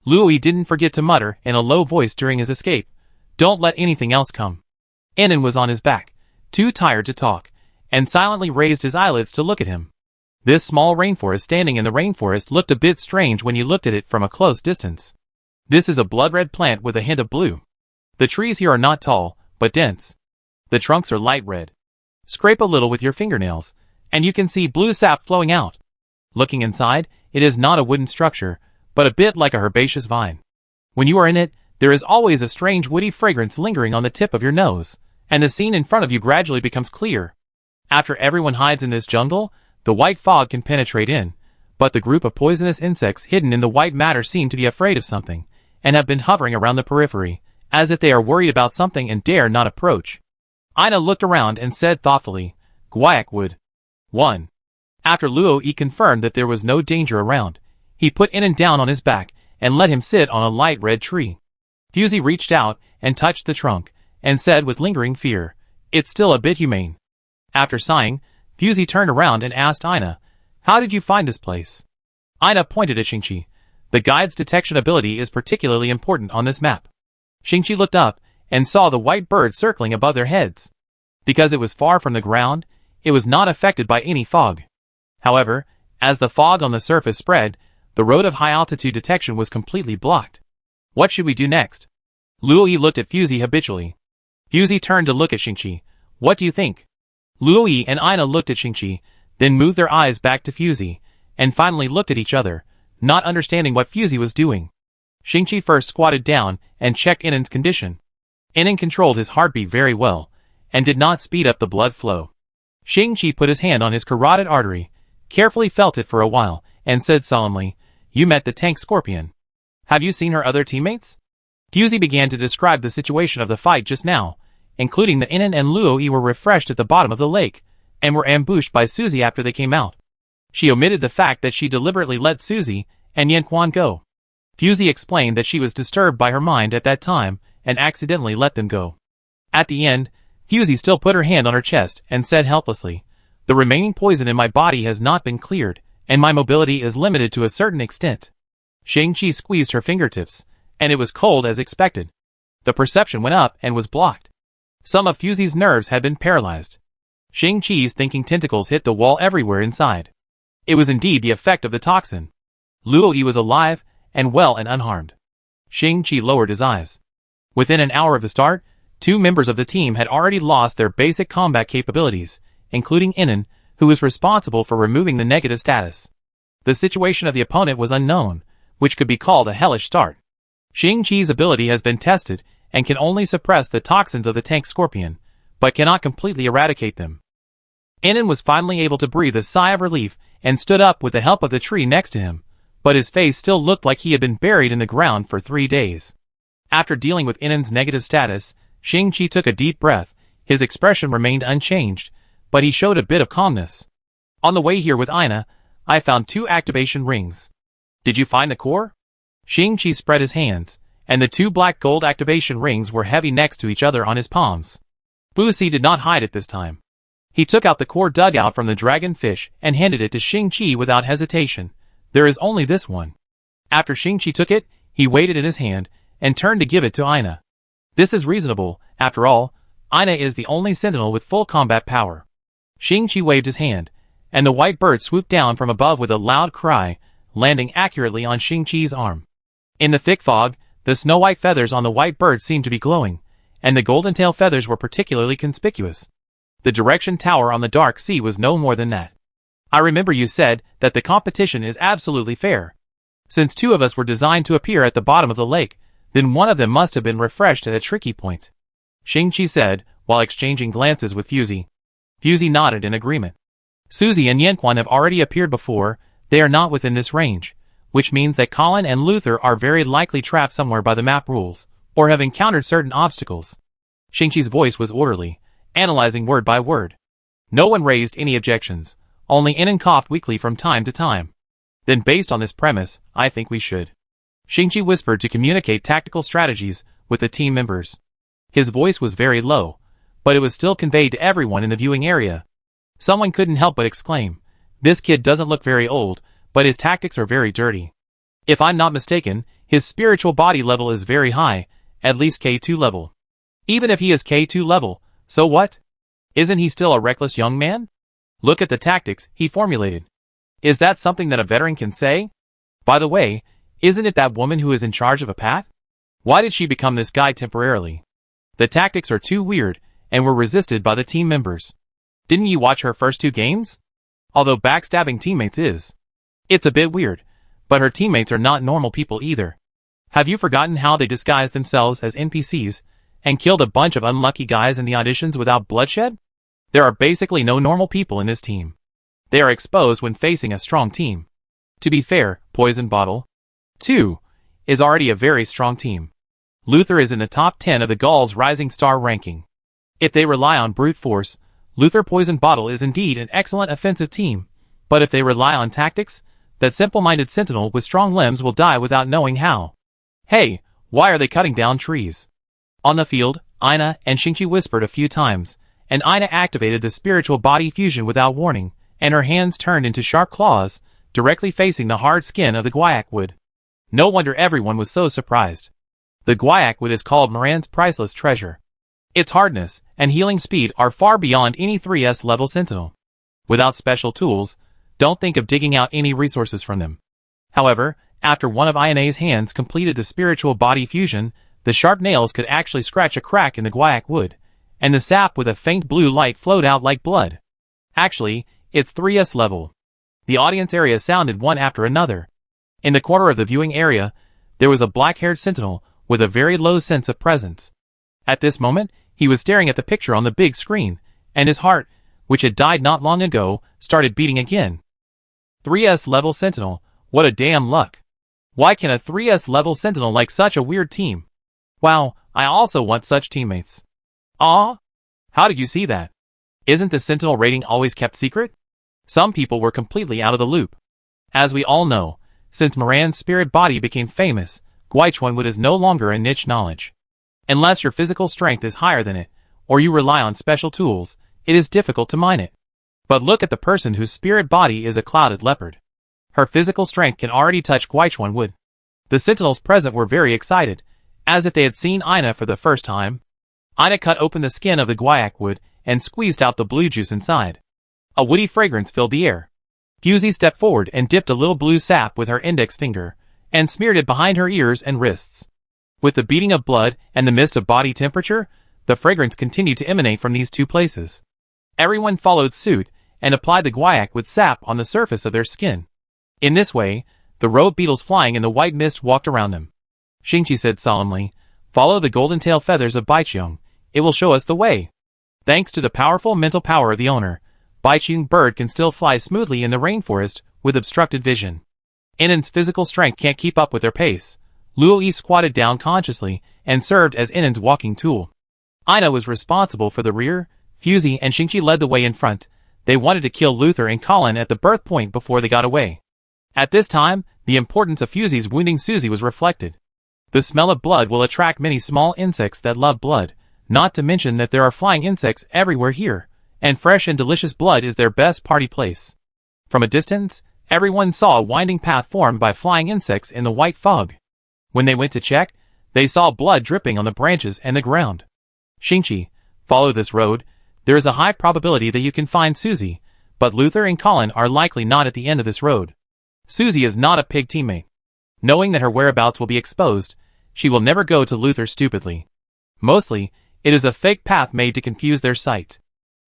Luo-Yi didn't forget to mutter in a low voice during his escape, "Don't let anything else come." Inon was on his back, too tired to talk, and silently raised his eyelids to look at him. This small rainforest standing in the rainforest looked a bit strange when you looked at it from a close distance. This is a blood-red plant with a hint of blue. The trees here are not tall, but dense. The trunks are light red. Scrape a little with your fingernails, and you can see blue sap flowing out. Looking inside, it is not a wooden structure, but a bit like a herbaceous vine. When you are in it, there is always a strange woody fragrance lingering on the tip of your nose, and the scene in front of you gradually becomes clear. After everyone hides in this jungle, the white fog can penetrate in, but the group of poisonous insects hidden in the white matter seem to be afraid of something, and have been hovering around the periphery, as if they are worried about something and dare not approach. Ina looked around and said thoughtfully, "Guayak wood." 1. After Luo-Yi confirmed that there was no danger around, he put Inon down on his back and let him sit on a light red tree. Fusey reached out and touched the trunk, and said with lingering fear, "It's still a bit humane." After sighing, Fusey turned around and asked Ina, "How did you find this place?" Ina pointed at Shingchi. "The guide's detection ability is particularly important on this map." Shingchi looked up and saw the white bird circling above their heads. Because it was far from the ground, it was not affected by any fog. However, as the fog on the surface spread, the road of high-altitude detection was completely blocked. What should we do next? Luo-Yi looked at Fusey habitually. Fusey turned to look at Shingchi. "What do you think?" Luo-Yi and Ina looked at Shingchi, then moved their eyes back to Fusey, and finally looked at each other, not understanding what Fusey was doing. Shingchi first squatted down and checked Inon's condition. Inon controlled his heartbeat very well, and did not speed up the blood flow. Shingchi put his hand on his carotid artery, carefully felt it for a while, and said solemnly, "You met the tank scorpion. Have you seen her other teammates?" Fusey began to describe the situation of the fight just now, including that Inon and Luo-Yi were refreshed at the bottom of the lake, and were ambushed by Susie after they came out. She omitted the fact that she deliberately let Susie and Yanquan go. Fusey explained that she was disturbed by her mind at that time, and accidentally let them go. At the end, Fusey still put her hand on her chest and said helplessly, "The remaining poison in my body has not been cleared, and my mobility is limited to a certain extent." Shingchi squeezed her fingertips, and it was cold as expected. The perception went up and was blocked. Some of Fusey's nerves had been paralyzed. Shingchi's thinking tentacles hit the wall everywhere inside. It was indeed the effect of the toxin. Luo-Yi was alive, and well and unharmed. Shingchi lowered his eyes. Within an hour of the start, Two members of the team had already lost their basic combat capabilities, including Inan, who was responsible for removing the negative status. The situation of the opponent was unknown, which could be called a hellish start. Shingchi's ability has been tested and can only suppress the toxins of the tank scorpion, but cannot completely eradicate them. Inan was finally able to breathe a sigh of relief and stood up with the help of the tree next to him, but his face still looked like he had been buried in the ground for 3 days. After dealing with Inan's negative status, Shingchi took a deep breath. His expression remained unchanged, but he showed a bit of calmness. On the way here with Ina, I found 2 activation rings. Did you find the core? Shingchi spread his hands, and the 2 black gold activation rings were heavy next to each other on his palms. Busi did not hide it this time. He took out the core dug out from the dragonfish and handed it to Shingchi without hesitation. There is only this one. After Shingchi took it, he weighed it in his hand and turned to give it to Ina. This is reasonable, after all, Ina is the only sentinel with full combat power. Shingchi waved his hand, and the white bird swooped down from above with a loud cry, landing accurately on Shingchi's arm. In the thick fog, the snow-white feathers on the white bird seemed to be glowing, and the golden tail feathers were particularly conspicuous. The direction tower on the dark sea was no more than that. I remember you said that the competition is absolutely fair. Since 2 of us were designed to appear at the bottom of the lake, then one of them must have been refreshed at a tricky point. Shingchi said, while exchanging glances with Fuzi. Fuzi nodded in agreement. Suzy and Yenquan have already appeared before. They are not within this range, which means that Colin and Luther are very likely trapped somewhere by the map rules, or have encountered certain obstacles. Shingchi's voice was orderly, analyzing word by word. No one raised any objections, only Inan coughed weakly from time to time. Then based on this premise, I think we should. Shingchi whispered to communicate tactical strategies with the team members. His voice was very low, but it was still conveyed to everyone in the viewing area. Someone couldn't help but exclaim, "This kid doesn't look very old, but his tactics are very dirty." If I'm not mistaken, his spiritual body level is very high, at least K2 level. Even if he is K2 level, so what? Isn't he still a reckless young man? Look at the tactics he formulated. Is that something that a veteran can say? By the way, isn't it that woman who is in charge of a path? Why did she become this guy temporarily? The tactics are too weird, and were resisted by the team members. Didn't you watch her first 2 games? Although backstabbing teammates is. It's a bit weird, but her teammates are not normal people either. Have you forgotten how they disguised themselves as NPCs, and killed a bunch of unlucky guys in the auditions without bloodshed? There are basically no normal people in this team. They are exposed when facing a strong team. To be fair, Poison Bottle 2 is already a very strong team. Luther is in the top 10 of the Gauls' Rising Star ranking. If they rely on brute force, Luther Poison Bottle is indeed an excellent offensive team, but if they rely on tactics, that simple-minded sentinel with strong limbs will die without knowing how. Hey, why are they cutting down trees? On the field, Ina and Shingchi whispered a few times, and Ina activated the spiritual body fusion without warning, and her hands turned into sharp claws, directly facing the hard skin of the guaiac wood. No wonder everyone was so surprised. The guaiac wood is called Moran's priceless treasure. Its hardness and healing speed are far beyond any 3S level sentinel. Without special tools, don't think of digging out any resources from them. However, after one of Ina's hands completed the spiritual body fusion, the sharp nails could actually scratch a crack in the guaiac wood, and the sap with a faint blue light flowed out like blood. Actually, it's 3S level. The audience area sounded one after another. In the corner of the viewing area, there was a black-haired sentinel with a very low sense of presence. At this moment, he was staring at the picture on the big screen, and his heart, which had died not long ago, started beating again. 3S level sentinel, what a damn luck. Why can a 3S level sentinel like such a weird team? Wow, I also want such teammates. Aw? How did you see that? Isn't the sentinel rating always kept secret? Some people were completely out of the loop. As we all know, since Moran's spirit body became famous, Guaichuanwood is no longer a niche knowledge. Unless your physical strength is higher than it, or you rely on special tools, it is difficult to mine it. But look at the person whose spirit body is a clouded leopard. Her physical strength can already touch Guaichuanwood. The sentinels present were very excited, as if they had seen Ina for the first time. Ina cut open the skin of the guaiac wood and squeezed out the blue juice inside. A woody fragrance filled the air. Fuzi stepped forward and dipped a little blue sap with her index finger, and smeared it behind her ears and wrists. With the beating of blood and the mist of body temperature, The fragrance continued to emanate from these two places. Everyone followed suit and applied the guaiac with sap on the surface of their skin. In this way, the robe beetles flying in the white mist walked around them. Shingchi said solemnly, "Follow the golden tail feathers of Baichung. It will show us the way." Thanks to the powerful mental power of the owner, Baichung bird can still fly smoothly in the rainforest with obstructed vision. Inan's physical strength can't keep up with their pace. Luoyi squatted down consciously and served as Inan's walking tool. Ina was responsible for the rear. Fusey and Shingchi led the way in front. They wanted to kill Luther and Colin at the birth point before they got away. At this time, the importance of Fusey's wounding Susie was reflected. The smell of blood will attract many small insects that love blood, not to mention that there are flying insects everywhere here, and fresh and delicious blood is their best party place. From a distance, everyone saw a winding path formed by flying insects in the white fog. When they went to check, they saw blood dripping on the branches and the ground. Shingchi, follow this road. There is a high probability that you can find Susie, but Luther and Colin are likely not at the end of this road. Susie is not a pig teammate. Knowing that her whereabouts will be exposed, she will never go to Luther stupidly. Mostly, it is a fake path made to confuse their sight.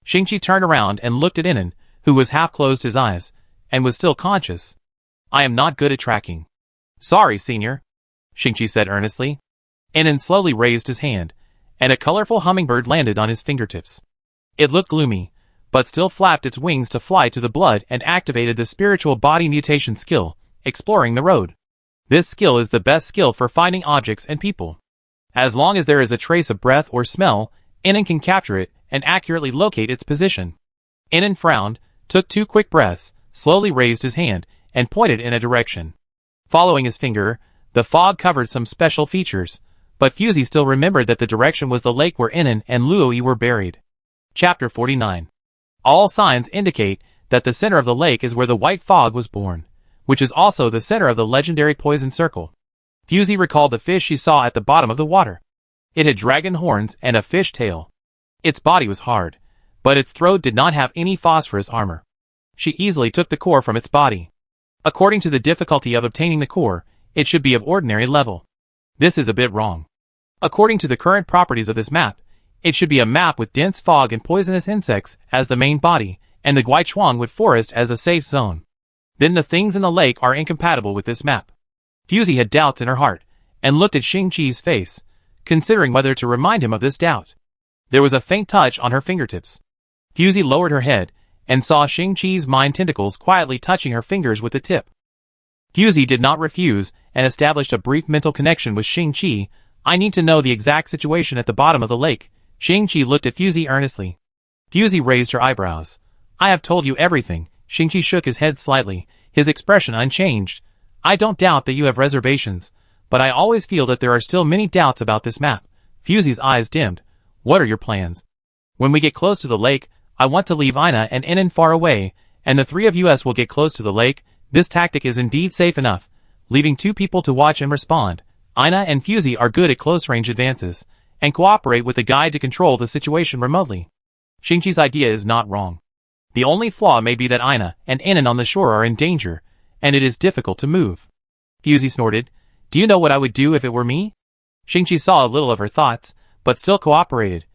Shingchi turned around and looked at Inan, who was half closed his eyes, and was still conscious. "I am not good at tracking." "Sorry, senior," Shingchi said earnestly. Inan slowly raised his hand, and a colorful hummingbird landed on his fingertips. It looked gloomy, but still flapped its wings to fly to the blood and activated the spiritual body mutation skill, exploring the road. This skill is the best skill for finding objects and people. As long as there is a trace of breath or smell, Inan can capture it and accurately locate its position. Inan frowned, took 2 quick breaths, slowly raised his hand, and pointed in a direction. Following his finger, the fog covered some special features, but Fusey still remembered that the direction was the lake where Inan and Luoyi were buried. Chapter 49. All signs indicate that the center of the lake is where the white fog was born, which is also the center of the legendary poison circle. Fusey recalled the fish she saw at the bottom of the water. It had dragon horns and a fish tail. Its body was hard, but its throat did not have any phosphorus armor. She easily took the core from its body. According to the difficulty of obtaining the core, it should be of ordinary level. This is a bit wrong. According to the current properties of this map, it should be a map with dense fog and poisonous insects as the main body, and the Guichuan wood forest as a safe zone. Then the things in the lake are incompatible with this map. Fusey had doubts in her heart, and looked at Shingchi's face, considering whether to remind him of this doubt. There was a faint touch on her fingertips. Fusey lowered her head, and saw Shingchi's mind tentacles quietly touching her fingers with the tip. Fusey did not refuse, and established a brief mental connection with Shingchi. "I need to know the exact situation at the bottom of the lake." Shingchi looked at Fusey earnestly. Fusey raised her eyebrows. "I have told you everything." Shingchi shook his head slightly, his expression unchanged. "I don't doubt that you have reservations, but I always feel that there are still many doubts about this map." Fusey's eyes dimmed. "What are your plans?" "When we get close to the lake, I want to leave Ina and Inan far away, and the 3 of us will get close to the lake. This tactic is indeed safe enough, leaving 2 people to watch and respond. Ina and Fusey are good at close-range advances, and cooperate with the guide to control the situation remotely." Shingchi's idea is not wrong. The only flaw may be that Ina and Inan on the shore are in danger, and it is difficult to move. Fusey snorted. "Do you know what I would do if it were me?" Shingchi saw a little of her thoughts, but still cooperated.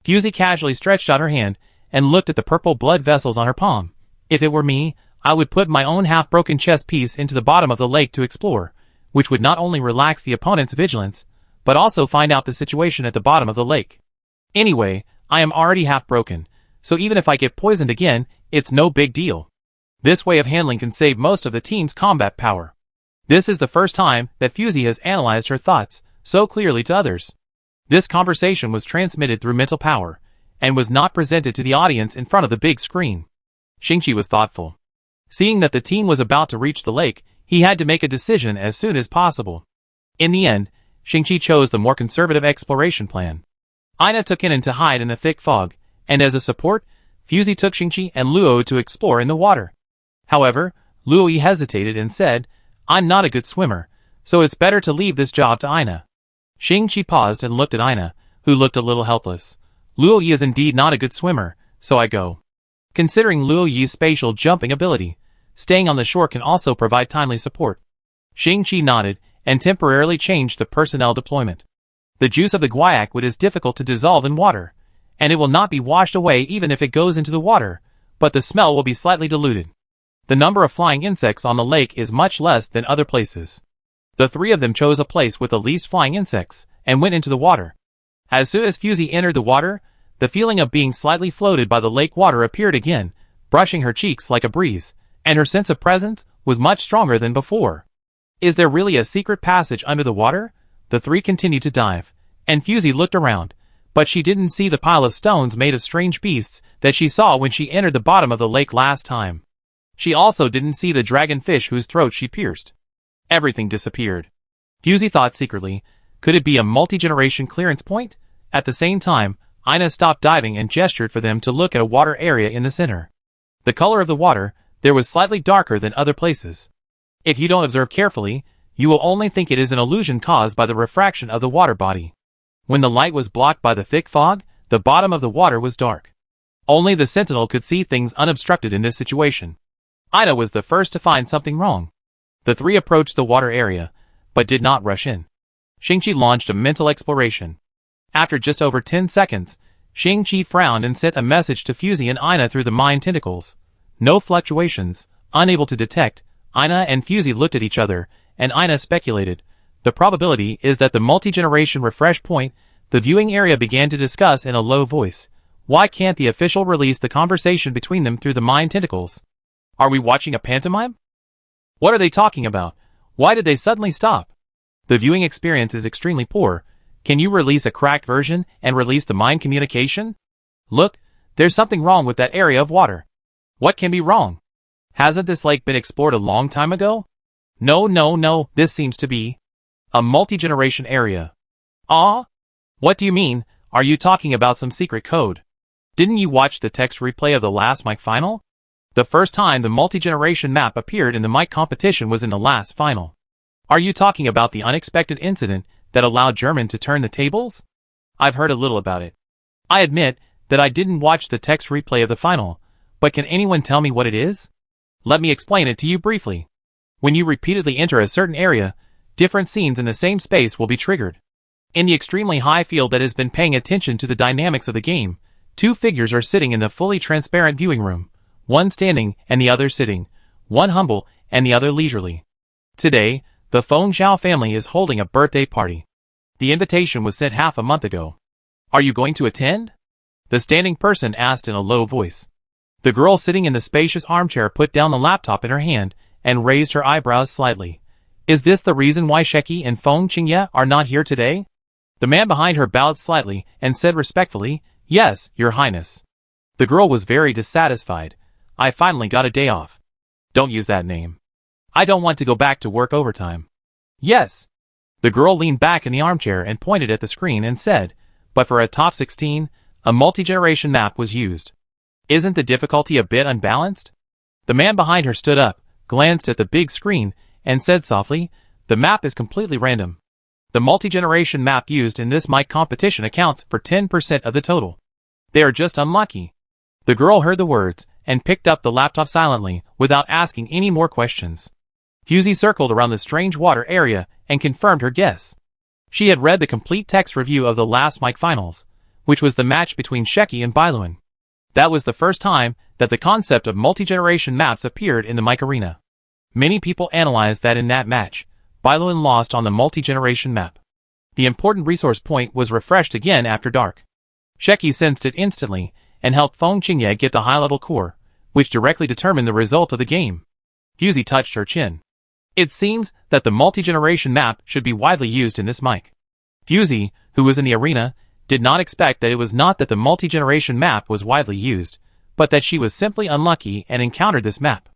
Fusey casually stretched out her hand, and looked at the purple blood vessels on her palm. "If it were me, I would put my own half-broken chess piece into the bottom of the lake to explore, which would not only relax the opponent's vigilance, but also find out the situation at the bottom of the lake. Anyway, I am already half-broken, so even if I get poisoned again, it's no big deal. This way of handling can save most of the team's combat power." This is the first time that Fusey has analyzed her thoughts so clearly to others. This conversation was transmitted through mental power, and was not presented to the audience in front of the big screen. Shingchi was thoughtful. Seeing that the team was about to reach the lake, he had to make a decision as soon as possible. In the end, Shingchi chose the more conservative exploration plan. Ina took Inan to hide in the thick fog, and as a support, Fusey took Shingchi and Luo to explore in the water. However, Luo hesitated and said, "I'm not a good swimmer, so it's better to leave this job to Ina." Shingchi paused and looked at Ina, who looked a little helpless. "Luo is indeed not a good swimmer, so I go." Considering Luoyi's spatial jumping ability, staying on the shore can also provide timely support. Shingchi nodded, and temporarily changed the personnel deployment. The juice of the guaiac wood is difficult to dissolve in water, and it will not be washed away even if it goes into the water, but the smell will be slightly diluted. The number of flying insects on the lake is much less than other places. The three of them chose a place with the least flying insects, and went into the water. As soon as Fusey entered the water, the feeling of being slightly floated by the lake water appeared again, brushing her cheeks like a breeze, and her sense of presence was much stronger than before. Is there really a secret passage under the water? The three continued to dive, and Fusey looked around, but she didn't see the pile of stones made of strange beasts that she saw when she entered the bottom of the lake last time. She also didn't see the dragonfish whose throat she pierced. Everything disappeared. Fusey thought secretly, could it be a multi-generation clearance point? At the same time, Ina stopped diving and gestured for them to look at a water area in the center. The color of the water there was slightly darker than other places. If you don't observe carefully, you will only think it is an illusion caused by the refraction of the water body. When the light was blocked by the thick fog, the bottom of the water was dark. Only the sentinel could see things unobstructed in this situation. Ina was the first to find something wrong. The three approached the water area, but did not rush in. Shingchi launched a mental exploration. After just over 10 seconds, Shingchi frowned and sent a message to Fusey and Ina through the mind tentacles. No fluctuations, unable to detect. Ina and Fusey looked at each other, and Ina speculated. The probability is that the multi-generation refresh point, the viewing area began to discuss in a low voice. Why can't the official release the conversation between them through the mind tentacles? Are we watching a pantomime? What are they talking about? Why did they suddenly stop? The viewing experience is extremely poor. Can you release a cracked version and release the mind communication? Look, there's something wrong with that area of water. What can be wrong? Hasn't this lake been explored a long time ago? No, this seems to be a multi-generation area. Ah? What do you mean? Are you talking about some secret code? Didn't you watch the text replay of the last mic final? The first time the multi-generation map appeared in the mic competition was in the last final. Are you talking about the unexpected incident that allowed German to turn the tables? I've heard a little about it. I admit that I didn't watch the text replay of the final, but can anyone tell me what it is? Let me explain it to you briefly. When you repeatedly enter a certain area, different scenes in the same space will be triggered. In the extremely high field that has been paying attention to the dynamics of the game, two figures are sitting in the fully transparent viewing room, one standing and the other sitting, one humble and the other leisurely. Today, the Feng Zhao family is holding a birthday party. The invitation was sent half a month ago. Are you going to attend? The standing person asked in a low voice. The girl sitting in the spacious armchair put down the laptop in her hand and raised her eyebrows slightly. Is this the reason why Sheki and Feng Qingye are not here today? The man behind her bowed slightly and said respectfully, Yes, Your Highness. The girl was very dissatisfied. I finally got a day off. Don't use that name. I don't want to go back to work overtime. Yes. The girl leaned back in the armchair and pointed at the screen and said, But for a top 16, a multi-generation map was used. Isn't the difficulty a bit unbalanced? The man behind her stood up, glanced at the big screen, and said softly, The map is completely random. The multi-generation map used in this mic competition accounts for 10% of the total. They are just unlucky. The girl heard the words, and picked up the laptop silently, without asking any more questions. Fusey circled around the strange water area, and confirmed her guess. She had read the complete text review of the last mic finals, which was the match between Sheki and Bailuan. That was the first time that the concept of multi-generation maps appeared in the mic arena. Many people analyzed that in that match, Bailuan lost on the multi-generation map. The important resource point was refreshed again after dark. Sheki sensed it instantly, and helped Feng Qingye get the high-level core, which directly determined the result of the game. Fusey touched her chin. It seems that the multi-generation map should be widely used in this mic. Fusey, who was in the arena, did not expect that it was not that the multi-generation map was widely used, but that she was simply unlucky and encountered this map.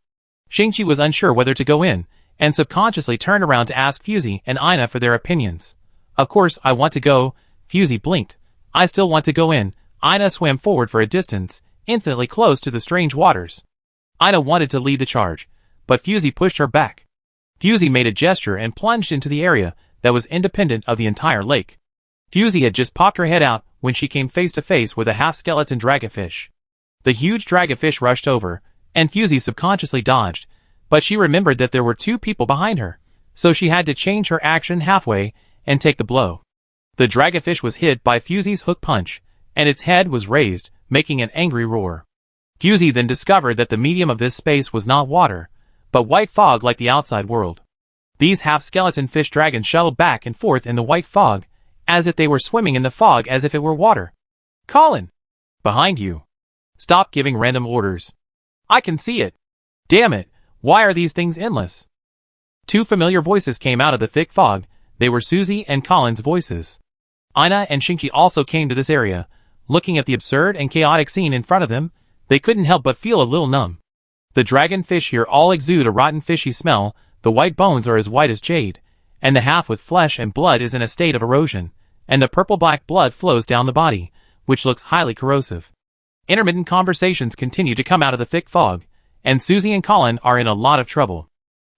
Shingchi was unsure whether to go in, and subconsciously turned around to ask Fusey and Ina for their opinions. Of course I want to go, Fusey blinked. I still want to go in. Ina swam forward for a distance, infinitely close to the strange waters. Ina wanted to lead the charge, but Fusey pushed her back. Fusey made a gesture and plunged into the area that was independent of the entire lake. Fusey had just popped her head out when she came face to face with a half-skeleton dragonfish. The huge dragonfish rushed over, and Fusey subconsciously dodged, but she remembered that there were two people behind her, so she had to change her action halfway and take the blow. The dragonfish was hit by Fusey's hook punch, and its head was raised, making an angry roar. Fusey then discovered that the medium of this space was not water, but white fog like the outside world. These half-skeleton fish dragons shuttled back and forth in the white fog, as if they were swimming in the fog as if it were water. Colin! Behind you. Stop giving random orders. I can see it. Damn it, why are these things endless? Two familiar voices came out of the thick fog. They were Suzy and Colin's voices. Ina and Shingchi also came to this area. Looking at the absurd and chaotic scene in front of them, they couldn't help but feel a little numb. The dragonfish here all exude a rotten fishy smell. The white bones are as white as jade, and the half with flesh and blood is in a state of erosion, and the purple-black blood flows down the body, which looks highly corrosive. Intermittent conversations continue to come out of the thick fog, and Suzy and Colin are in a lot of trouble.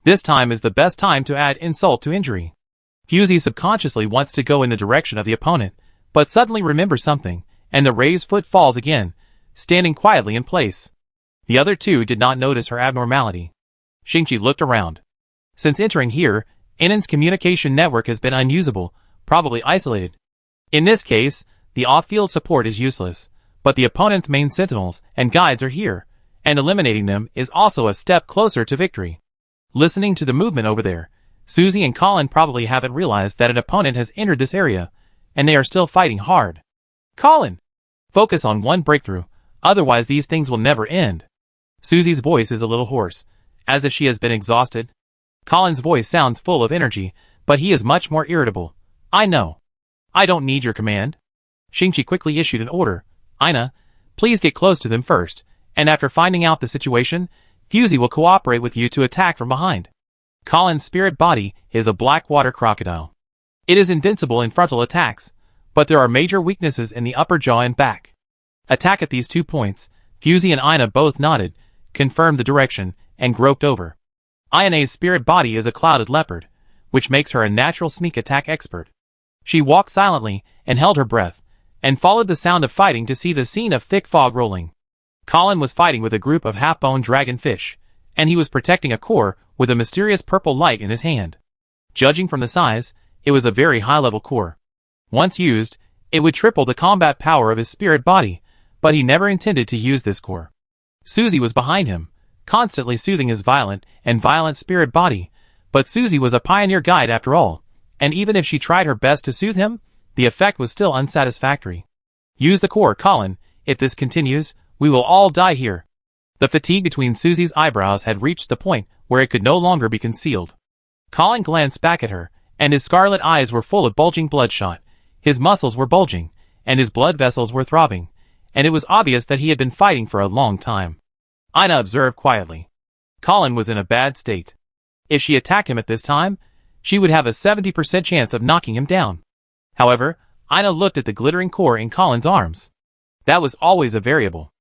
This time is the best time to add insult to injury. Fusey subconsciously wants to go in the direction of the opponent, but suddenly remembers something, and the raised foot falls again, standing quietly in place. The other two did not notice her abnormality. Shingchi looked around. Since entering here, Inan's communication network has been unusable, probably isolated. In this case, the off-field support is useless, but the opponent's main sentinels and guides are here, and eliminating them is also a step closer to victory. Listening to the movement over there, Suzy and Colin probably haven't realized that an opponent has entered this area, and they are still fighting hard. Colin! Focus on one breakthrough, otherwise these things will never end. Suzy's voice is a little hoarse, as if she has been exhausted. Colin's voice sounds full of energy, but he is much more irritable. I know. I don't need your command. Shingchi quickly issued an order. Ina, please get close to them first, and after finding out the situation, Fusey will cooperate with you to attack from behind. Colin's spirit body is a black water crocodile. It is invincible in frontal attacks, but there are major weaknesses in the upper jaw and back. Attack at these 2 points. Fusey and Ina both nodded, confirmed the direction, and groped over. Ina's spirit body is a clouded leopard, which makes her a natural sneak attack expert. She walked silently and held her breath, and followed the sound of fighting to see the scene of thick fog rolling. Colin was fighting with a group of half-bone dragonfish, and he was protecting a core with a mysterious purple light in his hand. Judging from the size, it was a very high-level core. Once used, it would triple the combat power of his spirit body, but he never intended to use this core. Suzy was behind him, constantly soothing his violent spirit body, but Suzy was a pioneer guide after all, and even if she tried her best to soothe him, the effect was still unsatisfactory. Use the core, Colin. If this continues, we will all die here. The fatigue between Suzy's eyebrows had reached the point where it could no longer be concealed. Colin glanced back at her, and his scarlet eyes were full of bulging bloodshot. His muscles were bulging, and his blood vessels were throbbing, and it was obvious that he had been fighting for a long time. Ina observed quietly. Colin was in a bad state. If she attacked him at this time, she would have a 70% chance of knocking him down. However, Ina looked at the glittering core in Colin's arms. That was always a variable.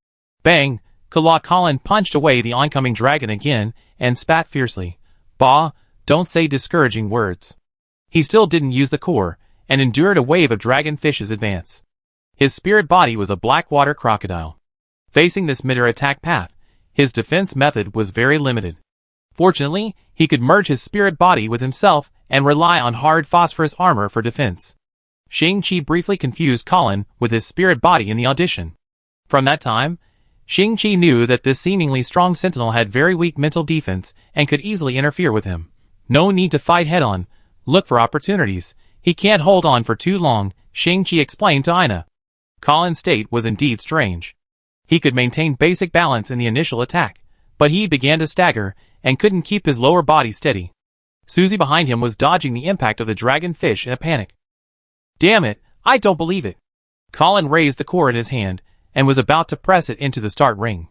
Bang! Colin punched away the oncoming dragon again and spat fiercely. Bah, don't say discouraging words. He still didn't use the core, and endured a wave of dragonfish's advance. His spirit body was a black water crocodile. Facing this mid-air attack path, his defense method was very limited. Fortunately, he could merge his spirit body with himself and rely on hard phosphorus armor for defense. Shingchi briefly confused Colin with his spirit body in the audition. From that time, Shingchi knew that this seemingly strong sentinel had very weak mental defense and could easily interfere with him. No need to fight head-on. Look for opportunities. He can't hold on for too long, Shingchi explained to Ina. Colin's state was indeed strange. He could maintain basic balance in the initial attack, but he began to stagger and couldn't keep his lower body steady. Suzy behind him was dodging the impact of the dragonfish in a panic. Damn it, I don't believe it. Colin raised the core in his hand and was about to press it into the start ring.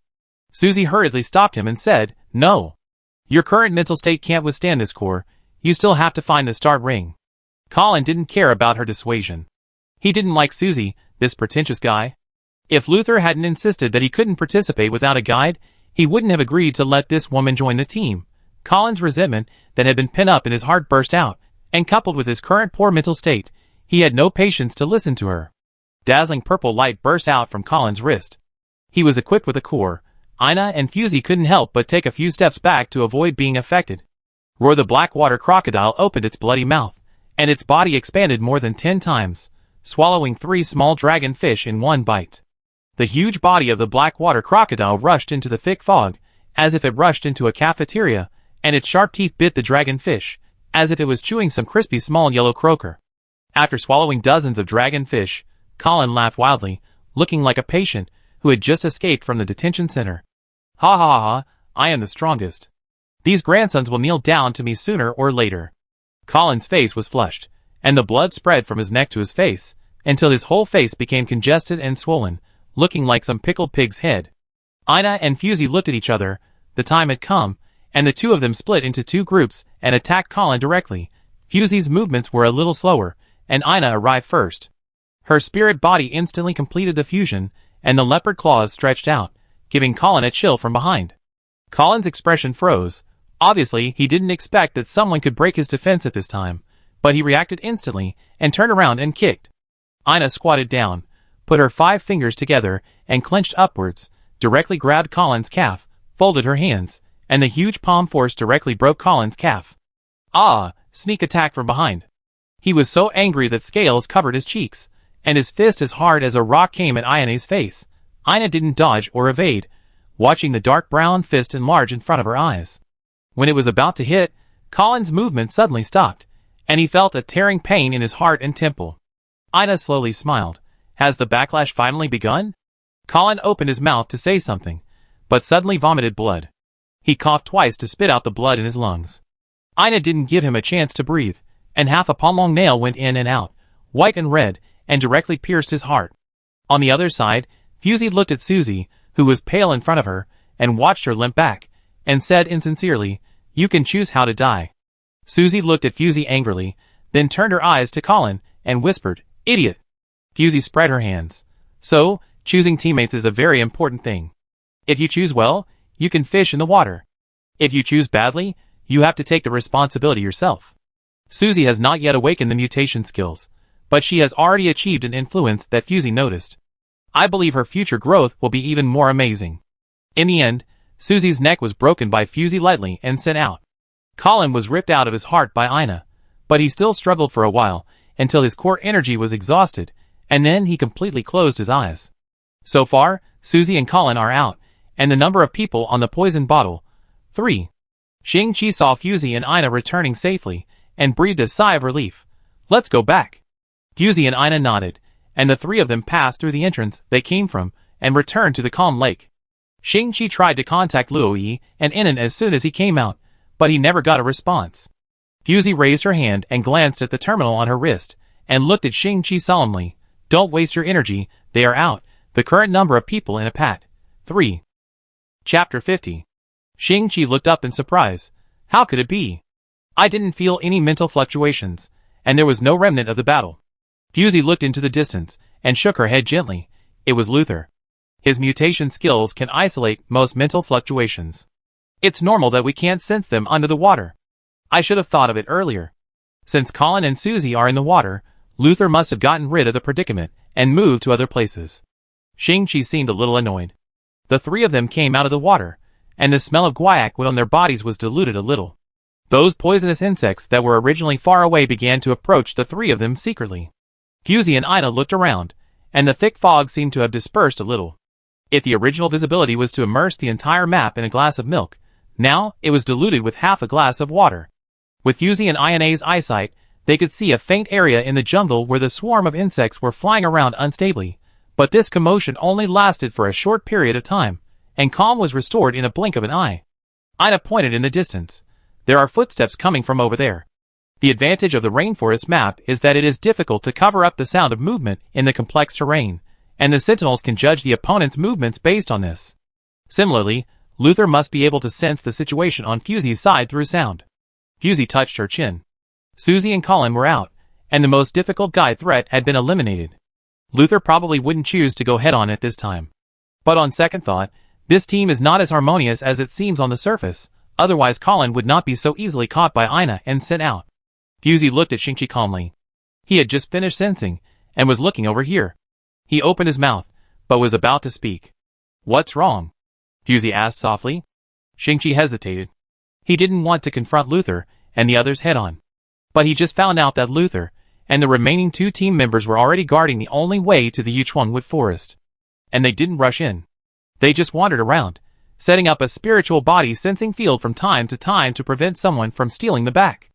Suzy hurriedly stopped him and said, No. Your current mental state can't withstand this core. You still have to find the start ring. Colin didn't care about her dissuasion. He didn't like Suzy, this pretentious guy. If Luther hadn't insisted that he couldn't participate without a guide, he wouldn't have agreed to let this woman join the team. Colin's resentment that had been pent up in his heart burst out, and coupled with his current poor mental state, he had no patience to listen to her. Dazzling purple light burst out from Colin's wrist. He was equipped with a core. Ina and Fusey couldn't help but take a few steps back to avoid being affected. Roar the black water crocodile opened its bloody mouth, and its body expanded more than 10 times, swallowing 3 small dragon fish in one bite. The huge body of the black water crocodile rushed into the thick fog, as if it rushed into a cafeteria, and its sharp teeth bit the dragon fish, as if it was chewing some crispy small yellow croaker. After swallowing dozens of dragon fish, Colin laughed wildly, looking like a patient who had just escaped from the detention center. Ha ha ha ha, I am the strongest. These grandsons will kneel down to me sooner or later. Colin's face was flushed, and the blood spread from his neck to his face, until his whole face became congested and swollen, looking like some pickled pig's head. Ina and Fusey looked at each other. The time had come, and the two of them split into 2 groups and attacked Colin directly. Fusey's movements were a little slower, and Ina arrived first. Her spirit body instantly completed the fusion, and the leopard claws stretched out, giving Colin a chill from behind. Colin's expression froze. Obviously, he didn't expect that someone could break his defense at this time, but he reacted instantly and turned around and kicked. Ina squatted down, put her 5 fingers together and clenched upwards, directly grabbed Colin's calf, folded her hands, and the huge palm force directly broke Colin's calf. Ah! Sneak attack from behind. He was so angry that scales covered his cheeks, and his fist as hard as a rock came at Ina's face. Ina didn't dodge or evade, watching the dark brown fist enlarge in front of her eyes. When it was about to hit, Colin's movement suddenly stopped, and he felt a tearing pain in his heart and temple. Ina slowly smiled. Has the backlash finally begun? Colin opened his mouth to say something, but suddenly vomited blood. He coughed twice to spit out the blood in his lungs. Ina didn't give him a chance to breathe, and half a palm-long nail went in and out, white and red, and directly pierced his heart. On the other side, Fusey looked at Susie, who was pale in front of her, and watched her limp back, and said insincerely, "You can choose how to die." Susie looked at Fusey angrily, then turned her eyes to Colin, and whispered, "Idiot." Fusey spread her hands. So, choosing teammates is a very important thing. If you choose well, you can fish in the water. If you choose badly, you have to take the responsibility yourself. Susie has not yet awakened the mutation skills, but she has already achieved an influence that Fusey noticed. I believe her future growth will be even more amazing. In the end, Susie's neck was broken by Fusey lightly and sent out. Colin was ripped out of his heart by Ina, but he still struggled for a while, until his core energy was exhausted, and then he completely closed his eyes. So far, Susie and Colin are out, and the number of people on the poison bottle, 3. Shingchi saw Fusey and Ina returning safely, and breathed a sigh of relief. Let's go back. Fusey and Ina nodded, and the 3 of them passed through the entrance they came from, and returned to the calm lake. Shingchi tried to contact Luoyi and Inan as soon as he came out, but he never got a response. Fusey raised her hand and glanced at the terminal on her wrist, and looked at Shingchi solemnly. Don't waste your energy, they are out, the current number of people in a pat. 3. Chapter 50. Shingchi looked up in surprise. How could it be? I didn't feel any mental fluctuations, and there was no remnant of the battle. Fusey looked into the distance, and shook her head gently. It was Luther. His mutation skills can isolate most mental fluctuations. It's normal that we can't sense them under the water. I should have thought of it earlier. Since Colin and Susie are in the water, Luther must have gotten rid of the predicament, and moved to other places. Shingchi seemed a little annoyed. The 3 of them came out of the water, and the smell of guaiac on their bodies was diluted a little. Those poisonous insects that were originally far away began to approach the 3 of them secretly. Fusey and Ina looked around, and the thick fog seemed to have dispersed a little. If the original visibility was to immerse the entire map in a glass of milk, now it was diluted with half a glass of water. With Fusey and Ina's eyesight, they could see a faint area in the jungle where the swarm of insects were flying around unstably, but this commotion only lasted for a short period of time, and calm was restored in a blink of an eye. Ina pointed in the distance. There are footsteps coming from over there. The advantage of the rainforest map is that it is difficult to cover up the sound of movement in the complex terrain, and the sentinels can judge the opponent's movements based on this. Similarly, Luther must be able to sense the situation on Fusey's side through sound. Fusey touched her chin. Susie and Colin were out, and the most difficult guide threat had been eliminated. Luther probably wouldn't choose to go head-on at this time. But on second thought, this team is not as harmonious as it seems on the surface, otherwise Colin would not be so easily caught by Ina and sent out. Fusey looked at Shingchi calmly. He had just finished sensing, and was looking over here. He opened his mouth, but was about to speak. What's wrong? Fusey asked softly. Shingchi hesitated. He didn't want to confront Luther and the others head-on. But he just found out that Luther, and the remaining 2 team members were already guarding the only way to the Yuchuan forest. And they didn't rush in. They just wandered around, setting up a spiritual body sensing field from time to time to prevent someone from stealing the back.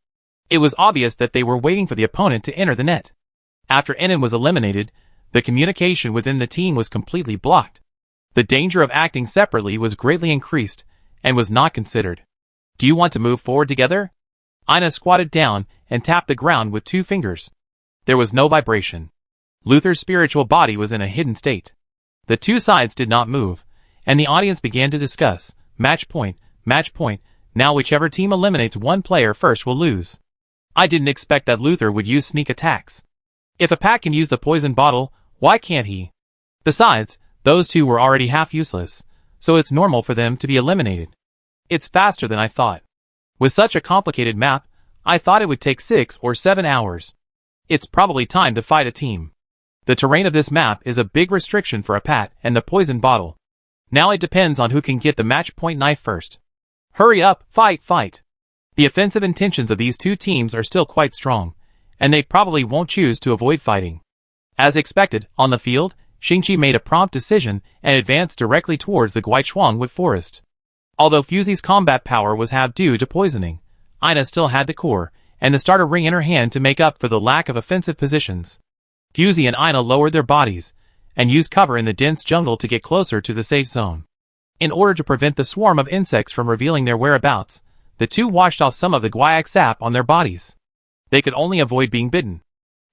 It was obvious that they were waiting for the opponent to enter the net. After Enon was eliminated, the communication within the team was completely blocked. The danger of acting separately was greatly increased, and was not considered. Do you want to move forward together? Ina squatted down and tapped the ground with 2 fingers. There was no vibration. Luther's spiritual body was in a hidden state. The 2 sides did not move, and the audience began to discuss, match point, now whichever team eliminates 1 player first will lose. I didn't expect that Luther would use sneak attacks. If a pack can use the poison bottle, why can't he? Besides, those 2 were already half useless, so it's normal for them to be eliminated. It's faster than I thought. With such a complicated map, I thought it would take 6 or 7 hours. It's probably time to fight a team. The terrain of this map is a big restriction for a pat and the poison bottle. Now it depends on who can get the match point knife first. Hurry up, fight! The offensive intentions of these 2 teams are still quite strong, and they probably won't choose to avoid fighting. As expected, on the field, Shingchi made a prompt decision and advanced directly towards the Guichuan forest. Although Fuzi's combat power was halved due to poisoning, Ina still had the core and the starter ring in her hand to make up for the lack of offensive positions. Fuzi and Ina lowered their bodies and used cover in the dense jungle to get closer to the safe zone. In order to prevent the swarm of insects from revealing their whereabouts, the 2 washed off some of the guaiac sap on their bodies. They could only avoid being bitten.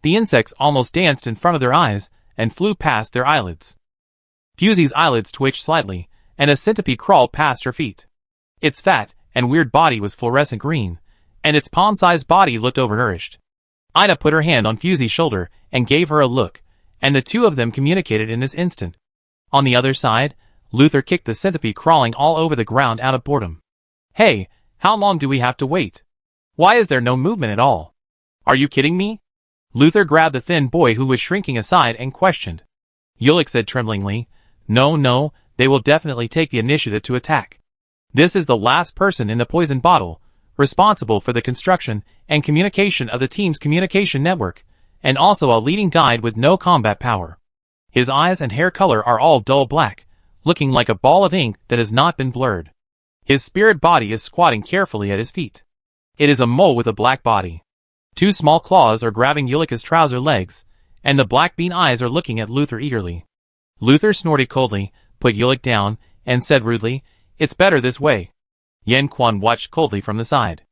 The insects almost danced in front of their eyes and flew past their eyelids. Fuzi's eyelids twitched slightly, and a centipede crawled past her feet. Its fat and weird body was fluorescent green, and its palm-sized body looked overnourished. Ina put her hand on Fuzi's shoulder and gave her a look, and the 2 of them communicated in this instant. On the other side, Luther kicked the centipede crawling all over the ground out of boredom. Hey, how long do we have to wait? Why is there no movement at all? Are you kidding me? Luther grabbed the thin boy who was shrinking aside and questioned. Yulik said tremblingly, No, they will definitely take the initiative to attack. This is the last person in the poison bottle, responsible for the construction and communication of the team's communication network, and also a leading guide with no combat power. His eyes and hair color are all dull black, looking like a ball of ink that has not been blurred. His spirit body is squatting carefully at his feet. It is a mole with a black body. 2 small claws are grabbing Yulika's trouser legs, and the black bean eyes are looking at Luther eagerly. Luther snorted coldly, put Yulik down, and said rudely, It's better this way. Yen Quan watched coldly from the side.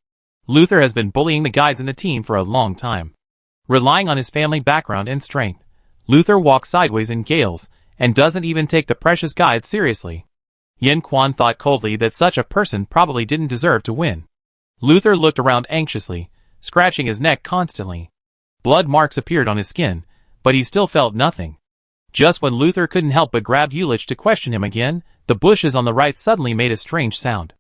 Luther has been bullying the guides in the team for a long time. Relying on his family background and strength, Luther walks sideways in gales, and doesn't even take the precious guide seriously. Yen Quan thought coldly that such a person probably didn't deserve to win. Luther looked around anxiously, scratching his neck constantly. Blood marks appeared on his skin, but he still felt nothing. Just when Luther couldn't help but grab Ulich to question him again, the bushes on the right suddenly made a strange sound.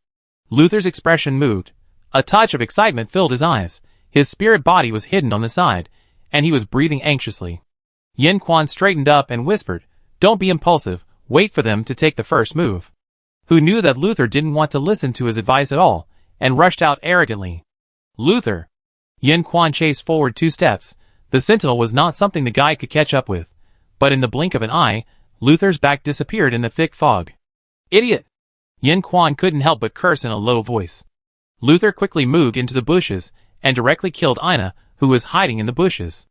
Luther's expression moved. A touch of excitement filled his eyes. His spirit body was hidden on the side, and he was breathing anxiously. Yen Quan straightened up and whispered, Don't be impulsive, wait for them to take the first move. Who knew that Luther didn't want to listen to his advice at all, and rushed out arrogantly. Luther! Yen Quan chased forward 2 steps. The sentinel was not something the guy could catch up with, but in the blink of an eye, Luther's back disappeared in the thick fog. Idiot! Yen Quan couldn't help but curse in a low voice. Luther quickly moved into the bushes, and directly killed Ina, who was hiding in the bushes.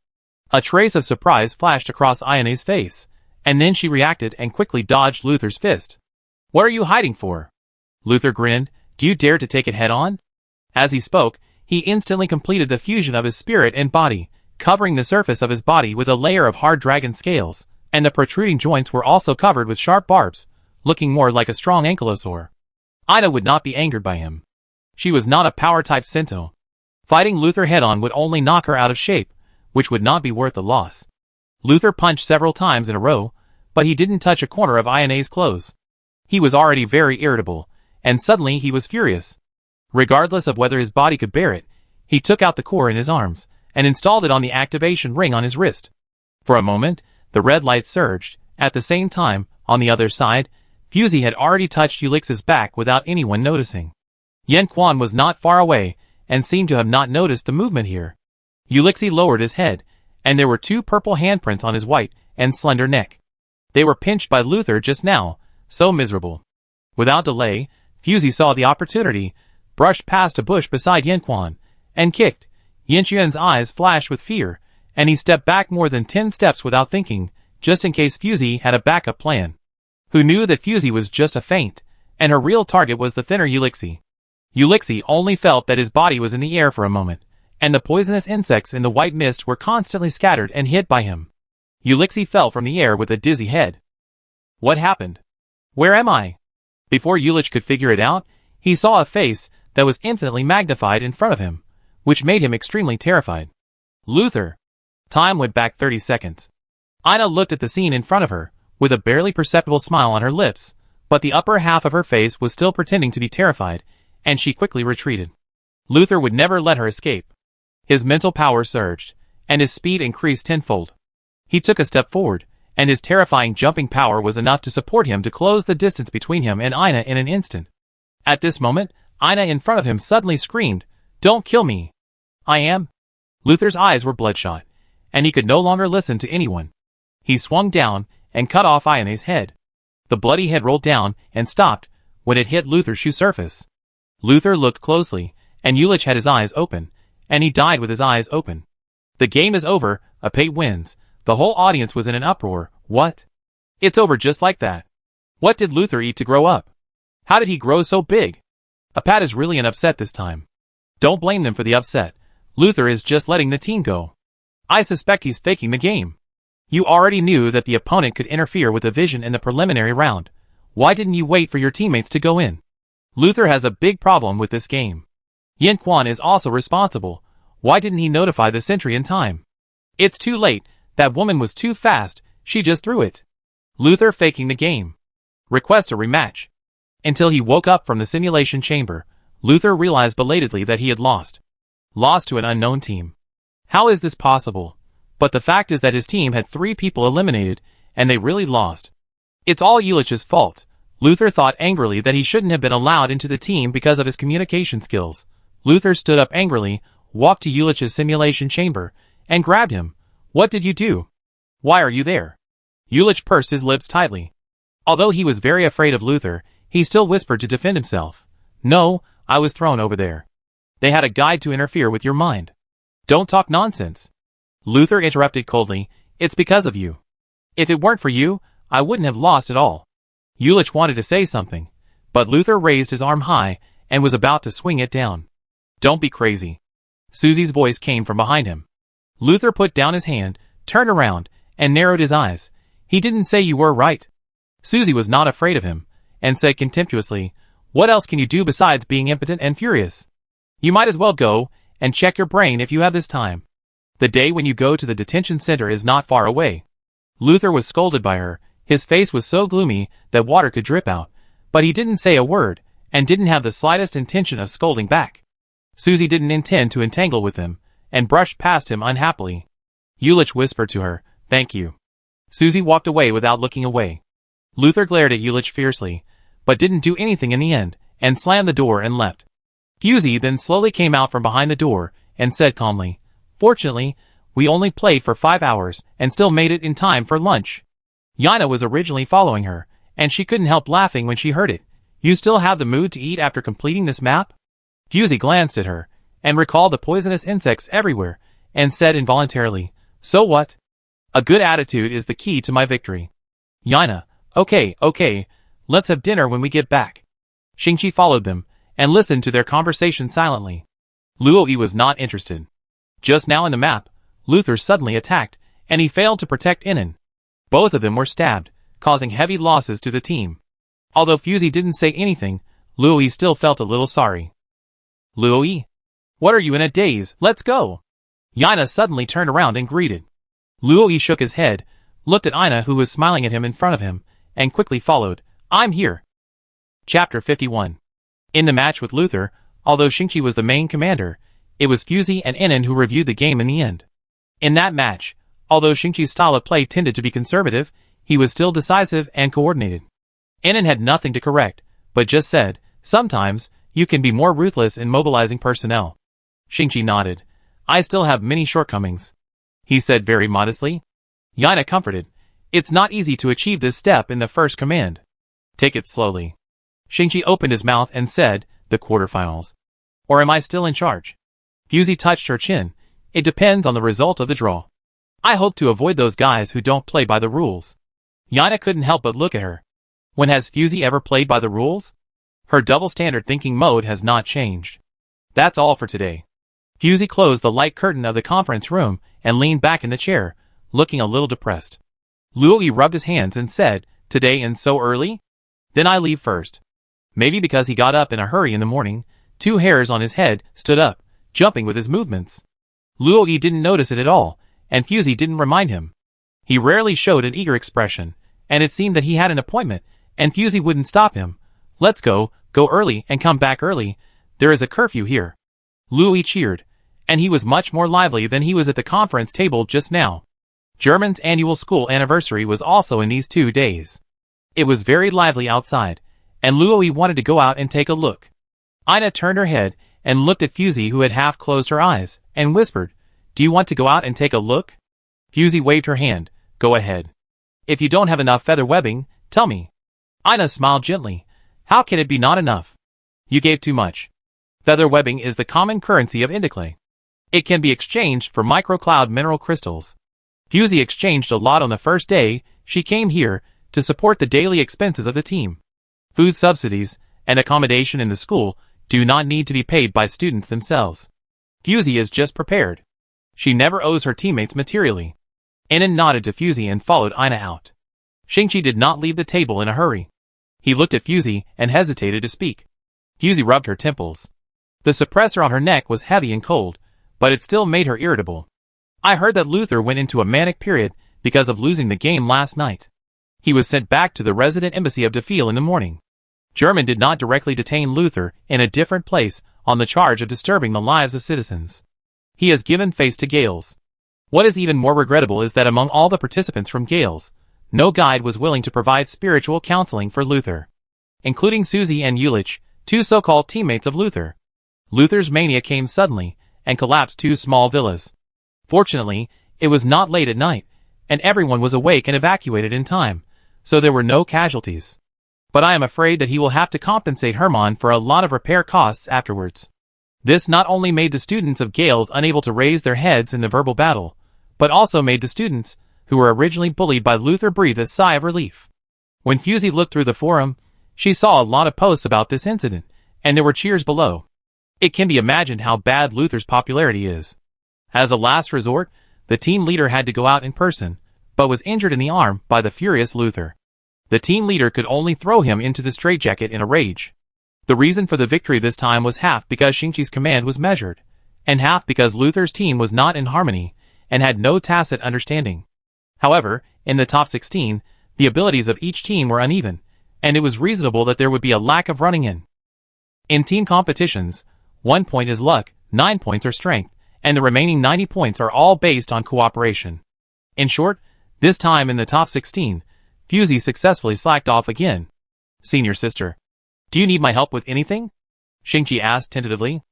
A trace of surprise flashed across Ina's face, and then she reacted and quickly dodged Luther's fist. What are you hiding for? Luther grinned, Do you dare to take it head on? As he spoke, he instantly completed the fusion of his spirit and body, covering the surface of his body with a layer of hard dragon scales, and the protruding joints were also covered with sharp barbs, looking more like a strong ankylosaur. Ina would not be angered by him. She was not a power-type Sento. Fighting Luther head-on would only knock her out of shape, which would not be worth the loss. Luther punched several times in a row, but he didn't touch a corner of Ina's clothes. He was already very irritable, and suddenly he was furious. Regardless of whether his body could bear it, he took out the core in his arms, and installed it on the activation ring on his wrist. For a moment, the red light surged. At the same time, on the other side, Fuzi had already touched Ulix's back without anyone noticing. Yen Quan was not far away, and seemed to have not noticed the movement here. Ulixi lowered his head, and there were 2 purple handprints on his white and slender neck. They were pinched by Luther just now, so miserable. Without delay, Fusey saw the opportunity, brushed past a bush beside Yanquan, and kicked. Yanquan's eyes flashed with fear, and he stepped back more than 10 steps without thinking, just in case Fusey had a backup plan. Who knew that Fusey was just a feint, and her real target was the thinner Ulixi. Ulixi only felt that his body was in the air for a moment, and the poisonous insects in the white mist were constantly scattered and hit by him. Ulixi fell from the air with a dizzy head. What happened? Where am I? Before Ulich could figure it out, he saw a face that was infinitely magnified in front of him, which made him extremely terrified. Luther. Time went back 30 seconds. Ina looked at the scene in front of her, with a barely perceptible smile on her lips, but the upper half of her face was still pretending to be terrified, and she quickly retreated. Luther would never let her escape. His mental power surged, and his speed increased tenfold. He took a step forward, and his terrifying jumping power was enough to support him to close the distance between him and Ina in an instant. At this moment, Ina in front of him suddenly screamed, "Don't kill me! I am." Luther's eyes were bloodshot, and he could no longer listen to anyone. He swung down and cut off Ina's head. The bloody head rolled down and stopped when it hit Luther's shoe surface. Luther looked closely, and Ulich had his eyes open, and he died with his eyes open. The game is over, Apate wins. The whole audience was in an uproar. What? It's over just like that. What did Luther eat to grow up? How did he grow so big? Apate is really an upset this time. Don't blame them for the upset. Luther is just letting the team go. I suspect he's faking the game. You already knew that the opponent could interfere with the vision in the preliminary round. Why didn't you wait for your teammates to go in? Luther has a big problem with this game. Yanquan is also responsible. Why didn't he notify the sentry in time? It's too late. That woman was too fast. She just threw it. Luther faking the game. Request a rematch. Until he woke up from the simulation chamber, Luther realized belatedly that he had lost. Lost to an unknown team. How is this possible? But the fact is that his team had 3 people eliminated, and they really lost. It's all Ulich's fault. Luther thought angrily that he shouldn't have been allowed into the team because of his communication skills. Luther stood up angrily, walked to Ulich's simulation chamber, and grabbed him. What did you do? Why are you there? Ulich pursed his lips tightly. Although he was very afraid of Luther, he still whispered to defend himself. No, I was thrown over there. They had a guide to interfere with your mind. Don't talk nonsense. Luther interrupted coldly. It's because of you. If it weren't for you, I wouldn't have lost at all. Ulich wanted to say something, but Luther raised his arm high and was about to swing it down. Don't be crazy. Susie's voice came from behind him. Luther put down his hand, turned around, and narrowed his eyes. He didn't say you were right. Susie was not afraid of him, and said contemptuously, what else can you do besides being impotent and furious? You might as well go and check your brain if you have this time. The day when you go to the detention center is not far away. Luther was scolded by her. His face was so gloomy that water could drip out, but he didn't say a word, and didn't have the slightest intention of scolding back. Susie didn't intend to entangle with him, and brushed past him unhappily. Ulich whispered to her, thank you. Susie walked away without looking away. Luther glared at Ulich fiercely, but didn't do anything in the end, and slammed the door and left. Fusey then slowly came out from behind the door, and said calmly, fortunately, we only played for 5 hours, and still made it in time for lunch. Yana was originally following her, and she couldn't help laughing when she heard it. You still have the mood to eat after completing this map? Fusey glanced at her, and recalled the poisonous insects everywhere, and said involuntarily, so what? A good attitude is the key to my victory. Yana, okay, let's have dinner when we get back. Shingchi followed them, and listened to their conversation silently. Luoyi was not interested. Just now in the map, Luther suddenly attacked, and he failed to protect Inan. Both of them were stabbed, causing heavy losses to the team. Although Fusey didn't say anything, Luoyi still felt a little sorry. Luoyi? What are you in a daze? Let's go! Yana suddenly turned around and greeted. Luoyi shook his head, looked at Ina who was smiling at him in front of him, and quickly followed, I'm here. Chapter 51. In the match with Luther, although Shingchi was the main commander, it was Fusey and Inan who reviewed the game in the end. In that match, although Shingchi's style of play tended to be conservative, he was still decisive and coordinated. Inan had nothing to correct, but just said, sometimes, you can be more ruthless in mobilizing personnel. Shingchi nodded. I still have many shortcomings. he said very modestly. Yana comforted. It's not easy to achieve this step in the first command. Take it slowly. Shingchi opened his mouth and said, the quarterfinals. Or am I still in charge? Fusey touched her chin. It depends on the result of the draw. I hope to avoid those guys who don't play by the rules. Yana couldn't help but look at her. When has Fusey ever played by the rules? Her double standard thinking mode has not changed. That's all for today. Fusey closed the light curtain of the conference room and leaned back in the chair, looking a little depressed. Luoyi rubbed his hands and said, today and so early? Then I leave first. Maybe because he got up in a hurry in the morning, 2 hairs on his head stood up, jumping with his movements. Luoyi didn't notice it at all, and Fusey didn't remind him. He rarely showed an eager expression, and it seemed that he had an appointment, and Fusey wouldn't stop him. Let's go early and come back early. There is a curfew here. Luoyi cheered, and he was much more lively than he was at the conference table just now. German's annual school anniversary was also in these 2 days. It was very lively outside, and Luoyi wanted to go out and take a look. Ina turned her head and looked at Fusey, who had half closed her eyes, and whispered, do you want to go out and take a look? Fusey waved her hand. Go ahead. If you don't have enough feather webbing, tell me. Ina smiled gently. How can it be not enough? You gave too much. Feather webbing is the common currency of Indiclay. It can be exchanged for microcloud mineral crystals. Fusey exchanged a lot on the first day she came here to support the daily expenses of the team. Food subsidies and accommodation in the school do not need to be paid by students themselves. Fusey is just prepared. She never owes her teammates materially. Inan nodded to Fusey and followed Ina out. Shingchi did not leave the table in a hurry. He looked at Fusey and hesitated to speak. Fusey rubbed her temples. The suppressor on her neck was heavy and cold, but it still made her irritable. I heard that Luther went into a manic period because of losing the game last night. He was sent back to the resident embassy of Defil in the morning. German did not directly detain Luther in a different place on the charge of disturbing the lives of citizens. He has given face to Gales. What is even more regrettable is that among all the participants from Gales, no guide was willing to provide spiritual counseling for Luther. Including Susie and Ulich, 2 so-called teammates of Luther. Luther's mania came suddenly and collapsed 2 small villas. Fortunately, it was not late at night, and everyone was awake and evacuated in time, so there were no casualties. But I am afraid that he will have to compensate Hermann for a lot of repair costs afterwards. This not only made the students of Gales unable to raise their heads in the verbal battle, but also made the students, who were originally bullied by Luther, breathe a sigh of relief. When Fusey looked through the forum, she saw a lot of posts about this incident, and there were cheers below. It can be imagined how bad Luther's popularity is. As a last resort, the team leader had to go out in person, but was injured in the arm by the furious Luther. The team leader could only throw him into the straitjacket in a rage. The reason for the victory this time was half because Shingchi's command was measured, and half because Luther's team was not in harmony and had no tacit understanding. However, in the top 16, the abilities of each team were uneven, and it was reasonable that there would be a lack of running in. In team competitions, 1 point is luck, 9 points are strength, and the remaining 90 points are all based on cooperation. In short, this time in the top 16, Fusey successfully slacked off again. Senior sister. Do you need my help with anything? Shingchi asked tentatively.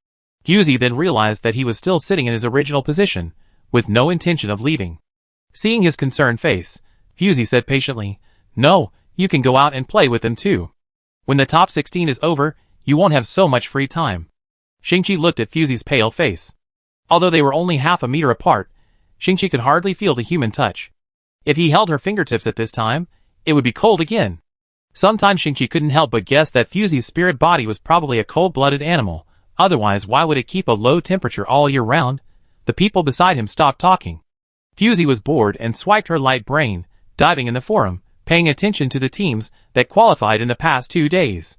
Fusey then realized that he was still sitting in his original position, with no intention of leaving. Seeing his concerned face, Fusey said patiently, no, you can go out and play with them too. When the top 16 is over, you won't have so much free time. Shingchi looked at Fusey's pale face. Although they were only half a meter apart, Shingchi could hardly feel the human touch. If he held her fingertips at this time, it would be cold again. Sometimes Shingchi couldn't help but guess that Fusey's spirit body was probably a cold-blooded animal, otherwise why would it keep a low temperature all year round? The people beside him stopped talking. Fusey was bored and swiped her light brain, diving in the forum, paying attention to the teams that qualified in the past 2 days.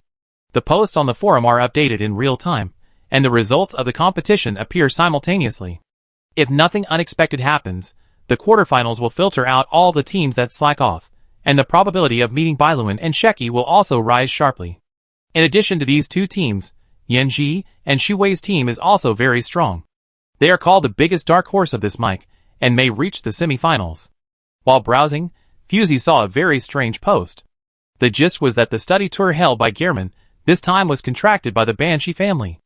The posts on the forum are updated in real time, and the results of the competition appear simultaneously. If nothing unexpected happens, the quarterfinals will filter out all the teams that slack off, and the probability of meeting Bailuan and Sheki will also rise sharply. In addition to these 2 teams, Yanji and Shuwei's team is also very strong. They are called the biggest dark horse of this mic, and may reach the semifinals. While browsing, Fusey saw a very strange post. The gist was that the study tour held by Gehrman this time was contracted by the Banshee family.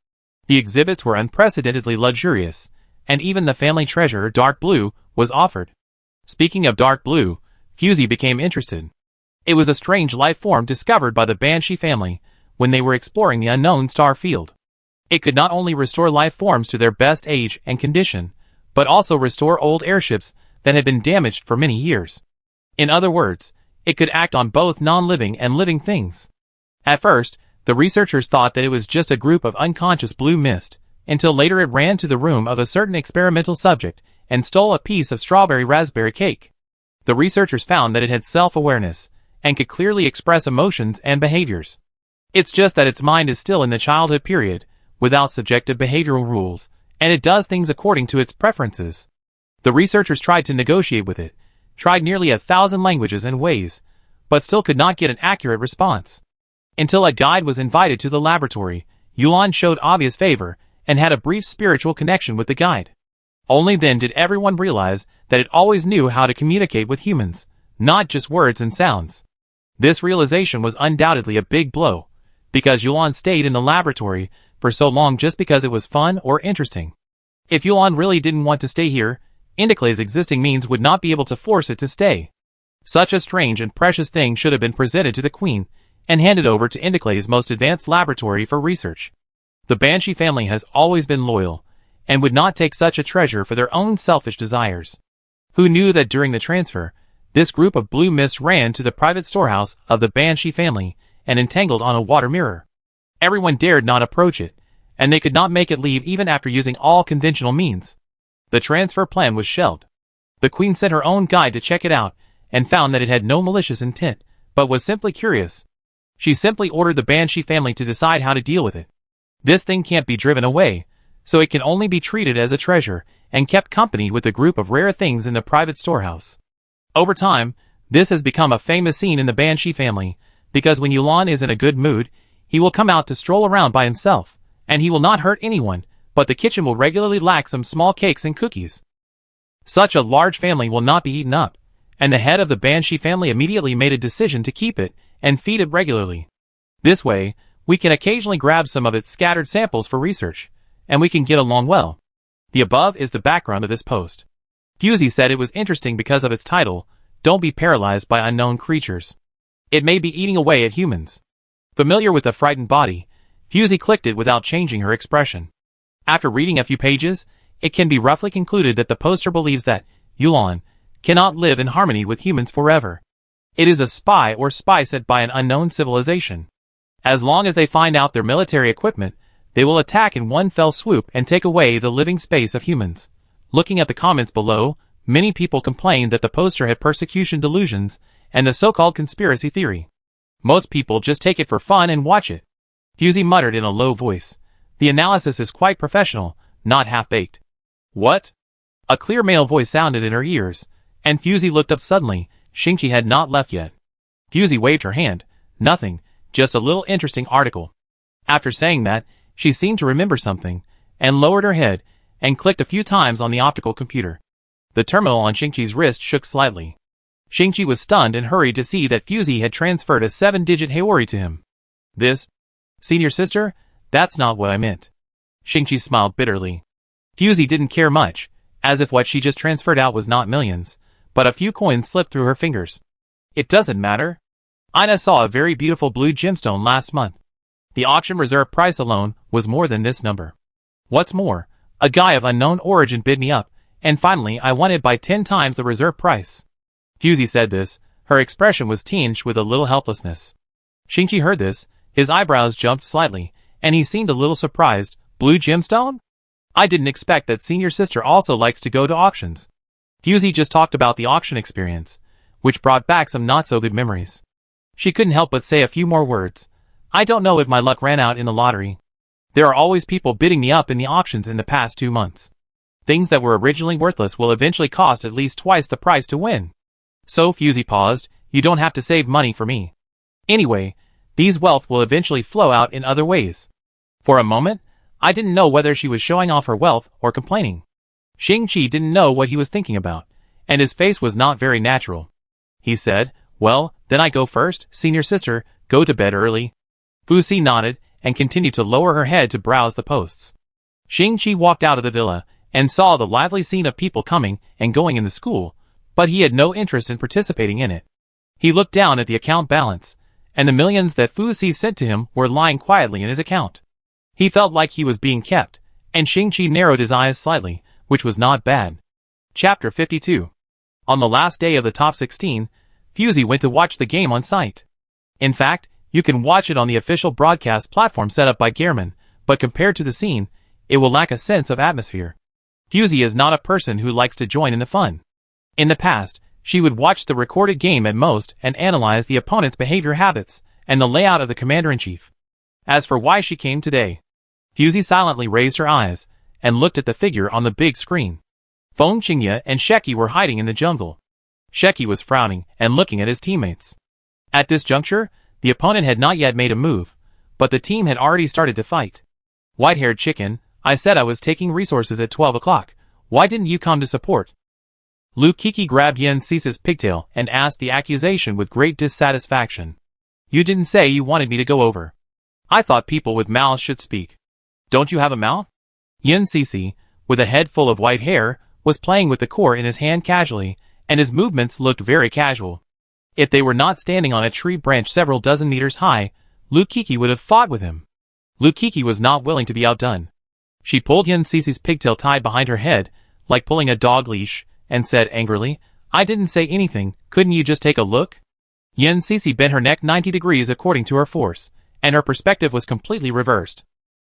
The exhibits were unprecedentedly luxurious, and even the family treasure, dark blue, was offered. Speaking of dark blue, Fusey became interested. It was a strange life form discovered by the Banshee family when they were exploring the unknown star field. It could not only restore life forms to their best age and condition, but also restore old airships that had been damaged for many years. In other words, it could act on both non-living and living things. At first, the researchers thought that it was just a group of unconscious blue mist, until later it ran to the room of a certain experimental subject and stole a piece of strawberry raspberry cake. The researchers found that it had self-awareness and could clearly express emotions and behaviors. It's just that its mind is still in the childhood period, without subjective behavioral rules, and it does things according to its preferences. The researchers tried to negotiate with it, tried nearly 1,000 languages and ways, but still could not get an accurate response. Until a guide was invited to the laboratory, Yuan showed obvious favor and had a brief spiritual connection with the guide. Only then did everyone realize that it always knew how to communicate with humans, not just words and sounds. This realization was undoubtedly a big blow, because Yuan stayed in the laboratory for so long just because it was fun or interesting. If Yuan really didn't want to stay here, Indiclay's existing means would not be able to force it to stay. Such a strange and precious thing should have been presented to the Queen and handed over to Indiclay's most advanced laboratory for research. The Banshee family has always been loyal, and would not take such a treasure for their own selfish desires. Who knew that during the transfer, this group of blue mist ran to the private storehouse of the Banshee family and entangled on a water mirror? Everyone dared not approach it, and they could not make it leave even after using all conventional means. The transfer plan was shelved. The Queen sent her own guide to check it out, and found that it had no malicious intent, but was simply curious. She simply ordered the Banshee family to decide how to deal with it. This thing can't be driven away, so it can only be treated as a treasure, and kept company with a group of rare things in the private storehouse. Over time, this has become a famous scene in the Banshee family, because when Yuan is in a good mood, he will come out to stroll around by himself, and he will not hurt anyone, but the kitchen will regularly lack some small cakes and cookies. Such a large family will not be eaten up, and the head of the Banshee family immediately made a decision to keep it and feed it regularly. This way, we can occasionally grab some of its scattered samples for research, and we can get along well. The above is the background of this post. Fusey said it was interesting because of its title, Don't Be Paralyzed by Unknown Creatures. It may be eating away at humans. Familiar with the frightened body, Fusey clicked it without changing her expression. After reading a few pages, it can be roughly concluded that the poster believes that Yuan cannot live in harmony with humans forever. It is a spy or spy sent by an unknown civilization. As long as they find out their military equipment, they will attack in one fell swoop and take away the living space of humans. Looking at the comments below, many people complained that the poster had persecution delusions and the so-called conspiracy theory. Most people just take it for fun and watch it. Fusey muttered in a low voice. The analysis is quite professional, not half-baked. What? A clear male voice sounded in her ears, and Fusey looked up suddenly. Shingchi had not left yet. Fusey waved her hand. Nothing, just a little interesting article. After saying that, she seemed to remember something, and lowered her head, and clicked a few times on the optical computer. The terminal on Shingchi's wrist shook slightly. Shingchi was stunned and hurried to see that Fusey had transferred a 7-digit Haori to him. This? Senior sister? That's not what I meant. Shingchi smiled bitterly. Fusey didn't care much, as if what she just transferred out was not millions, but a few coins slipped through her fingers. It doesn't matter. Ina saw a very beautiful blue gemstone last month. The auction reserve price alone was more than this number. What's more, a guy of unknown origin bid me up, and finally I won it by 10 times the reserve price. Fusey said this. Her expression was tinged with a little helplessness. Shingchi heard this. His eyebrows jumped slightly, and he seemed a little surprised. Blue gemstone? I didn't expect that senior sister also likes to go to auctions. Fusey just talked about the auction experience, which brought back some not-so-good memories. She couldn't help but say a few more words. I don't know if my luck ran out in the lottery. There are always people bidding me up in the auctions in the past 2 months. Things that were originally worthless will eventually cost at least twice the price to win. So Fusey paused. You don't have to save money for me. Anyway, these wealth will eventually flow out in other ways. For a moment, I didn't know whether she was showing off her wealth or complaining. Shingchi didn't know what he was thinking about, and his face was not very natural. He said, well, then I go first, senior sister, go to bed early. Fusey nodded, and continued to lower her head to browse the posts. Shingchi walked out of the villa, and saw the lively scene of people coming and going in the school, but he had no interest in participating in it. He looked down at the account balance, and the millions that Fuzi sent to him were lying quietly in his account. He felt like he was being kept, and Shingchi narrowed his eyes slightly, which was not bad. Chapter 52. On the last day of the top 16, Fuzi went to watch the game on site. In fact, you can watch it on the official broadcast platform set up by Gehrman, but compared to the scene, it will lack a sense of atmosphere. Fuzi is not a person who likes to join in the fun. In the past, she would watch the recorded game at most and analyze the opponent's behavior habits and the layout of the commander-in-chief. As for why she came today, Fuzi silently raised her eyes and looked at the figure on the big screen. Feng Qingye and Sheki were hiding in the jungle. Sheki was frowning and looking at his teammates. At this juncture, the opponent had not yet made a move, but the team had already started to fight. White-haired chicken, I said I was taking resources at 12 o'clock. Why didn't you come to support? Lu Kiki grabbed Yen Cisa's pigtail and asked the accusation with great dissatisfaction. You didn't say you wanted me to go over. I thought people with mouths should speak. Don't you have a mouth? Yen Cisi, with a head full of white hair, was playing with the core in his hand casually, and his movements looked very casual. If they were not standing on a tree branch several dozen meters high, Lu Kiki would have fought with him. Lu Kiki was not willing to be outdone. She pulled Yen Cici's pigtail tied behind her head, like pulling a dog leash, and said angrily, I didn't say anything, couldn't you just take a look? Yen Cici bent her neck 90 degrees according to her force, and her perspective was completely reversed.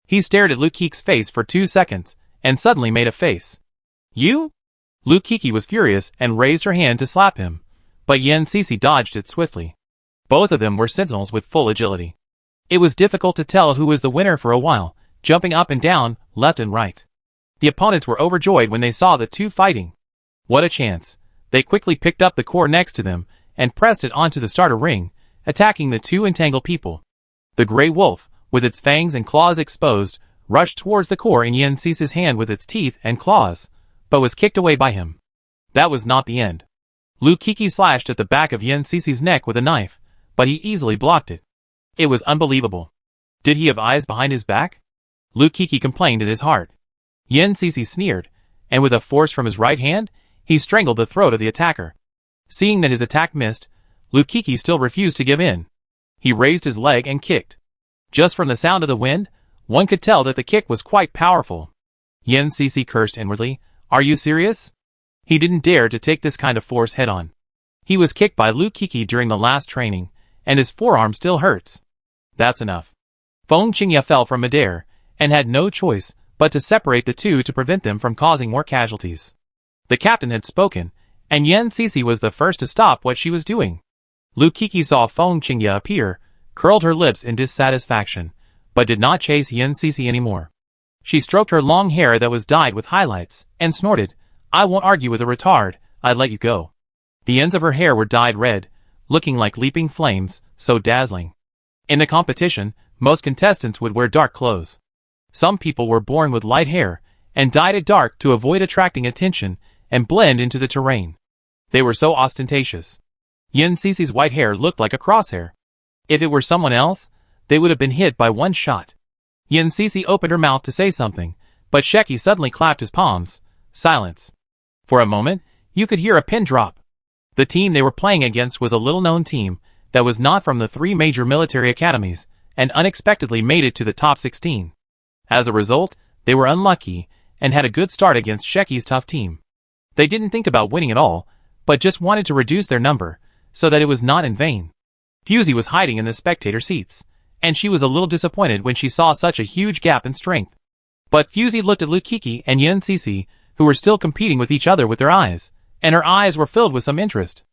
He stared at Lu Kiki's face for 2 seconds, and suddenly made a face. You? Lu Kiki was furious and raised her hand to slap him, but Yen Cici dodged it swiftly. Both of them were sentinels with full agility. It was difficult to tell who was the winner for a while, jumping up and down, left and right. The opponents were overjoyed when they saw the two fighting. What a chance. They quickly picked up the core next to them and pressed it onto the starter ring, attacking the two entangled people. The gray wolf, with its fangs and claws exposed, rushed towards the core in Yen Cici's hand with its teeth and claws, but was kicked away by him. That was not the end. Lu Kiki slashed at the back of Yen Cici's neck with a knife, but he easily blocked it. It was unbelievable. Did he have eyes behind his back? Lu Kiki complained in his heart. Yen Cici sneered, and with a force from his right hand, he strangled the throat of the attacker. Seeing that his attack missed, Lu Kiki still refused to give in. He raised his leg and kicked. Just from the sound of the wind, one could tell that the kick was quite powerful. Yen Cici cursed inwardly, Are you serious? He didn't dare to take this kind of force head-on. He was kicked by Lu Kiki during the last training, and his forearm still hurts. That's enough. Feng Qingye fell from midair, and had no choice but to separate the two to prevent them from causing more casualties. The captain had spoken, and Yen Cici was the first to stop what she was doing. Lu Kiki saw Feng Qingye appear, curled her lips in dissatisfaction, but did not chase Yen Cici anymore. She stroked her long hair that was dyed with highlights, and snorted, I won't argue with a retard, I'd let you go. The ends of her hair were dyed red, looking like leaping flames, so dazzling. In the competition, most contestants would wear dark clothes. Some people were born with light hair, and dyed it dark to avoid attracting attention and blend into the terrain. They were so ostentatious. Yen Cici's white hair looked like a crosshair. If it were someone else, they would have been hit by one shot. Yen Cici opened her mouth to say something, but Sheki suddenly clapped his palms. Silence. For a moment, you could hear a pin drop. The team they were playing against was a little-known team that was not from the 3 major military academies, and unexpectedly made it to the top 16. As a result, they were unlucky, and had a good start against Sheki's tough team. They didn't think about winning at all, but just wanted to reduce their number, so that it was not in vain. Fuzi was hiding in the spectator seats, and she was a little disappointed when she saw such a huge gap in strength. But Fuzi looked at Lu Kiki and Yen Cici, who were still competing with each other with their eyes, and her eyes were filled with some interest.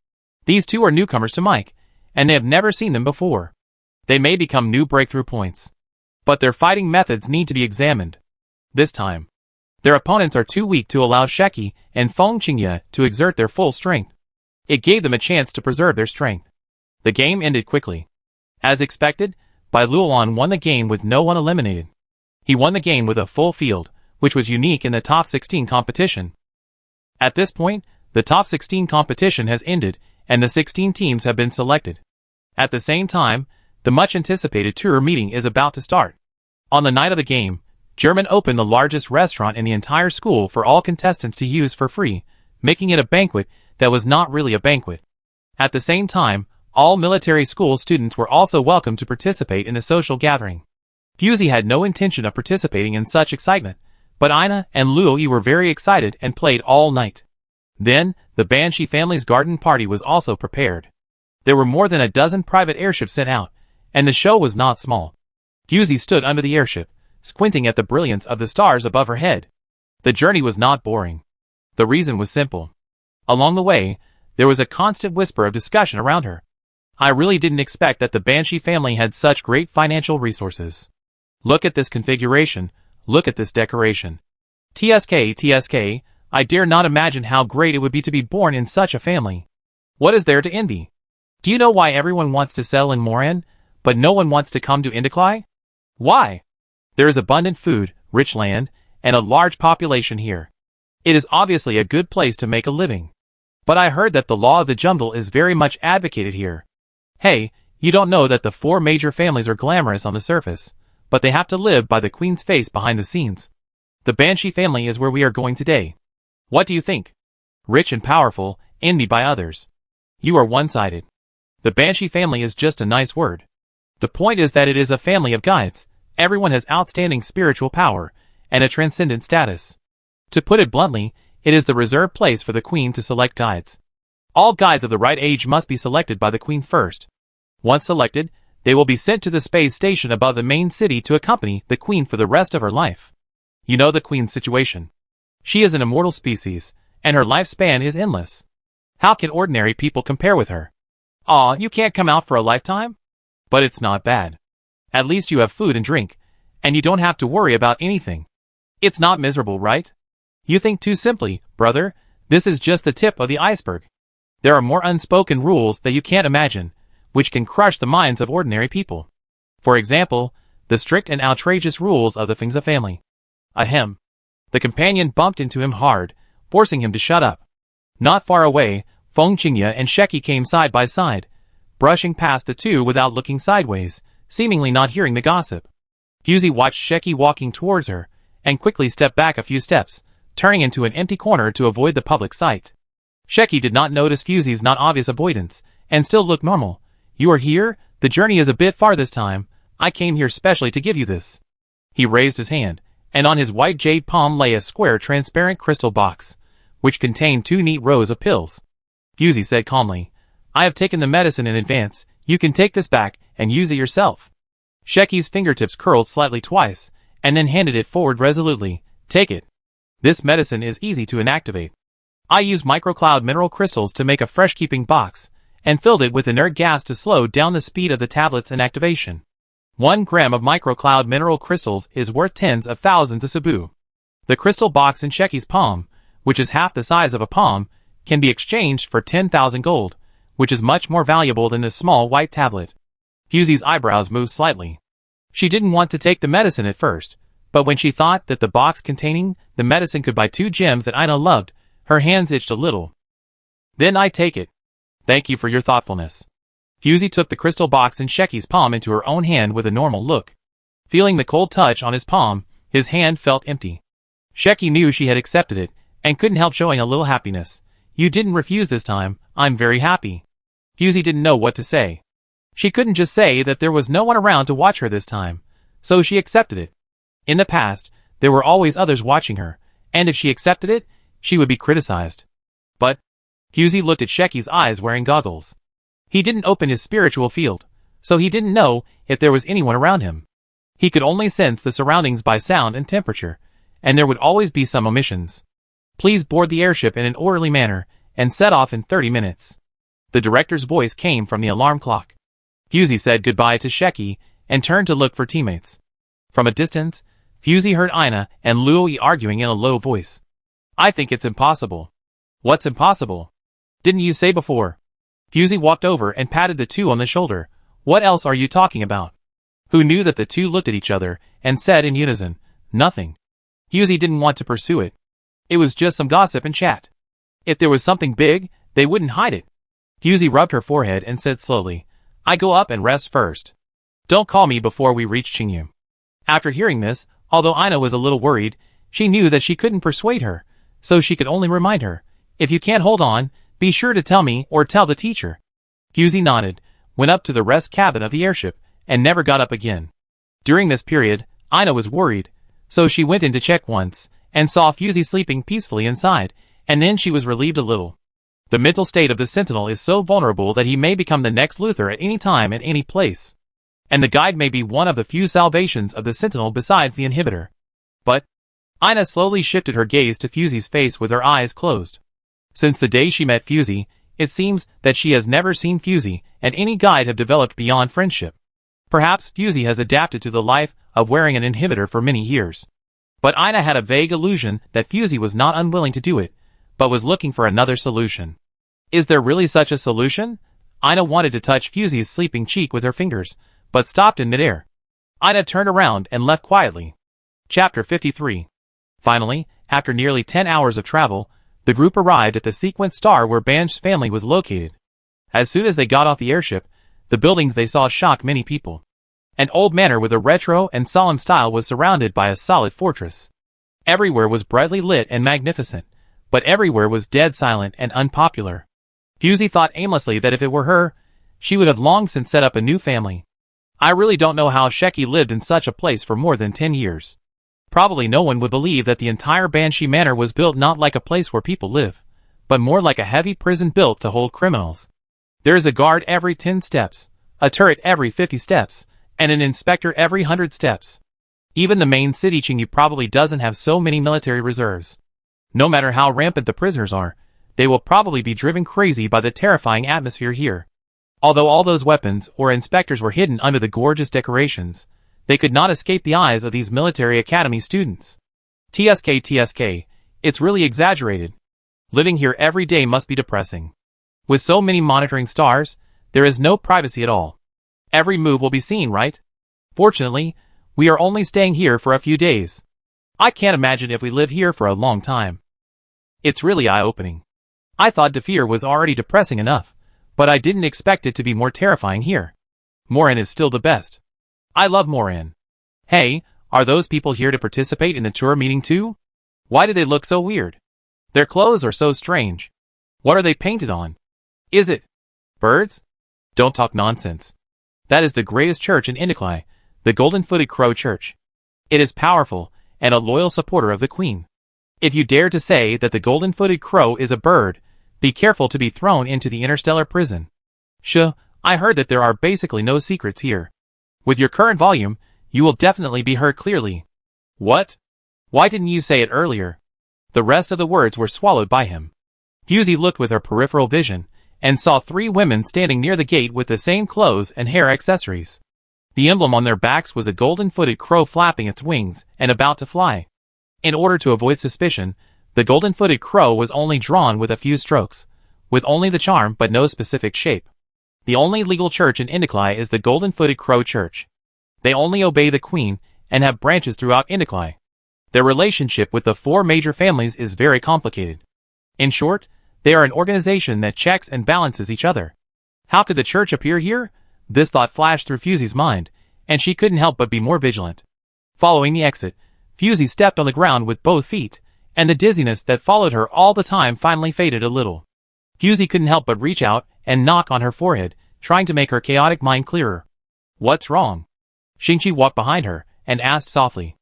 These two are newcomers to Mike, and they have never seen them before. They may become new breakthrough points. But their fighting methods need to be examined. This time, their opponents are too weak to allow Sheki and Feng Qingye to exert their full strength. It gave them a chance to preserve their strength. The game ended quickly. As expected, Bai Luolan won the game with no one eliminated. He won the game with a full field, which was unique in the top 16 competition. At this point, the top 16 competition has ended, and the 16 teams have been selected. At the same time, the much-anticipated tour meeting is about to start. On the night of the game, German opened the largest restaurant in the entire school for all contestants to use for free, making it a banquet that was not really a banquet. At the same time, all military school students were also welcome to participate in the social gathering. Fusey had no intention of participating in such excitement, but Ina and Luoyi were very excited and played all night. Then, the Banshee family's garden party was also prepared. There were more than a dozen private airships sent out, and the show was not small. Fusey stood under the airship, squinting at the brilliance of the stars above her head. The journey was not boring. The reason was simple. Along the way, there was a constant whisper of discussion around her. I really didn't expect that the Banshee family had such great financial resources. Look at this configuration, look at this decoration. TSK, I dare not imagine how great it would be to be born in such a family. What is there to envy? Do you know why everyone wants to settle in Moran, but no one wants to come to Indicly? Why? There is abundant food, rich land, and a large population here. It is obviously a good place to make a living. But I heard that the law of the jungle is very much advocated here. Hey, you don't know that the 4 major families are glamorous on the surface, but they have to live by the queen's face behind the scenes. The Banshee family is where we are going today. What do you think? Rich and powerful, envied by others. You are one-sided. The Banshee family is just a nice word. The point is that it is a family of guides. Everyone has outstanding spiritual power and a transcendent status. To put it bluntly, it is the reserved place for the queen to select guides. All guides of the right age must be selected by the queen first. Once selected, they will be sent to the space station above the main city to accompany the queen for the rest of her life. You know the queen's situation. She is an immortal species, and her lifespan is endless. How can ordinary people compare with her? Aw, you can't come out for a lifetime? But it's not bad. At least you have food and drink, and you don't have to worry about anything. It's not miserable, right? You think too simply, brother. This is just the tip of the iceberg. There are more unspoken rules that you can't imagine, which can crush the minds of ordinary people. For example, the strict and outrageous rules of the Fengza family. Ahem. The companion bumped into him hard, forcing him to shut up. Not far away, Feng Qingye and Sheki came side by side, brushing past the two without looking sideways, seemingly not hearing the gossip. Fusey watched Sheki walking towards her, and quickly stepped back a few steps, turning into an empty corner to avoid the public sight. Sheki did not notice Fusey's not obvious avoidance, and still looked normal. You are here? The journey is a bit far this time. I came here specially to give you this. He raised his hand, and on his white jade palm lay a square transparent crystal box, which contained 2 neat rows of pills. Fusey said calmly, I have taken the medicine in advance. You can take this back and use it yourself. Sheki's fingertips curled slightly twice, and then handed it forward resolutely. Take it. This medicine is easy to inactivate. I used microcloud mineral crystals to make a fresh-keeping box, and filled it with inert gas to slow down the speed of the tablet's inactivation. 1 gram of microcloud mineral crystals is worth tens of thousands of sabu. The crystal box in Sheki's palm, which is half the size of a palm, can be exchanged for 10,000 gold, which is much more valuable than this small white tablet. Fusey's eyebrows moved slightly. She didn't want to take the medicine at first, but when she thought that the box containing the medicine could buy 2 gems that Ina loved, her hands itched a little. Then I take it. Thank you for your thoughtfulness. Fusey took the crystal box in Sheki's palm into her own hand with a normal look. Feeling the cold touch on his palm, his hand felt empty. Sheki knew she had accepted it, and couldn't help showing a little happiness. You didn't refuse this time. I'm very happy. Fusey didn't know what to say. She couldn't just say that there was no one around to watch her this time, so she accepted it. In the past, there were always others watching her, and if she accepted it, she would be criticized. But Fusey looked at Sheki's eyes wearing goggles. He didn't open his spiritual field, so he didn't know if there was anyone around him. He could only sense the surroundings by sound and temperature, and there would always be some omissions. Please board the airship in an orderly manner, and set off in 30 minutes. The director's voice came from the alarm clock. Fusey said goodbye to Sheki, and turned to look for teammates. From a distance, Fusey heard Ina and Luoyi arguing in a low voice. I think it's impossible. What's impossible? Didn't you say before? Fusey walked over and patted the two on the shoulder. What else are you talking about? Who knew that the two looked at each other, and said in unison, nothing. Fusey didn't want to pursue it. It was just some gossip and chat. If there was something big, they wouldn't hide it. Fusey rubbed her forehead and said slowly, I go up and rest first. Don't call me before we reach Qingyu. After hearing this, Although Ina was a little worried, she knew that she couldn't persuade her, so she could only remind her, "If you can't hold on, be sure to tell me or tell the teacher." Fusey nodded, went up to the rest cabin of the airship, and never got up again. During this period, Ina was worried, so she went in to check once, and saw Fusey sleeping peacefully inside, and then she was relieved a little. The mental state of the Sentinel is so vulnerable that he may become the next Luther at any time and any place. And the guide may be one of the few salvations of the Sentinel besides the inhibitor. But Ina slowly shifted her gaze to Fusey's face with her eyes closed. Since the day she met Fusey, it seems that she has never seen Fusey and any guide have developed beyond friendship. Perhaps Fusey has adapted to the life of wearing an inhibitor for many years. But Ina had a vague illusion that Fusey was not unwilling to do it, but was looking for another solution. Is there really such a solution? Ina wanted to touch Fusey's sleeping cheek with her fingers, but stopped in midair. Ina turned around and left quietly. Chapter 53. Finally, after nearly 10 hours of travel, the group arrived at the sequence star where Bansh's family was located. As soon as they got off the airship, the buildings they saw shocked many people. An old manor with a retro and solemn style was surrounded by a solid fortress. Everywhere was brightly lit and magnificent, but everywhere was dead silent and unpopular. Fusey thought aimlessly that if it were her, she would have long since set up a new family. I really don't know how Sheki lived in such a place for more than 10 years. Probably no one would believe that the entire Banshee Manor was built not like a place where people live, but more like a heavy prison built to hold criminals. There is a guard every 10 steps, a turret every 50 steps, and an inspector every 100 steps. Even the main city Shingchi probably doesn't have so many military reserves. No matter how rampant the prisoners are, they will probably be driven crazy by the terrifying atmosphere here. Although all those weapons or inspectors were hidden under the gorgeous decorations, they could not escape the eyes of these military academy students. TSK, it's really exaggerated. Living here every day must be depressing. With so many monitoring stars, there is no privacy at all. Every move will be seen, right? Fortunately, we are only staying here for a few days. I can't imagine if we live here for a long time. It's really eye-opening. I thought Defear was already depressing enough, but I didn't expect it to be more terrifying here. Moran is still the best. I love Moran. Hey, are those people here to participate in the tour meeting too? Why do they look so weird? Their clothes are so strange. What are they painted on? Is it birds? Don't talk nonsense. That is the greatest church in Indicli, the Golden-Footed Crow Church. It is powerful, and a loyal supporter of the Queen. If you dare to say that the Golden-Footed Crow is a bird, be careful to be thrown into the interstellar prison. I heard that there are basically no secrets here. With your current volume, you will definitely be heard clearly. What? Why didn't you say it earlier? The rest of the words were swallowed by him. Fusey looked with her peripheral vision, and saw 3 women standing near the gate with the same clothes and hair accessories. The emblem on their backs was a golden-footed crow flapping its wings and about to fly. In order to avoid suspicion, the golden-footed crow was only drawn with a few strokes, with only the charm but no specific shape. The only legal church in Indicli is the Golden-Footed Crow Church. They only obey the Queen and have branches throughout Indicli. Their relationship with the 4 major families is very complicated. In short, they are an organization that checks and balances each other. How could the church appear here? This thought flashed through Fusey's mind, and she couldn't help but be more vigilant. Following the exit, Fusey stepped on the ground with both feet, and the dizziness that followed her all the time finally faded a little. Fusey couldn't help but reach out and knock on her forehead, trying to make her chaotic mind clearer. What's wrong? Shingchi walked behind her and asked softly.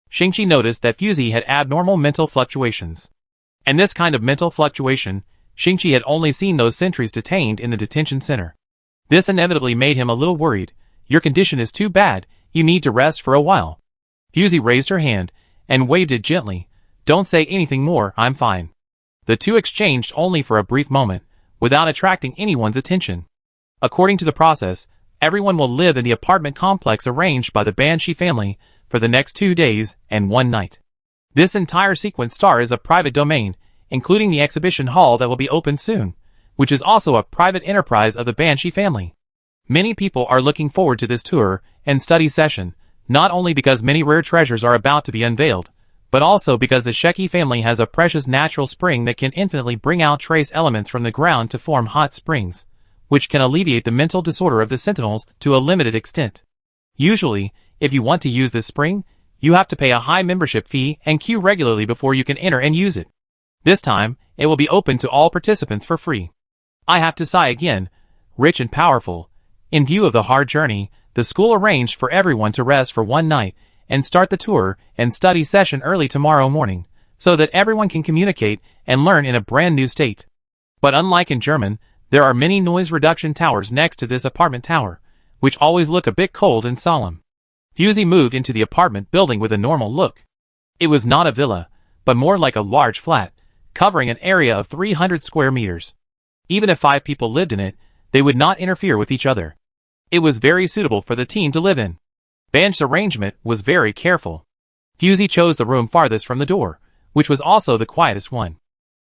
Shingchi noticed that Fusey had abnormal mental fluctuations. And this kind of mental fluctuation, Shingchi had only seen those sentries detained in the detention center. This inevitably made him a little worried. Your condition is too bad, you need to rest for a while. Fusey raised her hand and waved it gently. Don't say anything more, I'm fine. The two exchanged only for a brief moment, without attracting anyone's attention. According to the process, everyone will live in the apartment complex arranged by the Banshee family for the next 2 days and 1 night. This entire sequence star is a private domain, including the exhibition hall that will be opened soon, which is also a private enterprise of the Banshee family. Many people are looking forward to this tour and study session, not only because many rare treasures are about to be unveiled, but also because the Sheki family has a precious natural spring that can infinitely bring out trace elements from the ground to form hot springs, which can alleviate the mental disorder of the Sentinels to a limited extent. Usually, if you want to use this spring, You have to pay a high membership fee and queue regularly before you can enter and use it. This time, it will be open to all participants for free. I have to sigh again, rich and powerful. In view of the hard journey, the school arranged for everyone to rest for one night and start the tour and study session early tomorrow morning, so that everyone can communicate and learn in a brand new state. But unlike in German, there are many noise reduction towers next to this apartment tower, which always look a bit cold and solemn. Fusey moved into the apartment building with a normal look. It was not a villa, but more like a large flat, covering an area of 300 square meters. Even if 5 people lived in it, they would not interfere with each other. It was very suitable for the team to live in. Bench's arrangement was very careful. Fusey chose the room farthest from the door, which was also the quietest one.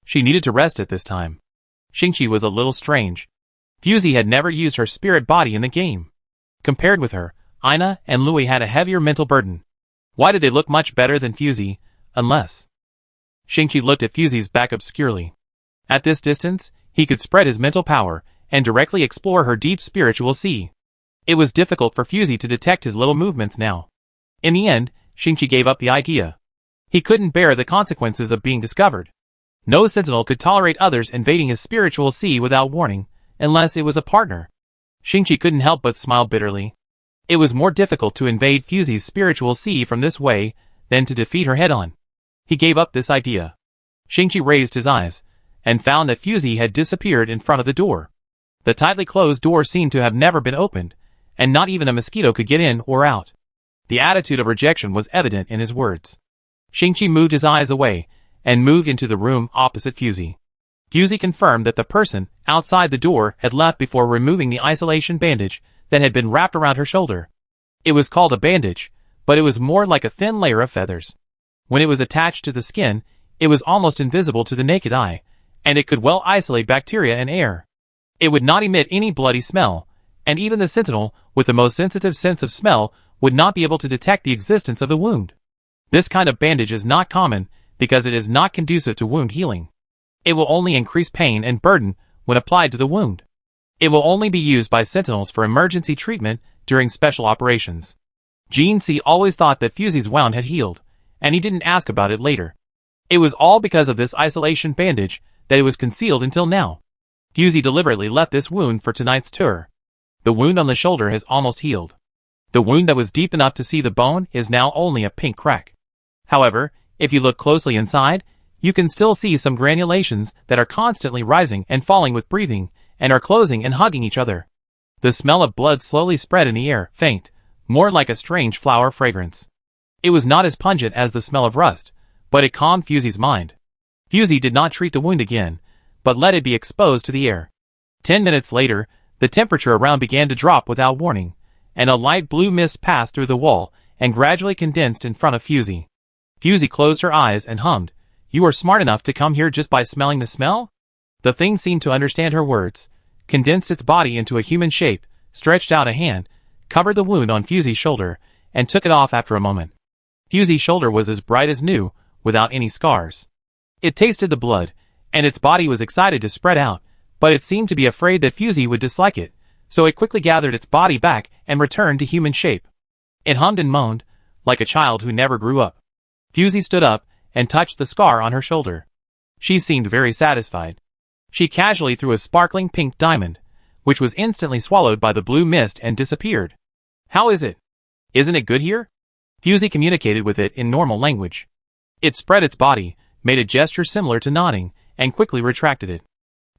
She needed to rest at this time. Shingchi was a little strange. Fusey had never used her spirit body in the game. Compared with her, Ina and Louis had a heavier mental burden. Why did they look much better than Fusey, unless... Shingchi looked at Fusey's back obscurely. At this distance, he could spread his mental power and directly explore her deep spiritual sea. It was difficult for Fusey to detect his little movements now. In the end, Shingchi gave up the idea. He couldn't bear the consequences of being discovered. No sentinel could tolerate others invading his spiritual sea without warning, unless it was a partner. Shingchi couldn't help but smile bitterly. It was more difficult to invade Fusey's spiritual sea from this way than to defeat her head-on. He gave up this idea. Shingchi raised his eyes, and found that Fusey had disappeared in front of the door. The tightly closed door seemed to have never been opened, and not even a mosquito could get in or out. The attitude of rejection was evident in his words. Shingchi moved his eyes away, and moved into the room opposite Fusey. Fusey confirmed that the person outside the door had left before removing the isolation bandage that had been wrapped around her shoulder. It was called a bandage, but it was more like a thin layer of feathers. When it was attached to the skin, it was almost invisible to the naked eye, and it could well isolate bacteria and air. It would not emit any bloody smell, and even the sentinel, with the most sensitive sense of smell, would not be able to detect the existence of the wound. This kind of bandage is not common, because it is not conducive to wound healing. It will only increase pain and burden when applied to the wound. It will only be used by sentinels for emergency treatment during special operations. Jean-C always thought that Fusey's wound had healed, and he didn't ask about it later. It was all because of this isolation bandage that it was concealed until now. Fusey deliberately left this wound for tonight's tour. The wound on the shoulder has almost healed. The wound that was deep enough to see the bone is now only a pink crack. However, if you look closely inside, you can still see some granulations that are constantly rising and falling with breathing, and are closing and hugging each other. The smell of blood slowly spread in the air, faint, more like a strange flower fragrance. It was not as pungent as the smell of rust, but it calmed Fusey's mind. Fusey did not treat the wound again, but let it be exposed to the air. 10 minutes later, the temperature around began to drop without warning, and a light blue mist passed through the wall and gradually condensed in front of Fusey. Fusey closed her eyes and hummed, "You are smart enough to come here just by smelling the smell?" The thing seemed to understand her words, condensed its body into a human shape, stretched out a hand, covered the wound on Fusey's shoulder, and took it off after a moment. Fusey's shoulder was as bright as new, without any scars. It tasted the blood, and its body was excited to spread out, but it seemed to be afraid that Fusey would dislike it, so it quickly gathered its body back and returned to human shape. It hummed and moaned, like a child who never grew up. Fusey stood up and touched the scar on her shoulder. She seemed very satisfied. She casually threw a sparkling pink diamond, which was instantly swallowed by the blue mist and disappeared. "How is it? Isn't it good here?" Fusey communicated with it in normal language. It spread its body, made a gesture similar to nodding, and quickly retracted it.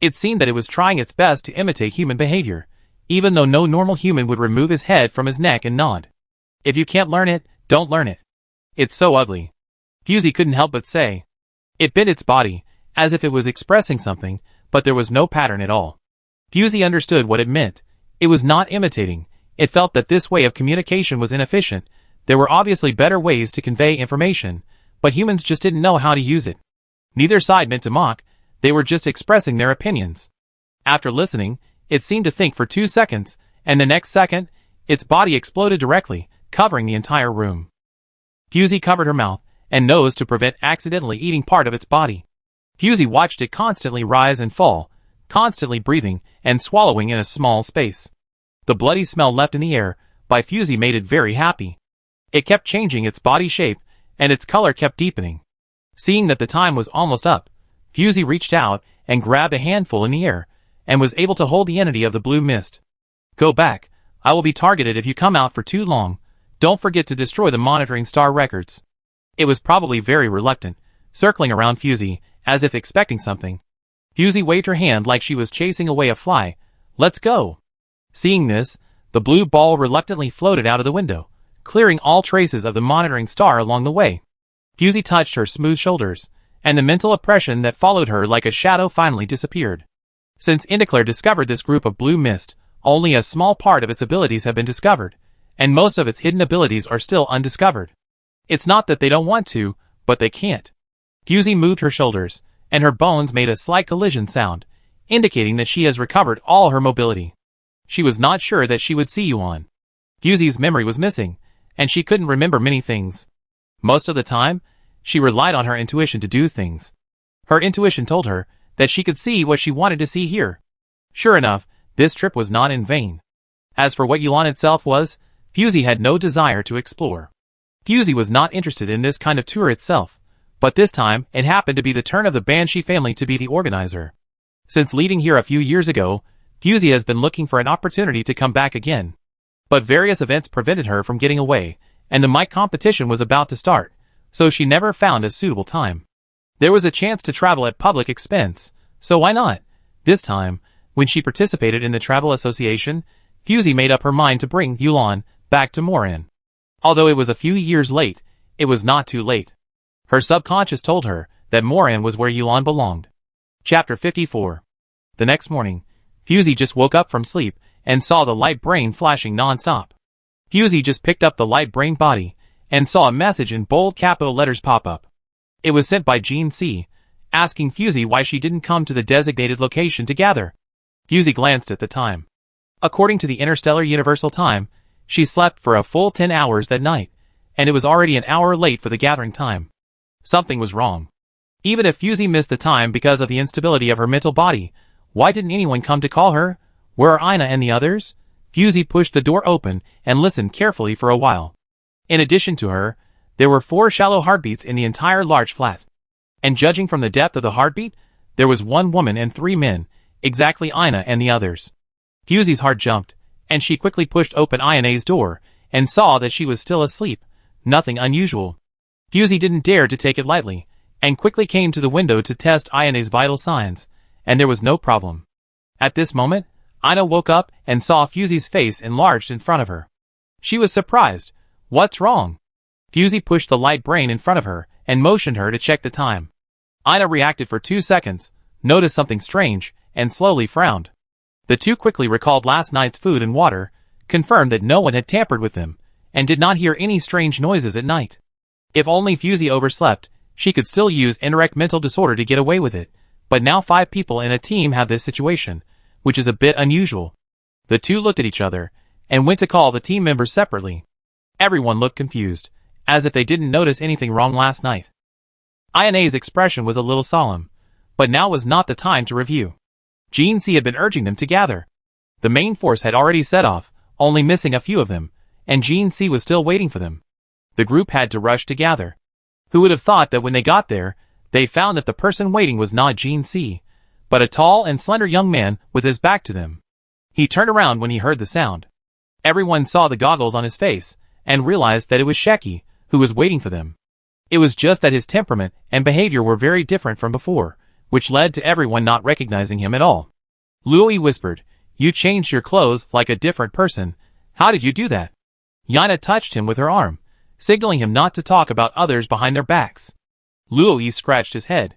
It seemed that it was trying its best to imitate human behavior, even though no normal human would remove his head from his neck and nod. If you can't learn it, don't learn it. It's so ugly. Fusey couldn't help but say. It bit its body, as if it was expressing something, but there was no pattern at all. Fusey understood what it meant. It was not imitating. It felt that this way of communication was inefficient. There were obviously better ways to convey information, but humans just didn't know how to use it. Neither side meant to mock, they were just expressing their opinions. After listening, it seemed to think for 2 seconds, and the next second, its body exploded directly, covering the entire room. Fusey covered her mouth and nose to prevent accidentally eating part of its body. Fusey watched it constantly rise and fall, constantly breathing and swallowing in a small space. The bloody smell left in the air by Fusey made it very happy. It kept changing its body shape, and its color kept deepening. Seeing that the time was almost up, Fusey reached out and grabbed a handful in the air, and was able to hold the entity of the blue mist. Go back. I will be targeted if you come out for too long. Don't forget to destroy the monitoring star records. It was probably very reluctant, circling around Fusey, as if expecting something. Fusey waved her hand like she was chasing away a fly. Let's go. Seeing this, the blue ball reluctantly floated out of the window, clearing all traces of the monitoring star along the way. Fusey touched her smooth shoulders, and the mental oppression that followed her like a shadow finally disappeared. Since Indiclaire discovered this group of blue mist, only a small part of its abilities have been discovered, and most of its hidden abilities are still undiscovered. It's not that they don't want to, but they can't. Fusey moved her shoulders, and her bones made a slight collision sound, indicating that she has recovered all her mobility. She was not sure that she would see Yuan. Fusey's memory was missing, and she couldn't remember many things. Most of the time, she relied on her intuition to do things. Her intuition told her that she could see what she wanted to see here. Sure enough, this trip was not in vain. As for what Yuan itself was, Fusey had no desire to explore. Fusey was not interested in this kind of tour itself, but this time it happened to be the turn of the Banshee family to be the organizer. Since leaving here a few years ago, Fusey has been looking for an opportunity to come back again. But various events prevented her from getting away, and the mic competition was about to start, so she never found a suitable time. There was a chance to travel at public expense, so why not? This time, when she participated in the travel association, Fusey made up her mind to bring Yuan back to Moran. Although it was a few years late, it was not too late. Her subconscious told her that Moran was where Yuan belonged. Chapter 54. The next morning, Fusey just woke up from sleep and saw the light brain flashing non-stop. Fusey just picked up the light brain body and saw a message in bold capital letters pop up. It was sent by Jean C, asking Fusey why she didn't come to the designated location to gather. Fusey glanced at the time. According to the Interstellar Universal Time, she slept for a full 10 hours that night, and it was already an hour late for the gathering time. Something was wrong. Even if Fusey missed the time because of the instability of her mental body, why didn't anyone come to call her? Where are Ina and the others? Fusey pushed the door open and listened carefully for a while. In addition to her, there were 4 shallow heartbeats in the entire large flat. And judging from the depth of the heartbeat, there was 1 woman and 3 men, exactly Ina and the others. Fusey's heart jumped, and she quickly pushed open Ina's door, and saw that she was still asleep, nothing unusual. Fusey didn't dare to take it lightly, and quickly came to the window to test Ina's vital signs, and there was no problem. At this moment, Ina woke up and saw Fusey's face enlarged in front of her. She was surprised. What's wrong? Fusey pushed the light brain in front of her, and motioned her to check the time. Ina reacted for 2 seconds, noticed something strange, and slowly frowned. The two quickly recalled last night's food and water, confirmed that no one had tampered with them, and did not hear any strange noises at night. If only Fusey overslept, she could still use indirect mental disorder to get away with it, but now 5 people in a team have this situation, which is a bit unusual. The two looked at each other, and went to call the team members separately. Everyone looked confused, as if they didn't notice anything wrong last night. Ina's expression was a little solemn, but now was not the time to review. Jean C had been urging them to gather. The main force had already set off, only missing a few of them, and Jean C was still waiting for them. The group had to rush to gather. Who would have thought that when they got there, they found that the person waiting was not Jean C, but a tall and slender young man with his back to them. He turned around when he heard the sound. Everyone saw the goggles on his face, and realized that it was Shingchi, who was waiting for them. It was just that his temperament and behavior were very different from before, which led to everyone not recognizing him at all. Luoyi whispered, "You changed your clothes like a different person. How did you do that?" Yana touched him with her arm, signaling him not to talk about others behind their backs. Luoyi scratched his head.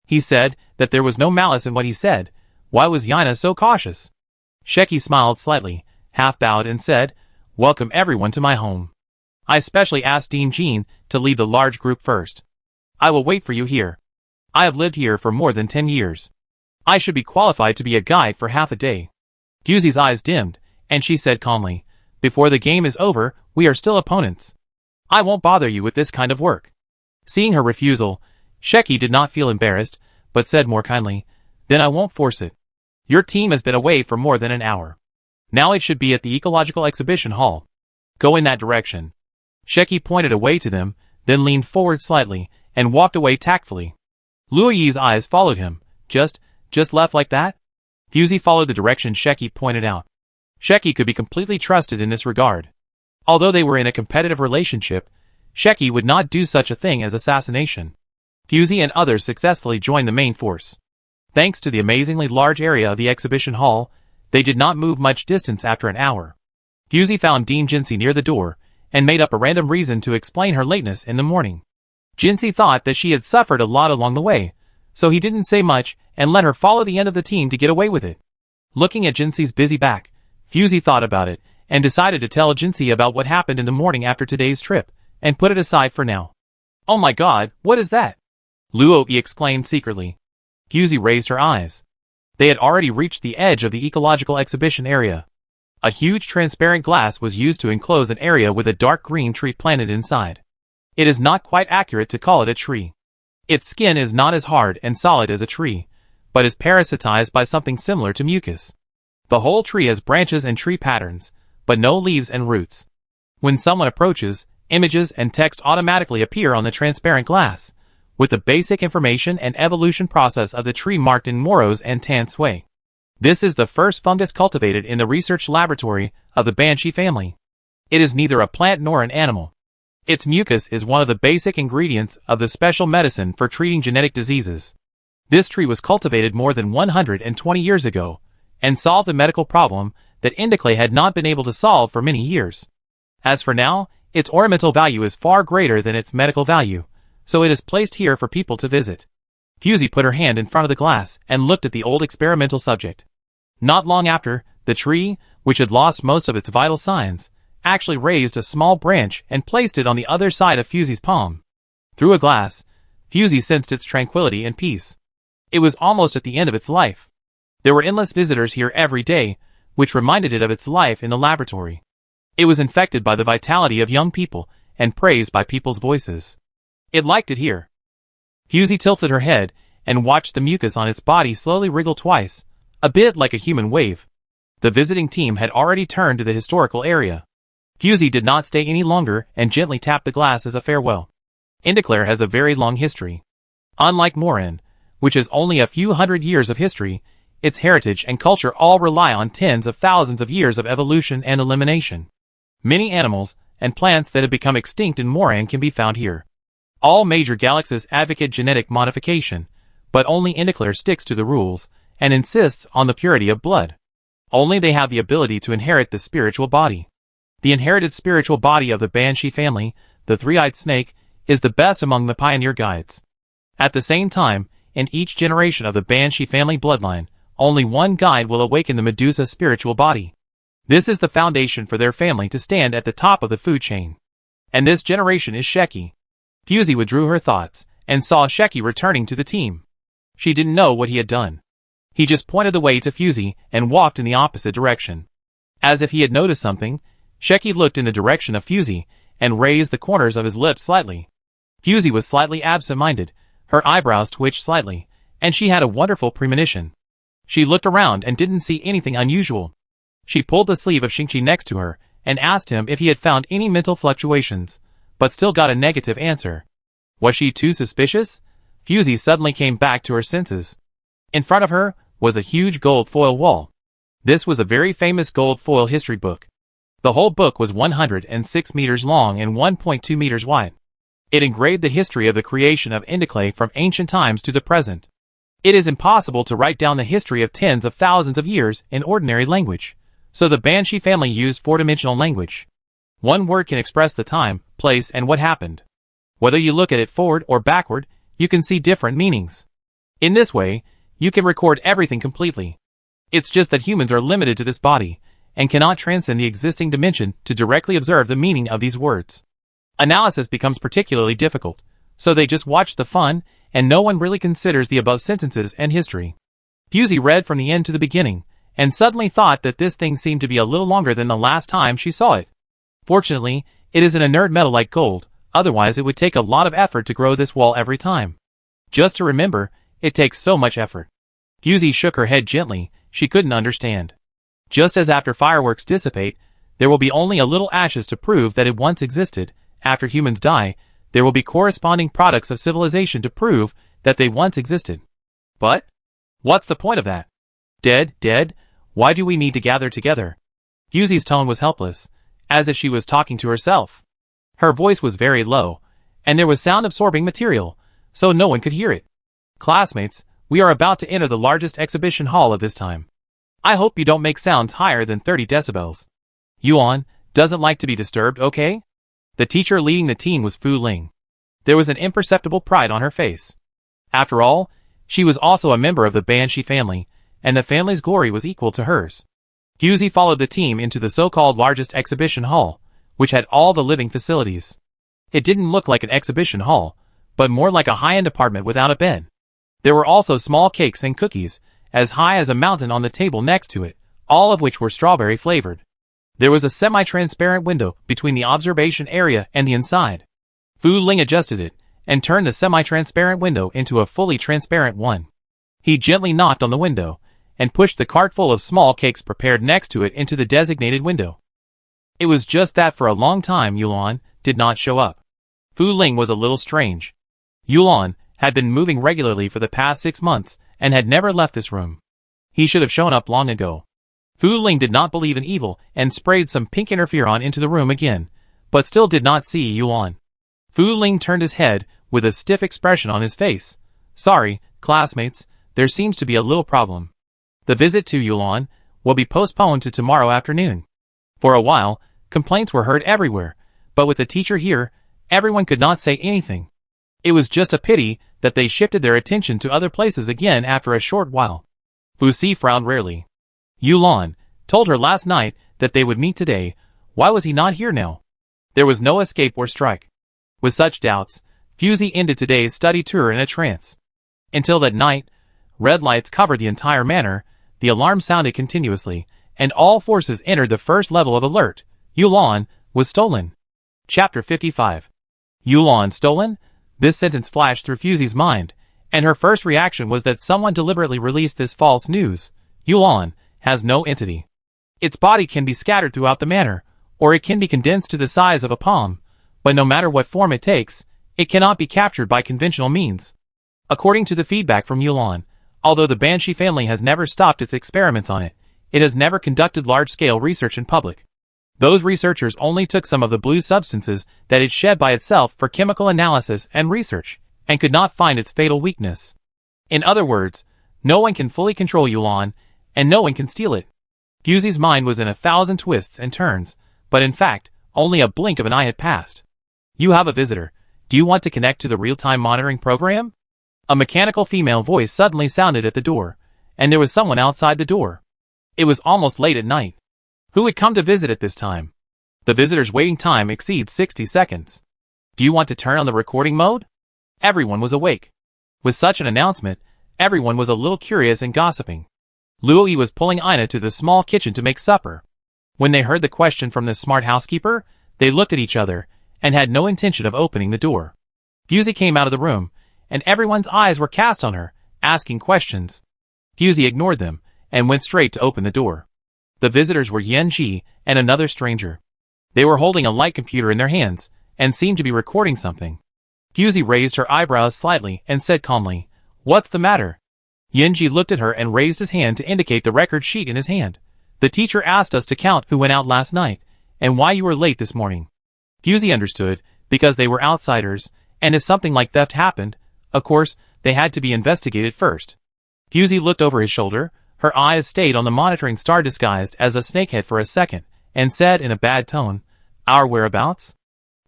He said that there was no malice in what he said. Why was Yana so cautious? Shingchi smiled slightly, half bowed and said, "Welcome everyone to my home. I specially asked Dean Jean to lead the large group first. I will wait for you here. I have lived here for more than 10 years. I should be qualified to be a guide for half a day." Fusey's eyes dimmed, and she said calmly, "Before the game is over, we are still opponents. I won't bother you with this kind of work." Seeing her refusal, Shingchi did not feel embarrassed, but said more kindly, "Then I won't force it. Your team has been away for more than an hour. Now it should be at the Ecological Exhibition Hall. Go in that direction." Sheki pointed away to them, then leaned forward slightly, and walked away tactfully. Luo Yi's eyes followed him. Just left like that? Fusey followed the direction Sheki pointed out. Sheki could be completely trusted in this regard. Although they were in a competitive relationship, Sheki would not do such a thing as assassination. Fusey and others successfully joined the main force. Thanks to the amazingly large area of the exhibition hall, they did not move much distance after an hour. Fusey found Dean Jinsey near the door, and made up a random reason to explain her lateness in the morning. Jinsey thought that she had suffered a lot along the way, so he didn't say much and let her follow the end of the team to get away with it. Looking at Jinsey's busy back, Fusey thought about it, and decided to tell Jinsey about what happened in the morning after today's trip, and put it aside for now. "Oh my god, what is that?" Luo Yi exclaimed secretly. Fusey raised her eyes. They had already reached the edge of the ecological exhibition area. A huge transparent glass was used to enclose an area with a dark green tree planted inside. It is not quite accurate to call it a tree. Its skin is not as hard and solid as a tree, but is parasitized by something similar to mucus. The whole tree has branches and tree patterns, but no leaves and roots. When someone approaches, images and text automatically appear on the transparent glass, with the basic information and evolution process of the tree marked in Moros and Tan Sui. This is the first fungus cultivated in the research laboratory of the Banshee family. It is neither a plant nor an animal. Its mucus is one of the basic ingredients of the special medicine for treating genetic diseases. This tree was cultivated more than 120 years ago, and solved a medical problem that Indiclay had not been able to solve for many years. As for now, its ornamental value is far greater than its medical value, so it is placed here for people to visit. Fusey put her hand in front of the glass and looked at the old experimental subject. Not long after, the tree, which had lost most of its vital signs, actually raised a small branch and placed it on the other side of Fusey's palm. Through a glass, Fusey sensed its tranquility and peace. It was almost at the end of its life. There were endless visitors here every day, which reminded it of its life in the laboratory. It was infected by the vitality of young people and praised by people's voices. It liked it here. Fusey tilted her head and watched the mucus on its body slowly wriggle twice, a bit like a human wave. The visiting team had already turned to the historical area. Fusey did not stay any longer and gently tapped the glass as a farewell. Indiclare has a very long history. Unlike Moran, which has only a few hundred years of history, its heritage and culture all rely on tens of thousands of years of evolution and elimination. Many animals and plants that have become extinct in Moran can be found here. All major galaxies advocate genetic modification, but only Indiclare sticks to the rules and insists on the purity of blood. Only they have the ability to inherit the spiritual body. The inherited spiritual body of the Banshee family, the three-eyed snake, is the best among the pioneer guides. At the same time, in each generation of the Banshee family bloodline, only one guide will awaken the Medusa's spiritual body. This is the foundation for their family to stand at the top of the food chain. And this generation is Sheki. Fusey withdrew her thoughts, and saw Sheki returning to the team. She didn't know what he had done. He just pointed the way to Fusey and walked in the opposite direction. As if he had noticed something, Sheki looked in the direction of Fusey and raised the corners of his lips slightly. Fusey was slightly absent-minded, her eyebrows twitched slightly, and she had a wonderful premonition. She looked around and didn't see anything unusual. She pulled the sleeve of Shingchi next to her and asked him if he had found any mental fluctuations, but still got a negative answer. Was she too suspicious? Fusey suddenly came back to her senses. In front of her was a huge gold foil wall. This was a very famous gold foil history book. The whole book was 106 meters long and 1.2 meters wide. It engraved the history of the creation of Indiclay from ancient times to the present. It is impossible to write down the history of tens of thousands of years in ordinary language, so the Banshee family used four-dimensional language. One word can express the time, place, and what happened. Whether you look at it forward or backward, you can see different meanings. In this way, you can record everything completely. It's just that humans are limited to this body, and cannot transcend the existing dimension to directly observe the meaning of these words. Analysis becomes particularly difficult, so they just watch the fun, and no one really considers the above sentences and history. Fusey read from the end to the beginning, and suddenly thought that this thing seemed to be a little longer than the last time she saw it. Fortunately, it is an inert metal like gold, otherwise it would take a lot of effort to grow this wall every time. Just to remember, it takes so much effort. Fusey shook her head gently, she couldn't understand. Just as after fireworks dissipate, there will be only a little ashes to prove that it once existed, after humans die, there will be corresponding products of civilization to prove that they once existed. But what's the point of that? Dead? Why do we need to gather together? Fusie's tone was helpless, as if she was talking to herself. Her voice was very low, and there was sound-absorbing material, so no one could hear it. Classmates, we are about to enter the largest exhibition hall of this time. I hope you don't make sounds higher than 30 decibels. Yuan doesn't like to be disturbed, okay? The teacher leading the team was Fu Ling. There was an imperceptible pride on her face. After all, she was also a member of the Banshee family, and the family's glory was equal to hers. Fusie followed the team into the so-called largest exhibition hall, which had all the living facilities. It didn't look like an exhibition hall, but more like a high-end apartment without a bed. There were also small cakes and cookies, as high as a mountain on the table next to it, all of which were strawberry flavored. There was a semi-transparent window between the observation area and the inside. Fu Ling adjusted it, and turned the semi-transparent window into a fully transparent one. He gently knocked on the window, and pushed the cart full of small cakes prepared next to it into the designated window. It was just that for a long time Yuan did not show up. Fu Ling was a little strange. Yuan had been moving regularly for the past 6 months and had never left this room. He should have shown up long ago. Fu Ling did not believe in evil and sprayed some pink interferon into the room again, but still did not see Yuan. Fu Ling turned his head with a stiff expression on his face. Sorry, classmates, there seems to be a little problem. The visit to Yuan will be postponed to tomorrow afternoon. For a while, complaints were heard everywhere, but with the teacher here, everyone could not say anything. It was just a pity that they shifted their attention to other places again after a short while. Fu Si frowned rarely. Yuan told her last night that they would meet today. Why was he not here now? There was no escape or strike. With such doubts, Fusie ended today's study tour in a trance. Until that night, red lights covered the entire manor, the alarm sounded continuously, and all forces entered the first level of alert. Yuan was stolen. Chapter 55. Yuan stolen? This sentence flashed through Fusie's mind, and her first reaction was that someone deliberately released this false news. Yuan has no entity. Its body can be scattered throughout the manor, or it can be condensed to the size of a palm, but no matter what form it takes, it cannot be captured by conventional means. According to the feedback from Yuan, although the Banshee family has never stopped its experiments on it, it has never conducted large-scale research in public. Those researchers only took some of the blue substances that it shed by itself for chemical analysis and research, and could not find its fatal weakness. In other words, no one can fully control Yuan, and no one can steal it. Fusie's mind was in 1,000 twists and turns, but in fact, only a blink of an eye had passed. You have a visitor. Do you want to connect to the real-time monitoring program? A mechanical female voice suddenly sounded at the door, and there was someone outside the door. It was almost late at night. Who had come to visit at this time? The visitor's waiting time exceeds 60 seconds. Do you want to turn on the recording mode? Everyone was awake. With such an announcement, everyone was a little curious and gossiping. Luo Yi was pulling Ina to the small kitchen to make supper. When they heard the question from the smart housekeeper, they looked at each other, and had no intention of opening the door. Fusie came out of the room, and everyone's eyes were cast on her, asking questions. Fusie ignored them, and went straight to open the door. The visitors were Yanji and another stranger. They were holding a light computer in their hands, and seemed to be recording something. Fusie raised her eyebrows slightly and said calmly, "What's the matter?" Yanji looked at her and raised his hand to indicate the record sheet in his hand. "The teacher asked us to count who went out last night, and why you were late this morning." Fusie understood, because they were outsiders, and if something like theft happened, of course, they had to be investigated first. Fusie looked over his shoulder, her eyes stayed on the monitoring star disguised as a snakehead for a second, and said in a bad tone, "Our whereabouts?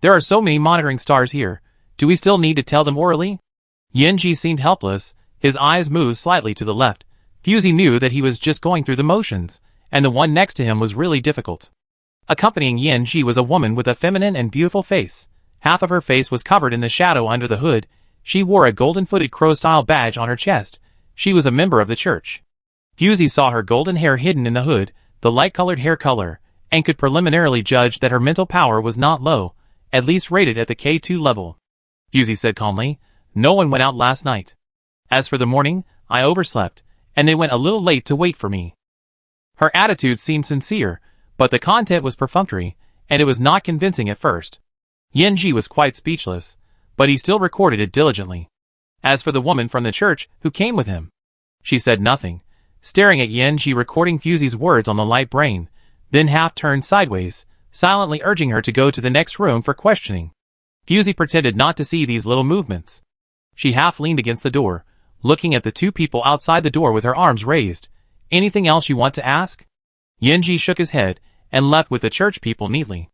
There are so many monitoring stars here, do we still need to tell them orally?" Yanji seemed helpless, his eyes moved slightly to the left. Fusie knew that he was just going through the motions, and the one next to him was really difficult. Accompanying Yanji was a woman with a feminine and beautiful face. Half of her face was covered in the shadow under the hood. She wore a golden-footed crow-style badge on her chest. She was a member of the church. Fusie saw her golden hair hidden in the hood, the light-colored hair color, and could preliminarily judge that her mental power was not low, at least rated at the K2 level. Fusie said calmly, "No one went out last night. As for the morning, I overslept, and they went a little late to wait for me." Her attitude seemed sincere, but the content was perfunctory, and it was not convincing at first. Yinji was quite speechless, but he still recorded it diligently. As for the woman from the church who came with him, she said nothing, staring at Yinji recording Fusy's words on the light brain, then half turned sideways, silently urging her to go to the next room for questioning. Fusy pretended not to see these little movements. She half leaned against the door, looking at the two people outside the door with her arms raised. Anything else you want to ask? Yinji shook his head and left with the church people neatly.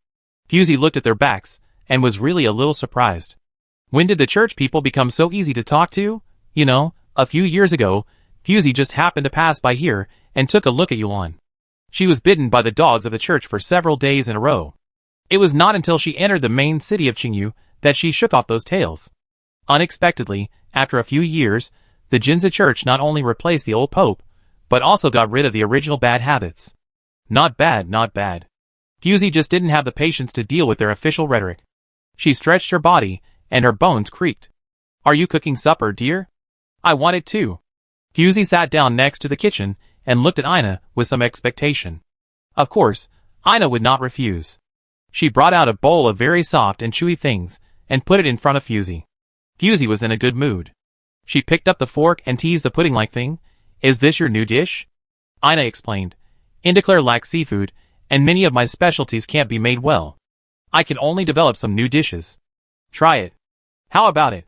Fusy looked at their backs and was really a little surprised. When did the church people become so easy to talk to? You know, a few years ago, Fusy just happened to pass by here and took a look at Yulan. She was bitten by the dogs of the church for several days in a row. It was not until she entered the main city of Qingyu that she shook off those tails. Unexpectedly, after a few years, the Jinza Church not only replaced the old pope, but also got rid of the original bad habits. Not bad, not bad. Fusy just didn't have the patience to deal with their official rhetoric. She stretched her body, and her bones creaked. Are you cooking supper, dear? I want it too. Fusy sat down next to the kitchen and looked at Ina with some expectation. Of course, Ina would not refuse. She brought out a bowl of very soft and chewy things and put it in front of Fusy. Fusy was in a good mood. She picked up the fork and teased the pudding-like thing. Is this your new dish? Ina explained. Indeclare lacks seafood, and many of my specialties can't be made well. I can only develop some new dishes. Try it. How about it?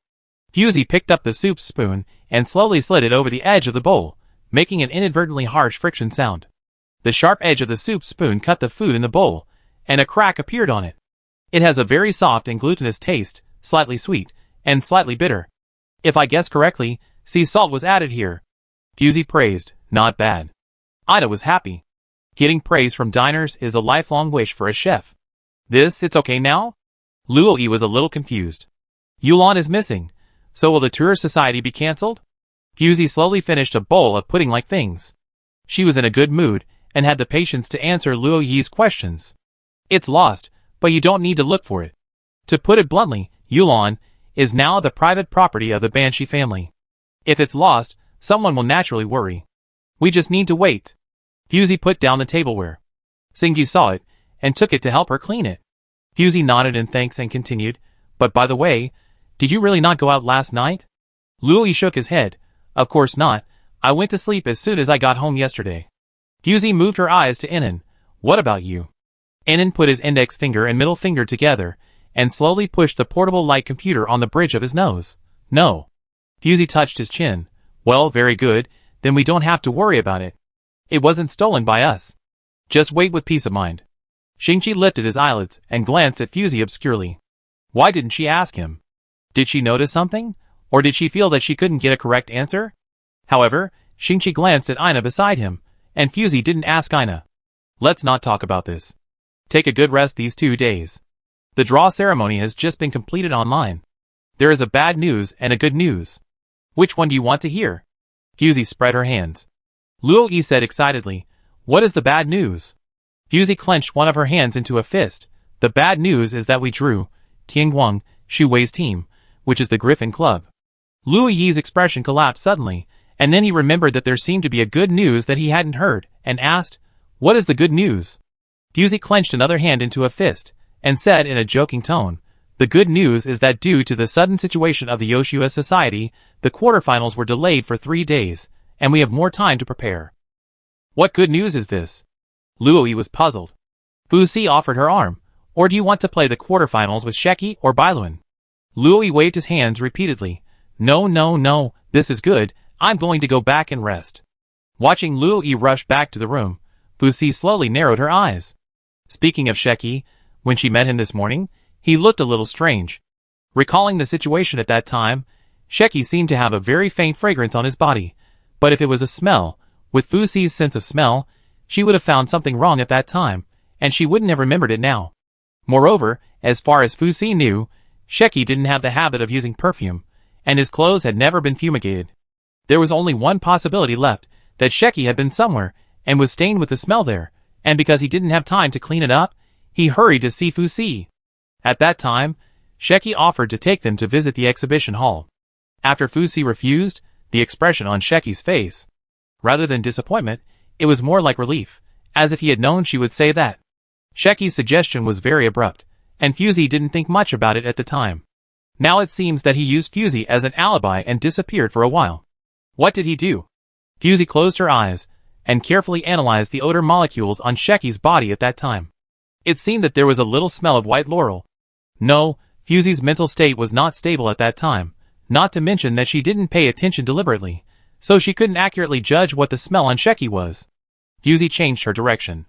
Fusy picked up the soup spoon and slowly slid it over the edge of the bowl, making an inadvertently harsh friction sound. The sharp edge of the soup spoon cut the food in the bowl, and a crack appeared on it. It has a very soft and glutinous taste, slightly sweet, and slightly bitter. If I guess correctly, sea salt was added here. Fusy praised. Not bad. Ida was happy. Getting praise from diners is a lifelong wish for a chef. It's okay now? Luo Yi was a little confused. Yulan is missing, so will the tourist society be cancelled? Fusy slowly finished a bowl of pudding-like things. She was in a good mood and had the patience to answer Luo Yi's questions. It's lost, but you don't need to look for it. To put it bluntly, Yulan is now the private property of the Banshee family. If it's lost, someone will naturally worry. We just need to wait. Fusy put down the tableware. Xingyu saw it and took it to help her clean it. Fusy nodded in thanks and continued, but by the way, did you really not go out last night? Luo Yi shook his head. Of course not. I went to sleep as soon as I got home yesterday. Fusy moved her eyes to Inan. What about you? Inan put his index finger and middle finger together and slowly pushed the portable light computer on the bridge of his nose. No. Fusy touched his chin. Well, very good, then we don't have to worry about it. It wasn't stolen by us. Just wait with peace of mind. Shingchi lifted his eyelids and glanced at Fusy obscurely. Why didn't she ask him? Did she notice something? Or did she feel that she couldn't get a correct answer? However, Shingchi glanced at Ina beside him, and Fusy didn't ask Ina. Let's not talk about this. Take a good rest these 2 days. The draw ceremony has just been completed online. There is a bad news and a good news. Which one do you want to hear? Fusy spread her hands. Luo Yi said excitedly, What is the bad news? Fusy clenched one of her hands into a fist. The bad news is that we drew Tianguang, Shu Wei's team, which is the Griffin Club. Luo Yi's expression collapsed suddenly, and then he remembered that there seemed to be a good news that he hadn't heard, and asked, What is the good news? Fusy clenched another hand into a fist, and said in a joking tone, The good news is that due to the sudden situation of the Yoshua Society, the quarterfinals were delayed for 3 days, and we have more time to prepare. What good news is this? Luo Yi was puzzled. Fusi offered her arm. Or do you want to play the quarterfinals with Sheki or Bailuan? Luo Yi waved his hands repeatedly. No, this is good, I'm going to go back and rest. Watching Luo Yi rush back to the room, Fusi slowly narrowed her eyes. Speaking of Sheki, when she met him this morning, he looked a little strange. Recalling the situation at that time, Sheki seemed to have a very faint fragrance on his body, but if it was a smell, with Fusi's sense of smell, she would have found something wrong at that time, and she wouldn't have remembered it now. Moreover, as far as Fusi knew, Sheki didn't have the habit of using perfume, and his clothes had never been fumigated. There was only one possibility left, that Sheki had been somewhere, and was stained with the smell there, and because he didn't have time to clean it up, he hurried to see Fusi. At that time, Sheki offered to take them to visit the exhibition hall. After Fusi refused, the expression on Sheki's face, rather than disappointment, it was more like relief, as if he had known she would say that. Sheki's suggestion was very abrupt, and Fusey didn't think much about it at the time. Now it seems that he used Fusey as an alibi and disappeared for a while. What did he do? Fusey closed her eyes and carefully analyzed the odor molecules on Sheki's body at that time. It seemed that there was a little smell of white laurel. No, Fusey's mental state was not stable at that time, not to mention that she didn't pay attention deliberately, so she couldn't accurately judge what the smell on Sheki was. Fusey changed her direction.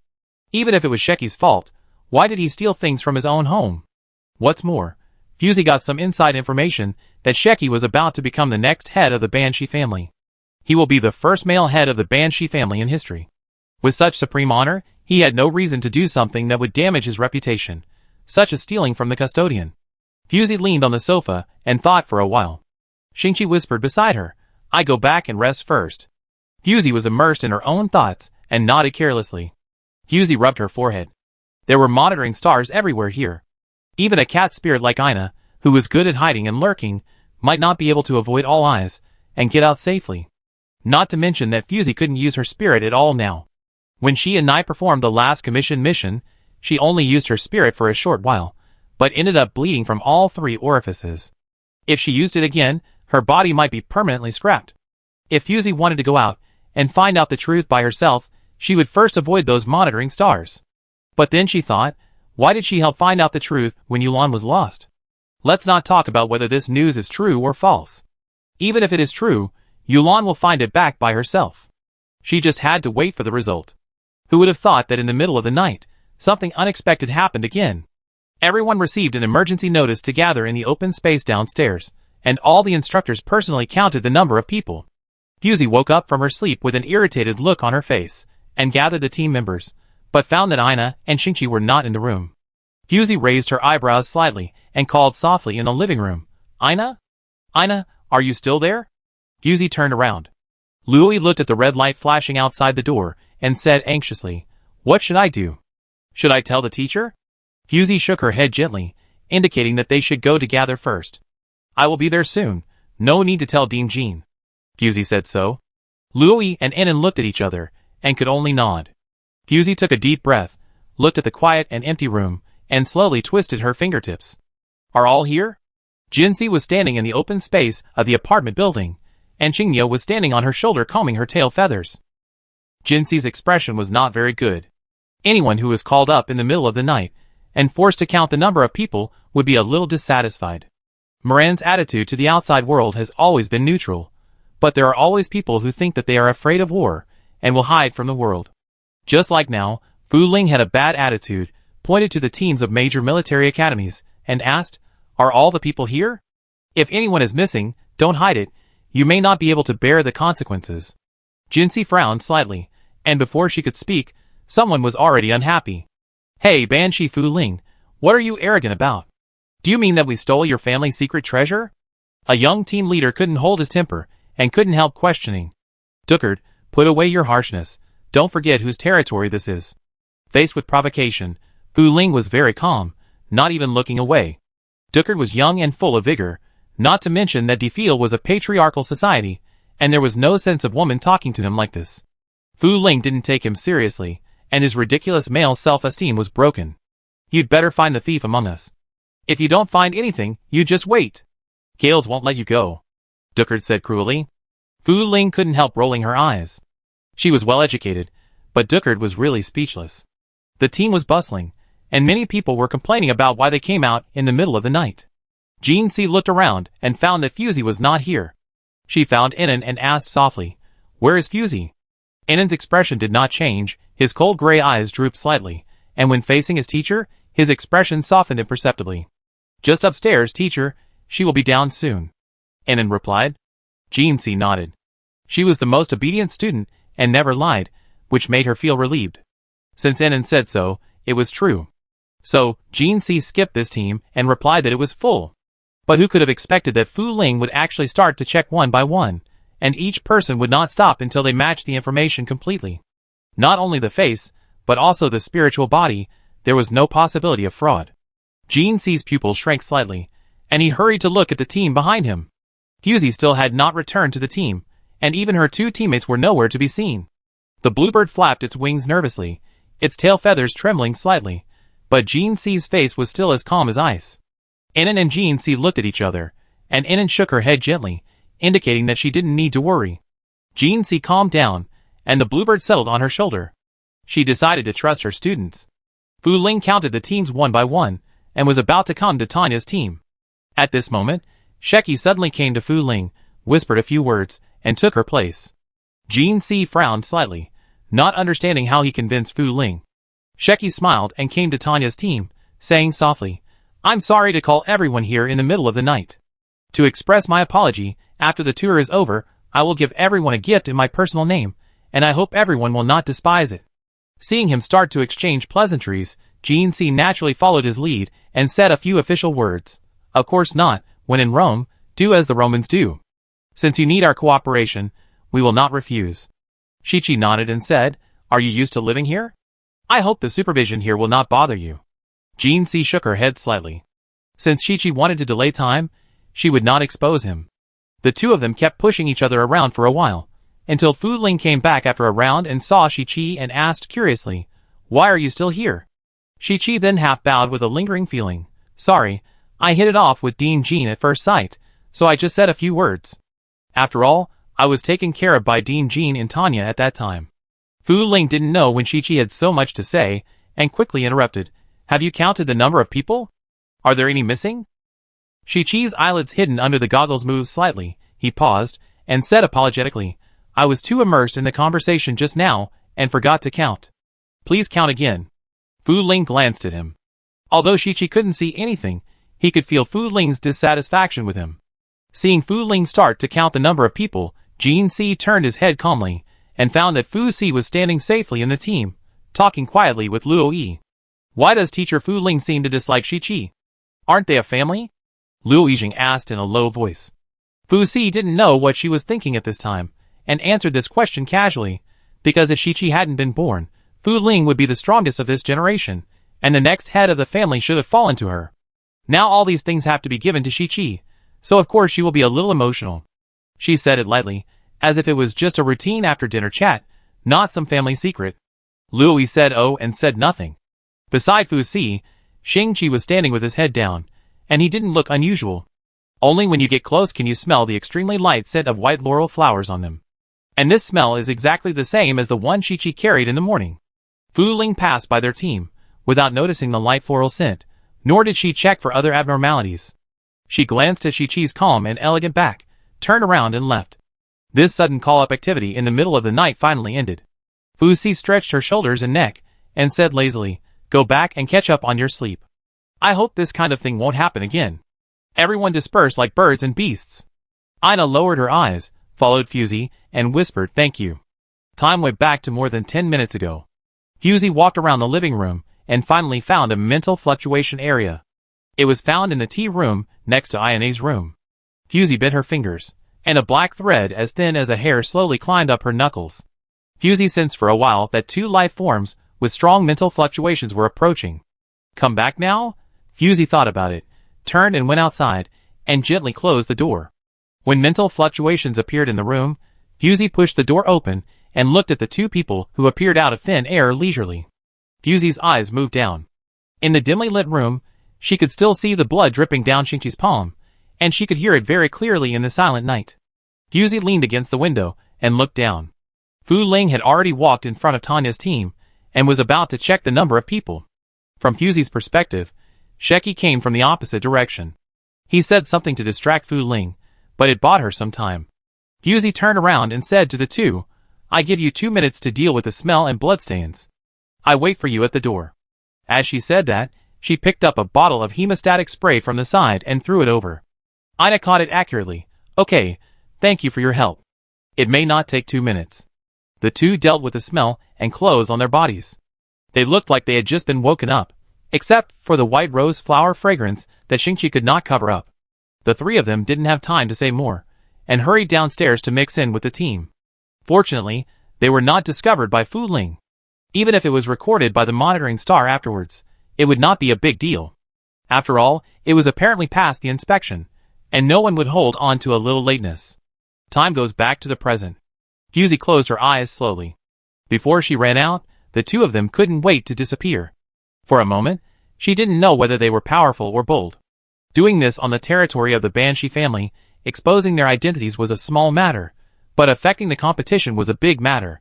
Even if it was Sheki's fault, why did he steal things from his own home? What's more, Fusey got some inside information that Sheki was about to become the next head of the Banshee family. He will be the first male head of the Banshee family in history. With such supreme honor, he had no reason to do something that would damage his reputation, such as stealing from the custodian. Fusey leaned on the sofa and thought for a while. Shingchi whispered beside her, "I go back and rest first." Fusey was immersed in her own thoughts and nodded carelessly. Fusey rubbed her forehead. There were monitoring stars everywhere here. Even a cat spirit like Ina, who was good at hiding and lurking, might not be able to avoid all eyes and get out safely. Not to mention that Fusey couldn't use her spirit at all now. When she and Nai performed the last commission mission, she only used her spirit for a short while, but ended up bleeding from all 3 orifices. If she used it again, her body might be permanently scrapped. If Fusey wanted to go out and find out the truth by herself, she would first avoid those monitoring stars. But then she thought, why did she help find out the truth when Yulan was lost? Let's not talk about whether this news is true or false. Even if it is true, Yulan will find it back by herself. She just had to wait for the result. Who would have thought that in the middle of the night, something unexpected happened again? Everyone received an emergency notice to gather in the open space downstairs, and all the instructors personally counted the number of people. Fusey woke up from her sleep with an irritated look on her face, and gathered the team members, but found that Ina and Shingchi were not in the room. Fusey raised her eyebrows slightly and called softly in the living room, "Ina? Ina, are you still there?" Fusey turned around. Louis looked at the red light flashing outside the door and said anxiously, "What should I do? Should I tell the teacher?" Fusey shook her head gently, indicating that they should go to gather first. "I will be there soon. No need to tell Dean Jean." Fusey said so. Louis and Enon looked at each other and could only nod. Fusey took a deep breath, looked at the quiet and empty room, and slowly twisted her fingertips. "Are all here?" Jinsi was standing in the open space of the apartment building, and Qingniu was standing on her shoulder combing her tail feathers. Jinsi's expression was not very good. Anyone who was called up in the middle of the night and forced to count the number of people would be a little dissatisfied. Moran's attitude to the outside world has always been neutral, but there are always people who think that they are afraid of war and will hide from the world. Just like now, Fu Ling had a bad attitude, pointed to the teams of major military academies, and asked, "Are all the people here? If anyone is missing, don't hide it. You may not be able to bear the consequences." Jinsi frowned slightly, and before she could speak, someone was already unhappy. "Hey, Banshee Fu Ling, what are you arrogant about? Do you mean that we stole your family's secret treasure?" A young team leader couldn't hold his temper and couldn't help questioning. "Duckard, put away your harshness. Don't forget whose territory this is." Faced with provocation, Fu Ling was very calm, not even looking away. Duckard was young and full of vigor, not to mention that Defil was a patriarchal society, and there was no sense of woman talking to him like this. Fu Ling didn't take him seriously, and his ridiculous male self-esteem was broken. "You'd better find the thief among us. If you don't find anything, you just wait. Gales won't let you go," Duckard said cruelly. Fu Ling couldn't help rolling her eyes. She was well educated, but Duckard was really speechless. The team was bustling, and many people were complaining about why they came out in the middle of the night. Jean C looked around and found that Fusey was not here. She found Enon and asked softly, "Where is Fusey?" Enon's expression did not change, his cold gray eyes drooped slightly, and when facing his teacher, his expression softened imperceptibly. "Just upstairs, teacher. She will be down soon," Enon replied. Jean C nodded. She was the most obedient student and never lied, which made her feel relieved. Since Enon said so, it was true. So, Jean C skipped this team and replied that it was full. But who could have expected that Fu Ling would actually start to check one by one, and each person would not stop until they matched the information completely. Not only the face, but also the spiritual body, there was no possibility of fraud. Jean C's pupils shrank slightly, and he hurried to look at the team behind him. Fusey still had not returned to the team, and even her 2 teammates were nowhere to be seen. The bluebird flapped its wings nervously, its tail feathers trembling slightly, but Jin-C's face was still as calm as ice. Inan and Jin-C looked at each other, and Inan shook her head gently, indicating that she didn't need to worry. Jin-C calmed down, and the bluebird settled on her shoulder. She decided to trust her students. Fu Ling counted the teams one by one, and was about to come to Tanya's team. At this moment, Sheki suddenly came to Fu Ling, whispered a few words, and took her place. Jin-C frowned slightly, not understanding how he convinced Fu Ling. Sheki smiled and came to Tanya's team, saying softly, "I'm sorry to call everyone here in the middle of the night. To express my apology, after the tour is over, I will give everyone a gift in my personal name, and I hope everyone will not despise it." Seeing him start to exchange pleasantries, Jin-C naturally followed his lead and said a few official words. "Of course not, when in Rome, do as the Romans do. Since you need our cooperation, we will not refuse." Shingchi nodded and said, "Are you used to living here? I hope the supervision here will not bother you." Jin-C shook her head slightly. Since Shingchi wanted to delay time, she would not expose him. The two of them kept pushing each other around for a while, until Fu Ling came back after a round and saw Shingchi and asked curiously, "Why are you still here?" Shingchi then half bowed with a lingering feeling. "Sorry, I hit it off with Dean Jean at first sight, so I just said a few words. After all, I was taken care of by Dean Jean and Tanya at that time." Fu Ling didn't know when Shingchi had so much to say, and quickly interrupted, "Have you counted the number of people? Are there any missing?" Shingchi's eyelids hidden under the goggles moved slightly. He paused, and said apologetically, "I was too immersed in the conversation just now, and forgot to count. Please count again." Fu Ling glanced at him. Although Shingchi couldn't see anything, he could feel Fu Ling's dissatisfaction with him. Seeing Fu Ling start to count the number of people, Jin-C turned his head calmly, and found that Fu Si was standing safely in the team, talking quietly with Luo Yi. "Why does teacher Fu Ling seem to dislike Shingchi? Aren't they a family?" Luo Yijing asked in a low voice. Fu Si didn't know what she was thinking at this time, and answered this question casually, because if Shingchi hadn't been born, Fu Ling would be the strongest of this generation, and the next head of the family should have fallen to her. Now all these things have to be given to Shingchi, so of course she will be a little emotional. She said it lightly, as if it was just a routine after-dinner chat, not some family secret. Luo Yi said oh and said nothing. Beside Fu Si, Shingchi was standing with his head down, and he didn't look unusual. Only when you get close can you smell the extremely light scent of white laurel flowers on them. And this smell is exactly the same as the one Shingchi carried in the morning. Fu Ling passed by their team, without noticing the light floral scent, nor did she check for other abnormalities. She glanced at Shingchi's calm and elegant back, turned around and left. This sudden call-up activity in the middle of the night finally ended. Fu Si stretched her shoulders and neck, and said lazily, "Go back and catch up on your sleep. I hope this kind of thing won't happen again." Everyone dispersed like birds and beasts. Ina lowered her eyes, followed Fuzi, and whispered thank you. Time went back to more than 10 minutes ago. Fuzi walked around the living room, and finally found a mental fluctuation area. It was found in the tea room, next to Ina's room. Fuzi bit her fingers, and a black thread as thin as a hair slowly climbed up her knuckles. Fuzi sensed for a while that two life forms with strong mental fluctuations were approaching. "Come back now?" Fuzi thought about it, turned and went outside, and gently closed the door. When mental fluctuations appeared in the room, Fuzi pushed the door open and looked at the two people who appeared out of thin air leisurely. Fuzi's eyes moved down. In the dimly lit room, she could still see the blood dripping down Shingchi's palm, and she could hear it very clearly in the silent night. Fuzi leaned against the window and looked down. Fu Ling had already walked in front of Tanya's team, and was about to check the number of people. From Fuzi's perspective, Sheki came from the opposite direction. He said something to distract Fu Ling, but it bought her some time. Fuzi turned around and said to the two, "I give you 2 minutes to deal with the smell and bloodstains. I wait for you at the door." As she said that, she picked up a bottle of hemostatic spray from the side and threw it over. Ina caught it accurately. "Okay, thank you for your help. It may not take 2 minutes." The two dealt with the smell and clothes on their bodies. They looked like they had just been woken up, except for the white rose flower fragrance that Shingchi could not cover up. The three of them didn't have time to say more, and hurried downstairs to mix in with the team. Fortunately, they were not discovered by Fu Ling. Even if it was recorded by the monitoring star afterwards, it would not be a big deal. After all, it was apparently past the inspection, and no one would hold on to a little lateness. Time goes back to the present. Fuzi closed her eyes slowly. Before she ran out, the two of them couldn't wait to disappear. For a moment, She didn't know whether they were powerful or bold. Doing this on the territory of the Banshee family, exposing their identities was a small matter, but affecting the competition was a big matter.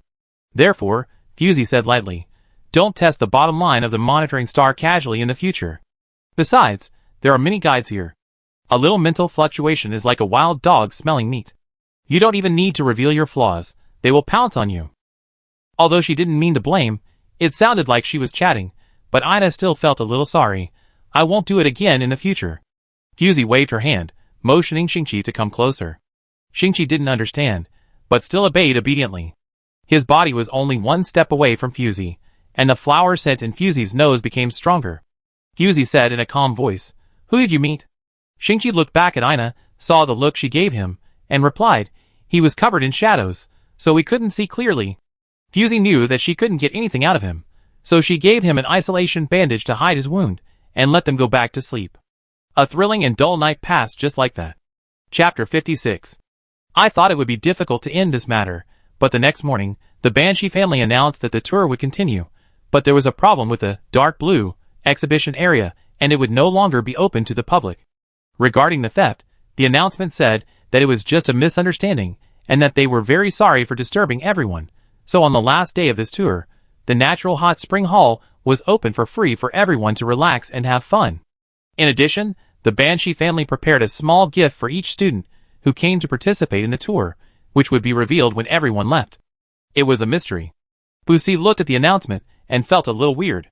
Therefore, Fusey said lightly, "Don't test the bottom line of the monitoring star casually in the future. Besides, there are many guides here. A little mental fluctuation is like a wild dog smelling meat. You don't even need to reveal your flaws, they will pounce on you." Although she didn't mean to blame, it sounded like she was chatting, but Ina still felt a little sorry. "I won't do it again in the future." Fusey waved her hand, motioning Shingchi to come closer. Shingchi didn't understand, but still obeyed obediently. His body was only one step away from Fusey, and the flower scent in Fusey's nose became stronger. Fusey said in a calm voice, "Who did you meet?" Shingchi looked back at Ina, saw the look she gave him, and replied, "He was covered in shadows, so we couldn't see clearly." Fusey knew that she couldn't get anything out of him, so she gave him an isolation bandage to hide his wound, and let them go back to sleep. A thrilling and dull night passed just like that. Chapter 56. I thought it would be difficult to end this matter, but the next morning, the Banshee family announced that the tour would continue, but there was a problem with the dark blue exhibition area, and it would no longer be open to the public. Regarding the theft, the announcement said that it was just a misunderstanding, and that they were very sorry for disturbing everyone. So on the last day of this tour, the natural hot spring hall was open for free for everyone to relax and have fun. In addition, the Banshee family prepared a small gift for each student who came to participate in the tour, which would be revealed when everyone left. It was a mystery. Fusey looked at the announcement and felt a little weird.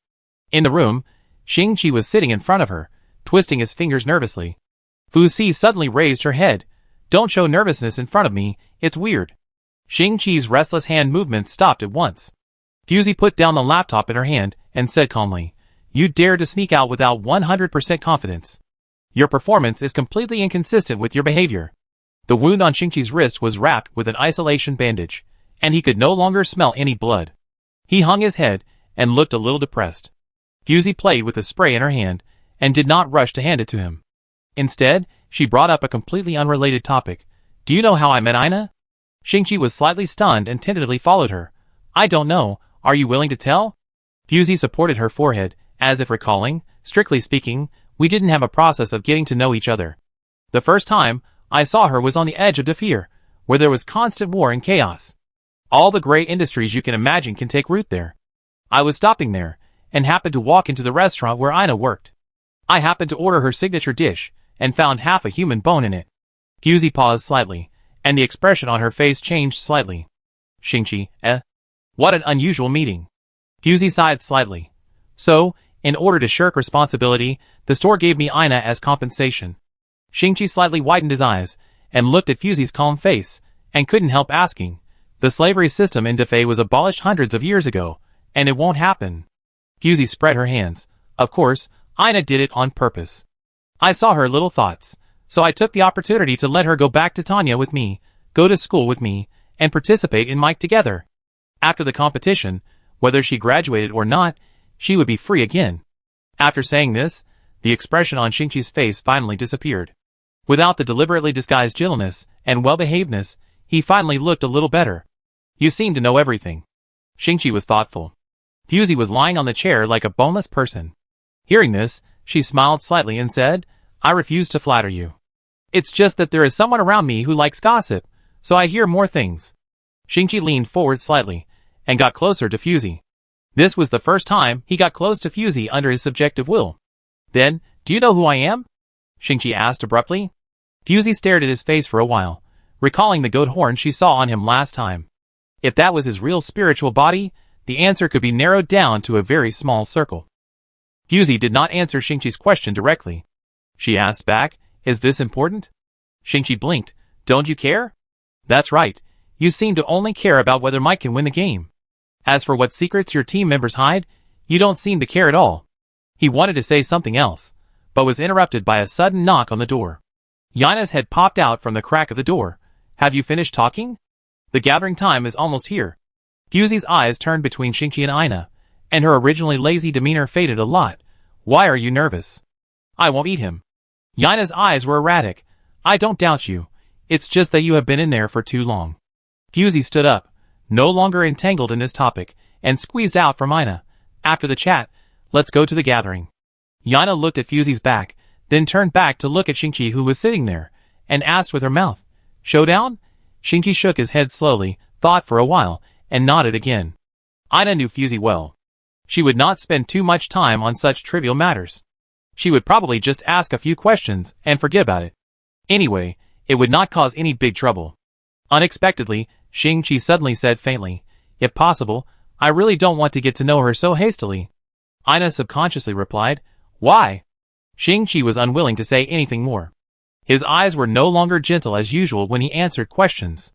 In the room, Shingchi was sitting in front of her, twisting his fingers nervously. Fusey suddenly raised her head. "Don't show nervousness in front of me, it's weird." Shingchi's restless hand movements stopped at once. Fusey put down the laptop in her hand and said calmly, "You dare to sneak out without 100% confidence. Your performance is completely inconsistent with your behavior." The wound on Shingchi's wrist was wrapped with an isolation bandage, and he could no longer smell any blood. He hung his head and looked a little depressed. Fusey played with the spray in her hand and did not rush to hand it to him. Instead, she brought up a completely unrelated topic. "Do you know how I met Ina?" Shingchi was slightly stunned and tentatively followed her. "I don't know, are you willing to tell?" Fusey supported her forehead, as if recalling, "Strictly speaking, we didn't have a process of getting to know each other. The first time I saw her was on the edge of Defear, where there was constant war and chaos. All the great industries you can imagine can take root there. I was stopping there, and happened to walk into the restaurant where Ina worked. I happened to order her signature dish, and found half a human bone in it." Fusey paused slightly, and the expression on her face changed slightly. "Shingchi, What an unusual meeting." Fusey sighed slightly. "So, in order to shirk responsibility, the store gave me Ina as compensation." Shingchi slightly widened his eyes, and looked at Fusey's calm face, and couldn't help asking, "The slavery system in Defei was abolished hundreds of years ago, and it won't happen." Fusey spread her hands. "Of course, Ina did it on purpose. I saw her little thoughts, so I took the opportunity to let her go back to Tanya with me, go to school with me, and participate in Mike together. After the competition, whether she graduated or not, she would be free again." After saying this, the expression on Shingchi's face finally disappeared. Without the deliberately disguised gentleness and well-behavedness, he finally looked a little better. "You seem to know everything." Shingchi was thoughtful. Fusey was lying on the chair like a boneless person. Hearing this, she smiled slightly and said, "I refuse to flatter you. It's just that there is someone around me who likes gossip, so I hear more things." Shingchi leaned forward slightly, and got closer to Fusey. This was the first time he got close to Fusey under his subjective will. "Then, do you know who I am?" Shingchi asked abruptly. Fusey stared at his face for a while, recalling the goat horn she saw on him last time. If that was his real spiritual body, the answer could be narrowed down to a very small circle. Fusey did not answer Shingchi's question directly. She asked back, "Is this important?" Shingchi blinked. "Don't you care?" "That's right. You seem to only care about whether Mike can win the game. As for what secrets your team members hide, you don't seem to care at all." He wanted to say something else, but was interrupted by a sudden knock on the door. Yana's head popped out from the crack of the door. "Have you finished talking? The gathering time is almost here." Fusey's eyes turned between Shingchi and Ina, and her originally lazy demeanor faded a lot. "Why are you nervous?" "I won't eat him." Yana's eyes were erratic. "I don't doubt you. It's just that you have been in there for too long." Fusey stood up, no longer entangled in this topic, and squeezed out from Ina. "After the chat, let's go to the gathering." Yana looked at Fusey's back, then turned back to look at Shingchi who was sitting there, and asked with her mouth, "Showdown?" Shingchi shook his head slowly, thought for a while, and nodded again. Ina knew Fusey well. She would not spend too much time on such trivial matters. She would probably just ask a few questions and forget about it. Anyway, it would not cause any big trouble. Unexpectedly, Shingchi suddenly said faintly, "If possible, I really don't want to get to know her so hastily." Ina subconsciously replied, "Why?" Shingchi was unwilling to say anything more. His eyes were no longer gentle as usual when he answered questions.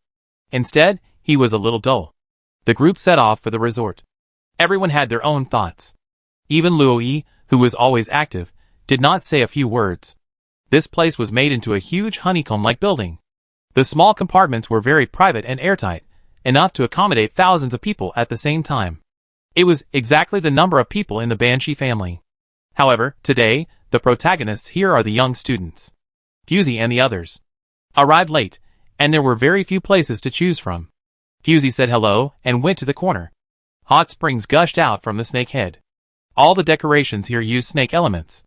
Instead, he was a little dull. The group set off for the resort. Everyone had their own thoughts. Even Luoyi, who was always active, did not say a few words. This place was made into a huge honeycomb-like building. The small compartments were very private and airtight, enough to accommodate thousands of people at the same time. It was exactly the number of people in the Banshee family. However, today, the protagonists here are the young students. Fusey and the others arrived late, and there were very few places to choose from. Fusey said hello and went to the corner. Hot springs gushed out from the snake head. All the decorations here use snake elements.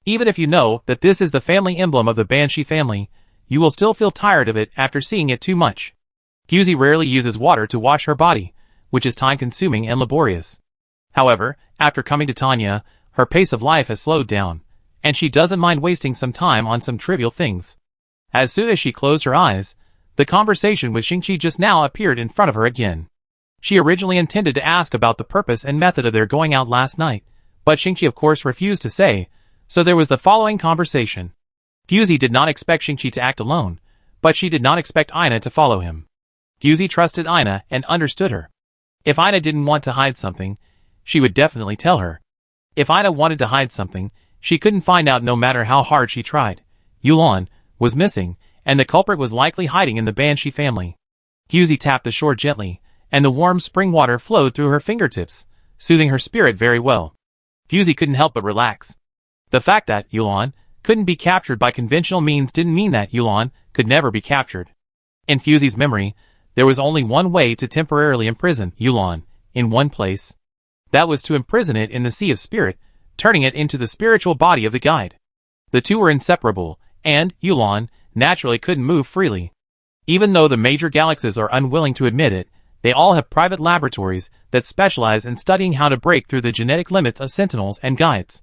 Even if you know that this is the family emblem of the Banshee family, you will still feel tired of it after seeing it too much. Fusey rarely uses water to wash her body, which is time-consuming and laborious. However, after coming to Tanya, her pace of life has slowed down, and she doesn't mind wasting some time on some trivial things. As soon as she closed her eyes, the conversation with Shingchi just now appeared in front of her again. She originally intended to ask about the purpose and method of their going out last night, but Shingchi of course refused to say, so there was the following conversation. Fusey did not expect Shingchi to act alone, but she did not expect Ina to follow him. Fusey trusted Ina and understood her. If Ina didn't want to hide something, she would definitely tell her. If Ina wanted to hide something, she couldn't find out no matter how hard she tried. Yulan was missing, and the culprit was likely hiding in the Banshee family. Fusey tapped the shore gently, and the warm spring water flowed through her fingertips, soothing her spirit very well. Fusey couldn't help but relax. The fact that Yulan couldn't be captured by conventional means didn't mean that Yulan could never be captured. In Fusey's memory, there was only one way to temporarily imprison Yulan, in one place. That was to imprison it in the Sea of Spirit, turning it into the spiritual body of the guide. The two were inseparable, and Yulan naturally couldn't move freely. Even though the major galaxies are unwilling to admit it, they all have private laboratories that specialize in studying how to break through the genetic limits of sentinels and guides.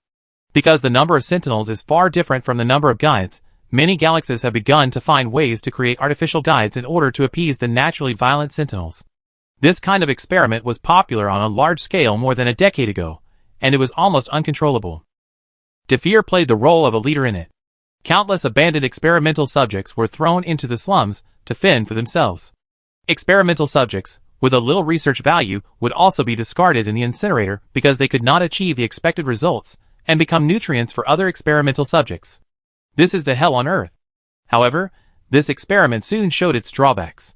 Because the number of sentinels is far different from the number of guides, many galaxies have begun to find ways to create artificial guides in order to appease the naturally violent sentinels. This kind of experiment was popular on a large scale more than a decade ago, and it was almost uncontrollable. Defeer played the role of a leader in it. Countless abandoned experimental subjects were thrown into the slums to fend for themselves. Experimental subjects, with a little research value, would also be discarded in the incinerator because they could not achieve the expected results and become nutrients for other experimental subjects. This is the hell on Earth. However, this experiment soon showed its drawbacks.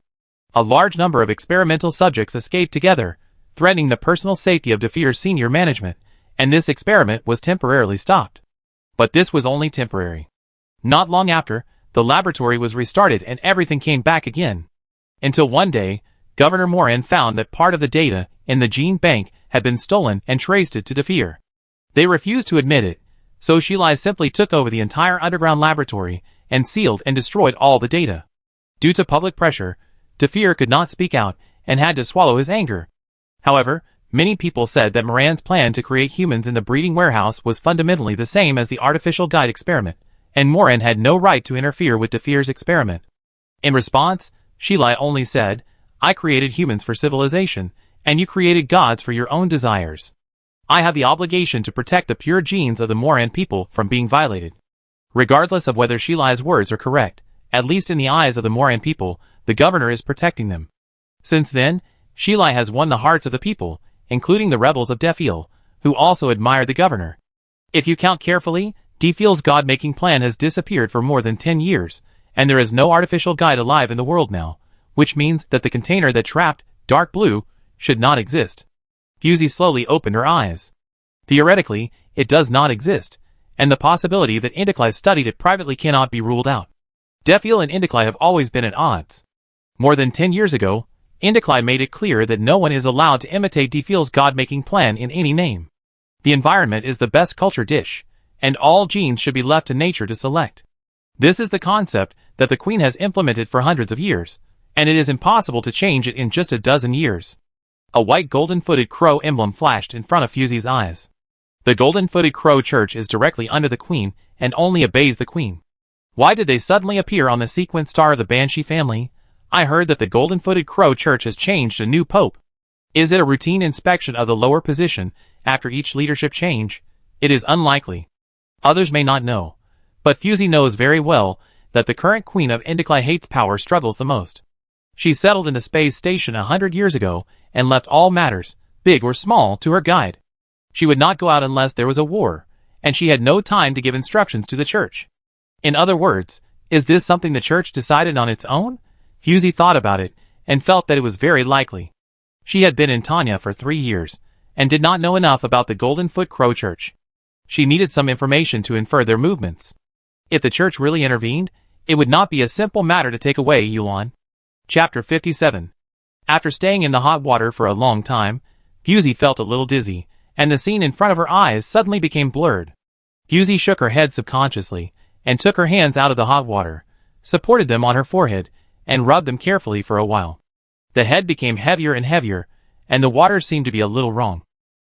A large number of experimental subjects escaped together, threatening the personal safety of Defeer's senior management, and this experiment was temporarily stopped. But this was only temporary. Not long after, the laboratory was restarted and everything came back again. Until one day, Governor Moran found that part of the data in the gene bank had been stolen and traced it to Defeer. They refused to admit it, so Shilai simply took over the entire underground laboratory and sealed and destroyed all the data. Due to public pressure, Defeer could not speak out and had to swallow his anger. However, many people said that Moran's plan to create humans in the breeding warehouse was fundamentally the same as the artificial guide experiment, and Moran had no right to interfere with Defeer's experiment. In response, Shilai only said, "I created humans for civilization, and you created gods for your own desires. I have the obligation to protect the pure genes of the Moran people from being violated." Regardless of whether Shilai's words are correct, at least in the eyes of the Moran people, the governor is protecting them. Since then, Shilai has won the hearts of the people, including the rebels of Defil, who also admire the governor. If you count carefully, Defil's god-making plan has disappeared for more than 10 years, and there is no artificial guide alive in the world now, which means that the container that trapped Dark Blue should not exist. Fusey slowly opened her eyes. Theoretically, it does not exist, and the possibility that Indicli studied it privately cannot be ruled out. Defil and Indicli have always been at odds. More than 10 years ago, Indicli made it clear that no one is allowed to imitate Defil's god-making plan in any name. The environment is the best culture dish, and all genes should be left to nature to select. This is the concept that the Queen has implemented for hundreds of years, and it is impossible to change it in just a dozen years. A white golden-footed crow emblem flashed in front of Fusey's eyes. The golden-footed crow church is directly under the Queen and only obeys the Queen. Why did they suddenly appear on the sequence star of the Banshee family? I heard that the golden-footed crow church has changed a new pope. Is it a routine inspection of the lower position after each leadership change? It is unlikely. Others may not know, but Fusey knows very well that the current Queen of Indicli hates power struggles the most. She settled in the space station 100 years ago and left all matters, big or small, to her guide. She would not go out unless there was a war, and she had no time to give instructions to the church. In other words, is this something the church decided on its own? Fusey thought about it and felt that it was very likely. She had been in Tanya for 3 years and did not know enough about the Golden-Foot Crow Church. She needed some information to infer their movements. If the church really intervened, it would not be a simple matter to take away Yuan. Chapter 57. After staying in the hot water for a long time, Fusey felt a little dizzy, and the scene in front of her eyes suddenly became blurred. Fusey shook her head subconsciously and took her hands out of the hot water, supported them on her forehead, and rubbed them carefully for a while. The head became heavier and heavier, and the water seemed to be a little wrong.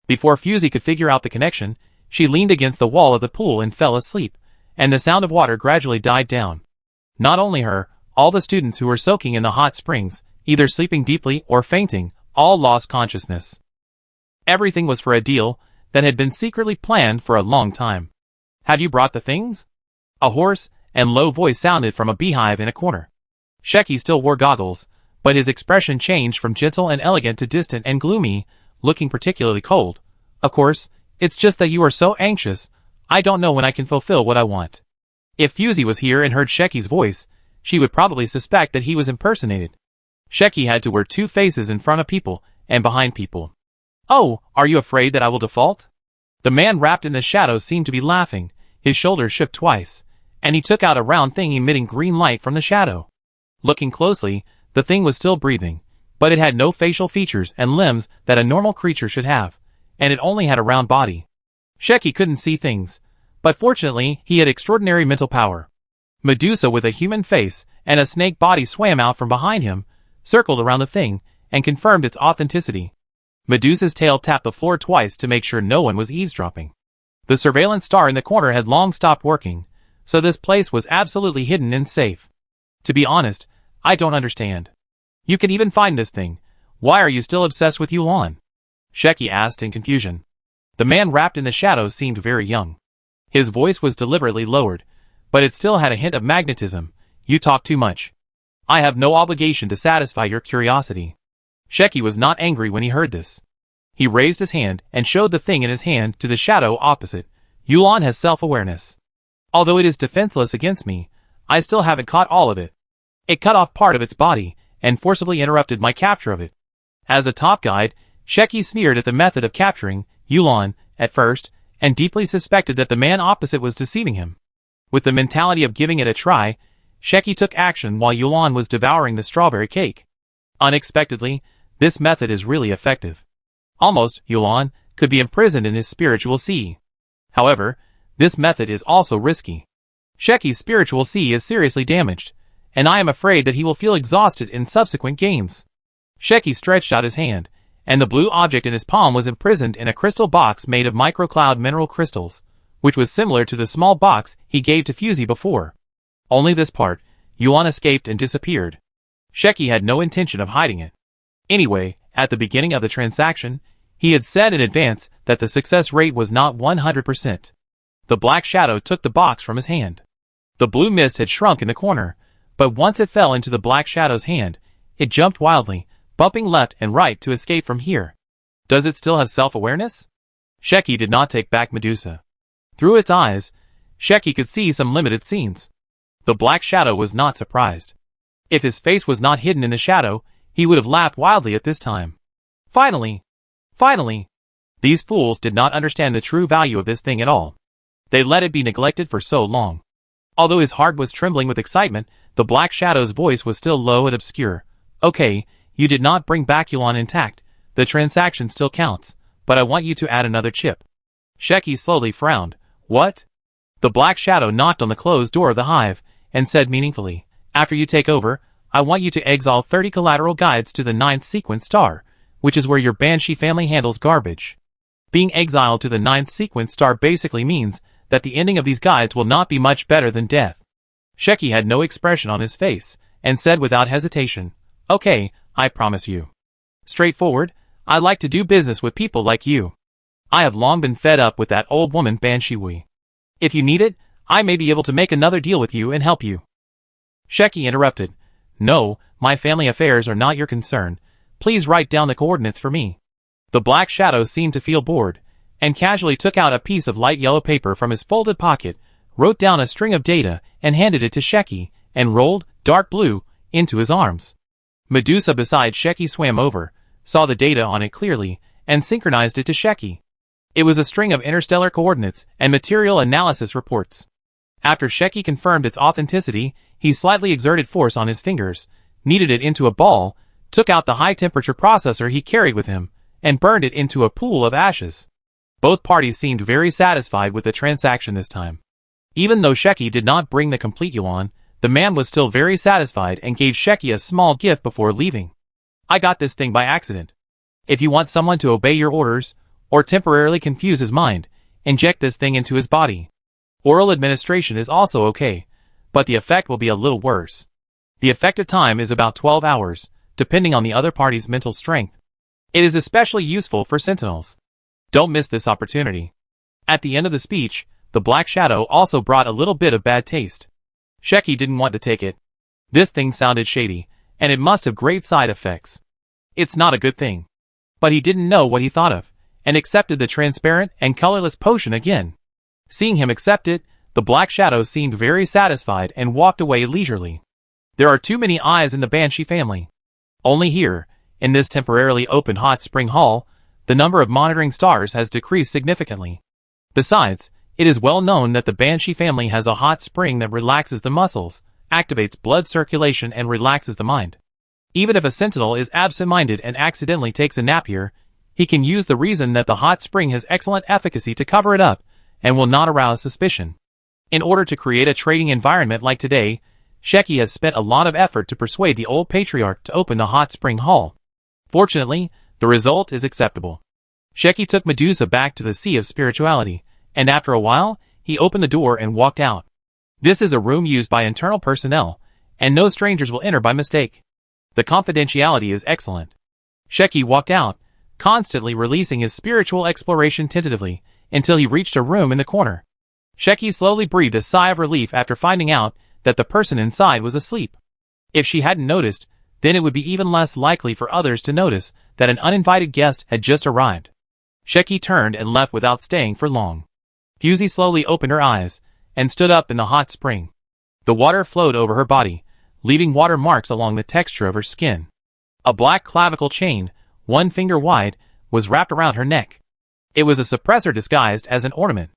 Before Fusey could figure out the connection, she leaned against the wall of the pool and fell asleep, and the sound of water gradually died down. Not only her, all the students who were soaking in the hot springs, either sleeping deeply or fainting, all lost consciousness. Everything was for a deal that had been secretly planned for a long time. Have you brought the things? A hoarse and low voice sounded from a beehive in a corner. Sheki still wore goggles, but his expression changed from gentle and elegant to distant and gloomy, looking particularly cold. Of course, it's just that you are so anxious, I don't know when I can fulfill what I want. If Fusey was here and heard Sheki's voice, she would probably suspect that he was impersonated. Sheki had to wear 2 faces in front of people and behind people. Oh, are you afraid that I will default? The man wrapped in the shadows seemed to be laughing, his shoulders shook twice, and he took out a round thing emitting green light from the shadow. Looking closely, the thing was still breathing, but it had no facial features and limbs that a normal creature should have, and it only had a round body. Sheki couldn't see things, but fortunately he had extraordinary mental power. Medusa with a human face and a snake body swam out from behind him, circled around the thing, and confirmed its authenticity. Medusa's tail tapped the floor twice to make sure no one was eavesdropping. The surveillance star in the corner had long stopped working, so this place was absolutely hidden and safe. To be honest, I don't understand. You can even find this thing. Why are you still obsessed with Yuan? Sheki asked in confusion. The man wrapped in the shadows seemed very young. His voice was deliberately lowered, but it still had a hint of magnetism. You talk too much. I have no obligation to satisfy your curiosity. Sheki was not angry when he heard this. He raised his hand and showed the thing in his hand to the shadow opposite. Yuan has self-awareness. Although it is defenseless against me, I still haven't caught all of it. It cut off part of its body and forcibly interrupted my capture of it. As a top guide, Sheki sneered at the method of capturing Yuan at first and deeply suspected that the man opposite was deceiving him. With the mentality of giving it a try, Sheki took action while Yuan was devouring the strawberry cake. Unexpectedly, this method is really effective. Almost, Yuan could be imprisoned in his spiritual sea. However, this method is also risky. Sheki's spiritual sea is seriously damaged, and I am afraid that he will feel exhausted in subsequent games. Sheki stretched out his hand, and the blue object in his palm was imprisoned in a crystal box made of microcloud mineral crystals, which was similar to the small box he gave to Fusey before. Only this part, Yuan escaped and disappeared. Sheki had no intention of hiding it. Anyway, at the beginning of the transaction, he had said in advance that the success rate was not 100%. The black shadow took the box from his hand. The blue mist had shrunk in the corner, but once it fell into the black shadow's hand, it jumped wildly, bumping left and right to escape from here. Does it still have self-awareness? Sheki did not take back Medusa. Through its eyes, Sheki could see some limited scenes. The black shadow was not surprised. If his face was not hidden in the shadow, he would have laughed wildly at this time. Finally! These fools did not understand the true value of this thing at all. They let it be neglected for so long. Although his heart was trembling with excitement, the black shadow's voice was still low and obscure. Okay, you did not bring back Yuan intact. The transaction still counts, but I want you to add another chip. Sheki slowly frowned. What? The black shadow knocked on the closed door of the hive, and said meaningfully, "After you take over, I want you to exile 30 collateral guides to the 9th sequence star, which is where your Banshee family handles garbage." Being exiled to the 9th sequence star basically means that the ending of these guides will not be much better than death. Sheki had no expression on his face, and said without hesitation, "Okay, I promise you. Straightforward, I like to do business with people like you. I have long been fed up with that old woman Banshee Wui. If you need it, I may be able to make another deal with you and help you." Sheki interrupted, "No, my family affairs are not your concern. Please write down the coordinates for me." The black shadow seemed to feel bored, and casually took out a piece of light yellow paper from his folded pocket, wrote down a string of data, and handed it to Sheki, and rolled, dark blue, into his arms. Medusa beside Sheki swam over, saw the data on it clearly, and synchronized it to Sheki. It was a string of interstellar coordinates and material analysis reports. After Sheki confirmed its authenticity, he slightly exerted force on his fingers, kneaded it into a ball, took out the high-temperature processor he carried with him, and burned it into a pool of ashes. Both parties seemed very satisfied with the transaction this time. Even though Sheki did not bring the complete yuan, the man was still very satisfied and gave Sheki a small gift before leaving. "I got this thing by accident. If you want someone to obey your orders, or temporarily confuse his mind, inject this thing into his body. Oral administration is also okay, but the effect will be a little worse. The effective time is about 12 hours, depending on the other party's mental strength. It is especially useful for sentinels. Don't miss this opportunity." At the end of the speech, the black shadow also brought a little bit of bad taste. Sheki didn't want to take it. This thing sounded shady, and it must have great side effects. It's not a good thing. But he didn't know what he thought of, and accepted the transparent and colorless potion again. Seeing him accept it, the black shadow seemed very satisfied and walked away leisurely. There are too many eyes in the Banshee family. Only here, in this temporarily open hot spring hall, the number of monitoring stars has decreased significantly. Besides, it is well known that the Banshee family has a hot spring that relaxes the muscles, activates blood circulation and relaxes the mind. Even if a sentinel is absent-minded and accidentally takes a nap here, he can use the reason that the hot spring has excellent efficacy to cover it up, and will not arouse suspicion. In order to create a trading environment like today, Sheki has spent a lot of effort to persuade the old patriarch to open the hot spring hall. Fortunately, the result is acceptable. Sheki took Medusa back to the Sea of Spirituality, and after a while, he opened the door and walked out. This is a room used by internal personnel, and no strangers will enter by mistake. The confidentiality is excellent. Sheki walked out, constantly releasing his spiritual exploration tentatively, until he reached a room in the corner. Sheki slowly breathed a sigh of relief after finding out that the person inside was asleep. If she hadn't noticed, then it would be even less likely for others to notice that an uninvited guest had just arrived. Sheki turned and left without staying for long. Fusey slowly opened her eyes, and stood up in the hot spring. The water flowed over her body, leaving water marks along the texture of her skin. A black clavicle chain, 1 finger wide, was wrapped around her neck. It was a suppressor disguised as an ornament.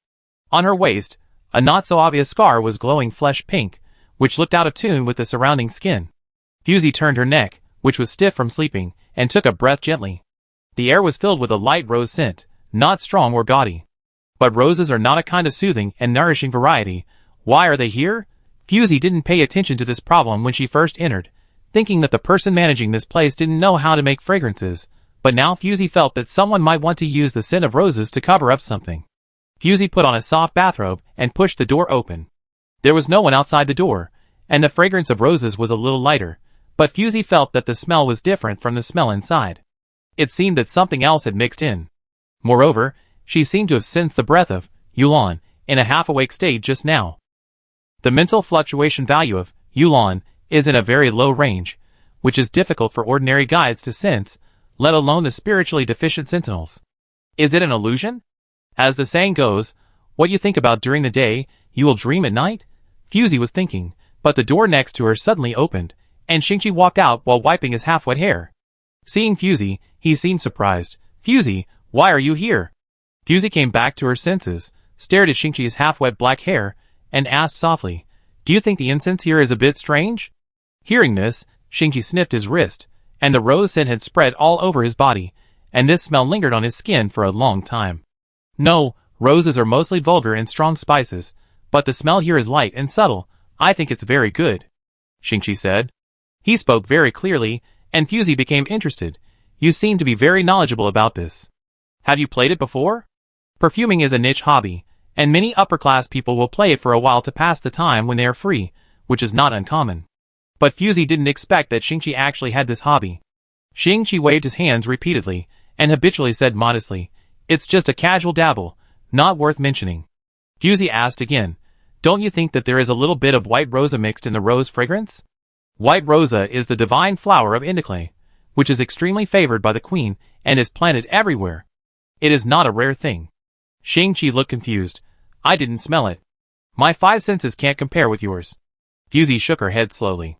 On her waist, a not-so-obvious scar was glowing flesh pink, which looked out of tune with the surrounding skin. Fusey turned her neck, which was stiff from sleeping, and took a breath gently. The air was filled with a light rose scent, not strong or gaudy. But roses are not a kind of soothing and nourishing variety. Why are they here? Fusey didn't pay attention to this problem when she first entered, thinking that the person managing this place didn't know how to make fragrances, but now Fusey felt that someone might want to use the scent of roses to cover up something. Fusey put on a soft bathrobe and pushed the door open. There was no one outside the door, and the fragrance of roses was a little lighter, but Fusey felt that the smell was different from the smell inside. It seemed that something else had mixed in. Moreover, she seemed to have sensed the breath of Yulan in a half-awake state just now. The mental fluctuation value of Yulan is in a very low range, which is difficult for ordinary guides to sense, let alone the spiritually deficient sentinels. Is it an illusion? As the saying goes, what you think about during the day, you will dream at night? Fusey was thinking, but the door next to her suddenly opened, and Shingchi walked out while wiping his half-wet hair. Seeing Fusey, he seemed surprised. "Fusey, why are you here?" Fusey came back to her senses, stared at Shingchi's half-wet black hair, and asked softly, "Do you think the incense here is a bit strange?" Hearing this, Shingchi sniffed his wrist, and the rose scent had spread all over his body, and this smell lingered on his skin for a long time. "No, roses are mostly vulgar and strong spices, But the smell here is light and subtle. I think it's very good, Shingchi said. He spoke very clearly, and Fusey became interested. You seem to be very knowledgeable about this. Have you played it before? Perfuming is a niche hobby, and many upper-class people will play it for a while to pass the time when they are free, which is not uncommon. But Fusey didn't expect that Shingchi actually had this hobby. Shingchi waved his hands repeatedly, and habitually said modestly, "It's just a casual dabble, not worth mentioning." Fusey asked again, "Don't you think that there is a little bit of white rosa mixed in the rose fragrance?" White rosa is the divine flower of Indiclay, which is extremely favored by the queen and is planted everywhere. It is not a rare thing. Shingchi looked confused. I didn't smell it. My 5 senses can't compare with yours. Fusey shook her head slowly.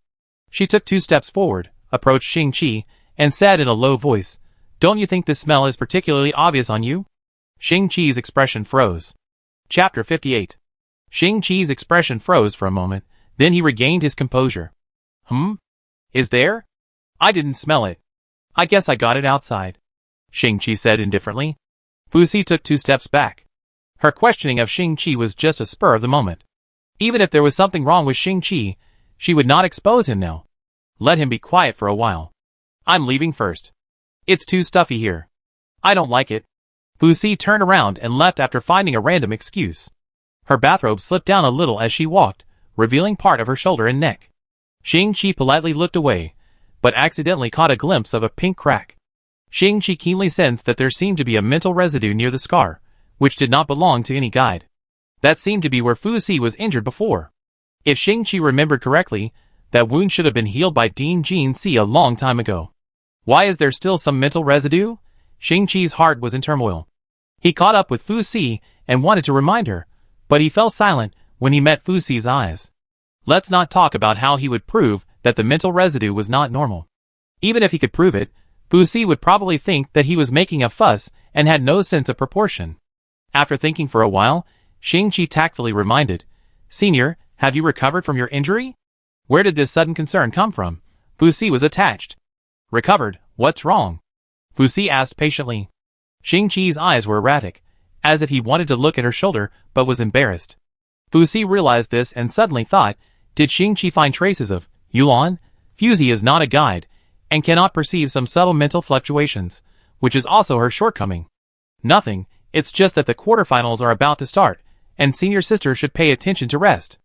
She took 2 steps forward, approached Shingchi, and said in a low voice, "Don't you think this smell is particularly obvious on you?" Shingchi's expression froze. Chapter 58. Shingchi's expression froze for a moment, then he regained his composure. Is there? I didn't smell it. I guess I got it outside, Shingchi said indifferently. Fusey took 2 steps back. Her questioning of Shingchi was just a spur of the moment. Even if there was something wrong with Shingchi, she would not expose him now. Let him be quiet for a while. I'm leaving first. It's too stuffy here. I don't like it. Fusey turned around and left after finding a random excuse. Her bathrobe slipped down a little as she walked, revealing part of her shoulder and neck. Shingchi politely looked away, but accidentally caught a glimpse of a pink crack. Shingchi keenly sensed that there seemed to be a mental residue near the scar, which did not belong to any guide. That seemed to be where Fusey was injured before. If Shingchi remembered correctly, that wound should have been healed by Dean Jean C a long time ago. Why is there still some mental residue? Shingchi's heart was in turmoil. He caught up with Fusey and wanted to remind her, but he fell silent when he met Fusey's eyes. Let's not talk about how he would prove that the mental residue was not normal. Even if he could prove it, Fusey would probably think that he was making a fuss and had no sense of proportion. After thinking for a while, Shingchi tactfully reminded, "Senior, have you recovered from your injury? Where did this sudden concern come from?" Fusey was attached. "Recovered, what's wrong?" Fusey asked patiently. Shingchi's eyes were erratic, as if he wanted to look at her shoulder but was embarrassed. Fusey realized this and suddenly thought, did Shingchi find traces of Yuan? Fusey is not a guide, and cannot perceive some subtle mental fluctuations, which is also her shortcoming. Nothing, it's just that the quarterfinals are about to start, and senior sister should pay attention to rest,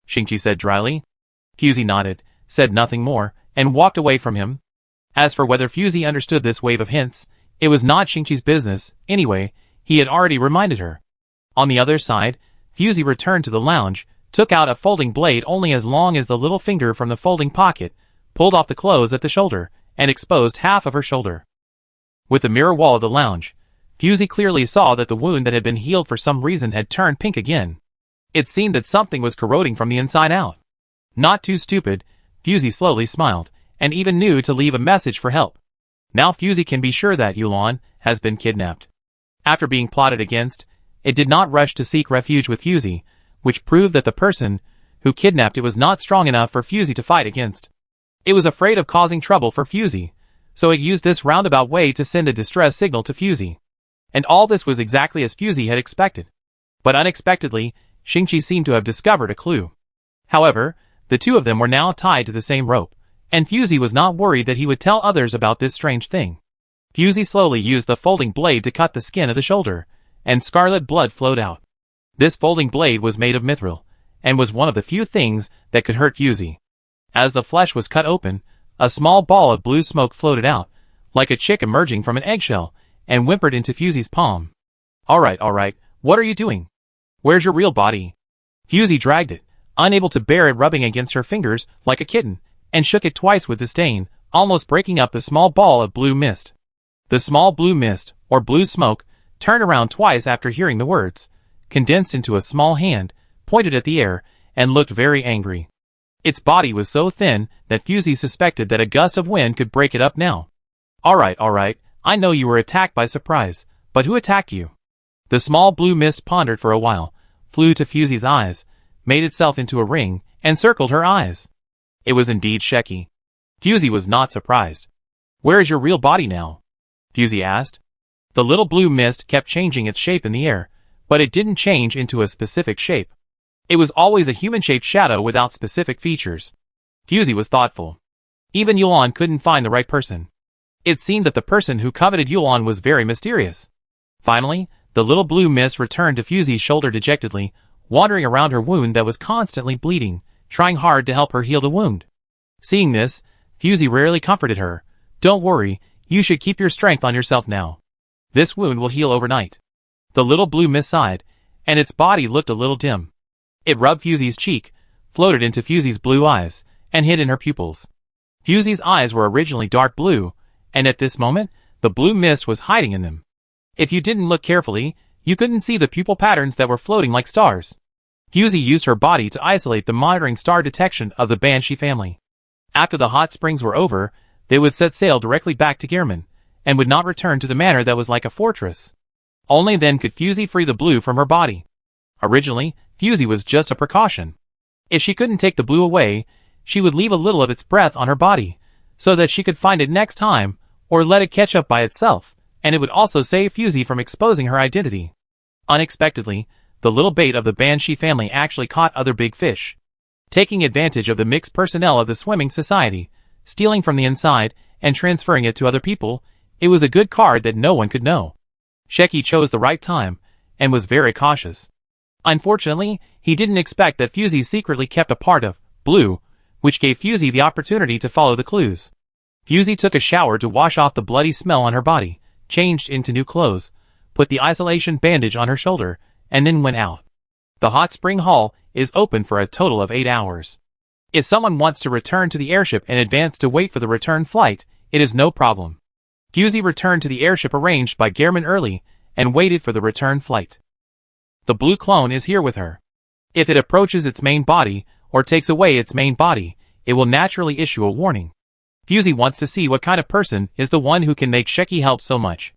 Shingchi said dryly. Fusey nodded, said nothing more, and walked away from him. As for whether Fusey understood this wave of hints, it was not Shingchi's business. Anyway, he had already reminded her. On the other side, Fusey returned to the lounge, took out a folding blade only as long as the little finger from the folding pocket, pulled off the clothes at the shoulder, and exposed half of her shoulder. With the mirror wall of the lounge, Fusey clearly saw that the wound that had been healed for some reason had turned pink again. It seemed that something was corroding from the inside out. Not too stupid, Fusey slowly smiled, and even knew to leave a message for help. Now Fusey can be sure that Yulan has been kidnapped. After being plotted against, it did not rush to seek refuge with Fusey, which proved that the person who kidnapped it was not strong enough for Fusey to fight against. It was afraid of causing trouble for Fusey, so it used this roundabout way to send a distress signal to Fusey. And all this was exactly as Fusey had expected. But unexpectedly, Shingchi seemed to have discovered a clue. However, the two of them were now tied to the same rope, and Fusey was not worried that he would tell others about this strange thing. Fusey slowly used the folding blade to cut the skin of the shoulder, and scarlet blood flowed out. This folding blade was made of mithril, and was one of the few things that could hurt Fusey. As the flesh was cut open, a small ball of blue smoke floated out, like a chick emerging from an eggshell, and whimpered into Fusey's palm. All right, what are you doing? Where's your real body?" Fusey dragged it, unable to bear it rubbing against her fingers like a kitten, and shook it twice with disdain, almost breaking up the small ball of blue mist. The small blue mist, or blue smoke, turned around twice after hearing the words, condensed into a small hand, pointed at the air, and looked very angry. Its body was so thin that Fusey suspected that a gust of wind could break it up now. All right, I know you were attacked by surprise, but who attacked you?" The small blue mist pondered for a while, flew to Fusey's eyes, made itself into a ring, and circled her eyes. It was indeed Sheki. Fusey was not surprised. "Where is your real body now?" Fusey asked. The little blue mist kept changing its shape in the air, but it didn't change into a specific shape. It was always a human-shaped shadow without specific features. Fusey was thoughtful. Even Yuan couldn't find the right person. It seemed that the person who coveted Yuan was very mysterious. Finally, the little blue mist returned to Fusey's shoulder dejectedly, wandering around her wound that was constantly bleeding, trying hard to help her heal the wound. Seeing this, Fusey rarely comforted her. "Don't worry, you should keep your strength on yourself now. This wound will heal overnight." The little blue mist sighed, and its body looked a little dim. It rubbed Fusey's cheek, floated into Fusey's blue eyes, and hid in her pupils. Fusey's eyes were originally dark blue, and at this moment, the blue mist was hiding in them. If you didn't look carefully, you couldn't see the pupil patterns that were floating like stars. Fusey used her body to isolate the monitoring star detection of the Banshee family. After the hot springs were over, they would set sail directly back to Gehrman, and would not return to the manor that was like a fortress. Only then could Fusey free the blue from her body. Originally, Fusey was just a precaution. If she couldn't take the blue away, she would leave a little of its breath on her body, so that she could find it next time, or let it catch up by itself, and it would also save Fusey from exposing her identity. Unexpectedly, the little bait of the Banshee family actually caught other big fish. Taking advantage of the mixed personnel of the swimming society, stealing from the inside, and transferring it to other people, it was a good card that no one could know. Sheki chose the right time, and was very cautious. Unfortunately, he didn't expect that Fusey secretly kept a part of blue, which gave Fusey the opportunity to follow the clues. Fusey took a shower to wash off the bloody smell on her body, changed into new clothes, put the isolation bandage on her shoulder, and then went out. The hot spring hall is open for a total of 8 hours. If someone wants to return to the airship in advance to wait for the return flight, it is no problem. Fusey returned to the airship arranged by Gehrman early, and waited for the return flight. The blue clone is here with her. If it approaches its main body, or takes away its main body, it will naturally issue a warning. Fusey wants to see what kind of person is the one who can make Sheki help so much.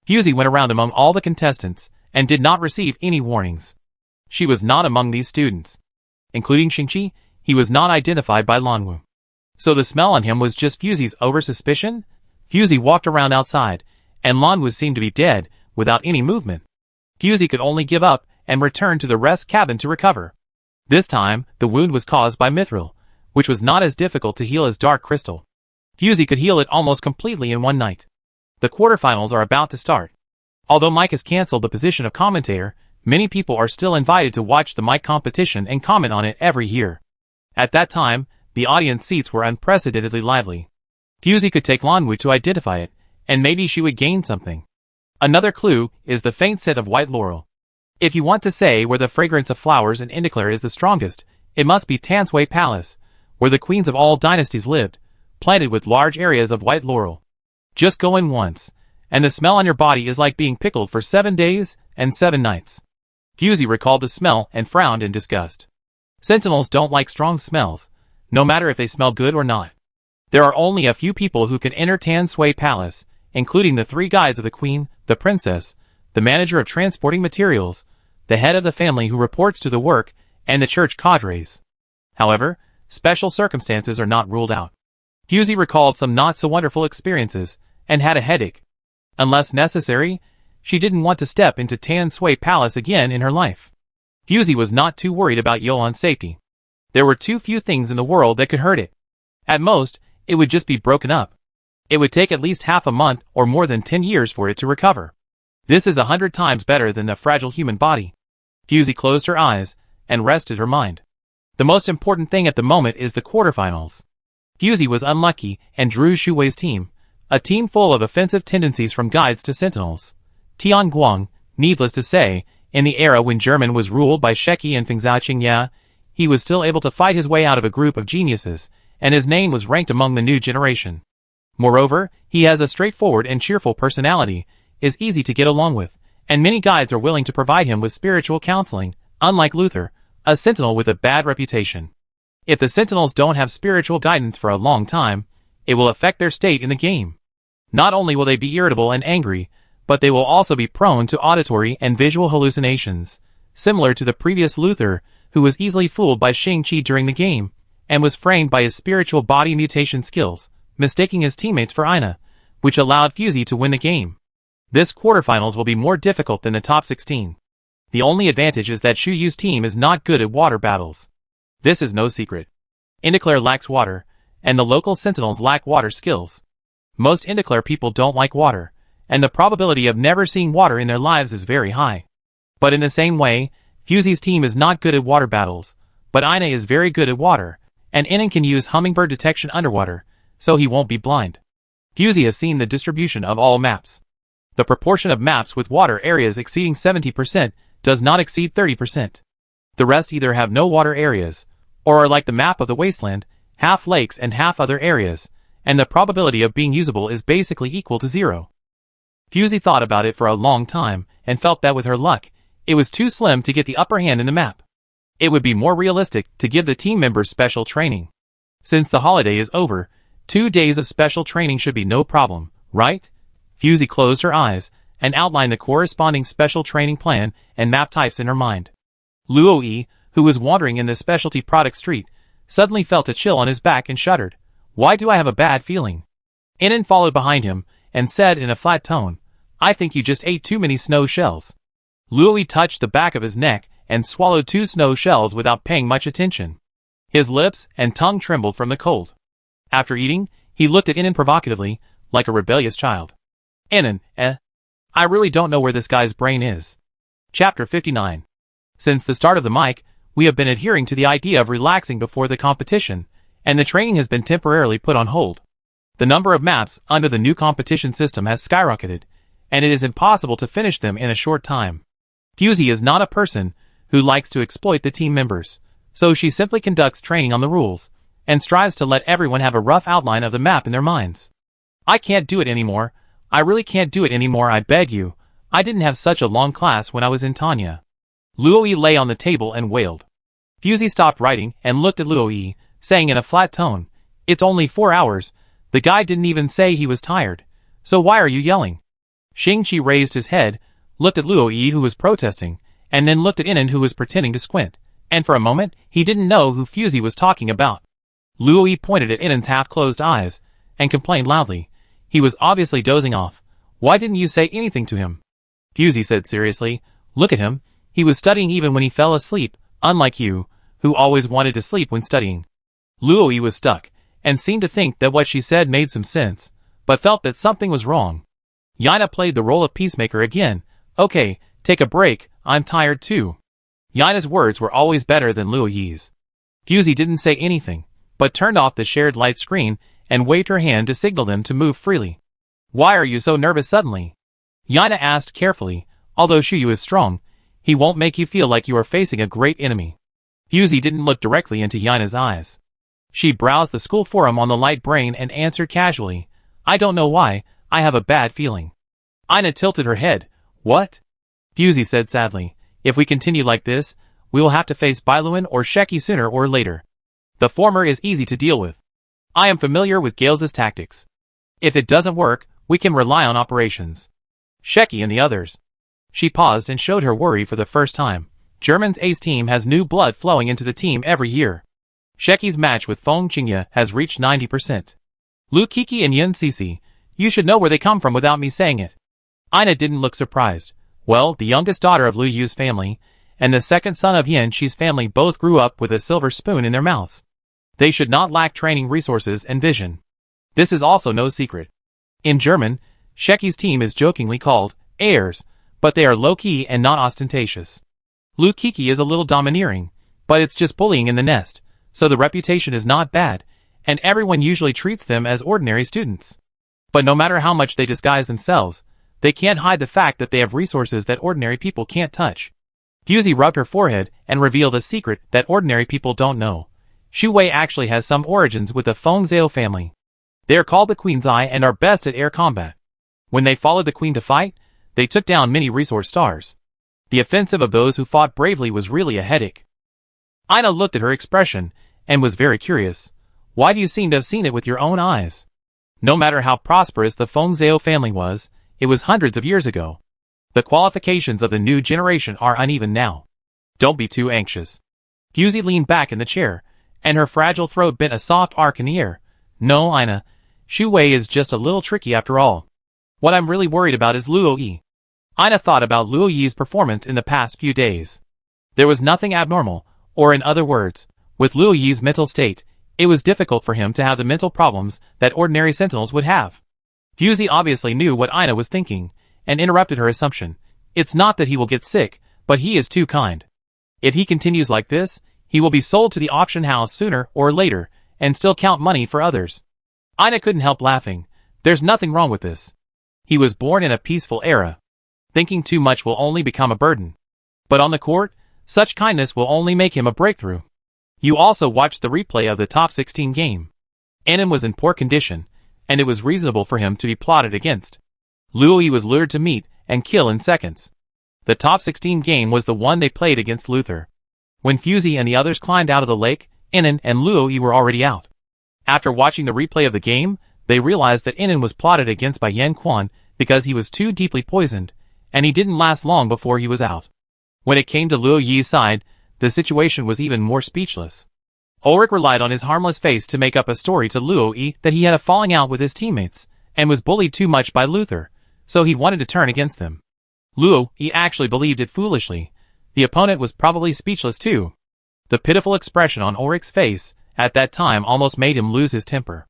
Fusey went around among all the contestants, and did not receive any warnings. She was not among these students. Including Shingchi, he was not identified by Lanwu. So the smell on him was just Fusey's over-suspicion? Fusey walked around outside, and Lanwu seemed to be dead, without any movement. Fusey could only give up, and return to the rest cabin to recover. This time, the wound was caused by mithril, which was not as difficult to heal as dark crystal. Fusey could heal it almost completely in one night. The quarterfinals are about to start. Although Mike has cancelled the position of commentator, many people are still invited to watch the Mike competition and comment on it every year. At that time, the audience seats were unprecedentedly lively. Fusey could take Lanwu to identify it, and maybe she would gain something. Another clue is the faint scent of white laurel. If you want to say where the fragrance of flowers and indica is the strongest, it must be Tansui Palace, where the queens of all dynasties lived, planted with large areas of white laurel. Just go in once, and the smell on your body is like being pickled for 7 days and 7 nights. Fusey recalled the smell and frowned in disgust. Sentinels don't like strong smells, no matter if they smell good or not. There are only a few people who can enter Tansui Palace, including the 3 guides of the queen, the princess, the manager of transporting materials, the head of the family who reports to the work, and the church cadres. However, special circumstances are not ruled out. Fusey recalled some not-so-wonderful experiences, and had a headache. Unless necessary, she didn't want to step into Tansui Palace again in her life. Fusey was not too worried about Yolan's safety. There were too few things in the world that could hurt it. At most, it would just be broken up. It would take at least half a month or more than 10 years for it to recover. This is 100 times better than the fragile human body. Fusey closed her eyes, and rested her mind. The most important thing at the moment is the quarterfinals. Fusey was unlucky, and drew Shuwei's team, a team full of offensive tendencies from guides to sentinels. Tian Guang, needless to say, in the era when Gehrman was ruled by Sheki and Finalizing, he was still able to fight his way out of a group of geniuses, and his name was ranked among the new generation. Moreover, he has a straightforward and cheerful personality, is easy to get along with, and many guides are willing to provide him with spiritual counseling, unlike Luther, a sentinel with a bad reputation. If the sentinels don't have spiritual guidance for a long time, it will affect their state in the game. Not only will they be irritable and angry, but they will also be prone to auditory and visual hallucinations, similar to the previous Luther, who was easily fooled by Shingchi during the game, and was framed by his spiritual body mutation skills, mistaking his teammates for Ina, which allowed Fusey to win the game. This quarterfinals will be more difficult than the top 16. The only advantage is that Shu Yu's team is not good at water battles. This is no secret. Indeclare lacks water, and the local sentinels lack water skills. Most Indeclare people don't like water, and the probability of never seeing water in their lives is very high. But in the same way, Fusey's team is not good at water battles, but Ina is very good at water, and Inan can use hummingbird detection underwater, so he won't be blind. Fusey has seen the distribution of all maps. The proportion of maps with water areas exceeding 70% does not exceed 30%. The rest either have no water areas, or are like the map of the wasteland, half lakes and half other areas, and the probability of being usable is basically equal to 0. Fusey thought about it for a long time, and felt that with her luck, it was too slim to get the upper hand in the map. It would be more realistic to give the team members special training. Since the holiday is over, 2 days of special training should be no problem, right? Fusey closed her eyes, and outlined the corresponding special training plan and map types in her mind. Luo-yi, who was wandering in the specialty product street, suddenly felt a chill on his back and shuddered. Why do I have a bad feeling? Inan followed behind him, and said in a flat tone, I think you just ate too many snow shells. Luo-yi touched the back of his neck, and swallowed 2 snow shells without paying much attention. His lips and tongue trembled from the cold. After eating, he looked at Inan provocatively, like a rebellious child. Inan, I really don't know where this guy's brain is. Chapter 59. Since the start of the mic, we have been adhering to the idea of relaxing before the competition, and the training has been temporarily put on hold. The number of maps under the new competition system has skyrocketed, and it is impossible to finish them in a short time. Fusey is not a person who likes to exploit the team members, so she simply conducts training on the rules, and strives to let everyone have a rough outline of the map in their minds. I can't do it anymore. I really can't do it anymore, I beg you. I didn't have such a long class when I was in Tanya. Luo-yi lay on the table and wailed. Fusey stopped writing and looked at Luo-yi, saying in a flat tone, It's only 4 hours. The guy didn't even say he was tired. So why are you yelling? Shingchi raised his head, looked at Luo-yi who was protesting, and then looked at Inan who was pretending to squint, and for a moment he didn't know who Fusey was talking about. Luo-yi pointed at Inan's half-closed eyes, and complained loudly. He was obviously dozing off. Why didn't you say anything to him? Fusey said seriously, Look at him. He was studying even when he fell asleep, unlike you, who always wanted to sleep when studying. Luo-yi was stuck, and seemed to think that what she said made some sense, but felt that something was wrong. Yaina played the role of peacemaker again. Okay, take a break, I'm tired too. Yaina's words were always better than Luo-yi's. Fusey didn't say anything, but turned off the shared light screen and waved her hand to signal them to move freely. Why are you so nervous suddenly? Yaina asked carefully. Although Shu Yu is strong, he won't make you feel like you are facing a great enemy. Fusey didn't look directly into Yaina's eyes. She browsed the school forum on the light brain and answered casually, I don't know why, I have a bad feeling. Ina tilted her head. What? Fusey said sadly, If we continue like this, we will have to face Bailuan or Sheki sooner or later. The former is easy to deal with. I am familiar with Gales' tactics. If it doesn't work, we can rely on operations. Sheki and the others. She paused and showed her worry for the first time. German's ace team has new blood flowing into the team every year. Sheki's match with Feng Qingye has reached 90%. Lu Kiki and Yun Sisi, you should know where they come from without me saying it. Ina didn't look surprised. Well, the youngest daughter of Lu Yu's family, and the second son of Yin Shi's family both grew up with a silver spoon in their mouths. They should not lack training resources and vision. This is also no secret. In German, Sheki's team is jokingly called heirs, but they are low-key and not ostentatious. Lu Kiki is a little domineering, but it's just bullying in the nest, so the reputation is not bad, and everyone usually treats them as ordinary students. But no matter how much they disguise themselves, they can't hide the fact that they have resources that ordinary people can't touch. Fusey rubbed her forehead and revealed a secret that ordinary people don't know. Shu Wei actually has some origins with the Feng Zhao family. They are called the Queen's Eye and are best at air combat. When they followed the Queen to fight, they took down many resource stars. The offensive of those who fought bravely was really a headache. Ina looked at her expression, and was very curious. Why do you seem to have seen it with your own eyes? No matter how prosperous the Feng Zhao family was, it was hundreds of years ago. The qualifications of the new generation are uneven now. Don't be too anxious. Fusey leaned back in the chair, and her fragile throat bent a soft arc in the air. No, Ina. Shu Wei is just a little tricky after all. What I'm really worried about is Luo-yi. Ina thought about Luo Yi's performance in the past few days. There was nothing abnormal, or in other words, with Luo Yi's mental state, it was difficult for him to have the mental problems that ordinary sentinels would have. Fusey obviously knew what Ina was thinking, and interrupted her assumption. It's not that he will get sick, but he is too kind. If he continues like this, he will be sold to the auction house sooner or later, and still count money for others. Ina couldn't help laughing. There's nothing wrong with this. He was born in a peaceful era. Thinking too much will only become a burden. But on the court, such kindness will only make him a breakthrough. You also watched the replay of the top 16 game. Enon was in poor condition, and it was reasonable for him to be plotted against. Luo Yi was lured to meet and kill in seconds. The top 16 game was the one they played against Luther. When Fusey and the others climbed out of the lake, Enon and Luo Yi were already out. After watching the replay of the game, they realized that Enon was plotted against by Yan Quan because he was too deeply poisoned, and he didn't last long before he was out. When it came to Luo Yi's side, the situation was even more speechless. Ulrich relied on his harmless face to make up a story to Luo Yi that he had a falling out with his teammates, and was bullied too much by Luther, so he wanted to turn against them. Luo Yi actually believed it foolishly. The opponent was probably speechless too. The pitiful expression on Ulrich's face at that time almost made him lose his temper.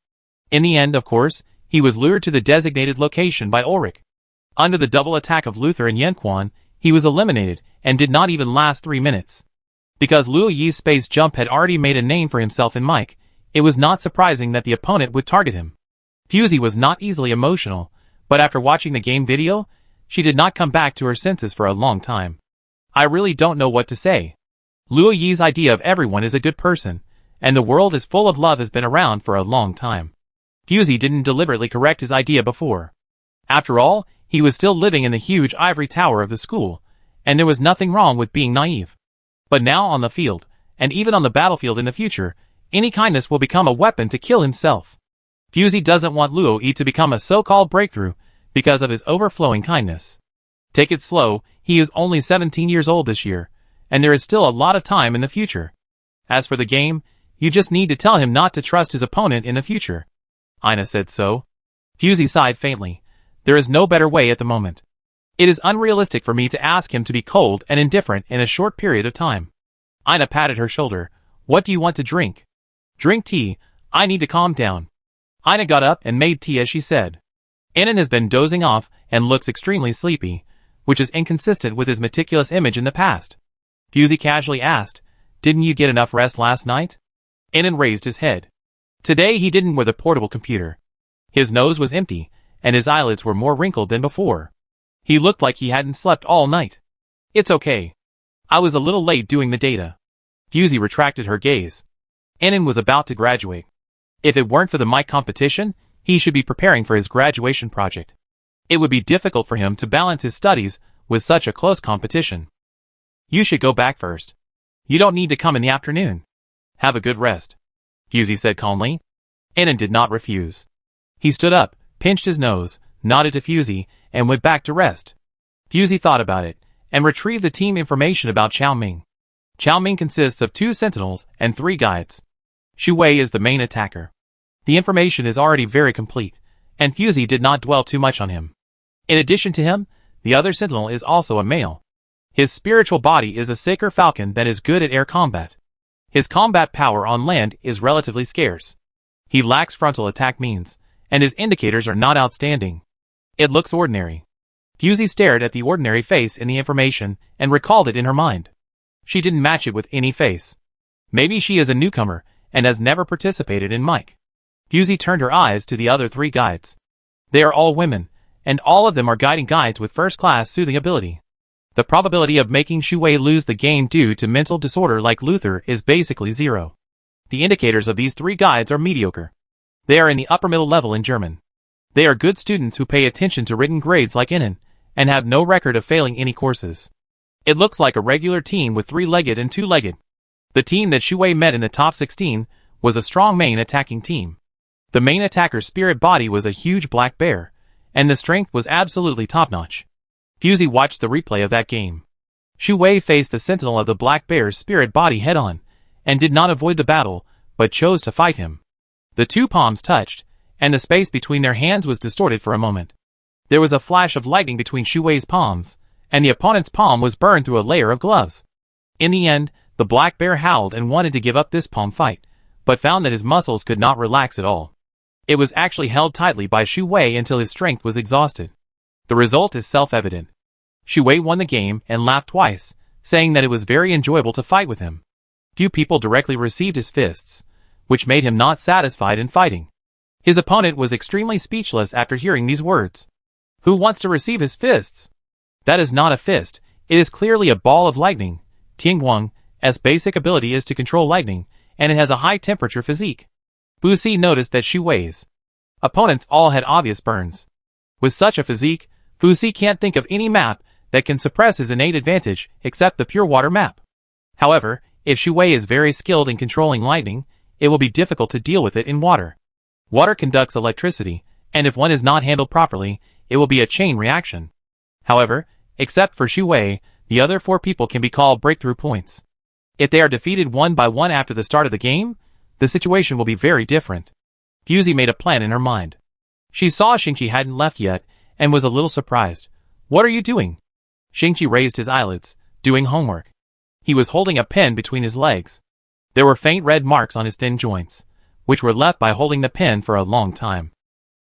In the end, of course, he was lured to the designated location by Ulrich. Under the double attack of Luther and Yan Quan, he was eliminated and did not even last 3 minutes. Because Luo Yi's space jump had already made a name for himself in Mike, it was not surprising that the opponent would target him. Fusey was not easily emotional, but after watching the game video, she did not come back to her senses for a long time. I really don't know what to say. Luo Yi's idea of everyone is a good person, and the world is full of love has been around for a long time. Fusey didn't deliberately correct his idea before. After all, he was still living in the huge ivory tower of the school, and there was nothing wrong with being naive. But now on the field, and even on the battlefield in the future, any kindness will become a weapon to kill himself. Fusey doesn't want Luo Yi to become a so-called breakthrough because of his overflowing kindness. Take it slow, he is only 17 years old this year, and there is still a lot of time in the future. As for the game, you just need to tell him not to trust his opponent in the future. Ina said so. Fusey sighed faintly. There is no better way at the moment. It is unrealistic for me to ask him to be cold and indifferent in a short period of time. Ina patted her shoulder. What do you want to drink? Drink tea. I need to calm down. Ina got up and made tea as she said. Enon has been dozing off and looks extremely sleepy, which is inconsistent with his meticulous image in the past. Fusey casually asked, didn't you get enough rest last night? Enon raised his head. Today he didn't with a portable computer. His nose was empty, and his eyelids were more wrinkled than before. He looked like he hadn't slept all night. It's okay. I was a little late doing the data. Fusey retracted her gaze. Enon was about to graduate. If it weren't for the mic competition, he should be preparing for his graduation project. It would be difficult for him to balance his studies with such a close competition. You should go back first. You don't need to come in the afternoon. Have a good rest, Fusey said calmly. Enon did not refuse. He stood up, pinched his nose, nodded to Fusey, and went back to rest. Fusey thought about it, and retrieved the team information about Chao Ming. Chao Ming consists of 2 sentinels and 3 guides. Shu Wei is the main attacker. The information is already very complete, and Fusey did not dwell too much on him. In addition to him, the other sentinel is also a male. His spiritual body is a Saker Falcon that is good at air combat. His combat power on land is relatively scarce. He lacks frontal attack means, and his indicators are not outstanding. It looks ordinary. Fusey stared at the ordinary face in the information and recalled it in her mind. She didn't match it with any face. Maybe she is a newcomer and has never participated in mic. Fusey turned her eyes to the other 3 guides. They are all women, and all of them are guiding guides with first-class soothing ability. The probability of making Shu Wei lose the game due to mental disorder like Luther is basically 0. The indicators of these 3 guides are mediocre. They are in the upper middle level in German. They are good students who pay attention to written grades like Enon, and have no record of failing any courses. It looks like a regular team with 3-legged and 2-legged. The team that Shu Wei met in the top 16 was a strong main attacking team. The main attacker's spirit body was a huge black bear, and the strength was absolutely top-notch. Fusey watched the replay of that game. Shu Wei faced the sentinel of the black bear's spirit body head-on, and did not avoid the battle, but chose to fight him. The 2 palms touched, and the space between their hands was distorted for a moment. There was a flash of lightning between Xu Wei's palms, and the opponent's palm was burned through a layer of gloves. In the end, the black bear howled and wanted to give up this palm fight, but found that his muscles could not relax at all. It was actually held tightly by Xu Wei until his strength was exhausted. The result is self-evident. Xu Wei won the game and laughed twice, saying that it was very enjoyable to fight with him. Few people directly received his fists, which made him not satisfied in fighting. His opponent was extremely speechless after hearing these words. Who wants to receive his fists? That is not a fist, it is clearly a ball of lightning. Tianguang's basic ability is to control lightning, and it has a high temperature physique. Bu Si noticed that Xu Wei's opponents all had obvious burns. With such a physique, Bu Si can't think of any map that can suppress his innate advantage except the pure water map. However, if Xu Wei is very skilled in controlling lightning, it will be difficult to deal with it in water. Water conducts electricity, and if one is not handled properly, it will be a chain reaction. However, except for Xu Wei, the other 4 people can be called breakthrough points. If they are defeated one by one after the start of the game, the situation will be very different. Fusey made a plan in her mind. She saw Shingchi hadn't left yet, and was a little surprised. What are you doing? Shingchi raised his eyelids, doing homework. He was holding a pen between his legs. There were faint red marks on his thin joints, which were left by holding the pen for a long time.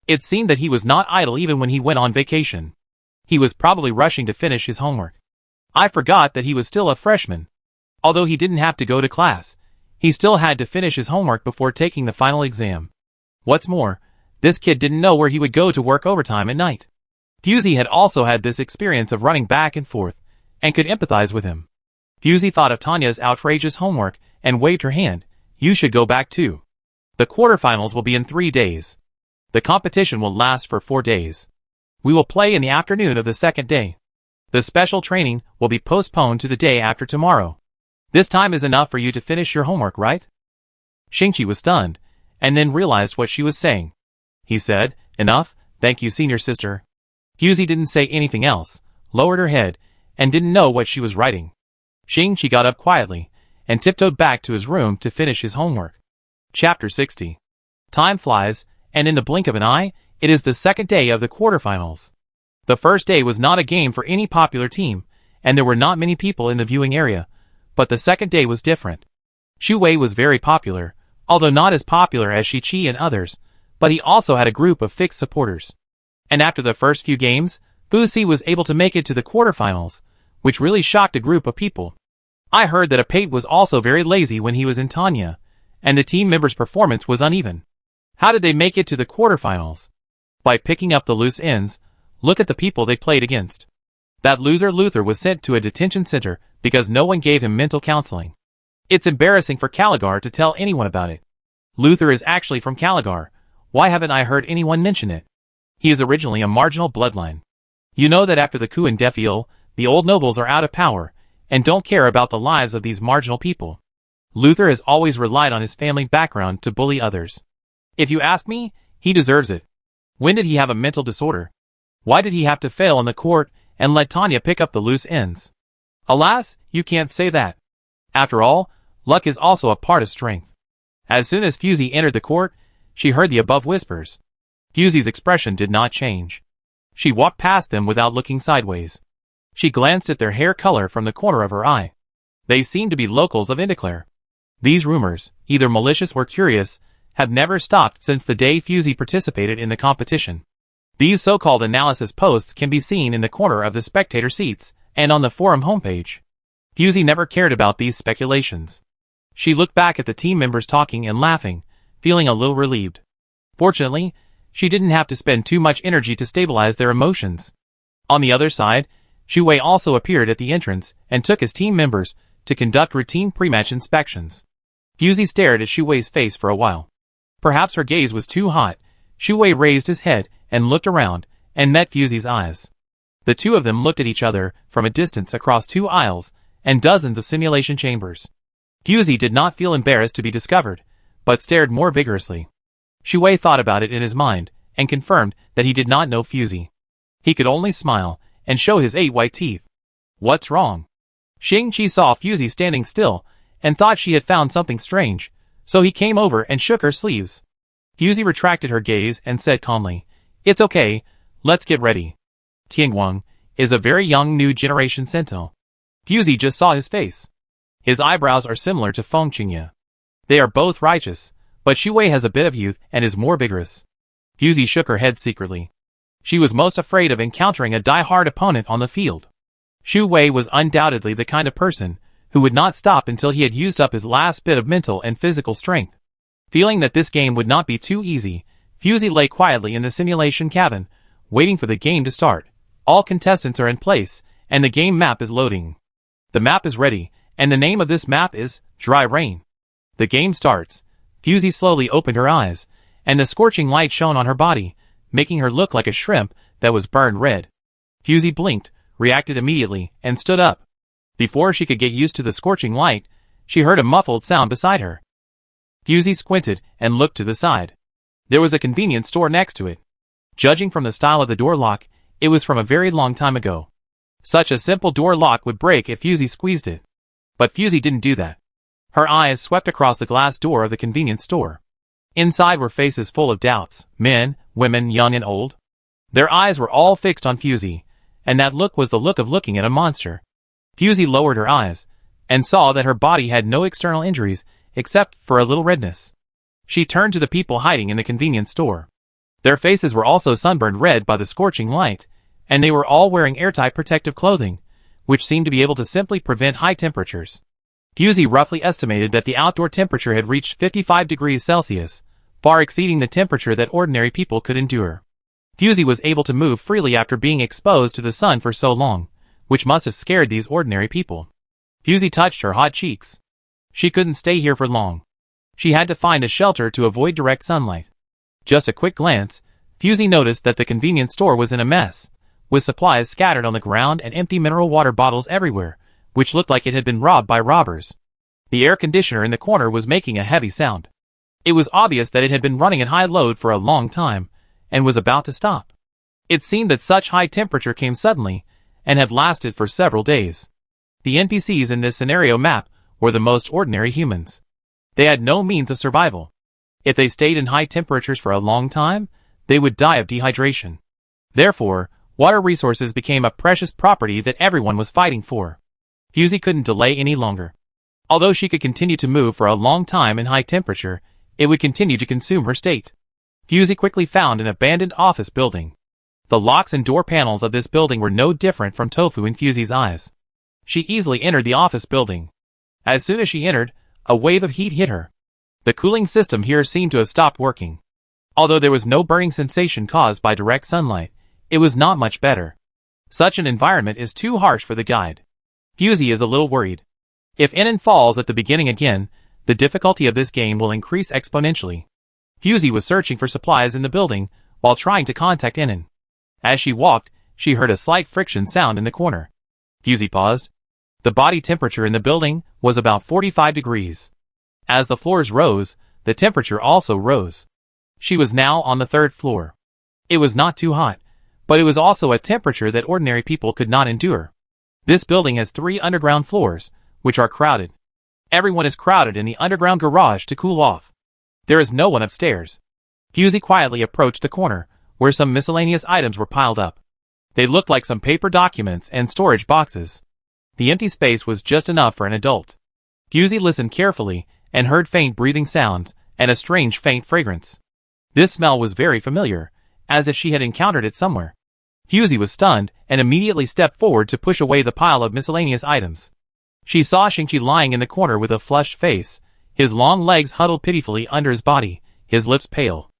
It seemed that he was not idle even when he went on vacation. He was probably rushing to finish his homework. I forgot that he was still a freshman. Although he didn't have to go to class, he still had to finish his homework before taking the final exam. What's more, this kid didn't know where he would go to work overtime at night. Fusey had also had this experience of running back and forth, and could empathize with him. Fusey thought of Tanya's outrageous homework, and waved her hand. You should go back too. The quarterfinals will be in 3 days. The competition will last for 4 days. We will play in the afternoon of the second day. The special training will be postponed to the day after tomorrow. This time is enough for you to finish your homework, right? Shingchi was stunned, and then realized what she was saying. He said, Enough, thank you, senior sister. Fusey didn't say anything else, lowered her head, and didn't know what she was writing. Shingchi got up quietly, and tiptoed back to his room to finish his homework. Chapter 60. Time flies, and in the blink of an eye, it is the second day of the quarterfinals. The first day was not a game for any popular team, and there were not many people in the viewing area, but the second day was different. Xu Wei was very popular, although not as popular as Shingchi and others, but he also had a group of fixed supporters. And after the first few games, Bu Si was able to make it to the quarterfinals, which really shocked a group of people. I heard that Apate was also very lazy when he was in Tanya, and the team members' performance was uneven. How did they make it to the quarterfinals? By picking up the loose ends. Look at the people they played against. That loser Luther was sent to a detention center because no one gave him mental counseling. It's embarrassing for Caligar to tell anyone about it. Luther is actually from Caligar. Why haven't I heard anyone mention it? He is originally a marginal bloodline. You know that after the coup in Defil, the old nobles are out of power, and don't care about the lives of these marginal people. Luther has always relied on his family background to bully others. If you ask me, he deserves it. When did he have a mental disorder? Why did he have to fail in the court and let Tanya pick up the loose ends? Alas, you can't say that. After all, luck is also a part of strength. As soon as Fusey entered the court, she heard the above whispers. Fusey's expression did not change. She walked past them without looking sideways. She glanced at their hair color from the corner of her eye. They seemed to be locals of Indiclare. These rumors, either malicious or curious, have never stopped since the day Fusey participated in the competition. These so-called analysis posts can be seen in the corner of the spectator seats and on the forum homepage. Fusey never cared about these speculations. She looked back at the team members talking and laughing, feeling a little relieved. Fortunately, she didn't have to spend too much energy to stabilize their emotions. On the other side, Xu Wei also appeared at the entrance and took his team members to conduct routine pre-match inspections. Fusey stared at Xu Wei's face for a while. Perhaps her gaze was too hot. Xu Wei raised his head and looked around, and met Fusey's eyes. The two of them looked at each other from a distance across 2 aisles and dozens of simulation chambers. Fusey did not feel embarrassed to be discovered, but stared more vigorously. Xu Wei thought about it in his mind, and confirmed that he did not know Fusey. He could only smile, and show his 8 white teeth. What's wrong? Shingchi saw Fusey standing still, and thought she had found something strange, so he came over and shook her sleeves. Fusey retracted her gaze and said calmly, It's okay, Let's get ready. Tianguang is a very young new generation sentinel. Fusey just saw his face. His eyebrows are similar to Feng Qingye. They are both righteous, but Xu Wei has a bit of youth and is more vigorous. Fusey shook her head secretly. She was most afraid of encountering a die-hard opponent on the field. Xu Wei was undoubtedly the kind of person who would not stop until he had used up his last bit of mental and physical strength. Feeling that this game would not be too easy, Fusey lay quietly in the simulation cabin, waiting for the game to start. All contestants are in place, and the game map is loading. The map is ready, and the name of this map is Dry Rain. The game starts. Fusey slowly opened her eyes, and the scorching light shone on her body, making her look like a shrimp that was burned red. Fusey blinked, reacted immediately, and stood up. Before she could get used to the scorching light, she heard a muffled sound beside her. Fusey squinted and looked to the side. There was a convenience store next to it. Judging from the style of the door lock, it was from a very long time ago. Such a simple door lock would break if Fusey squeezed it. But Fusey didn't do that. Her eyes swept across the glass door of the convenience store. Inside were faces full of doubts, men, women, young and old. Their eyes were all fixed on Fusey, and that look was the look of looking at a monster. Fusey lowered her eyes, and saw that her body had no external injuries except for a little redness. She turned to the people hiding in the convenience store. Their faces were also sunburned red by the scorching light, and they were all wearing airtight protective clothing, which seemed to be able to simply prevent high temperatures. Fusey roughly estimated that the outdoor temperature had reached 55 degrees Celsius, far exceeding the temperature that ordinary people could endure. Fusey was able to move freely after being exposed to the sun for so long, which must have scared these ordinary people. Fusey touched her hot cheeks. She couldn't stay here for long. She had to find a shelter to avoid direct sunlight. Just a quick glance, Fusey noticed that the convenience store was in a mess, with supplies scattered on the ground and empty mineral water bottles everywhere, which looked like it had been robbed by robbers. The air conditioner in the corner was making a heavy sound. It was obvious that it had been running at high load for a long time, and was about to stop. It seemed that such high temperature came suddenly, and had lasted for several days. The NPCs in this scenario map were the most ordinary humans. They had no means of survival. If they stayed in high temperatures for a long time, they would die of dehydration. Therefore, water resources became a precious property that everyone was fighting for. Fusey couldn't delay any longer. Although she could continue to move for a long time in high temperature, it would continue to consume her state. Fusey quickly found an abandoned office building. The locks and door panels of this building were no different from tofu in Fusey's eyes. She easily entered the office building. As soon as she entered, a wave of heat hit her. The cooling system here seemed to have stopped working. Although there was no burning sensation caused by direct sunlight, it was not much better. Such an environment is too harsh for the guide. Fusey is a little worried. If Enon falls at the beginning again, the difficulty of this game will increase exponentially. Fusey was searching for supplies in the building while trying to contact Enon. As she walked, she heard a slight friction sound in the corner. Fusey paused. The body temperature in the building was about 45 degrees. As the floors rose, the temperature also rose. She was now on the third floor. It was not too hot, but it was also a temperature that ordinary people could not endure. This building has 3 underground floors, which are crowded. Everyone is crowded in the underground garage to cool off. There is no one upstairs. Fusey quietly approached the corner, where some miscellaneous items were piled up. They looked like some paper documents and storage boxes. The empty space was just enough for an adult. Fusey listened carefully and heard faint breathing sounds and a strange faint fragrance. This smell was very familiar, as if she had encountered it somewhere. Fusey was stunned and immediately stepped forward to push away the pile of miscellaneous items. She saw Shingchi lying in the corner with a flushed face, his long legs huddled pitifully under his body, his lips pale.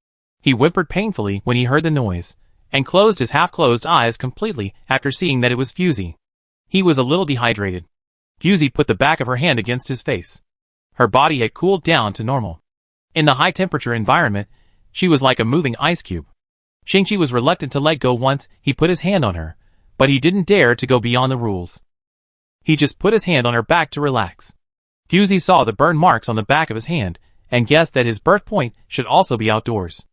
He whimpered painfully when he heard the noise, and closed his half-closed eyes completely after seeing that it was Fusey. He was a little dehydrated. Fusey put the back of her hand against his face. Her body had cooled down to normal. In the high-temperature environment, she was like a moving ice cube. Shingchi was reluctant to let go once he put his hand on her, but he didn't dare to go beyond the rules. He just put his hand on her back to relax. Fusey saw the burn marks on the back of his hand, and guessed that his birth point should also be outdoors.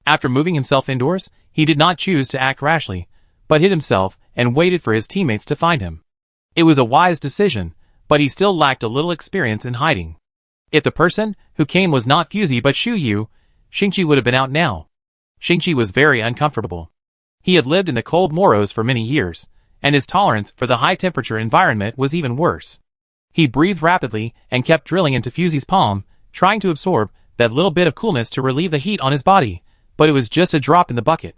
After moving himself indoors, he did not choose to act rashly, but hid himself and waited for his teammates to find him. It was a wise decision, but he still lacked a little experience in hiding. If the person who came was not Fusey but Shu Yu, Shingchi would have been out now. Shingchi was very uncomfortable. He had lived in the cold Moros for many years, and his tolerance for the high-temperature environment was even worse. He breathed rapidly and kept drilling into Fusey's palm, trying to absorb that little bit of coolness to relieve the heat on his body, but it was just a drop in the bucket.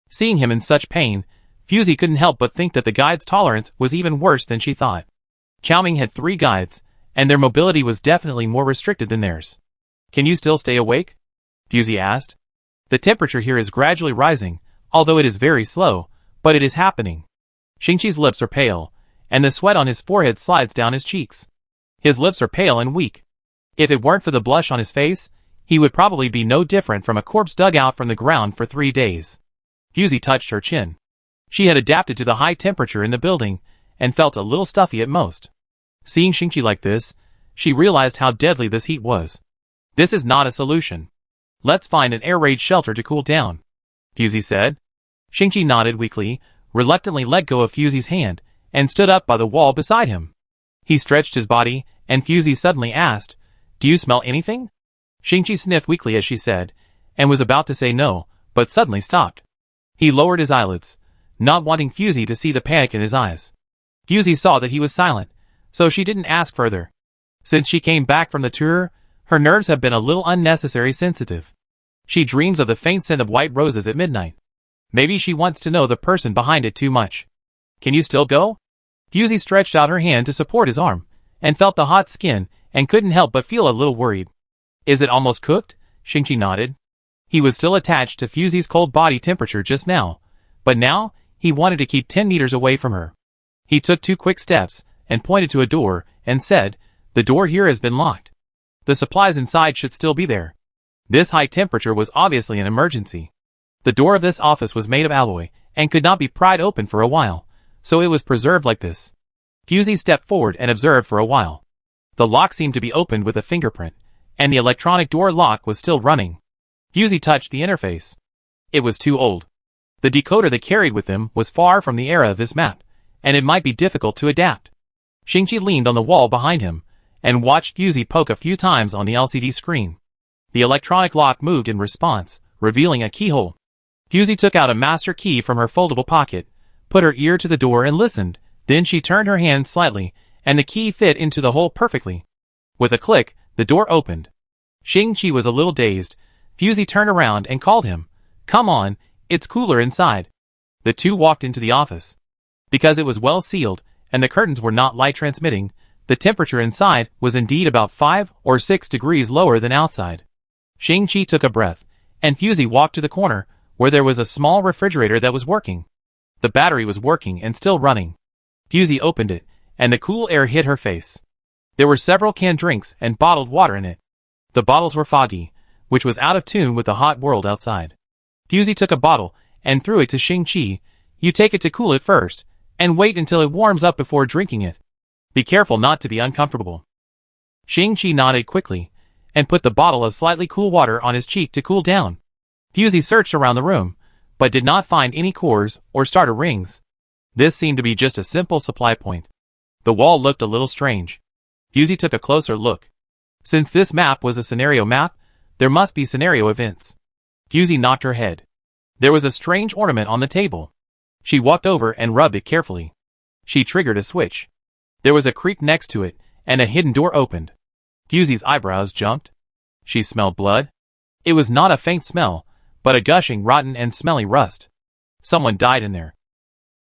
Seeing him in such pain, Fusey couldn't help but think that the guide's tolerance was even worse than she thought. Qiaoming had 3 guides, and their mobility was definitely more restricted than theirs. "Can you still stay awake?" Fusey asked. "The temperature here is gradually rising, although it is very slow, but it is happening." Shingchi's lips are pale, and the sweat on his forehead slides down his cheeks. His lips are pale and weak. If it weren't for the blush on his face, he would probably be no different from a corpse dug out from the ground for 3 days. Fusey touched her chin. She had adapted to the high temperature in the building, and felt a little stuffy at most. Seeing Shingchi like this, she realized how deadly this heat was. "This is not a solution. Let's find an air-raid shelter to cool down," Fusey said. Shingchi nodded weakly, reluctantly let go of Fusey's hand, and stood up by the wall beside him. He stretched his body, and Fusey suddenly asked, "Do you smell anything?" Shingchi sniffed weakly as she said, and was about to say no, but suddenly stopped. He lowered his eyelids, not wanting Fusey to see the panic in his eyes. Fusey saw that he was silent, so she didn't ask further. Since she came back from the tour, her nerves have been a little unnecessarily sensitive. She dreams of the faint scent of white roses at midnight. Maybe she wants to know the person behind it too much. "Can you still go?" Fusey stretched out her hand to support his arm, and felt the hot skin, and couldn't help but feel a little worried. "Is it almost cooked?" Shingchi nodded. He was still attached to Fusey's cold body temperature just now, but now, he wanted to keep 10 meters away from her. He took 2 quick steps, and pointed to a door, and said, "The door here has been locked. The supplies inside should still be there." This high temperature was obviously an emergency. The door of this office was made of alloy, and could not be pried open for a while, so it was preserved like this. Fusey stepped forward and observed for a while. The lock seemed to be opened with a fingerprint, and the electronic door lock was still running. Fusey touched the interface. It was too old. The decoder they carried with them was far from the era of this map, and it might be difficult to adapt. Shingchi leaned on the wall behind him, and watched Fusey poke a few times on the LCD screen. The electronic lock moved in response, revealing a keyhole. Fusey took out a master key from her foldable pocket, put her ear to the door and listened, then she turned her hand slightly, and the key fit into the hole perfectly. With a click, the door opened. Shingchi was a little dazed. Fusey turned around and called him. "Come on, it's cooler inside." The two walked into the office. Because it was well sealed, and the curtains were not light transmitting, the temperature inside was indeed about 5 or 6 degrees lower than outside. Shingchi took a breath, and Fusey walked to the corner, where there was a small refrigerator that was working. The battery was working and still running. Fusey opened it, and the cool air hit her face. There were several canned drinks and bottled water in it. The bottles were foggy, which was out of tune with the hot world outside. Fusey took a bottle and threw it to Shingchi. "You take it to cool it first, and wait until it warms up before drinking it. Be careful not to be uncomfortable." Shingchi nodded quickly, and put the bottle of slightly cool water on his cheek to cool down. Fusey searched around the room, but did not find any cores or starter rings. This seemed to be just a simple supply point. The wall looked a little strange. Fusey took a closer look. Since this map was a scenario map, there must be scenario events. Fusey knocked her head. There was a strange ornament on the table. She walked over and rubbed it carefully. She triggered a switch. There was a creak next to it, and a hidden door opened. Fusey's eyebrows jumped. She smelled blood. It was not a faint smell, but a gushing, rotten and smelly rust. Someone died in there.